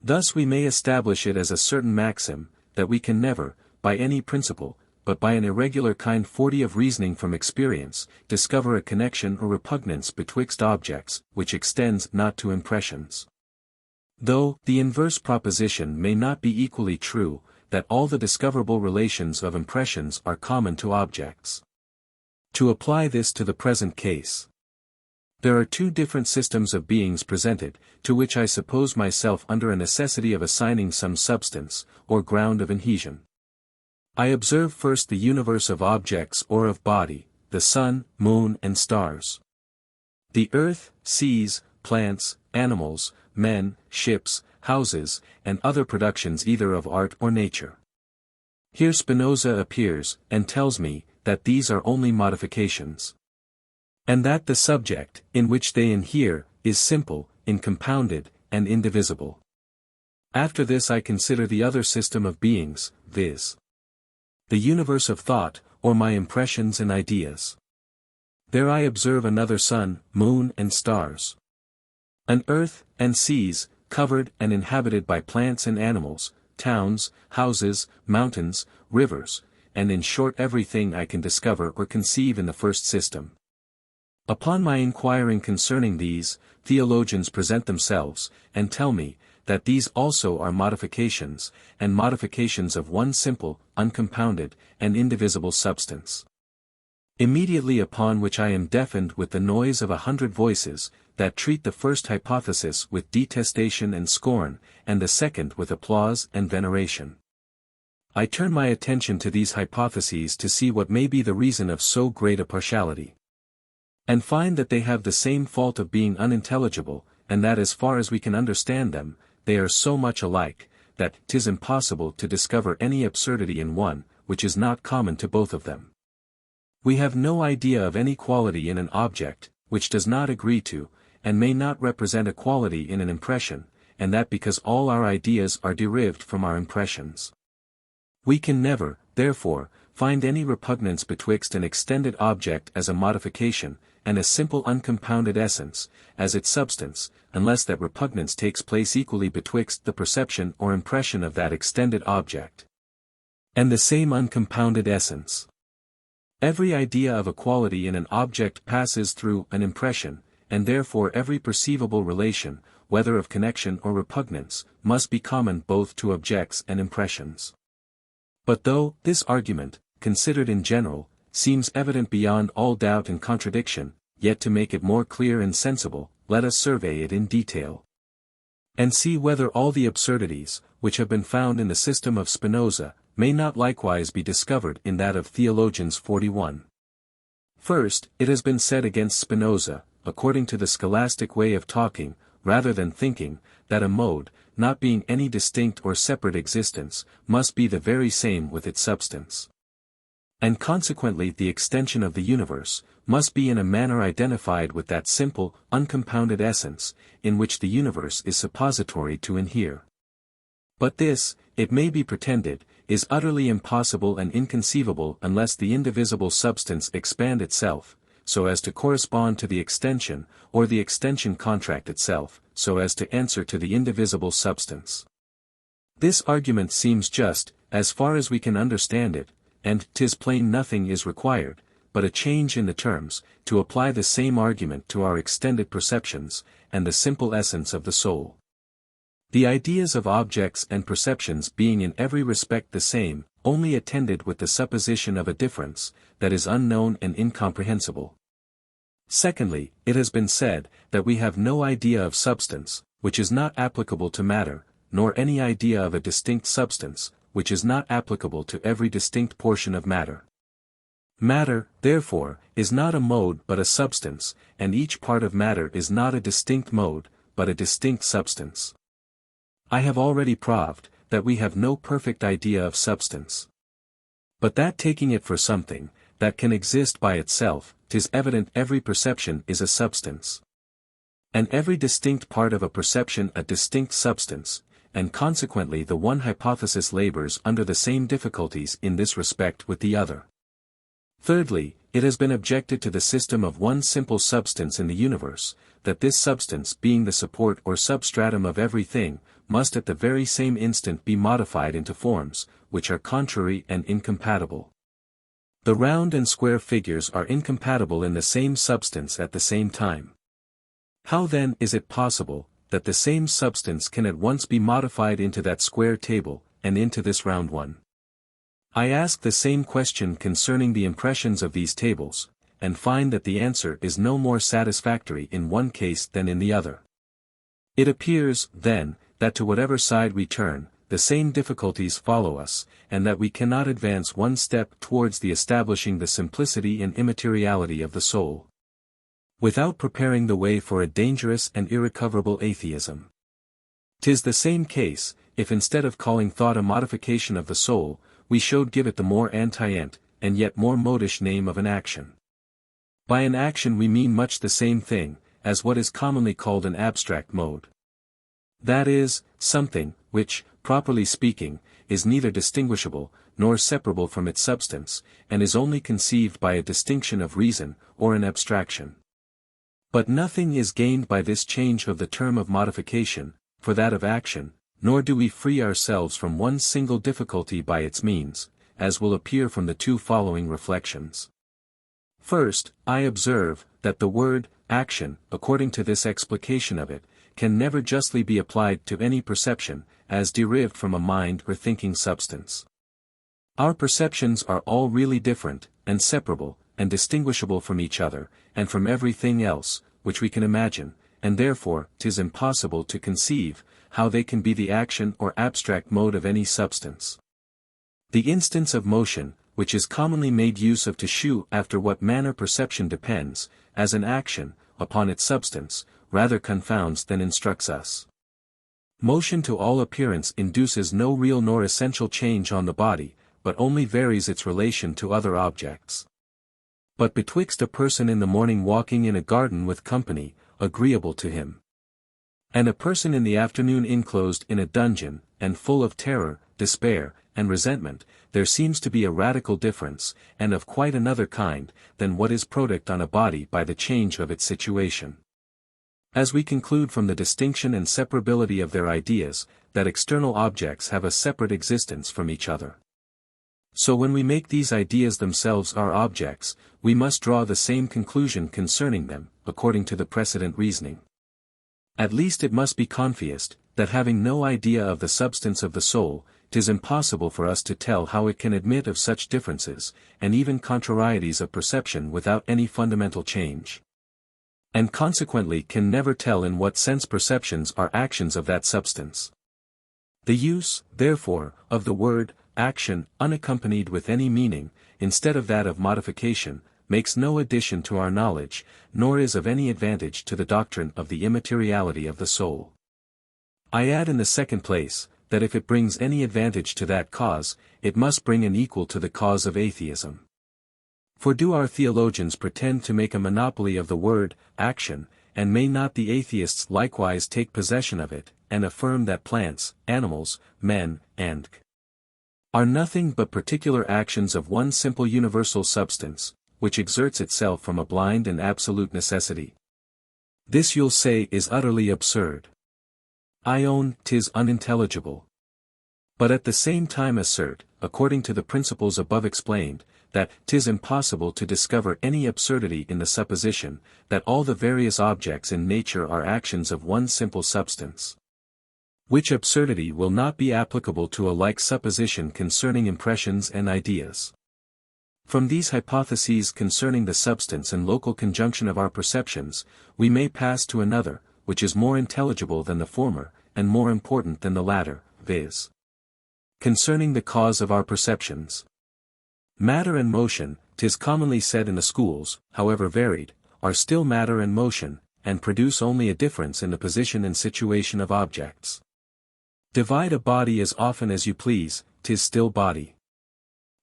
Thus we may establish it as a certain maxim, that we can never, by any principle, but by an irregular kind 40 of reasoning from experience, discover a connection or repugnance betwixt objects, which extends not to impressions. Though, the inverse proposition may not be equally true, that all the discoverable relations of impressions are common to objects. To apply this to the present case, there are two different systems of beings presented, to which I suppose myself under a necessity of assigning some substance, or ground of adhesion. I observe first the universe of objects or of body, the sun, moon and stars, the earth, seas, plants, animals, men, ships, houses, and other productions either of art or nature. Here Spinoza appears, and tells me, that these are only modifications, and that the subject, in which they inhere, is simple, incompounded, and indivisible. After this I consider the other system of beings, viz. the universe of thought, or my impressions and ideas. There I observe another sun, moon and stars, an earth, and seas, covered and inhabited by plants and animals, towns, houses, mountains, rivers, and in short everything I can discover or conceive in the first system. Upon my inquiring concerning these, theologians present themselves, and tell me, that these also are modifications, and modifications of one simple, uncompounded, and indivisible substance. Immediately upon which I am deafened with the noise of 100 voices, that treat the first hypothesis with detestation and scorn, and the second with applause and veneration. I turn my attention to these hypotheses to see what may be the reason of so great a partiality, and find that they have the same fault of being unintelligible, and that as far as we can understand them, they are so much alike, that 'tis impossible to discover any absurdity in one, which is not common to both of them. We have no idea of any quality in an object, which does not agree to, and may not represent a quality in an impression, and that because all our ideas are derived from our impressions. We can never, therefore, find any repugnance betwixt an extended object as a modification, and a simple uncompounded essence, as its substance, unless that repugnance takes place equally betwixt the perception or impression of that extended object, and the same uncompounded essence. Every idea of a quality in an object passes through an impression, and therefore every perceivable relation, whether of connection or repugnance, must be common both to objects and impressions. But though this argument, considered in general, seems evident beyond all doubt and contradiction, yet to make it more clear and sensible, let us survey it in detail, and see whether all the absurdities, which have been found in the system of Spinoza, may not likewise be discovered in that of Theologians 41. First, it has been said against Spinoza, according to the scholastic way of talking, rather than thinking, that a mode, not being any distinct or separate existence, must be the very same with its substance. And consequently the extension of the universe, must be in a manner identified with that simple, uncompounded essence, in which the universe is suppository to inhere. But this, it may be pretended, is utterly impossible and inconceivable unless the indivisible substance expand itself, so as to correspond to the extension, or the extension contract itself, so as to answer to the indivisible substance. This argument seems just, as far as we can understand it, and 'tis plain nothing is required, but a change in the terms, to apply the same argument to our extended perceptions, and the simple essence of the soul. The ideas of objects and perceptions being in every respect the same, only attended with the supposition of a difference, that is unknown and incomprehensible. Secondly, it has been said, that we have no idea of substance, which is not applicable to matter, nor any idea of a distinct substance, which is not applicable to every distinct portion of matter. Matter, therefore, is not a mode but a substance, and each part of matter is not a distinct mode, but a distinct substance. I have already proved, that we have no perfect idea of substance. But that taking it for something, that can exist by itself, 'tis evident every perception is a substance. And every distinct part of a perception a distinct substance, and consequently the one hypothesis labors under the same difficulties in this respect with the other. Thirdly, it has been objected to the system of one simple substance in the universe, that this substance being the support or substratum of everything, must at the very same instant be modified into forms, which are contrary and incompatible. The round and square figures are incompatible in the same substance at the same time. How then is it possible, that the same substance can at once be modified into that square table, and into this round one? I ask the same question concerning the impressions of these tables, and find that the answer is no more satisfactory in one case than in the other. It appears, then, that to whatever side we turn, the same difficulties follow us, and that we cannot advance one step towards the establishing the simplicity and immateriality of the soul, without preparing the way for a dangerous and irrecoverable atheism. 'Tis the same case, if instead of calling thought a modification of the soul, we should give it the more antient, and yet more modish name of an action. By an action we mean much the same thing, as what is commonly called an abstract mode. That is, something, which, properly speaking, is neither distinguishable, nor separable from its substance, and is only conceived by a distinction of reason, or an abstraction. But nothing is gained by this change of the term of modification, for that of action, nor do we free ourselves from one single difficulty by its means, as will appear from the two following reflections. First, I observe, that the word, action, according to this explication of it, can never justly be applied to any perception, as derived from a mind or thinking substance. Our perceptions are all really different, and separable, and distinguishable from each other, and from everything else, which we can imagine, and therefore 'tis impossible to conceive, how they can be the action or abstract mode of any substance. The instance of motion, which is commonly made use of to shew after what manner perception depends, as an action, upon its substance, rather confounds than instructs us. Motion to all appearance induces no real nor essential change on the body, but only varies its relation to other objects. But betwixt a person in the morning walking in a garden with company, agreeable to him, and a person in the afternoon enclosed in a dungeon, and full of terror, despair, and resentment, there seems to be a radical difference, and of quite another kind, than what is product on a body by the change of its situation. As we conclude from the distinction and separability of their ideas, that external objects have a separate existence from each other, So when we make these ideas themselves our objects, we must draw the same conclusion concerning them, according to the precedent reasoning. At least it must be confessed, that having no idea of the substance of the soul, 'tis impossible for us to tell how it can admit of such differences, and even contrarieties of perception without any fundamental change. And consequently can never tell in what sense perceptions are actions of that substance. The use, therefore, of the word action, unaccompanied with any meaning, instead of that of modification, makes no addition to our knowledge, nor is of any advantage to the doctrine of the immateriality of the soul. I add in the second place, that if it brings any advantage to that cause, it must bring an equal to the cause of atheism. For do our theologians pretend to make a monopoly of the word action, and may not the atheists likewise take possession of it, and affirm that plants, animals, men, and are nothing but particular actions of one simple universal substance, which exerts itself from a blind and absolute necessity? This you'll say is utterly absurd. I own 'tis unintelligible. But at the same time assert, according to the principles above explained, that 'tis impossible to discover any absurdity in the supposition, that all the various objects in nature are actions of one simple substance. Which absurdity will not be applicable to a like supposition concerning impressions and ideas. From these hypotheses concerning the substance and local conjunction of our perceptions, we may pass to another, which is more intelligible than the former, and more important than the latter, viz. Concerning the cause of our perceptions. Matter and motion, 'tis commonly said in the schools, however varied, are still matter and motion, and produce only a difference in the position and situation of objects. Divide a body as often as you please, 'tis still body.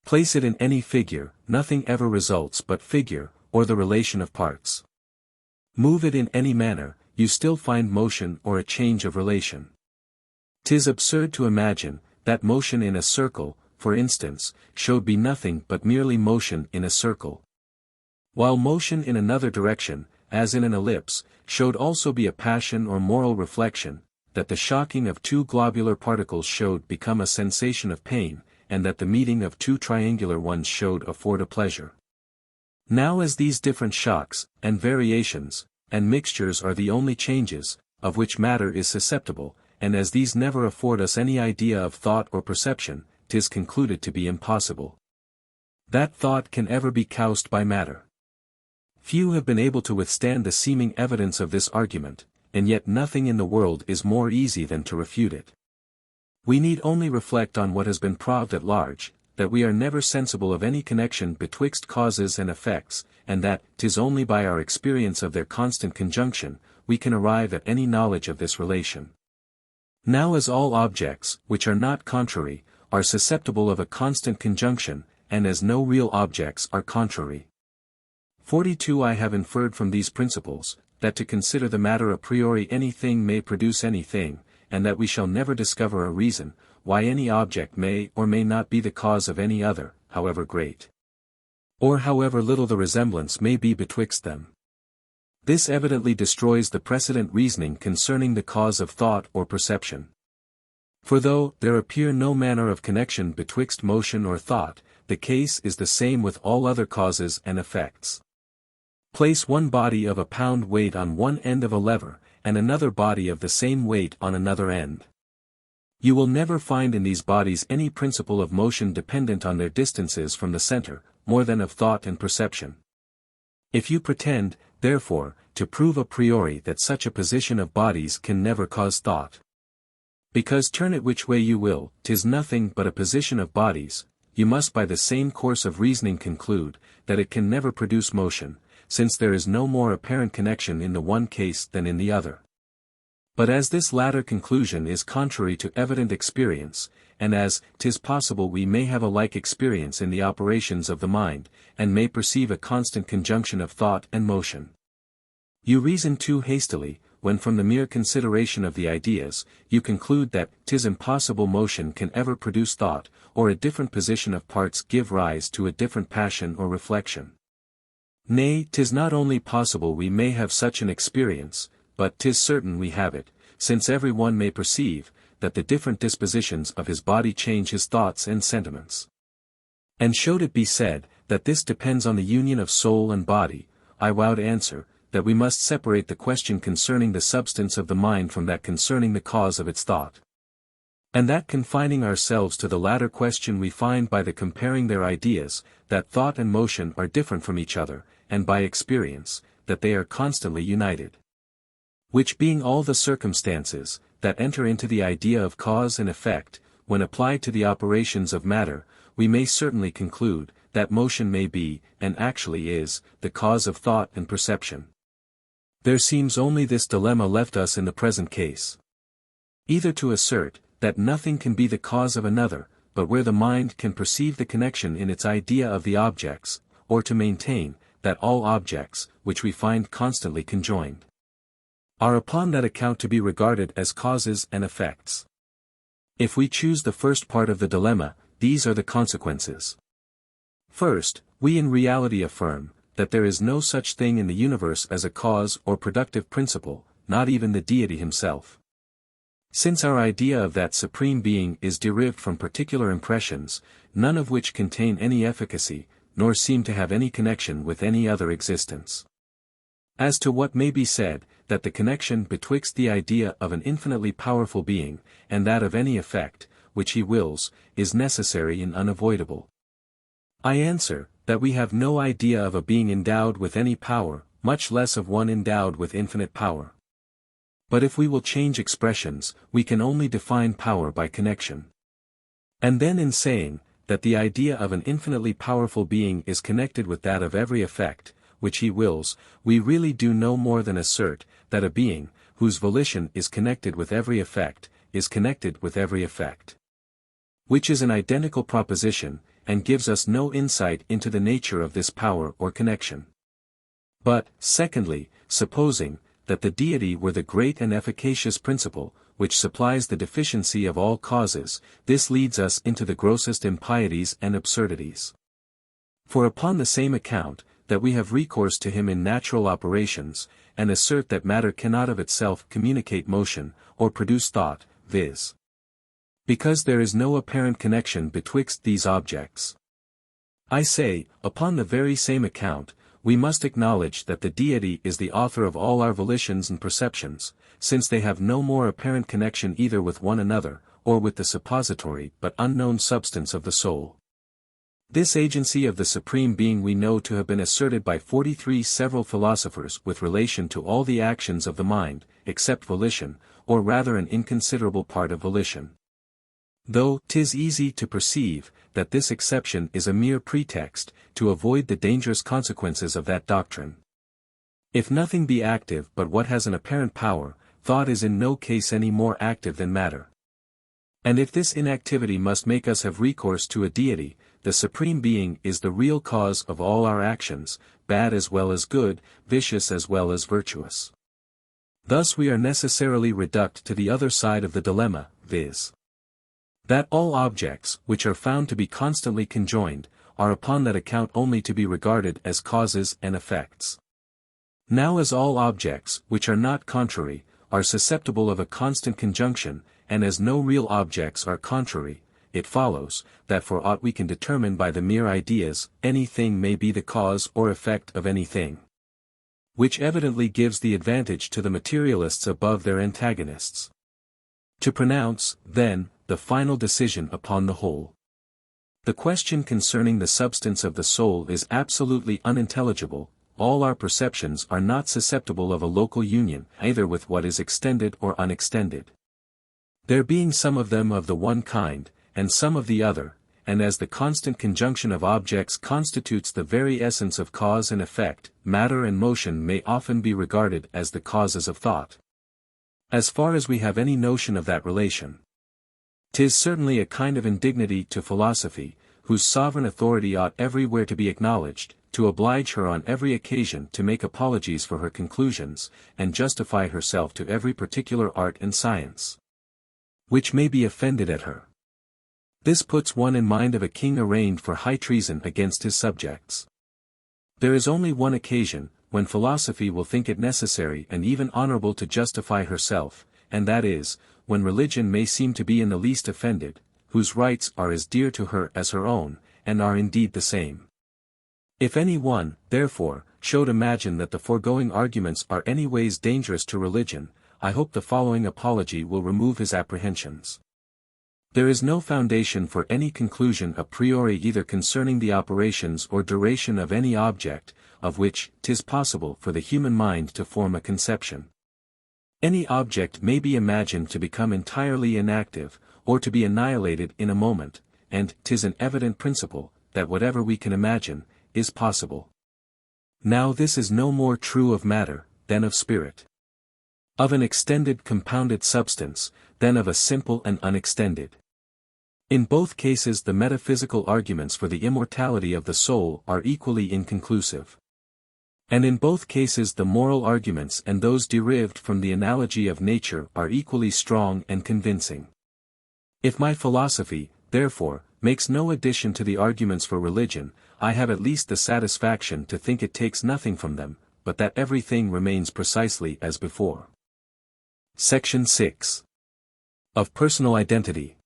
Place it in any figure, nothing ever results but figure, or the relation of parts. Move it in any manner, you still find motion or a change of relation. 'Tis absurd to imagine, that motion in a circle, for instance, should be nothing but merely motion in a circle. While motion in another direction, as in an ellipse, should also be a passion or moral reflection, that the shocking of two globular particles showed become a sensation of pain, and that the meeting of two triangular ones showed afford a pleasure. Now as these different shocks, and variations, and mixtures are the only changes, of which matter is susceptible, and as these never afford us any idea of thought or perception, 'tis concluded to be impossible that thought can ever be caused by matter. Few have been able to withstand the seeming evidence of this argument, and yet nothing in the world is more easy than to refute it. We need only reflect on what has been proved at large, that we are never sensible of any connection betwixt causes and effects, and that 'tis only by our experience of their constant conjunction, we can arrive at any knowledge of this relation. Now as all objects, which are not contrary, are susceptible of a constant conjunction, and as no real objects are contrary. 42 I have inferred from these principles, that to consider the matter a priori anything may produce anything, and that we shall never discover a reason, why any object may or may not be the cause of any other, however great, or however little the resemblance may be betwixt them. This evidently destroys the precedent reasoning concerning the cause of thought or perception. For though there appear no manner of connection betwixt motion or thought, the case is the same with all other causes and effects. Place one body of a pound weight on one end of a lever, and another body of the same weight on another end. You will never find in these bodies any principle of motion dependent on their distances from the center, more than of thought and perception. If you pretend, therefore, to prove a priori that such a position of bodies can never cause thought, because turn it which way you will, 'tis nothing but a position of bodies, you must by the same course of reasoning conclude, that it can never produce motion, since there is no more apparent connection in the one case than in the other. But as this latter conclusion is contrary to evident experience, and as 'tis possible we may have a like experience in the operations of the mind, and may perceive a constant conjunction of thought and motion, you reason too hastily, when from the mere consideration of the ideas, you conclude that 'tis impossible motion can ever produce thought, or a different position of parts give rise to a different passion or reflection. Nay, 'tis not only possible we may have such an experience, but 'tis certain we have it, since every one may perceive, that the different dispositions of his body change his thoughts and sentiments. And should it be said, that this depends on the union of soul and body, I would answer, that we must separate the question concerning the substance of the mind from that concerning the cause of its thought. And that confining ourselves to the latter question we find by the comparing their ideas, that thought and motion are different from each other, and by experience, that they are constantly united. Which being all the circumstances, that enter into the idea of cause and effect, when applied to the operations of matter, we may certainly conclude, that motion may be, and actually is, the cause of thought and perception. There seems only this dilemma left us in the present case. Either to assert, that nothing can be the cause of another, but where the mind can perceive the connection in its idea of the objects, or to maintain, that all objects, which we find constantly conjoined, are upon that account to be regarded as causes and effects. If we choose the first part of the dilemma, these are the consequences. First, we in reality affirm, that there is no such thing in the universe as a cause or productive principle, not even the deity himself. Since our idea of that supreme being is derived from particular impressions, none of which contain any efficacy, nor seem to have any connection with any other existence. As to what may be said, that the connection betwixt the idea of an infinitely powerful being, and that of any effect, which he wills, is necessary and unavoidable. I answer, that we have no idea of a being endowed with any power, much less of one endowed with infinite power. But if we will change expressions, we can only define power by connection. And then in saying, that the idea of an infinitely powerful being is connected with that of every effect, which he wills, we really do no more than assert, that a being, whose volition is connected with every effect, is connected with every effect. Which is an identical proposition, and gives us no insight into the nature of this power or connection. But, secondly, supposing, that the deity were the great and efficacious principle, which supplies the deficiency of all causes, this leads us into the grossest impieties and absurdities. For upon the same account, that we have recourse to him in natural operations, and assert that matter cannot of itself communicate motion, or produce thought, viz. because there is no apparent connection betwixt these objects. I say, upon the very same account, we must acknowledge that the deity is the author of all our volitions and perceptions, since they have no more apparent connection either with one another, or with the suppository but unknown substance of the soul. This agency of the Supreme Being we know to have been asserted by 43 several philosophers with relation to all the actions of the mind, except volition, or rather an inconsiderable part of volition. Though 'tis easy to perceive, that this exception is a mere pretext, to avoid the dangerous consequences of that doctrine. If nothing be active but what has an apparent power, thought is in no case any more active than matter. And if this inactivity must make us have recourse to a deity, the Supreme Being is the real cause of all our actions, bad as well as good, vicious as well as virtuous. Thus we are necessarily reduced to the other side of the dilemma, viz. that all objects, which are found to be constantly conjoined, are upon that account only to be regarded as causes and effects. Now as all objects, which are not contrary, are susceptible of a constant conjunction, and as no real objects are contrary, it follows, that for aught we can determine by the mere ideas, anything may be the cause or effect of anything. Which evidently gives the advantage to the materialists above their antagonists. To pronounce, then, the final decision upon the whole. The question concerning the substance of the soul is absolutely unintelligible. All our perceptions are not susceptible of a local union, either with what is extended or unextended. There being some of them of the one kind, and some of the other, and as the constant conjunction of objects constitutes the very essence of cause and effect, matter and motion may often be regarded as the causes of thought. As far as we have any notion of that relation. 'Tis certainly a kind of indignity to philosophy, whose sovereign authority ought everywhere to be acknowledged, to oblige her on every occasion to make apologies for her conclusions, and justify herself to every particular art and science, which may be offended at her. This puts one in mind of a king arraigned for high treason against his subjects. There is only one occasion, when philosophy will think it necessary and even honorable to justify herself, and that is, when religion may seem to be in the least offended, whose rights are as dear to her as her own, and are indeed the same. If any one, therefore, should imagine that the foregoing arguments are any ways dangerous to religion, I hope the following apology will remove his apprehensions. There is no foundation for any conclusion a priori either concerning the operations or duration of any object, of which 'tis possible for the human mind to form a conception. Any object may be imagined to become entirely inactive, or to be annihilated in a moment, and 'tis an evident principle, that whatever we can imagine, is possible. Now this is no more true of matter, than of spirit. Of an extended compounded substance, than of a simple and unextended. In both cases the metaphysical arguments for the immortality of the soul are equally inconclusive. And in both cases the moral arguments and those derived from the analogy of nature are equally strong and convincing. If my philosophy, therefore, makes no addition to the arguments for religion, I have at least the satisfaction to think it takes nothing from them, but that everything remains precisely as before. Section 6. Of Personal Identity.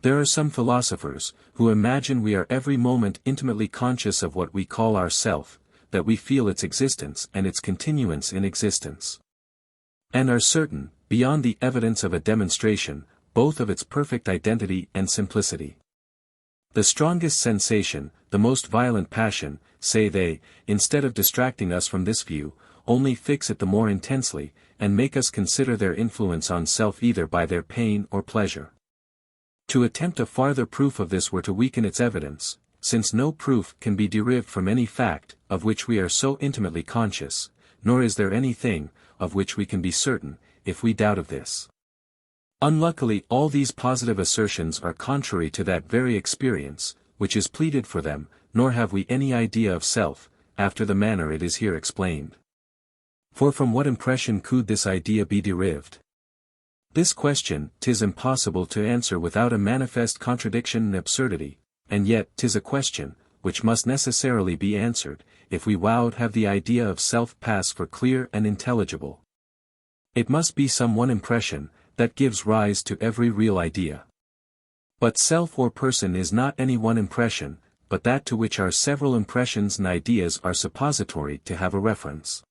There are some philosophers, who imagine we are every moment intimately conscious of what we call our self, that we feel its existence and its continuance in existence. And are certain, beyond the evidence of a demonstration, both of its perfect identity and simplicity. The strongest sensation, the most violent passion, say they, instead of distracting us from this view, only fix it the more intensely, and make us consider their influence on self either by their pain or pleasure. To attempt a farther proof of this were to weaken its evidence, since no proof can be derived from any fact, of which we are so intimately conscious, nor is there anything, of which we can be certain, if we doubt of this. Unluckily all these positive assertions are contrary to that very experience, which is pleaded for them, nor have we any idea of self, after the manner it is here explained. For from what impression could this idea be derived? This question 'tis impossible to answer without a manifest contradiction and absurdity, and yet 'tis a question, which must necessarily be answered, if we would have the idea of self pass for clear and intelligible. It must be some one impression, that gives rise to every real idea. But self or person is not any one impression, but that to which our several impressions and ideas are suppository to have a reference.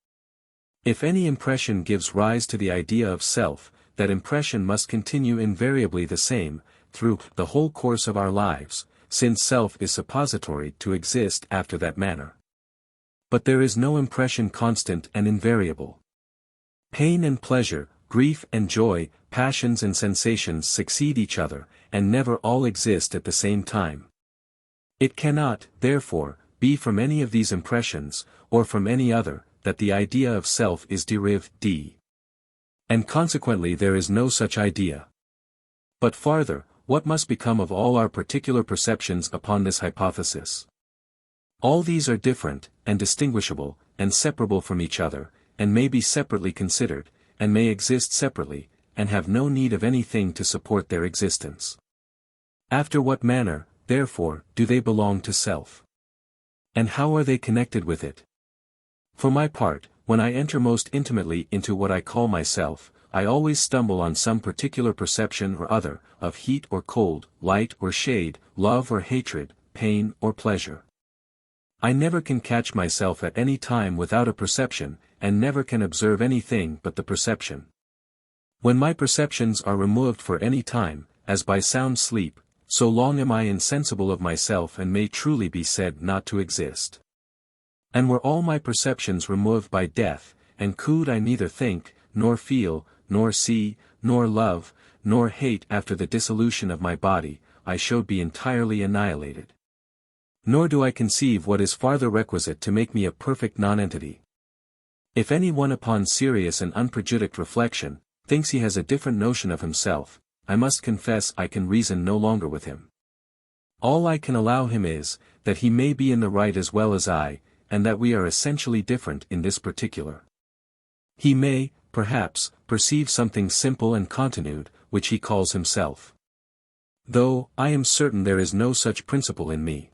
If any impression gives rise to the idea of self, that impression must continue invariably the same, through the whole course of our lives, since self is suppository to exist after that manner. But there is no impression constant and invariable. Pain and pleasure, grief and joy, passions and sensations succeed each other, and never all exist at the same time. It cannot, therefore, be from any of these impressions, or from any other, that the idea of self is derived. And consequently there is no such idea. But farther, what must become of all our particular perceptions upon this hypothesis? All these are different, and distinguishable, and separable from each other, and may be separately considered, and may exist separately, and have no need of anything to support their existence. After what manner, therefore, do they belong to self? And how are they connected with it? For my part, when I enter most intimately into what I call myself, I always stumble on some particular perception or other, of heat or cold, light or shade, love or hatred, pain or pleasure. I never can catch myself at any time without a perception, and never can observe anything but the perception. When my perceptions are removed for any time, as by sound sleep, so long am I insensible of myself and may truly be said not to exist. And were all my perceptions removed by death, and could I neither think, nor feel, nor see, nor love, nor hate after the dissolution of my body, I should be entirely annihilated. Nor do I conceive what is farther requisite to make me a perfect nonentity. If any one upon serious and unprejudiced reflection, thinks he has a different notion of himself, I must confess I can reason no longer with him. All I can allow him is, that he may be in the right as well as I, and that we are essentially different in this particular. He may, perhaps, perceive something simple and continued, which he calls himself. Though, I am certain there is no such principle in me.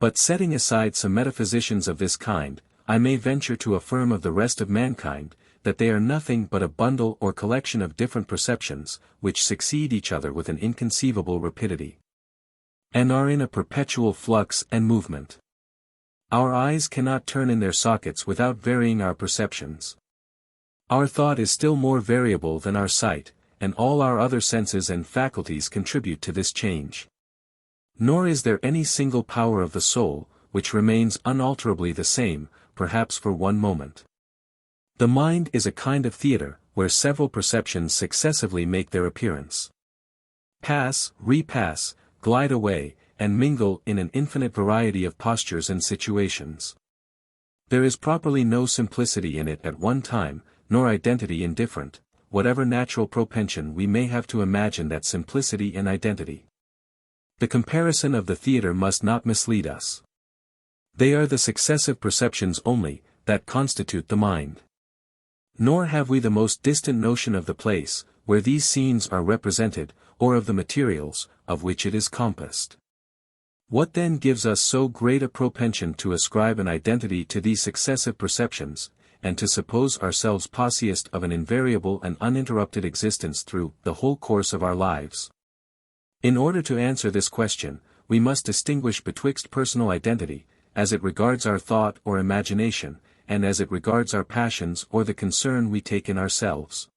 But setting aside some metaphysicians of this kind, I may venture to affirm of the rest of mankind, that they are nothing but a bundle or collection of different perceptions, which succeed each other with an inconceivable rapidity. and are in a perpetual flux and movement. Our eyes cannot turn in their sockets without varying our perceptions. Our thought is still more variable than our sight, and all our other senses and faculties contribute to this change. Nor is there any single power of the soul, which remains unalterably the same, perhaps for one moment. The mind is a kind of theatre, where several perceptions successively make their appearance. Pass, repass, glide away, and mingle in an infinite variety of postures and situations. There is properly no simplicity in it at one time, nor identity indifferent, whatever natural propension we may have to imagine that simplicity and identity. The comparison of the theatre must not mislead us. They are the successive perceptions only, that constitute the mind. Nor have we the most distant notion of the place, where these scenes are represented, or of the materials, of which it is compassed. What then gives us so great a propension to ascribe an identity to these successive perceptions, and to suppose ourselves possessed of an invariable and uninterrupted existence through the whole course of our lives? In order to answer this question, we must distinguish betwixt personal identity, as it regards our thought or imagination, and as it regards our passions or the concern we take in ourselves.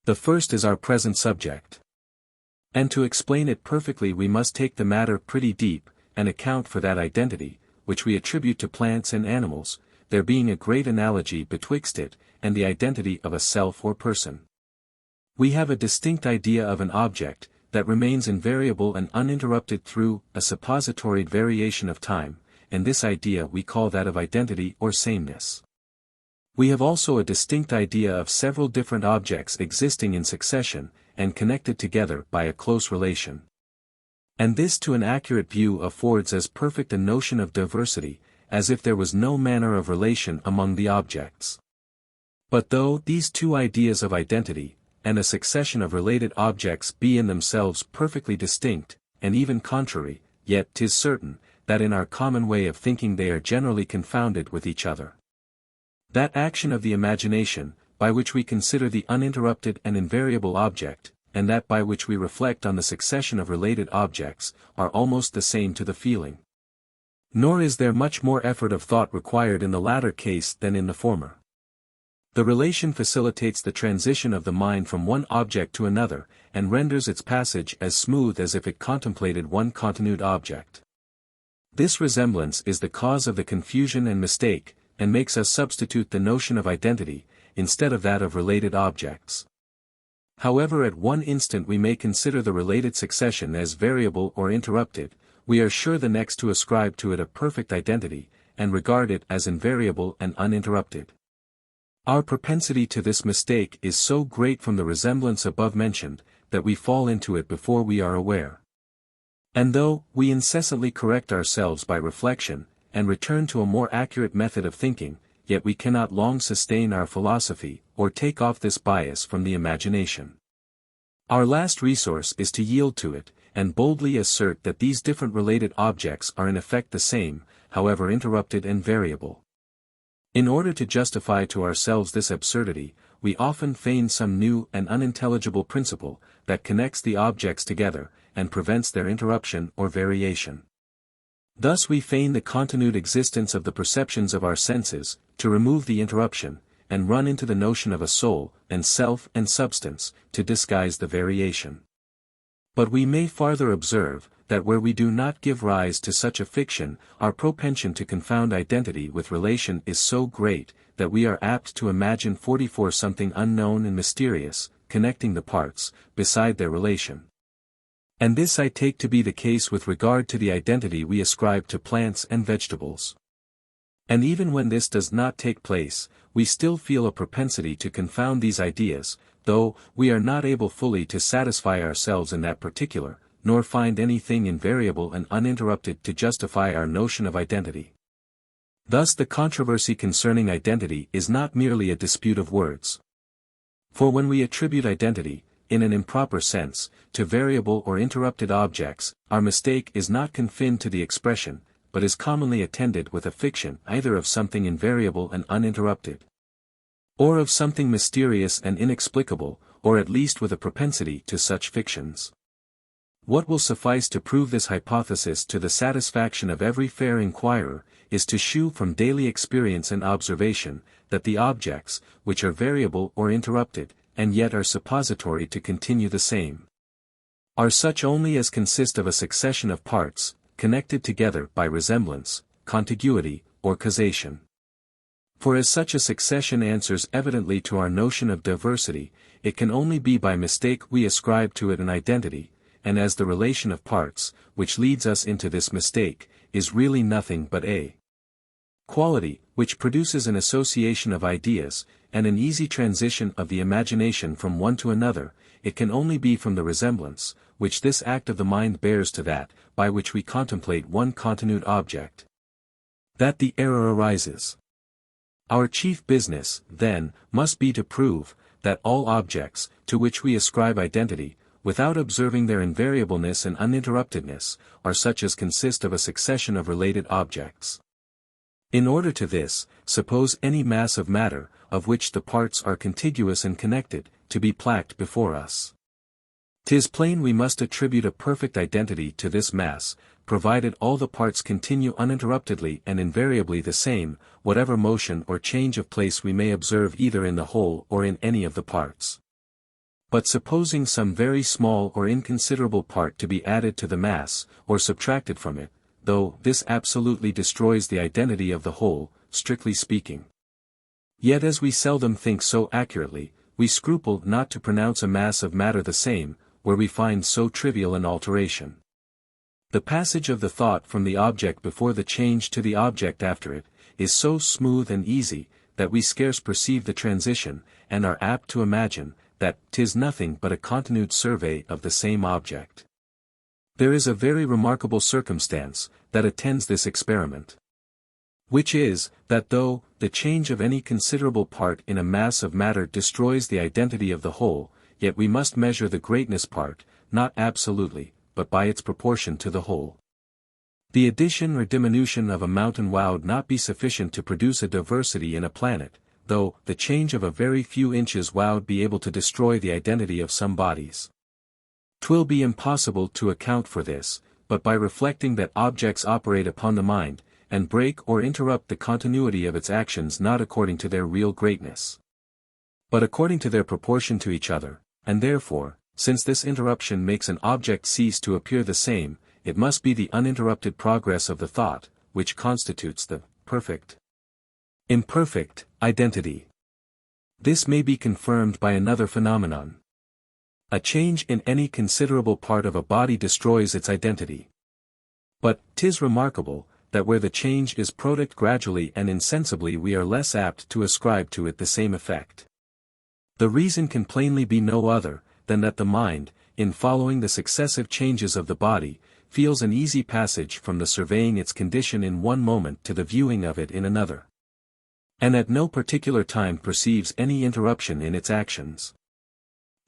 The first is our present subject. And to explain it perfectly we must take the matter pretty deep, and account for that identity, which we attribute to plants and animals, there being a great analogy betwixt it, and the identity of a self or person. We have a distinct idea of an object, that remains invariable and uninterrupted through a suppository variation of time, and this idea we call that of identity or sameness. We have also a distinct idea of several different objects existing in succession, and connected together by a close relation. And this to an accurate view affords as perfect a notion of diversity, as if there was no manner of relation among the objects. But though these two ideas of identity, and a succession of related objects be in themselves perfectly distinct, and even contrary, yet 'tis certain, that in our common way of thinking they are generally confounded with each other. That action of the imagination, by which we consider the uninterrupted and invariable object, and that by which we reflect on the succession of related objects, are almost the same to the feeling. Nor is there much more effort of thought required in the latter case than in the former. The relation facilitates the transition of the mind from one object to another, and renders its passage as smooth as if it contemplated one continued object. This resemblance is the cause of the confusion and mistake, and makes us substitute the notion of identity, instead of that of related objects. However at one instant we may consider the related succession as variable or interrupted, we are sure the next to ascribe to it a perfect identity, and regard it as invariable and uninterrupted. Our propensity to this mistake is so great from the resemblance above mentioned, that we fall into it before we are aware. And though we incessantly correct ourselves by reflection, and return to a more accurate method of thinking, yet we cannot long sustain our philosophy, or take off this bias from the imagination. Our last resource is to yield to it, and boldly assert that these different related objects are in effect the same, however interrupted and variable. In order to justify to ourselves this absurdity, we often feign some new and unintelligible principle, that connects the objects together, and prevents their interruption or variation. Thus we feign the continued existence of the perceptions of our senses, to remove the interruption, and run into the notion of a soul, and self and substance, to disguise the variation. But we may farther observe, that where we do not give rise to such a fiction, our propension to confound identity with relation is so great, that we are apt to imagine 44 something unknown and mysterious, connecting the parts, beside their relation. And this I take to be the case with regard to the identity we ascribe to plants and vegetables. And even when this does not take place, we still feel a propensity to confound these ideas, though we are not able fully to satisfy ourselves in that particular, nor find anything invariable and uninterrupted to justify our notion of identity. Thus the controversy concerning identity is not merely a dispute of words. For when we attribute identity, in an improper sense, to variable or interrupted objects, our mistake is not confined to the expression, but is commonly attended with a fiction either of something invariable and uninterrupted, or of something mysterious and inexplicable, or at least with a propensity to such fictions. What will suffice to prove this hypothesis to the satisfaction of every fair inquirer, is to shew from daily experience and observation, that the objects, which are variable or interrupted, and yet are suppository to continue the same, are such only as consist of a succession of parts, connected together by resemblance, contiguity, or causation. For as such a succession answers evidently to our notion of diversity, it can only be by mistake we ascribe to it an identity, and as the relation of parts, which leads us into this mistake, is really nothing but a quality, which produces an association of ideas, and an easy transition of the imagination from one to another, it can only be from the resemblance, which this act of the mind bears to that, by which we contemplate one continued object, that the error arises. Our chief business, then, must be to prove, that all objects, to which we ascribe identity, without observing their invariableness and uninterruptedness, are such as consist of a succession of related objects. In order to this, suppose any mass of matter, of which the parts are contiguous and connected, to be placed before us. 'Tis plain we must attribute a perfect identity to this mass, provided all the parts continue uninterruptedly and invariably the same, whatever motion or change of place we may observe either in the whole or in any of the parts. But supposing some very small or inconsiderable part to be added to the mass, or subtracted from it, though this absolutely destroys the identity of the whole, strictly speaking, yet as we seldom think so accurately, we scruple not to pronounce a mass of matter the same, where we find so trivial an alteration. The passage of the thought from the object before the change to the object after it, is so smooth and easy, that we scarce perceive the transition, and are apt to imagine, that 'tis nothing but a continued survey of the same object. There is a very remarkable circumstance, that attends this experiment, which is, that though the change of any considerable part in a mass of matter destroys the identity of the whole, yet we must measure the greatness part, not absolutely, but by its proportion to the whole. The addition or diminution of a mountain would not be sufficient to produce a diversity in a planet, though the change of a very few inches would be able to destroy the identity of some bodies. 'Twill be impossible to account for this, but by reflecting that objects operate upon the mind, and break or interrupt the continuity of its actions not according to their real greatness, but according to their proportion to each other, and therefore, since this interruption makes an object cease to appear the same, it must be the uninterrupted progress of the thought, which constitutes the perfect imperfect identity. This may be confirmed by another phenomenon. A change in any considerable part of a body destroys its identity. But 'tis remarkable, that where the change is product gradually and insensibly we are less apt to ascribe to it the same effect. The reason can plainly be no other, than that the mind, in following the successive changes of the body, feels an easy passage from the surveying its condition in one moment to the viewing of it in another, and at no particular time perceives any interruption in its actions.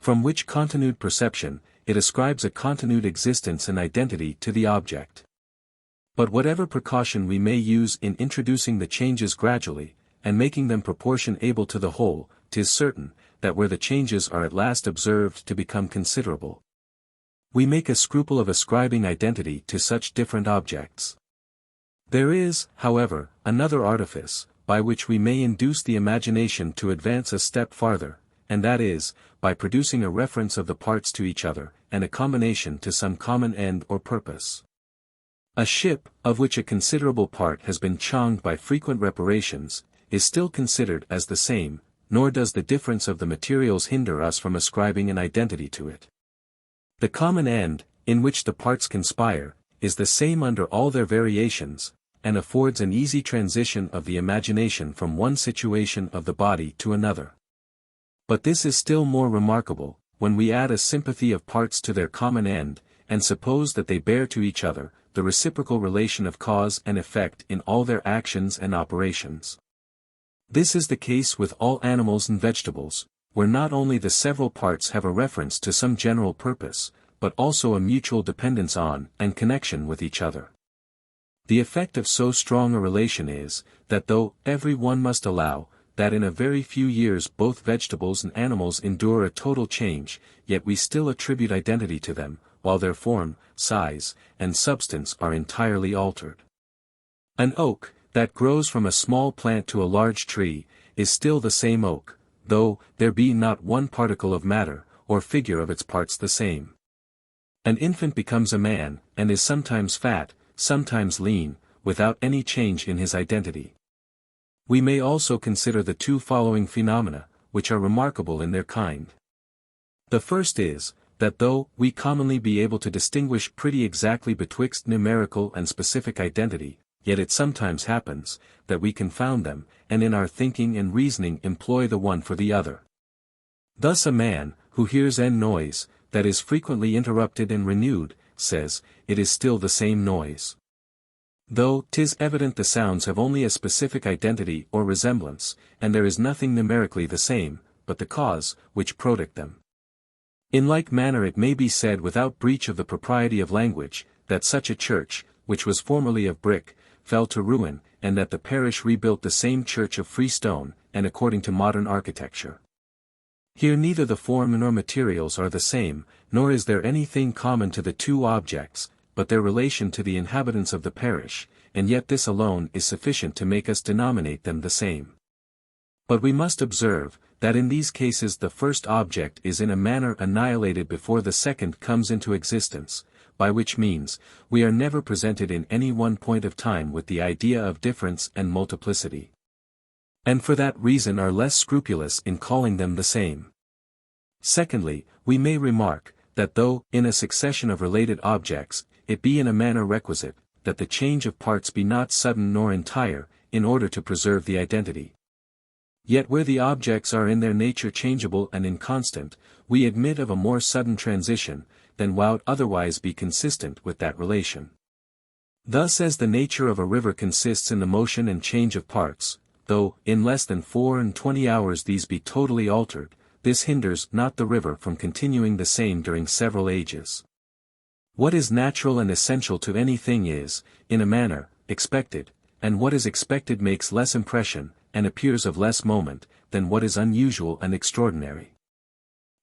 From which continued perception, it ascribes a continued existence and identity to the object. But whatever precaution we may use in introducing the changes gradually, and making them proportion able to the whole, 'tis certain, that where the changes are at last observed to become considerable, we make a scruple of ascribing identity to such different objects. There is, however, another artifice, by which we may induce the imagination to advance a step farther, and that is, by producing a reference of the parts to each other, and a combination to some common end or purpose. A ship, of which a considerable part has been chonged by frequent reparations, is still considered as the same, nor does the difference of the materials hinder us from ascribing an identity to it. The common end, in which the parts conspire, is the same under all their variations, and affords an easy transition of the imagination from one situation of the body to another. But this is still more remarkable, when we add a sympathy of parts to their common end, and suppose that they bear to each other the reciprocal relation of cause and effect in all their actions and operations. This is the case with all animals and vegetables, where not only the several parts have a reference to some general purpose, but also a mutual dependence on and connection with each other. The effect of so strong a relation is, that though every one must allow, that in a very few years both vegetables and animals endure a total change, yet we still attribute identity to them, while their form, size, and substance are entirely altered. An oak, that grows from a small plant to a large tree, is still the same oak, though there be not one particle of matter, or figure of its parts the same. An infant becomes a man, and is sometimes fat, sometimes lean, without any change in his identity. We may also consider the two following phenomena, which are remarkable in their kind. The first is, that though we commonly be able to distinguish pretty exactly betwixt numerical and specific identity, yet it sometimes happens, that we confound them, and in our thinking and reasoning employ the one for the other. Thus a man, who hears an noise, that is frequently interrupted and renewed, says, it is still the same noise. Though 'tis evident the sounds have only a specific identity or resemblance, and there is nothing numerically the same, but the cause, which product them. In like manner it may be said without breach of the propriety of language, that such a church, which was formerly of brick, fell to ruin, and that the parish rebuilt the same church of free stone, and according to modern architecture. Here neither the form nor materials are the same, nor is there anything common to the two objects, but their relation to the inhabitants of the parish, and yet this alone is sufficient to make us denominate them the same. But we must observe, that in these cases the first object is in a manner annihilated before the second comes into existence, by which means, we are never presented in any one point of time with the idea of difference and multiplicity. And for that reason are less scrupulous in calling them the same. Secondly, we may remark, that though, in a succession of related objects, it be in a manner requisite, that the change of parts be not sudden nor entire, in order to preserve the identity. Yet where the objects are in their nature changeable and inconstant, we admit of a more sudden transition, than would otherwise be consistent with that relation. Thus as the nature of a river consists in the motion and change of parts, though, in less than 24 hours these be totally altered, this hinders not the river from continuing the same during several ages. What is natural and essential to anything is, in a manner, expected, and what is expected makes less impression, and appears of less moment, than what is unusual and extraordinary.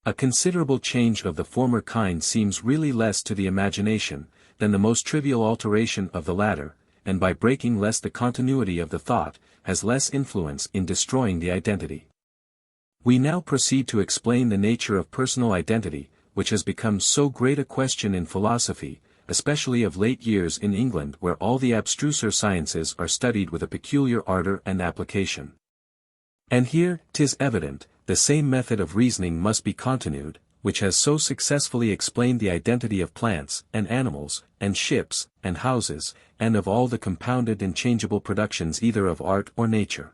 A considerable change of the former kind seems really less to the imagination, than the most trivial alteration of the latter, and by breaking less the continuity of the thought, has less influence in destroying the identity. We now proceed to explain the nature of personal identity, which has become so great a question in philosophy, especially of late years in England where all the abstruser sciences are studied with a peculiar ardor and application. And here, 'tis evident, the same method of reasoning must be continued, which has so successfully explained the identity of plants, and animals, and ships, and houses, and of all the compounded and changeable productions either of art or nature.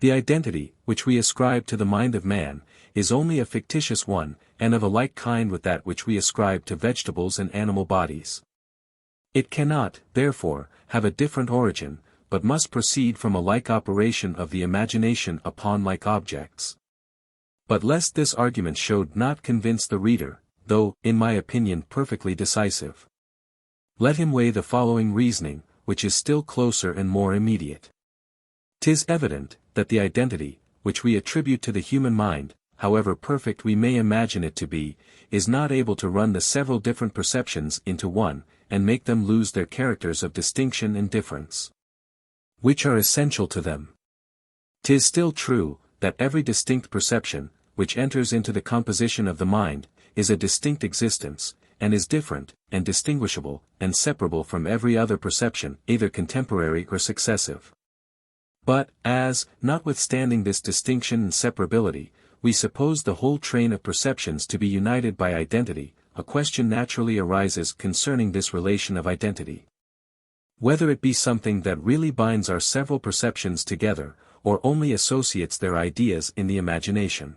The identity, which we ascribe to the mind of man, is only a fictitious one, and of a like kind with that which we ascribe to vegetables and animal bodies. It cannot, therefore, have a different origin, but must proceed from a like operation of the imagination upon like objects. But lest this argument should not convince the reader, though, in my opinion perfectly decisive, let him weigh the following reasoning, which is still closer and more immediate. 'Tis evident, that the identity, which we attribute to the human mind, however perfect we may imagine it to be, is not able to run the several different perceptions into one, and make them lose their characters of distinction and difference, which are essential to them. 'Tis still true, that every distinct perception, which enters into the composition of the mind, is a distinct existence, and is different, and distinguishable, and separable from every other perception, either contemporary or successive. But, as, notwithstanding this distinction and separability, we suppose the whole train of perceptions to be united by identity, a question naturally arises concerning this relation of identity. Whether it be something that really binds our several perceptions together, or only associates their ideas in the imagination.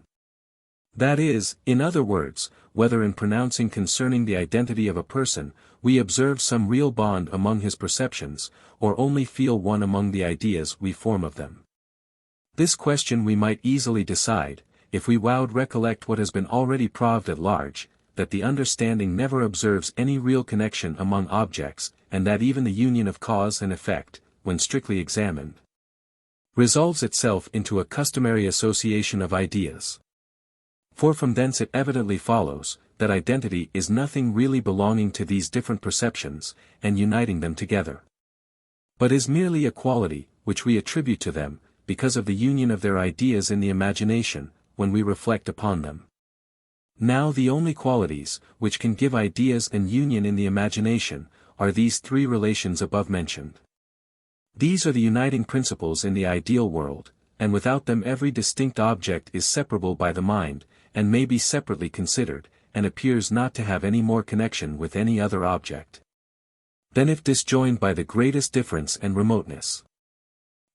That is, in other words, whether in pronouncing concerning the identity of a person, we observe some real bond among his perceptions, or only feel one among the ideas we form of them. This question we might easily decide, if we would recollect what has been already proved at large, that the understanding never observes any real connection among objects, and that even the union of cause and effect, when strictly examined, resolves itself into a customary association of ideas. For from thence it evidently follows, that identity is nothing really belonging to these different perceptions, and uniting them together, but is merely a quality, which we attribute to them, because of the union of their ideas in the imagination, when we reflect upon them. Now the only qualities, which can give ideas and union in the imagination, are these three relations above mentioned. These are the uniting principles in the ideal world, and without them every distinct object is separable by the mind, and may be separately considered, and appears not to have any more connection with any other object than if disjoined by the greatest difference and remoteness.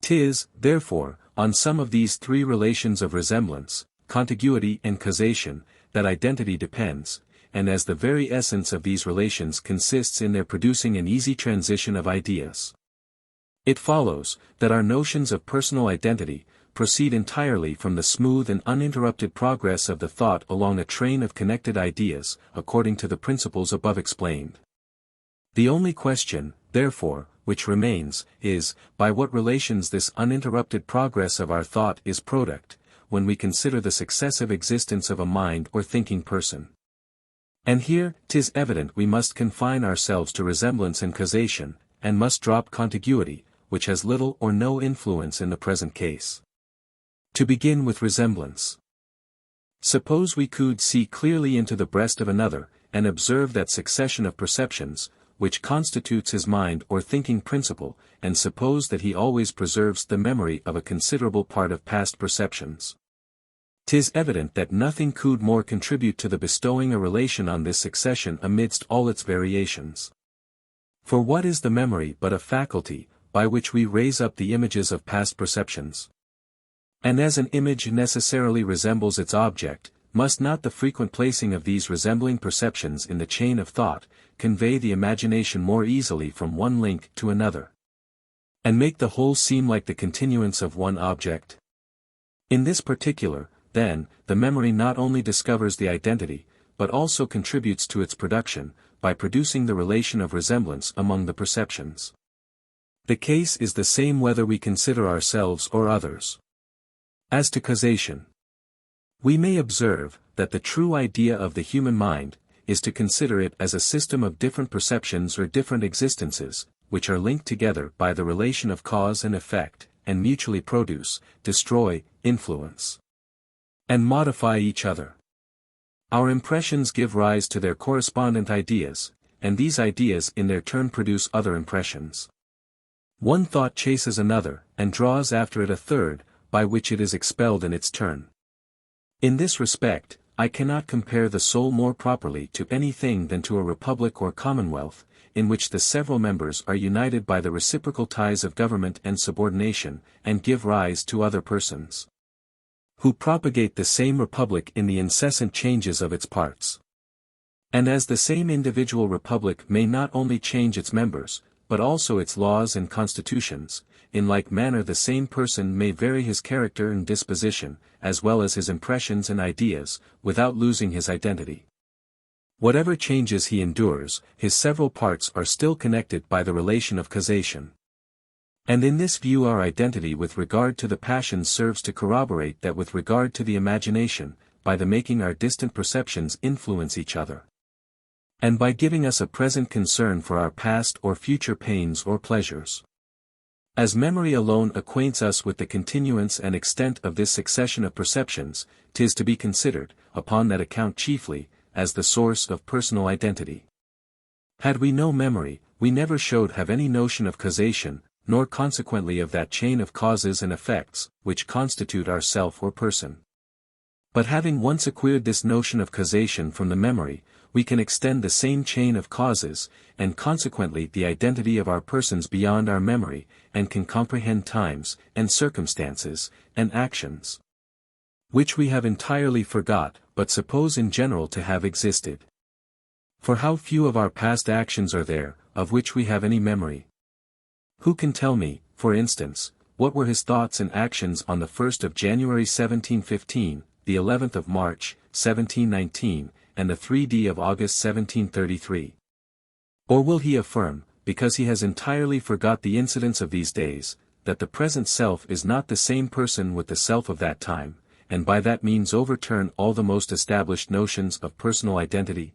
'Tis, therefore, on some of these three relations of resemblance, contiguity and causation, that identity depends, and as the very essence of these relations consists in their producing an easy transition of ideas, it follows, that our notions of personal identity proceed entirely from the smooth and uninterrupted progress of the thought along a train of connected ideas, according to the principles above explained. The only question, therefore, which remains, is, by what relations this uninterrupted progress of our thought is product, when we consider the successive existence of a mind or thinking person. And here, 'tis evident we must confine ourselves to resemblance and causation, and must drop contiguity, which has little or no influence in the present case. To begin with resemblance. Suppose we could see clearly into the breast of another, and observe that succession of perceptions, which constitutes his mind or thinking principle, and suppose that he always preserves the memory of a considerable part of past perceptions. 'Tis evident that nothing could more contribute to the bestowing a relation on this succession amidst all its variations. For what is the memory but a faculty, by which we raise up the images of past perceptions? And as an image necessarily resembles its object, must not the frequent placing of these resembling perceptions in the chain of thought, convey the imagination more easily from one link to another, and make the whole seem like the continuance of one object? In this particular, then, the memory not only discovers the identity, but also contributes to its production, by producing the relation of resemblance among the perceptions. The case is the same whether we consider ourselves or others. As to causation, we may observe, that the true idea of the human mind, is to consider it as a system of different perceptions or different existences, which are linked together by the relation of cause and effect, and mutually produce, destroy, influence, and modify each other. Our impressions give rise to their correspondent ideas, and these ideas in their turn produce other impressions. One thought chases another, and draws after it a third, by which it is expelled in its turn. In this respect, I cannot compare the soul more properly to anything than to a republic or commonwealth, in which the several members are united by the reciprocal ties of government and subordination, and give rise to other persons, who propagate the same republic in the incessant changes of its parts. And as the same individual republic may not only change its members, but also its laws and constitutions, in like manner the same person may vary his character and disposition, as well as his impressions and ideas, without losing his identity. Whatever changes he endures, his several parts are still connected by the relation of causation. And in this view our identity with regard to the passions serves to corroborate that with regard to the imagination, by the making our distant perceptions influence each other, and by giving us a present concern for our past or future pains or pleasures. As memory alone acquaints us with the continuance and extent of this succession of perceptions, 'tis to be considered, upon that account chiefly, as the source of personal identity. Had we no memory, we never should have any notion of causation, nor consequently of that chain of causes and effects, which constitute our self or person. But having once acquired this notion of causation from the memory, we can extend the same chain of causes, and consequently the identity of our persons beyond our memory, and can comprehend times, and circumstances, and actions, which we have entirely forgot, but suppose in general to have existed. For how few of our past actions are there, of which we have any memory? Who can tell me, for instance, what were his thoughts and actions on the 1st of January 1715, the 11th of March, 1719, and the 3d of August 1733? Or will he affirm, because he has entirely forgot the incidents of these days, that the present self is not the same person with the self of that time, and by that means overturn all the most established notions of personal identity?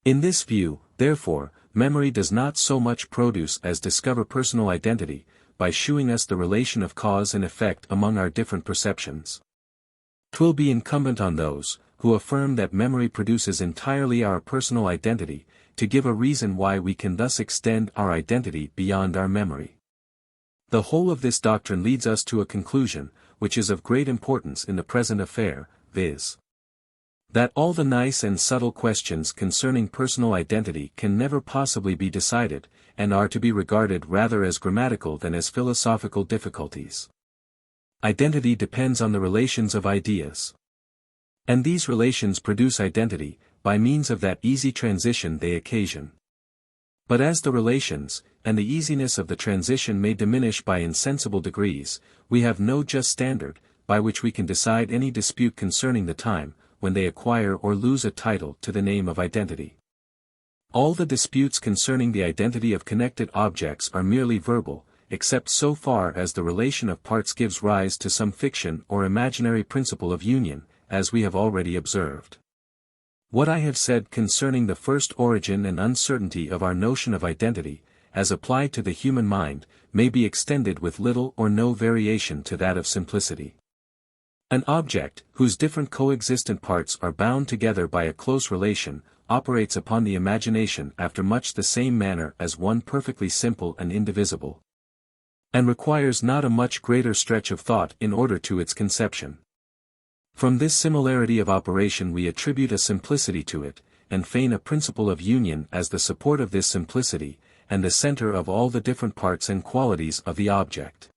In this view, therefore, memory does not so much produce as discover personal identity, by shewing us the relation of cause and effect among our different perceptions. 'Twill be incumbent on those, who affirm that memory produces entirely our personal identity, to give a reason why we can thus extend our identity beyond our memory. The whole of this doctrine leads us to a conclusion, which is of great importance in the present affair, viz. that all the nice and subtle questions concerning personal identity can never possibly be decided, and are to be regarded rather as grammatical than as philosophical difficulties. Identity depends on the relations of ideas. And these relations produce identity, by means of that easy transition they occasion. But as the relations, and the easiness of the transition may diminish by insensible degrees, we have no just standard, by which we can decide any dispute concerning the time, when they acquire or lose a title to the name of identity. All the disputes concerning the identity of connected objects are merely verbal, except so far as the relation of parts gives rise to some fiction or imaginary principle of union, as we have already observed. What I have said concerning the first origin and uncertainty of our notion of identity, as applied to the human mind, may be extended with little or no variation to that of simplicity. An object, whose different coexistent parts are bound together by a close relation, operates upon the imagination after much the same manner as one perfectly simple and indivisible, and requires not a much greater stretch of thought in order to its conception. From this similarity of operation we attribute a simplicity to it, and feign a principle of union as the support of this simplicity, and the center of all the different parts and qualities of the object.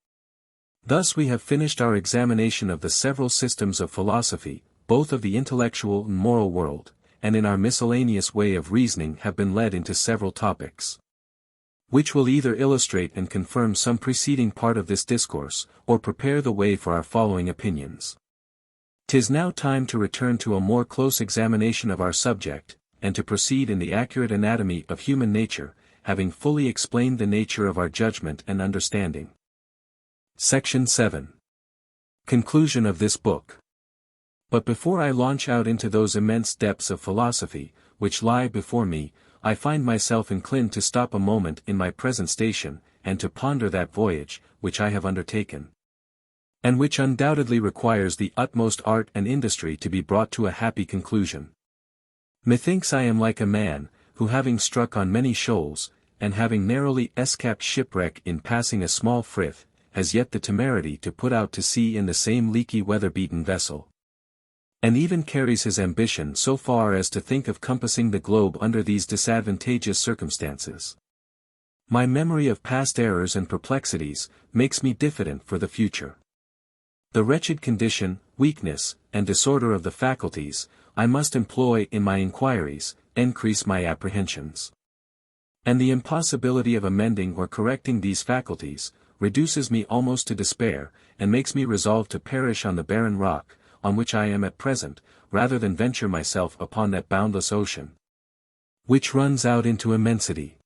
Thus we have finished our examination of the several systems of philosophy, both of the intellectual and moral world, and in our miscellaneous way of reasoning have been led into several topics, which will either illustrate and confirm some preceding part of this discourse, or prepare the way for our following opinions. 'Tis now time to return to a more close examination of our subject, and to proceed in the accurate anatomy of human nature, having fully explained the nature of our judgment and understanding. Section 7. Conclusion of this book. But before I launch out into those immense depths of philosophy, which lie before me, I find myself inclined to stop a moment in my present station, and to ponder that voyage, which I have undertaken, and which undoubtedly requires the utmost art and industry to be brought to a happy conclusion. Methinks I am like a man, who having struck on many shoals, and having narrowly escaped shipwreck in passing a small frith, has yet the temerity to put out to sea in the same leaky weather-beaten vessel, and even carries his ambition so far as to think of compassing the globe under these disadvantageous circumstances. My memory of past errors and perplexities makes me diffident for the future. The wretched condition, weakness, and disorder of the faculties, I must employ in my inquiries, increase my apprehensions. And the impossibility of amending or correcting these faculties, reduces me almost to despair, and makes me resolve to perish on the barren rock, on which I am at present, rather than venture myself upon that boundless ocean, which runs out into immensity.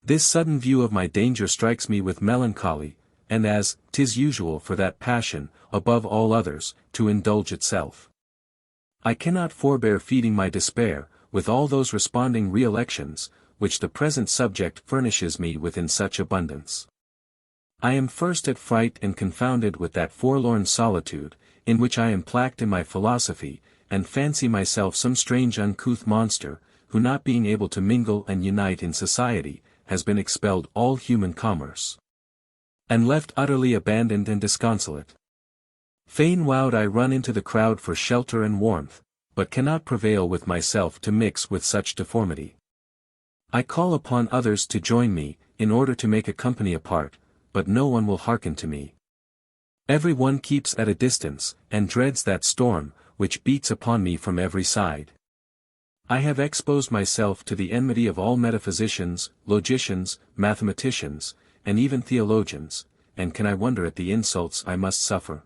This sudden view of my danger strikes me with melancholy, and as 'tis usual for that passion, above all others, to indulge itself, I cannot forbear feeding my despair, with all those responding recollections, which the present subject furnishes me with in such abundance. I am first at fright and confounded with that forlorn solitude, in which I am plagued in my philosophy, and fancy myself some strange uncouth monster, who not being able to mingle and unite in society, has been expelled all human commerce, and left utterly abandoned and disconsolate. Fain would I run into the crowd for shelter and warmth, but cannot prevail with myself to mix with such deformity. I call upon others to join me, in order to make a company apart, but no one will hearken to me. Every one keeps at a distance, and dreads that storm, which beats upon me from every side. I have exposed myself to the enmity of all metaphysicians, logicians, mathematicians, and even theologians, and can I wonder at the insults I must suffer?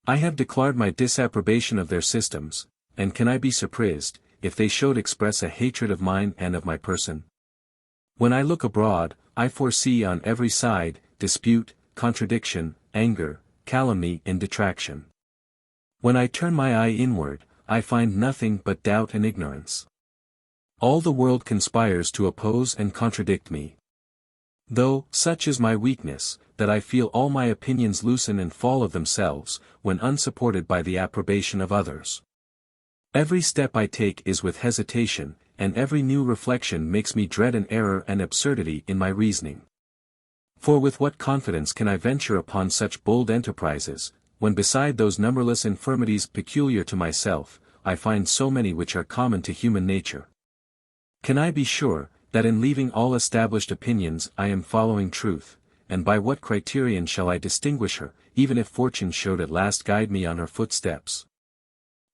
I have declared my disapprobation of their systems, and can I be surprised, if they showed express a hatred of mine and of my person? When I look abroad, I foresee on every side, dispute, contradiction, anger, calumny and detraction. When I turn my eye inward, I find nothing but doubt and ignorance. All the world conspires to oppose and contradict me. Though, such is my weakness, that I feel all my opinions loosen and fall of themselves, when unsupported by the approbation of others. Every step I take is with hesitation, and every new reflection makes me dread an error and absurdity in my reasoning. For with what confidence can I venture upon such bold enterprises, when beside those numberless infirmities peculiar to myself, I find so many which are common to human nature? Can I be sure, that in leaving all established opinions I am following truth, and by what criterion shall I distinguish her, even if fortune should at last guide me on her footsteps?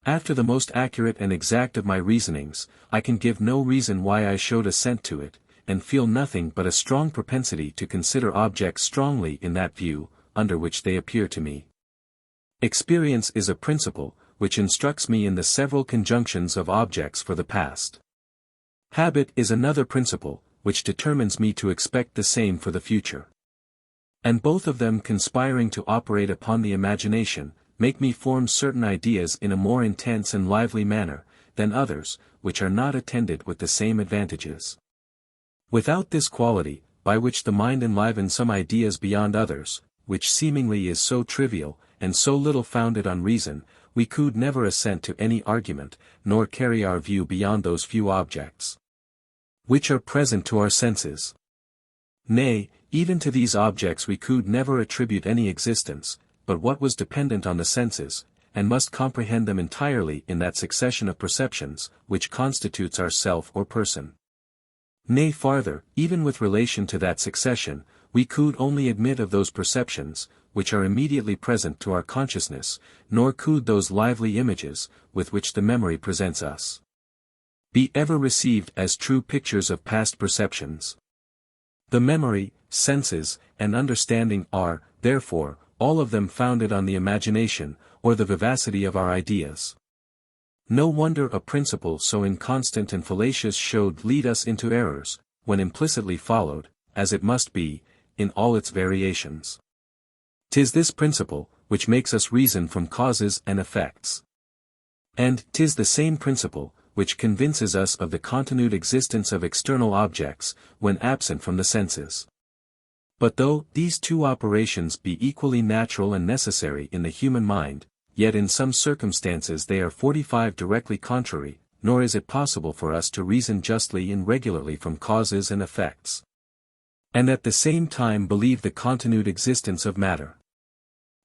After the most accurate and exact of my reasonings, I can give no reason why I showed assent to it, and feel nothing but a strong propensity to consider objects strongly in that view, under which they appear to me. Experience is a principle, which instructs me in the several conjunctions of objects for the past. Habit is another principle, which determines me to expect the same for the future. And both of them conspiring to operate upon the imagination, make me form certain ideas in a more intense and lively manner, than others, which are not attended with the same advantages. Without this quality, by which the mind enlivens some ideas beyond others, which seemingly is so trivial, and so little founded on reason, we could never assent to any argument, nor carry our view beyond those few objects which are present to our senses. Nay, even to these objects we could never attribute any existence, but what was dependent on the senses, and must comprehend them entirely in that succession of perceptions, which constitutes our self or person. Nay farther, even with relation to that succession, we could only admit of those perceptions, which are immediately present to our consciousness, nor could those lively images, with which the memory presents us, be ever received as true pictures of past perceptions. The memory, senses, and understanding are, therefore, all of them founded on the imagination, or the vivacity of our ideas. No wonder a principle so inconstant and fallacious should lead us into errors, when implicitly followed, as it must be, in all its variations. 'Tis this principle, which makes us reason from causes and effects. And 'tis the same principle, which convinces us of the continued existence of external objects, when absent from the senses. But though these two operations be equally natural and necessary in the human mind, yet in some circumstances they are 45 directly contrary, nor is it possible for us to reason justly and regularly from causes and effects, and at the same time believe the continued existence of matter.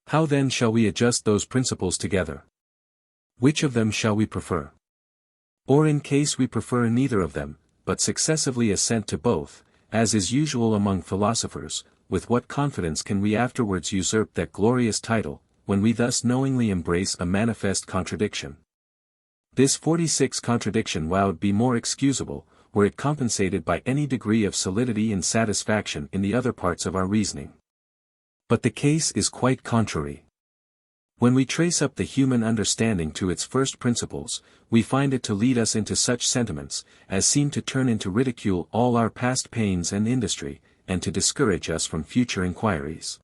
How then shall we adjust those principles together? Which of them shall we prefer? Or in case we prefer neither of them, but successively assent to both, as is usual among philosophers, with what confidence can we afterwards usurp that glorious title, when we thus knowingly embrace a manifest contradiction? This 46th contradiction would be more excusable, were it compensated by any degree of solidity and satisfaction in the other parts of our reasoning. But the case is quite contrary. When we trace up the human understanding to its first principles, we find it to lead us into such sentiments, as seem to turn into ridicule all our past pains and industry, and to discourage us from future inquiries.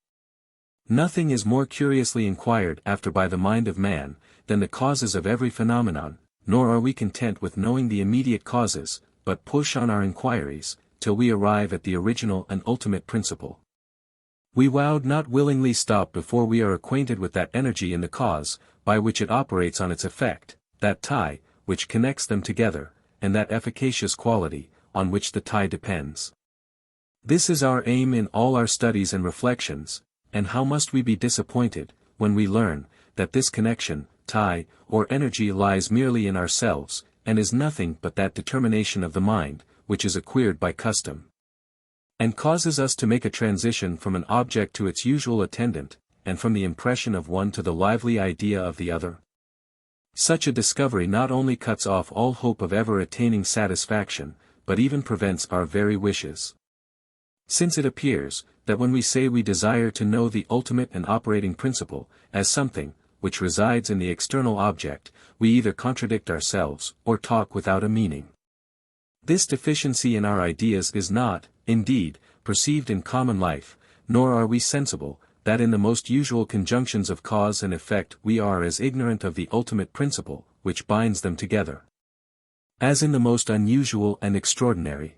Nothing is more curiously inquired after by the mind of man, than the causes of every phenomenon, nor are we content with knowing the immediate causes, but push on our inquiries, till we arrive at the original and ultimate principle. We would not willingly stop before we are acquainted with that energy in the cause, by which it operates on its effect, that tie, which connects them together, and that efficacious quality, on which the tie depends. This is our aim in all our studies and reflections, and how must we be disappointed, when we learn, that this connection, tie, or energy lies merely in ourselves, and is nothing but that determination of the mind, which is acquired by custom, and causes us to make a transition from an object to its usual attendant, and from the impression of one to the lively idea of the other. Such a discovery not only cuts off all hope of ever attaining satisfaction, but even prevents our very wishes. Since it appears, that when we say we desire to know the ultimate and operating principle, as something, which resides in the external object, we either contradict ourselves, or talk without a meaning. This deficiency in our ideas is not, indeed, perceived in common life, nor are we sensible, that in the most usual conjunctions of cause and effect we are as ignorant of the ultimate principle, which binds them together, as in the most unusual and extraordinary.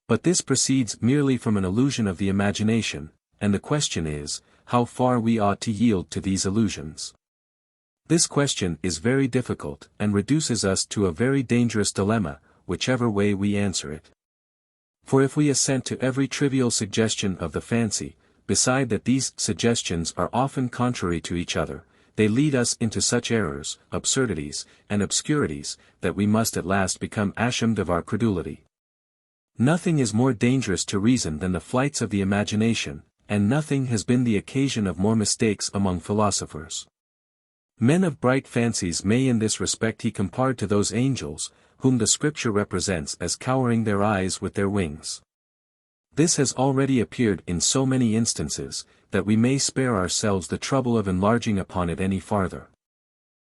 But this proceeds merely from an illusion of the imagination, and the question is, how far we ought to yield to these illusions. This question is very difficult, and reduces us to a very dangerous dilemma, whichever way we answer it. For if we assent to every trivial suggestion of the fancy, beside that these suggestions are often contrary to each other, they lead us into such errors, absurdities, and obscurities, that we must at last become ashamed of our credulity. Nothing is more dangerous to reason than the flights of the imagination, and nothing has been the occasion of more mistakes among philosophers. Men of bright fancies may in this respect be compared to those angels, whom the Scripture represents as cowering their eyes with their wings. This has already appeared in so many instances, that we may spare ourselves the trouble of enlarging upon it any farther.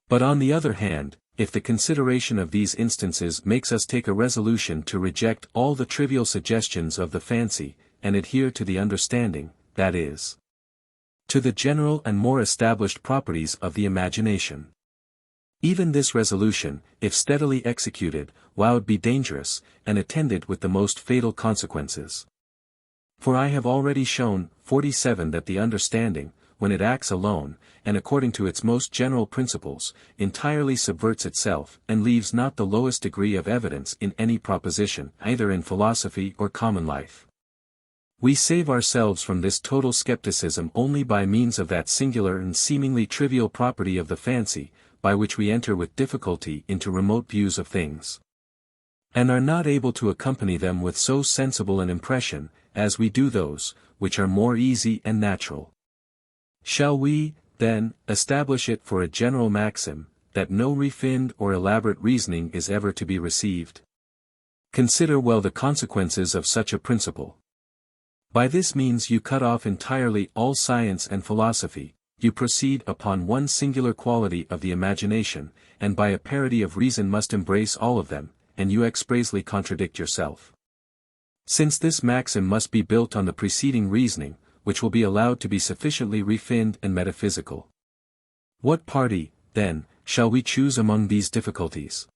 But on the other hand, if the consideration of these instances makes us take a resolution to reject all the trivial suggestions of the fancy, and adhere to the understanding, that is, to the general and more established properties of the imagination. Even this resolution, if steadily executed, would be dangerous, and attended with the most fatal consequences. For I have already shown, 47 that the understanding, when it acts alone, and according to its most general principles, entirely subverts itself, and leaves not the lowest degree of evidence in any proposition, either in philosophy or common life. We save ourselves from this total skepticism only by means of that singular and seemingly trivial property of the fancy, by which we enter with difficulty into remote views of things, and are not able to accompany them with so sensible an impression, as we do those, which are more easy and natural. Shall we, then, establish it for a general maxim, that no refined or elaborate reasoning is ever to be received? Consider well the consequences of such a principle. By this means you cut off entirely all science and philosophy, you proceed upon one singular quality of the imagination, and by a parity of reason must embrace all of them, and you expressly contradict yourself. Since this maxim must be built on the preceding reasoning, which will be allowed to be sufficiently refined and metaphysical. What party, then, shall we choose among these difficulties?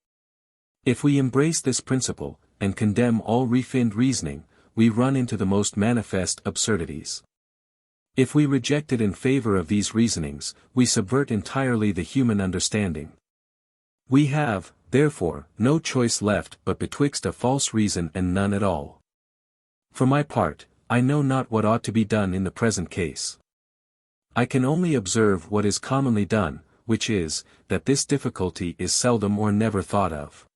If we embrace this principle, and condemn all refined reasoning, we run into the most manifest absurdities. If we reject it in favor of these reasonings, we subvert entirely the human understanding. We have, therefore, no choice left but betwixt a false reason and none at all. For my part, I know not what ought to be done in the present case. I can only observe what is commonly done, which is, that this difficulty is seldom or never thought of.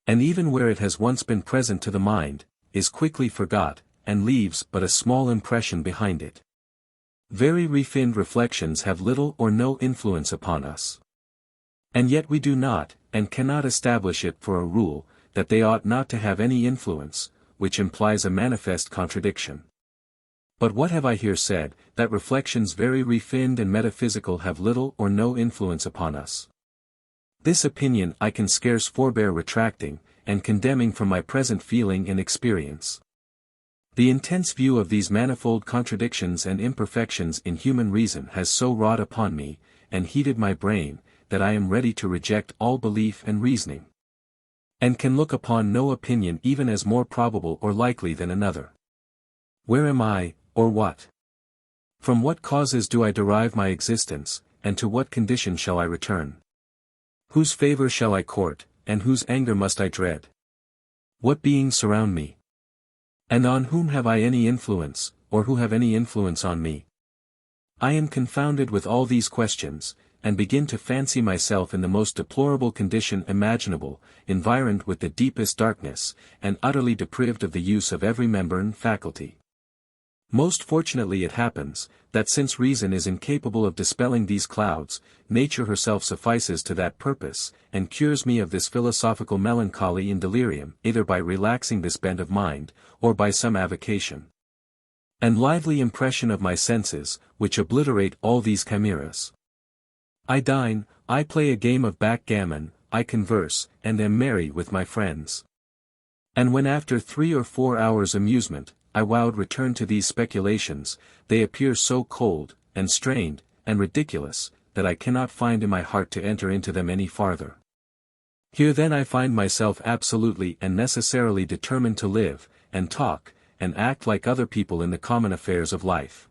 And even where it has once been present to the mind, is quickly forgot, and leaves but a small impression behind it. Very refined reflections have little or no influence upon us. And yet we do not, and cannot establish it for a rule, that they ought not to have any influence, which implies a manifest contradiction. But what have I here said, that reflections very refined and metaphysical have little or no influence upon us? This opinion I can scarce forbear retracting, and condemning from my present feeling and experience. The intense view of these manifold contradictions and imperfections in human reason has so wrought upon me, and heated my brain, that I am ready to reject all belief and reasoning, and can look upon no opinion even as more probable or likely than another. Where am I, or what? From what causes do I derive my existence, and to what condition shall I return? Whose favor shall I court, and whose anger must I dread? What beings surround me? And on whom have I any influence, or who have any influence on me? I am confounded with all these questions, and begin to fancy myself in the most deplorable condition imaginable, environed with the deepest darkness, and utterly deprived of the use of every member and faculty. Most fortunately it happens, that since reason is incapable of dispelling these clouds, nature herself suffices to that purpose, and cures me of this philosophical melancholy in delirium, either by relaxing this bent of mind, or by some avocation and lively impression of my senses, which obliterate all these chimeras. I dine, I play a game of backgammon, I converse, and am merry with my friends. And when after 3 or 4 hours' amusement, I would return to these speculations, they appear so cold, and strained, and ridiculous, that I cannot find in my heart to enter into them any farther. Here then I find myself absolutely and necessarily determined to live, and talk, and act like other people in the common affairs of life.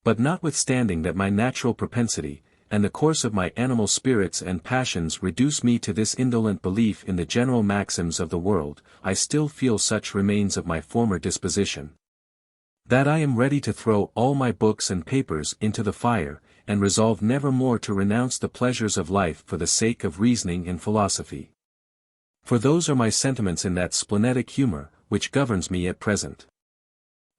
But notwithstanding that my natural propensity, and the course of my animal spirits and passions reduce me to this indolent belief in the general maxims of the world, I still feel such remains of my former disposition, that I am ready to throw all my books and papers into the fire, and resolve never more to renounce the pleasures of life for the sake of reasoning and philosophy. For those are my sentiments in that splenetic humor, which governs me at present.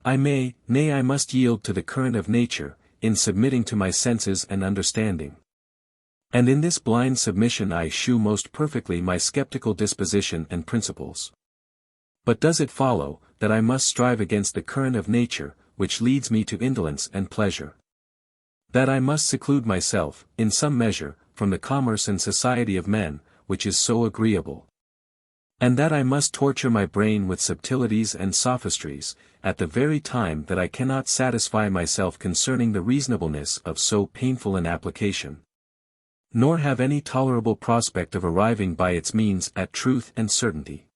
I must yield to the current of nature, in submitting to my senses and understanding. And in this blind submission I shew most perfectly my skeptical disposition and principles. But does it follow, that I must strive against the current of nature, which leads me to indolence and pleasure? That I must seclude myself, in some measure, from the commerce and society of men, which is so agreeable? And that I must torture my brain with subtilities and sophistries, at the very time that I cannot satisfy myself concerning the reasonableness of so painful an application, nor have any tolerable prospect of arriving by its means at truth and certainty?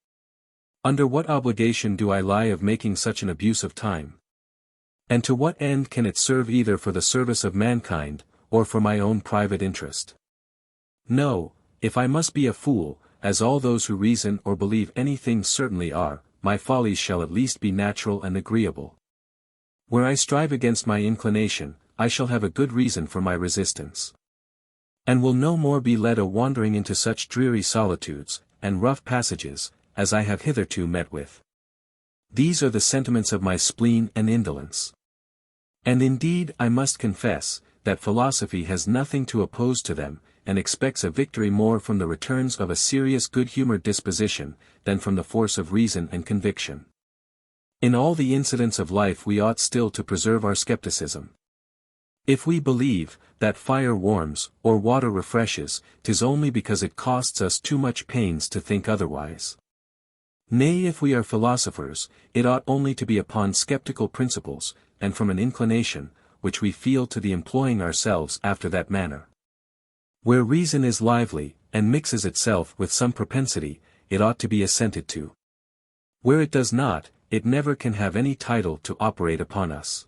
Under what obligation do I lie of making such an abuse of time? And to what end can it serve either for the service of mankind, or for my own private interest? No, if I must be a fool, as all those who reason or believe anything certainly are, my follies shall at least be natural and agreeable. Where I strive against my inclination, I shall have a good reason for my resistance, and will no more be led a-wandering into such dreary solitudes, and rough passages, as I have hitherto met with. These are the sentiments of my spleen and indolence. And indeed I must confess, that philosophy has nothing to oppose to them, and expects a victory more from the returns of a serious good-humored disposition, than from the force of reason and conviction. In all the incidents of life we ought still to preserve our skepticism. If we believe, that fire warms, or water refreshes, 'tis only because it costs us too much pains to think otherwise. Nay, if we are philosophers, it ought only to be upon skeptical principles, and from an inclination, which we feel to the employing ourselves after that manner. Where reason is lively, and mixes itself with some propensity, it ought to be assented to. Where it does not, it never can have any title to operate upon us.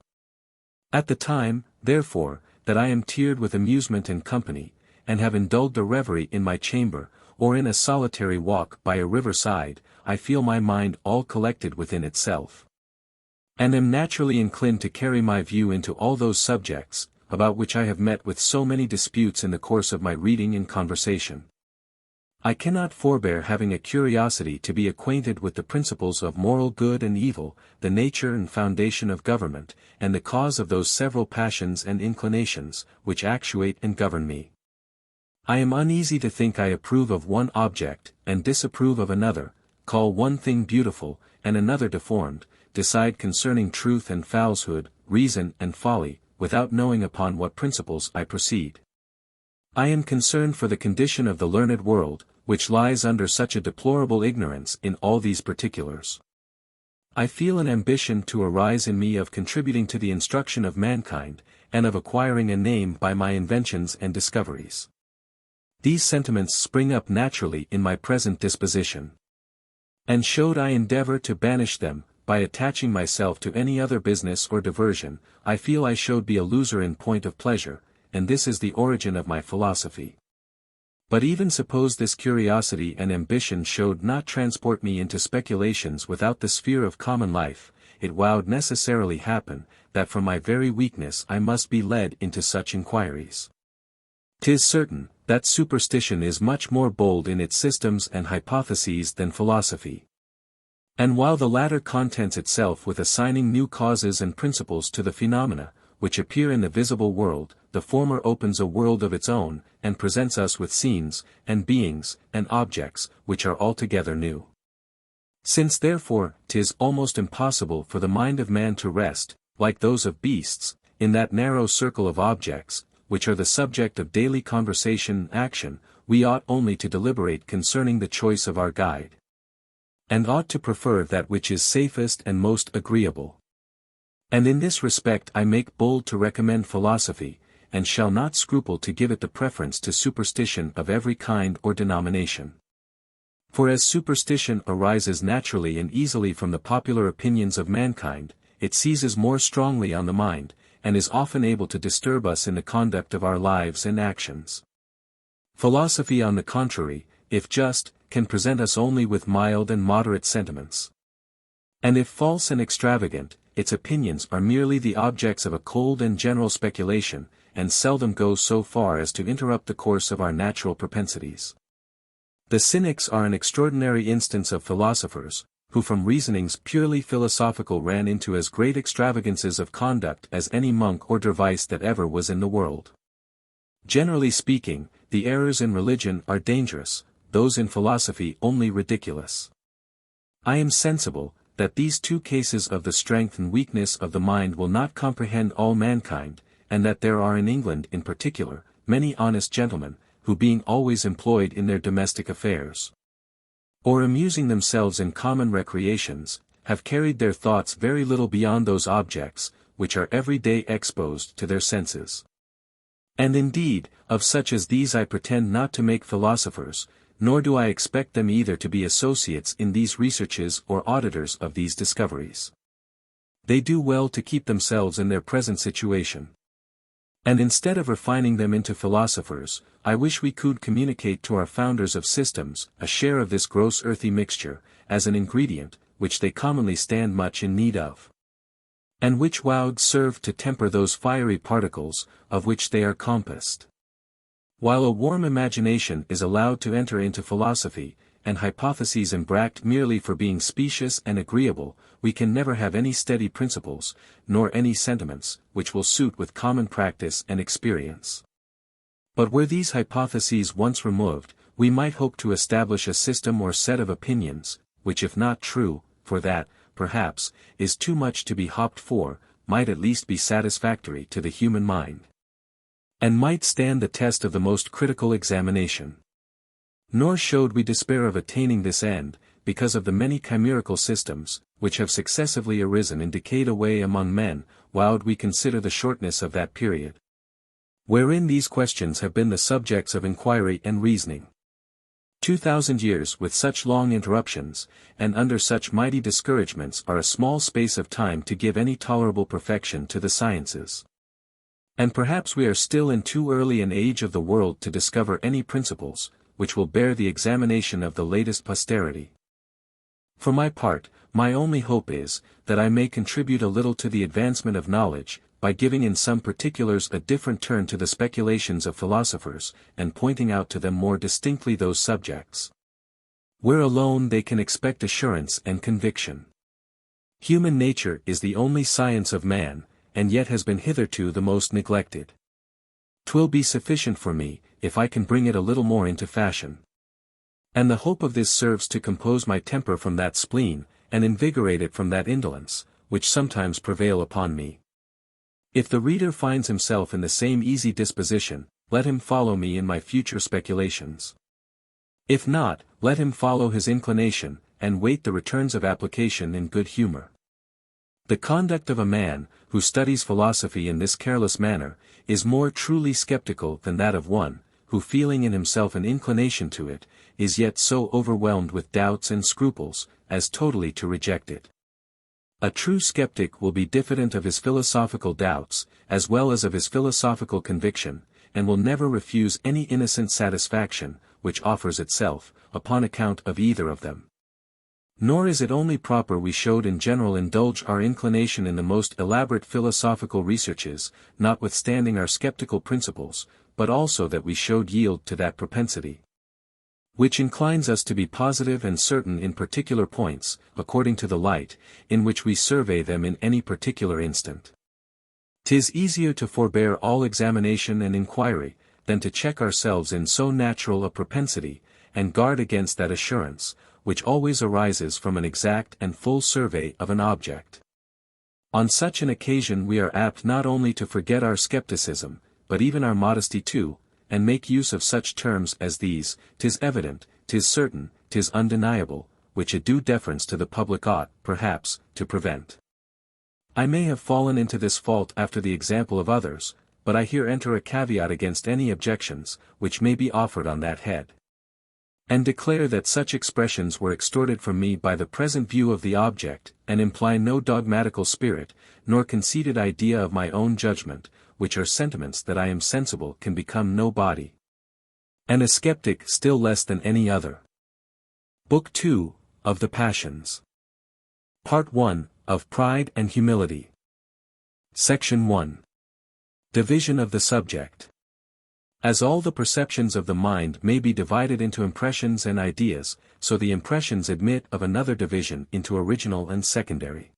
At the time, therefore, that I am tiered with amusement and company, and have indulged a reverie in my chamber, or in a solitary walk by a river side, I feel my mind all collected within itself, and am naturally inclined to carry my view into all those subjects, about which I have met with so many disputes in the course of my reading and conversation. I cannot forbear having a curiosity to be acquainted with the principles of moral good and evil, the nature and foundation of government, and the cause of those several passions and inclinations, which actuate and govern me. I am uneasy to think I approve of one object, and disapprove of another, call one thing beautiful, and another deformed, decide concerning truth and falsehood, reason and folly, without knowing upon what principles I proceed. I am concerned for the condition of the learned world, which lies under such a deplorable ignorance in all these particulars. I feel an ambition to arise in me of contributing to the instruction of mankind, and of acquiring a name by my inventions and discoveries. These sentiments spring up naturally in my present disposition. And should I endeavor to banish them, by attaching myself to any other business or diversion, I feel I should be a loser in point of pleasure, and this is the origin of my philosophy. But even suppose this curiosity and ambition should not transport me into speculations without the sphere of common life, it would necessarily happen, that from my very weakness I must be led into such inquiries. 'Tis certain, that superstition is much more bold in its systems and hypotheses than philosophy. And while the latter contents itself with assigning new causes and principles to the phenomena, which appear in the visible world, the former opens a world of its own, and presents us with scenes, and beings, and objects, which are altogether new. Since therefore, 'tis almost impossible for the mind of man to rest, like those of beasts, in that narrow circle of objects, which are the subject of daily conversation and action, we ought only to deliberate concerning the choice of our guide. and ought to prefer that which is safest and most agreeable. And in this respect I make bold to recommend philosophy, and shall not scruple to give it the preference to superstition of every kind or denomination. For as superstition arises naturally and easily from the popular opinions of mankind, it seizes more strongly on the mind, and is often able to disturb us in the conduct of our lives and actions. Philosophy, on the contrary, if just, can present us only with mild and moderate sentiments. And if false and extravagant, its opinions are merely the objects of a cold and general speculation, and seldom go so far as to interrupt the course of our natural propensities. The Cynics are an extraordinary instance of philosophers, who from reasonings purely philosophical ran into as great extravagances of conduct as any monk or dervice that ever was in the world. Generally speaking, the errors in religion are dangerous, those in philosophy only ridiculous. I am sensible, that these two cases of the strength and weakness of the mind will not comprehend all mankind, and that there are in England in particular, many honest gentlemen, who being always employed in their domestic affairs, or amusing themselves in common recreations, have carried their thoughts very little beyond those objects, which are every day exposed to their senses. And indeed, of such as these I pretend not to make philosophers, nor do I expect them either to be associates in these researches or auditors of these discoveries. They do well to keep themselves in their present situation. And instead of refining them into philosophers, I wish we could communicate to our founders of systems a share of this gross earthy mixture, as an ingredient, which they commonly stand much in need of, and which would serve to temper those fiery particles, of which they are compassed. While a warm imagination is allowed to enter into philosophy, and hypotheses embraced merely for being specious and agreeable, we can never have any steady principles, nor any sentiments, which will suit with common practice and experience. But were these hypotheses once removed, we might hope to establish a system or set of opinions, which if not true, for that, perhaps, is too much to be hoped for, might at least be satisfactory to the human mind, and might stand the test of the most critical examination. Nor showed we despair of attaining this end, because of the many chimerical systems, which have successively arisen and decayed away among men, while we consider the shortness of that period, wherein these questions have been the subjects of inquiry and reasoning. 2000 years with such long interruptions, and under such mighty discouragements are a small space of time to give any tolerable perfection to the sciences. And perhaps we are still in too early an age of the world to discover any principles, which will bear the examination of the latest posterity. For my part, my only hope is, that I may contribute a little to the advancement of knowledge, by giving in some particulars a different turn to the speculations of philosophers, and pointing out to them more distinctly those subjects where alone they can expect assurance and conviction. Human nature is the only science of man, and yet has been hitherto the most neglected. 'Twill be sufficient for me, if I can bring it a little more into fashion. And the hope of this serves to compose my temper from that spleen, and invigorate it from that indolence, which sometimes prevail upon me. If the reader finds himself in the same easy disposition, let him follow me in my future speculations. If not, let him follow his inclination, and wait the returns of application in good humor. The conduct of a man, who studies philosophy in this careless manner, is more truly skeptical than that of one, who feeling in himself an inclination to it, is yet so overwhelmed with doubts and scruples, as totally to reject it. A true skeptic will be diffident of his philosophical doubts, as well as of his philosophical conviction, and will never refuse any innocent satisfaction, which offers itself, upon account of either of them. Nor is it only proper we should in general indulge our inclination in the most elaborate philosophical researches, notwithstanding our skeptical principles, but also that we should yield to that propensity which inclines us to be positive and certain in particular points, according to the light, in which we survey them in any particular instant. 'Tis easier to forbear all examination and inquiry, than to check ourselves in so natural a propensity, and guard against that assurance, which always arises from an exact and full survey of an object. On such an occasion we are apt not only to forget our skepticism, but even our modesty too, and make use of such terms as these: 'tis evident, 'tis certain, 'tis undeniable, which a due deference to the public ought, perhaps, to prevent. I may have fallen into this fault after the example of others, but I here enter a caveat against any objections, which may be offered on that head. And declare that such expressions were extorted from me by the present view of the object, and imply no dogmatical spirit, nor conceited idea of my own judgment, which are sentiments that I am sensible can become no body. And a skeptic still less than any other. Book 2, of the Passions. Part 1, of Pride and Humility. Section 1. Division of the subject. As all the perceptions of the mind may be divided into impressions and ideas, so the impressions admit of another division into original and secondary.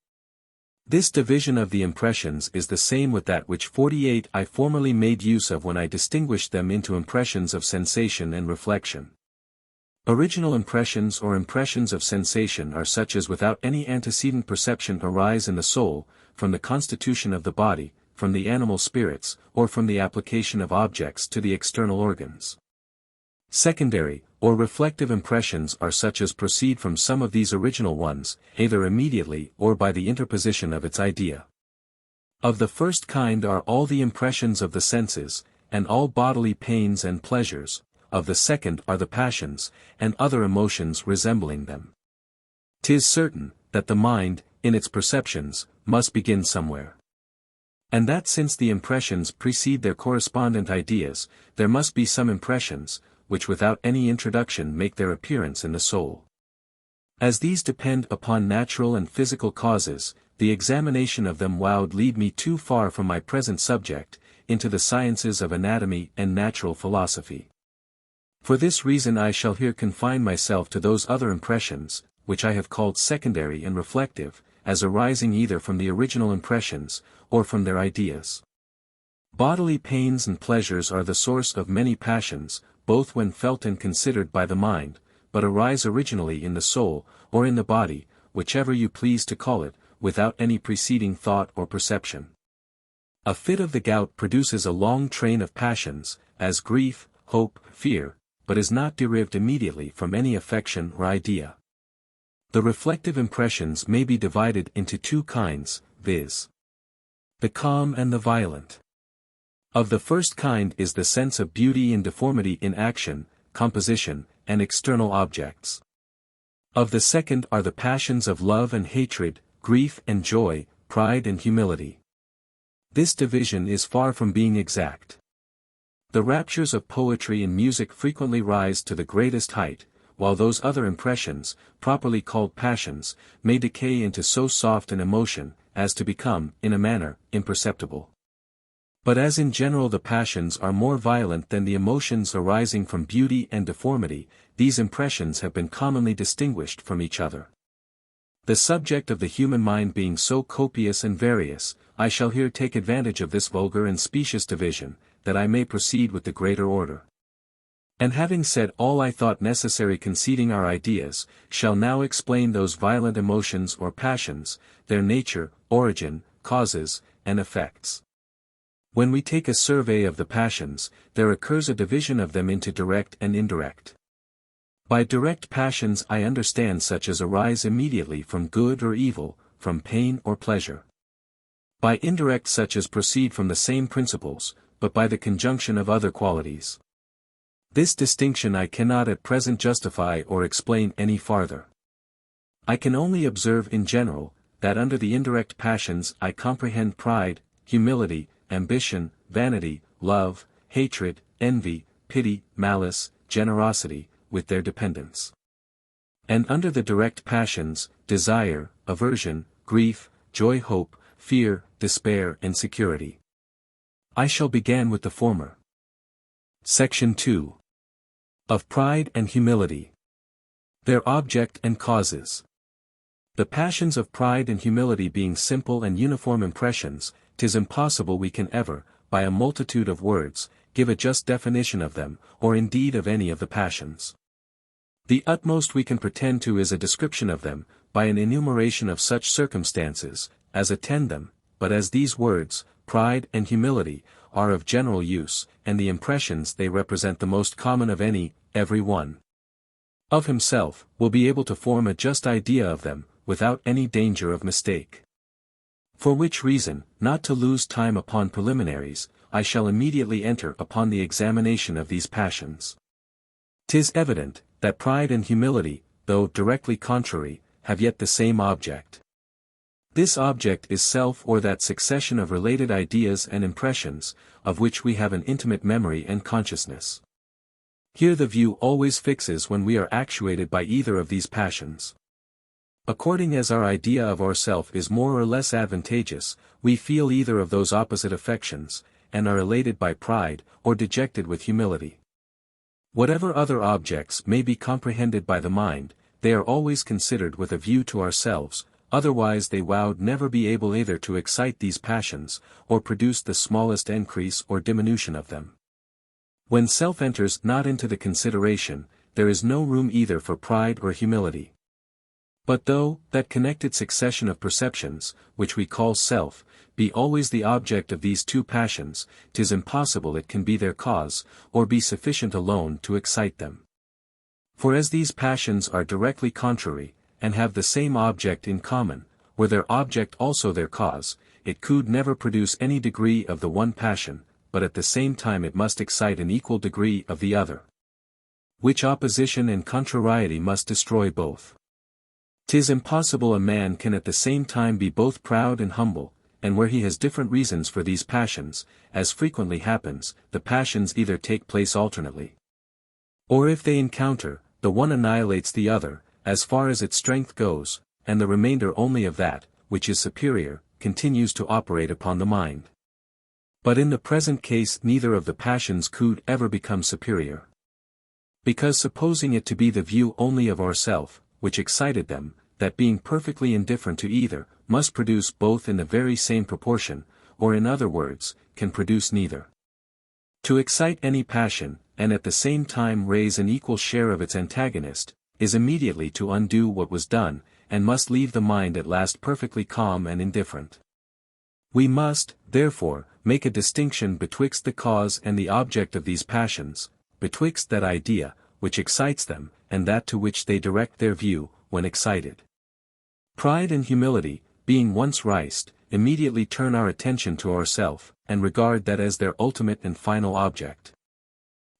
This division of the impressions is the same with that which 48 I formerly made use of when I distinguished them into impressions of sensation and reflection. Original impressions or impressions of sensation are such as without any antecedent perception arise in the soul, from the constitution of the body, from the animal spirits, or from the application of objects to the external organs. Secondary, or reflective impressions are such as proceed from some of these original ones, either immediately or by the interposition of its idea. Of the first kind are all the impressions of the senses, and all bodily pains and pleasures, of the second are the passions, and other emotions resembling them. 'Tis certain, that the mind, in its perceptions, must begin somewhere. And that since the impressions precede their correspondent ideas, there must be some impressions, which without any introduction make their appearance in the soul. As these depend upon natural and physical causes, the examination of them would lead me too far from my present subject, into the sciences of anatomy and natural philosophy. For this reason I shall here confine myself to those other impressions, which I have called secondary and reflective, as arising either from the original impressions, or from their ideas. Bodily pains and pleasures are the source of many passions, both when felt and considered by the mind, but arise originally in the soul, or in the body, whichever you please to call it, without any preceding thought or perception. A fit of the gout produces a long train of passions, as grief, hope, fear, but is not derived immediately from any affection or idea. The reflective impressions may be divided into two kinds, viz. the calm and the violent. Of the first kind is the sense of beauty and deformity in action, composition, and external objects. Of the second are the passions of love and hatred, grief and joy, pride and humility. This division is far from being exact. The raptures of poetry and music frequently rise to the greatest height, while those other impressions, properly called passions, may decay into so soft an emotion, as to become, in a manner, imperceptible. But as in general the passions are more violent than the emotions arising from beauty and deformity, these impressions have been commonly distinguished from each other. The subject of the human mind being so copious and various, I shall here take advantage of this vulgar and specious division, that I may proceed with the greater order. And having said all I thought necessary conceding our ideas, shall now explain those violent emotions or passions, their nature, origin, causes, and effects. When we take a survey of the passions, there occurs a division of them into direct and indirect. By direct passions I understand such as arise immediately from good or evil, from pain or pleasure. By indirect such as proceed from the same principles, but by the conjunction of other qualities. This distinction I cannot at present justify or explain any farther. I can only observe in general, that under the indirect passions I comprehend pride, humility, ambition, vanity, love, hatred, envy, pity, malice, generosity, with their dependents. And under the direct passions, desire, aversion, grief, joy, hope, fear, despair and security. I shall begin with the former. Section 2. Of Pride and Humility. Their object and causes. The passions of pride and humility being simple and uniform impressions, 'tis impossible we can ever, by a multitude of words, give a just definition of them, or indeed of any of the passions. The utmost we can pretend to is a description of them, by an enumeration of such circumstances, as attend them, but as these words, pride and humility, are of general use, and the impressions they represent the most common of every one. of himself, will be able to form a just idea of them, without any danger of mistake. For which reason, not to lose time upon preliminaries, I shall immediately enter upon the examination of these passions. 'Tis evident, that pride and humility, though directly contrary, have yet the same object. This object is self, or that succession of related ideas and impressions, of which we have an intimate memory and consciousness. Here the view always fixes when we are actuated by either of these passions. According as our idea of ourself is more or less advantageous, we feel either of those opposite affections, and are elated by pride, or dejected with humility. Whatever other objects may be comprehended by the mind, they are always considered with a view to ourselves, otherwise they would never be able either to excite these passions, or produce the smallest increase or diminution of them. When self enters not into the consideration, there is no room either for pride or humility. But though that connected succession of perceptions, which we call self, be always the object of these two passions, 'tis impossible it can be their cause, or be sufficient alone to excite them. For as these passions are directly contrary, and have the same object in common, were their object also their cause, it could never produce any degree of the one passion, but at the same time it must excite an equal degree of the other. Which opposition and contrariety must destroy both. 'Tis impossible a man can at the same time be both proud and humble, and where he has different reasons for these passions, as frequently happens, the passions either take place alternately. Or if they encounter, the one annihilates the other, as far as its strength goes, and the remainder only of that, which is superior, continues to operate upon the mind. But in the present case neither of the passions could ever become superior. Because supposing it to be the view only of ourself, which excited them, that being perfectly indifferent to either, must produce both in the very same proportion, or in other words, can produce neither. To excite any passion, and at the same time raise an equal share of its antagonist, is immediately to undo what was done, and must leave the mind at last perfectly calm and indifferent. We must, therefore, make a distinction betwixt the cause and the object of these passions, betwixt that idea, which excites them, and that to which they direct their view, when excited. Pride and humility, being once raised, immediately turn our attention to ourself, and regard that as their ultimate and final object.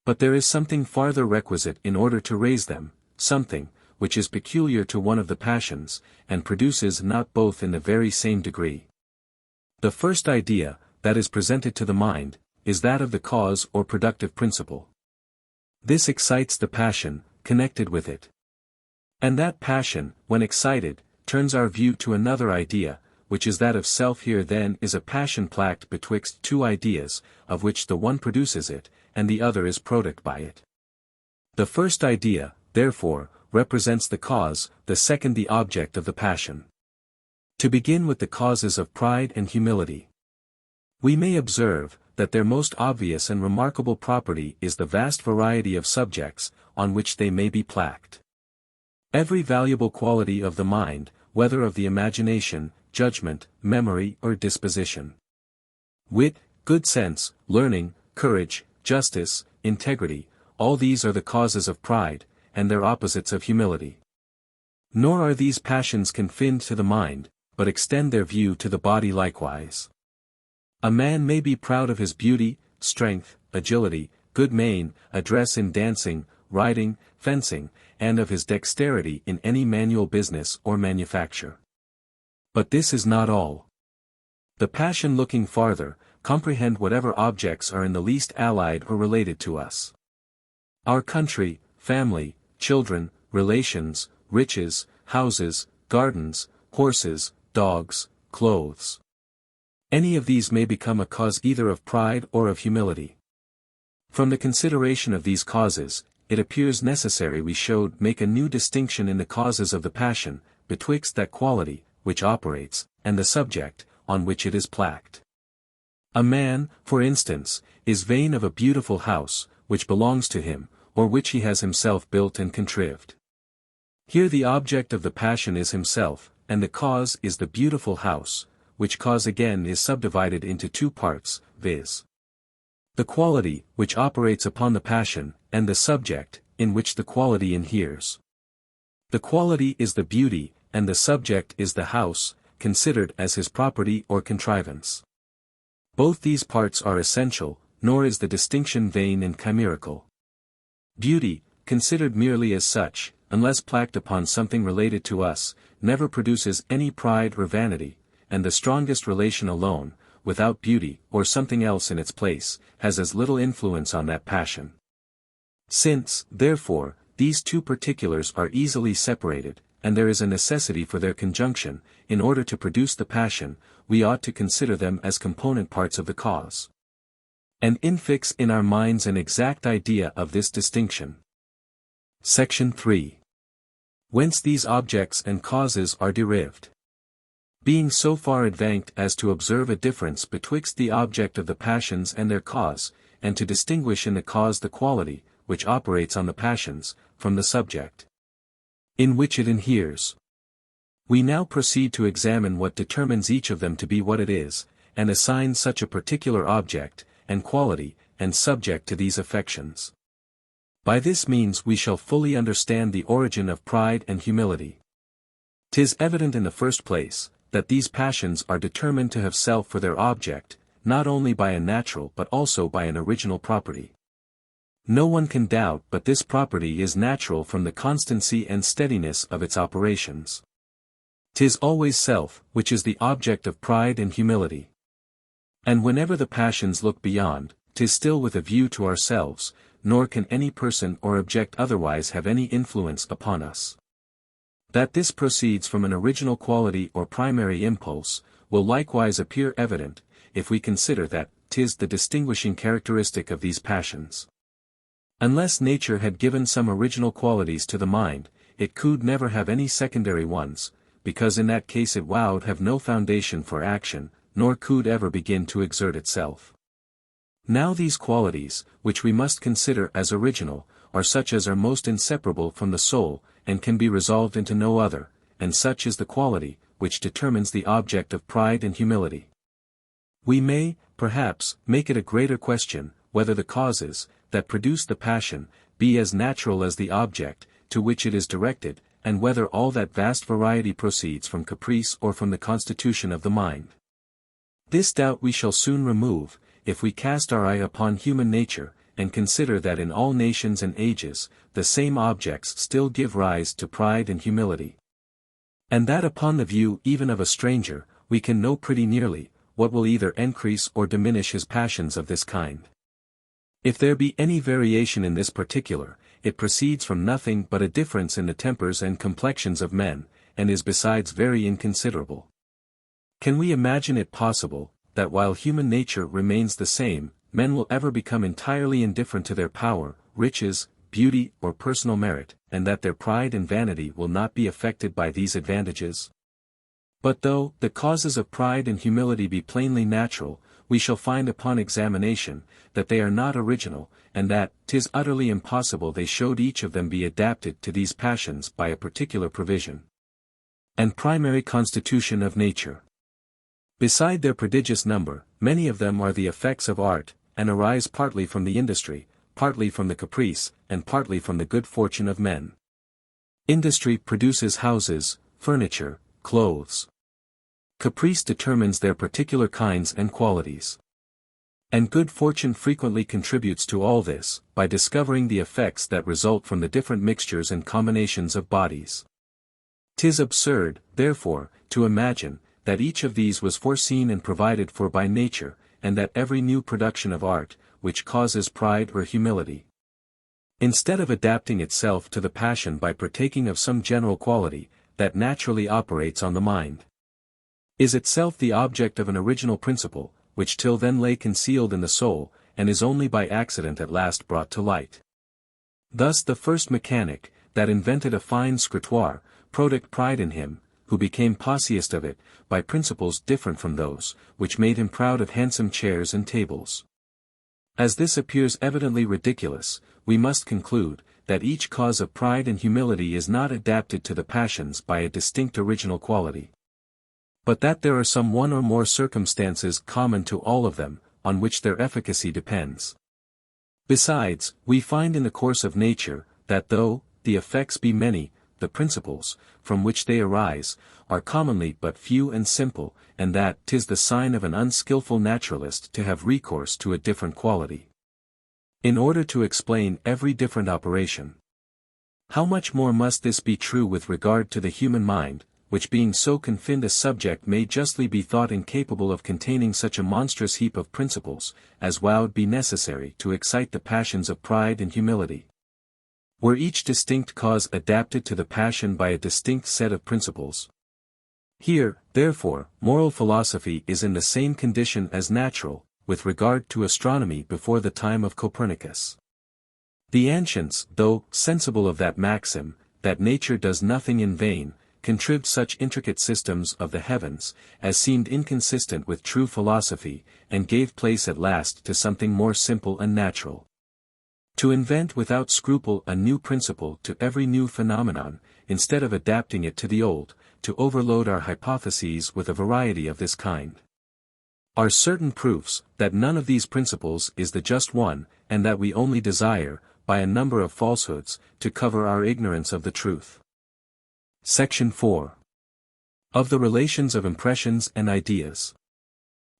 But there is something farther requisite in order to raise them, something, which is peculiar to one of the passions, and produces not both in the very same degree. The first idea, that is presented to the mind, is that of the cause or productive principle. This excites the passion, connected with it. And that passion, when excited, turns our view to another idea, which is that of self. Here then is a passion placed betwixt two ideas, of which the one produces it, and the other is product by it. The first idea, therefore, represents the cause, the second the object of the passion. To begin with the causes of pride and humility. We may observe, that their most obvious and remarkable property is the vast variety of subjects, on which they may be placed. Every valuable quality of the mind, whether of the imagination, judgment, memory or disposition. Wit, good sense, learning, courage, justice, integrity, all these are the causes of pride, and their opposites of humility. Nor are these passions confined to the mind, but extend their view to the body likewise. A man may be proud of his beauty, strength, agility, good mien, address in dancing, riding, fencing, and of his dexterity in any manual business or manufacture. But this is not all. The passion looking farther, comprehend whatever objects are in the least allied or related to us. Our country, family, children, relations, riches, houses, gardens, horses, dogs, clothes. Any of these may become a cause either of pride or of humility. From the consideration of these causes, it appears necessary we should make a new distinction in the causes of the passion, betwixt that quality, which operates, and the subject, on which it is placed. A man, for instance, is vain of a beautiful house, which belongs to him, or which he has himself built and contrived. Here the object of the passion is himself, and the cause is the beautiful house, which cause again is subdivided into two parts, viz. the quality, which operates upon the passion, and the subject, in which the quality inheres. The quality is the beauty, and the subject is the house, considered as his property or contrivance. Both these parts are essential, nor is the distinction vain and chimerical. Beauty, considered merely as such, unless plaqued upon something related to us, never produces any pride or vanity, and the strongest relation alone, without beauty, or something else in its place, has as little influence on that passion. Since, therefore, these two particulars are easily separated, and there is a necessity for their conjunction, in order to produce the passion, we ought to consider them as component parts of the cause. And infix in our minds an exact idea of this distinction. Section 3. Whence these objects and causes are derived. Being so far advanced as to observe a difference betwixt the object of the passions and their cause, and to distinguish in the cause the quality, which operates on the passions, from the subject, in which it inheres. We now proceed to examine what determines each of them to be what it is, and assign such a particular object, and quality, and subject to these affections. By this means we shall fully understand the origin of pride and humility. 'Tis evident in the first place, that these passions are determined to have self for their object, not only by a natural but also by an original property. No one can doubt but this property is natural from the constancy and steadiness of its operations. 'Tis always self, which is the object of pride and humility. And whenever the passions look beyond, 'tis still with a view to ourselves, nor can any person or object otherwise have any influence upon us. That this proceeds from an original quality or primary impulse, will likewise appear evident, if we consider that 'tis the distinguishing characteristic of these passions. Unless nature had given some original qualities to the mind, it could never have any secondary ones, because in that case it would have no foundation for action, nor could ever begin to exert itself. Now these qualities, which we must consider as original, are such as are most inseparable from the soul, and can be resolved into no other, and such is the quality, which determines the object of pride and humility. We may, perhaps, make it a greater question, whether the causes, that produce the passion, be as natural as the object, to which it is directed, and whether all that vast variety proceeds from caprice or from the constitution of the mind. This doubt we shall soon remove, if we cast our eye upon human nature, and consider that in all nations and ages, the same objects still give rise to pride and humility. And that upon the view even of a stranger, we can know pretty nearly, what will either increase or diminish his passions of this kind. If there be any variation in this particular, it proceeds from nothing but a difference in the tempers and complexions of men, and is besides very inconsiderable. Can we imagine it possible, that while human nature remains the same, men will ever become entirely indifferent to their power, riches, beauty or personal merit, and that their pride and vanity will not be affected by these advantages? But though the causes of pride and humility be plainly natural, we shall find upon examination, that they are not original, and that 'tis utterly impossible they should each of them be adapted to these passions by a particular provision and primary constitution of nature. Beside their prodigious number, many of them are the effects of art, and arise partly from the industry, partly from the caprice, and partly from the good fortune of men. Industry produces houses, furniture, clothes. Caprice determines their particular kinds and qualities. And good fortune frequently contributes to all this, by discovering the effects that result from the different mixtures and combinations of bodies. 'Tis absurd, therefore, to imagine, that each of these was foreseen and provided for by nature, and that every new production of art, which causes pride or humility, instead of adapting itself to the passion by partaking of some general quality, that naturally operates on the mind, is itself the object of an original principle, which till then lay concealed in the soul, and is only by accident at last brought to light. Thus the first mechanic, that invented a fine scrutoire, prodicted pride in him, who became posseist of it, by principles different from those, which made him proud of handsome chairs and tables. As this appears evidently ridiculous, we must conclude, that each cause of pride and humility is not adapted to the passions by a distinct original quality, but that there are some one or more circumstances common to all of them, on which their efficacy depends. Besides, we find in the course of nature, that though the effects be many, the principles, from which they arise, are commonly but few and simple, and that 'tis the sign of an unskilful naturalist to have recourse to a different quality, in order to explain every different operation. How much more must this be true with regard to the human mind, which being so confined a subject may justly be thought incapable of containing such a monstrous heap of principles, as would be necessary to excite the passions of pride and humility. Were each distinct cause adapted to the passion by a distinct set of principles. Here, therefore, moral philosophy is in the same condition as natural, with regard to astronomy before the time of Copernicus. The ancients, though sensible of that maxim, that nature does nothing in vain, contrived such intricate systems of the heavens, as seemed inconsistent with true philosophy, and gave place at last to something more simple and natural. To invent without scruple a new principle to every new phenomenon, instead of adapting it to the old, to overload our hypotheses with a variety of this kind, are certain proofs that none of these principles is the just one, and that we only desire, by a number of falsehoods, to cover our ignorance of the truth. Section 4. Of the relations of impressions and ideas.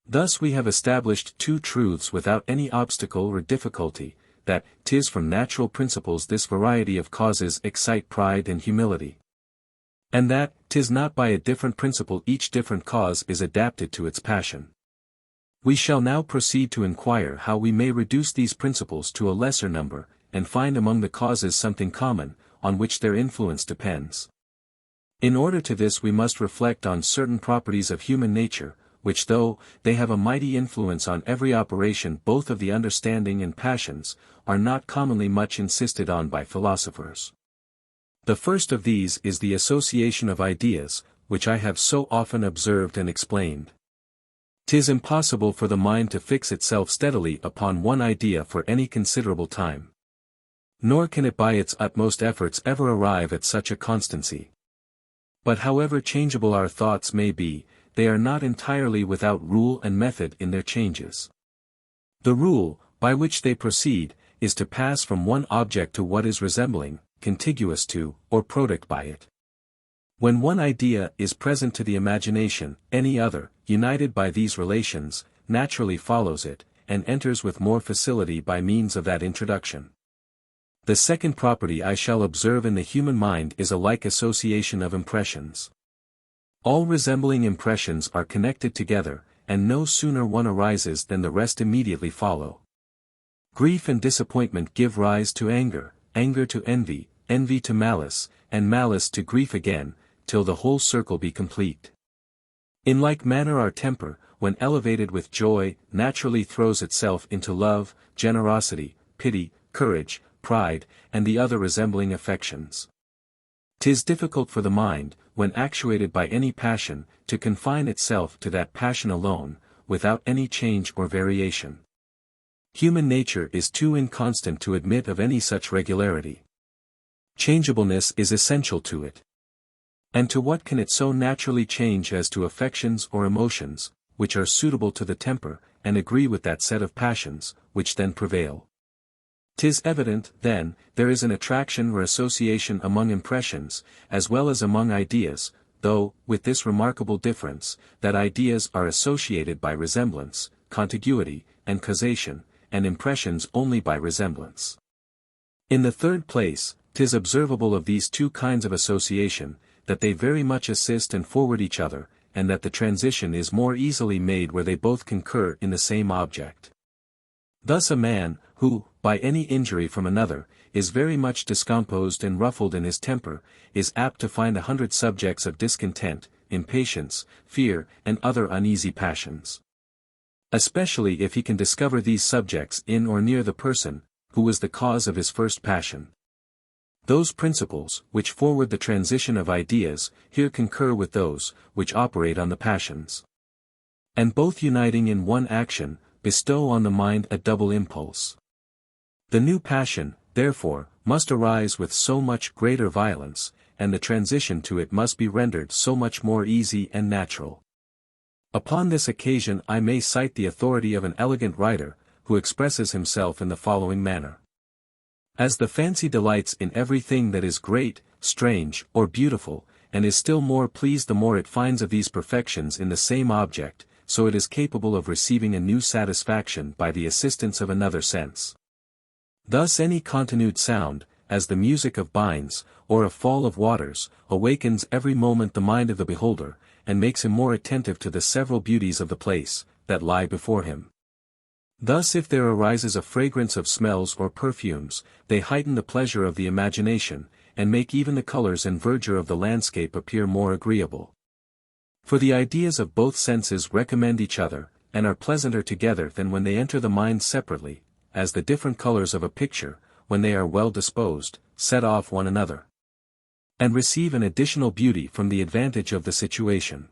Thus we have established two truths without any obstacle or difficulty, that 'tis from natural principles this variety of causes excite pride and humility, and that 'tis not by a different principle each different cause is adapted to its passion. We shall now proceed to inquire how we may reduce these principles to a lesser number, and find among the causes something common, on which their influence depends. In order to this we must reflect on certain properties of human nature, which though they have a mighty influence on every operation both of the understanding and passions, are not commonly much insisted on by philosophers. The first of these is the association of ideas, which I have so often observed and explained. 'Tis impossible for the mind to fix itself steadily upon one idea for any considerable time. Nor can it by its utmost efforts ever arrive at such a constancy. But however changeable our thoughts may be, they are not entirely without rule and method in their changes. The rule, by which they proceed, is to pass from one object to what is resembling, contiguous to, or product by it. When one idea is present to the imagination, any other, united by these relations, naturally follows it, and enters with more facility by means of that introduction. The second property I shall observe in the human mind is a like association of impressions. All resembling impressions are connected together, and no sooner one arises than the rest immediately follow. Grief and disappointment give rise to anger, anger to envy, envy to malice, and malice to grief again, till the whole circle be complete. In like manner our temper, when elevated with joy, naturally throws itself into love, generosity, pity, courage, pride, and the other resembling affections. 'Tis difficult for the mind, when actuated by any passion, to confine itself to that passion alone, without any change or variation. Human nature is too inconstant to admit of any such regularity. Changeableness is essential to it. And to what can it so naturally change as to affections or emotions, which are suitable to the temper, and agree with that set of passions, which then prevail? 'Tis evident, then, there is an attraction or association among impressions, as well as among ideas, though, with this remarkable difference, that ideas are associated by resemblance, contiguity, and causation, and impressions only by resemblance. In the third place, 'tis observable of these two kinds of association, that they very much assist and forward each other, and that the transition is more easily made where they both concur in the same object. Thus a man, who, by any injury from another, is very much discomposed and ruffled in his temper, is apt to find 100 subjects of discontent, impatience, fear, and other uneasy passions. Especially if he can discover these subjects in or near the person, who was the cause of his first passion. Those principles, which forward the transition of ideas, here concur with those, which operate on the passions. And both uniting in one action, bestow on the mind a double impulse. The new passion, therefore, must arise with so much greater violence, and the transition to it must be rendered so much more easy and natural. Upon this occasion I may cite the authority of an elegant writer, who expresses himself in the following manner. As the fancy delights in everything that is great, strange, or beautiful, and is still more pleased the more it finds of these perfections in the same object, so it is capable of receiving a new satisfaction by the assistance of another sense. Thus any continued sound, as the music of binds, or a fall of waters, awakens every moment the mind of the beholder, and makes him more attentive to the several beauties of the place, that lie before him. Thus if there arises a fragrance of smells or perfumes, they heighten the pleasure of the imagination, and make even the colors and verdure of the landscape appear more agreeable. For the ideas of both senses recommend each other, and are pleasanter together than when they enter the mind separately, as the different colors of a picture, when they are well disposed, set off one another, and receive an additional beauty from the advantage of the situation.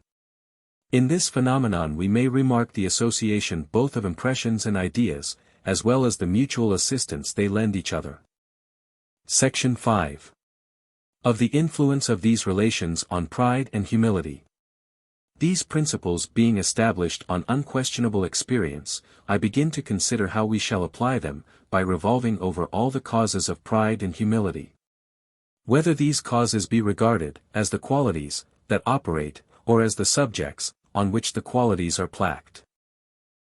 In this phenomenon we may remark the association both of impressions and ideas, as well as the mutual assistance they lend each other. Section 5. Of the influence of these relations on pride and humility. These principles being established on unquestionable experience, I begin to consider how we shall apply them, by revolving over all the causes of pride and humility. Whether these causes be regarded as the qualities that operate, or as the subjects on which the qualities are placked.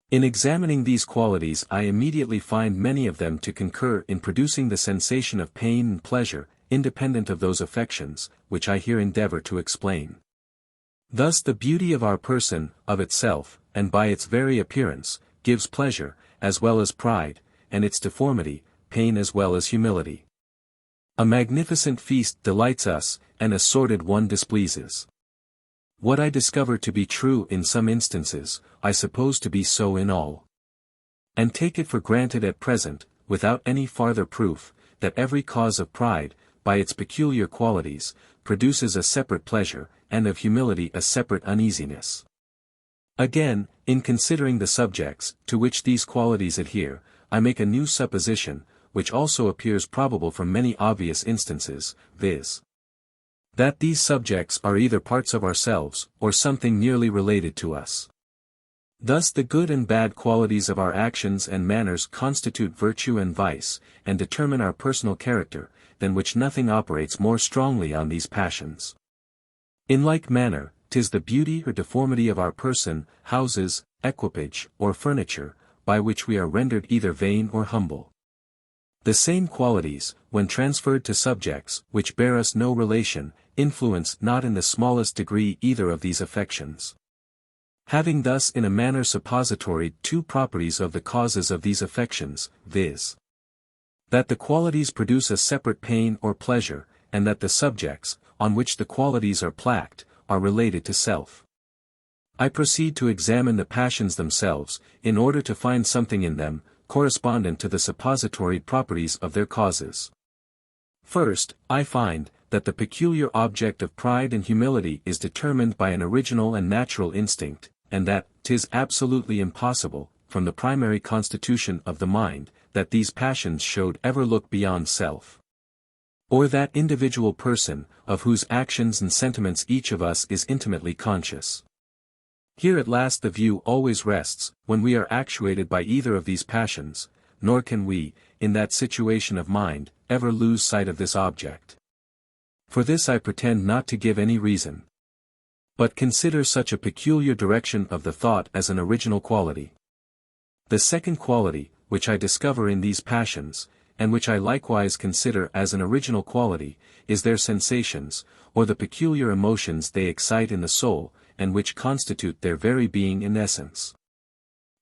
In examining these qualities I immediately find many of them to concur in producing the sensation of pain and pleasure, independent of those affections, which I here endeavor to explain. Thus the beauty of our person, of itself, and by its very appearance, gives pleasure, as well as pride, and its deformity, pain as well as humility. A magnificent feast delights us, and a sordid one displeases. What I discover to be true in some instances, I suppose to be so in all. And take it for granted at present, without any farther proof, that every cause of pride, by its peculiar qualities, produces a separate pleasure, and of humility a separate uneasiness. Again, in considering the subjects, to which these qualities adhere, I make a new supposition, which also appears probable from many obvious instances, viz. that these subjects are either parts of ourselves, or something nearly related to us. Thus the good and bad qualities of our actions and manners constitute virtue and vice, and determine our personal character, than which nothing operates more strongly on these passions. In like manner, 'tis the beauty or deformity of our person, houses, equipage, or furniture, by which we are rendered either vain or humble. The same qualities, when transferred to subjects, which bear us no relation, influence not in the smallest degree either of these affections. Having thus in a manner suppository two properties of the causes of these affections, viz. that the qualities produce a separate pain or pleasure, and that the subjects, on which the qualities are placked, are related to self. I proceed to examine the passions themselves, in order to find something in them, correspondent to the suppository properties of their causes. First, I find, that the peculiar object of pride and humility is determined by an original and natural instinct, and that 'tis absolutely impossible, from the primary constitution of the mind, that these passions should ever look beyond self. Or that individual person, of whose actions and sentiments each of us is intimately conscious. Here at last the view always rests, when we are actuated by either of these passions, nor can we, in that situation of mind, ever lose sight of this object. For this I pretend not to give any reason, but consider such a peculiar direction of the thought as an original quality. The second quality, which I discover in these passions, and which I likewise consider as an original quality, is their sensations, or the peculiar emotions they excite in the soul, and which constitute their very being in essence.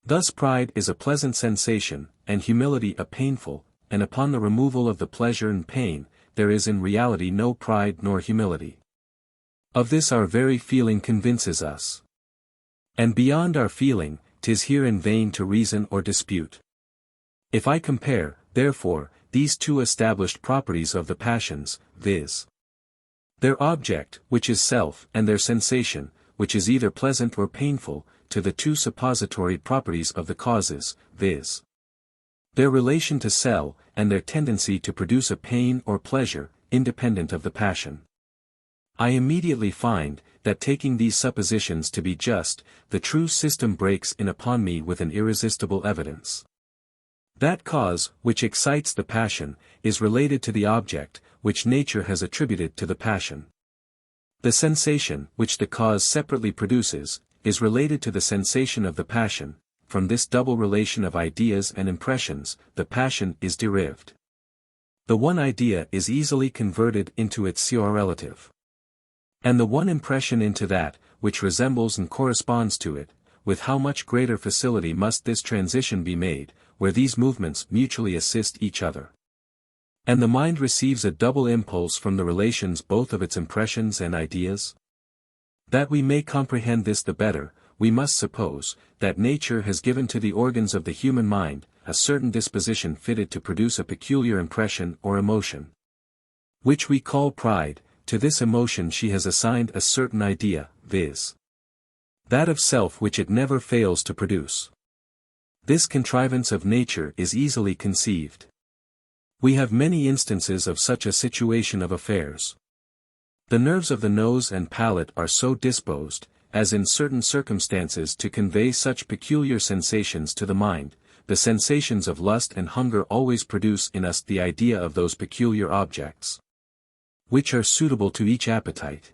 Thus pride is a pleasant sensation, and humility a painful, and upon the removal of the pleasure and pain, there is in reality no pride nor humility. Of this our very feeling convinces us. And beyond our feeling, 'tis here in vain to reason or dispute. If I compare, therefore, these two established properties of the passions, viz. their object, which is self, and their sensation, which is either pleasant or painful, to the two suppository properties of the causes, viz. their relation to self, and their tendency to produce a pain or pleasure, independent of the passion, I immediately find, that taking these suppositions to be just, the true system breaks in upon me with an irresistible evidence. That cause, which excites the passion, is related to the object, which nature has attributed to the passion. The sensation, which the cause separately produces, is related to the sensation of the passion. From this double relation of ideas and impressions, the passion is derived. The one idea is easily converted into its correlative. And the one impression into that, which resembles and corresponds to it. With how much greater facility must this transition be made, where these movements mutually assist each other. And the mind receives a double impulse from the relations both of its impressions and ideas? That we may comprehend this the better, we must suppose, that nature has given to the organs of the human mind, a certain disposition fitted to produce a peculiar impression or emotion, which we call pride. To this emotion she has assigned a certain idea, viz. that of self which it never fails to produce. This contrivance of nature is easily conceived. We have many instances of such a situation of affairs. The nerves of the nose and palate are so disposed, as in certain circumstances to convey such peculiar sensations to the mind. The sensations of lust and hunger always produce in us the idea of those peculiar objects, which are suitable to each appetite.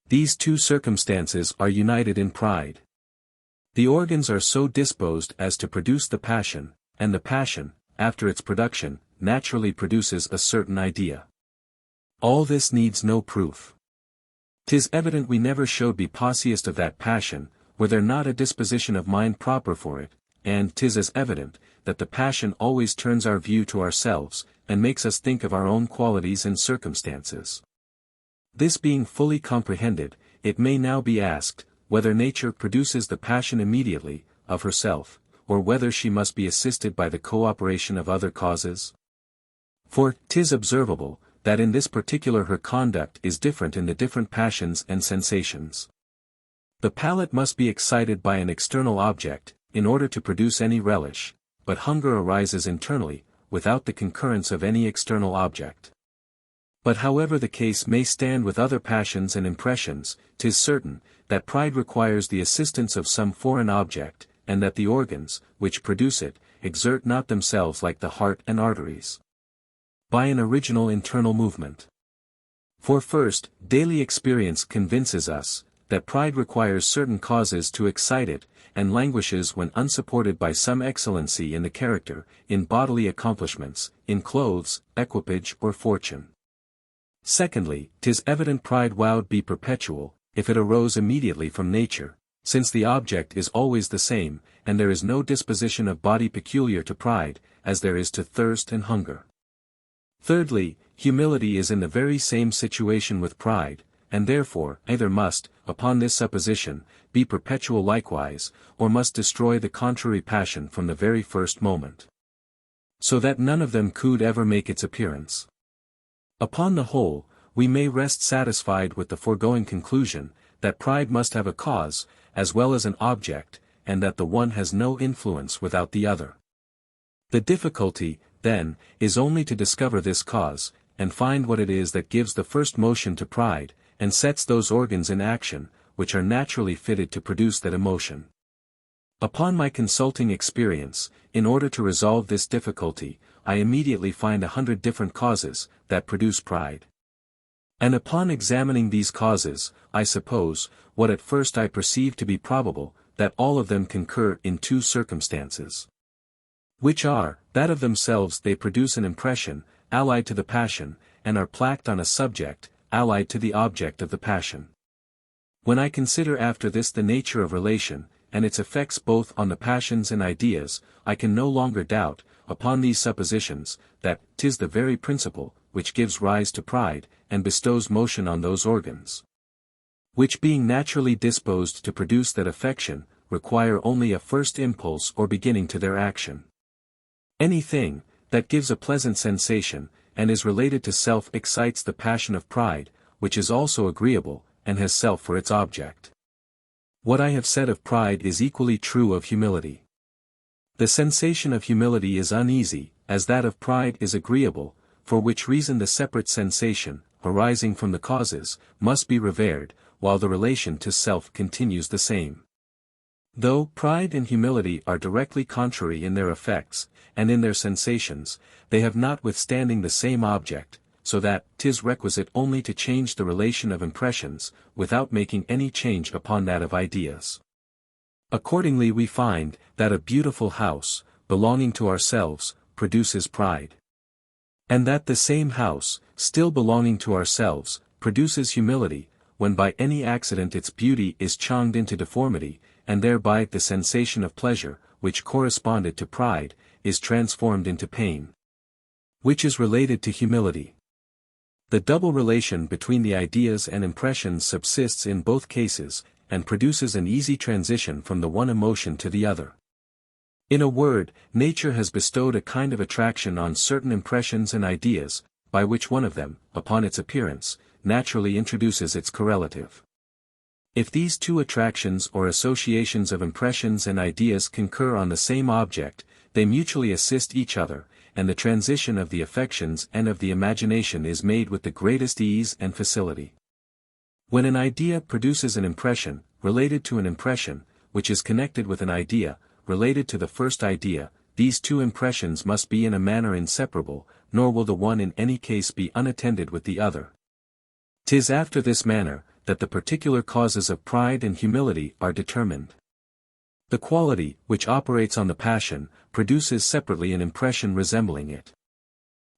These two circumstances are united in pride. The organs are so disposed as to produce the passion, and the passion, after its production, naturally produces a certain idea. All this needs no proof. 'Tis evident we never showed be possiest of that passion, were there not a disposition of mind proper for it, and 'tis as evident, that the passion always turns our view to ourselves, and makes us think of our own qualities and circumstances. This being fully comprehended, it may now be asked, whether nature produces the passion immediately, of herself, or whether she must be assisted by the cooperation of other causes? For 'tis observable, that in this particular her conduct is different in the different passions and sensations. The palate must be excited by an external object, in order to produce any relish, but hunger arises internally, without the concurrence of any external object. But however the case may stand with other passions and impressions, 'tis certain, that pride requires the assistance of some foreign object, and that the organs, which produce it, exert not themselves like the heart and arteries, by an original internal movement. For first, daily experience convinces us, that pride requires certain causes to excite it, and languishes when unsupported by some excellency in the character, in bodily accomplishments, in clothes, equipage or fortune. Secondly, 'tis evident pride would be perpetual, if it arose immediately from nature, since the object is always the same, and there is no disposition of body peculiar to pride, as there is to thirst and hunger. Thirdly, humility is in the very same situation with pride, and therefore either must, upon this supposition, be perpetual likewise, or must destroy the contrary passion from the very first moment, so that none of them could ever make its appearance. Upon the whole, we may rest satisfied with the foregoing conclusion, that pride must have a cause, as well as an object, and that the one has no influence without the other. The difficulty, then, is only to discover this cause, and find what it is that gives the first motion to pride, and sets those organs in action, which are naturally fitted to produce that emotion. Upon my consulting experience, in order to resolve this difficulty, I immediately find 100 different causes, that produce pride. And upon examining these causes, I suppose, what at first I perceived to be probable, that all of them concur in two circumstances, which are, that of themselves they produce an impression, allied to the passion, and are placked on a subject, allied to the object of the passion. When I consider after this the nature of relation, and its effects both on the passions and ideas, I can no longer doubt, upon these suppositions, that 'tis the very principle, which gives rise to pride, and bestows motion on those organs, which being naturally disposed to produce that affection, require only a first impulse or beginning to their action. Anything, that gives a pleasant sensation, and is related to self excites the passion of pride, which is also agreeable, and has self for its object. What I have said of pride is equally true of humility. The sensation of humility is uneasy, as that of pride is agreeable, for which reason the separate sensation, arising from the causes, must be revered, while the relation to self continues the same. Though pride and humility are directly contrary in their effects, and in their sensations, they have notwithstanding the same object, so that 'tis requisite only to change the relation of impressions, without making any change upon that of ideas. Accordingly we find, that a beautiful house, belonging to ourselves, produces pride. And that the same house, still belonging to ourselves, produces humility, when by any accident its beauty is changed into deformity, and thereby the sensation of pleasure, which corresponded to pride, is transformed into pain, which is related to humility. The double relation between the ideas and impressions subsists in both cases, and produces an easy transition from the one emotion to the other. In a word, nature has bestowed a kind of attraction on certain impressions and ideas, by which one of them, upon its appearance, naturally introduces its correlative. If these two attractions or associations of impressions and ideas concur on the same object, they mutually assist each other, and the transition of the affections and of the imagination is made with the greatest ease and facility. When an idea produces an impression, related to an impression, which is connected with an idea, related to the first idea, these two impressions must be in a manner inseparable, nor will the one in any case be unattended with the other. 'Tis after this manner, that the particular causes of pride and humility are determined. The quality, which operates on the passion, produces separately an impression resembling it.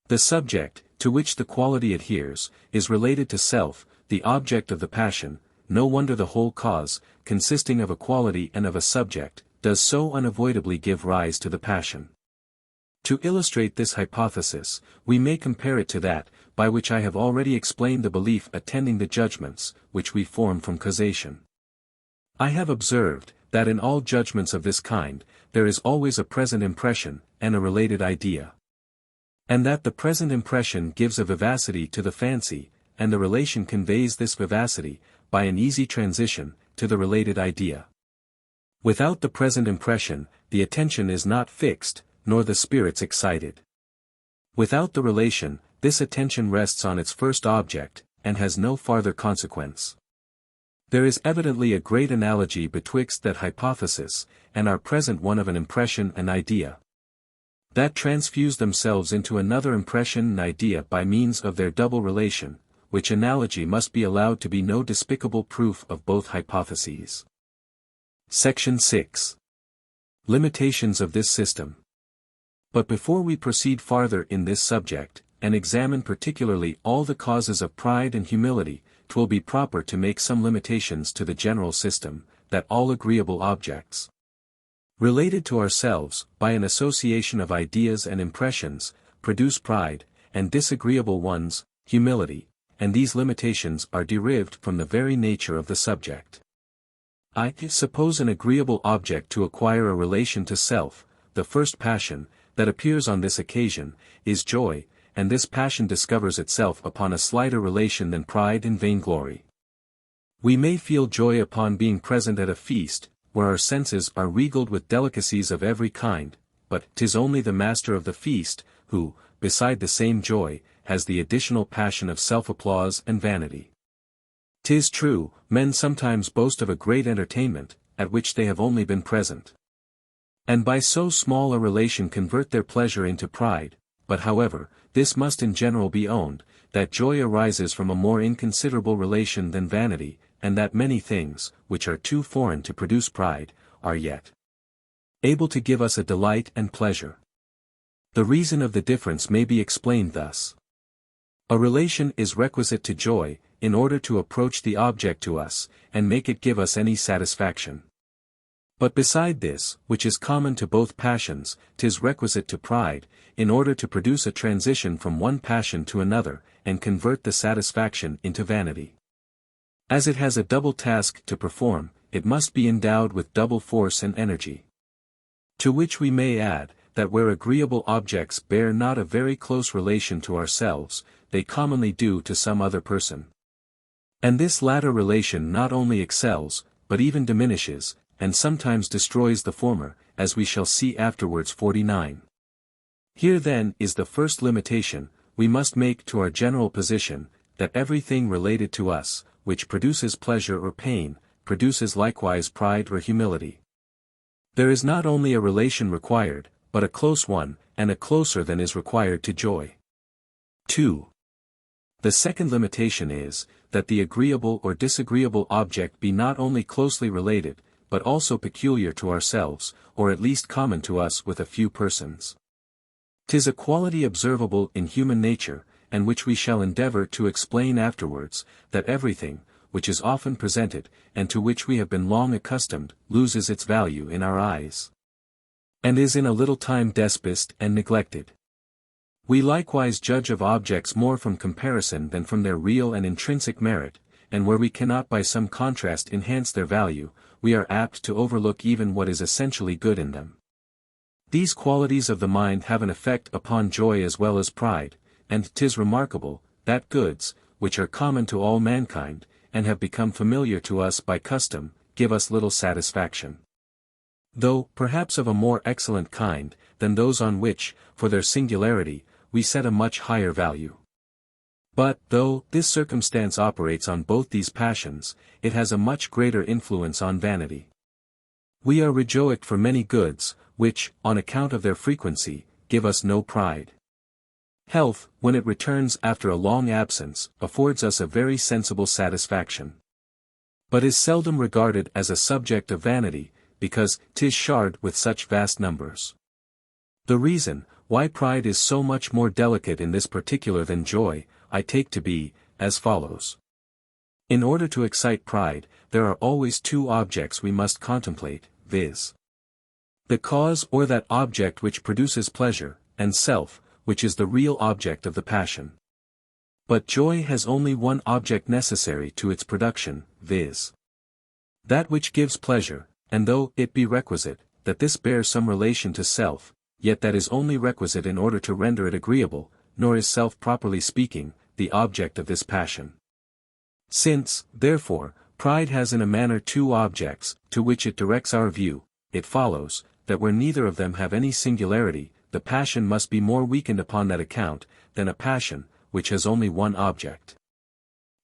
The subject, to which the quality adheres, is related to self, the object of the passion. No wonder the whole cause, consisting of a quality and of a subject, does so unavoidably give rise to the passion. To illustrate this hypothesis, we may compare it to that, by which I have already explained the belief attending the judgments, which we form from causation. I have observed, that in all judgments of this kind, there is always a present impression, and a related idea. And that the present impression gives a vivacity to the fancy, and the relation conveys this vivacity, by an easy transition, to the related idea. Without the present impression, the attention is not fixed, nor the spirits excited. Without the relation, this attention rests on its first object, and has no farther consequence. There is evidently a great analogy betwixt that hypothesis, and our present one of an impression and idea, that transfuse themselves into another impression and idea by means of their double relation, which analogy must be allowed to be no despicable proof of both hypotheses. Section 6. Limitations of this system. But before we proceed farther in this subject, and examine particularly all the causes of pride and humility, 'twill be proper to make some limitations to the general system, that all agreeable objects, related to ourselves, by an association of ideas and impressions, produce pride, and disagreeable ones, humility, and these limitations are derived from the very nature of the subject. I suppose an agreeable object to acquire a relation to self. The first passion, that appears on this occasion, is joy, and this passion discovers itself upon a slighter relation than pride and vainglory. We may feel joy upon being present at a feast, where our senses are regaled with delicacies of every kind, but 'tis only the master of the feast, who, beside the same joy, has the additional passion of self-applause and vanity. 'Tis true, men sometimes boast of a great entertainment, at which they have only been present, and by so small a relation convert their pleasure into pride. But however, this must in general be owned, that joy arises from a more inconsiderable relation than vanity, and that many things, which are too foreign to produce pride, are yet able to give us a delight and pleasure. The reason of the difference may be explained thus. A relation is requisite to joy, in order to approach the object to us, and make it give us any satisfaction. But beside this, which is common to both passions, 'tis requisite to pride, in order to produce a transition from one passion to another, and convert the satisfaction into vanity. As it has a double task to perform, it must be endowed with double force and energy. To which we may add, that where agreeable objects bear not a very close relation to ourselves, they commonly do to some other person. And this latter relation not only excels, but even diminishes, and sometimes destroys the former, as we shall see afterwards. 49. Here then is the first limitation we must make to our general position, that everything related to us, which produces pleasure or pain, produces likewise pride or humility. There is not only a relation required, but a close one, and a closer than is required to joy. 2. The second limitation is, that the agreeable or disagreeable object be not only closely related, but also peculiar to ourselves, or at least common to us with a few persons. 'Tis a quality observable in human nature, and which we shall endeavor to explain afterwards, that everything, which is often presented, and to which we have been long accustomed, loses its value in our eyes, and is in a little time despised and neglected. We likewise judge of objects more from comparison than from their real and intrinsic merit, and where we cannot by some contrast enhance their value, we are apt to overlook even what is essentially good in them. These qualities of the mind have an effect upon joy as well as pride, and 'tis remarkable, that goods, which are common to all mankind, and have become familiar to us by custom, give us little satisfaction. Though, perhaps of a more excellent kind, than those on which, for their singularity, we set a much higher value. But, though this circumstance operates on both these passions, it has a much greater influence on vanity. We are rejoiced for many goods, which, on account of their frequency, give us no pride. Health, when it returns after a long absence, affords us a very sensible satisfaction, but is seldom regarded as a subject of vanity, because 'tis shared with such vast numbers. The reason, why pride is so much more delicate in this particular than joy, I take to be, as follows. In order to excite pride, there are always two objects we must contemplate, viz. the cause or that object which produces pleasure, and self, which is the real object of the passion. But joy has only one object necessary to its production, viz. that which gives pleasure, and though it be requisite, that this bear some relation to self, yet that is only requisite in order to render it agreeable, nor is self properly speaking, the object of this passion. Since, therefore, pride has in a manner two objects, to which it directs our view, it follows, that where neither of them have any singularity, the passion must be more weakened upon that account, than a passion, which has only one object.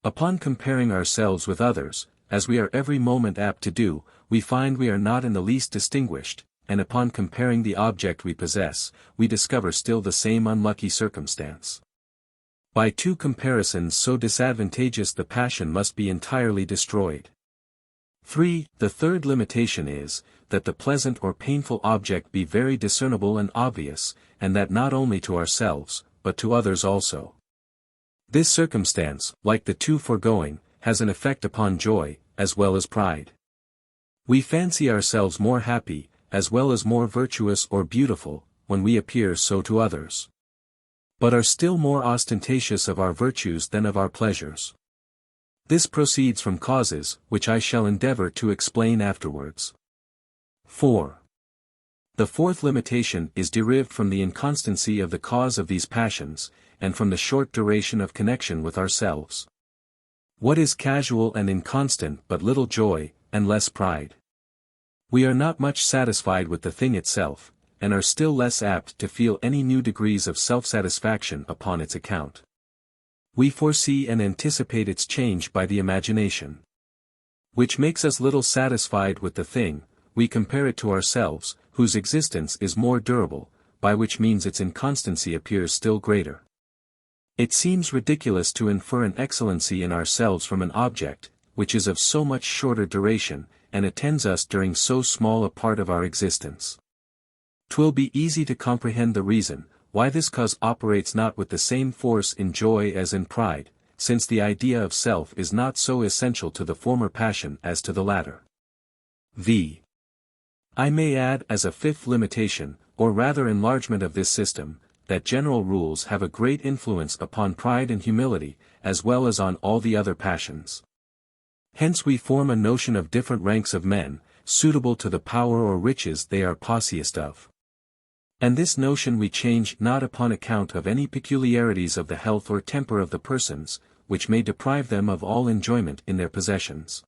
Upon comparing ourselves with others, as we are every moment apt to do, we find we are not in the least distinguished, and upon comparing the object we possess, we discover still the same unlucky circumstance. By two comparisons so disadvantageous the passion must be entirely destroyed. 3. The third limitation is, that the pleasant or painful object be very discernible and obvious, and that not only to ourselves, but to others also. This circumstance, like the two foregoing, has an effect upon joy, as well as pride. We fancy ourselves more happy, as well as more virtuous or beautiful, when we appear so to others, but are still more ostentatious of our virtues than of our pleasures. This proceeds from causes, which I shall endeavor to explain afterwards. 4. The fourth limitation is derived from the inconstancy of the cause of these passions, and from the short duration of connection with ourselves. What is casual and inconstant but little joy, and less pride? We are not much satisfied with the thing itself, and are still less apt to feel any new degrees of self-satisfaction upon its account. We foresee and anticipate its change by the imagination, which makes us little satisfied with the thing. We compare it to ourselves, whose existence is more durable, by which means its inconstancy appears still greater. It seems ridiculous to infer an excellency in ourselves from an object, which is of so much shorter duration, and attends us during so small a part of our existence. 'Twill be easy to comprehend the reason, why this cause operates not with the same force in joy as in pride, since the idea of self is not so essential to the former passion as to the latter. V. I may add as a fifth limitation, or rather enlargement of this system, that general rules have a great influence upon pride and humility, as well as on all the other passions. Hence we form a notion of different ranks of men, suitable to the power or riches they are possessed of. And this notion we change not upon account of any peculiarities of the health or temper of the persons, which may deprive them of all enjoyment in their possessions.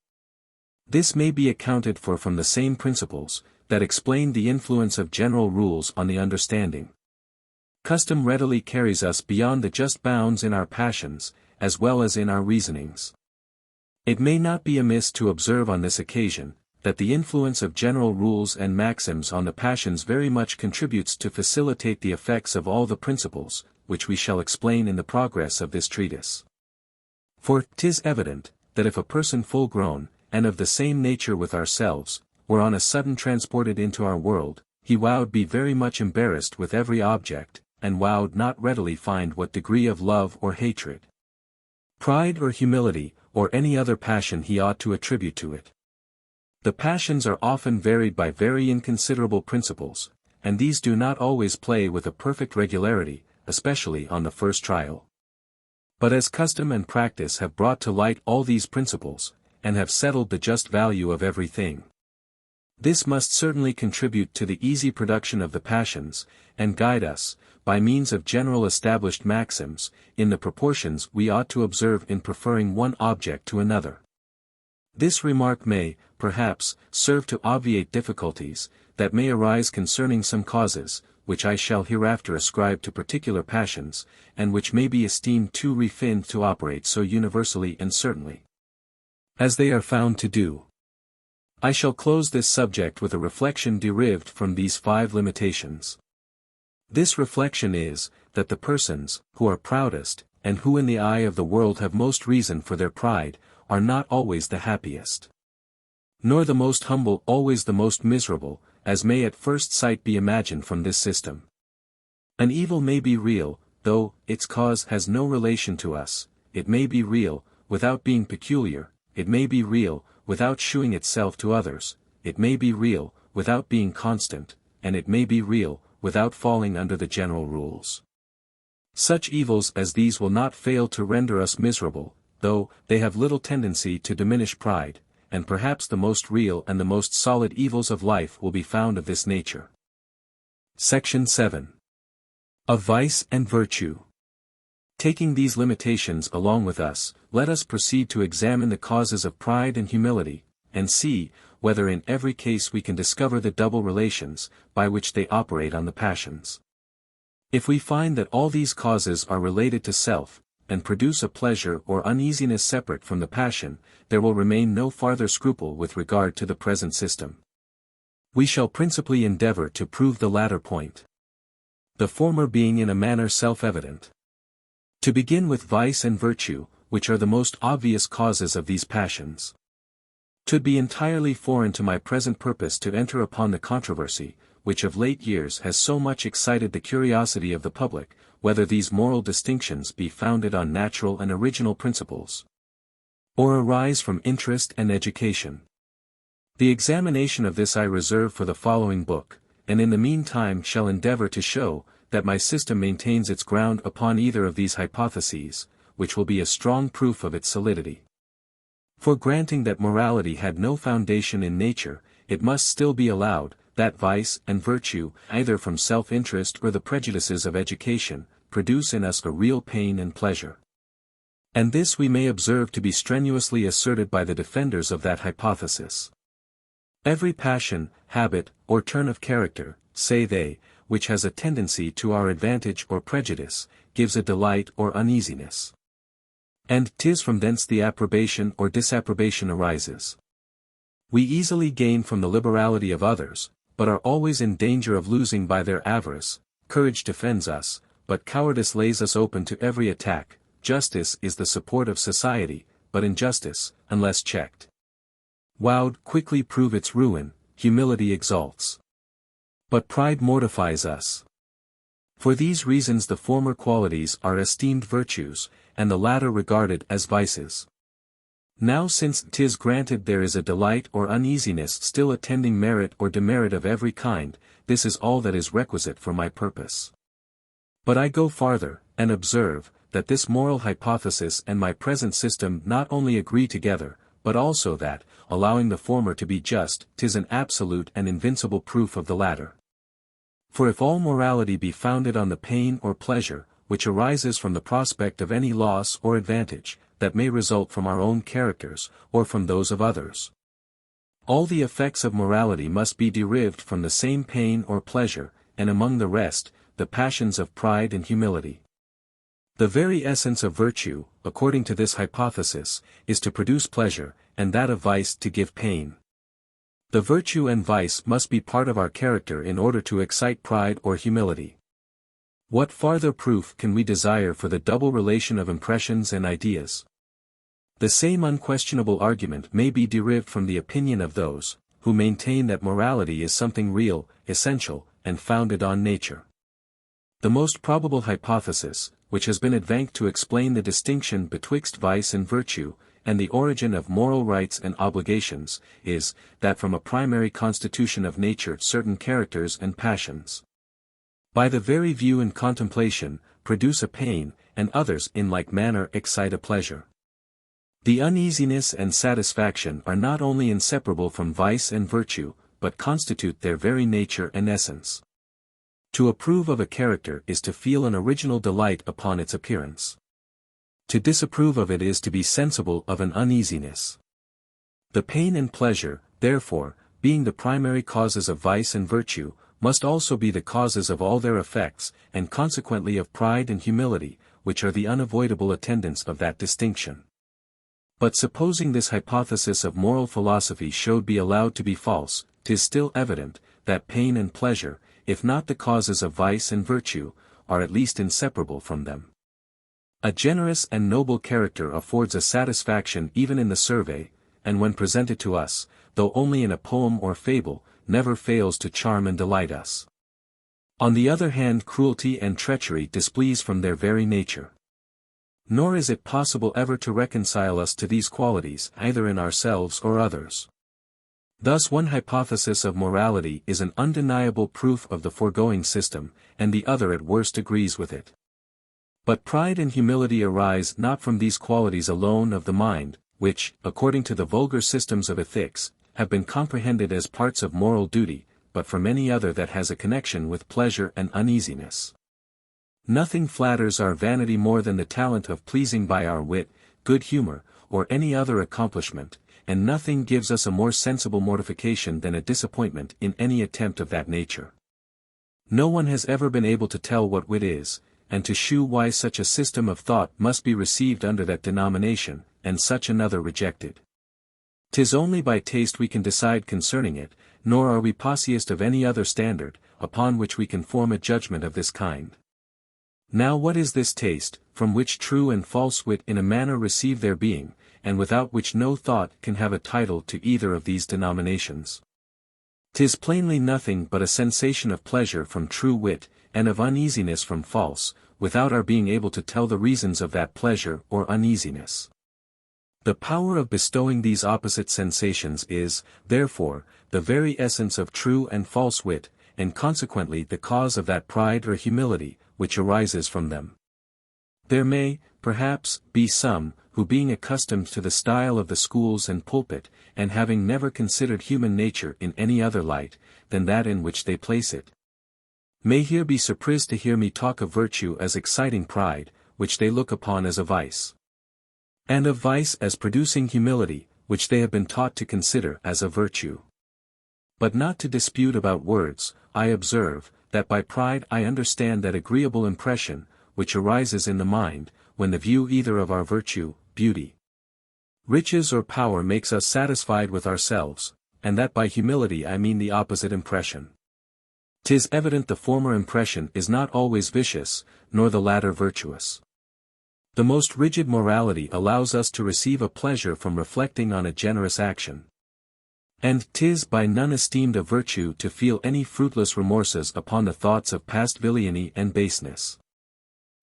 This may be accounted for from the same principles, that explain the influence of general rules on the understanding. Custom readily carries us beyond the just bounds in our passions, as well as in our reasonings. It may not be amiss to observe on this occasion, that the influence of general rules and maxims on the passions very much contributes to facilitate the effects of all the principles, which we shall explain in the progress of this treatise. For 'tis evident, that if a person full grown, and of the same nature with ourselves, were on a sudden transported into our world, he would be very much embarrassed with every object, and would not readily find what degree of love or hatred, pride or humility, or any other passion he ought to attribute to it. The passions are often varied by very inconsiderable principles, and these do not always play with a perfect regularity, especially on the first trial. But as custom and practice have brought to light all these principles, and have settled the just value of everything, this must certainly contribute to the easy production of the passions, and guide us, by means of general established maxims, in the proportions we ought to observe in preferring one object to another. This remark may, perhaps, serve to obviate difficulties, that may arise concerning some causes, which I shall hereafter ascribe to particular passions, and which may be esteemed too refined to operate so universally and certainly as they are found to do. I shall close this subject with a reflection derived from these 5 limitations. This reflection is, that the persons, who are proudest, and who in the eye of the world have most reason for their pride, are not always the happiest, nor the most humble always the most miserable, as may at first sight be imagined from this system. An evil may be real, though its cause has no relation to us; it may be real, without being peculiar; it may be real, without shewing itself to others; it may be real, without being constant; and it may be real, without falling under the general rules. Such evils as these will not fail to render us miserable, though they have little tendency to diminish pride, and perhaps the most real and the most solid evils of life will be found of this nature. Section 7. Of Vice and Virtue. Taking these limitations along with us, let us proceed to examine the causes of pride and humility, and see, whether in every case we can discover the double relations, by which they operate on the passions. If we find that all these causes are related to self, and produce a pleasure or uneasiness separate from the passion, there will remain no farther scruple with regard to the present system. We shall principally endeavor to prove the latter point, the former being in a manner self-evident. To begin with vice and virtue, which are the most obvious causes of these passions. 'Twould be entirely foreign to my present purpose to enter upon the controversy, which of late years has so much excited the curiosity of the public, whether these moral distinctions be founded on natural and original principles, or arise from interest and education. The examination of this I reserve for the following book, and in the meantime shall endeavor to show, that my system maintains its ground upon either of these hypotheses, which will be a strong proof of its solidity. For granting that morality had no foundation in nature, it must still be allowed, that vice and virtue, either from self-interest or the prejudices of education, produce in us a real pain and pleasure. And this we may observe to be strenuously asserted by the defenders of that hypothesis. Every passion, habit, or turn of character, say they, which has a tendency to our advantage or prejudice, gives a delight or uneasiness. And 'tis from thence the approbation or disapprobation arises. We easily gain from the liberality of others, but are always in danger of losing by their avarice. Courage defends us, but cowardice lays us open to every attack. Justice is the support of society, but injustice, unless checked, would quickly prove its ruin. Humility exalts, but pride mortifies us. For these reasons the former qualities are esteemed virtues, and the latter regarded as vices. Now since 'tis granted there is a delight or uneasiness still attending merit or demerit of every kind, this is all that is requisite for my purpose. But I go farther, and observe, that this moral hypothesis and my present system not only agree together, but also that, allowing the former to be just, 'tis an absolute and invincible proof of the latter. For if all morality be founded on the pain or pleasure, which arises from the prospect of any loss or advantage, that may result from our own characters, or from those of others, all the effects of morality must be derived from the same pain or pleasure, and among the rest, the passions of pride and humility. The very essence of virtue, according to this hypothesis, is to produce pleasure, and that of vice to give pain. The virtue and vice must be part of our character in order to excite pride or humility. What farther proof can we desire for the double relation of impressions and ideas? The same unquestionable argument may be derived from the opinion of those who maintain that morality is something real, essential, and founded on nature. The most probable hypothesis, which has been advanced to explain the distinction betwixt vice and virtue, and the origin of moral rights and obligations, is, that from a primary constitution of nature certain characters and passions, by the very view and contemplation, produce a pain, and others in like manner excite a pleasure. The uneasiness and satisfaction are not only inseparable from vice and virtue, but constitute their very nature and essence. To approve of a character is to feel an original delight upon its appearance. To disapprove of it is to be sensible of an uneasiness. The pain and pleasure, therefore, being the primary causes of vice and virtue, must also be the causes of all their effects, and consequently of pride and humility, which are the unavoidable attendants of that distinction. But supposing this hypothesis of moral philosophy should be allowed to be false, 'tis still evident, that pain and pleasure, if not the causes of vice and virtue, are at least inseparable from them. A generous and noble character affords a satisfaction even in the survey, and when presented to us, though only in a poem or fable, never fails to charm and delight us. On the other hand, cruelty and treachery displease from their very nature. Nor is it possible ever to reconcile us to these qualities either in ourselves or others. Thus one hypothesis of morality is an undeniable proof of the foregoing system, and the other at worst agrees with it. But pride and humility arise not from these qualities alone of the mind, which, according to the vulgar systems of ethics, have been comprehended as parts of moral duty, but from any other that has a connection with pleasure and uneasiness. Nothing flatters our vanity more than the talent of pleasing by our wit, good humor, or any other accomplishment, and nothing gives us a more sensible mortification than a disappointment in any attempt of that nature. No one has ever been able to tell what wit is, and to shew why such a system of thought must be received under that denomination, and such another rejected. 'Tis only by taste we can decide concerning it, nor are we possessed of any other standard, upon which we can form a judgment of this kind. Now what is this taste, from which true and false wit in a manner receive their being, and without which no thought can have a title to either of these denominations? 'Tis plainly nothing but a sensation of pleasure from true wit, and of uneasiness from false, without our being able to tell the reasons of that pleasure or uneasiness. The power of bestowing these opposite sensations is, therefore, the very essence of true and false wit, and consequently the cause of that pride or humility, which arises from them. There may, perhaps, be some, who being accustomed to the style of the schools and pulpit, and having never considered human nature in any other light, than that in which they place it, may here be surprised to hear me talk of virtue as exciting pride, which they look upon as a vice. And of vice as producing humility, which they have been taught to consider as a virtue. But not to dispute about words, I observe, that by pride I understand that agreeable impression, which arises in the mind, when the view either of our virtue, beauty, riches or power makes us satisfied with ourselves, and that by humility I mean the opposite impression. 'Tis evident the former impression is not always vicious, nor the latter virtuous. The most rigid morality allows us to receive a pleasure from reflecting on a generous action. And 'tis by none esteemed a virtue to feel any fruitless remorses upon the thoughts of past villainy and baseness.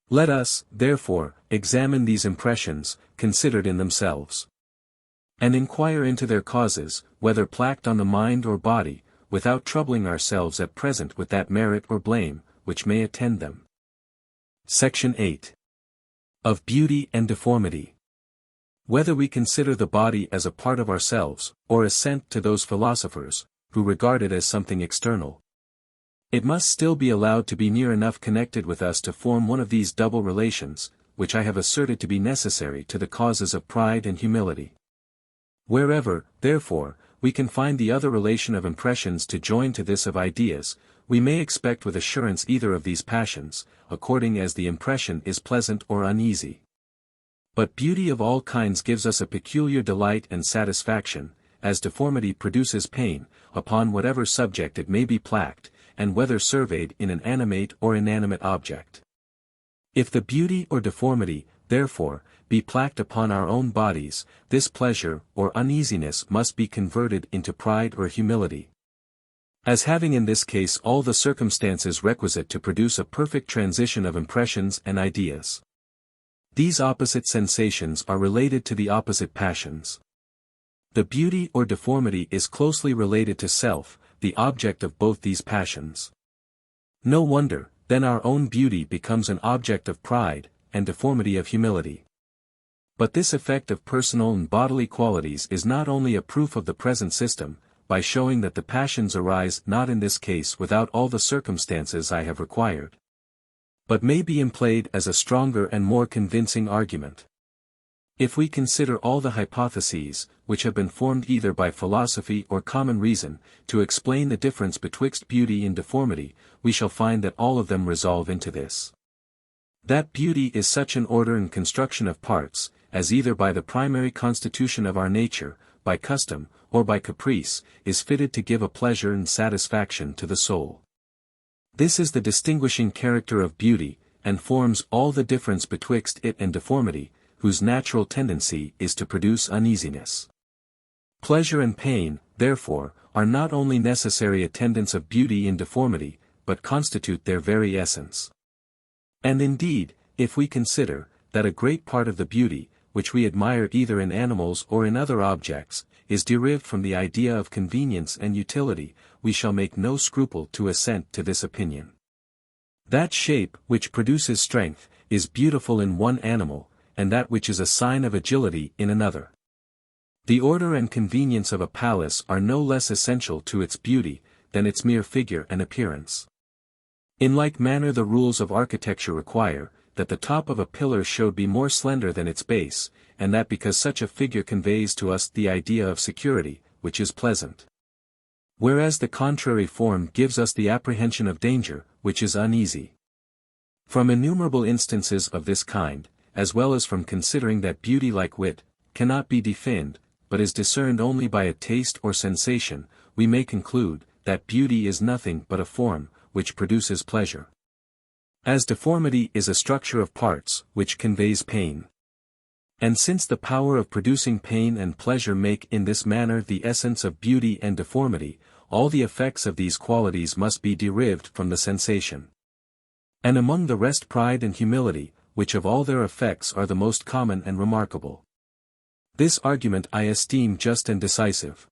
Let us, therefore, examine these impressions, considered in themselves, and inquire into their causes, whether placked on the mind or body, without troubling ourselves at present with that merit or blame, which may attend them. Section 8. Of Beauty and Deformity. Whether we consider the body as a part of ourselves, or assent to those philosophers, who regard it as something external, it must still be allowed to be near enough connected with us to form one of these double relations, which I have asserted to be necessary to the causes of pride and humility. Wherever, therefore, we can find the other relation of impressions to join to this of ideas, we may expect with assurance either of these passions, according as the impression is pleasant or uneasy. But beauty of all kinds gives us a peculiar delight and satisfaction, as deformity produces pain, upon whatever subject it may be placked, and whether surveyed in an animate or inanimate object. If the beauty or deformity, therefore, be placked upon our own bodies, this pleasure or uneasiness must be converted into pride or humility. As having in this case all the circumstances requisite to produce a perfect transition of impressions and ideas. These opposite sensations are related to the opposite passions. The beauty or deformity is closely related to self, the object of both these passions. No wonder, then our own beauty becomes an object of pride, and deformity of humility. But this effect of personal and bodily qualities is not only a proof of the present system, by showing that the passions arise not in this case without all the circumstances I have required, but may be employed as a stronger and more convincing argument. If we consider all the hypotheses, which have been formed either by philosophy or common reason, to explain the difference betwixt beauty and deformity, we shall find that all of them resolve into this. That beauty is such an order and construction of parts, as either by the primary constitution of our nature, by custom, or by caprice, is fitted to give a pleasure and satisfaction to the soul. This is the distinguishing character of beauty, and forms all the difference betwixt it and deformity, whose natural tendency is to produce uneasiness. Pleasure and pain, therefore, are not only necessary attendants of beauty in deformity, but constitute their very essence. And indeed, if we consider, that a great part of the beauty, which we admire either in animals or in other objects, is derived from the idea of convenience and utility, we shall make no scruple to assent to this opinion. That shape which produces strength, is beautiful in one animal, and that which is a sign of agility in another. The order and convenience of a palace are no less essential to its beauty, than its mere figure and appearance. In like manner the rules of architecture require, that the top of a pillar should be more slender than its base, and that because such a figure conveys to us the idea of security, which is pleasant. Whereas the contrary form gives us the apprehension of danger, which is uneasy. From innumerable instances of this kind, as well as from considering that beauty like wit, cannot be defined, but is discerned only by a taste or sensation, we may conclude, that beauty is nothing but a form, which produces pleasure. As deformity is a structure of parts, which conveys pain. And since the power of producing pain and pleasure make in this manner the essence of beauty and deformity, all the effects of these qualities must be derived from the sensation. And among the rest pride and humility, which of all their effects are the most common and remarkable. This argument I esteem just and decisive.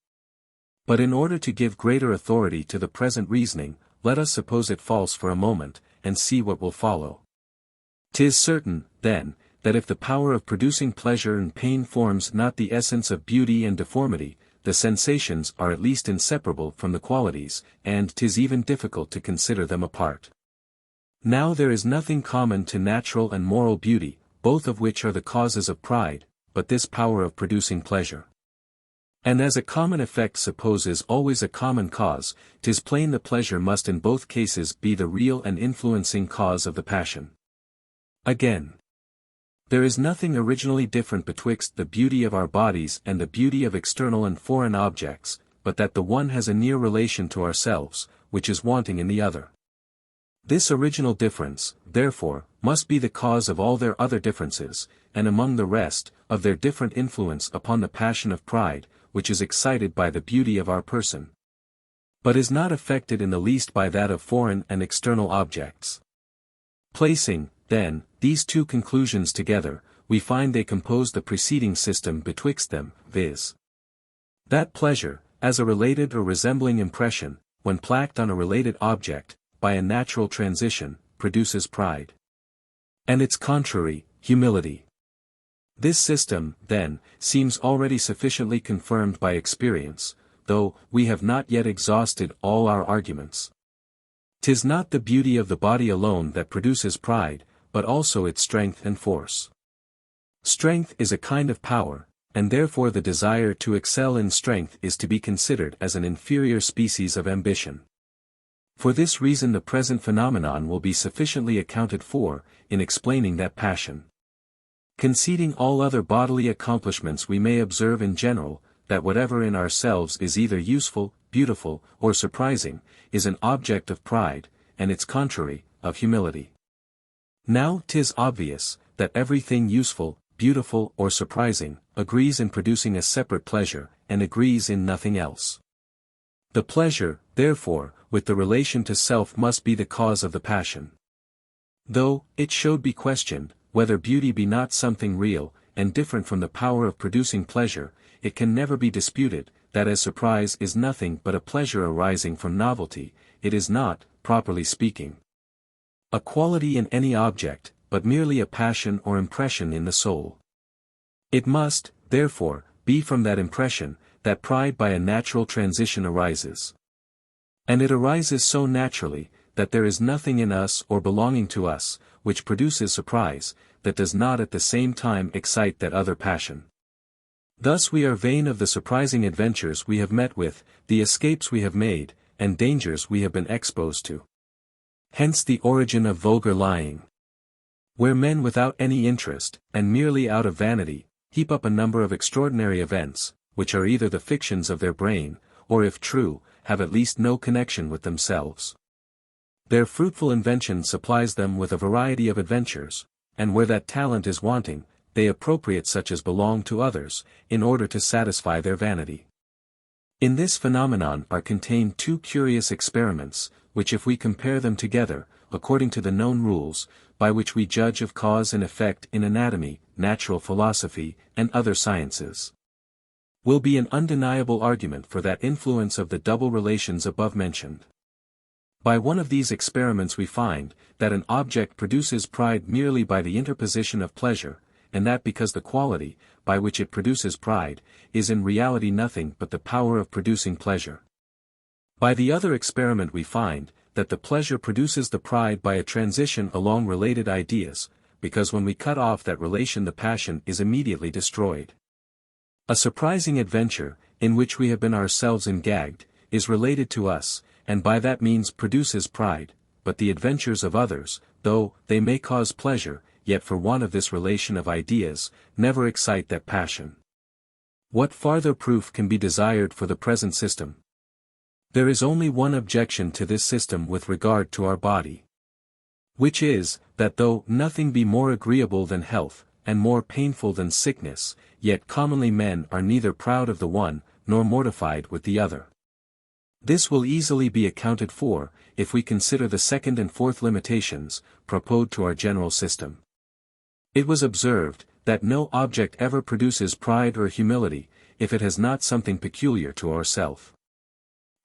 But in order to give greater authority to the present reasoning, let us suppose it false for a moment, and see what will follow. 'Tis certain, then, that if the power of producing pleasure and pain forms not the essence of beauty and deformity, the sensations are at least inseparable from the qualities, and 'tis even difficult to consider them apart. Now there is nothing common to natural and moral beauty, both of which are the causes of pride, but this power of producing pleasure. And as a common effect supposes always a common cause, 'tis plain the pleasure must in both cases be the real and influencing cause of the passion. Again, there is nothing originally different betwixt the beauty of our bodies and the beauty of external and foreign objects, but that the one has a near relation to ourselves, which is wanting in the other. This original difference, therefore, must be the cause of all their other differences, and among the rest, of their different influence upon the passion of pride, which is excited by the beauty of our person, but is not affected in the least by that of foreign and external objects. Placing, then, these two conclusions together, we find they compose the preceding system betwixt them, viz. That pleasure, as a related or resembling impression, when placked on a related object, by a natural transition, produces pride. And its contrary, humility. This system, then, seems already sufficiently confirmed by experience, though we have not yet exhausted all our arguments. 'Tis not the beauty of the body alone that produces pride, but also its strength and force. Strength is a kind of power, and therefore the desire to excel in strength is to be considered as an inferior species of ambition. For this reason the present phenomenon will be sufficiently accounted for, in explaining that passion. Conceding all other bodily accomplishments we may observe in general, that whatever in ourselves is either useful, beautiful, or surprising, is an object of pride, and its contrary, of humility. Now 'tis obvious, that everything useful, beautiful, or surprising, agrees in producing a separate pleasure, and agrees in nothing else. The pleasure, therefore, with the relation to self must be the cause of the passion. Though, it should be questioned, whether beauty be not something real, and different from the power of producing pleasure, it can never be disputed, that as surprise is nothing but a pleasure arising from novelty, it is not, properly speaking, a quality in any object, but merely a passion or impression in the soul. It must, therefore, be from that impression, that pride by a natural transition arises. And it arises so naturally, that there is nothing in us or belonging to us, which produces surprise, that does not at the same time excite that other passion. Thus we are vain of the surprising adventures we have met with, the escapes we have made, and dangers we have been exposed to. Hence the origin of vulgar lying. Where men without any interest, and merely out of vanity, heap up a number of extraordinary events, which are either the fictions of their brain, or if true, have at least no connection with themselves. Their fruitful invention supplies them with a variety of adventures, and where that talent is wanting, they appropriate such as belong to others, in order to satisfy their vanity. In this phenomenon are contained two curious experiments, which if we compare them together, according to the known rules, by which we judge of cause and effect in anatomy, natural philosophy, and other sciences, will be an undeniable argument for that influence of the double relations above mentioned. By one of these experiments we find, that an object produces pride merely by the interposition of pleasure, and that because the quality, by which it produces pride, is in reality nothing but the power of producing pleasure. By the other experiment we find, that the pleasure produces the pride by a transition along related ideas, because when we cut off that relation the passion is immediately destroyed. A surprising adventure, in which we have been ourselves engagged, is related to us, and by that means produces pride, but the adventures of others, though they may cause pleasure, yet for want of this relation of ideas, never excite that passion. What farther proof can be desired for the present system? There is only one objection to this system with regard to our body, which is, that though nothing be more agreeable than health, and more painful than sickness, yet commonly men are neither proud of the one, nor mortified with the other. This will easily be accounted for, if we consider the second and fourth limitations, proposed to our general system. It was observed, that no object ever produces pride or humility, if it has not something peculiar to ourself.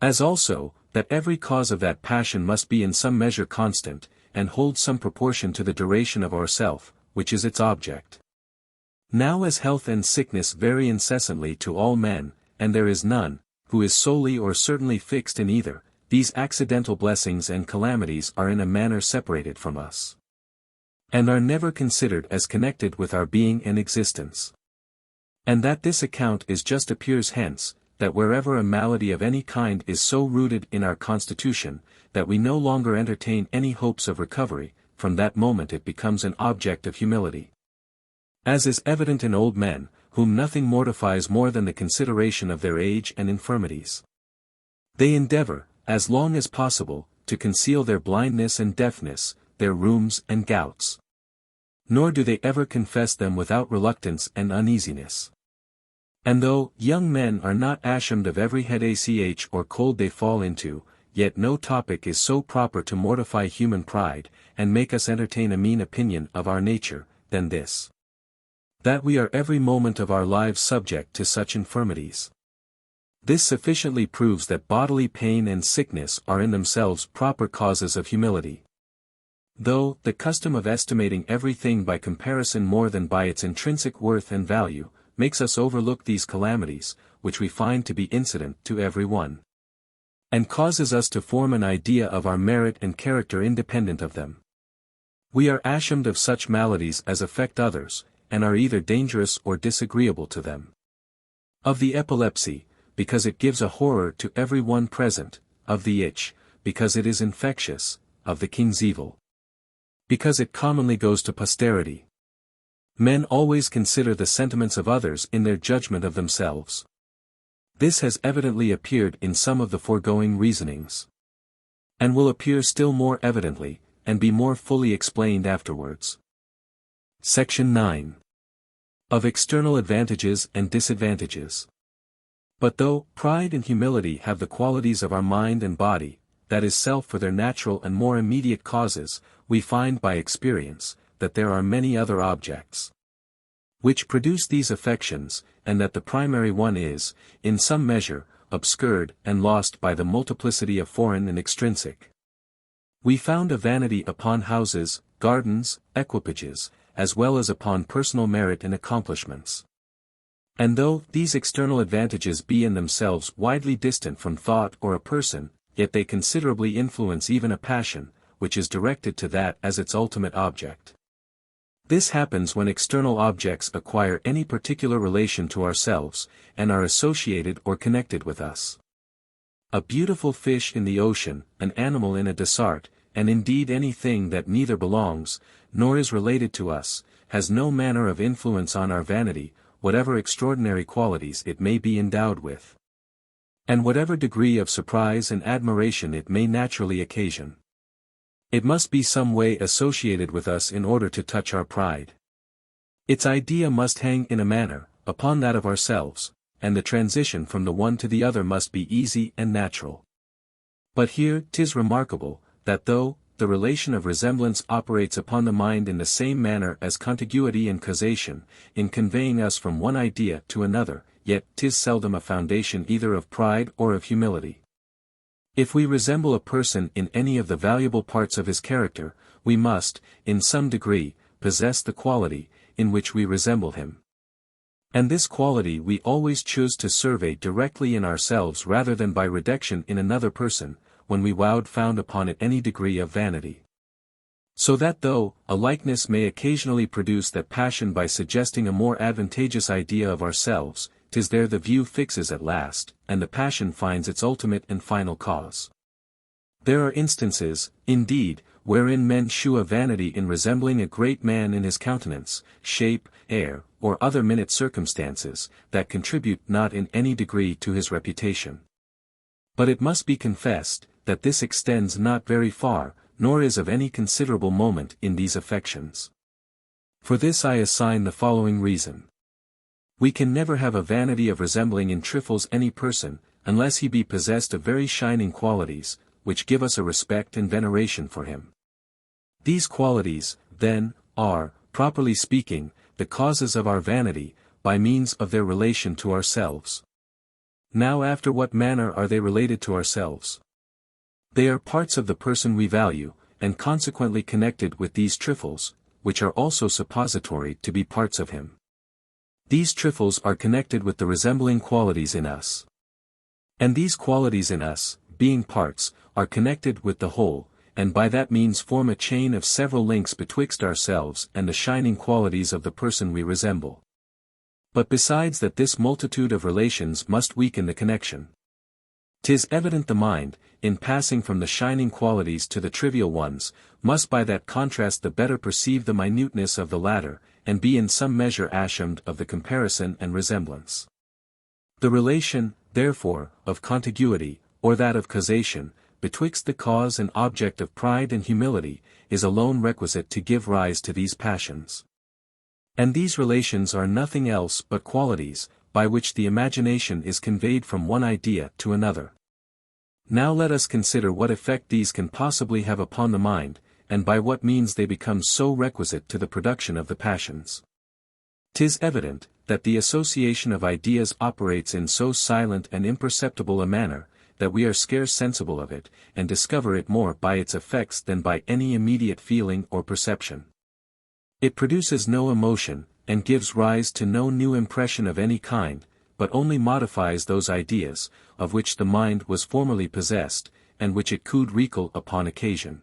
As also, that every cause of that passion must be in some measure constant, and hold some proportion to the duration of ourself, which is its object. Now as health and sickness vary incessantly to all men, and there is none, who is solely or certainly fixed in either, these accidental blessings and calamities are in a manner separated from us, and are never considered as connected with our being and existence. And that this account is just appears hence, that wherever a malady of any kind is so rooted in our constitution, that we no longer entertain any hopes of recovery, from that moment it becomes an object of humility. As is evident in old men, whom nothing mortifies more than the consideration of their age and infirmities. They endeavor, as long as possible, to conceal their blindness and deafness, their rheums and gouts. Nor do they ever confess them without reluctance and uneasiness. And though young men are not ashamed of every headache or cold they fall into, yet no topic is so proper to mortify human pride, and make us entertain a mean opinion of our nature, than this: that we are every moment of our lives subject to such infirmities. This sufficiently proves that bodily pain and sickness are in themselves proper causes of humility. Though the custom of estimating everything by comparison more than by its intrinsic worth and value, makes us overlook these calamities, which we find to be incident to every one, and causes us to form an idea of our merit and character independent of them. We are ashamed of such maladies as affect others, and are either dangerous or disagreeable to them. Of the epilepsy, because it gives a horror to every one present; of the itch, because it is infectious; of the king's evil, because it commonly goes to posterity. Men always consider the sentiments of others in their judgment of themselves. This has evidently appeared in some of the foregoing reasonings, and will appear still more evidently, and be more fully explained afterwards. Section 9. Of external advantages and disadvantages. But though pride and humility have the qualities of our mind and body, that is self for their natural and more immediate causes, we find by experience, that there are many other objects which produce these affections, and that the primary one is, in some measure, obscured and lost by the multiplicity of foreign and extrinsic. We found a vanity upon houses, gardens, equipages, as well as upon personal merit and accomplishments. And though these external advantages be in themselves widely distant from thought or a person, yet they considerably influence even a passion, which is directed to that as its ultimate object. This happens when external objects acquire any particular relation to ourselves, and are associated or connected with us. A beautiful fish in the ocean, an animal in a desert, and indeed anything that neither belongs, nor is related to us, has no manner of influence on our vanity, whatever extraordinary qualities it may be endowed with, and whatever degree of surprise and admiration it may naturally occasion. It must be some way associated with us in order to touch our pride. Its idea must hang in a manner, upon that of ourselves, and the transition from the one to the other must be easy and natural. But here 'tis remarkable, that though the relation of resemblance operates upon the mind in the same manner as contiguity and causation, in conveying us from one idea to another, yet 'tis seldom a foundation either of pride or of humility. If we resemble a person in any of the valuable parts of his character, we must, in some degree, possess the quality, in which we resemble him. And this quality we always choose to survey directly in ourselves rather than by reduction in another person, when we would found upon it any degree of vanity. So that though a likeness may occasionally produce that passion by suggesting a more advantageous idea of ourselves, 'tis there the view fixes at last, and the passion finds its ultimate and final cause. There are instances, indeed, wherein men shew a vanity in resembling a great man in his countenance, shape, air, or other minute circumstances, that contribute not in any degree to his reputation. But it must be confessed, that this extends not very far, nor is of any considerable moment in these affections. For this I assign the following reason. We can never have a vanity of resembling in trifles any person, unless he be possessed of very shining qualities, which give us a respect and veneration for him. These qualities, then, are, properly speaking, the causes of our vanity, by means of their relation to ourselves. Now after what manner are they related to ourselves? They are parts of the person we value, and consequently connected with these trifles, which are also suppository to be parts of him. These trifles are connected with the resembling qualities in us. And these qualities in us, being parts, are connected with the whole, and by that means form a chain of several links betwixt ourselves and the shining qualities of the person we resemble. But besides that this multitude of relations must weaken the connection. 'Tis evident the mind, in passing from the shining qualities to the trivial ones, must by that contrast the better perceive the minuteness of the latter, and be in some measure ashamed of the comparison and resemblance. The relation, therefore, of contiguity, or that of causation, betwixt the cause and object of pride and humility, is alone requisite to give rise to these passions. And these relations are nothing else but qualities, by which the imagination is conveyed from one idea to another. Now let us consider what effect these can possibly have upon the mind, and by what means they become so requisite to the production of the passions. 'Tis evident, that the association of ideas operates in so silent and imperceptible a manner, that we are scarce sensible of it, and discover it more by its effects than by any immediate feeling or perception. It produces no emotion, and gives rise to no new impression of any kind, but only modifies those ideas, of which the mind was formerly possessed, and which it could recall upon occasion.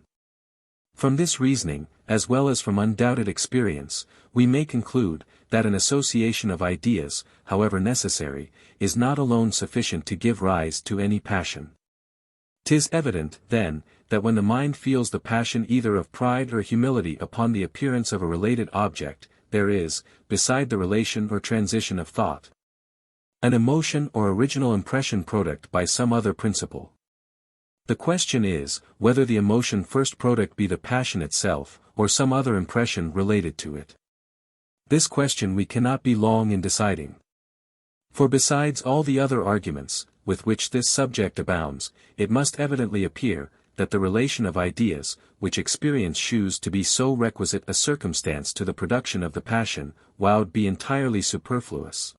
From this reasoning, as well as from undoubted experience, we may conclude, that an association of ideas, however necessary, is not alone sufficient to give rise to any passion. 'Tis evident, then, that when the mind feels the passion either of pride or humility upon the appearance of a related object, there is, beside the relation or transition of thought, An emotion or original impression product by some other principle. The question is, whether the emotion first product be the passion itself, or some other impression related to it. This question we cannot be long in deciding. For besides all the other arguments, with which this subject abounds, it must evidently appear, that the relation of ideas, which experience shews to be so requisite a circumstance to the production of the passion, would be entirely superfluous.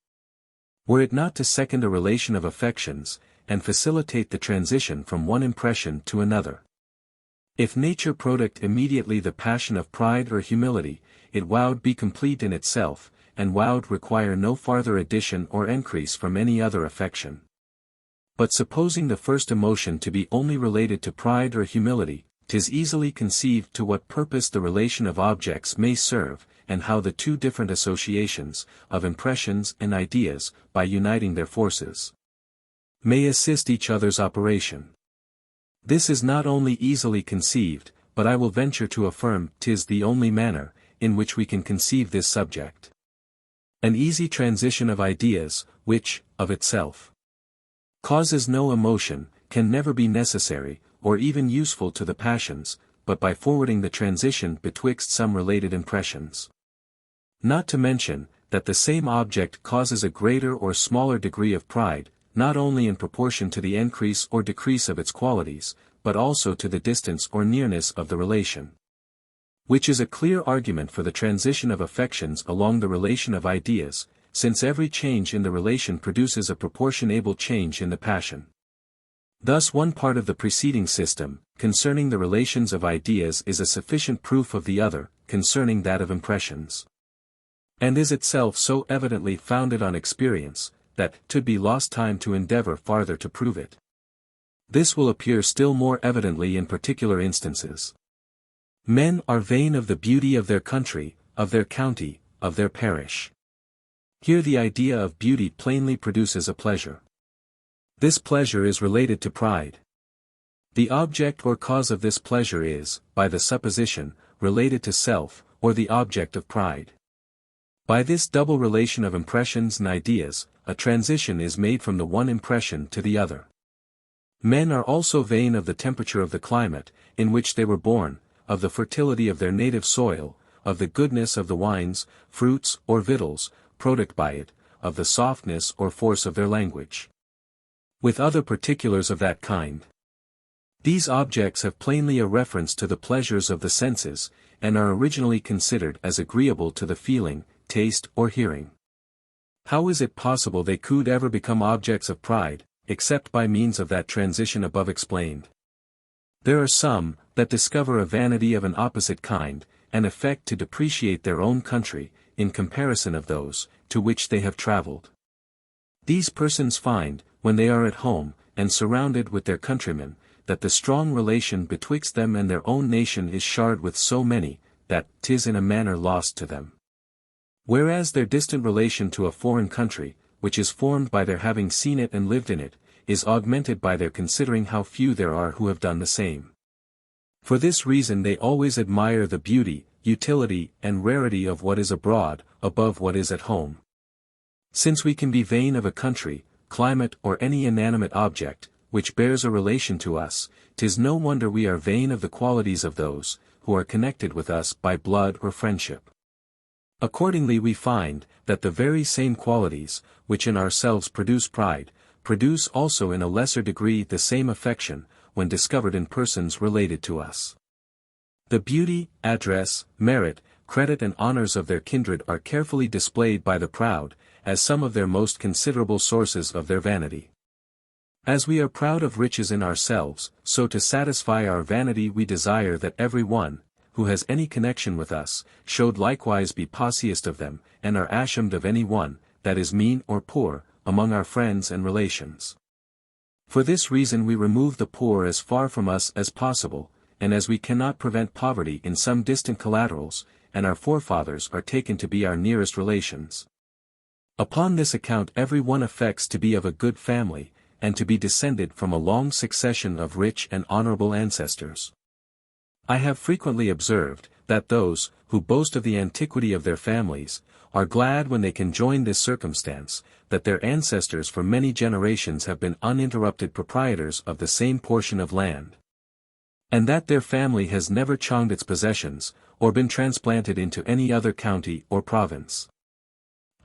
Were it not to second a relation of affections, and facilitate the transition from one impression to another. If nature product immediately the passion of pride or humility, it would be complete in itself, and would require no farther addition or increase from any other affection. But supposing the first emotion to be only related to pride or humility, 'tis easily conceived to what purpose the relation of objects may serve, and how the two different associations, of impressions and ideas, by uniting their forces, may assist each other's operation. This is not only easily conceived, but I will venture to affirm 'tis the only manner, in which we can conceive this subject. An easy transition of ideas, which, of itself, causes no emotion, can never be necessary, or even useful to the passions, but by forwarding the transition betwixt some related impressions. Not to mention, that the same object causes a greater or smaller degree of pride, not only in proportion to the increase or decrease of its qualities, but also to the distance or nearness of the relation. Which is a clear argument for the transition of affections along the relation of ideas, since every change in the relation produces a proportionable change in the passion. Thus one part of the preceding system, concerning the relations of ideas is a sufficient proof of the other, concerning that of impressions. And is itself so evidently founded on experience, that 'twould be lost time to endeavor farther to prove it. This will appear still more evidently in particular instances. Men are vain of the beauty of their country, of their county, of their parish. Here the idea of beauty plainly produces a pleasure. This pleasure is related to pride. The object or cause of this pleasure is, by the supposition, related to self, or the object of pride. By this double relation of impressions and ideas, a transition is made from the one impression to the other. Men are also vain of the temperature of the climate, in which they were born, of the fertility of their native soil, of the goodness of the wines, fruits, or victuals, product by it, of the softness or force of their language, with other particulars of that kind. These objects have plainly a reference to the pleasures of the senses, and are originally considered as agreeable to the feeling, taste, or hearing. How is it possible they could ever become objects of pride, except by means of that transition above explained? There are some, that discover a vanity of an opposite kind, and affect to depreciate their own country, in comparison of those, to which they have travelled. These persons find, when they are at home, and surrounded with their countrymen, that the strong relation betwixt them and their own nation is shard with so many, that 'tis in a manner lost to them. Whereas their distant relation to a foreign country, which is formed by their having seen it and lived in it, is augmented by their considering how few there are who have done the same. For this reason they always admire the beauty, utility, and rarity of what is abroad, above what is at home. Since we can be vain of a country, climate, or any inanimate object, which bears a relation to us, 'tis no wonder we are vain of the qualities of those, who are connected with us by blood or friendship. Accordingly we find, that the very same qualities, which in ourselves produce pride, produce also in a lesser degree the same affection, when discovered in persons related to us. The beauty, address, merit, credit and honors of their kindred are carefully displayed by the proud, as some of their most considerable sources of their vanity. As we are proud of riches in ourselves, so to satisfy our vanity we desire that every one, who has any connection with us, should likewise be possiest of them, and are ashamed of any one, that is mean or poor, among our friends and relations. For this reason we remove the poor as far from us as possible, and as we cannot prevent poverty in some distant collaterals, and our forefathers are taken to be our nearest relations. Upon this account every one affects to be of a good family, and to be descended from a long succession of rich and honorable ancestors. I have frequently observed, that those, who boast of the antiquity of their families, are glad when they can join this circumstance, that their ancestors for many generations have been uninterrupted proprietors of the same portion of land, and that their family has never changed its possessions, or been transplanted into any other county or province.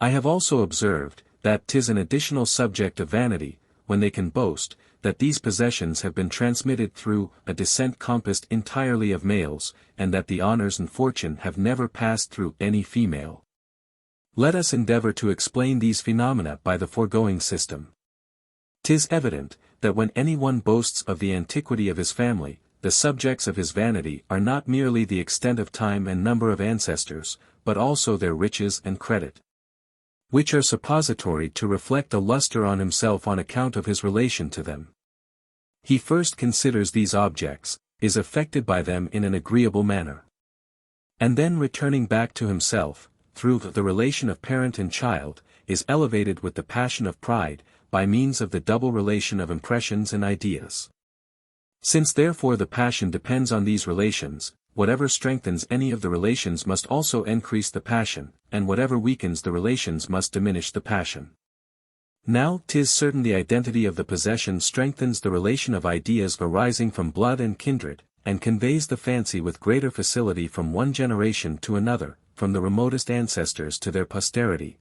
I have also observed, that 'tis an additional subject of vanity, when they can boast, that these possessions have been transmitted through a descent compassed entirely of males, and that the honors and fortune have never passed through any female. Let us endeavor to explain these phenomena by the foregoing system. 'Tis evident, that when any one boasts of the antiquity of his family, the subjects of his vanity are not merely the extent of time and number of ancestors, but also their riches and credit, which are suppository to reflect a luster on himself on account of his relation to them. He first considers these objects, is affected by them in an agreeable manner, and then returning back to himself, through the relation of parent and child, is elevated with the passion of pride, by means of the double relation of impressions and ideas. Since therefore the passion depends on these relations, whatever strengthens any of the relations must also increase the passion, and whatever weakens the relations must diminish the passion. Now 'tis certain the identity of the possession strengthens the relation of ideas arising from blood and kindred, and conveys the fancy with greater facility from one generation to another, from the remotest ancestors to their posterity,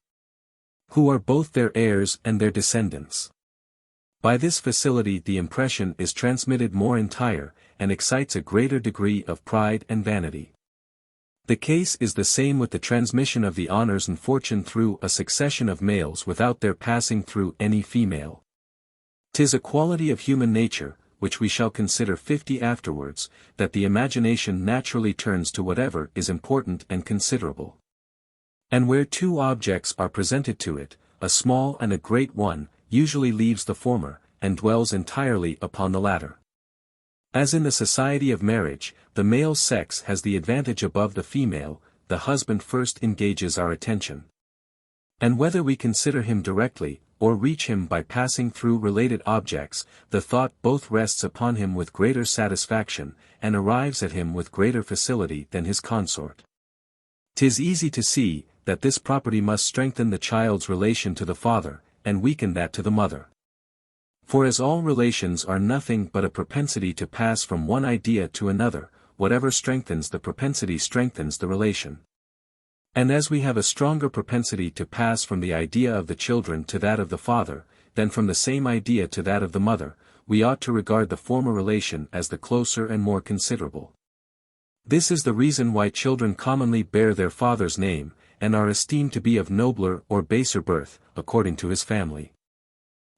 who are both their heirs and their descendants. By this facility the impression is transmitted more entire, and excites a greater degree of pride and vanity. The case is the same with the transmission of the honors and fortune through a succession of males without their passing through any female. 'Tis a quality of human nature, which we shall consider 50 afterwards, that the imagination naturally turns to whatever is important and considerable. And where two objects are presented to it, a small and a great one, usually leaves the former, and dwells entirely upon the latter. As in the society of marriage, the male sex has the advantage above the female, the husband first engages our attention. And whether we consider him directly, or reach him by passing through related objects, the thought both rests upon him with greater satisfaction, and arrives at him with greater facility than his consort. 'Tis easy to see, that this property must strengthen the child's relation to the father, and weaken that to the mother. For as all relations are nothing but a propensity to pass from one idea to another, whatever strengthens the propensity strengthens the relation. And as we have a stronger propensity to pass from the idea of the children to that of the father, than from the same idea to that of the mother, we ought to regard the former relation as the closer and more considerable. This is the reason why children commonly bear their father's name, and are esteemed to be of nobler or baser birth, according to his family.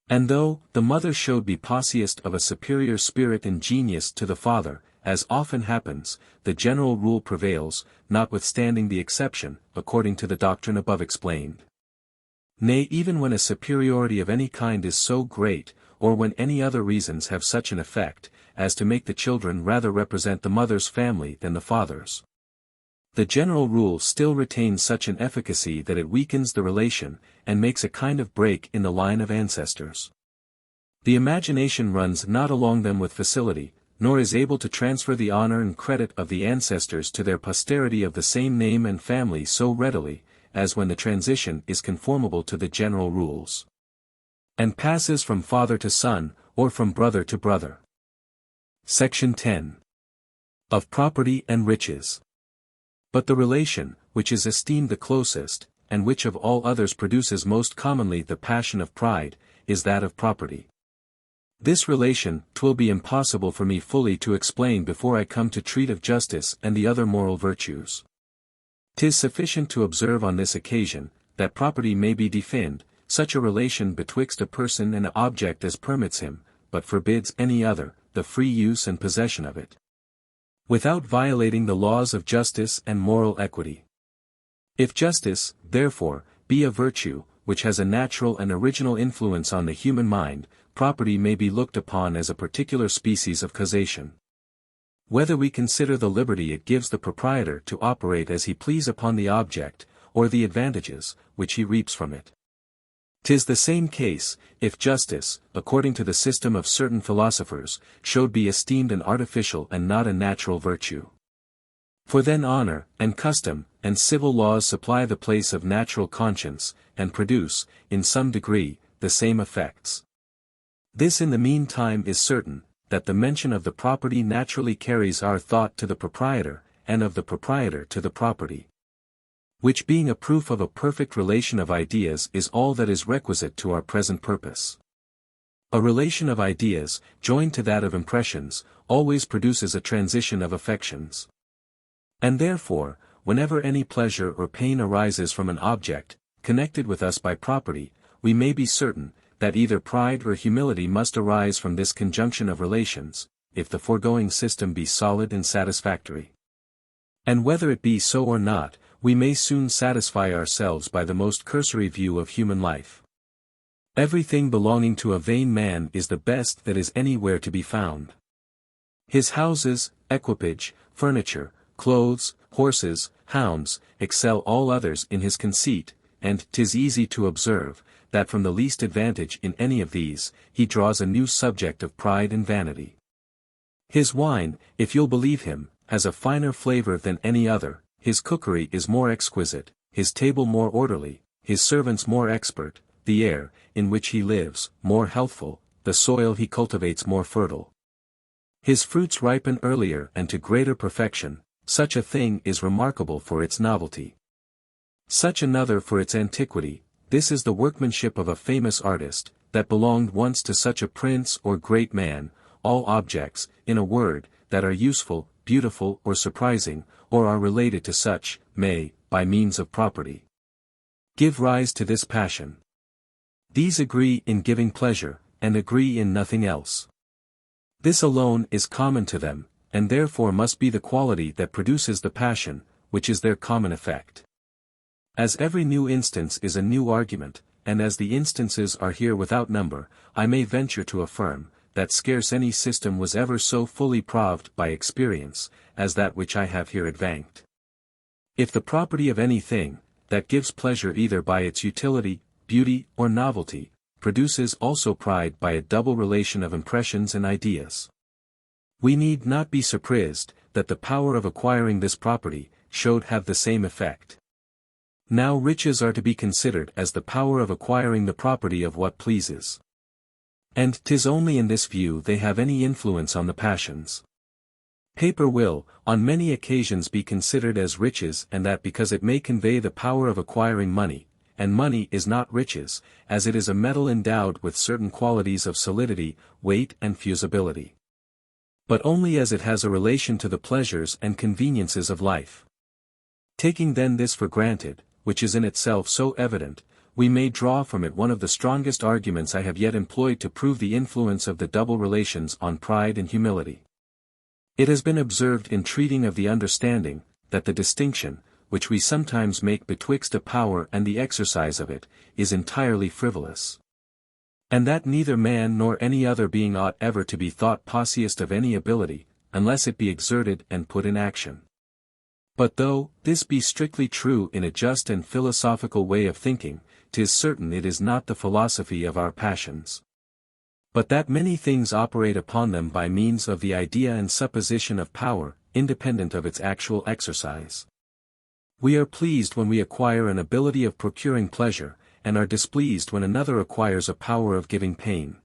And though the mother showed be possiest of a superior spirit and genius to the father, as often happens, the general rule prevails, notwithstanding the exception, according to the doctrine above explained. Nay, even when a superiority of any kind is so great, or when any other reasons have such an effect, as to make the children rather represent the mother's family than the father's, the general rule still retains such an efficacy that it weakens the relation, and makes a kind of break in the line of ancestors. The imagination runs not along them with facility, nor is able to transfer the honor and credit of the ancestors to their posterity of the same name and family so readily, as when the transition is conformable to the general rules, and passes from father to son, or from brother to brother. Section 10. Of Property and Riches. But the relation, which is esteemed the closest, and which of all others produces most commonly the passion of pride, is that of property. This relation 'twill be impossible for me fully to explain before I come to treat of justice and the other moral virtues. 'Tis sufficient to observe on this occasion, that property may be defined, such a relation betwixt a person and an object as permits him, but forbids any other, the free use and possession of it, without violating the laws of justice and moral equity. If justice, therefore, be a virtue, which has a natural and original influence on the human mind, property may be looked upon as a particular species of causation. Whether we consider the liberty it gives the proprietor to operate as he please upon the object, or the advantages, which he reaps from it. 'Tis the same case, if justice, according to the system of certain philosophers, should be esteemed an artificial and not a natural virtue. For then honor, and custom, and civil laws supply the place of natural conscience, and produce, in some degree, the same effects. This in the meantime is certain, that the mention of the property naturally carries our thought to the proprietor, and of the proprietor to the property. Which being a proof of a perfect relation of ideas is all that is requisite to our present purpose. A relation of ideas, joined to that of impressions, always produces a transition of affections. And therefore, whenever any pleasure or pain arises from an object, connected with us by property, we may be certain, that either pride or humility must arise from this conjunction of relations, if the foregoing system be solid and satisfactory. And whether it be so or not, we may soon satisfy ourselves by the most cursory view of human life. Everything belonging to a vain man is the best that is anywhere to be found. His houses, equipage, furniture, clothes, horses, hounds, excel all others in his conceit, and 'tis easy to observe, that from the least advantage in any of these, he draws a new subject of pride and vanity. His wine, if you'll believe him, has a finer flavor than any other, his cookery is more exquisite, his table more orderly, his servants more expert, the air, in which he lives, more healthful, the soil he cultivates more fertile. His fruits ripen earlier and to greater perfection, such a thing is remarkable for its novelty. Such another for its antiquity. This is the workmanship of a famous artist, that belonged once to such a prince or great man. All objects, in a word, that are useful, beautiful or surprising, or are related to such, may, by means of property, give rise to this passion. These agree in giving pleasure, and agree in nothing else. This alone is common to them, and therefore must be the quality that produces the passion, which is their common effect. As every new instance is a new argument, and as the instances are here without number, I may venture to affirm, that scarce any system was ever so fully proved by experience, as that which I have here advanced. If the property of any thing, that gives pleasure either by its utility, beauty, or novelty, produces also pride by a double relation of impressions and ideas, we need not be surprised, that the power of acquiring this property, should have the same effect. Now riches are to be considered as the power of acquiring the property of what pleases. And 'tis only in this view they have any influence on the passions. Paper will, on many occasions be considered as riches, and that because it may convey the power of acquiring money, and money is not riches, as it is a metal endowed with certain qualities of solidity, weight and fusibility. But only as it has a relation to the pleasures and conveniences of life. Taking then this for granted, which is in itself so evident, we may draw from it one of the strongest arguments I have yet employed to prove the influence of the double relations on pride and humility. It has been observed in treating of the understanding, that the distinction, which we sometimes make betwixt a power and the exercise of it, is entirely frivolous. And that neither man nor any other being ought ever to be thought possiest of any ability, unless it be exerted and put in action. But though this be strictly true in a just and philosophical way of thinking, 'tis certain it is not the philosophy of our passions. But that many things operate upon them by means of the idea and supposition of power, independent of its actual exercise. We are pleased when we acquire an ability of procuring pleasure, and are displeased when another acquires a power of giving pain.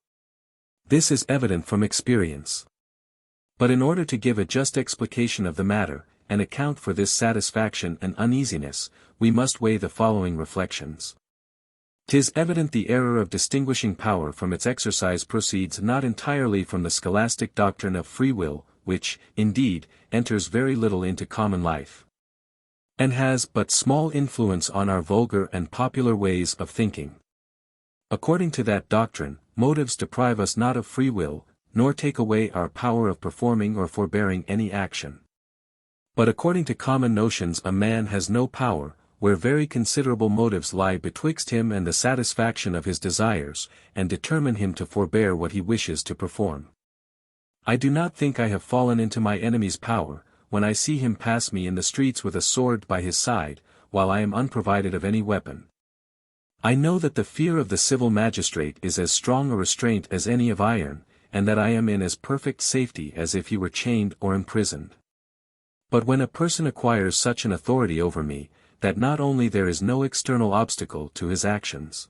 This is evident from experience. But in order to give a just explication of the matter, and account for this satisfaction and uneasiness, we must weigh the following reflections. 'Tis evident the error of distinguishing power from its exercise proceeds not entirely from the scholastic doctrine of free will, which, indeed, enters very little into common life, and has but small influence on our vulgar and popular ways of thinking. According to that doctrine, motives deprive us not of free will, nor take away our power of performing or forbearing any action. But according to common notions a man has no power, where very considerable motives lie betwixt him and the satisfaction of his desires, and determine him to forbear what he wishes to perform. I do not think I have fallen into my enemy's power, when I see him pass me in the streets with a sword by his side, while I am unprovided of any weapon. I know that the fear of the civil magistrate is as strong a restraint as any of iron, and that I am in as perfect safety as if he were chained or imprisoned. But when a person acquires such an authority over me, that not only there is no external obstacle to his actions,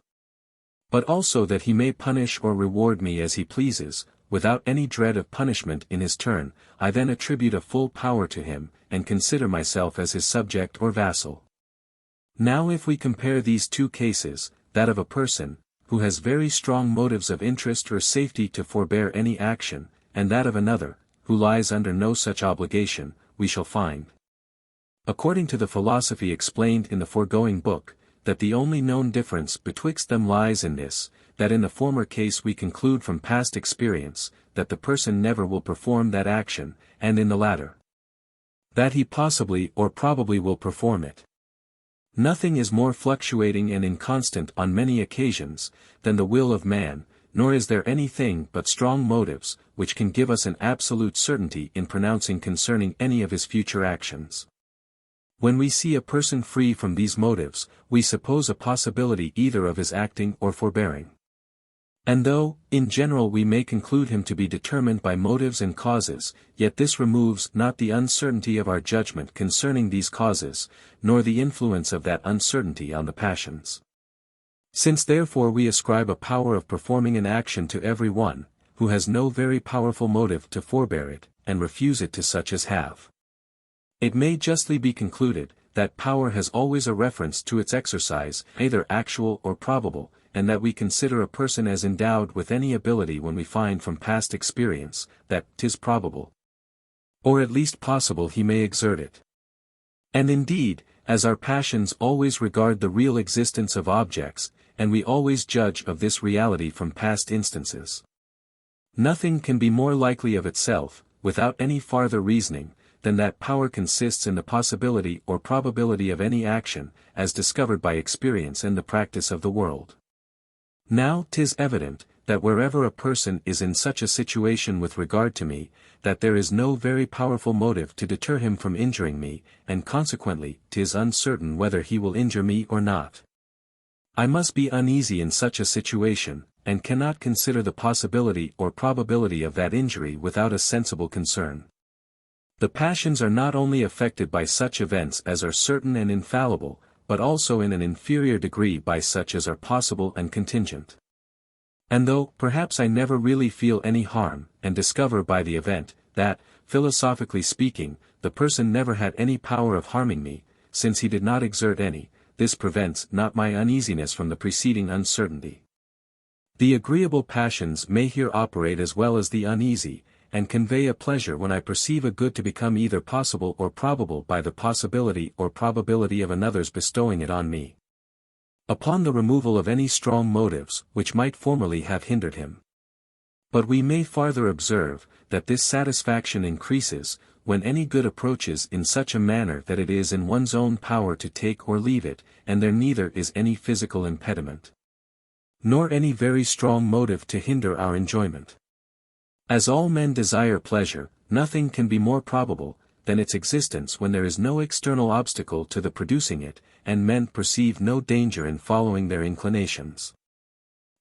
but also that he may punish or reward me as he pleases, without any dread of punishment in his turn, I then attribute a full power to him, and consider myself as his subject or vassal. Now if we compare these two cases, that of a person, who has very strong motives of interest or safety to forbear any action, and that of another, who lies under no such obligation, we shall find, according to the philosophy explained in the foregoing book, that the only known difference betwixt them lies in this, that in the former case we conclude from past experience, that the person never will perform that action, and in the latter, that he possibly or probably will perform it. Nothing is more fluctuating and inconstant on many occasions, than the will of man, nor is there anything but strong motives, which can give us an absolute certainty in pronouncing concerning any of his future actions. When we see a person free from these motives, we suppose a possibility either of his acting or forbearing. And though, in general we may conclude him to be determined by motives and causes, yet this removes not the uncertainty of our judgment concerning these causes, nor the influence of that uncertainty on the passions. Since therefore we ascribe a power of performing an action to every one, who has no very powerful motive to forbear it, and refuse it to such as have, it may justly be concluded, that power has always a reference to its exercise, either actual or probable, and that we consider a person as endowed with any ability when we find from past experience, that 'tis probable, or at least possible he may exert it. And indeed, as our passions always regard the real existence of objects, and we always judge of this reality from past instances, nothing can be more likely of itself, without any farther reasoning, than that power consists in the possibility or probability of any action, as discovered by experience and the practice of the world. Now 'tis evident, that wherever a person is in such a situation with regard to me, that there is no very powerful motive to deter him from injuring me, and consequently 'tis uncertain whether he will injure me or not. I must be uneasy in such a situation, and cannot consider the possibility or probability of that injury without a sensible concern. The passions are not only affected by such events as are certain and infallible, but also in an inferior degree by such as are possible and contingent. And though, perhaps I never really feel any harm, and discover by the event, that, philosophically speaking, the person never had any power of harming me, since he did not exert any, this prevents not my uneasiness from the preceding uncertainty. The agreeable passions may here operate as well as the uneasy, and convey a pleasure when I perceive a good to become either possible or probable by the possibility or probability of another's bestowing it on me, upon the removal of any strong motives which might formerly have hindered him. But we may farther observe, that this satisfaction increases, when any good approaches in such a manner that it is in one's own power to take or leave it, and there neither is any physical impediment, nor any very strong motive to hinder our enjoyment. As all men desire pleasure, nothing can be more probable, than its existence when there is no external obstacle to the producing it, and men perceive no danger in following their inclinations.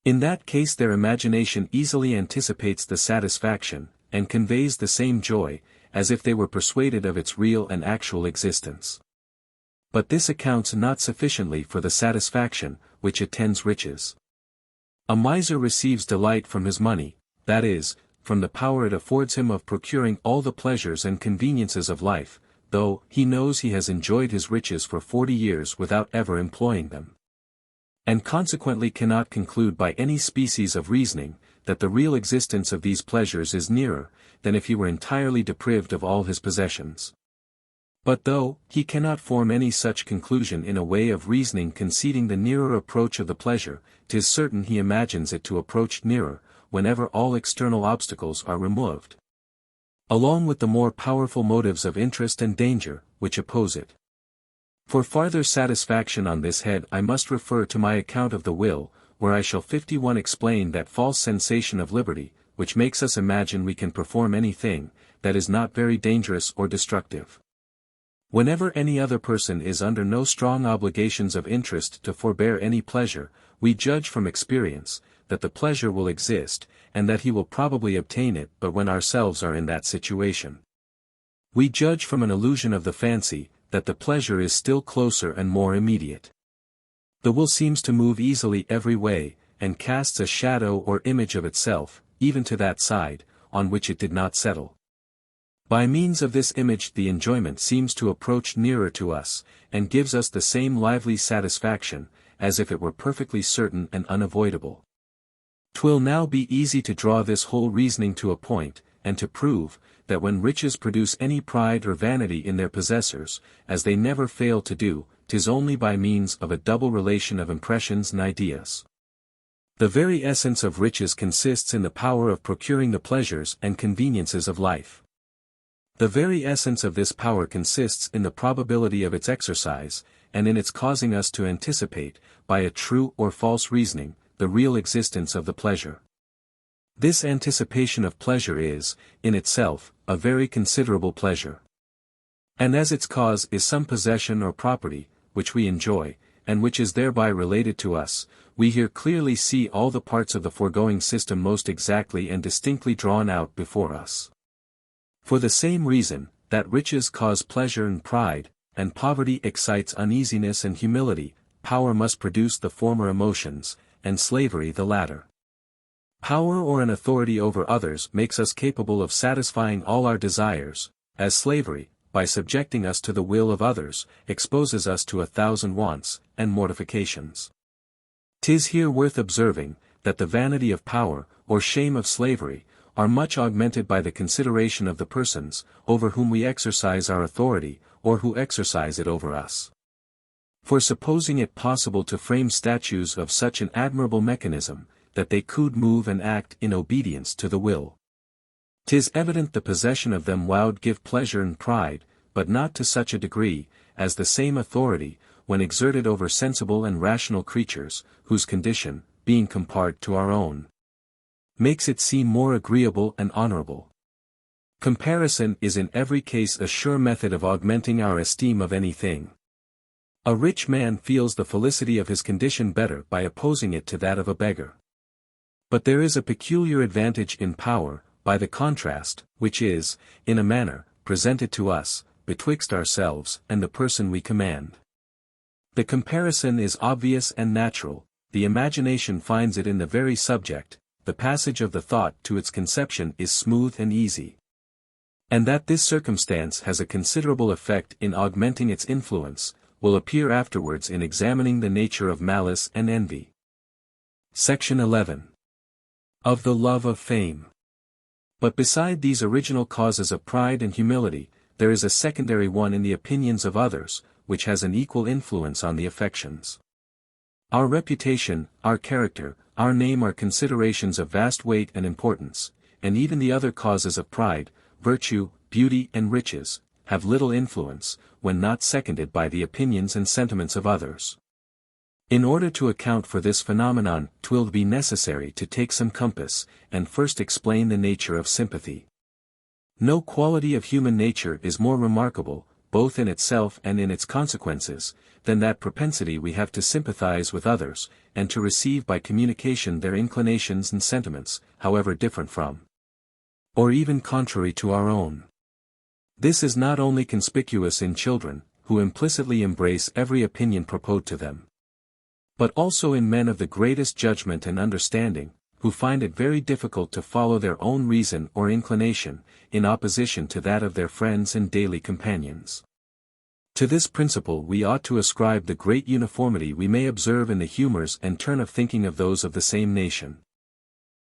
In that case their imagination easily anticipates the satisfaction, and conveys the same joy, as if they were persuaded of its real and actual existence. But this accounts not sufficiently for the satisfaction, which attends riches. A miser receives delight from his money, that is, from the power it affords him of procuring all the pleasures and conveniences of life, though he knows he has enjoyed his riches for 40 years without ever employing them, and consequently cannot conclude by any species of reasoning, that the real existence of these pleasures is nearer, than if he were entirely deprived of all his possessions. But though he cannot form any such conclusion in a way of reasoning conceding the nearer approach of the pleasure, 'tis certain he imagines it to approach nearer, whenever all external obstacles are removed, along with the more powerful motives of interest and danger, which oppose it. For farther satisfaction on this head I must refer to my account of the will, where I shall 51 explain that false sensation of liberty, which makes us imagine we can perform anything, that is not very dangerous or destructive. Whenever any other person is under no strong obligations of interest to forbear any pleasure, we judge from experience, that the pleasure will exist, and that he will probably obtain it but when ourselves are in that situation. We judge from an illusion of the fancy, that the pleasure is still closer and more immediate. The will seems to move easily every way, and casts a shadow or image of itself, even to that side, on which it did not settle. By means of this image the enjoyment seems to approach nearer to us, and gives us the same lively satisfaction, as if it were perfectly certain and unavoidable. 'Twill now be easy to draw this whole reasoning to a point, and to prove, that when riches produce any pride or vanity in their possessors, as they never fail to do, 'tis only by means of a double relation of impressions and ideas. The very essence of riches consists in the power of procuring the pleasures and conveniences of life. The very essence of this power consists in the probability of its exercise, and in its causing us to anticipate, by a true or false reasoning, the real existence of the pleasure. This anticipation of pleasure is, in itself, a very considerable pleasure. And as its cause is some possession or property, which we enjoy, and which is thereby related to us, we here clearly see all the parts of the foregoing system most exactly and distinctly drawn out before us. For the same reason, that riches cause pleasure and pride, and poverty excites uneasiness and humility, power must produce the former emotions, and slavery the latter. Power or an authority over others makes us capable of satisfying all our desires, as slavery, by subjecting us to the will of others, exposes us to 1,000 wants, and mortifications. 'Tis here worth observing, that the vanity of power, or shame of slavery, are much augmented by the consideration of the persons, over whom we exercise our authority, or who exercise it over us. For supposing it possible to frame statues of such an admirable mechanism, that they could move and act in obedience to the will, 'tis evident the possession of them would give pleasure and pride, but not to such a degree, as the same authority, when exerted over sensible and rational creatures, whose condition, being compared to our own, makes it seem more agreeable and honorable. Comparison is in every case a sure method of augmenting our esteem of anything. A rich man feels the felicity of his condition better by opposing it to that of a beggar. But there is a peculiar advantage in power, by the contrast, which is, in a manner, presented to us, betwixt ourselves and the person we command. The comparison is obvious and natural, the imagination finds it in the very subject, the passage of the thought to its conception is smooth and easy. And that this circumstance has a considerable effect in augmenting its influence, will appear afterwards in examining the nature of malice and envy. Section 11. Of the love of fame. But beside these original causes of pride and humility, there is a secondary one in the opinions of others, which has an equal influence on the affections. Our reputation, our character, our name are considerations of vast weight and importance, and even the other causes of pride, virtue, beauty and riches, have little influence, when not seconded by the opinions and sentiments of others. In order to account for this phenomenon, 'twill be necessary to take some compass, and first explain the nature of sympathy. No quality of human nature is more remarkable, both in itself and in its consequences, than that propensity we have to sympathize with others, and to receive by communication their inclinations and sentiments, however different from, or even contrary to our own. This is not only conspicuous in children, who implicitly embrace every opinion proposed to them, but also in men of the greatest judgment and understanding, who find it very difficult to follow their own reason or inclination, in opposition to that of their friends and daily companions. To this principle we ought to ascribe the great uniformity we may observe in the humours and turn of thinking of those of the same nation.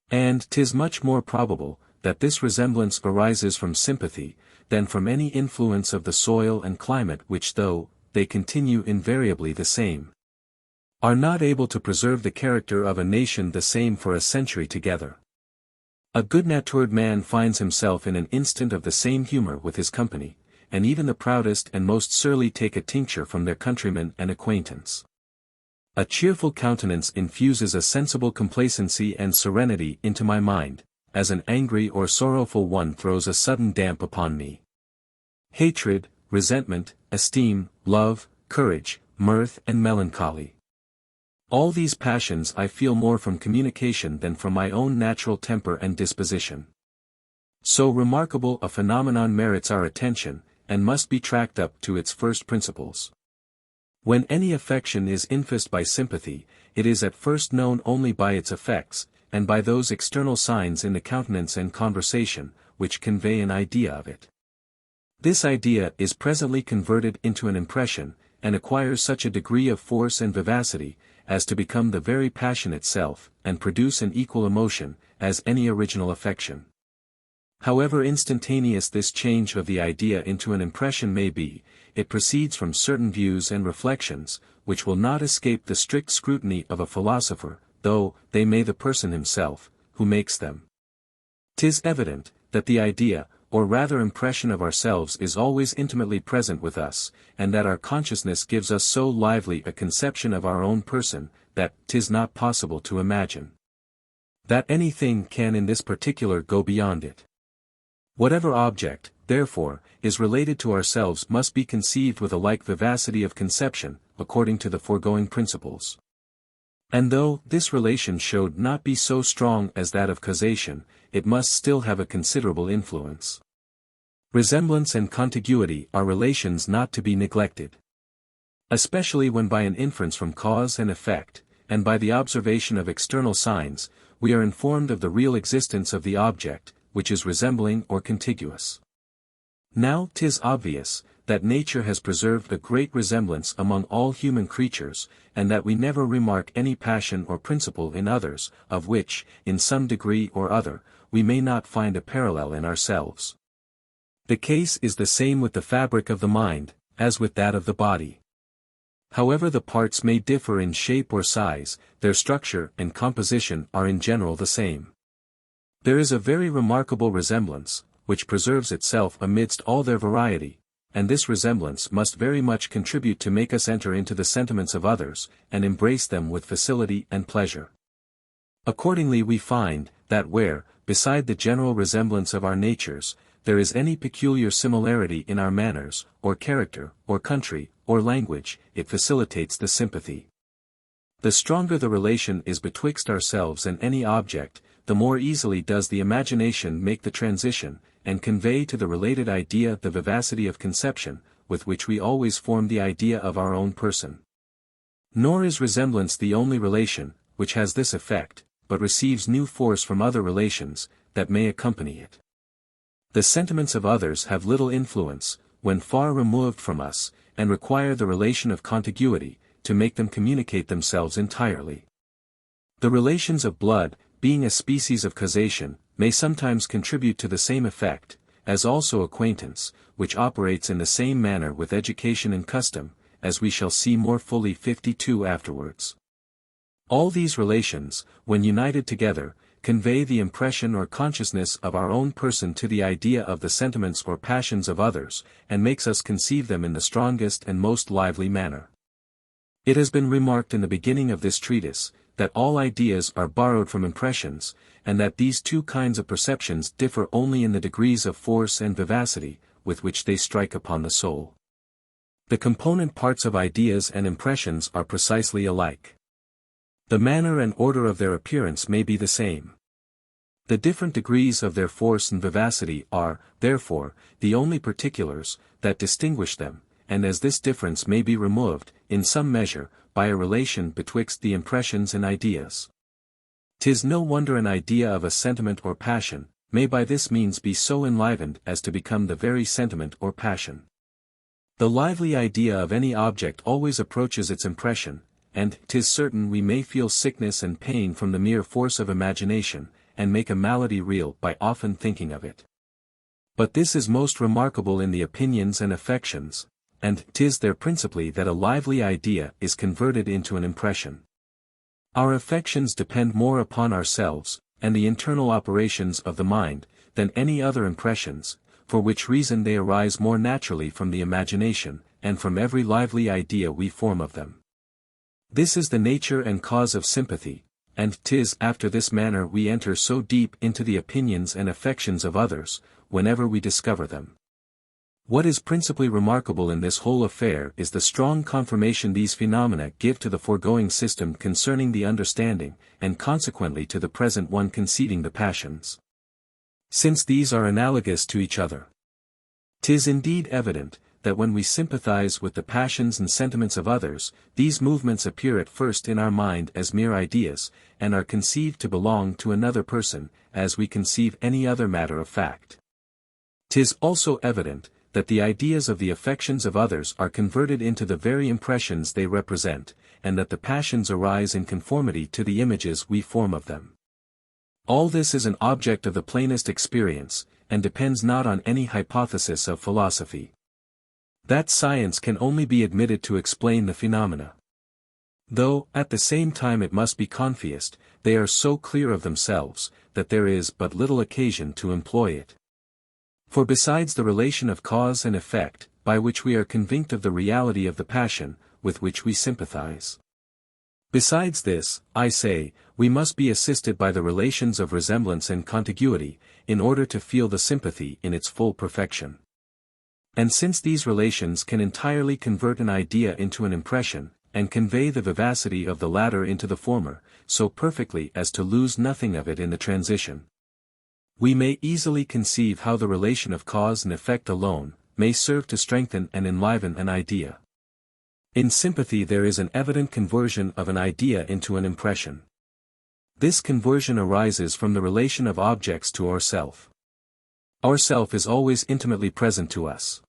And 'tis much more probable, that this resemblance arises from sympathy, than from any influence of the soil and climate which, though they continue invariably the same, are not able to preserve the character of a nation the same for a century together. A good-natured man finds himself in an instant of the same humour with his company, and even the proudest and most surly take a tincture from their countrymen and acquaintance. A cheerful countenance infuses a sensible complacency and serenity into my mind, as an angry or sorrowful one throws a sudden damp upon me. Hatred, resentment, esteem, love, courage, mirth and melancholy. All these passions I feel more from communication than from my own natural temper and disposition. So remarkable a phenomenon merits our attention, and must be tracked up to its first principles. When any affection is infused by sympathy, it is at first known only by its effects, and by those external signs in the countenance and conversation, which convey an idea of it. This idea is presently converted into an impression, and acquires such a degree of force and vivacity, as to become the very passion itself, and produce an equal emotion, as any original affection. However instantaneous this change of the idea into an impression may be, it proceeds from certain views and reflections, which will not escape the strict scrutiny of a philosopher, though they may the person himself, who makes them. 'Tis evident, that the idea, or rather impression of ourselves is always intimately present with us, and that our consciousness gives us so lively a conception of our own person, that 'tis not possible to imagine that anything can in this particular go beyond it. Whatever object, therefore, is related to ourselves must be conceived with a like vivacity of conception, according to the foregoing principles. And though this relation should not be so strong as that of causation, it must still have a considerable influence. Resemblance and contiguity are relations not to be neglected. Especially when by an inference from cause and effect, and by the observation of external signs, we are informed of the real existence of the object, which is resembling or contiguous. Now 'tis obvious, that nature has preserved a great resemblance among all human creatures, and that we never remark any passion or principle in others, of which, in some degree or other, we may not find a parallel in ourselves. The case is the same with the fabric of the mind, as with that of the body. However the parts may differ in shape or size, their structure and composition are in general the same. There is a very remarkable resemblance, which preserves itself amidst all their variety, and this resemblance must very much contribute to make us enter into the sentiments of others, and embrace them with facility and pleasure. Accordingly we find, that where, beside the general resemblance of our natures, there is any peculiar similarity in our manners, or character, or country, or language, it facilitates the sympathy. The stronger the relation is betwixt ourselves and any object, the more easily does the imagination make the transition, and convey to the related idea the vivacity of conception, with which we always form the idea of our own person. Nor is resemblance the only relation, which has this effect, but receives new force from other relations, that may accompany it. The sentiments of others have little influence, when far removed from us, and require the relation of contiguity, to make them communicate themselves entirely. The relations of blood, being a species of causation, may sometimes contribute to the same effect, as also acquaintance, which operates in the same manner with education and custom, as we shall see more fully 52 afterwards. All these relations, when united together, convey the impression or consciousness of our own person to the idea of the sentiments or passions of others, and makes us conceive them in the strongest and most lively manner. It has been remarked in the beginning of this treatise, that all ideas are borrowed from impressions, and that these two kinds of perceptions differ only in the degrees of force and vivacity, with which they strike upon the soul. The component parts of ideas and impressions are precisely alike. The manner and order of their appearance may be the same. The different degrees of their force and vivacity are, therefore, the only particulars that distinguish them, and as this difference may be removed, in some measure, by a relation betwixt the impressions and ideas, 'tis no wonder an idea of a sentiment or passion, may by this means be so enlivened as to become the very sentiment or passion. The lively idea of any object always approaches its impression, and 'tis certain we may feel sickness and pain from the mere force of imagination, and make a malady real by often thinking of it. But this is most remarkable in the opinions and affections, and 'tis there principally that a lively idea is converted into an impression. Our affections depend more upon ourselves, and the internal operations of the mind, than any other impressions, for which reason they arise more naturally from the imagination, and from every lively idea we form of them. This is the nature and cause of sympathy, and 'tis after this manner we enter so deep into the opinions and affections of others, whenever we discover them. What is principally remarkable in this whole affair is the strong confirmation these phenomena give to the foregoing system concerning the understanding, and consequently to the present one conceiving the passions. since these are analogous to each other. 'Tis indeed evident, that when we sympathize with the passions and sentiments of others, these movements appear at first in our mind as mere ideas, and are conceived to belong to another person, as we conceive any other matter of fact. 'Tis also evident, that the ideas of the affections of others are converted into the very impressions they represent, and that the passions arise in conformity to the images we form of them. All this is an object of the plainest experience, and depends not on any hypothesis of philosophy. That science can only be admitted to explain the phenomena. Though, at the same time it must be confessed, they are so clear of themselves, that there is but little occasion to employ it. For besides the relation of cause and effect, by which we are convinced of the reality of the passion, with which we sympathize. Besides this, I say, we must be assisted by the relations of resemblance and contiguity, in order to feel the sympathy in its full perfection. And since these relations can entirely convert an idea into an impression, and convey the vivacity of the latter into the former, so perfectly as to lose nothing of it in the transition, we may easily conceive how the relation of cause and effect alone may serve to strengthen and enliven an idea. In sympathy there is an evident conversion of an idea into an impression. This conversion arises from the relation of objects to ourself. Ourself is always intimately present to us.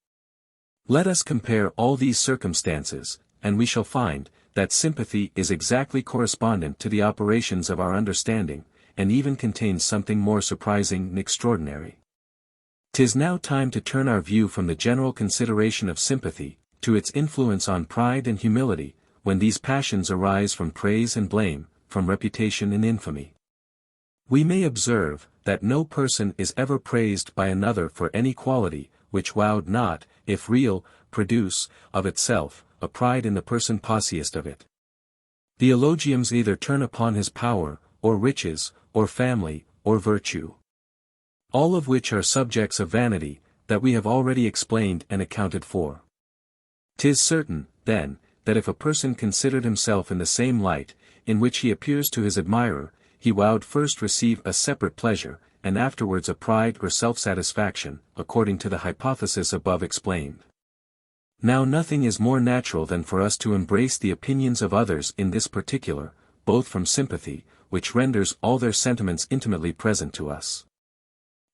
Let us compare all these circumstances, and we shall find, that sympathy is exactly correspondent to the operations of our understanding, and even contains something more surprising and extraordinary. 'Tis now time to turn our view from the general consideration of sympathy, to its influence on pride and humility, when these passions arise from praise and blame, from reputation and infamy. We may observe, that no person is ever praised by another for any quality, which would not, if real, produce, of itself, a pride in the person possessed of it. The eulogiums either turn upon his power, or riches, or family, or virtue. All of which are subjects of vanity, that we have already explained and accounted for. 'Tis certain, then, that if a person considered himself in the same light, in which he appears to his admirer, he would first receive a separate pleasure, and afterwards a pride or self-satisfaction, according to the hypothesis above explained. Now nothing is more natural than for us to embrace the opinions of others in this particular, both from sympathy, which renders all their sentiments intimately present to us,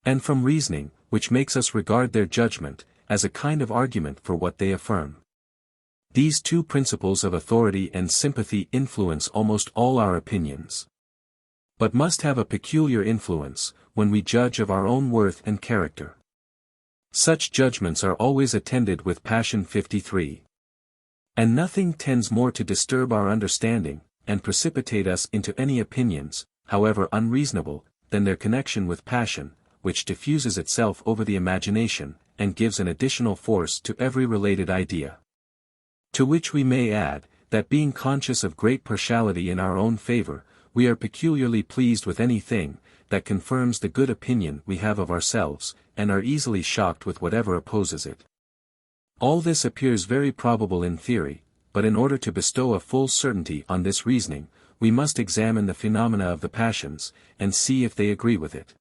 and from reasoning, which makes us regard their judgment, as a kind of argument for what they affirm. These two principles of authority and sympathy influence almost all our opinions, but must have a peculiar influence, when we judge of our own worth and character. Such judgments are always attended with passion. 53. And nothing tends more to disturb our understanding, and precipitate us into any opinions, however unreasonable, than their connection with passion, which diffuses itself over the imagination, and gives an additional force to every related idea. To which we may add, that being conscious of great partiality in our own favor, we are peculiarly pleased with anything that confirms the good opinion we have of ourselves, and are easily shocked with whatever opposes it. All this appears very probable in theory, but in order to bestow a full certainty on this reasoning, we must examine the phenomena of the passions, and see if they agree with it.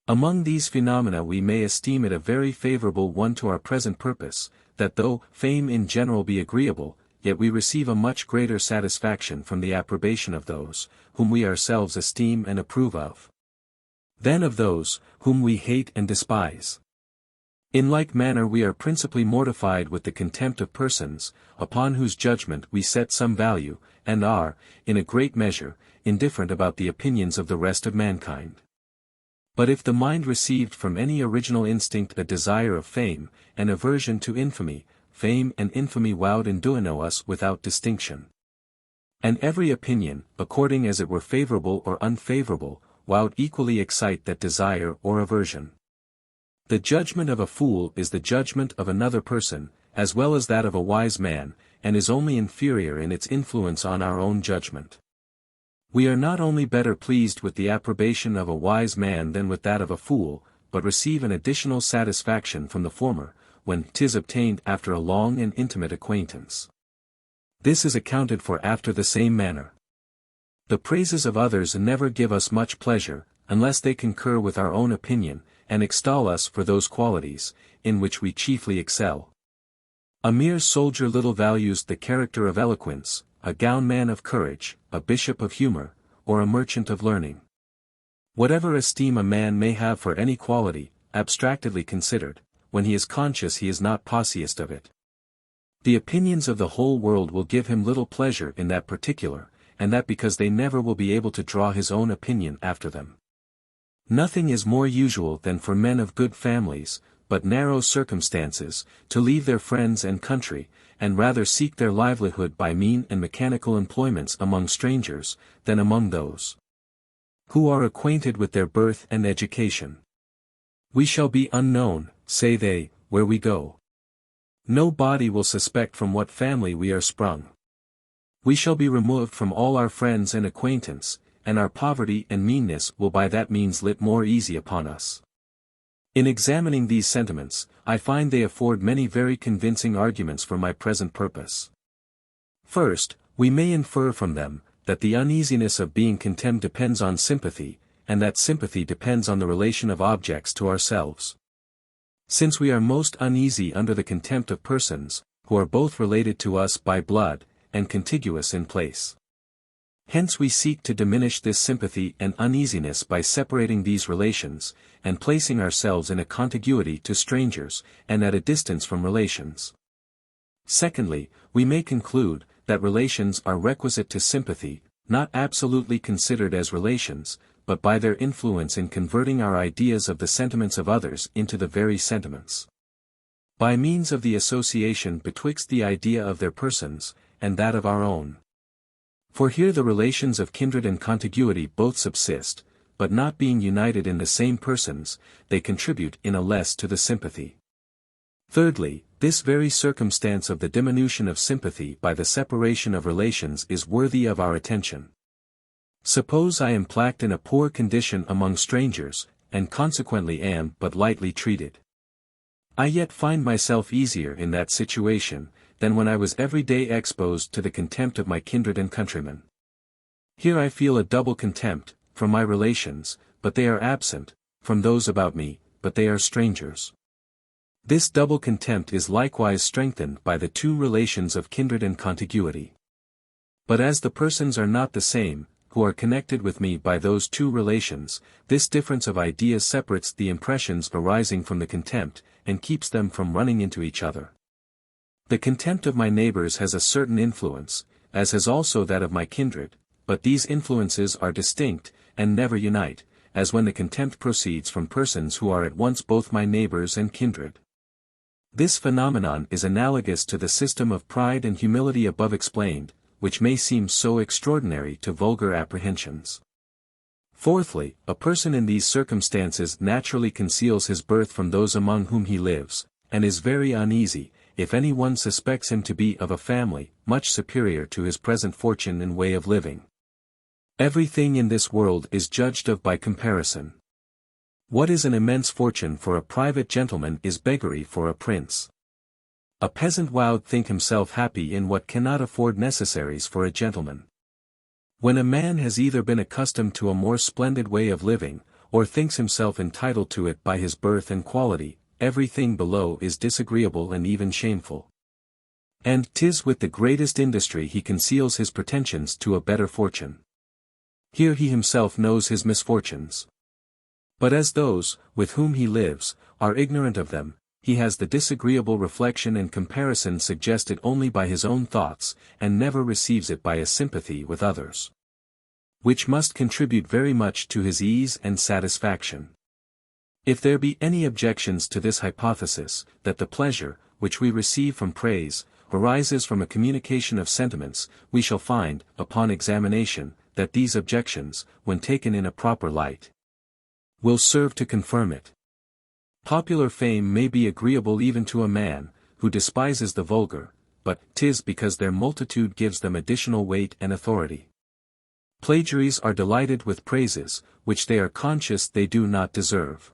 Among these phenomena we may esteem it a very favorable one to our present purpose, that though fame in general be agreeable, yet we receive a much greater satisfaction from the approbation of those, whom we ourselves esteem and approve of, than of those, whom we hate and despise. In like manner we are principally mortified with the contempt of persons, upon whose judgment we set some value, and are, in a great measure, indifferent about the opinions of the rest of mankind. But if the mind received from any original instinct a desire of fame, and aversion to infamy, fame and infamy would enduino us without distinction. And every opinion, according as it were favorable or unfavorable, would equally excite that desire or aversion. The judgment of a fool is the judgment of another person, as well as that of a wise man, and is only inferior in its influence on our own judgment. We are not only better pleased with the approbation of a wise man than with that of a fool, but receive an additional satisfaction from the former, when 'tis obtained after a long and intimate acquaintance. This is accounted for after the same manner. The praises of others never give us much pleasure, unless they concur with our own opinion, and extol us for those qualities, in which we chiefly excel. A mere soldier little values the character of eloquence, a gown man of courage, a bishop of humor, or a merchant of learning. Whatever esteem a man may have for any quality, abstractedly considered, when he is conscious he is not possessed of it. The opinions of the whole world will give him little pleasure in that particular, and that because they never will be able to draw his own opinion after them. Nothing is more usual than for men of good families, but narrow circumstances, to leave their friends and country, and rather seek their livelihood by mean and mechanical employments among strangers, than among those who are acquainted with their birth and education. We shall be unknown, say they, where we go. No body will suspect from what family we are sprung. We shall be removed from all our friends and acquaintance, and our poverty and meanness will by that means lit more easy upon us. In examining these sentiments, I find they afford many very convincing arguments for my present purpose. First, we may infer from them, that the uneasiness of being contemned depends on sympathy, and that sympathy depends on the relation of objects to ourselves. Since we are most uneasy under the contempt of persons, who are both related to us by blood, and contiguous in place. Hence we seek to diminish this sympathy and uneasiness by separating these relations, and placing ourselves in a contiguity to strangers, and at a distance from relations. Secondly, we may conclude, that relations are requisite to sympathy, not absolutely considered as relations, but by their influence in converting our ideas of the sentiments of others into the very sentiments. By means of the association betwixt the idea of their persons, and that of our own. For here the relations of kindred and contiguity both subsist, but not being united in the same persons, they contribute in a less to the sympathy. Thirdly, this very circumstance of the diminution of sympathy by the separation of relations is worthy of our attention. Suppose I am placed in a poor condition among strangers, and consequently am but lightly treated. I yet find myself easier in that situation, than when I was every day exposed to the contempt of my kindred and countrymen. Here I feel a double contempt, from my relations, but they are absent, from those about me, but they are strangers. This double contempt is likewise strengthened by the two relations of kindred and contiguity. But as the persons are not the same, who are connected with me by those two relations, this difference of ideas separates the impressions arising from the contempt, and keeps them from running into each other. The contempt of my neighbors has a certain influence, as has also that of my kindred, but these influences are distinct, and never unite, as when the contempt proceeds from persons who are at once both my neighbors and kindred. This phenomenon is analogous to the system of pride and humility above explained, which may seem so extraordinary to vulgar apprehensions. Fourthly, a person in these circumstances naturally conceals his birth from those among whom he lives, and is very uneasy, if any one suspects him to be of a family, much superior to his present fortune and way of living. Everything in this world is judged of by comparison. What is an immense fortune for a private gentleman is beggary for a prince. A peasant would think himself happy in what cannot afford necessaries for a gentleman. When a man has either been accustomed to a more splendid way of living, or thinks himself entitled to it by his birth and quality, everything below is disagreeable and even shameful. And 'tis with the greatest industry he conceals his pretensions to a better fortune. Here he himself knows his misfortunes. But as those, with whom he lives, are ignorant of them, he has the disagreeable reflection and comparison suggested only by his own thoughts, and never receives it by a sympathy with others, which must contribute very much to his ease and satisfaction. If there be any objections to this hypothesis, that the pleasure, which we receive from praise, arises from a communication of sentiments, we shall find, upon examination, that these objections, when taken in a proper light, will serve to confirm it. Popular fame may be agreeable even to a man, who despises the vulgar, but 'tis because their multitude gives them additional weight and authority. Plagiaries are delighted with praises, which they are conscious they do not deserve.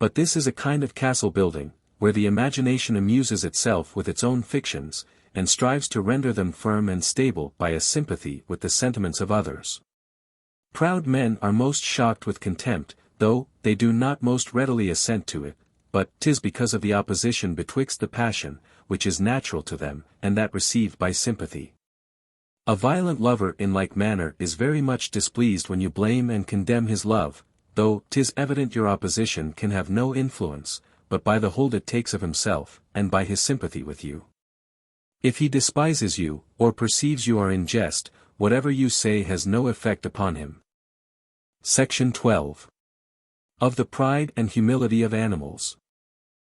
But this is a kind of castle building, where the imagination amuses itself with its own fictions, and strives to render them firm and stable by a sympathy with the sentiments of others. Proud men are most shocked with contempt, though they do not most readily assent to it, but 'tis because of the opposition betwixt the passion, which is natural to them, and that received by sympathy. A violent lover in like manner is very much displeased when you blame and condemn his love, though 'tis evident your opposition can have no influence, but by the hold it takes of himself, and by his sympathy with you. If he despises you, or perceives you are in jest, whatever you say has no effect upon him. Section 12. Of the pride and humility of animals.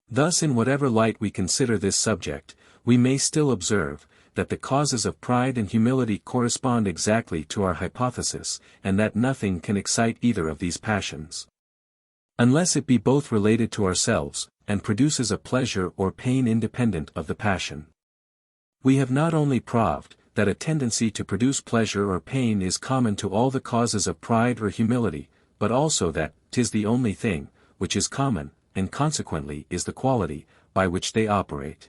Thus in whatever light we consider this subject, we may still observe, that the causes of pride and humility correspond exactly to our hypothesis, and that nothing can excite either of these passions, unless it be both related to ourselves, and produces a pleasure or pain independent of the passion. We have not only proved, that a tendency to produce pleasure or pain is common to all the causes of pride or humility, but also that 'tis the only thing, which is common, and consequently is the quality, by which they operate.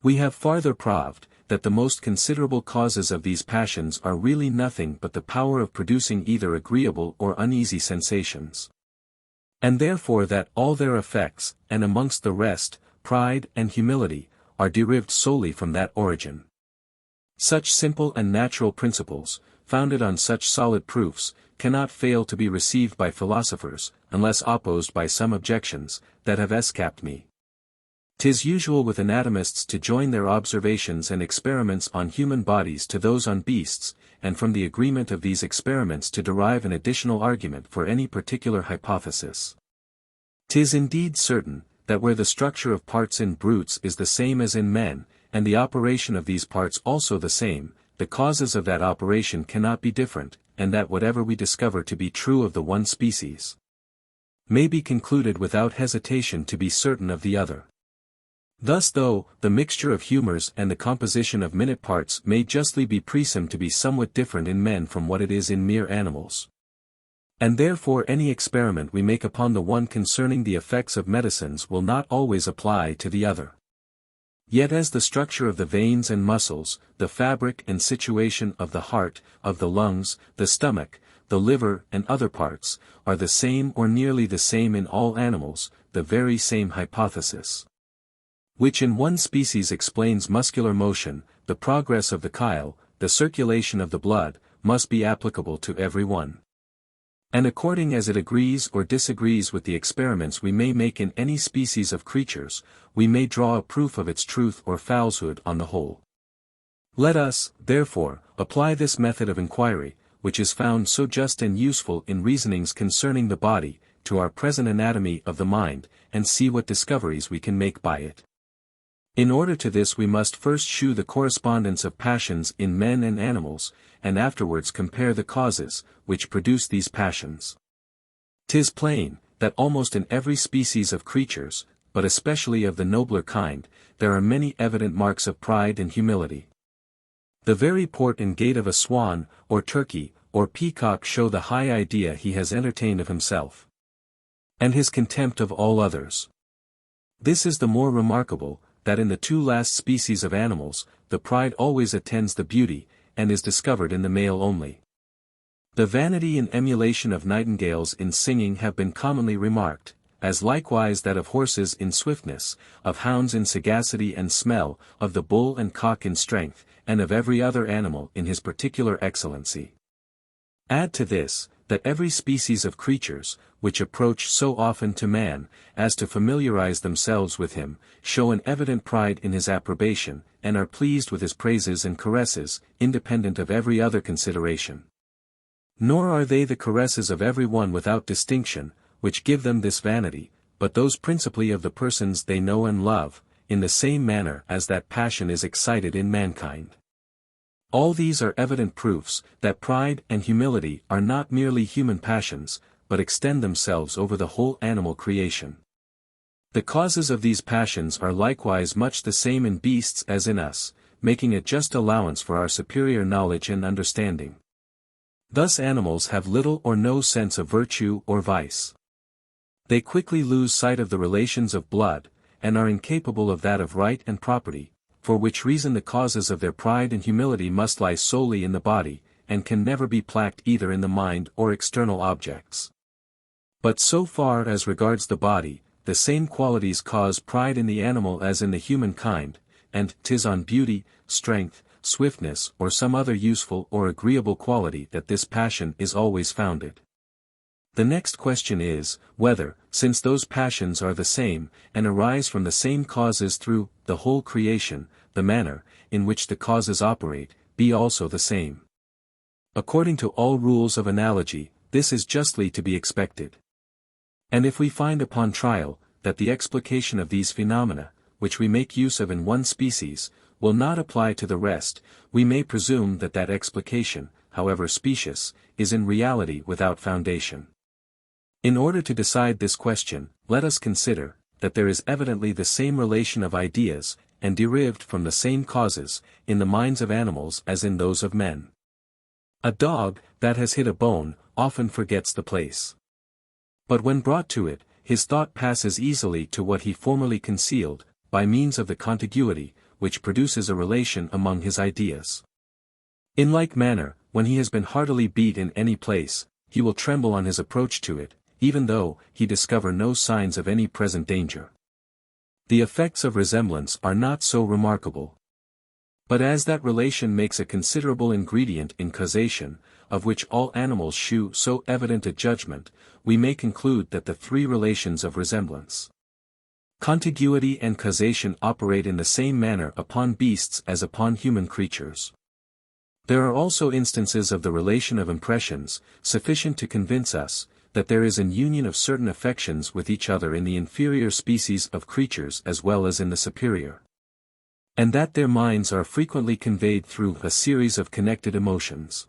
We have farther proved, that the most considerable causes of these passions are really nothing but the power of producing either agreeable or uneasy sensations. And therefore that all their effects, and amongst the rest, pride and humility, are derived solely from that origin. Such simple and natural principles, founded on such solid proofs, cannot fail to be received by philosophers, unless opposed by some objections, that have escaped me. 'Tis usual with anatomists to join their observations and experiments on human bodies to those on beasts, and from the agreement of these experiments to derive an additional argument for any particular hypothesis. 'Tis indeed certain, that where the structure of parts in brutes is the same as in men, and the operation of these parts also the same, the causes of that operation cannot be different, and that whatever we discover to be true of the one species, may be concluded without hesitation to be certain of the other. Thus though the mixture of humours and the composition of minute parts may justly be presumed to be somewhat different in men from what it is in mere animals, and therefore any experiment we make upon the one concerning the effects of medicines will not always apply to the other. Yet as the structure of the veins and muscles, the fabric and situation of the heart, of the lungs, the stomach, the liver and other parts, are the same or nearly the same in all animals, the very same hypothesis, which in one species explains muscular motion, the progress of the chyle, the circulation of the blood, must be applicable to every one. And according as it agrees or disagrees with the experiments we may make in any species of creatures, we may draw a proof of its truth or falsehood on the whole. Let us, therefore, apply this method of inquiry, which is found so just and useful in reasonings concerning the body, to our present anatomy of the mind, and see what discoveries we can make by it. In order to this we must first shew the correspondence of passions in men and animals, and afterwards compare the causes, which produce these passions. 'Tis plain, that almost in every species of creatures, but especially of the nobler kind, there are many evident marks of pride and humility. The very port and gait of a swan, or turkey, or peacock show the high idea he has entertained of himself, and his contempt of all others. This is the more remarkable, that in the two last species of animals, the pride always attends the beauty, and is discovered in the male only. The vanity and emulation of nightingales in singing have been commonly remarked, as likewise that of horses in swiftness, of hounds in sagacity and smell, of the bull and cock in strength, and of every other animal in his particular excellency. Add to this, that every species of creatures, which approach so often to man, as to familiarize themselves with him, show an evident pride in his approbation, and are pleased with his praises and caresses, independent of every other consideration. Nor are they the caresses of every one without distinction, which give them this vanity, but those principally of the persons they know and love, in the same manner as that passion is excited in mankind. All these are evident proofs, that pride and humility are not merely human passions, but extend themselves over the whole animal creation. The causes of these passions are likewise much the same in beasts as in us, making a just allowance for our superior knowledge and understanding. Thus animals have little or no sense of virtue or vice. They quickly lose sight of the relations of blood, and are incapable of that of right and property, for which reason the causes of their pride and humility must lie solely in the body, and can never be placked either in the mind or external objects. But so far as regards the body, the same qualities cause pride in the animal as in the human kind, and 'tis on beauty, strength, swiftness or some other useful or agreeable quality that this passion is always founded. The next question is, whether, since those passions are the same, and arise from the same causes through the whole creation, the manner, in which the causes operate, be also the same. According to all rules of analogy, this is justly to be expected. And if we find upon trial, that the explication of these phenomena, which we make use of in one species, will not apply to the rest, we may presume that that explication, however specious, is in reality without foundation. In order to decide this question, let us consider, that there is evidently the same relation of ideas, and derived from the same causes, in the minds of animals as in those of men. A dog, that has hit a bone, often forgets the place. But when brought to it, his thought passes easily to what he formerly concealed, by means of the contiguity, which produces a relation among his ideas. In like manner, when he has been heartily beat in any place, he will tremble on his approach to it, even though he discover no signs of any present danger. The effects of resemblance are not so remarkable. But as that relation makes a considerable ingredient in causation, of which all animals shew so evident a judgment, we may conclude that the three relations of resemblance, contiguity and causation operate in the same manner upon beasts as upon human creatures. There are also instances of the relation of impressions, sufficient to convince us, that there is an union of certain affections with each other in the inferior species of creatures as well as in the superior. And that their minds are frequently conveyed through a series of connected emotions.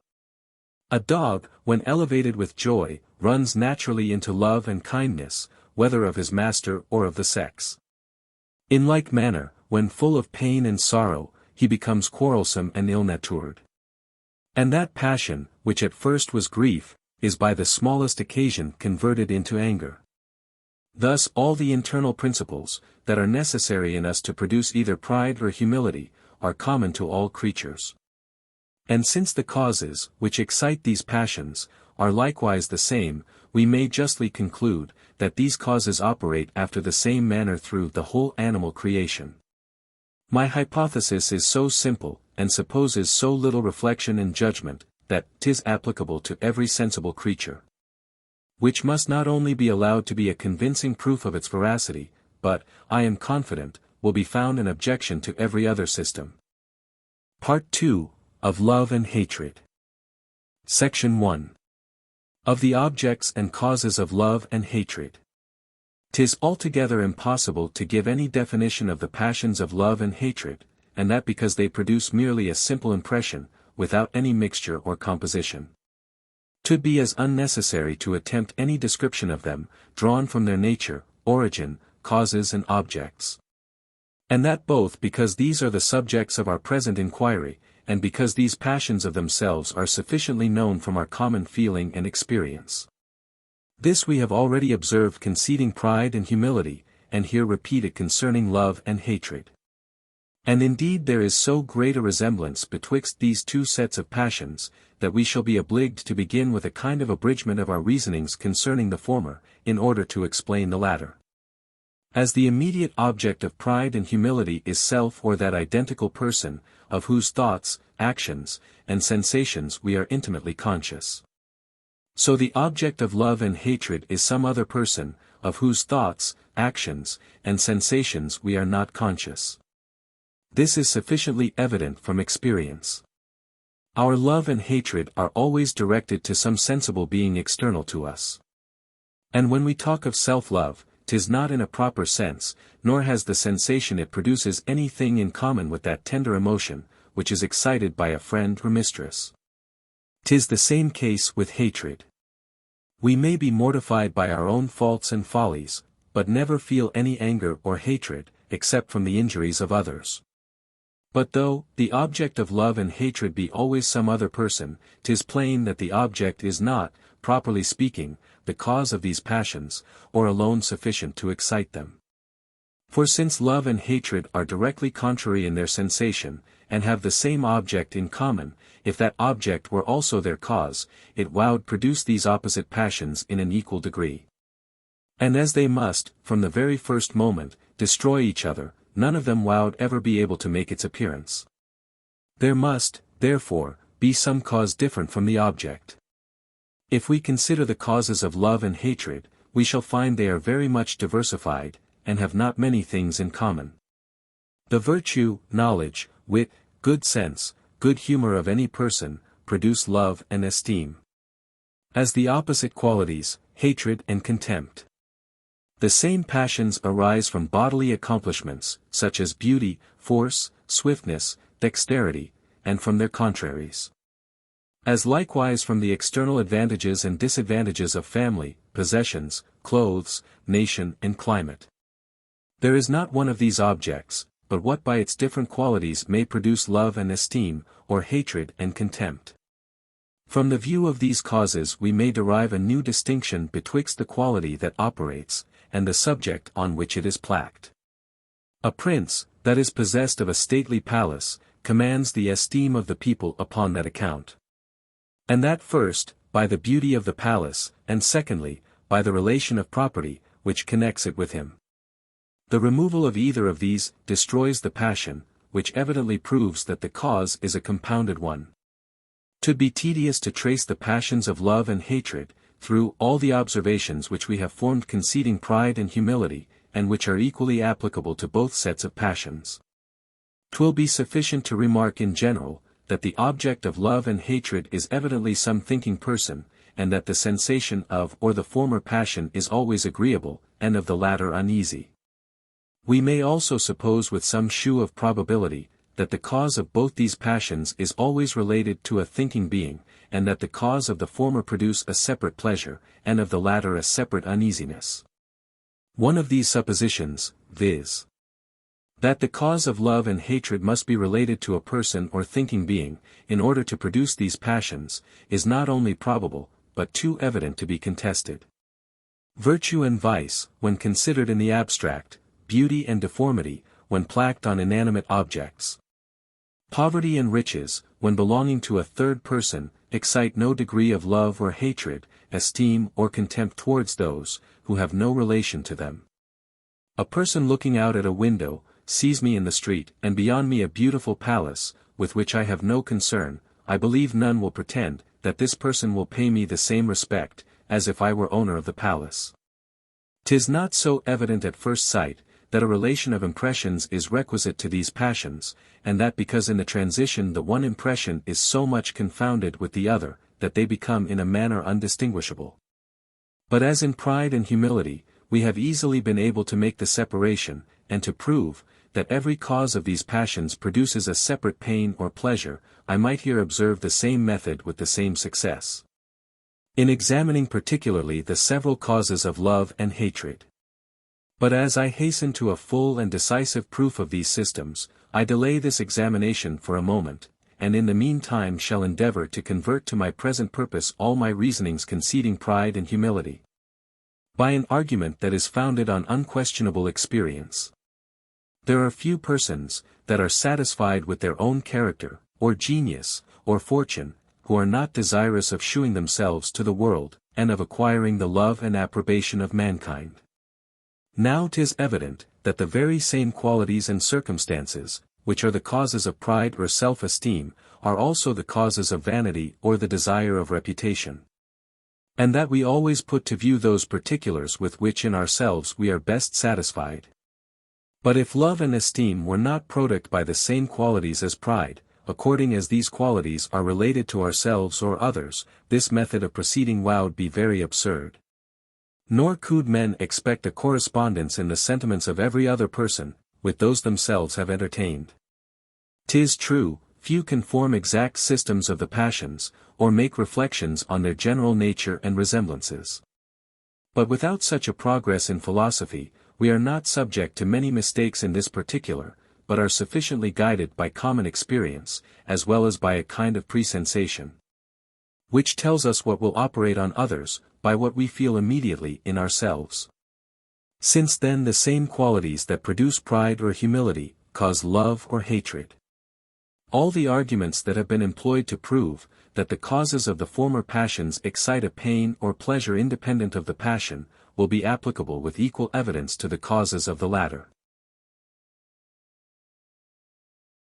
A dog, when elevated with joy, runs naturally into love and kindness, whether of his master or of the sex. In like manner, when full of pain and sorrow, he becomes quarrelsome and ill-natured. And that passion, which at first was grief, is by the smallest occasion converted into anger. Thus all the internal principles, that are necessary in us to produce either pride or humility, are common to all creatures. And since the causes, which excite these passions, are likewise the same, we may justly conclude, that these causes operate after the same manner through the whole animal creation. My hypothesis is so simple, and supposes so little reflection and judgment, that 'tis applicable to every sensible creature. Which must not only be allowed to be a convincing proof of its veracity, but, I am confident, will be found an objection to every other system. Part 2, of Love and Hatred. Section 1. Of the objects and causes of love and hatred. 'Tis altogether impossible to give any definition of the passions of love and hatred, and that because they produce merely a simple impression, without any mixture or composition. 'Twould be as unnecessary to attempt any description of them, drawn from their nature, origin, causes and objects. And that both because these are the subjects of our present inquiry, and because these passions of themselves are sufficiently known from our common feeling and experience. This we have already observed conceding pride and humility, and here repeated concerning love and hatred. And indeed there is so great a resemblance betwixt these two sets of passions, that we shall be obliged to begin with a kind of abridgment of our reasonings concerning the former, in order to explain the latter. As the immediate object of pride and humility is self or that identical person, of whose thoughts, actions, and sensations we are intimately conscious. So the object of love and hatred is some other person, of whose thoughts, actions, and sensations we are not conscious. This is sufficiently evident from experience. Our love and hatred are always directed to some sensible being external to us. And when we talk of self-love, 'tis not in a proper sense, nor has the sensation it produces anything in common with that tender emotion, which is excited by a friend or mistress. 'Tis the same case with hatred. We may be mortified by our own faults and follies, but never feel any anger or hatred, except from the injuries of others. But though the object of love and hatred be always some other person, 'tis plain that the object is not, properly speaking, the cause of these passions, or alone sufficient to excite them. For since love and hatred are directly contrary in their sensation, and have the same object in common, if that object were also their cause, it would produce these opposite passions in an equal degree. And as they must, from the very first moment, destroy each other, none of them would ever be able to make its appearance. There must, therefore, be some cause different from the object. If we consider the causes of love and hatred, we shall find they are very much diversified, and have not many things in common. The virtue, knowledge, wit, good sense, good humor of any person, produce love and esteem. As the opposite qualities, hatred and contempt. The same passions arise from bodily accomplishments, such as beauty, force, swiftness, dexterity, and from their contraries. As likewise from the external advantages and disadvantages of family, possessions, clothes, nation and climate. There is not one of these objects, but what by its different qualities may produce love and esteem, or hatred and contempt. From the view of these causes we may derive a new distinction betwixt the quality that operates, and the subject on which it is placked. A prince, that is possessed of a stately palace, commands the esteem of the people upon that account. And that first, by the beauty of the palace, and secondly, by the relation of property, which connects it with him. The removal of either of these destroys the passion, which evidently proves that the cause is a compounded one. 'Twould be tedious to trace the passions of love and hatred, through all the observations which we have formed conceding pride and humility, and which are equally applicable to both sets of passions. 'Twill be sufficient to remark in general, that the object of love and hatred is evidently some thinking person, and that the sensation of or the former passion is always agreeable, and of the latter uneasy. We may also suppose with some shew of probability, that the cause of both these passions is always related to a thinking being, and that the cause of the former produce a separate pleasure, and of the latter a separate uneasiness. One of these suppositions, viz. that the cause of love and hatred must be related to a person or thinking being, in order to produce these passions, is not only probable, but too evident to be contested. Virtue and vice, when considered in the abstract, beauty and deformity, when placked on inanimate objects. Poverty and riches, when belonging to a third person, excite no degree of love or hatred, esteem or contempt towards those, who have no relation to them. A person looking out at a window, sees me in the street, and beyond me a beautiful palace, with which I have no concern. I believe none will pretend, that this person will pay me the same respect, as if I were owner of the palace. 'Tis not so evident at first sight, that a relation of impressions is requisite to these passions, and that because in the transition the one impression is so much confounded with the other, that they become in a manner undistinguishable. But as in pride and humility, we have easily been able to make the separation, and to prove, that every cause of these passions produces a separate pain or pleasure, I might here observe the same method with the same success. In examining particularly the several causes of love and hatred. But as I hasten to a full and decisive proof of these systems, I delay this examination for a moment, and in the meantime shall endeavor to convert to my present purpose all my reasonings conceding pride and humility. By an argument that is founded on unquestionable experience. There are few persons, that are satisfied with their own character, or genius, or fortune, who are not desirous of shewing themselves to the world, and of acquiring the love and approbation of mankind. Now 'tis evident, that the very same qualities and circumstances, which are the causes of pride or self-esteem, are also the causes of vanity or the desire of reputation. And that we always put to view those particulars with which in ourselves we are best satisfied. But if love and esteem were not product by the same qualities as pride, according as these qualities are related to ourselves or others, this method of proceeding would be very absurd. Nor could men expect a correspondence in the sentiments of every other person, with those themselves have entertained. 'Tis true, few can form exact systems of the passions, or make reflections on their general nature and resemblances. But without such a progress in philosophy, we are not subject to many mistakes in this particular, but are sufficiently guided by common experience, as well as by a kind of presensation, which tells us what will operate on others, by what we feel immediately in ourselves. Since then the same qualities that produce pride or humility, cause love or hatred. All the arguments that have been employed to prove that the causes of the former passions excite a pain or pleasure independent of the passion, will be applicable with equal evidence to the causes of the latter.